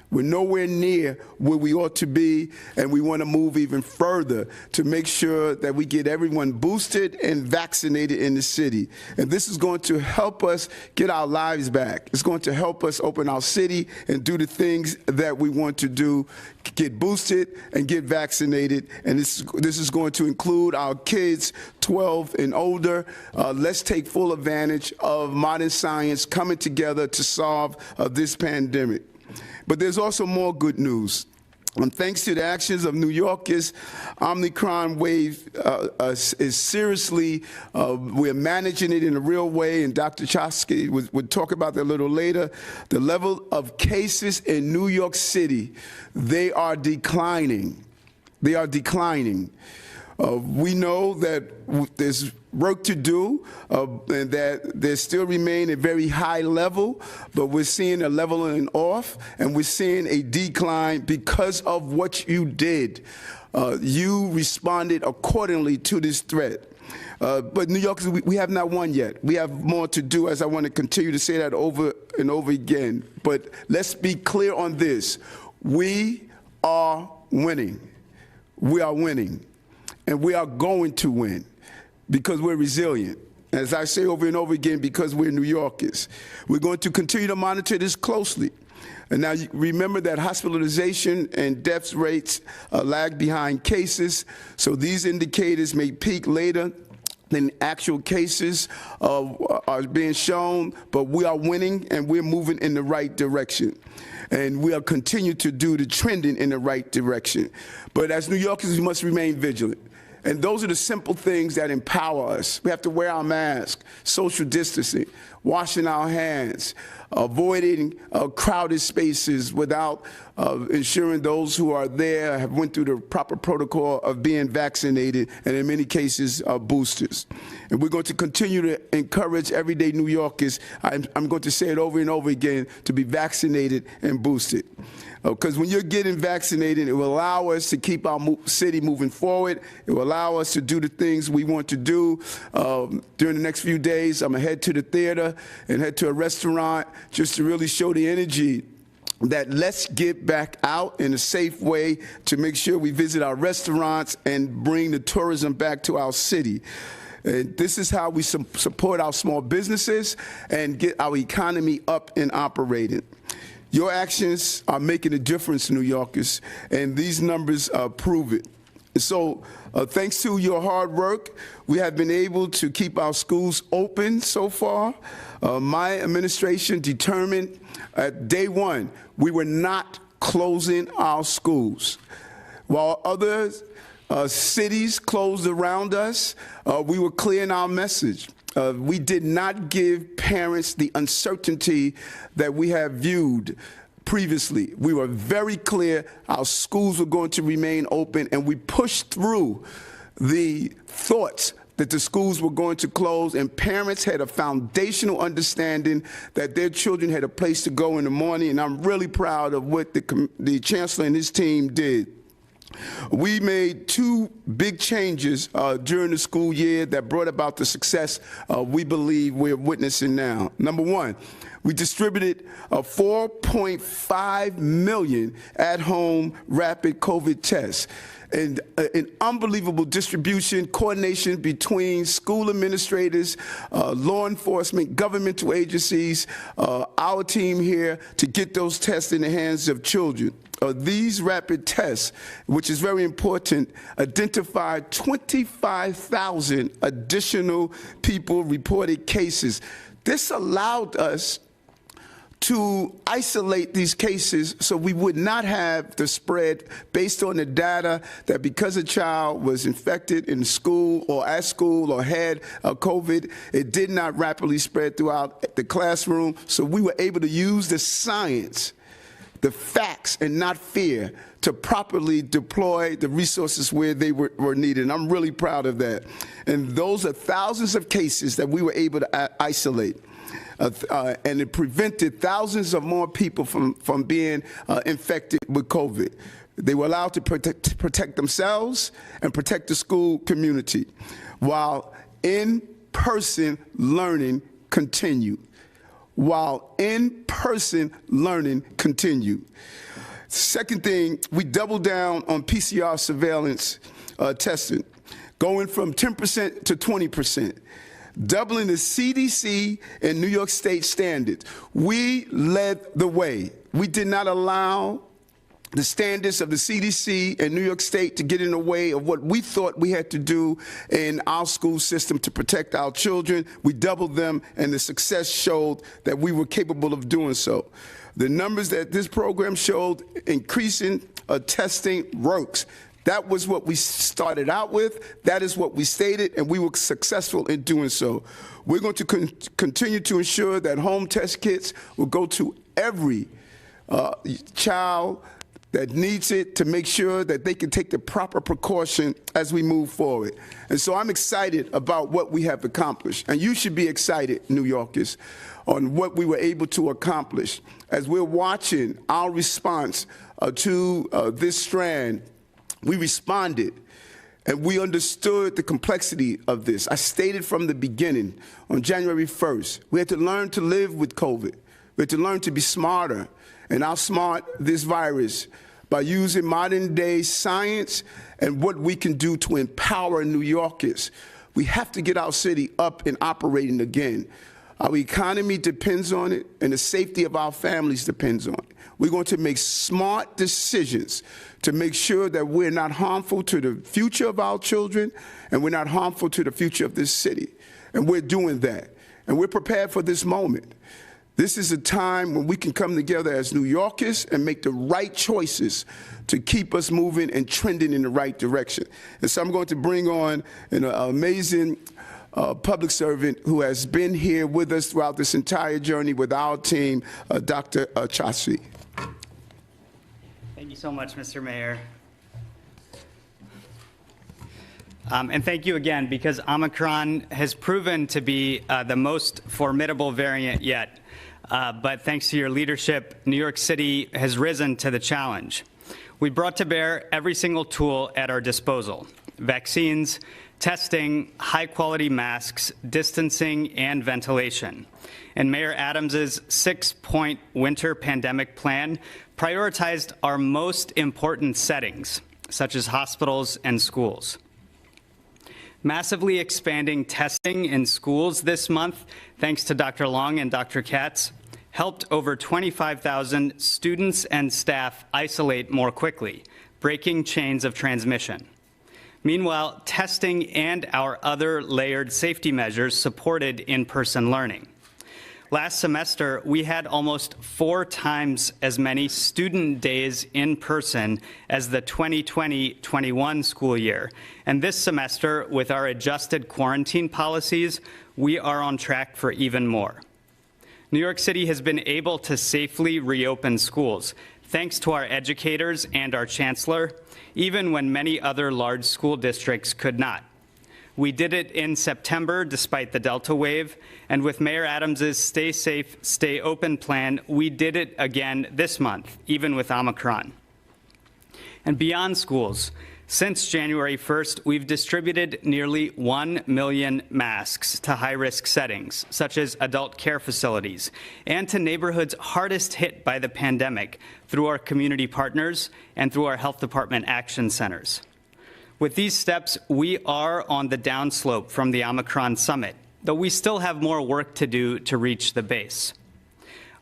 We're nowhere near where we ought to be, and we want to move even further to make sure that we get everyone boosted and vaccinated in the city. And this is going to help us get our lives back. It's going to help us open our city and do the things that we want to do, get boosted and get vaccinated. And this is going to include our kids 12 and older. Let's take full advantage of modern science coming together to solve this pandemic. But there's also more good news. And thanks to the actions of New Yorkers, Omicron wave is seriously, we're managing it in a real way, and Dr. Chosky would talk about that a little later. The level of cases in New York City, they are declining. They are declining. We know that there's work to do, and that there still remain a very high level, but we're seeing a leveling off, and we're seeing a decline because of what you did. You responded accordingly to this threat. But New Yorkers, we have not won yet. We have more to do, as I want to continue to say that over and over again. But let's be clear on this. We are winning. We are winning. And we are going to win because we're resilient. As I say over and over again, because we're New Yorkers. We're going to continue to monitor this closely. And now remember that hospitalization and death rates lag behind cases, so these indicators may peak later than actual cases are being shown, but we are winning and we're moving in the right direction. And we'll continue to do the trending in the right direction. But as New Yorkers, we must remain vigilant. And those are the simple things that empower us. We have to wear our mask, social distancing, washing our hands, avoiding crowded spaces without ensuring those who are there have went through the proper protocol of being vaccinated and in many cases boosters. And we're going to continue to encourage everyday New Yorkers, I'm going to say it over and over again, to be vaccinated and boosted. Because when you're getting vaccinated, it will allow us to keep our city moving forward. It will allow us to do the things we want to do. During the next few days, I'm going to head to the theater and head to a restaurant just to really show the energy that let's get back out in a safe way to make sure we visit our restaurants and bring the tourism back to our city. And this is how we support our small businesses and get our economy up and operating. Your actions are making a difference, New Yorkers, and these numbers prove it. So thanks to your hard work, we have been able to keep our schools open so far. My administration determined at day one we were not closing our schools. While other cities closed around us, we were clear in our message. We did not give parents the uncertainty that we have viewed previously. We were very clear our schools were going to remain open, and we pushed through the thoughts that the schools were going to close, and parents had a foundational understanding that their children had a place to go in the morning, and I'm really proud of what the chancellor and his team did. We made two big changes during the school year that brought about the success we believe we're witnessing now. Number one, we distributed 4.5 million at-home rapid COVID tests. And an unbelievable distribution, coordination between school administrators, law enforcement, governmental agencies, our team here to get those tests in the hands of children. These rapid tests, which is very important, identified 25,000 additional people reported cases. This allowed us to isolate these cases so we would not have the spread based on the data that because a child was infected in school or at school or had COVID, it did not rapidly spread throughout the classroom. So we were able to use the science, the facts, and not fear to properly deploy the resources where they were needed. And I'm really proud of that. And those are thousands of cases that we were able to isolate. And it prevented thousands of more people from being infected with COVID. They were allowed to protect themselves and protect the school community while in-person learning continued. While in-person learning continued. Second thing, we doubled down on PCR surveillance testing, going from 10% to 20%. Doubling the CDC and New York State standards. We led the way. We did not allow the standards of the CDC and New York State to get in the way of what we thought we had to do in our school system to protect our children. We doubled them, and the success showed that we were capable of doing so. The numbers that this program showed, increasing testing works. That was what we started out with. That is what we stated, and we were successful in doing so. We're going to continue to ensure that home test kits will go to every child that needs it to make sure that they can take the proper precaution as we move forward. And so I'm excited about what we have accomplished. And you should be excited, New Yorkers, on what we were able to accomplish. As we're watching our response to this strand, we responded, And we understood the complexity of this. I stated from the beginning, on January 1st, we had to learn to live with COVID. We had to learn to be smarter and outsmart this virus by using modern day science and what we can do to empower New Yorkers. We have to get our city up and operating again. Our economy depends on it, and the safety of our families depends on it. We're going to make smart decisions to make sure that we're not harmful to the future of our children, and we're not harmful to the future of this city. And we're doing that. And we're prepared for this moment. This is a time when we can come together as New Yorkers and make the right choices to keep us moving and trending in the right direction. And so I'm going to bring on an amazing public servant who has been here with us throughout this entire journey with our team, Dr. Chassi. Thank you so much, Mr. Mayor. And thank you again, because Omicron has proven to be the most formidable variant yet. But thanks to your leadership, New York City has risen to the challenge. We brought to bear every single tool at our disposal: vaccines, testing, high-quality masks, distancing, and ventilation. And Mayor Adams's 6-point winter pandemic plan prioritized our most important settings, such as hospitals and schools. Massively expanding testing in schools this month, thanks to Dr. Long and Dr. Katz, helped over 25,000 students and staff isolate more quickly, breaking chains of transmission. Meanwhile, testing and our other layered safety measures supported in-person learning. Last semester, we had almost 4 times as many student days in person as the 2020-21 school year. And this semester, with our adjusted quarantine policies, we are on track for even more. New York City has been able to safely reopen schools, thanks to our educators and our chancellor, even when many other large school districts could not. We did it in September despite the Delta wave, and with Mayor Adams's Stay Safe, Stay Open plan, we did it again this month, even with Omicron. And beyond schools, since January 1st, we've distributed nearly 1 million masks to high-risk settings, such as adult care facilities, and to neighborhoods hardest hit by the pandemic through our community partners and through our health department action centers. With these steps, we are on the downslope from the Omicron summit, though we still have more work to do to reach the base.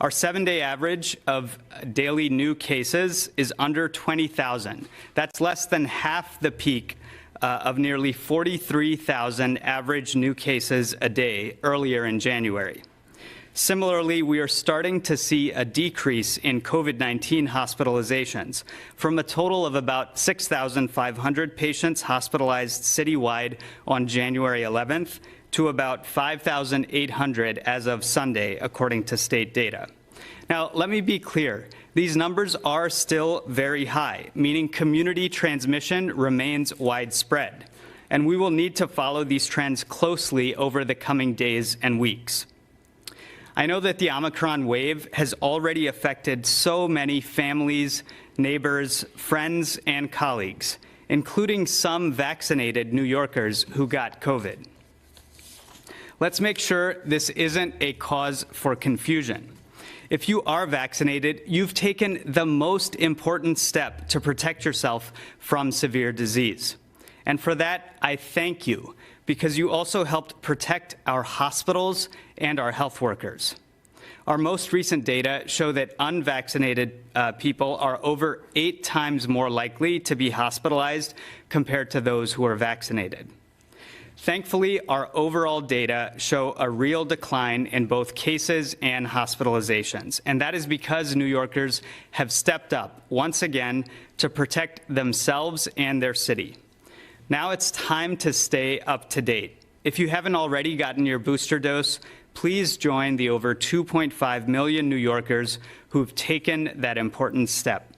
Our 7-day average of daily new cases is under 20,000. That's less than half the peak of nearly 43,000 average new cases a day earlier in January. Similarly, we are starting to see a decrease in COVID-19 hospitalizations from a total of about 6,500 patients hospitalized citywide on January 11th to about 5,800 as of Sunday, according to state data. Now, let me be clear. These numbers are still very high, meaning community transmission remains widespread, and we will need to follow these trends closely over the coming days and weeks. I know that the Omicron wave has already affected so many families, neighbors, friends, and colleagues, including some vaccinated New Yorkers who got COVID. Let's make sure this isn't a cause for confusion. If you are vaccinated, you've taken the most important step to protect yourself from severe disease. And for that, I thank you, because you also helped protect our hospitals and our health workers. Our most recent data show that unvaccinated people are over 8 times more likely to be hospitalized compared to those who are vaccinated. Thankfully, our overall data show a real decline in both cases and hospitalizations, and that is because New Yorkers have stepped up once again to protect themselves and their city. Now it's time to stay up to date. If you haven't already gotten your booster dose, please join the over 2.5 million New Yorkers who've taken that important step.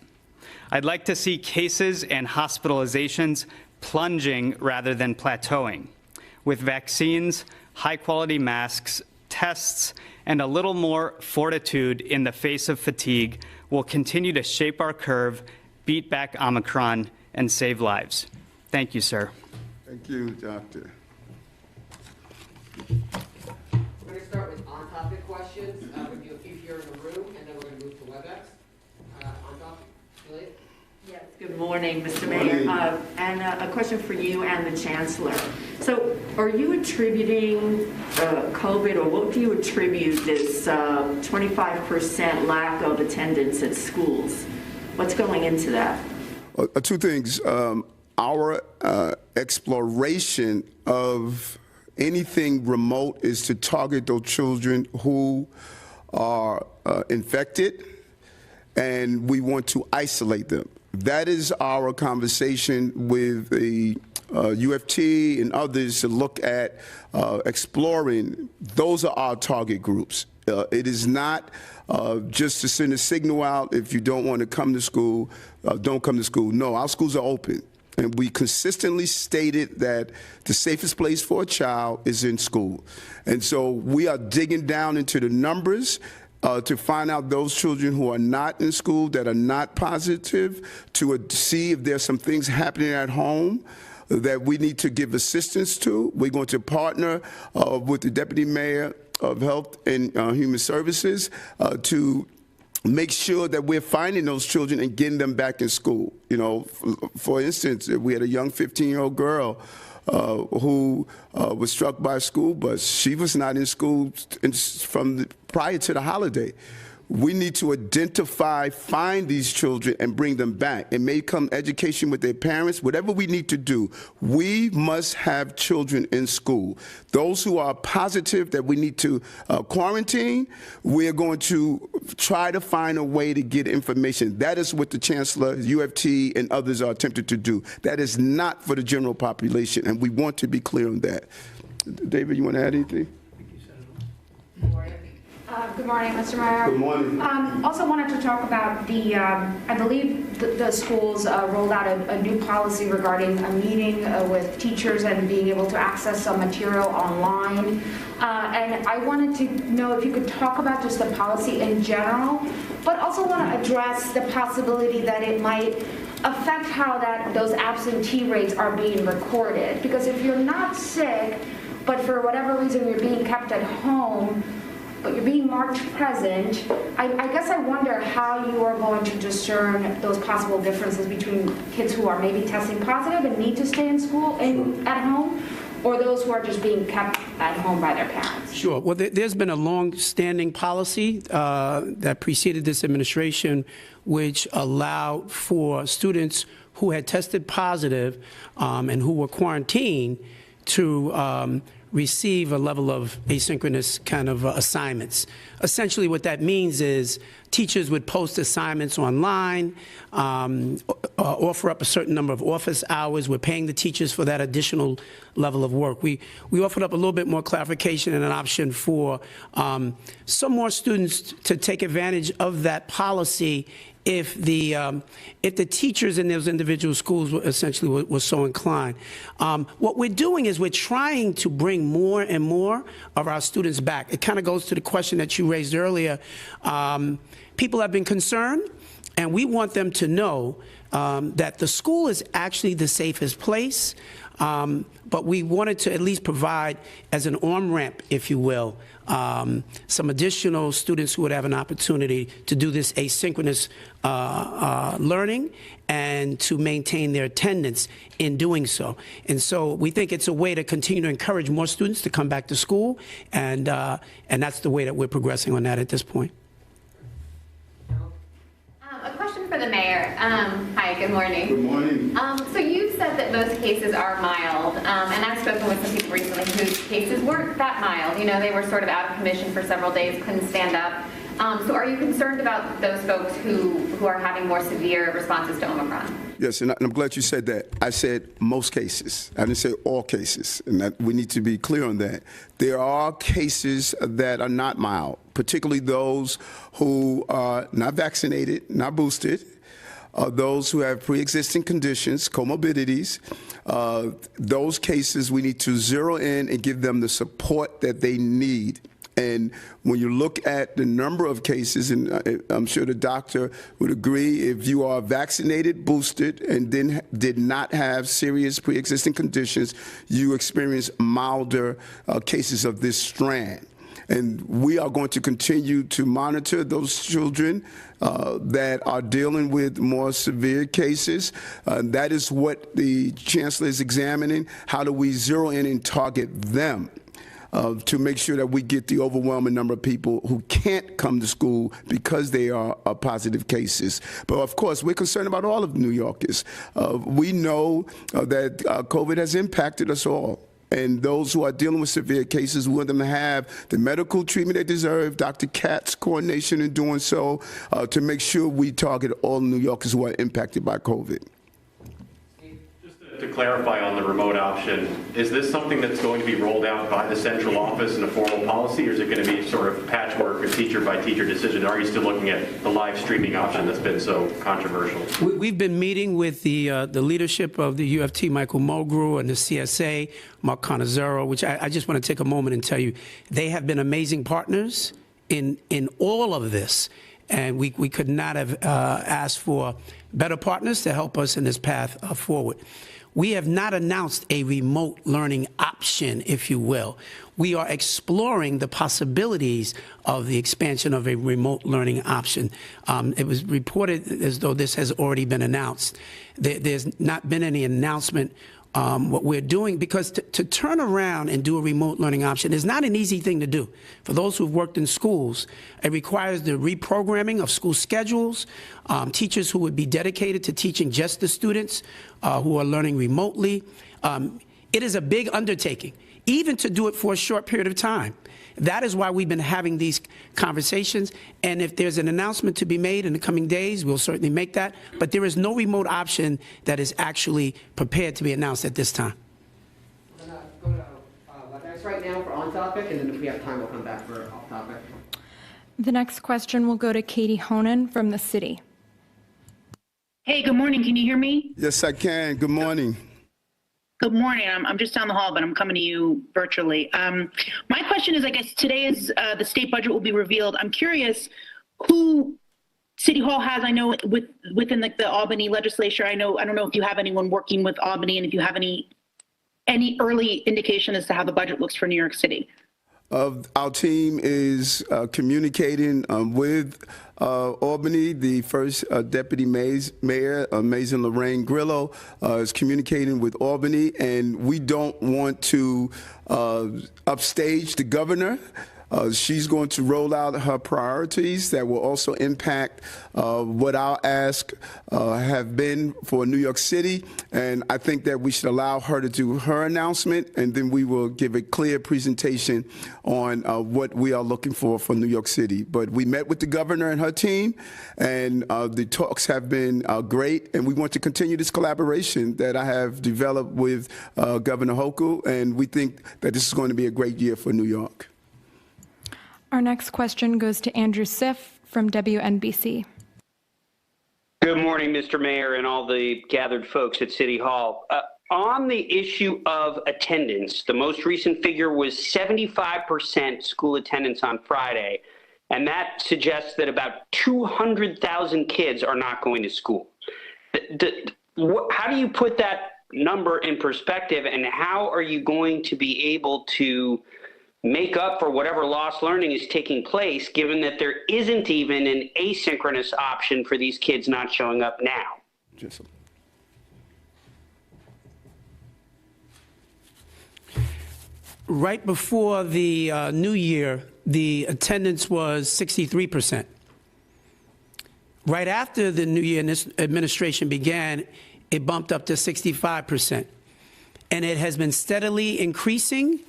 I'd like to see cases and hospitalizations plunging rather than plateauing. With vaccines, high-quality masks, tests, and a little more fortitude in the face of fatigue, we'll continue to shape our curve, beat back Omicron, and save lives. Thank you, sir. Thank you, Doctor. We're going to start with on-topic questions. We'll do a few here in the room, and then we're going to move to WebEx. On-topic, Julie? Yes, good morning, Mr. Mayor. And a question for you and the Chancellor. So are you attributing COVID, or what do you attribute this 25% lack of attendance at schools? What's going into that? Two things. Our exploration of anything remote is to target those children who are infected, and we want to isolate them. That is our conversation with the UFT and others to look at exploring. Those are our target groups. It is not just to send a signal out, if you don't want to come to school, don't come to school. No, our schools are open. And we consistently stated that the safest place for a child is in school. And so we are digging down into the numbers to find out those children who are not in school, that are not positive, to see if there's some things happening at home that we need to give assistance to. We're going to partner with the Deputy Mayor of Health and Human Services to make sure that we're finding those children and getting them back in school. You know, for instance, we had a young 15-year-old girl who was struck by a school bus. She was not in school prior to the holiday. We need to identify, find these children, and bring them back. It may come education with their parents, whatever we need to do. We must have children in school. Those who are positive that we need to quarantine, we're going to try to find a way to get information. That is what the Chancellor, UFT, and others are attempting to do. That is not for the general population, and we want to be clear on that. David, you want to add anything? Good morning, Mr. Mayor. Good morning. Also wanted to talk about the, I believe the schools rolled out a new policy regarding a meeting with teachers and being able to access some material online. And I wanted to know if you could talk about just the policy in general, but also want to address the possibility that it might affect how those absentee rates are being recorded. Because if you're not sick, but for whatever reason you're being kept at home, but you're being marked present, I guess I wonder how you are going to discern those possible differences between kids who are maybe testing positive and need to stay in school and at home, or those who are just being kept at home by their parents. Sure. Well, there's been a long-standing policy that preceded this administration, which allowed for students who had tested positive and who were quarantined to receive a level of asynchronous kind of assignments. Essentially what that means is teachers would post assignments online, offer up a certain number of office hours. We're paying the teachers for that additional level of work. We offered up a little bit more clarification and an option for some more students to take advantage of that policy if the teachers in those individual schools were so inclined. What we're doing is we're trying to bring more and more of our students back. It kind of goes to the question that you raised earlier. People have been concerned, and we want them to know that the school is actually the safest place, but we wanted to at least provide, as an on-ramp, if you will, some additional students who would have an opportunity to do this asynchronous learning and to maintain their attendance in doing so. And so we think it's a way to continue to encourage more students to come back to school, and that's the way that we're progressing on that at this point. A question for the mayor. Hi, good morning. Good morning. So you said that most cases are mild, and I've spoken with some people recently whose cases weren't that mild. You know, they were sort of out of commission for several days, couldn't stand up. So are you concerned about those folks who are having more severe responses to Omicron? Yes, and I'm glad you said that. I said most cases. I didn't say all cases, and that we need to be clear on that. There are cases that are not mild, particularly those who are not vaccinated, not boosted, those who have pre-existing conditions, comorbidities. Those cases we need to zero in and give them the support that they need. And when you look at the number of cases, and I'm sure the doctor would agree, if you are vaccinated, boosted, and then did not have serious pre-existing conditions, you experience milder cases of this strand. And we are going to continue to monitor those children that are dealing with more severe cases. That is what the chancellor is examining. How do we zero in and target them to make sure that we get the overwhelming number of people who can't come to school because they are positive cases. But of course, we're concerned about all of New Yorkers. We know that COVID has impacted us all. And those who are dealing with severe cases, we want them to have the medical treatment they deserve, Dr. Katz's coordination in doing so, to make sure we target all New Yorkers who are impacted by COVID. To clarify on the remote option, is this something that's going to be rolled out by the central office in a formal policy, or is it going to be sort of patchwork or teacher by teacher decision? Are you still looking at the live streaming option that's been so controversial? We've been meeting with the leadership of the UFT, Michael Mulgrew, and the CSA, Mark Conazero, which I just want to take a moment and tell you, they have been amazing partners in all of this. And we could not have asked for better partners to help us in this path forward. We have not announced a remote learning option, if you will. We are exploring the possibilities of the expansion of a remote learning option. It was reported as though this has already been announced. There's not been any announcement what we're doing, because to turn around and do a remote learning option is not an easy thing to do. For those who've worked in schools, it requires the reprogramming of school schedules, teachers who would be dedicated to teaching just the students who are learning remotely. It is a big undertaking, even to do it for a short period of time. That is why we've been having these conversations, and if there's an announcement to be made in the coming days, we'll certainly make that, but there is no remote option that is actually prepared to be announced at this time. We're going to go to WebEx right now for on topic, and then if we have time, we'll come back for off topic. The next question will go to Katie Honan from the City. Hey, good morning. Can you hear me? Yes, I can. Good morning. Good morning. I'm just down the hall, but I'm coming to you virtually. My question is, I guess today is the state budget will be revealed. I'm curious who City Hall has. I know within like the Albany legislature. I don't know if you have anyone working with Albany, and if you have any early indication as to how the budget looks for New York City. Our team is communicating with Albany. The first deputy mayor, Amazing Lorraine Grillo, is communicating with Albany, and we don't want to upstage the governor. She's going to roll out her priorities that will also impact what our ask have been for New York City. And I think that we should allow her to do her announcement, and then we will give a clear presentation on what we are looking for New York City. But we met with the governor and her team, and the talks have been great. And we want to continue this collaboration that I have developed with Governor Hochul, and we think that this is going to be a great year for New York. Our next question goes to Andrew Siff from WNBC. Good morning, Mr. Mayor, and all the gathered folks at City Hall. On the issue of attendance, the most recent figure was 75% school attendance on Friday, and that suggests that about 200,000 kids are not going to school. How do you put that number in perspective, and how are you going to be able to make up for whatever lost learning is taking place, given that there isn't even an asynchronous option for these kids not showing up now? Right before the new year, the attendance was 63%. Right after the new year and this administration began, it bumped up to 65%. And it has been steadily increasing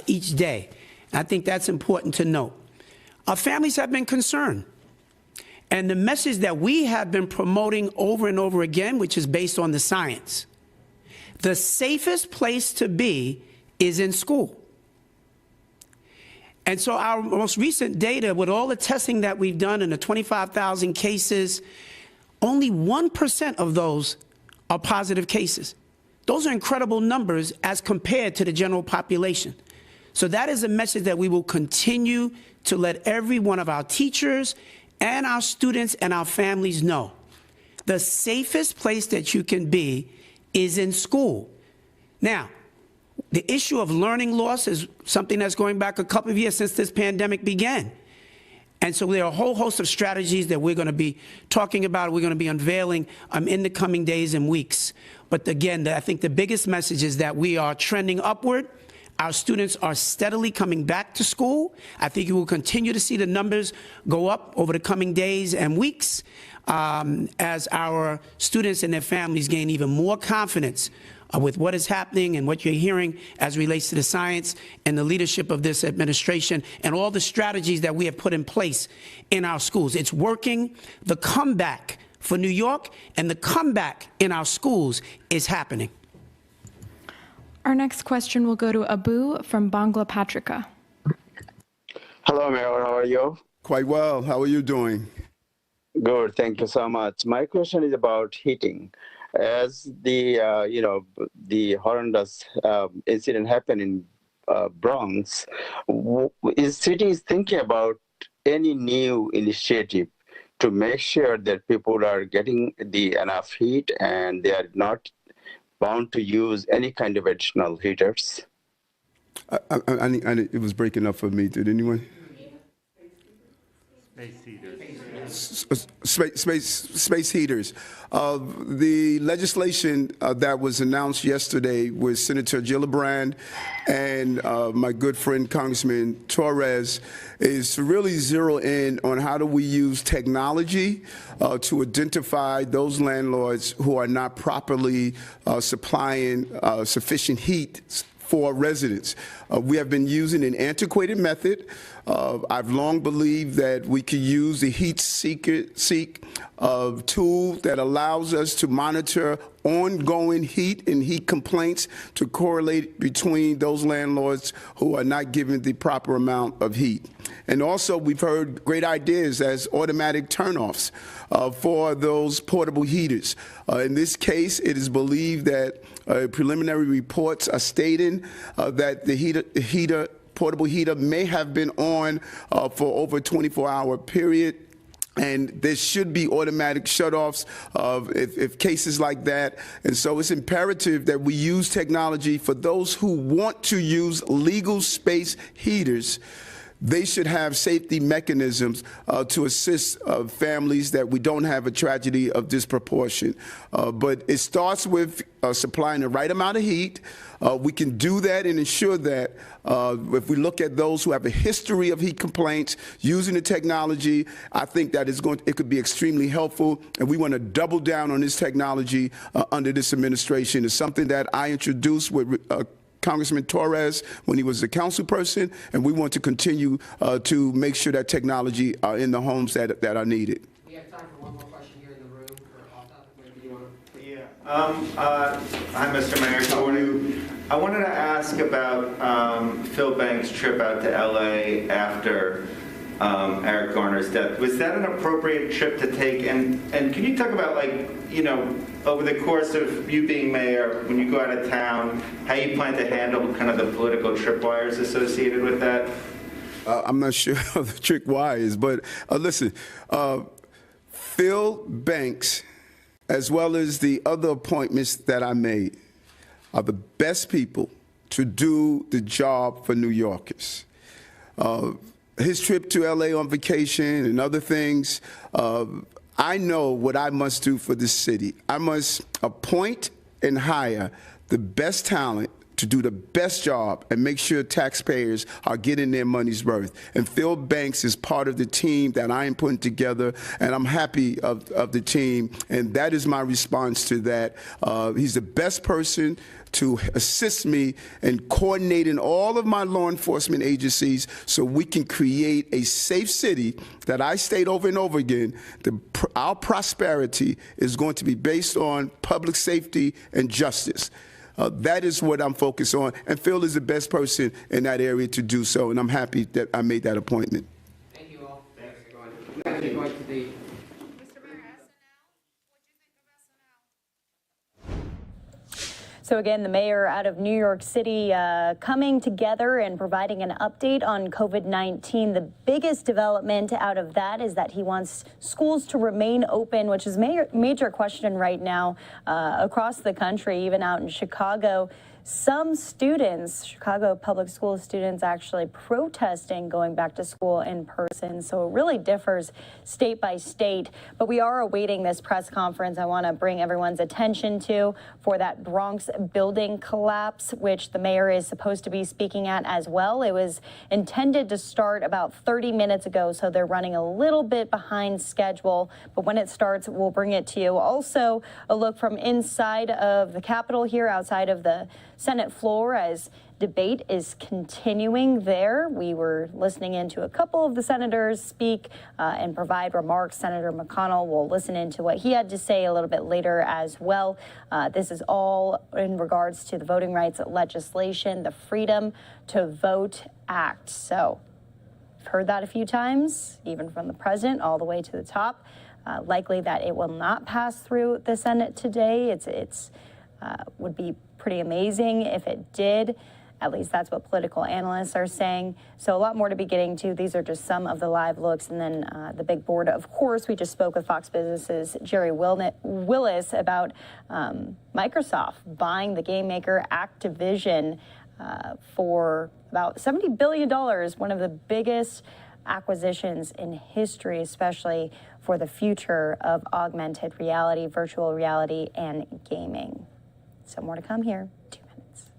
each day. I think that's important to note. Our families have been concerned. And the message that we have been promoting over and over again, which is based on the science, the safest place to be is in school. And so our most recent data, with all the testing that we've done and the 25,000 cases, only 1% of those are positive cases. Those are incredible numbers as compared to the general population. So that is a message that we will continue to let every one of our teachers and our students and our families know. The safest place that you can be is in school. Now, the issue of learning loss is something that's going back a couple of years since this pandemic began. And so there are a whole host of strategies that we're going to be talking about, we're going to be unveiling in the coming days and weeks. But again, I think the biggest message is that we are trending upward. Our students are steadily coming back to school. I think you will continue to see the numbers go up over the coming days and weeks as our students and their families gain even more confidence with what is happening and what you're hearing as relates to the science and the leadership of this administration and all the strategies that we have put in place in our schools. It's working. The comeback for New York and the comeback in our schools is happening. Our next question will go to Abu from Bangla Patrika. Hello, Mayor. How are you? Quite well. How are you doing? Good. Thank you so much. My question is about heating. As the the horrendous incident happened in Bronx, is cities thinking about any new initiative to make sure that people are getting enough heat and they are not bound to use any kind of additional heaters? It was breaking up for me. Did anyone? Space heaters. The legislation that was announced yesterday with Senator Gillibrand and my good friend Congressman Torres is to really zero in on how do we use technology to identify those landlords who are not properly supplying sufficient heat for residents. We have been using an antiquated method. I've long believed that we could use the heat seek tool that allows us to monitor ongoing heat and heat complaints to correlate between those landlords who are not given the proper amount of heat. And also, we've heard great ideas as automatic turnoffs for those portable heaters. In this case, it is believed that preliminary reports are stating that the portable heater may have been on for over a 24-hour period. And there should be automatic shutoffs if cases like that. And so it's imperative that we use technology for those who want to use legal space heaters. They should have safety mechanisms to assist families that we don't have a tragedy of disproportion. But it starts with supplying the right amount of heat. We can do that and ensure that if we look at those who have a history of heat complaints using the technology, I think that it could be extremely helpful. And we want to double down on this technology under this administration. It's something that I introduced with Congressman Torres when he was a council person, and we want to continue to make sure that technology are in the homes that are needed. We have time for one more question here in the room for off-topic. Maybe you want to? Yeah. Hi, Mr. Mayor. How are you? I wanted to ask about Phil Banks' trip out to LA after Eric Garner's death. Was that an appropriate trip to take? And can you talk about, like, you know, over the course of you being mayor, when you go out of town, how you plan to handle kind of the political tripwires associated with that? I'm not sure how the trick why is, but listen, Phil Banks, as well as the other appointments that I made, are the best people to do the job for New Yorkers. His trip to LA on vacation and other things, I know what I must do for this city. I must appoint and hire the best talent to do the best job and make sure taxpayers are getting their money's worth. And Phil Banks is part of the team that I am putting together, and I'm happy of the team, and that is my response to that. He's the best person to assist me in coordinating all of my law enforcement agencies so we can create a safe city that I state over and over again. Our prosperity is going to be based on public safety and justice. That is what I'm focused on, and Phil is the best person in that area to do so, and I'm happy that I made that appointment. Thank you all. Thanks for going. We're going to go to the... So So again, the mayor out of New York City coming together and providing an update on COVID-19. The biggest development out of that is that he wants schools to remain open, which is a major question right now across the country, even out in Chicago. Some students, Chicago public school students, actually protesting going back to school in person. So it really differs state by state. But we are awaiting this press conference I want to bring everyone's attention to for that Bronx building collapse, which the mayor is supposed to be speaking at as well. It was intended to start about 30 minutes ago, so they're running a little bit behind schedule. But when it starts, we'll bring it to you. Also, a look from inside of the Capitol here, outside of the Senate floor, as debate is continuing there. We were listening into a couple of the senators speak and provide remarks. Senator McConnell will listen into what he had to say a little bit later as well. This is all in regards to the voting rights legislation, the Freedom to Vote Act. So I've heard that a few times, even from the president all the way to the top. Likely that it will not pass through the Senate today. It's would be pretty amazing if it did. At least that's what political analysts are saying. So a lot more to be getting to. These are just some of the live looks. And then the big board, of course, we just spoke with Fox Business's Jerry Willis about Microsoft buying the game maker Activision for about $70 billion, one of the biggest acquisitions in history, especially for the future of augmented reality, virtual reality, and gaming. So more to come here. 2 minutes.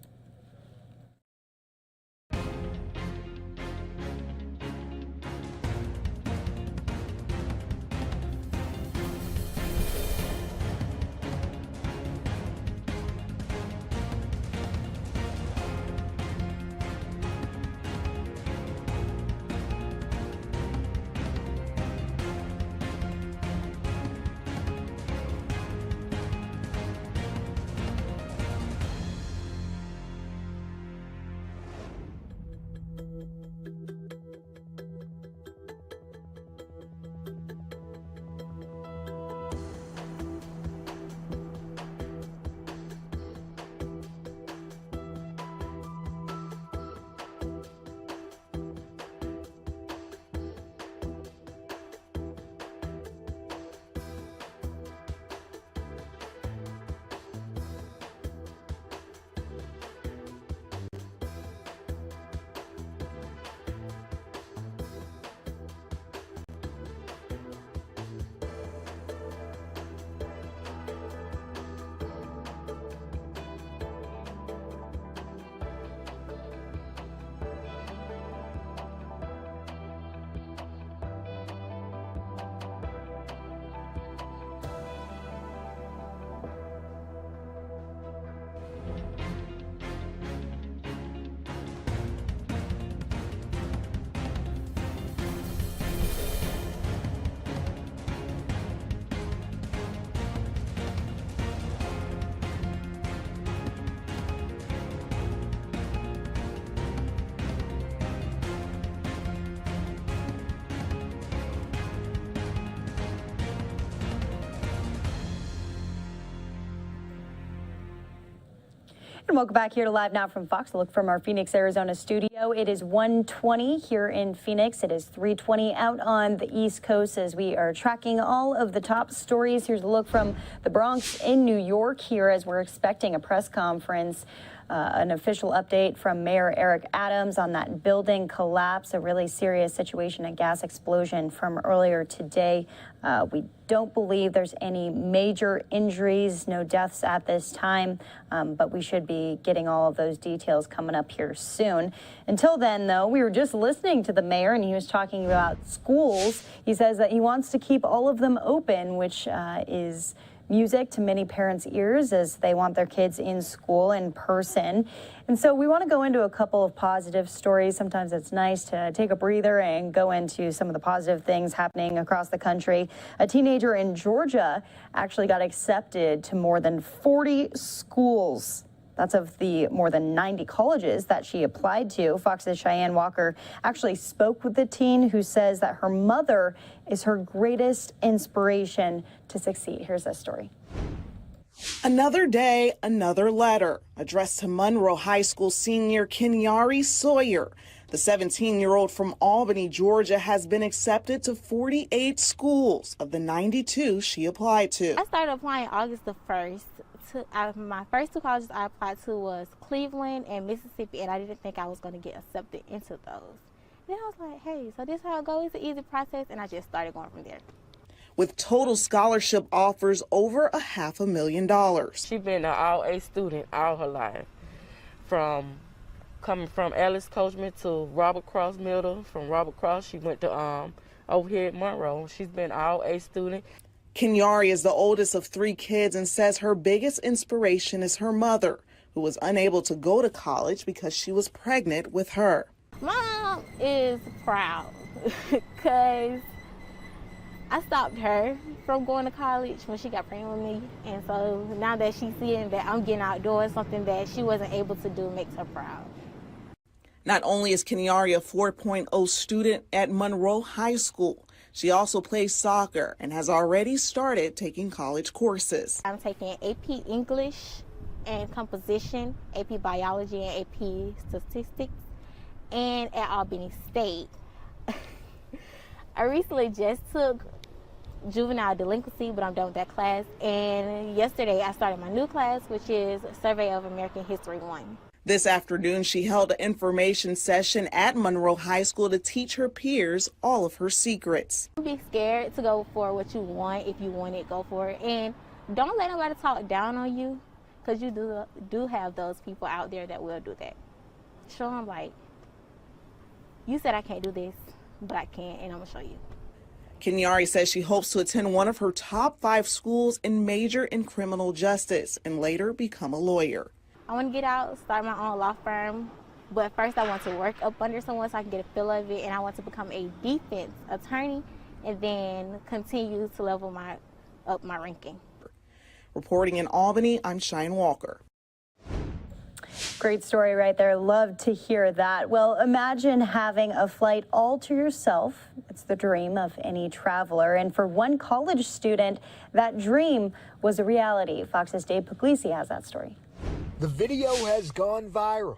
And welcome back here to Live Now from Fox. A look from our Phoenix, Arizona studio. It is 1:20 here in Phoenix. It is 3:20 out on the East Coast as we are tracking all of the top stories. Here's a look from the Bronx in New York here as we're expecting a press conference. An official update from Mayor Eric Adams on that building collapse, a really serious situation, a gas explosion from earlier today. We don't believe there's any major injuries, no deaths at this time, but we should be getting all of those details coming up here soon. Until then, though, we were just listening to the mayor, and he was talking about schools. He says that he wants to keep all of them open, which is music to many parents' ears as they want their kids in school in person. And so we want to go into a couple of positive stories. Sometimes it's nice to take a breather and go into some of the positive things happening across the country. A teenager in Georgia actually got accepted to more than 40 schools. That's of the more than 90 colleges that she applied to. Fox's Cheyenne Walker actually spoke with the teen who says that her mother is her greatest inspiration to succeed. Here's this story. Another day, another letter addressed to Monroe High School senior Kenyari Sawyer. The 17-year-old from Albany, Georgia, has been accepted to 48 schools of the 92 she applied to. I started applying August the 1st. My first two colleges I applied to was Cleveland and Mississippi, and I didn't think I was going to get accepted into those. Then I was like, hey, so this is how it goes. It's an easy process, and I just started going from there. With total scholarship offers over $500,000. She's been an all-A student all her life, coming from Alice Coachman to Robert Cross Middle. From Robert Cross, she went to over here at Monroe. She's been an all-A student. Kenyari is the oldest of 3 kids and says her biggest inspiration is her mother, who was unable to go to college because she was pregnant with her. Mom is proud because I stopped her from going to college when she got pregnant with me. And so now that she's seeing that I'm getting outdoors, something that she wasn't able to do makes her proud. Not only is Kenyari a 4.0 student at Monroe High School, she also plays soccer and has already started taking college courses. I'm taking AP English and Composition, AP Biology and AP Statistics, and at Albany State. I recently just took juvenile delinquency, but I'm done with that class. And yesterday I started my new class, which is Survey of American History 1. This afternoon, she held an information session at Monroe High School to teach her peers all of her secrets. Don't be scared to go for what you want. If you want it, go for it. And don't let nobody talk down on you, because you do have those people out there that will do that. Show them, like, you said I can't do this, but I can, and I'm going to show you. Kenyari says she hopes to attend one of her top 5 schools and major in criminal justice and later become a lawyer. I want to get out, start my own law firm, but first I want to work up under someone so I can get a feel of it, and I want to become a defense attorney and then continue to level up my ranking. Reporting in Albany, I'm Cheyenne Walker. Great story right there. Love to hear that. Well, imagine having a flight all to yourself. It's the dream of any traveler. And for one college student, that dream was a reality. Fox's Dave Puglisi has that story. The video has gone viral.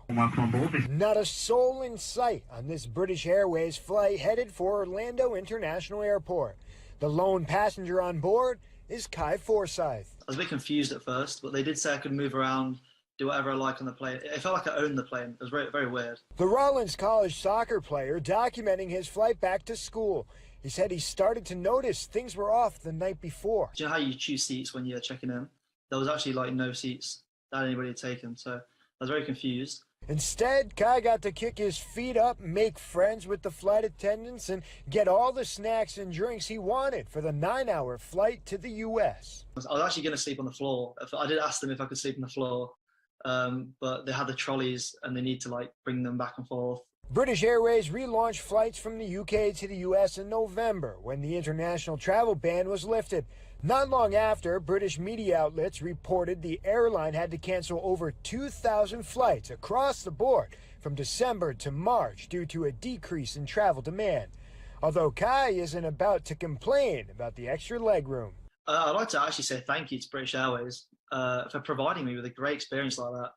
Not a soul in sight on this British Airways flight headed for Orlando International Airport. The lone passenger on board is Kai Forsyth. I was a bit confused at first, but they did say I could move around, do whatever I like on the plane. It felt like I owned the plane. It was very, very weird. The Rollins College soccer player documenting his flight back to school. He said he started to notice things were off the night before. Do you know how you choose seats when you're checking in? There was actually like no seats that anybody had taken, so I was very confused. Instead, Kai got to kick his feet up, make friends with the flight attendants, and get all the snacks and drinks he wanted for the 9-hour flight to the U.S. I was actually going to sleep on the floor. I did ask them if I could sleep on the floor, but they had the trolleys and they need to like bring them back and forth. British Airways relaunched flights from the UK to the US in November when the international travel ban was lifted. Not long after, British media outlets reported the airline had to cancel over 2,000 flights across the board from December to March due to a decrease in travel demand. Although Kai isn't about to complain about the extra legroom. I'd like to actually say thank you to British Airways for providing me with a great experience like that.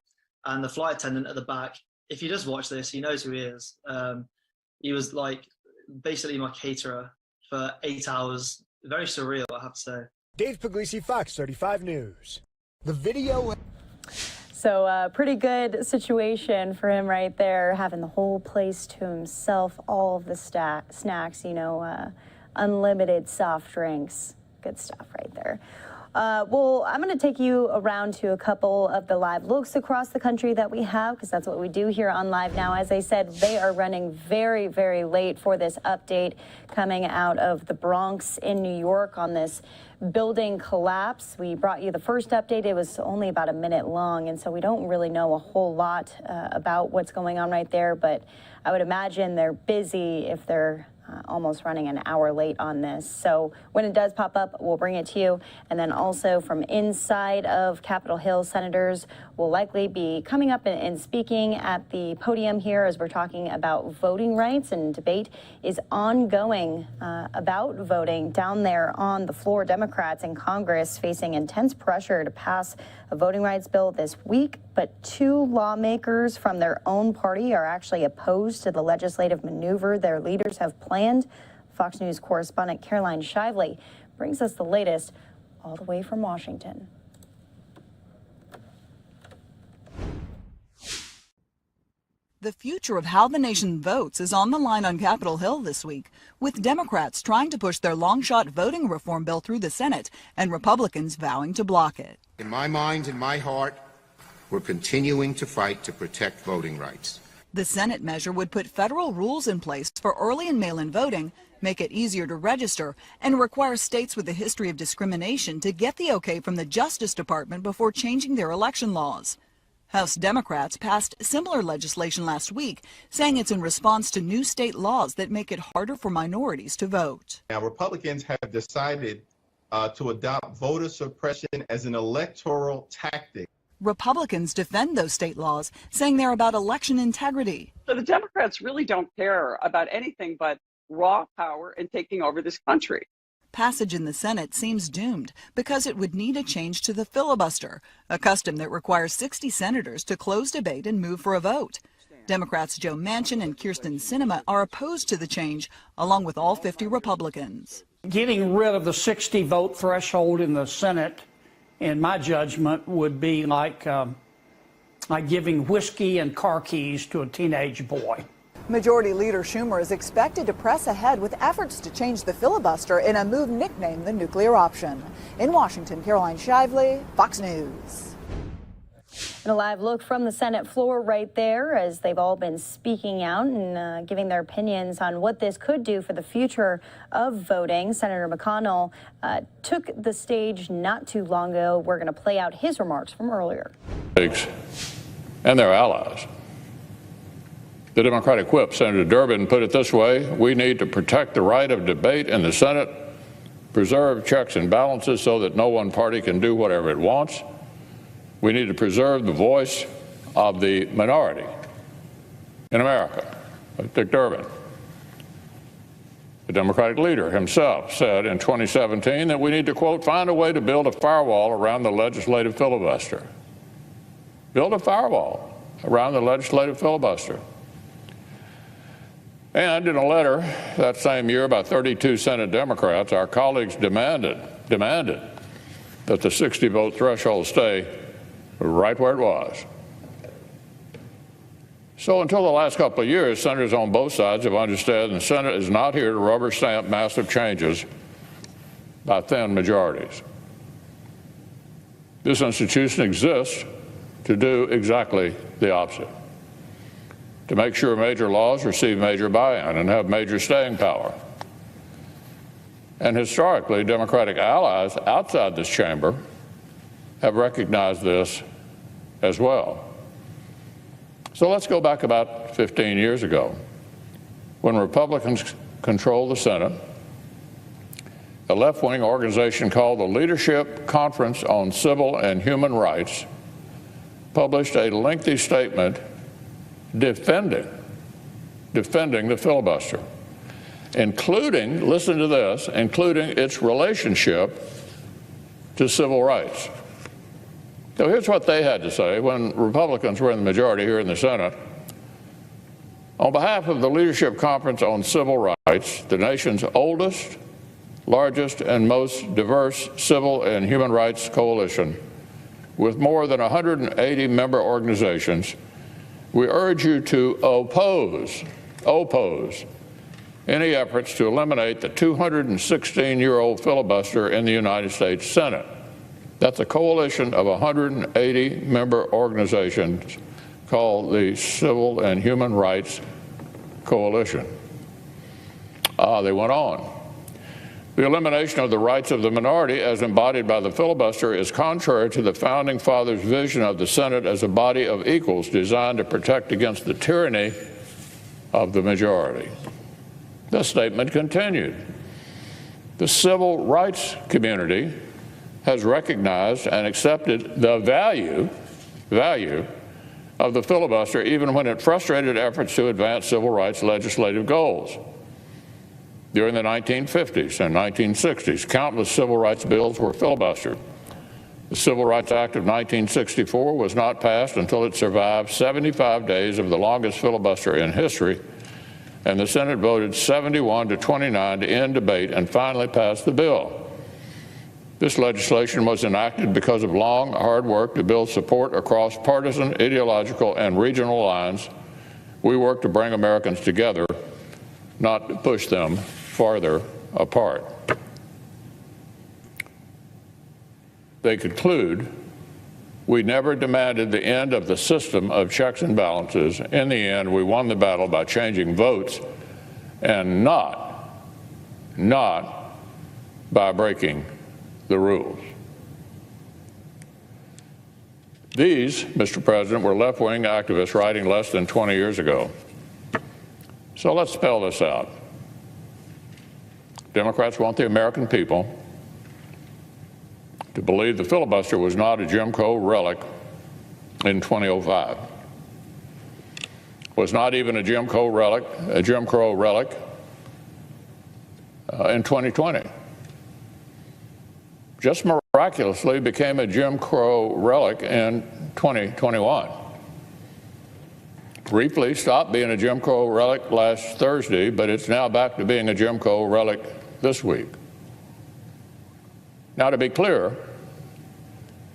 And the flight attendant at the back, if he does watch this, he knows who he is. He was like basically my caterer for 8 hours. Very surreal, I have to say. Dave Puglisi, Fox 35 News. The video. So pretty good situation for him right there, having the whole place to himself, all of the snacks, you know, unlimited soft drinks. Good stuff right there. Well, I'm going to take you around to a couple of the live looks across the country that we have, because that's what we do here on Live Now. As I said, they are running very, very late for this update coming out of the Bronx in New York on this building collapse. We brought you the first update. It was only about a minute long, and so we don't really know a whole lot about what's going on right there, but I would imagine they're busy if they're almost running an hour late on this. So when it does pop up, we'll bring it to you. And then also from inside of Capitol Hill, senators will likely be coming up and speaking at the podium here as we're talking about voting rights, and debate is ongoing about voting down there on the floor. Democrats in Congress facing intense pressure to pass a voting rights bill this week, but 2 lawmakers from their own party are actually opposed to the legislative maneuver their leaders have planned. Fox News correspondent Caroline Shively brings us the latest all the way from Washington. The future of how the nation votes is on the line on Capitol Hill this week, with Democrats trying to push their long-shot voting reform bill through the Senate and Republicans vowing to block it. In my mind and my heart, we're continuing to fight to protect voting rights. The Senate measure would put federal rules in place for early and mail-in voting, make it easier to register, and require states with a history of discrimination to get the okay from the Justice Department before changing their election laws. House Democrats passed similar legislation last week, saying it's in response to new state laws that make it harder for minorities to vote. Now, Republicans have decided to adopt voter suppression as an electoral tactic. Republicans defend those state laws, saying they're about election integrity. So the Democrats really don't care about anything but raw power and taking over this country. Passage in the Senate seems doomed because it would need a change to the filibuster, a custom that requires 60 senators to close debate and move for a vote. Democrats Joe Manchin and Kyrsten Sinema are opposed to the change, along with all 50 Republicans. Getting rid of the 60-vote threshold in the Senate, in my judgment, would be like giving whiskey and car keys to a teenage boy. Majority Leader Schumer is expected to press ahead with efforts to change the filibuster in a move nicknamed the nuclear option. In Washington, Caroline Shively, Fox News. And a live look from the Senate floor right there as they've all been speaking out and giving their opinions on what this could do for the future of voting. Senator McConnell took the stage not too long ago. We're going to play out his remarks from earlier. And their allies. The Democratic whip, Senator Durbin, put it this way: we need to protect the right of debate in the Senate, preserve checks and balances so that no one party can do whatever it wants. We need to preserve the voice of the minority in America. Dick Durbin, the Democratic leader himself, said in 2017 that we need to, quote, find a way to build a firewall around the legislative filibuster. Build a firewall around the legislative filibuster. And in a letter that same year by 32 Senate Democrats, our colleagues demanded that the 60-vote threshold stay right where it was. So until the last couple of years, senators on both sides have understood the Senate is not here to rubber stamp massive changes by thin majorities. This institution exists to do exactly the opposite, to make sure major laws receive major buy-in and have major staying power. And historically, Democratic allies outside this chamber have recognized this as well. So let's go back about 15 years ago, when Republicans controlled the Senate. A left-wing organization called the Leadership Conference on Civil and Human Rights published a lengthy statement defending the filibuster, including, listen to this, including its relationship to civil rights. So here's what they had to say when Republicans were in the majority here in the Senate. On behalf of the Leadership Conference on Civil Rights, the nation's oldest, largest, and most diverse civil and human rights coalition, with more than 180 member organizations, we urge you to oppose any efforts to eliminate the 216-year-old filibuster in the United States Senate. That's a coalition of 180 member organizations called the Civil and Human Rights Coalition. They went on. The elimination of the rights of the minority as embodied by the filibuster is contrary to the Founding Fathers' vision of the Senate as a body of equals designed to protect against the tyranny of the majority. The statement continued. The civil rights community has recognized and accepted the value of the filibuster, even when it frustrated efforts to advance civil rights legislative goals. During the 1950s and 1960s, countless civil rights bills were filibustered. The Civil Rights Act of 1964 was not passed until it survived 75 days of the longest filibuster in history, and the Senate voted 71 to 29 to end debate and finally passed the bill. This legislation was enacted because of long, hard work to build support across partisan, ideological, and regional lines. We worked to bring Americans together, not to push them farther apart. They conclude, we never demanded the end of the system of checks and balances. In the end, we won the battle by changing votes and not by breaking the rules. These, Mr. President, were left-wing activists writing less than 20 years ago. So let's spell this out. Democrats want the American people to believe the filibuster was not a Jim Crow relic in 2005. Was not even a Jim Crow relic in 2020. Just miraculously became a Jim Crow relic in 2021. Briefly stopped being a Jim Crow relic last Thursday, but it's now back to being a Jim Crow relic this week. Now, to be clear,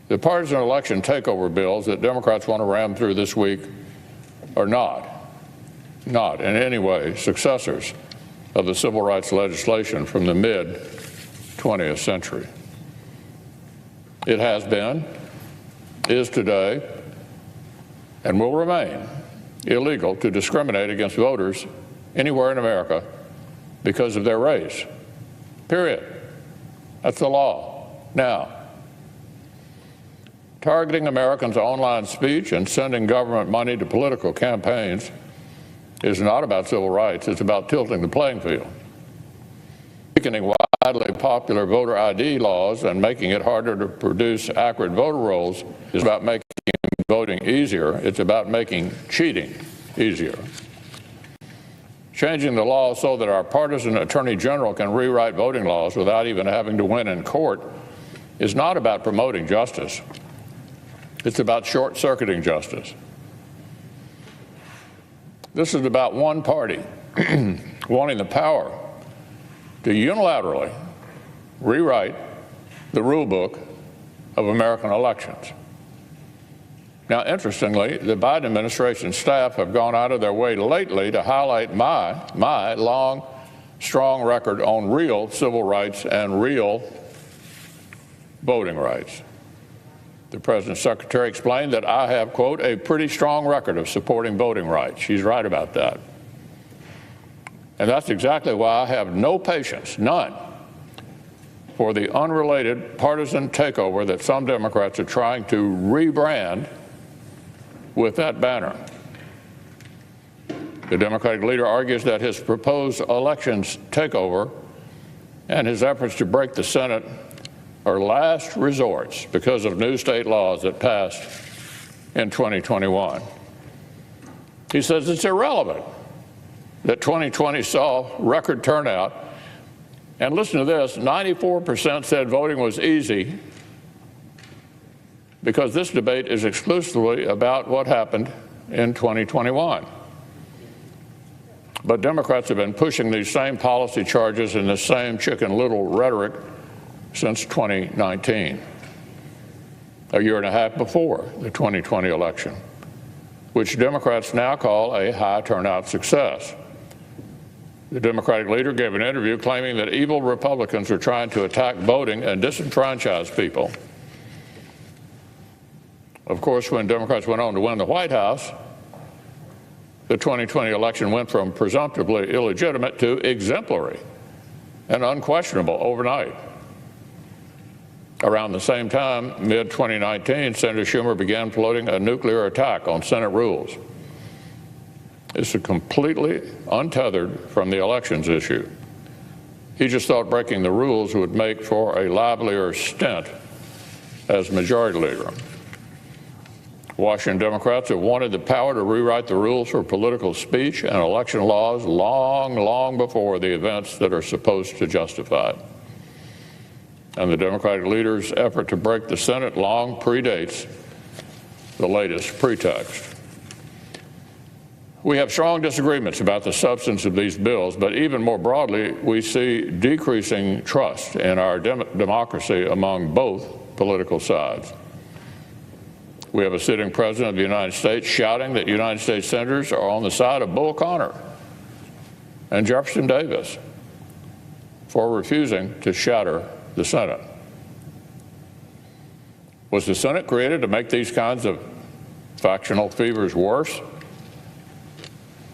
the partisan election takeover bills that Democrats want to ram through this week are not in any way successors of the civil rights legislation from the mid-20th century. It has been, is today, and will remain illegal to discriminate against voters anywhere in America because of their race. Period. That's the law. Now, targeting Americans' online speech and sending government money to political campaigns is not about civil rights. It's about tilting the playing field. Weakening widely popular voter ID laws and making it harder to produce accurate voter rolls is about making voting easier. It's about making cheating easier. Changing the law so that our partisan attorney general can rewrite voting laws without even having to win in court is not about promoting justice. It's about short-circuiting justice. This is about one party wanting the power to unilaterally rewrite the rule book of American elections. Now, interestingly, the Biden administration staff have gone out of their way lately to highlight my long, strong record on real civil rights and real voting rights. The President's secretary explained that I have, quote, a pretty strong record of supporting voting rights. She's right about that. And that's exactly why I have no patience, none, for the unrelated partisan takeover that some Democrats are trying to rebrand with that banner. The Democratic leader argues that his proposed elections takeover and his efforts to break the Senate are last resorts because of new state laws that passed in 2021. He says it's irrelevant that 2020 saw record turnout. And listen to this, 94% said voting was easy because this debate is exclusively about what happened in 2021. But Democrats have been pushing these same policy charges and the same Chicken Little rhetoric since 2019, a year and a half before the 2020 election, which Democrats now call a high turnout success. The Democratic leader gave an interview claiming that evil Republicans are trying to attack voting and disenfranchise people. Of course, when Democrats went on to win the White House, the 2020 election went from presumptively illegitimate to exemplary and unquestionable overnight. Around the same time, mid-2019, Senator Schumer began floating a nuclear attack on Senate rules. is completely untethered from the elections issue. He just thought breaking the rules would make for a livelier stint as majority leader. Washington Democrats have wanted the power to rewrite the rules for political speech and election laws long before the events that are supposed to justify it. And the Democratic leader's effort to break the Senate long predates the latest pretext. We have strong disagreements about the substance of these bills, but even more broadly, we see decreasing trust in our democracy among both political sides. We have a sitting president of the United States shouting that United States senators are on the side of Bull Connor and Jefferson Davis for refusing to shatter the Senate. Was the Senate created to make these kinds of factional fevers worse,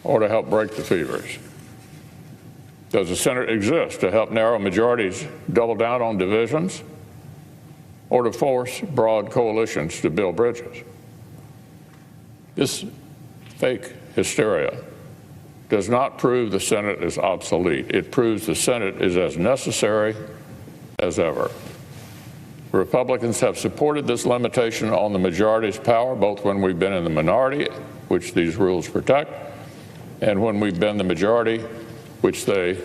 or to help break the fevers? Does the Senate exist to help narrow majorities double down on divisions, or to force broad coalitions to build bridges? This fake hysteria does not prove the Senate is obsolete. It proves the Senate is as necessary as ever. Republicans have supported this limitation on the majority's power, both when we've been in the minority, which these rules protect, and when we've been the majority, which they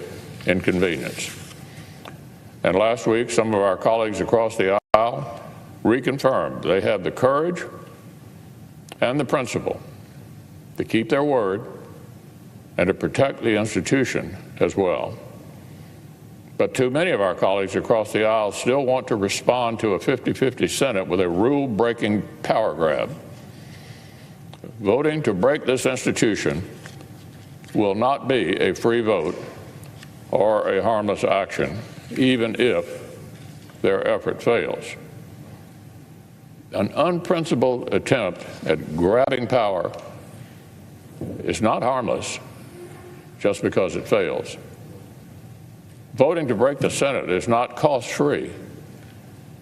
inconvenience. And last week, some of our colleagues across the aisle reconfirmed they have the courage and the principle to keep their word and to protect the institution as well. But too many of our colleagues across the aisle still want to respond to a 50-50 Senate with a rule-breaking power grab. Voting to break this institution will not be a free vote or a harmless action, even if their effort fails. An unprincipled attempt at grabbing power is not harmless just because it fails. Voting to break the Senate is not cost-free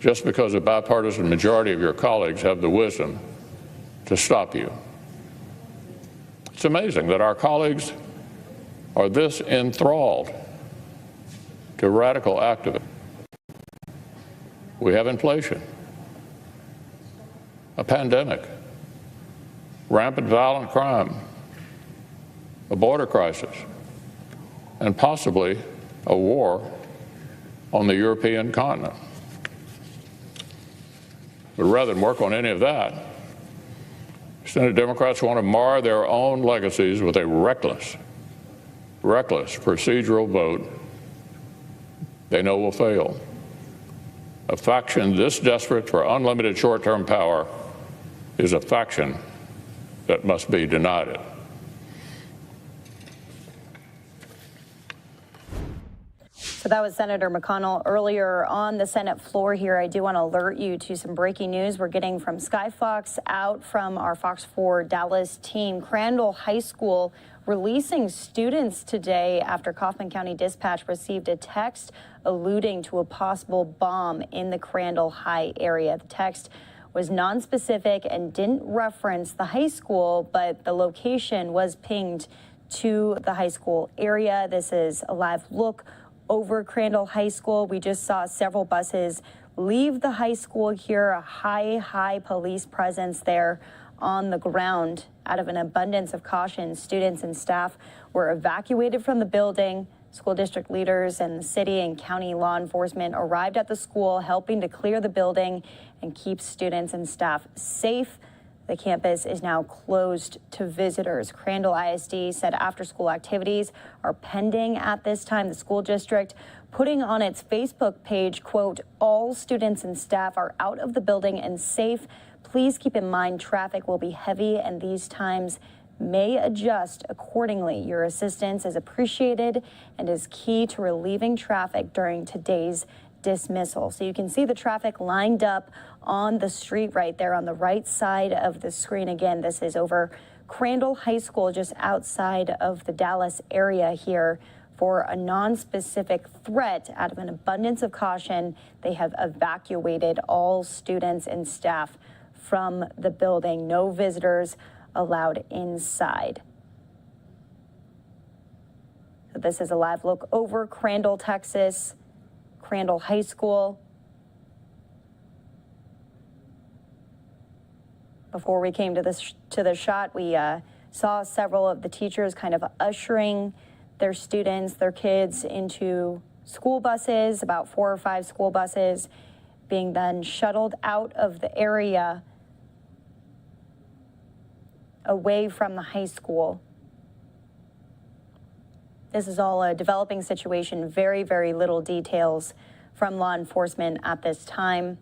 just because a bipartisan majority of your colleagues have the wisdom to stop you. It's amazing that our colleagues are this enthralled to radical activism. We have inflation, a pandemic, rampant violent crime, a border crisis, and possibly a war on the European continent. But rather than work on any of that, Senate Democrats want to mar their own legacies with a reckless procedural vote they know will fail. A faction this desperate for unlimited short-term power is a faction that must be denied it. So that was Senator McConnell earlier on the Senate floor here. I do want to alert you to some breaking news we're getting from Sky Fox out from our Fox 4 Dallas team. Crandall High School releasing students today after Kaufman County Dispatch received a text alluding to a possible bomb in the Crandall High area. The text was nonspecific and didn't reference the high school, but the location was pinged to the high school area. This is a live look over Crandall High School. We just saw several buses leave the high school here, a high police presence there on the ground. Out of an abundance of caution, students and staff were evacuated from the building. School district leaders and the city and county law enforcement arrived at the school, helping to clear the building and keep students and staff safe. The campus is now closed to visitors. Crandall ISD said after-school activities are pending at this time. The school district putting on its Facebook page, quote, "All students and staff are out of the building and safe. Please keep in mind traffic will be heavy and these times may adjust accordingly. Your assistance is appreciated and is key to relieving traffic during today's dismissal." So you can see the traffic lined up on the street right there on the right side of the screen. Again, this is over Crandall High School, just outside of the Dallas area here. For a non-specific threat, out of an abundance of caution, they have evacuated all students and staff from the building. No visitors allowed inside. So this is a live look over Crandall, Texas, Crandall High School. Before we came to the shot, we saw several of the teachers kind of ushering their students, their kids into school buses, about 4 or 5 school buses being then shuttled out of the area away from the high school. This is all a developing situation, very, very little details from law enforcement at this time.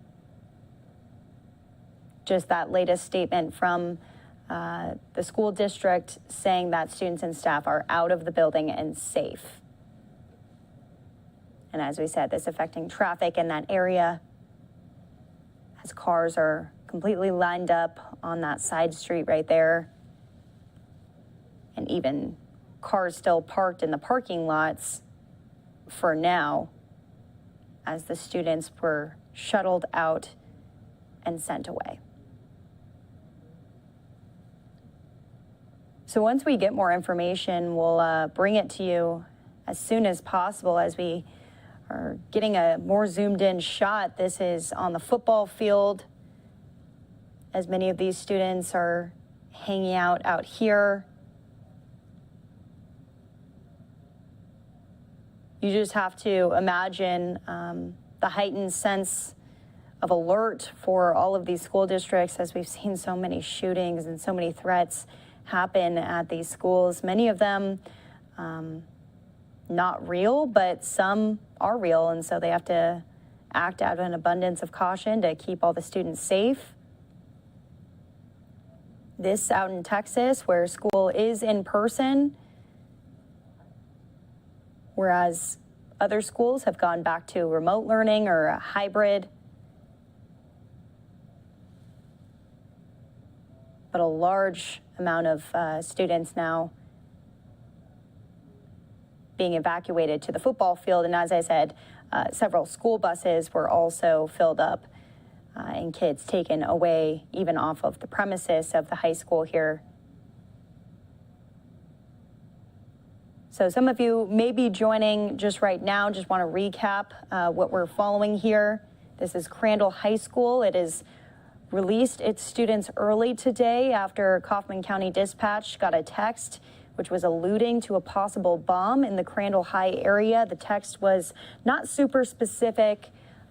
Just that latest statement from the school district saying that students and staff are out of the building and safe. And as we said, this affecting traffic in that area as cars are completely lined up on that side street right there. And even cars still parked in the parking lots for now as the students were shuttled out and sent away. So once we get more information, we'll bring it to you as soon as possible as we are getting a more zoomed in shot. This is on the football field as many of these students are hanging out here. You just have to imagine the heightened sense of alert for all of these school districts as we've seen so many shootings and so many threats happen at these schools. Many of them not real, but some are real, and so they have to act out of an abundance of caution to keep all the students safe. This out in Texas, where school is in person, whereas other schools have gone back to remote learning or a hybrid. But a large amount of students now being evacuated to the football field. And as I said, several school buses were also filled up and kids taken away even off of the premises of the high school here. So some of you may be joining just right now. Just want to recap what we're following here. This is Crandall High School. It is released its students early today after Kaufman County Dispatch got a text which was alluding to a possible bomb in the Crandall High area. The text was not super specific,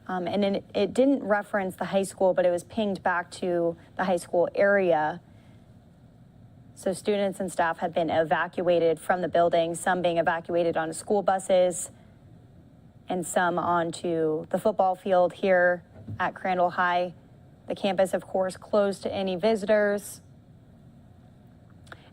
and it didn't reference the high school, but it was pinged back to the high school area. So students and staff had been evacuated from the building, some being evacuated onto school buses and some onto the football field here at Crandall High. The campus, of course, closed to any visitors.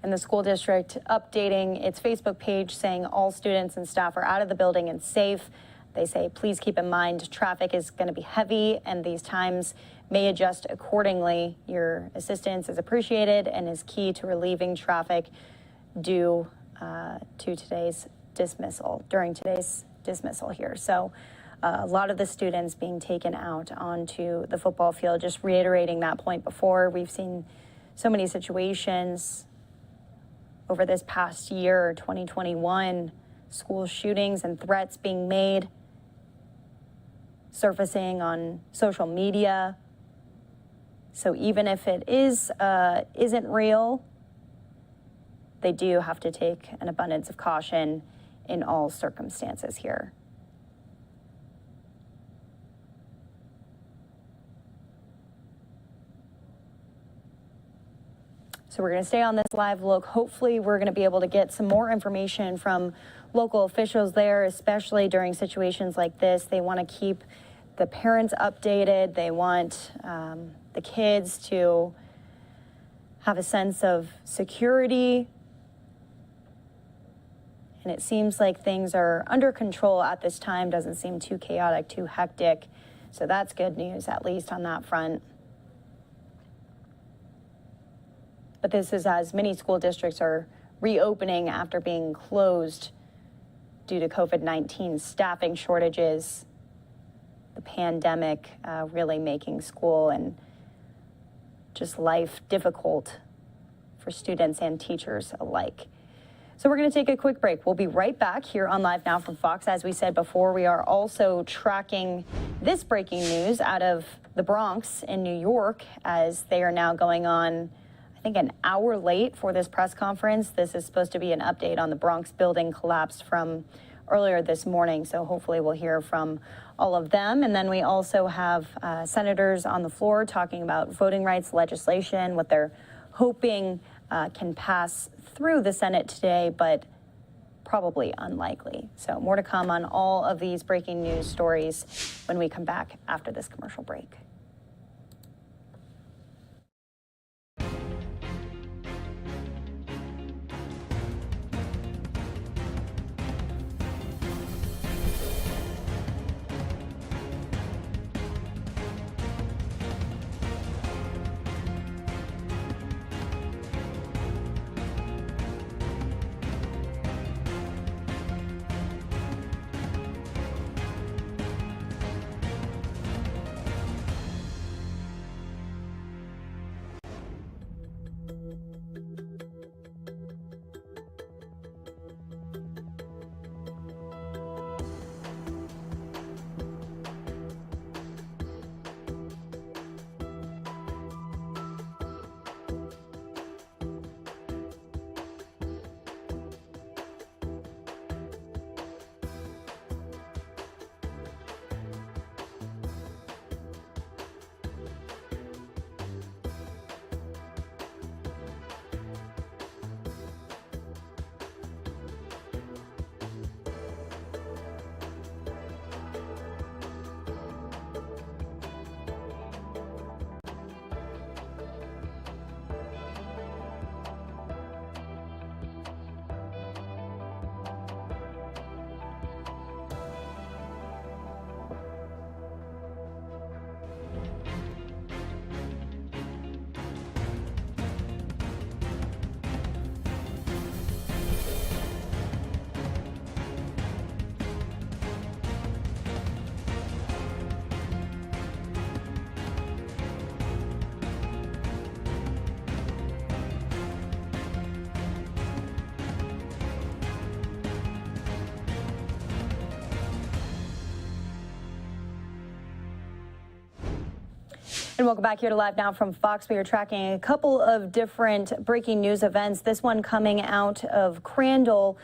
And the school district updating its Facebook page saying all students and staff are out of the building and safe. They say, please keep in mind traffic is going to be heavy and these times may adjust accordingly. Your assistance is appreciated and is key to relieving traffic due to today's dismissal, during today's dismissal here. So a lot of the students being taken out onto the football field. Just reiterating that point before, we've seen so many situations over this past year, 2021, school shootings and threats being made, surfacing on social media. So even if it isn't real, they do have to take an abundance of caution in all circumstances here. So we're going to stay on this live look. Hopefully we're going to be able to get some more information from local officials there, especially during situations like this. They want to keep the parents updated. They want the kids to have a sense of security. And it seems like things are under control at this time. Doesn't seem too chaotic, too hectic. So that's good news, at least on that front. But this is as many school districts are reopening after being closed due to COVID-19 staffing shortages, the pandemic really making school and just life difficult for students and teachers alike. So we're going to take a quick break. We'll be right back here on Live Now from Fox. As we said before, we are also tracking this breaking news out of the Bronx in New York, as they are now going on, I think, an hour late for this press conference. This is supposed to be an update on the Bronx building collapse from earlier this morning. So hopefully we'll hear from all of them. And then we also have senators on the floor talking about voting rights legislation, what they're hoping can pass through the Senate today, but probably unlikely. So more to come on all of these breaking news stories when we come back after this commercial break. And welcome back here to Live Now from Fox. We are tracking a couple of different breaking news events. This one coming out of Crandall,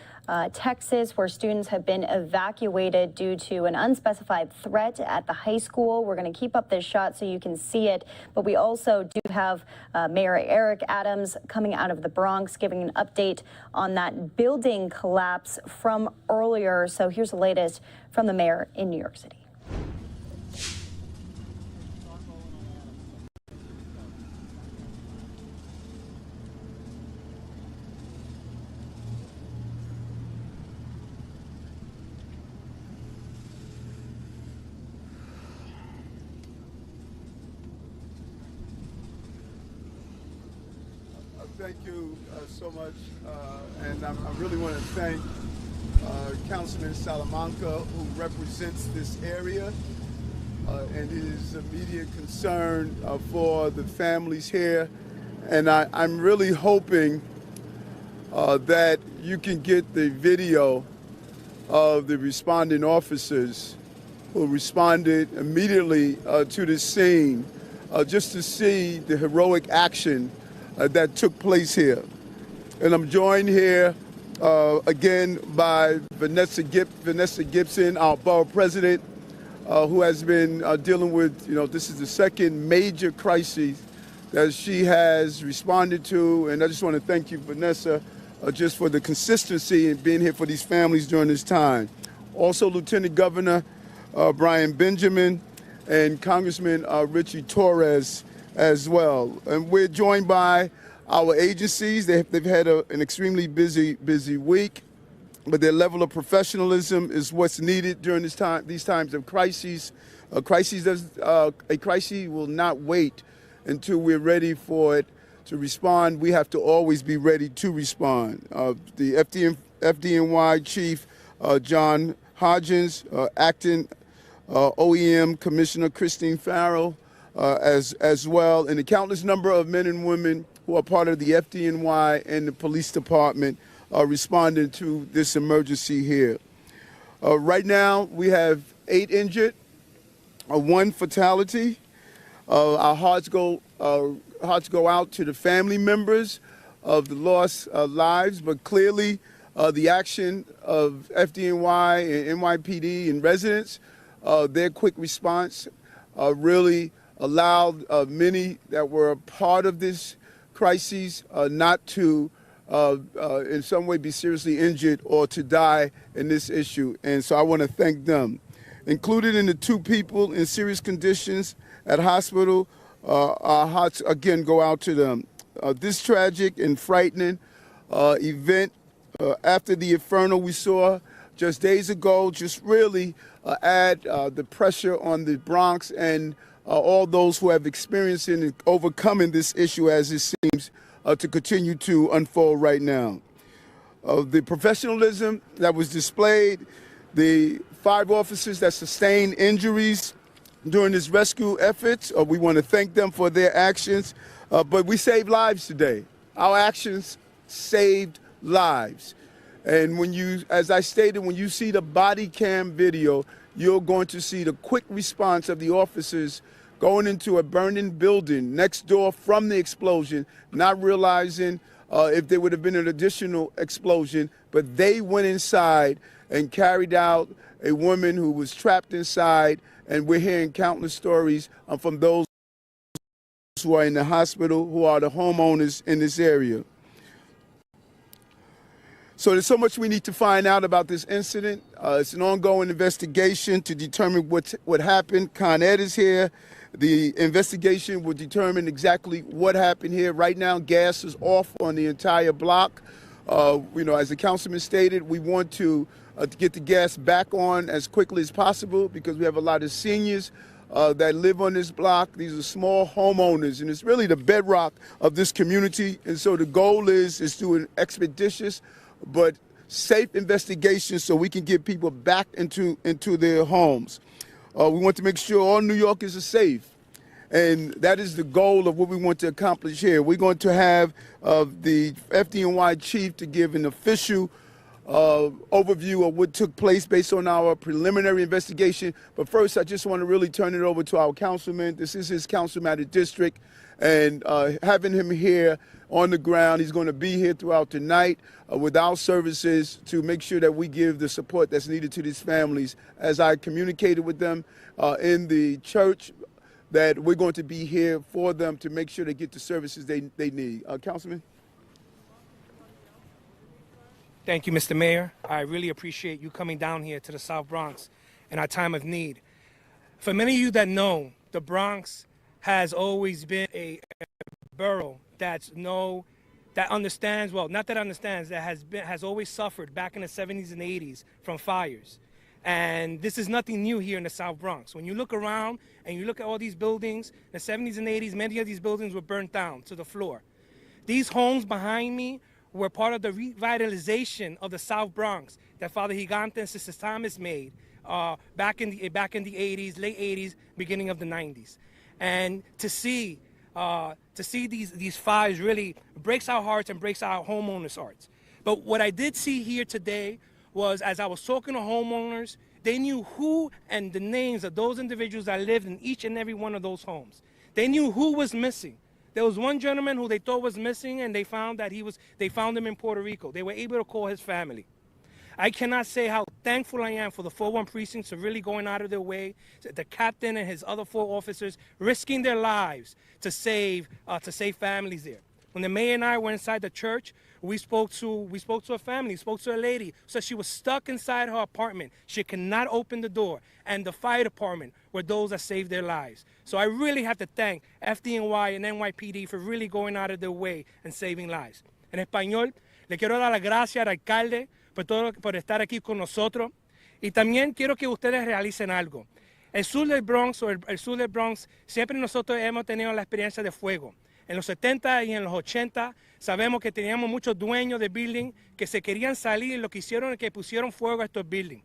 Texas, where students have been evacuated due to an unspecified threat at the high school. We're going to keep up this shot so you can see it. But we also do have Mayor Eric Adams coming out of the Bronx, giving an update on that building collapse from earlier. So here's the latest from the mayor in New York City. Thank you so much, and I really want to thank Councilman Salamanca, who represents this area, and his immediate concern for the families here. And I'm really hoping that you can get the video of the responding officers who responded immediately to the scene, just to see the heroic action that took place here. And I'm joined here again by Vanessa Gibson, our borough president, who has been dealing with, this is the second major crisis that she has responded to. And I just want to thank you, Vanessa, just for the consistency in being here for these families during this time. Also, Lieutenant Governor Brian Benjamin and Congressman Richie Torres as well. And we're joined by our agencies. They've had an extremely busy week, but their level of professionalism is what's needed during these times of crises. A crisis will not wait until we're ready for it to respond. We have to always be ready to respond. The FDNY Chief John Hodgins, Acting OEM Commissioner Christine Farrell, as well, and the countless number of men and women who are part of the FDNY and the police department responding to this emergency here. Right now, we have 8 injured, 1 fatality. Our hearts go out to the family members of the lost lives, but clearly the action of FDNY and NYPD and residents, their quick response really allowed many that were a part of this crisis not to in some way be seriously injured or to die in this issue. And so I want to thank them. Included in the 2 people in serious conditions at hospital, our hearts again go out to them. This tragic and frightening event after the inferno we saw just days ago just really add the pressure on the Bronx and all those who have experienced it and overcoming this issue as it seems to continue to unfold right now. The professionalism that was displayed, the 5 officers that sustained injuries during this rescue efforts, we want to thank them for their actions, but we saved lives today. Our actions saved lives. And when you, as I stated, when you see the body cam video, you're going to see the quick response of the officers going into a burning building next door from the explosion, not realizing if there would have been an additional explosion, but they went inside and carried out a woman who was trapped inside, and we're hearing countless stories from those who are in the hospital, who are the homeowners in this area. So there's so much we need to find out about this incident. It's an ongoing investigation to determine what happened. Con Ed is here. The investigation will determine exactly what happened here. Right now, gas is off on the entire block. As the councilman stated, we want to get the gas back on as quickly as possible because we have a lot of seniors that live on this block. These are small homeowners, and it's really the bedrock of this community. And so the goal is to an expeditious but safe investigation so we can get people back into their homes. We want to make sure all New Yorkers are safe, and that is the goal of what we want to accomplish here. We're going to have the FDNY chief to give an official overview of what took place based on our preliminary investigation. But first, I just want to really turn it over to our councilman. This is his council matter district, and having him here on the ground, he's going to be here throughout the night with our services to make sure that we give the support that's needed to these families. As I communicated with them in the church, that we're going to be here for them to make sure they get the services they need. Councilman? Thank you, Mr. Mayor. I really appreciate you coming down here to the South Bronx in our time of need. For many of you that know, the Bronx has always been a borough that understands, well, not that understands, that has always suffered back in the 70s and 80s from fires. And this is nothing new here in the South Bronx. When you look around and you look at all these buildings, in the 70s and 80s, many of these buildings were burnt down to the floor. These homes behind me were part of the revitalization of the South Bronx that Father Gigante and Sister Thomas made back in the 80s, late 80s, beginning of the 90s. And to see these fires really breaks our hearts and breaks our homeowners' hearts. But what I did see here today was, as I was talking to homeowners, they knew who and the names of those individuals that lived in each and every one of those homes. They knew who was missing. There was one gentleman who they thought was missing, and they found him in Puerto Rico. They were able to call his family. I cannot say how thankful I am for the 4-1 precincts for really going out of their way, the captain and his other 4 officers risking their lives to save families there. When the mayor and I were inside the church, we spoke to a family, spoke to a lady. So she was stuck inside her apartment. She could not open the door. And the fire department were those that saved their lives. So I really have to thank FDNY and NYPD for really going out of their way and saving lives. En español, le quiero dar las gracias al alcalde por estar aquí con nosotros. Y también quiero que ustedes realicen algo. El sur del Bronx, siempre nosotros hemos tenido la experiencia de fuego. En los 70 y en los 80 sabemos que teníamos muchos dueños de building que se querían salir y lo que hicieron es que pusieron fuego a estos buildings.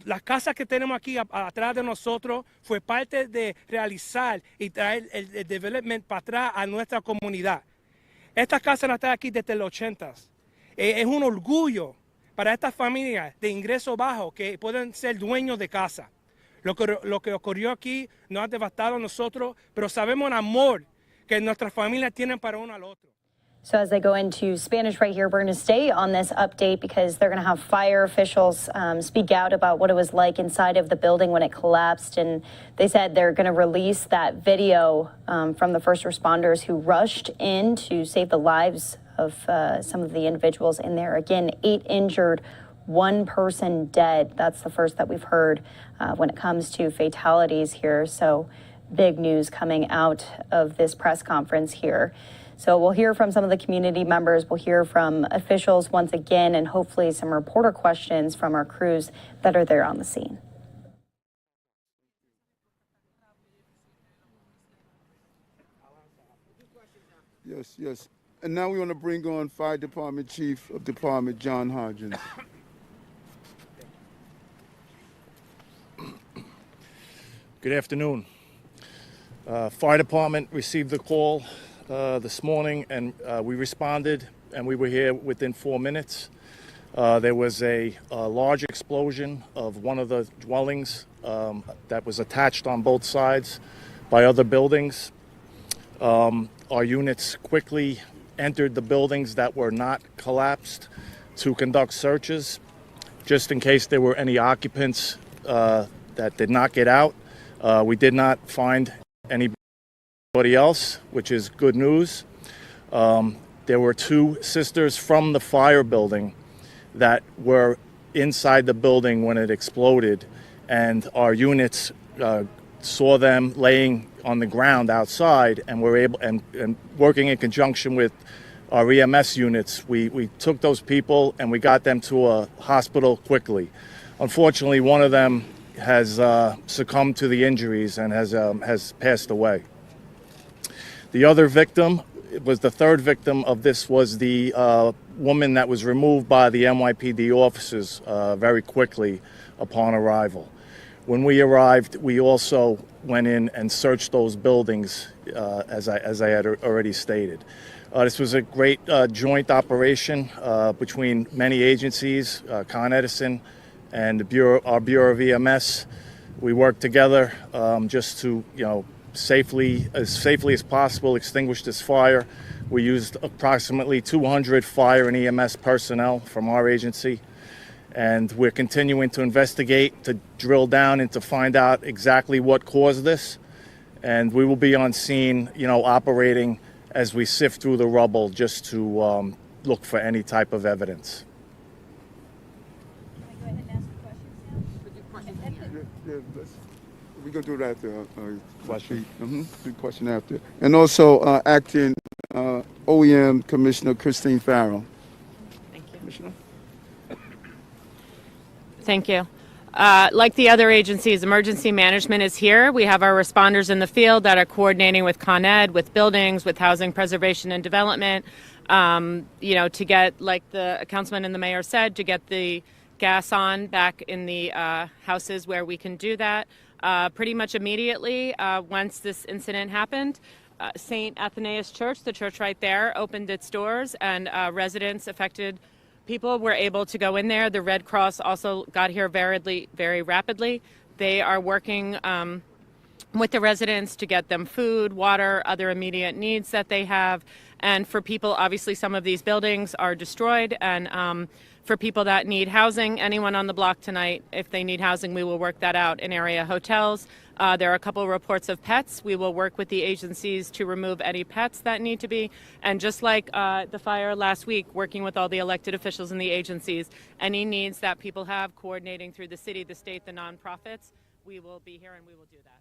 Las casas que tenemos aquí atrás de nosotros fue parte de realizar y traer el development para atrás a nuestra comunidad. Estas casas están aquí desde los 80s Es un orgullo para estas familias de ingreso bajo que pueden ser dueños de casa. Lo que ocurrió aquí nos ha devastado a nosotros, pero sabemos el amor que nuestras familias tienen para uno al otro. So as they go into Spanish right here, we're going to stay on this update because they're going to have fire officials speak out about what it was like inside of the building when it collapsed. And they said they're going to release that video from the first responders who rushed in to save the lives of some of the individuals in there. Again, 8 injured, 1 person dead. That's the first that we've heard when it comes to fatalities here. So big news coming out of this press conference here. So we'll hear from some of the community members. We'll hear from officials once again, and hopefully some reporter questions from our crews that are there on the scene. Yes. And now we want to bring on Fire Department Chief of Department, John Hodgins. Good afternoon. Fire Department received the call this morning, and we responded, and we were here within 4 minutes. There was a large explosion of one of the dwellings that was attached on both sides by other buildings. Our units quickly entered the buildings that were not collapsed to conduct searches, just in case there were any occupants that did not get out. We did not find anybody else, which is good news. There were 2 sisters from the fire building that were inside the building when it exploded, and our units saw them laying on the ground outside, and were able and working in conjunction with our EMS units, we took those people and we got them to a hospital quickly. Unfortunately, one of them has succumbed to the injuries and has passed away. The other victim was the 3rd victim of this, was the woman that was removed by the NYPD officers very quickly upon arrival. When we arrived, we also went in and searched those buildings, as I had already stated. This was a great joint operation between many agencies, Con Edison and our Bureau of EMS. We worked together just to, safely as possible extinguish this fire. We used approximately 200 fire and EMS personnel from our agency, and we're continuing to investigate, to drill down and to find out exactly what caused this. And we will be on scene, operating as we sift through the rubble just to look for any type of evidence. We're going to do that after. Question. Question after. And also acting OEM Commissioner Christine Farrell. Thank you. Commissioner. Thank you. Like the other agencies, emergency management is here. We have our responders in the field that are coordinating with Con Ed, with buildings, with housing preservation and development, to get, like the councilman and the mayor said, to get the gas on back in the houses where we can do that. Pretty much immediately once this incident happened, St. Athanasius Church, the church right there, opened its doors, and residents, affected people were able to go in there. The Red Cross also got here very rapidly. They are working with the residents to get them food, water, other immediate needs that they have. And for people, obviously some of these buildings are destroyed, and for people that need housing, anyone on the block tonight, if they need housing, we will work that out in area hotels. There are a couple of reports of pets. We will work with the agencies to remove any pets that need to be. And just like the fire last week, working with all the elected officials in the agencies, any needs that people have, coordinating through the city, the state, the nonprofits, we will be here and we will do that.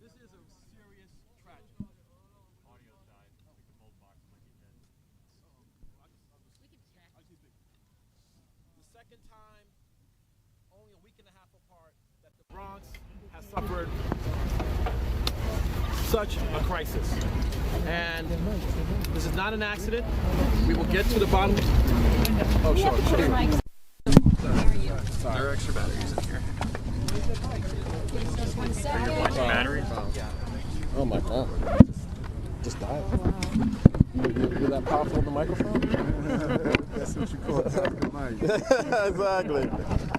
This is a serious tragedy. Audio died. I think the whole box might be dead. The second time, only a week and a half apart, that the Bronx has suffered such a crisis. And this is not an accident. We will get to the bottom. Oh, sure. There are extra batteries in here. Batteries? Oh my god. Just dial. You're that powerful with the microphone? That's what you call it, the mic. Exactly.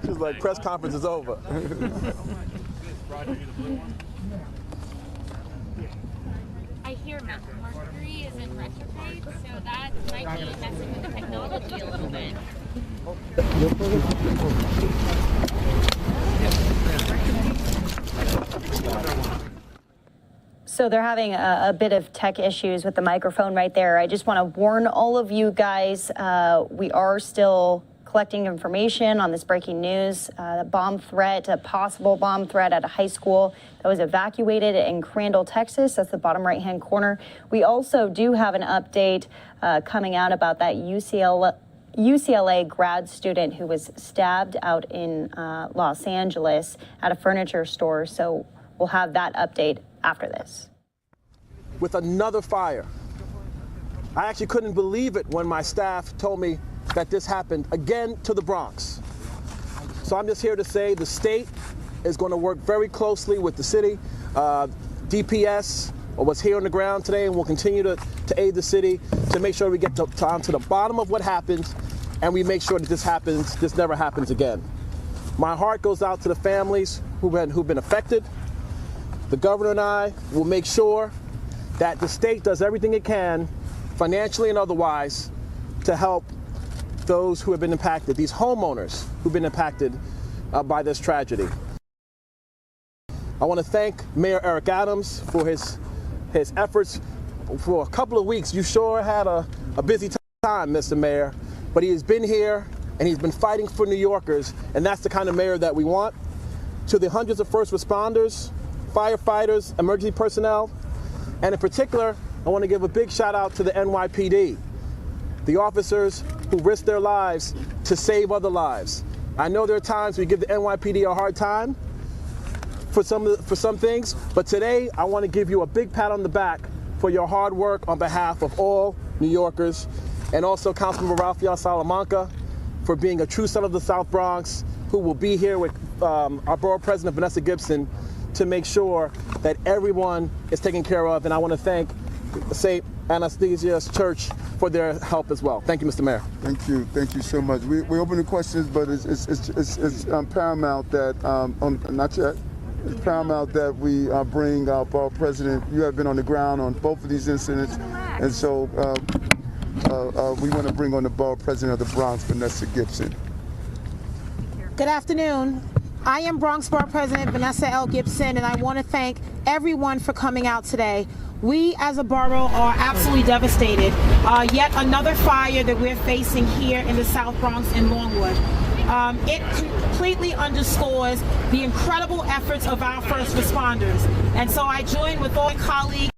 She's like, press conference is over. I hear Mercury is in retrograde, so that might be messing with the technology a little bit. So they're having a bit of tech issues with the microphone right there. I just want to warn all of you guys, we are still collecting information on this breaking news, a possible bomb threat at a high school that was evacuated in Crandall, Texas. That's the bottom right-hand corner. We also do have an update coming out about that UCLA grad student who was stabbed out in Los Angeles at a furniture store. So we'll have that update after this. With another fire. I actually couldn't believe it when my staff told me that this happened again to the Bronx. So I'm just here to say the state is going to work very closely with the city. DPS was here on the ground today and will continue to aid the city to make sure we get down to the bottom of what happened and we make sure that this never happens again. My heart goes out to the families who've been affected. The governor and I will make sure that the state does everything it can, financially and otherwise, to help those who have been impacted, these homeowners who've been impacted by this tragedy. I want to thank Mayor Eric Adams for his efforts. For a couple of weeks, you sure had a busy time, Mr. Mayor, but he has been here and he's been fighting for New Yorkers, and that's the kind of mayor that we want. To the hundreds of first responders, firefighters, emergency personnel, and in particular, I want to give a big shout out to the NYPD, the officers who risk their lives to save other lives. I know there are times we give the NYPD a hard time for some things, but today I want to give you a big pat on the back for your hard work on behalf of all New Yorkers, and also Councilman Rafael Salamanca for being a true son of the South Bronx, who will be here with our Borough President Vanessa Gibson to make sure that everyone is taken care of. And I want to thank St. Anastasia's Church for their help as well. Thank you, Mr. Mayor. Thank you so much. We open the questions, but it's paramount that not yet. It's paramount that we bring our Borough President. You have been on the ground on both of these incidents, and so we want to bring on the Borough President of the Bronx, Vanessa Gibson. Good afternoon. I am Bronx Borough President Vanessa L. Gibson, and I want to thank everyone for coming out today. We as a borough are absolutely devastated. Yet another fire that we're facing here in the South Bronx in Longwood. It completely underscores the incredible efforts of our first responders. And so I join with all colleagues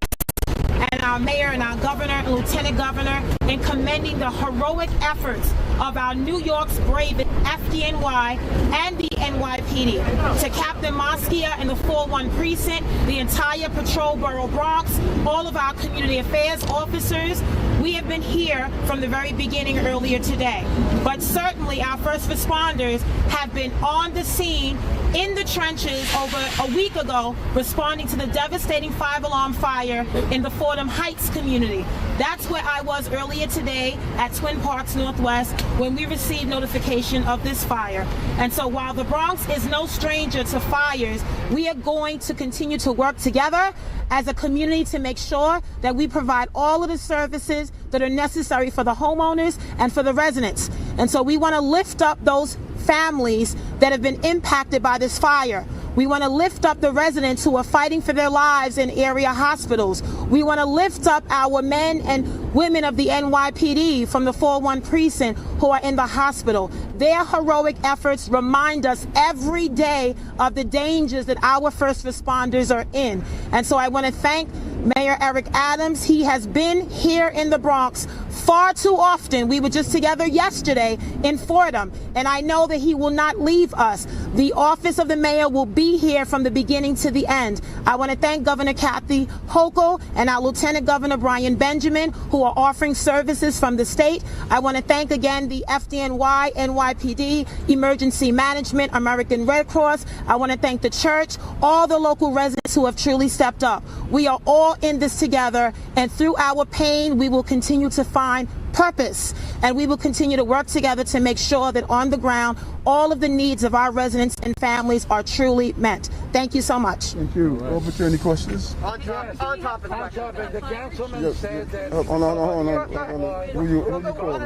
and our mayor and our governor and lieutenant governor in commending the heroic efforts of our New York's bravest FDNY and the NYPD. To Captain Mosquia and the 4-1 precinct, the entire Patrol Borough Bronx, all of our community affairs officers, we have been here from the very beginning earlier today. But certainly our first responders have been on the scene in the trenches over a week ago, responding to the devastating 5-alarm fire in the Fordham Heights community. That's where I was earlier today at Twin Parks Northwest when we received notification of this fire. And so while the Bronx is no stranger to fires, we are going to continue to work together as a community to make sure that we provide all of the services that are necessary for the homeowners and for the residents. And so we want to lift up those families that have been impacted by this fire. We want to lift up the residents who are fighting for their lives in area hospitals. We want to lift up our men and women of the NYPD from the 4-1 precinct who are in the hospital. Their heroic efforts remind us every day of the dangers that our first responders are in. And so I want to thank Mayor Eric Adams. He has been here in the Bronx far too often. We were just together yesterday in Fordham, and I know that he will not leave us. The office of the mayor will be here from the beginning to the end. I want to thank Governor Kathy Hochul and our Lieutenant Governor Brian Benjamin, who are offering services from the state. I want to thank again the FDNY, NY NYPD, Emergency Management, American Red Cross. I want to thank the church, all the local residents who have truly stepped up. We are all in this together, and through our pain, we will continue to find purpose, and we will continue to work together to make sure that on the ground, all of the needs of our residents and families are truly met. Thank you so much. Thank you. Over to any questions? On top of the question. The councilman said that. Hold on. Who you calling?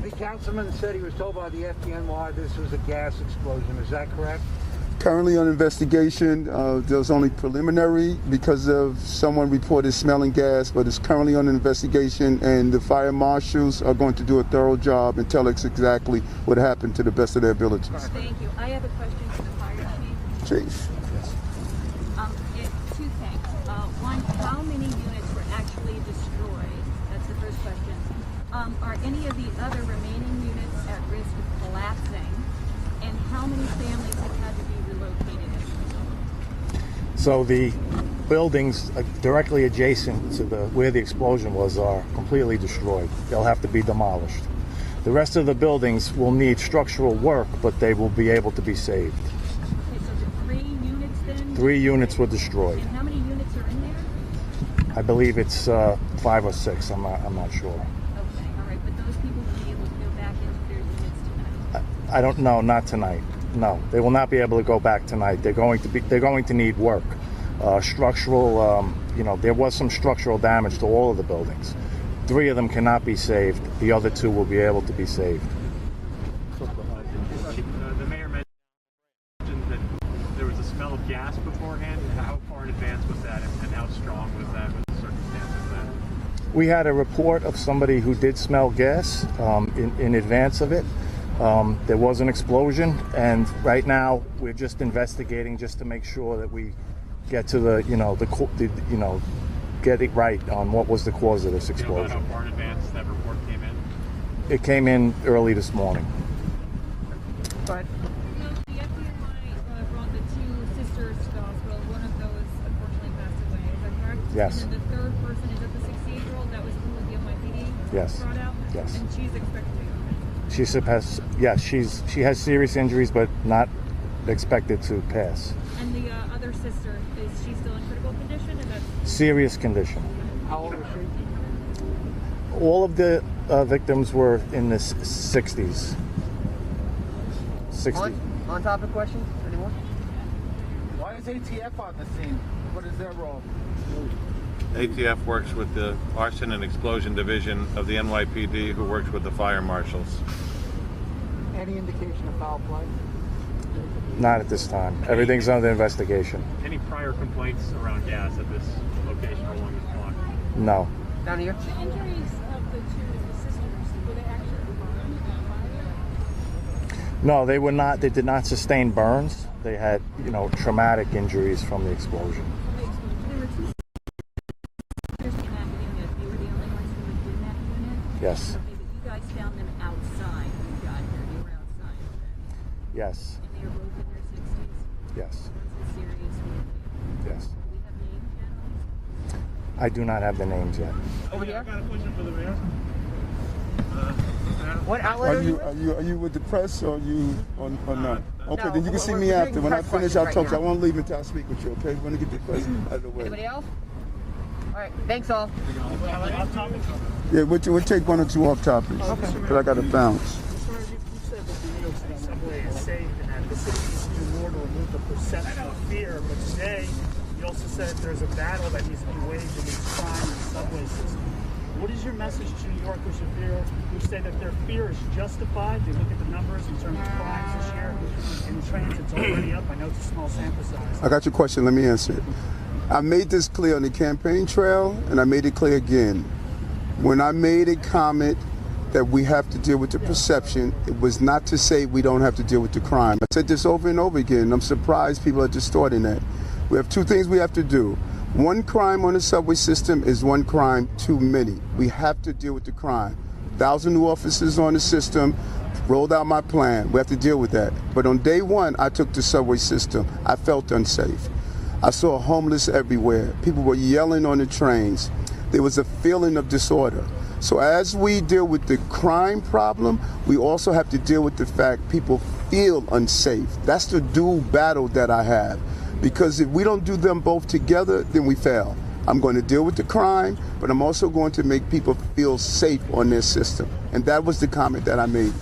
The councilman said he was told by the FDNY this was a gas explosion. Is that correct? Currently on investigation. There's only preliminary because of someone reported smelling gas, but it's currently on investigation, and the fire marshals are going to do a thorough job and tell us exactly what happened to the best of their abilities. Thank you. I have a question for the fire chief. Chief. Two things. One, how many units were actually destroyed? That's the first question. Are any of the other remaining units at risk of collapsing? And how many families have had to be relocated? So the buildings directly adjacent to where the explosion was are completely destroyed. They'll have to be demolished. The rest of the buildings will need structural work, but they will be able to be saved. Okay, so the 3 units then? 3 units were destroyed. And how many units are in there? I believe it's 5 or 6. I'm not sure. Okay, all right, but those people will be able to go back into their units tonight? I don't know. Not tonight. No, they will not be able to go back tonight. They're going to need work. Structural. There was some structural damage to all of the buildings. 3 of them cannot be saved. The other 2 will be able to be saved. The mayor mentioned that there was a smell of gas beforehand. How far in advance was that, and how strong was that? What the circumstances of that? We had a report of somebody who did smell gas in advance of it. There was an explosion, and right now we're just investigating just to make sure that we get to get it right on what was the cause of this explosion. How far in advance that report came in? It came in early this morning. But the FDNY brought the 2 sisters to the hospital. One of those unfortunately passed away. Is that correct? Yes. And then the 3rd person is it the 68-year-old that was who the NYPD Yes. brought out? Yes. And she's expected to be okay. She has serious injuries, but not expected to pass. And the other sister, is she still in critical condition? Is that Serious condition. How old is she? All of the victims were in the 60s. 60. On topic questions? Anyone? Why is ATF on the scene? What is their role? ATF works with the Arson and Explosion Division of the NYPD, who works with the fire marshals. Any indication of foul play? Not at this time. Everything's under investigation. Any prior complaints around gas at this location along this block? No. Down here? the injuries of the 2 sisters? Were they actually burned by fire? No, they were not. They did not sustain burns. They had, traumatic injuries from the explosion. There were 2 sisters in that unit. They were the only ones who were in that unit? Yes. Okay, but you guys found them outside when you got here. They were outside. Yes. And they were both in their 60s? Yes. That's a serious wound. Yes. Do we have names yet? I do not have the names yet. Over here? I got a question for the mayor. What outlet Are you with the press or you or not? Okay, then you can see me after. When I finish, I'll talk to you. I won't leave until I speak with you, okay? We're going to get the question out of the way. Anybody else? All right, thanks all. Yeah, we'll take 1 or 2 off topics. Okay. Because I got to bounce. You said that the New York City subway is safe and that the city needs to do more to remove the perception of fear. But today, you also said there's a battle that needs to be waged against crime in the subway system. What is your message to New Yorkers who say that their fear is justified? They look at the numbers in terms of crimes this year. In transit's already up. I know it's a small sample size. I got your question. Let me answer it. I made this clear on the campaign trail, and I made it clear again. When I made a comment that we have to deal with the perception, it was not to say we don't have to deal with the crime. I said this over and over again, and I'm surprised people are distorting that. We have 2 things we have to do. 1 crime on the subway system is 1 crime too many. We have to deal with the crime. 1,000 new officers on the system, rolled out my plan. We have to deal with that. But on day 1, I took the subway system. I felt unsafe. I saw homeless everywhere. People were yelling on the trains. There was a feeling of disorder. So as we deal with the crime problem, we also have to deal with the fact people feel unsafe. That's the dual battle that I have. Because if we don't do them both together, then we fail. I'm going to deal with the crime, but I'm also going to make people feel safe on their system. And that was the comment that I made.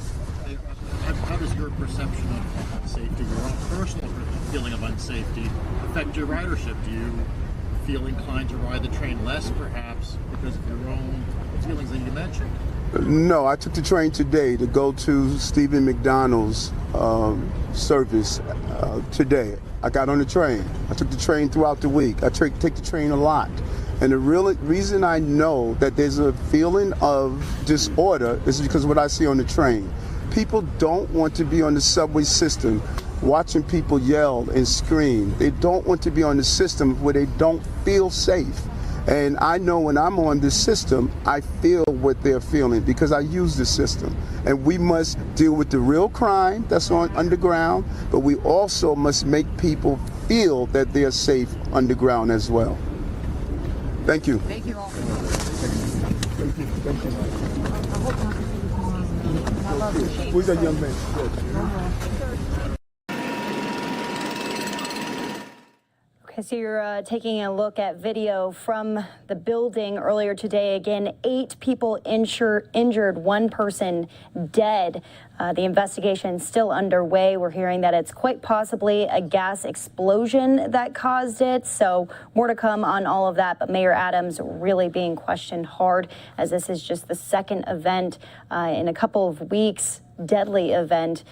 How does your perception of safety, your own personal feeling of unsafety, affect your ridership? Do you feel inclined to ride the train less, perhaps, because of your own feelings that you mentioned? No, I took the train today to go to Stephen McDonald's service today. I got on the train. I took the train throughout the week. I take the train a lot. And the real reason I know that there's a feeling of disorder is because of what I see on the train. People don't want to be on the subway system watching people yell and scream. They don't want to be on the system where they don't feel safe. And I know when I'm on this system, I feel what they're feeling because I use the system. And we must deal with the real crime that's on underground, but we also must make people feel that they're safe underground as well. Thank you. Thank you all. Thank you. Thank you. Who's that young man? Okay, so you're taking a look at video from the building earlier today. Again, 8 people injured, 1 person dead. The investigation still underway. We're hearing that it's quite possibly a gas explosion that caused it. So more to come on all of that. But Mayor Adams really being questioned hard as this is just the second event in a couple of weeks, deadly event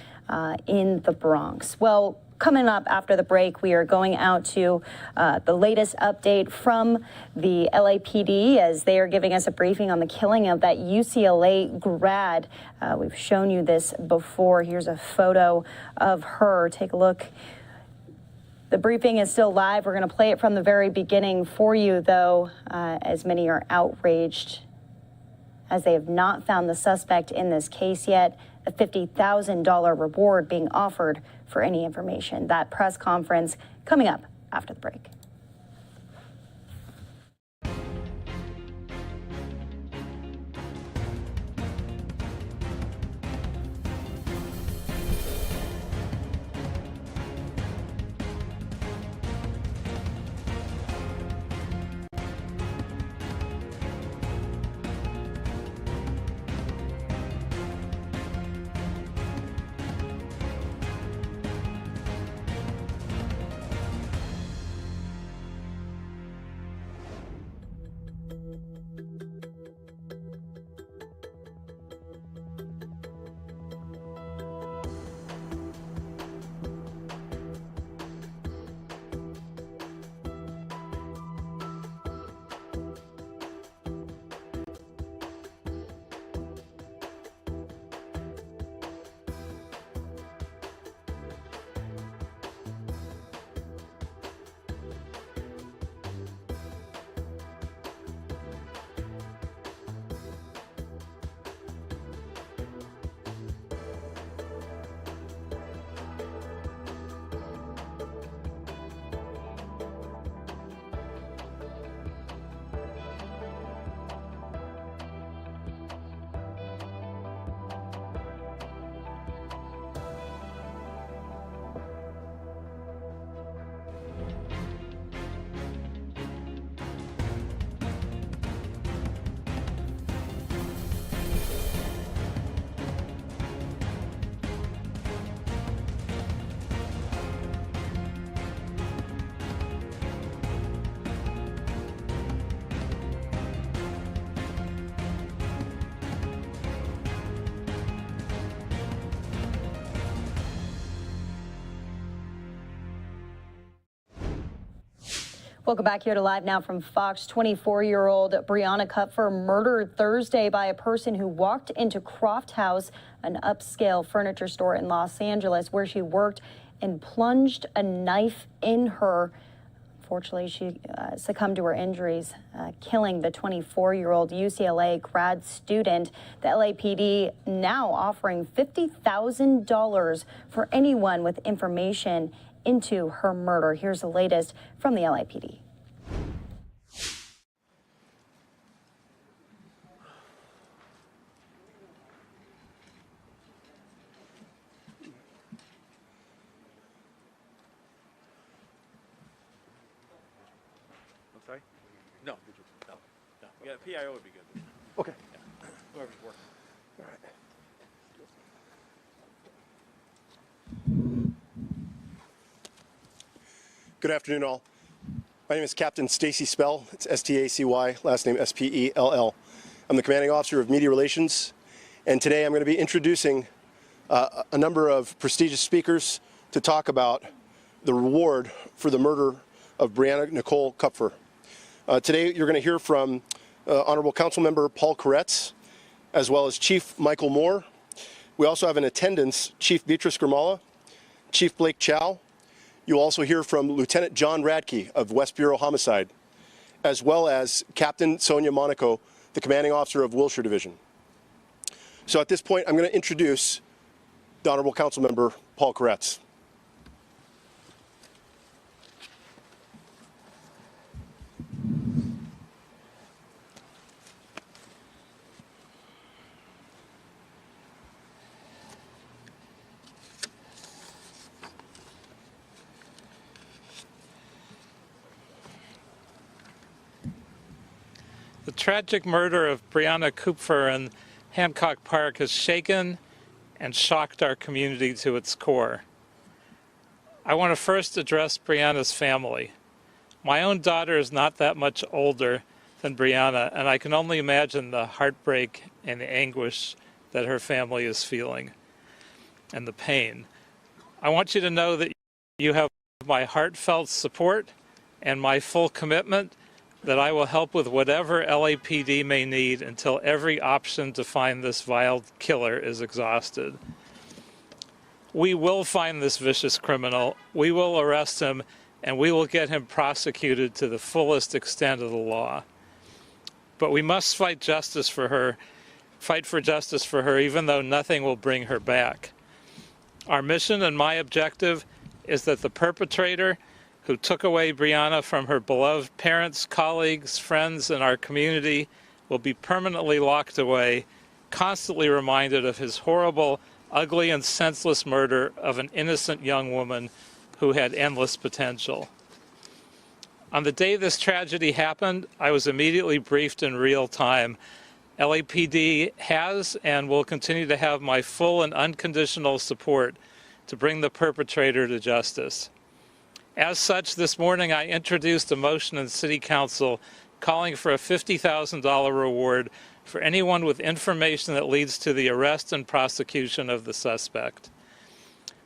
in the Bronx. Well, coming up after the break, we are going out to the latest update from the LAPD as they are giving us a briefing on the killing of that UCLA grad. We've shown you this before. Here's a photo of her. Take a look. The briefing is still live. We're going to play it from the very beginning for you, though, as many are outraged as they have not found the suspect in this case yet. A $50,000 reward being offered for any information. That press conference coming up after the break. Welcome back here to Live Now from Fox. 24-year-old Brianna Kupfer murdered Thursday by a person who walked into Croft House, an upscale furniture store in Los Angeles, where she worked, and plunged a knife in her. Unfortunately, she succumbed to her injuries, killing the 24-year-old UCLA grad student. The LAPD now offering $50,000 for anyone with information into her murder. Here's the latest from the LAPD. Yeah, PIO would be good. Okay. Yeah. Whoever's working. All right. Good afternoon, all. My name is Captain Stacy Spell. It's S-T-A-C-Y, last name S-P-E-L-L. I'm the Commanding Officer of Media Relations, and today I'm going to be introducing a number of prestigious speakers to talk about the reward for the murder of Brianna Nicole Kupfer. Today you're going to hear from Honorable Councilmember Paul Koretz, as well as Chief Michael Moore. We also have in attendance Chief Beatrice Grimala, Chief Blake Chow. You'll also hear from Lieutenant John Radke of West Bureau Homicide, as well as Captain Sonia Monaco, the Commanding Officer of Wilshire Division. So at this point, I'm going to introduce the Honorable Councilmember Paul Koretz. The tragic murder of Brianna Kupfer in Hancock Park has shaken and shocked our community to its core. I want to first address Brianna's family. My own daughter is not that much older than Brianna, and I can only imagine the heartbreak and the anguish that her family is feeling and the pain. I want you to know that you have my heartfelt support and my full commitment that I will help with whatever LAPD may need until every option to find this vile killer is exhausted. We will find this vicious criminal, we will arrest him, and we will get him prosecuted to the fullest extent of the law. But we must fight for justice for her, even though nothing will bring her back. Our mission and my objective is that the perpetrator who took away Brianna from her beloved parents, colleagues, friends, and our community will be permanently locked away, constantly reminded of his horrible, ugly, and senseless murder of an innocent young woman who had endless potential. On the day this tragedy happened, I was immediately briefed in real time. LAPD has and will continue to have my full and unconditional support to bring the perpetrator to justice. As such, this morning I introduced a motion in City Council calling for a $50,000 reward for anyone with information that leads to the arrest and prosecution of the suspect.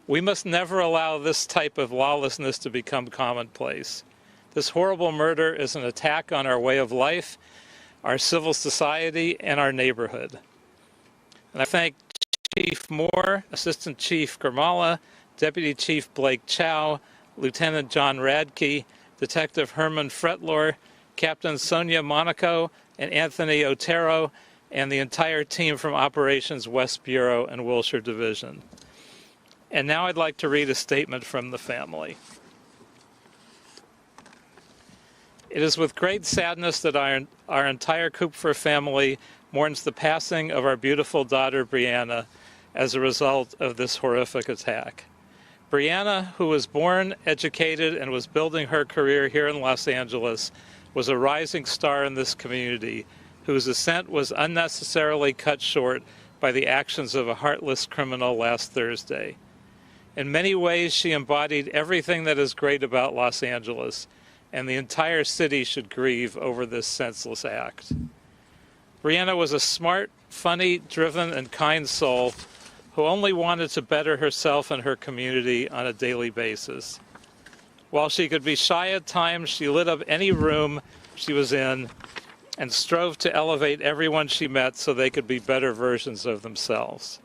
We must never allow this type of lawlessness to become commonplace. This horrible murder is an attack on our way of life, our civil society, and our neighborhood. And I thank Chief Moore, Assistant Chief Grimala, Deputy Chief Blake Chow, Lieutenant John Radke, Detective Herman Fretlor, Captain Sonia Monaco, and Anthony Otero, and the entire team from Operations West Bureau and Wilshire Division. And now I'd like to read a statement from the family. It is with great sadness that our entire Kupfer family mourns the passing of our beautiful daughter Brianna as a result of this horrific attack. Brianna, who was born, educated, and was building her career here in Los Angeles, was a rising star in this community, whose ascent was unnecessarily cut short by the actions of a heartless criminal last Thursday. In many ways, she embodied everything that is great about Los Angeles, and the entire city should grieve over this senseless act. Brianna was a smart, funny, driven, and kind soul who only wanted to better herself and her community on a daily basis. While she could be shy at times, she lit up any room she was in and strove to elevate everyone she met so they could be better versions of themselves.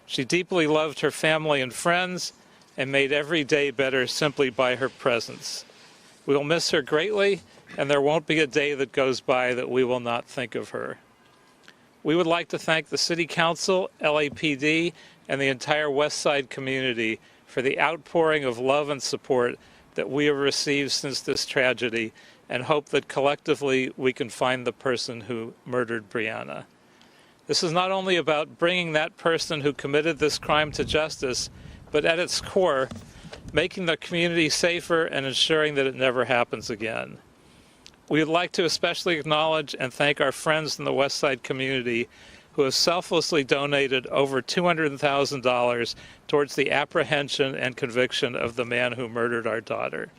She deeply loved her family and friends and made every day better simply by her presence. We will miss her greatly, and there won't be a day that goes by that we will not think of her. We would like to thank the City Council, LAPD, and the entire West Side community for the outpouring of love and support that we have received since this tragedy, and hope that collectively we can find the person who murdered Brianna. This is not only about bringing that person who committed this crime to justice, but at its core, making the community safer and ensuring that it never happens again. We would like to especially acknowledge and thank our friends in the West Side community who have selflessly donated over $200,000 towards the apprehension and conviction of the man who murdered our daughter.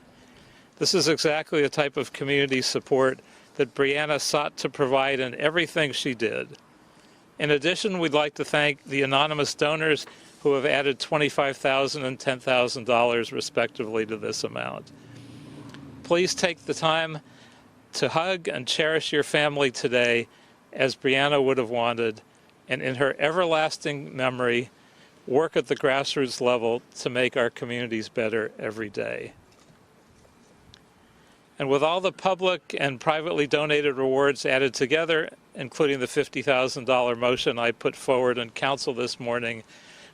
This is exactly the type of community support that Brianna sought to provide in everything she did. In addition, we'd like to thank the anonymous donors who have added $25,000 and $10,000 respectively to this amount. Please take the time to hug and cherish your family today as Brianna would have wanted, and in her everlasting memory, work at the grassroots level to make our communities better every day. And with all the public and privately donated rewards added together, including the $50,000 motion I put forward in council this morning,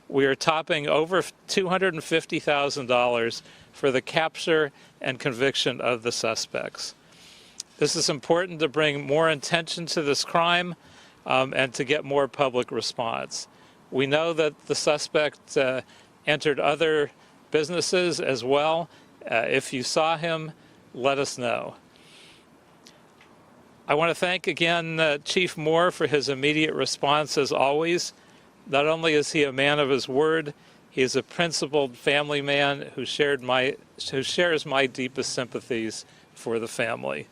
we are topping over $250,000 for the capture and conviction of the suspects. This is important to bring more attention to this crime and to get more public response. We know that the suspect entered other businesses as well. If you saw him, let us know. I want to thank again Chief Moore for his immediate response as always. Not only is he a man of his word, he is a principled family man who shares my deepest sympathies for the family.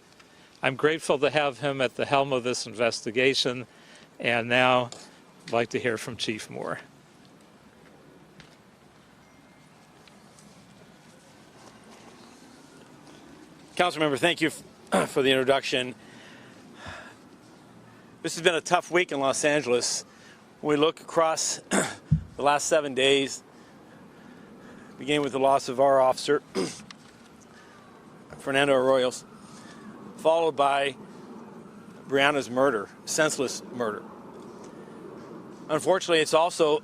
I'm grateful to have him at the helm of this investigation, and now I'd like to hear from Chief Moore. Councilmember, thank you for the introduction. This has been a tough week in Los Angeles. When we look across the last 7 days, beginning with the loss of our officer, Fernando Arroyo's, followed by Brianna's murder, senseless murder. Unfortunately, it's also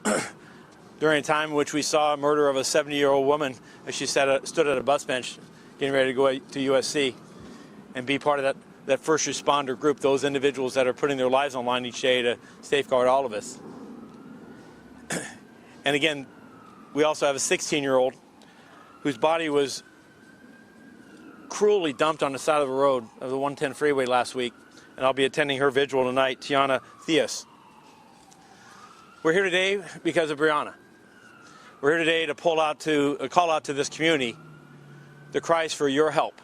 during a time in which we saw a murder of a 70-year-old woman as she stood at a bus bench getting ready to go to USC and be part of that first responder group, those individuals that are putting their lives on the line each day to safeguard all of us. And again, we also have a 16-year-old whose body was cruelly dumped on the side of the road of the 110 freeway last week, and I'll be attending her vigil tonight, Tiana Theus. We're here today because of Brianna. We're here today to call out to this community the cries for your help.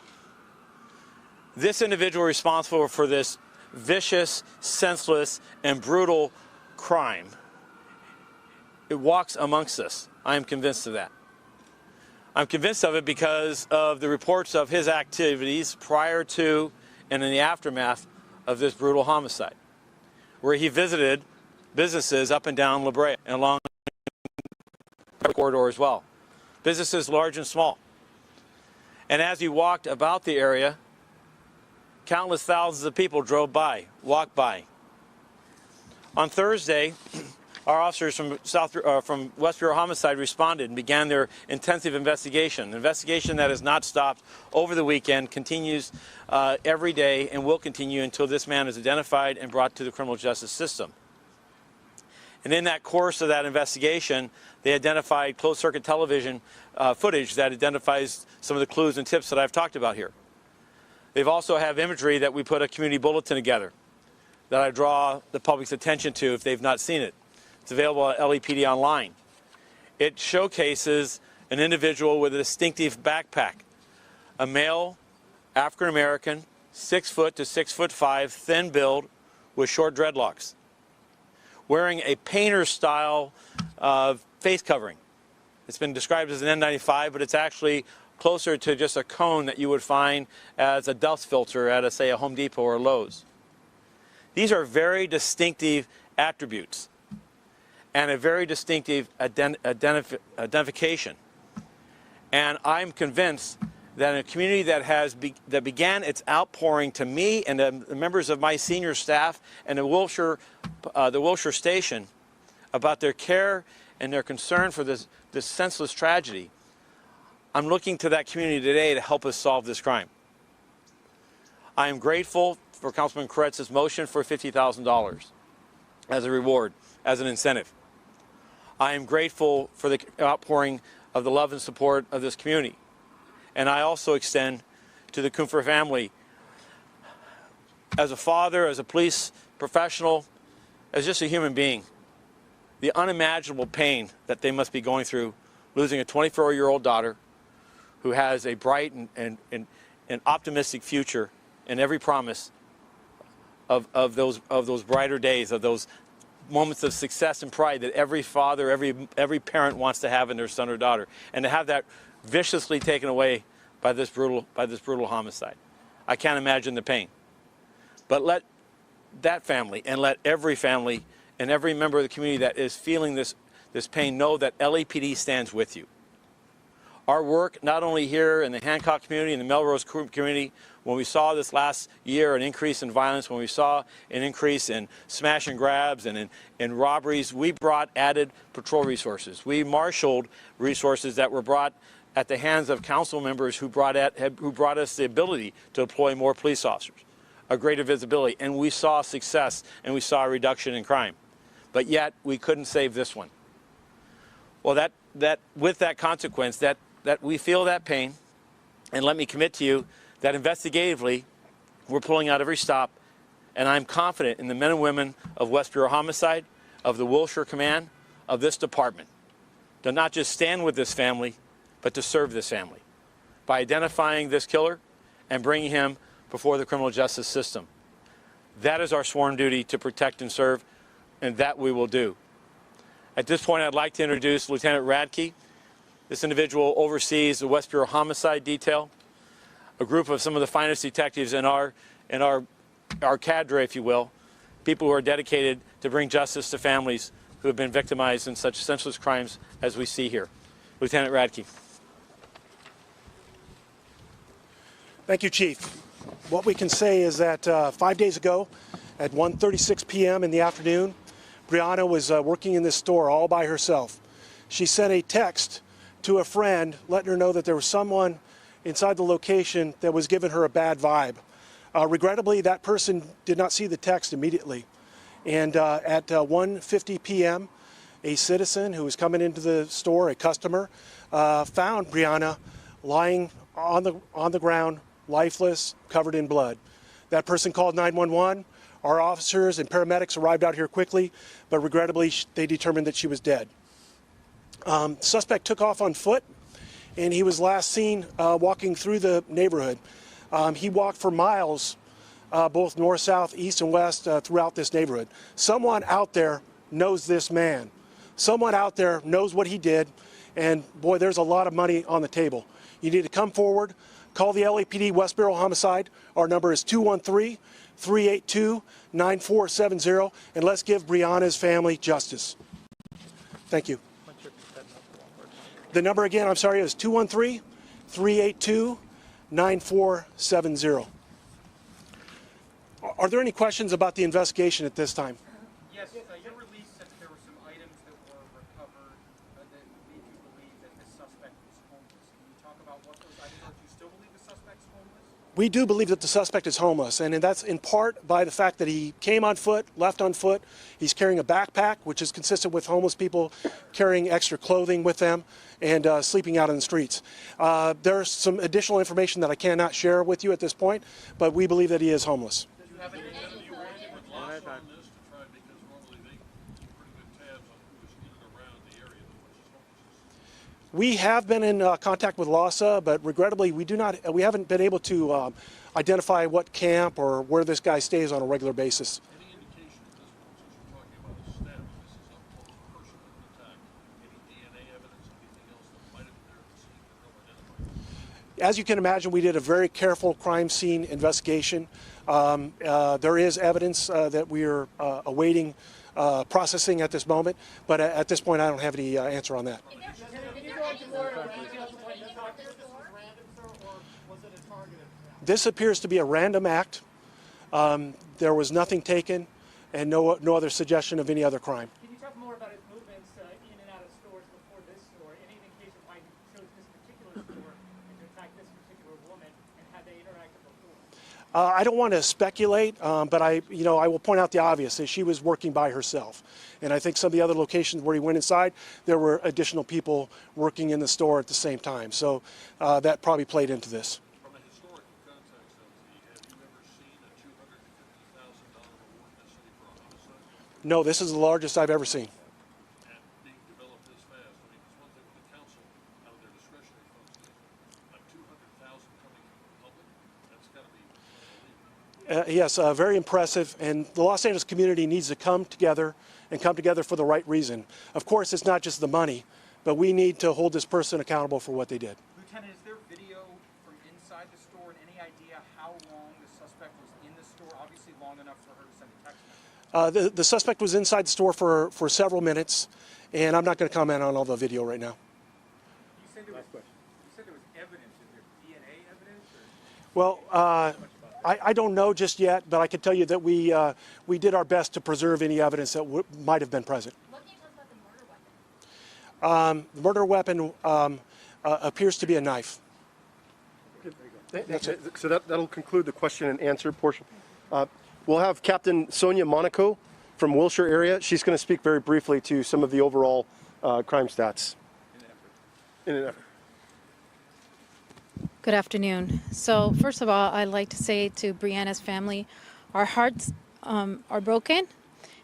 This individual responsible for this vicious, senseless, and brutal crime, it walks amongst us. I am convinced of that. I'm convinced of it because of the reports of his activities prior to and in the aftermath of this brutal homicide, where he visited businesses up and down La Brea and along the corridor as well. Businesses large and small. And as he walked about the area, countless thousands of people drove by, walked by. On Thursday, our officers from West Bureau Homicide responded and began their intensive investigation. An investigation that has not stopped over the weekend, continues every day, and will continue until this man is identified and brought to the criminal justice system. And in that course of that investigation, they identified closed-circuit television footage that identifies some of the clues and tips that I've talked about here. They've also have imagery that we put a community bulletin together that I draw the public's attention to if they've not seen it. It's available at LEPD online. It showcases an individual with a distinctive backpack, a male, African-American, 6 foot to 6'5", thin build with short dreadlocks, wearing a painter-style face covering. It's been described as an N95, but it's actually closer to just a cone that you would find as a dust filter at, say, a Home Depot or Lowe's. These are very distinctive attributes and a very distinctive identification. And I'm convinced that in a community that began its outpouring to me and the members of my senior staff and the Wilshire station about their care and their concern for this senseless tragedy, I'm looking to that community today to help us solve this crime. I am grateful for Councilman Koretz's motion for $50,000 as a reward, as an incentive. I am grateful for the outpouring of the love and support of this community. And I also extend to the Kupfer family as a father, as a police professional, as just a human being, the unimaginable pain that they must be going through losing a 24-year-old daughter who has a bright and optimistic future and every promise of those brighter days, of those moments of success and pride that every father, every parent wants to have in their son or daughter, and to have that viciously taken away by this brutal homicide. I can't imagine the pain. But let that family and let every family and every member of the community that is feeling this pain know that LAPD stands with you. Our work, not only here in the Hancock community and the Melrose community, when we saw this last year an increase in violence, when we saw an increase in smash and grabs and in robberies, we brought added patrol resources. We marshaled resources that were brought at the hands of council members who brought us the ability to deploy more police officers, a greater visibility, and we saw success and we saw a reduction in crime. But yet we couldn't save this one. Well, with that consequence, that we feel that pain, and let me commit to you that investigatively we're pulling out every stop, and I'm confident in the men and women of West Bureau Homicide, of the Wilshire Command, of this department, to not just stand with this family, but to serve this family by identifying this killer and bringing him before the criminal justice system. That is our sworn duty to protect and serve, and that we will do. At this point, I'd like to introduce Lieutenant Radke. This individual oversees the West Bureau Homicide Detail, a group of some of the finest detectives in our cadre, if you will, people who are dedicated to bring justice to families who have been victimized in such senseless crimes as we see here. Lieutenant Radke. Thank you, Chief. What we can say is that 5 days ago at 1:36 p.m. in the afternoon, Brianna was working in this store all by herself. She sent a text to a friend letting her know that there was someone inside the location that was giving her a bad vibe. Regrettably, that person did not see the text immediately. And at 1:50 p.m., a citizen who was coming into the store, a customer, found Brianna lying on the ground, lifeless, covered in blood. That person called 911. Our officers and paramedics arrived out here quickly, but regrettably, they determined that she was dead. Suspect took off on foot, and he was last seen walking through the neighborhood. He walked for miles, both north, south, east, and west throughout this neighborhood. Someone out there knows this man. Someone out there knows what he did, and boy, there's a lot of money on the table. You need to come forward, call the LAPD West Bureau Homicide. Our number is 213-382-9470, and let's give Brianna's family justice. Thank you. The number again, I'm sorry, is 213-382-9470. Are there any questions about the investigation at this time? Yes, your release said there were some items that were recovered that lead you to believe that this suspect was homeless. Can you talk about what those items are? Do you still believe the suspect's homeless? We do believe that the suspect is homeless, and that's in part by the fact that he came on foot, left on foot. He's carrying a backpack, which is consistent with homeless people carrying extra clothing with them and sleeping out in the streets. There's some additional information that I cannot share with you at this point, but we believe that he is homeless. We have been in contact with LASA, but regrettably we haven't been able to identify what camp or where this guy stays on a regular basis. Any indication at this point, since you're talking about a stab, this is a personal attack? Any DNA evidence, anything else that might have been there at the scene that they'll identify? As you can imagine, we did a very careful crime scene investigation. There is evidence that we are awaiting processing at this moment, but at this point I don't have any answer on that. This appears to be a random act. There was nothing taken and no other suggestion of any other crime. Can you talk more about his movements in and out of stores before this store? Any indication why he chose this particular store and to attack this particular woman, and had they interacted before? I don't want to speculate, but I will point out the obvious, that she was working by herself. And I think some of the other locations where he went inside, there were additional people working in the store at the same time. So that probably played into this. From a historical context, LT, have you ever seen a No, this is the largest I've ever seen. And being developed this fast, I mean, it's one thing when the council, out of their discretionary funds, but 200,000 coming from the public, that's got to be unbelievable. Yes, very impressive, and the Los Angeles community needs to come together and come together for the right reason. Of course, it's not just the money, but we need to hold this person accountable for what they did. Lieutenant, is there video from inside the store and any idea how long the suspect was in the store? Obviously long enough for her to send a text message. The suspect was inside the store for several minutes, and I'm not going to comment on all the video right now. You said there was evidence. Is there DNA evidence? Well, I don't know just yet, but I can tell you that we did our best to preserve any evidence that might have been present. What can you tell us about the murder weapon? The murder weapon appears to be a knife. That's it. So that'll conclude the question and answer portion. We'll have Captain Sonia Monaco from Wilshire area. She's going to speak very briefly to some of the overall crime stats. In an effort. Good afternoon. So first of all, I'd like to say to Brianna's family, our hearts are broken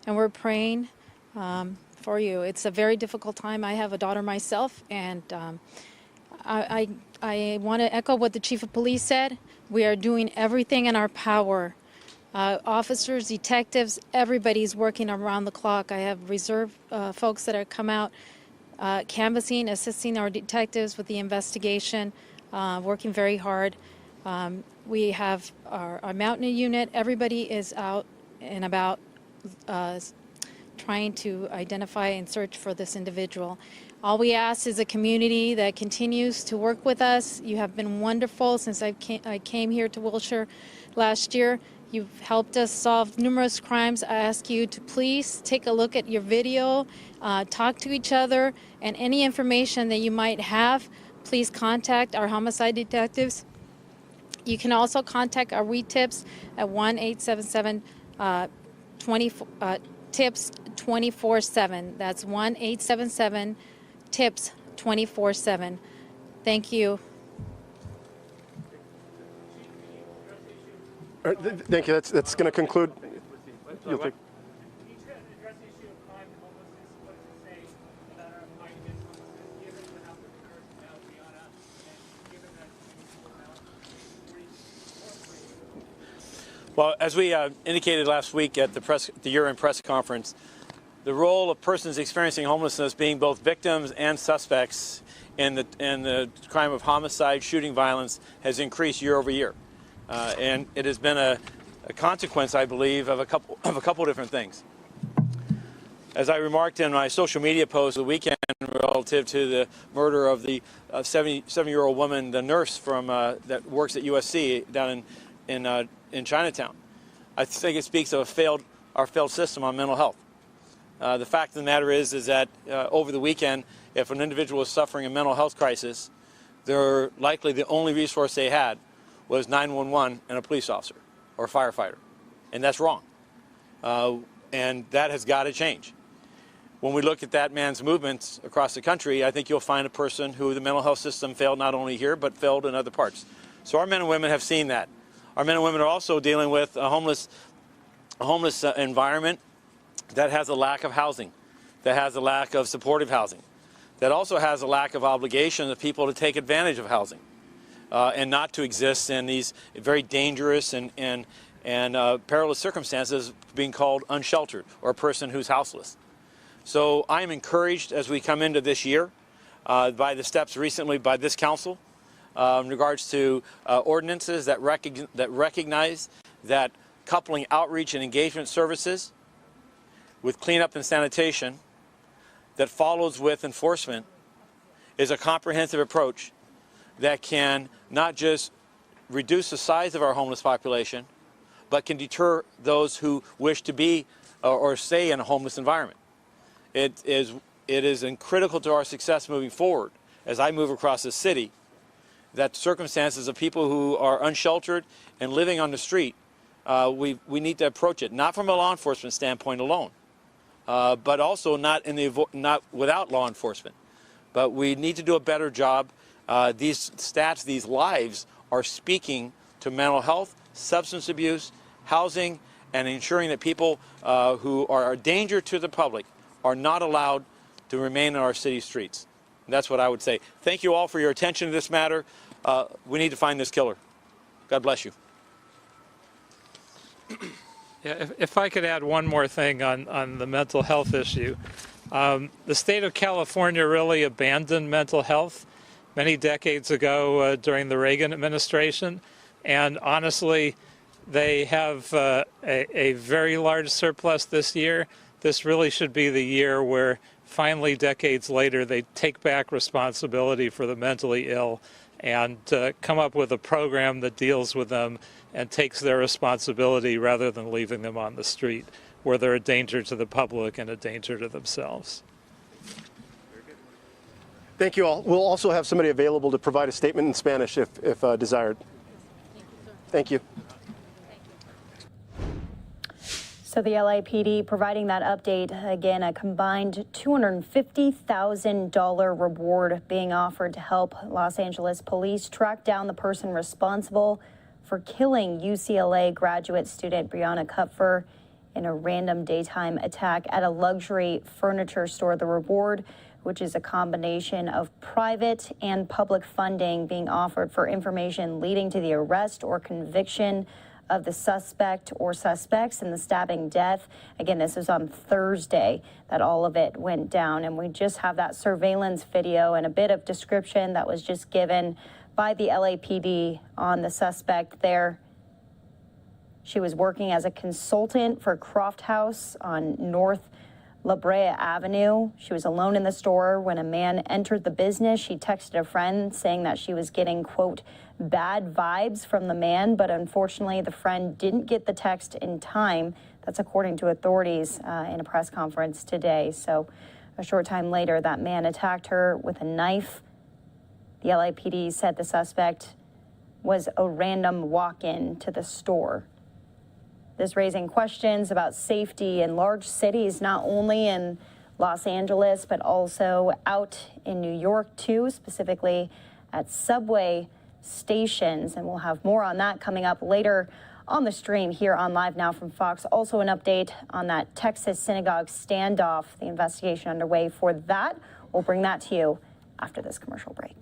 and we're praying for you. It's a very difficult time. I have a daughter myself, and I want to echo what the chief of police said. We are doing everything in our power. Officers, detectives, everybody's working around the clock. I have reserve folks that have come out canvassing, assisting our detectives with the investigation. Working very hard. We have our mountain unit. Everybody is out and about trying to identify and search for this individual. All we ask is a community that continues to work with us. You have been wonderful since I came here to Wilshire last year. You've helped us solve numerous crimes. I ask you to please take a look at your video, talk to each other, and any information that you might have, please contact our homicide detectives. You can also contact our WeTips at 1-877-TIPS 24/7. That's 1-877-TIPS 24/7. Thank you. All right, thank you. That's going to conclude. You'll take. Well, as we indicated last week at the year-end press conference, the role of persons experiencing homelessness being both victims and suspects in the crime of homicide, shooting violence has increased year over year. And it has been a consequence, I believe, of a couple different things. As I remarked in my social media post the weekend relative to the murder of the 77-year-old woman, the nurse from that works at USC down in Chinatown, I think it speaks of our failed system on mental health. The fact of the matter is that over the weekend, if an individual was suffering a mental health crisis, they're likely the only resource they had was 911 and a police officer or a firefighter, and that's wrong. And that has got to change. When we look at that man's movements across the country, I think you'll find a person who the mental health system failed not only here, but failed in other parts. So our men and women have seen that. Our men and women are also dealing with a homeless environment that has a lack of housing, that has a lack of supportive housing, that also has a lack of obligation of people to take advantage of housing and not to exist in these very dangerous and perilous circumstances, being called unsheltered or a person who's houseless. So I am encouraged as we come into this year by the steps recently by this council in regards to ordinances that recognize that coupling outreach and engagement services with cleanup and sanitation that follows with enforcement is a comprehensive approach that can not just reduce the size of our homeless population, but can deter those who wish to be or stay in a homeless environment. It is critical to our success moving forward as I move across the city that circumstances of people who are unsheltered and living on the street, we need to approach it, not from a law enforcement standpoint alone, but also not without law enforcement. But we need to do a better job. These stats, these lives are speaking to mental health, substance abuse, housing, and ensuring that people who are a danger to the public are not allowed to remain in our city streets. And that's what I would say. Thank you all for your attention to this matter. We need to find this killer. God bless you. Yeah, if I could add one more thing on the mental health issue. The state of California really abandoned mental health many decades ago during the Reagan administration. And honestly, they have a very large surplus this year. This really should be the year where finally, decades later, they take back responsibility for the mentally ill and come up with a program that deals with them and takes their responsibility rather than leaving them on the street where they're a danger to the public and a danger to themselves. Thank you all. We'll also have somebody available to provide a statement in Spanish if desired. Thank you. So the LAPD providing that update, again, a combined $250,000 reward being offered to help Los Angeles police track down the person responsible for killing UCLA graduate student Brianna Kupfer in a random daytime attack at a luxury furniture store. The reward, which is a combination of private and public funding, being offered for information leading to the arrest or conviction of the suspect or suspects in the stabbing death. Again, this was on Thursday that all of it went down, and we just have that surveillance video and a bit of description that was just given by the LAPD on the suspect there. She was working as a consultant for Croft House on North La Brea Avenue. She was alone in the store when a man entered the business. She texted a friend saying that she was getting, quote, bad vibes from the man, but unfortunately the friend didn't get the text in time. That's according to authorities in a press conference today. So a short time later, that man attacked her with a knife. The LAPD said the suspect was a random walk-in to the store. This raising questions about safety in large cities, not only in Los Angeles, but also out in New York, too, specifically at subway stations. And we'll have more on that coming up later on the stream here on Live Now from Fox. Also an update on that Texas Synagogue standoff, the investigation underway for that. We'll bring that to you after this commercial break.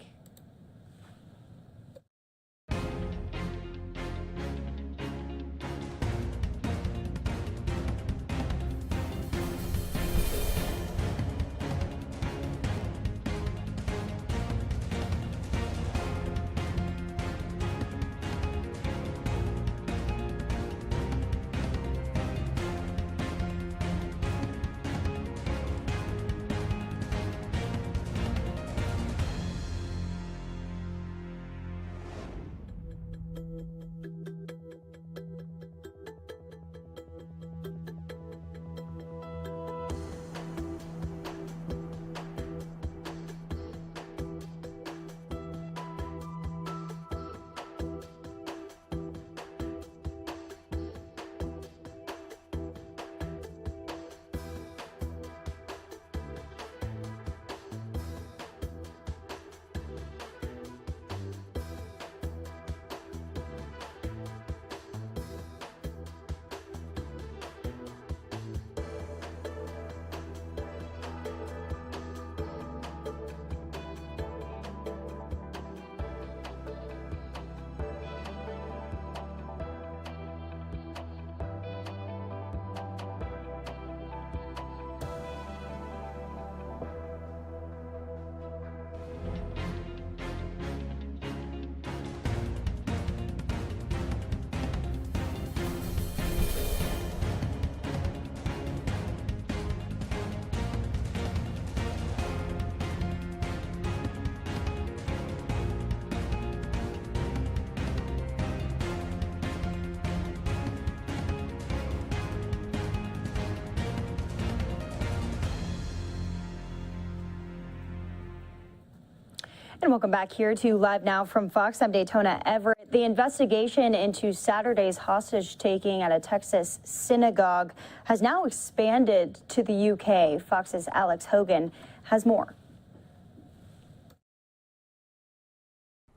And welcome back here to Live Now from Fox. I'm Daytona Everett. The investigation into Saturday's hostage taking at a Texas synagogue has now expanded to the UK. Fox's Alex Hogan has more.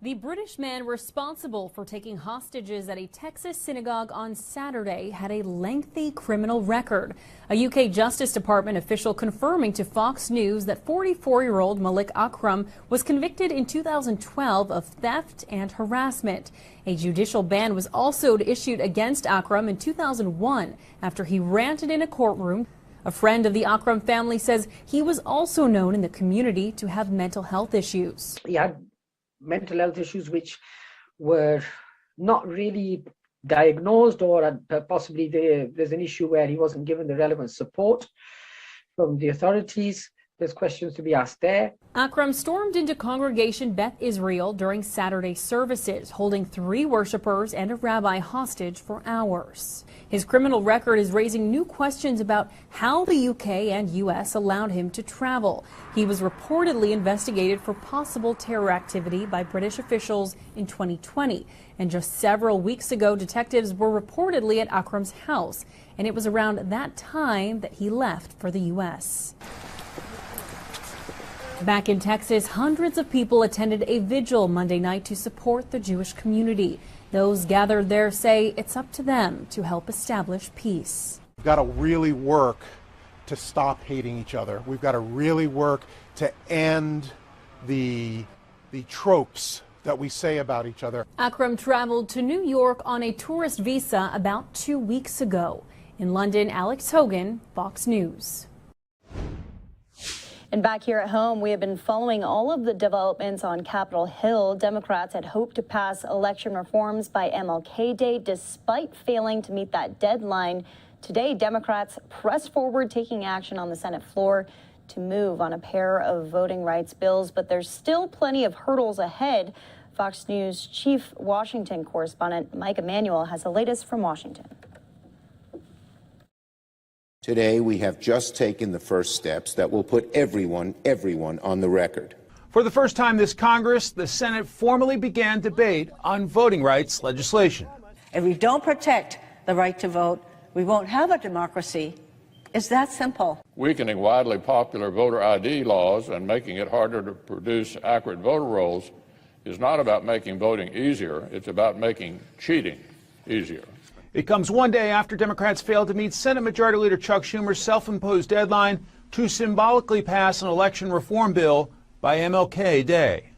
The British man responsible for taking hostages at a Texas synagogue on Saturday had a lengthy criminal record. A UK Justice Department official confirming to Fox News that 44-year-old Malik Akram was convicted in 2012 of theft and harassment. A judicial ban was also issued against Akram in 2001 after he ranted in a courtroom. A friend of the Akram family says he was also known in the community to have mental health issues. He had mental health issues which were not really diagnosed, or possibly there's an issue where he wasn't given the relevant support from the authorities. There's questions to be asked there. Akram stormed into Congregation Beth Israel during Saturday services, holding 3 worshipers and a rabbi hostage for hours. His criminal record is raising new questions about how the UK and US allowed him to travel. He was reportedly investigated for possible terror activity by British officials in 2020. And just several weeks ago, detectives were reportedly at Akram's house. And it was around that time that he left for the US. Back in Texas, hundreds of people attended a vigil Monday night to support the Jewish community. Those gathered there say it's up to them to help establish peace. We've got to really work to stop hating each other. We've got to really work to end the tropes that we say about each other. Akram traveled to New York on a tourist visa about 2 weeks ago. In London, Alex Hogan, Fox News. And back here at home, we have been following all of the developments on Capitol Hill. Democrats had hoped to pass election reforms by MLK Day, despite failing to meet that deadline. Today, Democrats press forward, taking action on the Senate floor to move on a pair of voting rights bills. But there's still plenty of hurdles ahead. Fox News Chief Washington correspondent Mike Emanuel has the latest from Washington. Today, we have just taken the first steps that will put everyone on the record. For the first time this Congress, the Senate formally began debate on voting rights legislation. If we don't protect the right to vote, we won't have a democracy. It's that simple. Weakening widely popular voter ID laws and making it harder to produce accurate voter rolls is not about making voting easier. It's about making cheating easier. It comes one day after Democrats failed to meet Senate Majority Leader Chuck Schumer's self-imposed deadline to symbolically pass an election reform bill by MLK Day.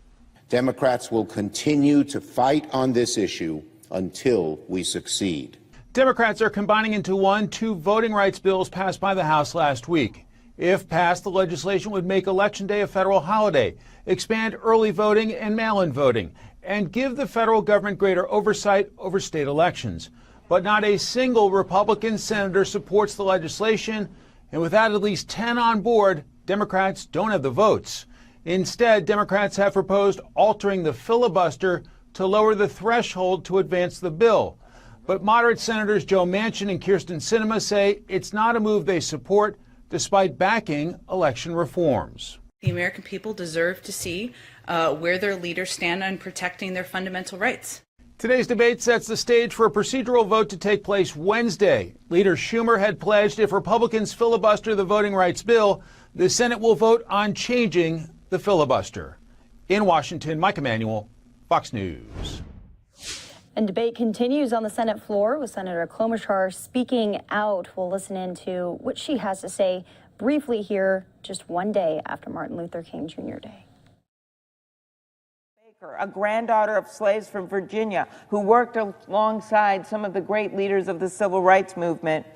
Democrats will continue to fight on this issue until we succeed. Democrats are combining into one 2 voting rights bills passed by the House last week. If passed, the legislation would make Election Day a federal holiday, expand early voting and mail-in voting, and give the federal government greater oversight over state elections. But not a single Republican senator supports the legislation, and without at least 10 on board, Democrats don't have the votes. Instead, Democrats have proposed altering the filibuster to lower the threshold to advance the bill. But moderate Senators Joe Manchin and Kyrsten Sinema say it's not a move they support, despite backing election reforms. The American people deserve to see where their leaders stand on protecting their fundamental rights. Today's debate sets the stage for a procedural vote to take place Wednesday. Leader Schumer had pledged if Republicans filibuster the voting rights bill, the Senate will vote on changing the filibuster. In Washington, Mike Emanuel, Fox News. And debate continues on the Senate floor with Senator Klobuchar speaking out. We'll listen in to what she has to say briefly here, just one day after Martin Luther King Jr. Day. A granddaughter of slaves from Virginia who worked alongside some of the great leaders of the civil rights movement,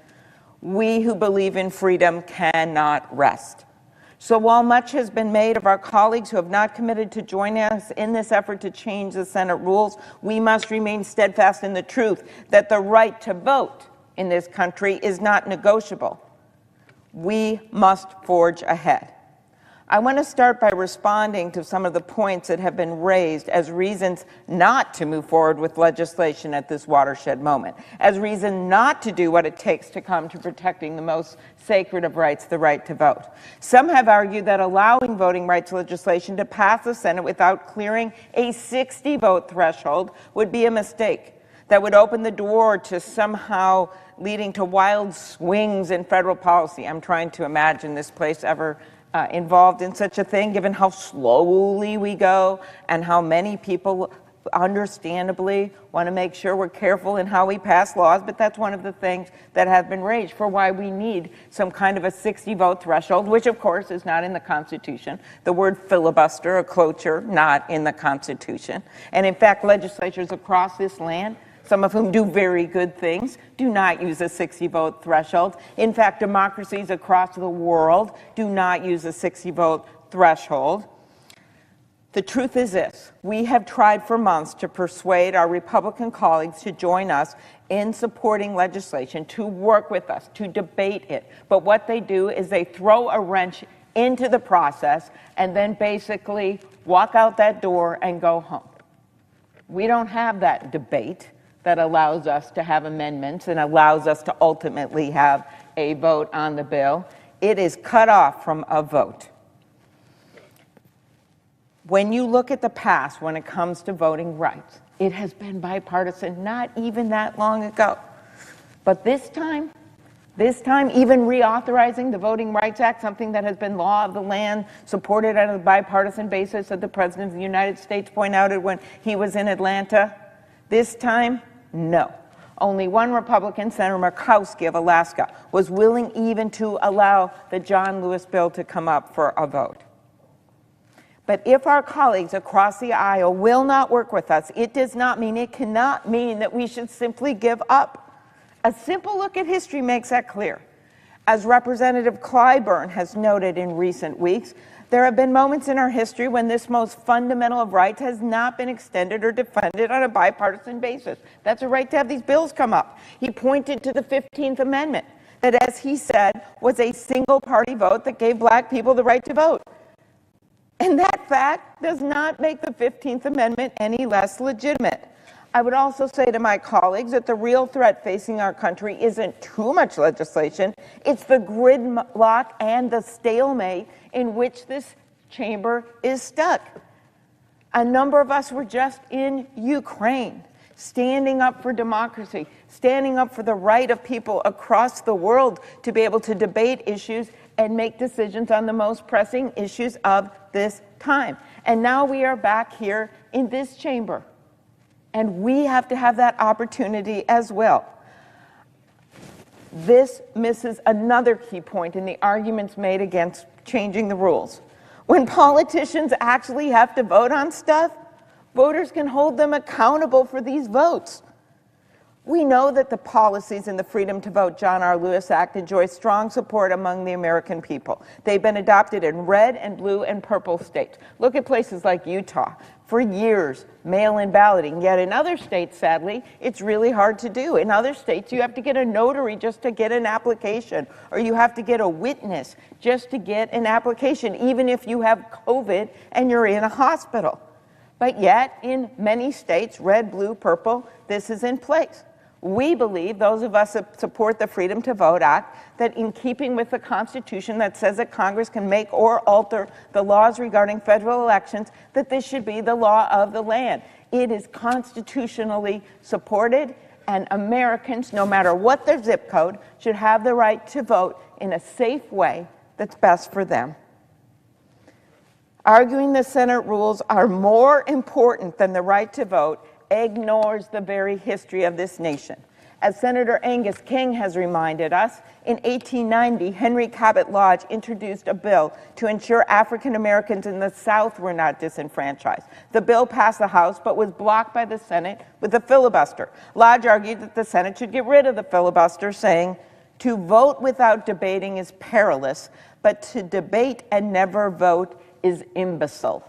we who believe in freedom cannot rest. So while much has been made of our colleagues who have not committed to join us in this effort to change the Senate rules, we must remain steadfast in the truth that the right to vote in this country is not negotiable. We must forge ahead. I want to start by responding to some of the points that have been raised as reasons not to move forward with legislation at this watershed moment, as reason not to do what it takes to come to protecting the most sacred of rights, the right to vote. Some have argued that allowing voting rights legislation to pass the Senate without clearing a 60-vote threshold would be a mistake that would open the door to somehow leading to wild swings in federal policy. I'm trying to imagine this place ever involved in such a thing, given how slowly we go and how many people understandably want to make sure we're careful in how we pass laws, but that's one of the things that have been raised for why we need some kind of a 60-vote threshold, which of course is not in the Constitution. The word filibuster, a cloture, not in the Constitution. And in fact, legislatures across this land, some of whom do very good things, do not use a 60-vote threshold. In fact, democracies across the world do not use a 60-vote threshold. The truth is this: we have tried for months to persuade our Republican colleagues to join us in supporting legislation, to work with us, to debate it. But what they do is they throw a wrench into the process and then basically walk out that door and go home. We don't have that debate that allows us to have amendments and allows us to ultimately have a vote on the bill. It is cut off from a vote. When you look at the past when it comes to voting rights, it has been bipartisan not even that long ago. But this time, even reauthorizing the Voting Rights Act, something that has been law of the land, supported on a bipartisan basis, that the President of the United States pointed out when he was in Atlanta, this time, no. Only one Republican, Senator Murkowski of Alaska, was willing even to allow the John Lewis bill to come up for a vote. But if our colleagues across the aisle will not work with us, it cannot mean that we should simply give up. A simple look at history makes that clear. As Representative Clyburn has noted in recent weeks, there have been moments in our history when this most fundamental of rights has not been extended or defended on a bipartisan basis. That's a right to have these bills come up. He pointed to the 15th Amendment, that, as he said, was a single-party vote that gave black people the right to vote. And that fact does not make the 15th Amendment any less legitimate. I would also say to my colleagues that the real threat facing our country isn't too much legislation, it's the gridlock and the stalemate in which this chamber is stuck. A number of us were just in Ukraine, standing up for democracy, standing up for the right of people across the world to be able to debate issues and make decisions on the most pressing issues of this time. And now we are back here in this chamber, and we have to have that opportunity as well. This misses another key point in the arguments made against changing the rules. When politicians actually have to vote on stuff, voters can hold them accountable for these votes. We know that the policies in the Freedom to Vote John R. Lewis Act enjoy strong support among the American people. They've been adopted in red and blue and purple states. Look at places like Utah. For years, mail-in balloting. Yet in other states, sadly, it's really hard to do. In other states, you have to get a notary just to get an application, or you have to get a witness just to get an application, even if you have COVID and you're in a hospital. But yet, in many states, red, blue, purple, this is in place. We believe, those of us that support the Freedom to Vote Act, that in keeping with the Constitution that says that Congress can make or alter the laws regarding federal elections, that this should be the law of the land. It is constitutionally supported, and Americans, no matter what their zip code, should have the right to vote in a safe way that's best for them. Arguing the Senate rules are more important than the right to vote ignores the very history of this nation. As Senator Angus King has reminded us, in 1890, Henry Cabot Lodge introduced a bill to ensure African Americans in the South were not disenfranchised. The bill passed the House but was blocked by the Senate with a filibuster. Lodge argued that the Senate should get rid of the filibuster, saying, "To vote without debating is perilous, but to debate and never vote is imbecile."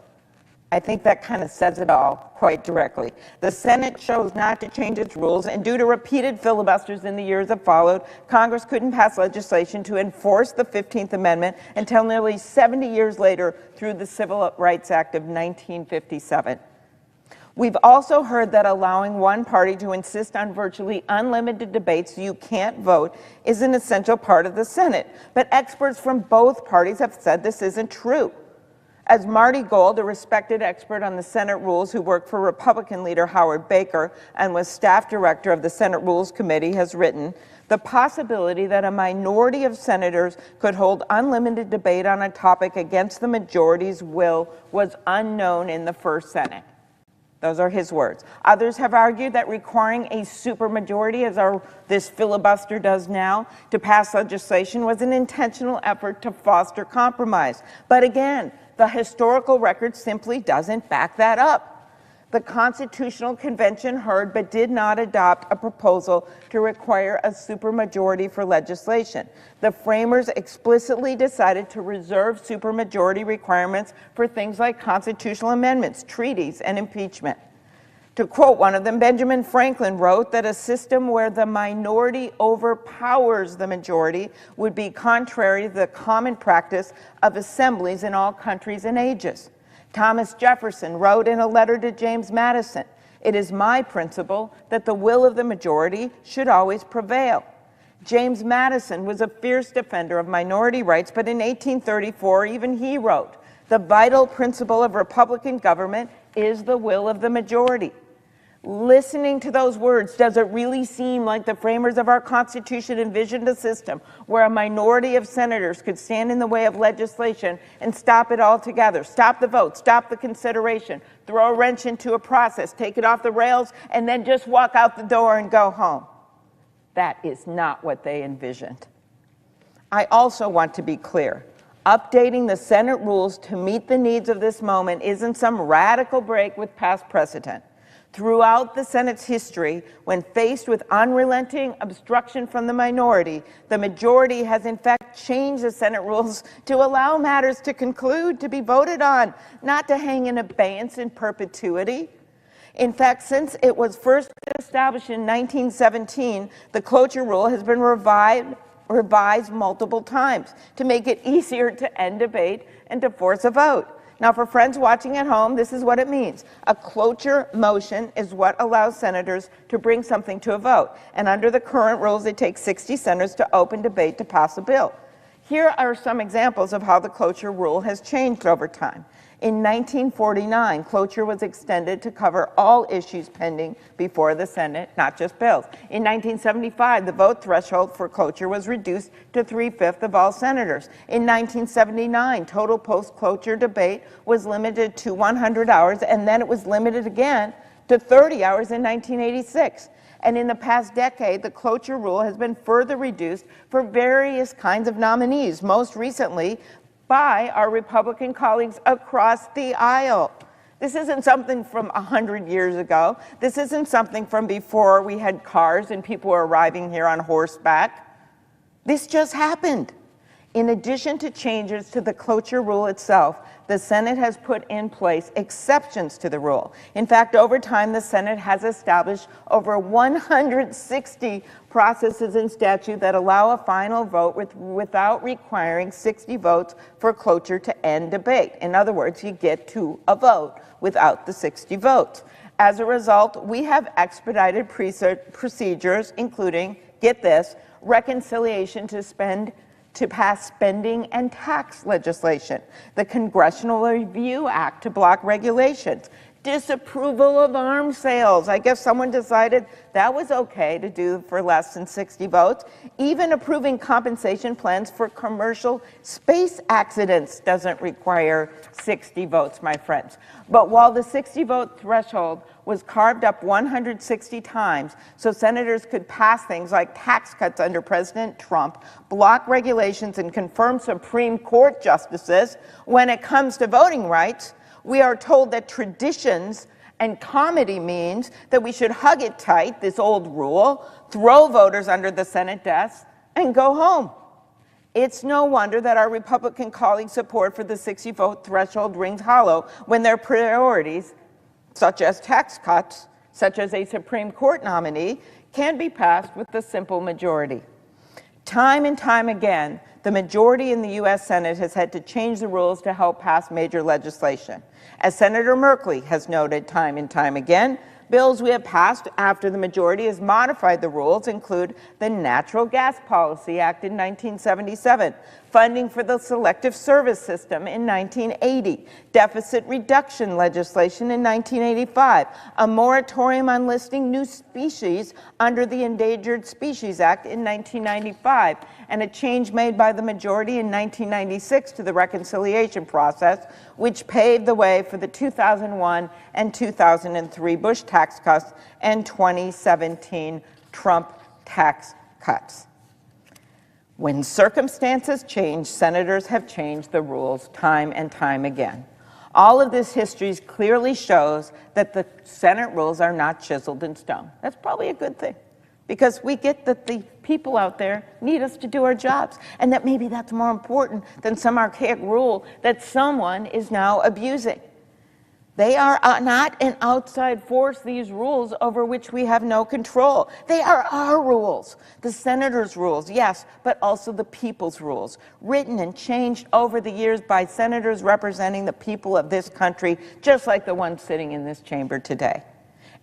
I think that kind of says it all quite directly. The Senate chose not to change its rules, and due to repeated filibusters in the years that followed, Congress couldn't pass legislation to enforce the 15th Amendment until nearly 70 years later through the Civil Rights Act of 1957. We've also heard that allowing one party to insist on virtually unlimited debates so you can't vote is an essential part of the Senate. But experts from both parties have said this isn't true. As Marty Gold, a respected expert on the Senate rules who worked for Republican leader Howard Baker and was staff director of the Senate Rules Committee, has written, the possibility that a minority of senators could hold unlimited debate on a topic against the majority's will was unknown in the first Senate. Those are his words. Others have argued that requiring a supermajority, as this filibuster does now, to pass legislation was an intentional effort to foster compromise. But again, the historical record simply doesn't back that up. The Constitutional Convention heard but did not adopt a proposal to require a supermajority for legislation. The framers explicitly decided to reserve supermajority requirements for things like constitutional amendments, treaties, and impeachment. To quote one of them, Benjamin Franklin wrote that a system where the minority overpowers the majority would be contrary to the common practice of assemblies in all countries and ages. Thomas Jefferson wrote in a letter to James Madison, "It is my principle that the will of the majority should always prevail." James Madison was a fierce defender of minority rights, but in 1834, even he wrote, "The vital principle of Republican government is the will of the majority." Listening to those words, does it really seem like the framers of our Constitution envisioned a system where a minority of senators could stand in the way of legislation and stop it altogether, stop the vote, stop the consideration, throw a wrench into a process, take it off the rails, and then just walk out the door and go home? That is not what they envisioned. I also want to be clear. Updating the Senate rules to meet the needs of this moment isn't some radical break with past precedent. Throughout the Senate's history, when faced with unrelenting obstruction from the minority, the majority has in fact changed the Senate rules to allow matters to conclude, to be voted on, not to hang in abeyance in perpetuity. In fact, since it was first established in 1917, the cloture rule has been revised multiple times to make it easier to end debate and to force a vote. Now, for friends watching at home, this is what it means. A cloture motion is what allows senators to bring something to a vote. And under the current rules, it takes 60 senators to open debate to pass a bill. Here are some examples of how the cloture rule has changed over time. In 1949, cloture was extended to cover all issues pending before the Senate, not just bills. In 1975, the vote threshold for cloture was reduced to 3/5 of all senators. In 1979, total post-cloture debate was limited to 100 hours, and then it was limited again to 30 hours in 1986. And in the past decade, the cloture rule has been further reduced for various kinds of nominees, most recently by our Republican colleagues across the aisle. This isn't something from 100 years ago. This isn't something from before we had cars and people were arriving here on horseback. This just happened. In addition to changes to the cloture rule itself, the Senate has put in place exceptions to the rule. In fact, over time, the Senate has established over 160 processes in statute that allow a final vote without requiring 60 votes for cloture to end debate. In other words, you get to a vote without the 60 votes. As a result, we have expedited procedures, including, get this, reconciliation to pass spending and tax legislation, the Congressional Review Act to block regulations, disapproval of arms sales. I guess someone decided that was okay to do for less than 60 votes. Even approving compensation plans for commercial space accidents doesn't require 60 votes, my friends. But while the 60-vote threshold was carved up 160 times so senators could pass things like tax cuts under President Trump, block regulations, and confirm Supreme Court justices, when it comes to voting rights, we are told that traditions and comedy means that we should hug it tight, this old rule, throw voters under the Senate desk, and go home. It's no wonder that our Republican colleagues' support for the 60-vote threshold rings hollow when their priorities, such as tax cuts, such as a Supreme Court nominee, can be passed with a simple majority. Time and time again, the majority in the U.S. Senate has had to change the rules to help pass major legislation. As Senator Merkley has noted time and time again, bills we have passed after the majority has modified the rules include the Natural Gas Policy Act in 1977, funding for the selective service system in 1980, deficit reduction legislation in 1985, a moratorium on listing new species under the Endangered Species Act in 1995, and a change made by the majority in 1996 to the reconciliation process, which paved the way for the 2001 and 2003 Bush tax cuts and 2017 Trump tax cuts. When circumstances change, senators have changed the rules time and time again. All of this history clearly shows that the Senate rules are not chiseled in stone. That's probably a good thing, because we get that the people out there need us to do our jobs, and that maybe that's more important than some archaic rule that someone is now abusing. They are not an outside force, these rules over which we have no control. They are our rules, the senators' rules, yes, but also the people's rules, written and changed over the years by senators representing the people of this country, just like the ones sitting in this chamber today.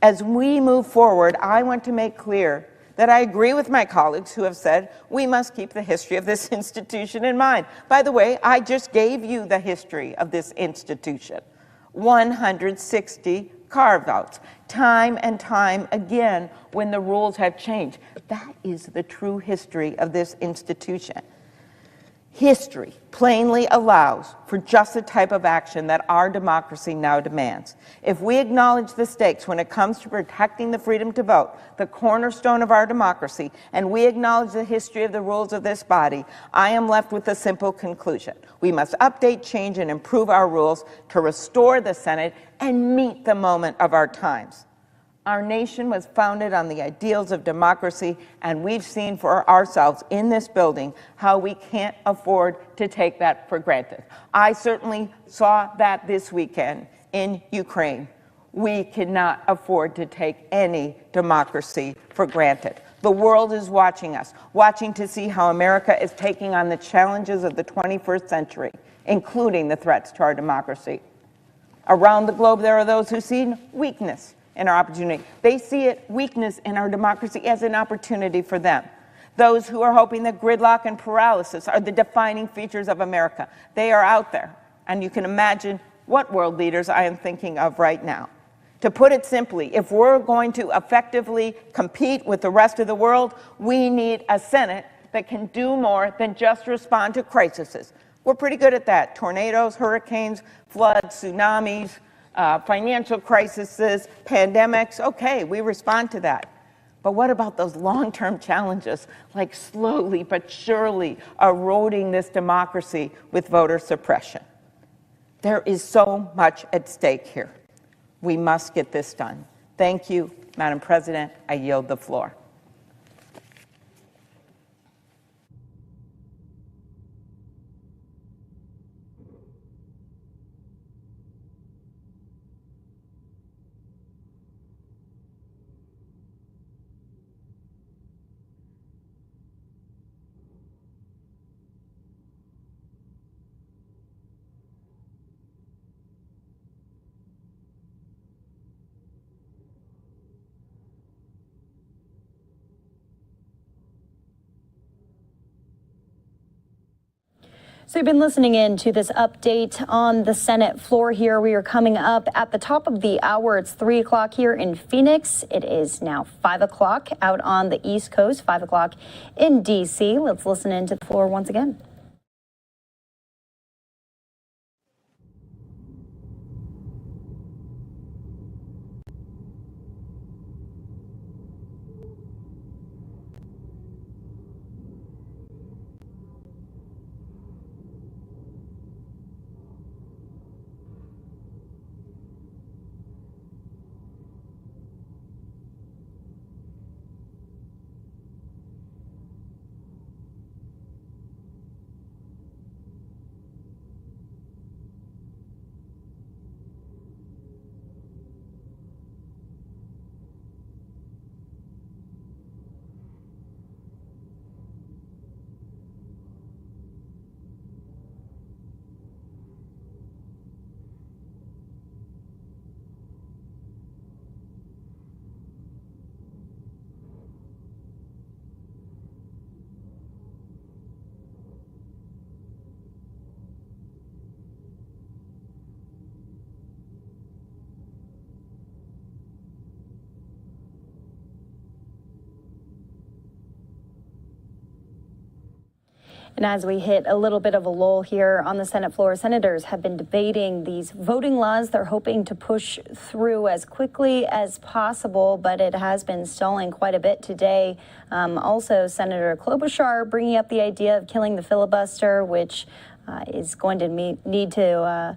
As we move forward, I want to make clear that I agree with my colleagues who have said we must keep the history of this institution in mind. By the way, I just gave you the history of this institution. 160 carve-outs, time and time again when the rules have changed. That is the true history of this institution. History plainly allows for just the type of action that our democracy now demands. If we acknowledge the stakes when it comes to protecting the freedom to vote, the cornerstone of our democracy, and we acknowledge the history of the rules of this body, I am left with a simple conclusion. We must update, change, and improve our rules to restore the Senate and meet the moment of our times. Our nation was founded on the ideals of democracy, and we've seen for ourselves in this building how we can't afford to take that for granted. I certainly saw that this weekend in Ukraine. We cannot afford to take any democracy for granted. The world is watching us, watching to see how America is taking on the challenges of the 21st century, including the threats to our democracy. Around the globe, there are those who see weakness in our opportunity. They see it, weakness in our democracy, as an opportunity for them. Those who are hoping that gridlock and paralysis are the defining features of America. They are out there, and you can imagine what world leaders I am thinking of right now. To put it simply, if we're going to effectively compete with the rest of the world, we need a Senate that can do more than just respond to crises. We're pretty good at that. Tornadoes, hurricanes, floods, tsunamis, financial crises, pandemics, okay, we respond to that. But what about those long-term challenges, like slowly but surely eroding this democracy with voter suppression? There is so much at stake here. We must get this done. Thank you, Madam President. I yield the floor. So you've been listening in to this update on the Senate floor here. We are coming up at the top of the hour. It's 3 o'clock here in Phoenix. It is now 5 o'clock out on the East Coast, 5 o'clock in D.C. Let's listen in to the floor once again. And as we hit a little bit of a lull here on the Senate floor, senators have been debating these voting laws they're hoping to push through as quickly as possible, but it has been stalling quite a bit today. Also, Senator Klobuchar bringing up the idea of killing the filibuster, which is going to need to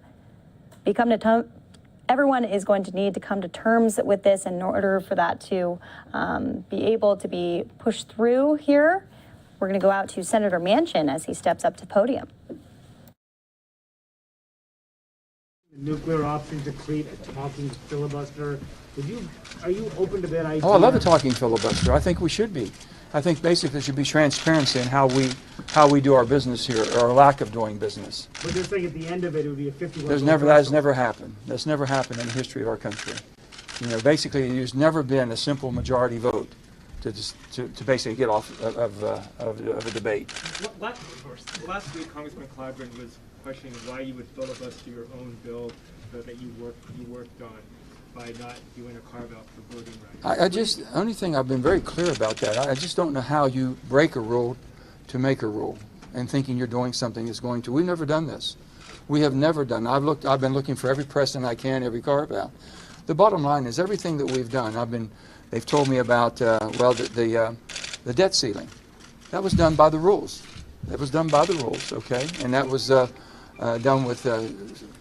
everyone is going to need to come to terms with this in order for that to be able to be pushed through here. We're going to go out to Senator Manchin as he steps up to the podium. Nuclear option to create a talking filibuster. Are you open to that idea? Oh, I love a talking filibuster. I think we should be. I think basically there should be transparency in how we do our business here, or lack of doing business. But they're saying at the end of it, it would be a 51. That has never happened. That's never happened in the history of our country. You know, basically, there's never been a simple majority vote to basically get off of a debate. Last week, Congressman Clyburn was questioning why you would filibuster your own bill that you worked on by not doing a carve-out for voting rights. The only thing I've been very clear about that, I just don't know how you break a rule to make a rule and thinking you're doing something that's going to. We've never done this. We have never done. I've been looking for every precedent I can, every carve-out. The bottom line is everything that we've done. They've told me about the debt ceiling. That was done by the rules. That was done by the rules, okay? And that was done with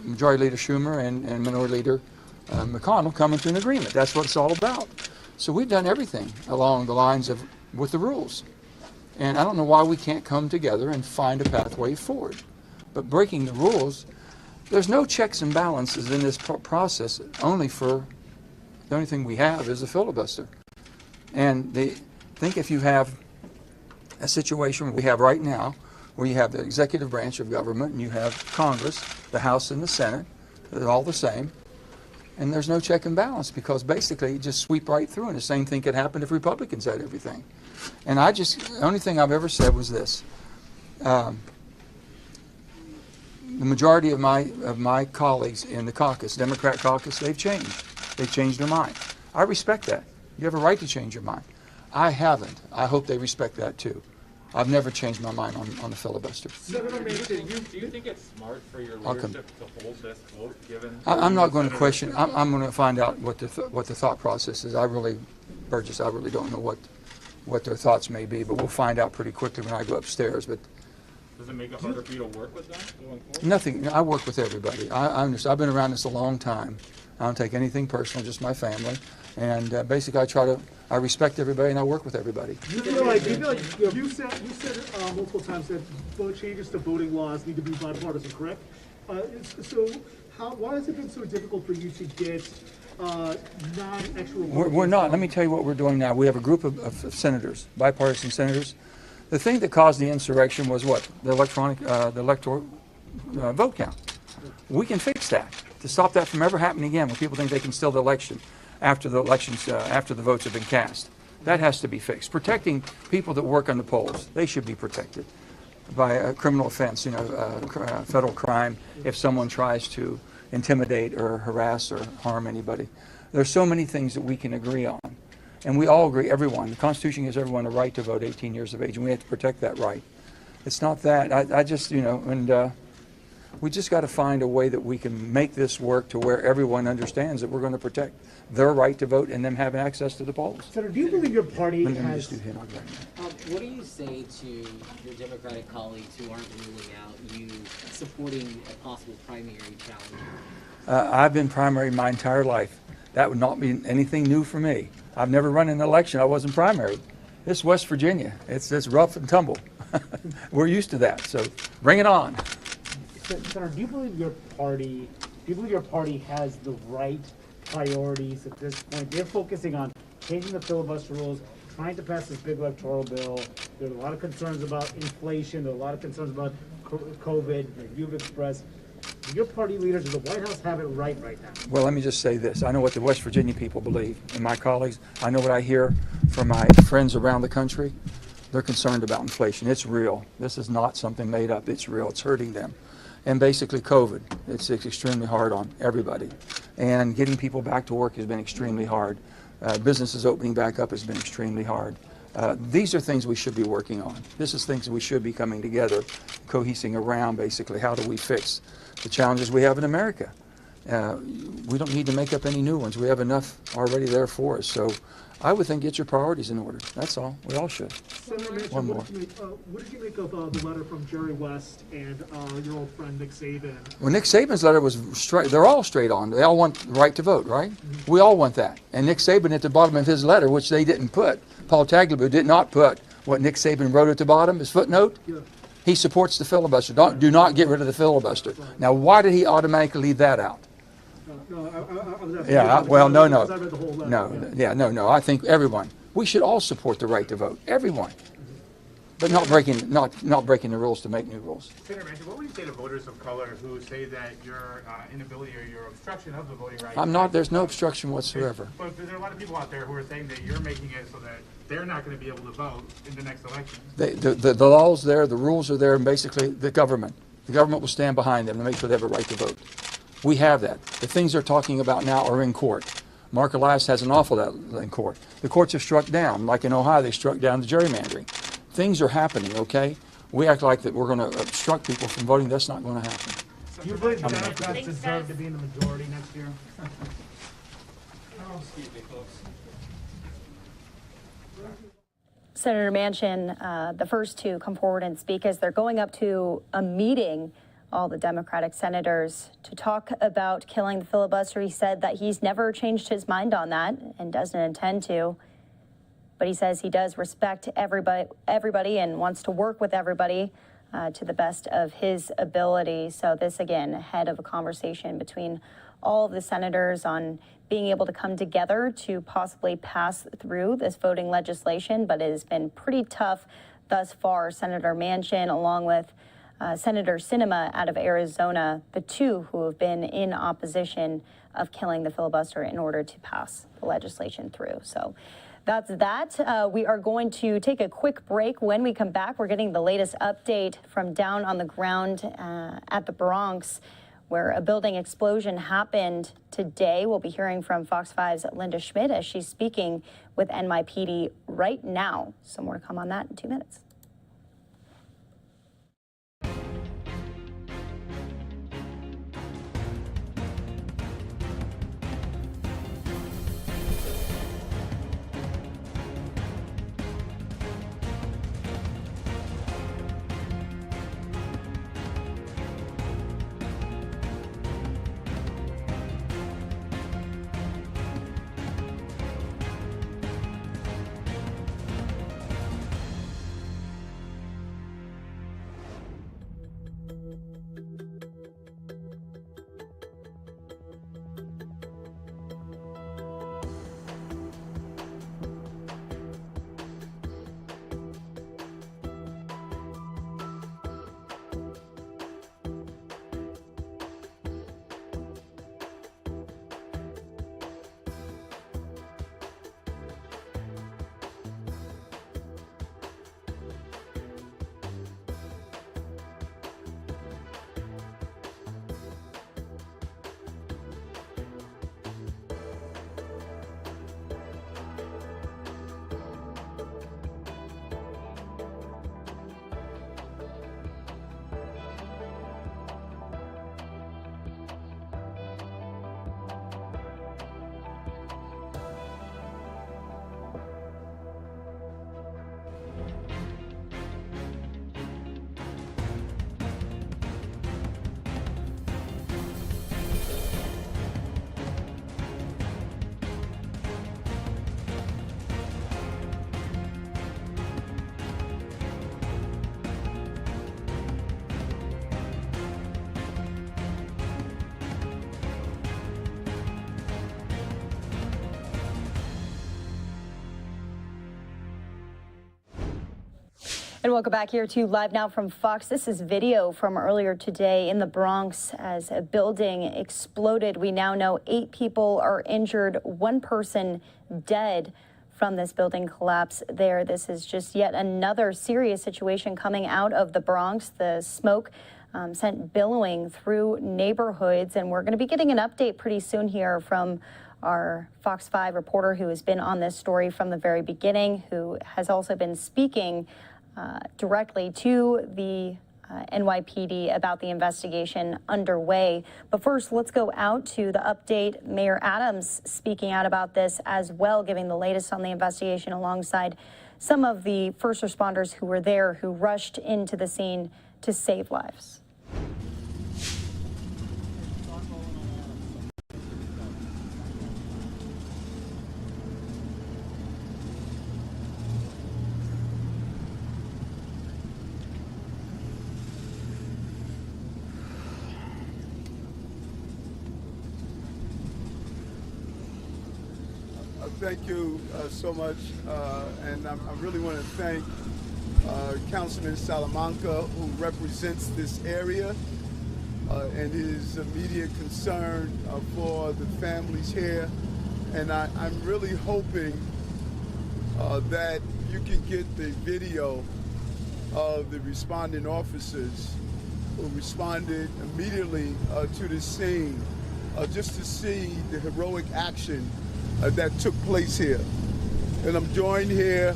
Majority Leader Schumer and Minority Leader McConnell coming to an agreement. That's what it's all about. So we've done everything along the lines of with the rules. And I don't know why we can't come together and find a pathway forward. But breaking the rules, there's no checks and balances in this process. The only thing we have is a filibuster. And think if you have a situation we have right now, where you have the executive branch of government and you have Congress, the House and the Senate, they're all the same, and there's no check and balance because basically you just sweep right through, and the same thing could happen if Republicans had everything. And the only thing I've ever said was this. The majority of my colleagues in the caucus, Democrat caucus, they've changed. They've changed their mind. I respect that. You have a right to change your mind. I haven't. I hope they respect that too. I've never changed my mind on the filibuster. Senator Manchin, do you think it's smart for your leadership to hold this vote, given? I'm not going to question. I'm going to find out what the thought process is. Burgess, I really don't know what their thoughts may be, but we'll find out pretty quickly when I go upstairs. But does it make it harder for you to work with them going forward? Nothing. I work with everybody. I understand. I've been around this a long time. I don't take anything personal, just my family. And basically, I respect everybody and I work with everybody. You said multiple times that changes to voting laws need to be bipartisan, correct? So why has it been so difficult for you to get non-extra? We're not. Let me tell you what we're doing now. We have a group of senators, bipartisan senators. The thing that caused the insurrection was what? The electoral vote count. We can fix that to stop that from ever happening again when people think they can steal the election after the votes have been cast. That has to be fixed. Protecting people that work on the polls, they should be protected by a criminal offense, federal crime, if someone tries to intimidate or harass or harm anybody. There's so many things that we can agree on. And we all agree, everyone. The Constitution gives everyone a right to vote 18 years of age, and we have to protect that right. It's not that. We just got to find a way that we can make this work to where everyone understands that we're going to protect their right to vote and them having access to the polls. Senator, do you believe your party has... What do you say to your Democratic colleagues who aren't ruling out you supporting a possible primary challenge? I've been primary my entire life. That would not be anything new for me. I've never run an election. I wasn't primary. This is West Virginia. It's rough and tumble. We're used to that, so bring it on. Senator, do you believe your party has the right priorities at this point? They're focusing on changing the filibuster rules, trying to pass this big electoral bill. There are a lot of concerns about inflation. There are a lot of concerns about COVID, that you've expressed. Do your party leaders of the White House have it right now? Well, let me just say this. I know what the West Virginia people believe, and my colleagues. I know what I hear from my friends around the country. They're concerned about inflation. It's real. This is not something made up. It's real. It's hurting them. And basically COVID, it's extremely hard on everybody. And getting people back to work has been extremely hard. Businesses opening back up has been extremely hard. These are things we should be working on. This is things we should be coming together, cohesing around, basically. How do we fix the challenges we have in America? We don't need to make up any new ones. We have enough already there for us. So I would think get your priorities in order. That's all. We all should. Senator Manchin, One more. What did you make of the letter from Jerry West and your old friend Nick Saban? Well, Nick Saban's letter was straight. They're all straight on. They all want the right to vote, right? Mm-hmm. We all want that. And Nick Saban at the bottom of his letter, which they didn't put, Paul Tagliabue did not put what Nick Saban wrote at the bottom, his footnote. Yeah. He supports the filibuster. Do not get rid of the filibuster. Right. Now, why did he automatically leave that out? No, I was asking. Yeah, well, no. I read the whole letter. No. I think everyone. We should all support the right to vote. Everyone. But not breaking the rules to make new rules. Senator Manchin, what would you say to voters of color who say that your inability or your obstruction of the voting rights? There's no obstruction whatsoever. But there are a lot of people out there who are saying that you're making it so that they're not going to be able to vote in the next election. The laws there, the rules are there, and basically the government will stand behind them to make sure they have a right to vote. We have that. The things they're talking about now are in court. Mark Elias has an awful lot in court. The courts have struck down, like in Ohio, they struck down the gerrymandering. Things are happening, okay? We act like that we're going to obstruct people from voting. That's not going to happen. Do you believe the Democrats deserve to be in the majority next year? Excuse me, folks. Senator Manchin, the first to come forward and speak as they're going up to a meeting, all the Democratic senators, to talk about killing the filibuster. He said that he's never changed his mind on that and doesn't intend to. But he says he does respect everybody and wants to work with everybody to the best of his ability. So this, again, ahead of a conversation between all of the senators on being able to come together to possibly pass through this voting legislation. But it has been pretty tough thus far. Senator Manchin, along with Senator Sinema out of Arizona, the two who have been in opposition of killing the filibuster in order to pass the legislation through. So that's that. We are going to take a quick break. When we come back, we're getting the latest update from down on the ground at the Bronx, where a building explosion happened today. We'll be hearing from Fox 5's Linda Schmidt as she's speaking with NYPD right now. So more to come on that in 2 minutes. And welcome back here to Live Now from Fox. This is video from earlier today in the Bronx as a building exploded. We now know 8 people are injured, 1 person dead from this building collapse there. This is just yet another serious situation coming out of the Bronx. The smoke sent billowing through neighborhoods, and we're going to be getting an update pretty soon here from our Fox 5 reporter who has been on this story from the very beginning, who has also been speaking directly to the NYPD about the investigation underway. But first, let's go out to the update. Mayor Adams speaking out about this as well, giving the latest on the investigation alongside some of the first responders who were there, who rushed into the scene to save lives. Thank you so much, and I really want to thank Councilman Salamanca, who represents this area, and his immediate concern for the families here. And I'm really hoping that you can get the video of the responding officers who responded immediately to the scene, just to see the heroic action that took place here. And I'm joined here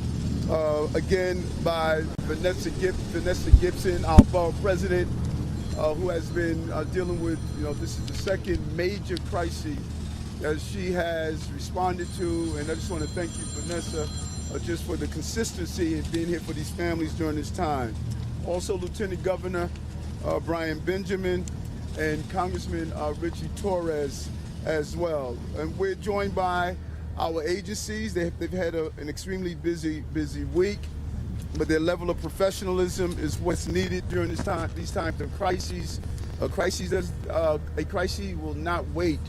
again by Vanessa Gibson, our borough president, who has been dealing with, this is the second major crisis that she has responded to. And I just want to thank you, Vanessa, just for the consistency in being here for these families during this time. Also, Lieutenant Governor Brian Benjamin and Congressman Richie Torres as well. And we're joined by our agencies. They've had an extremely busy week, but their level of professionalism is what's needed during these times of crises. A crisis will not wait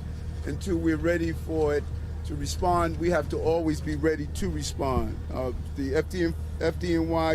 until we're ready for it to respond. We have to always be ready to respond. The FDNY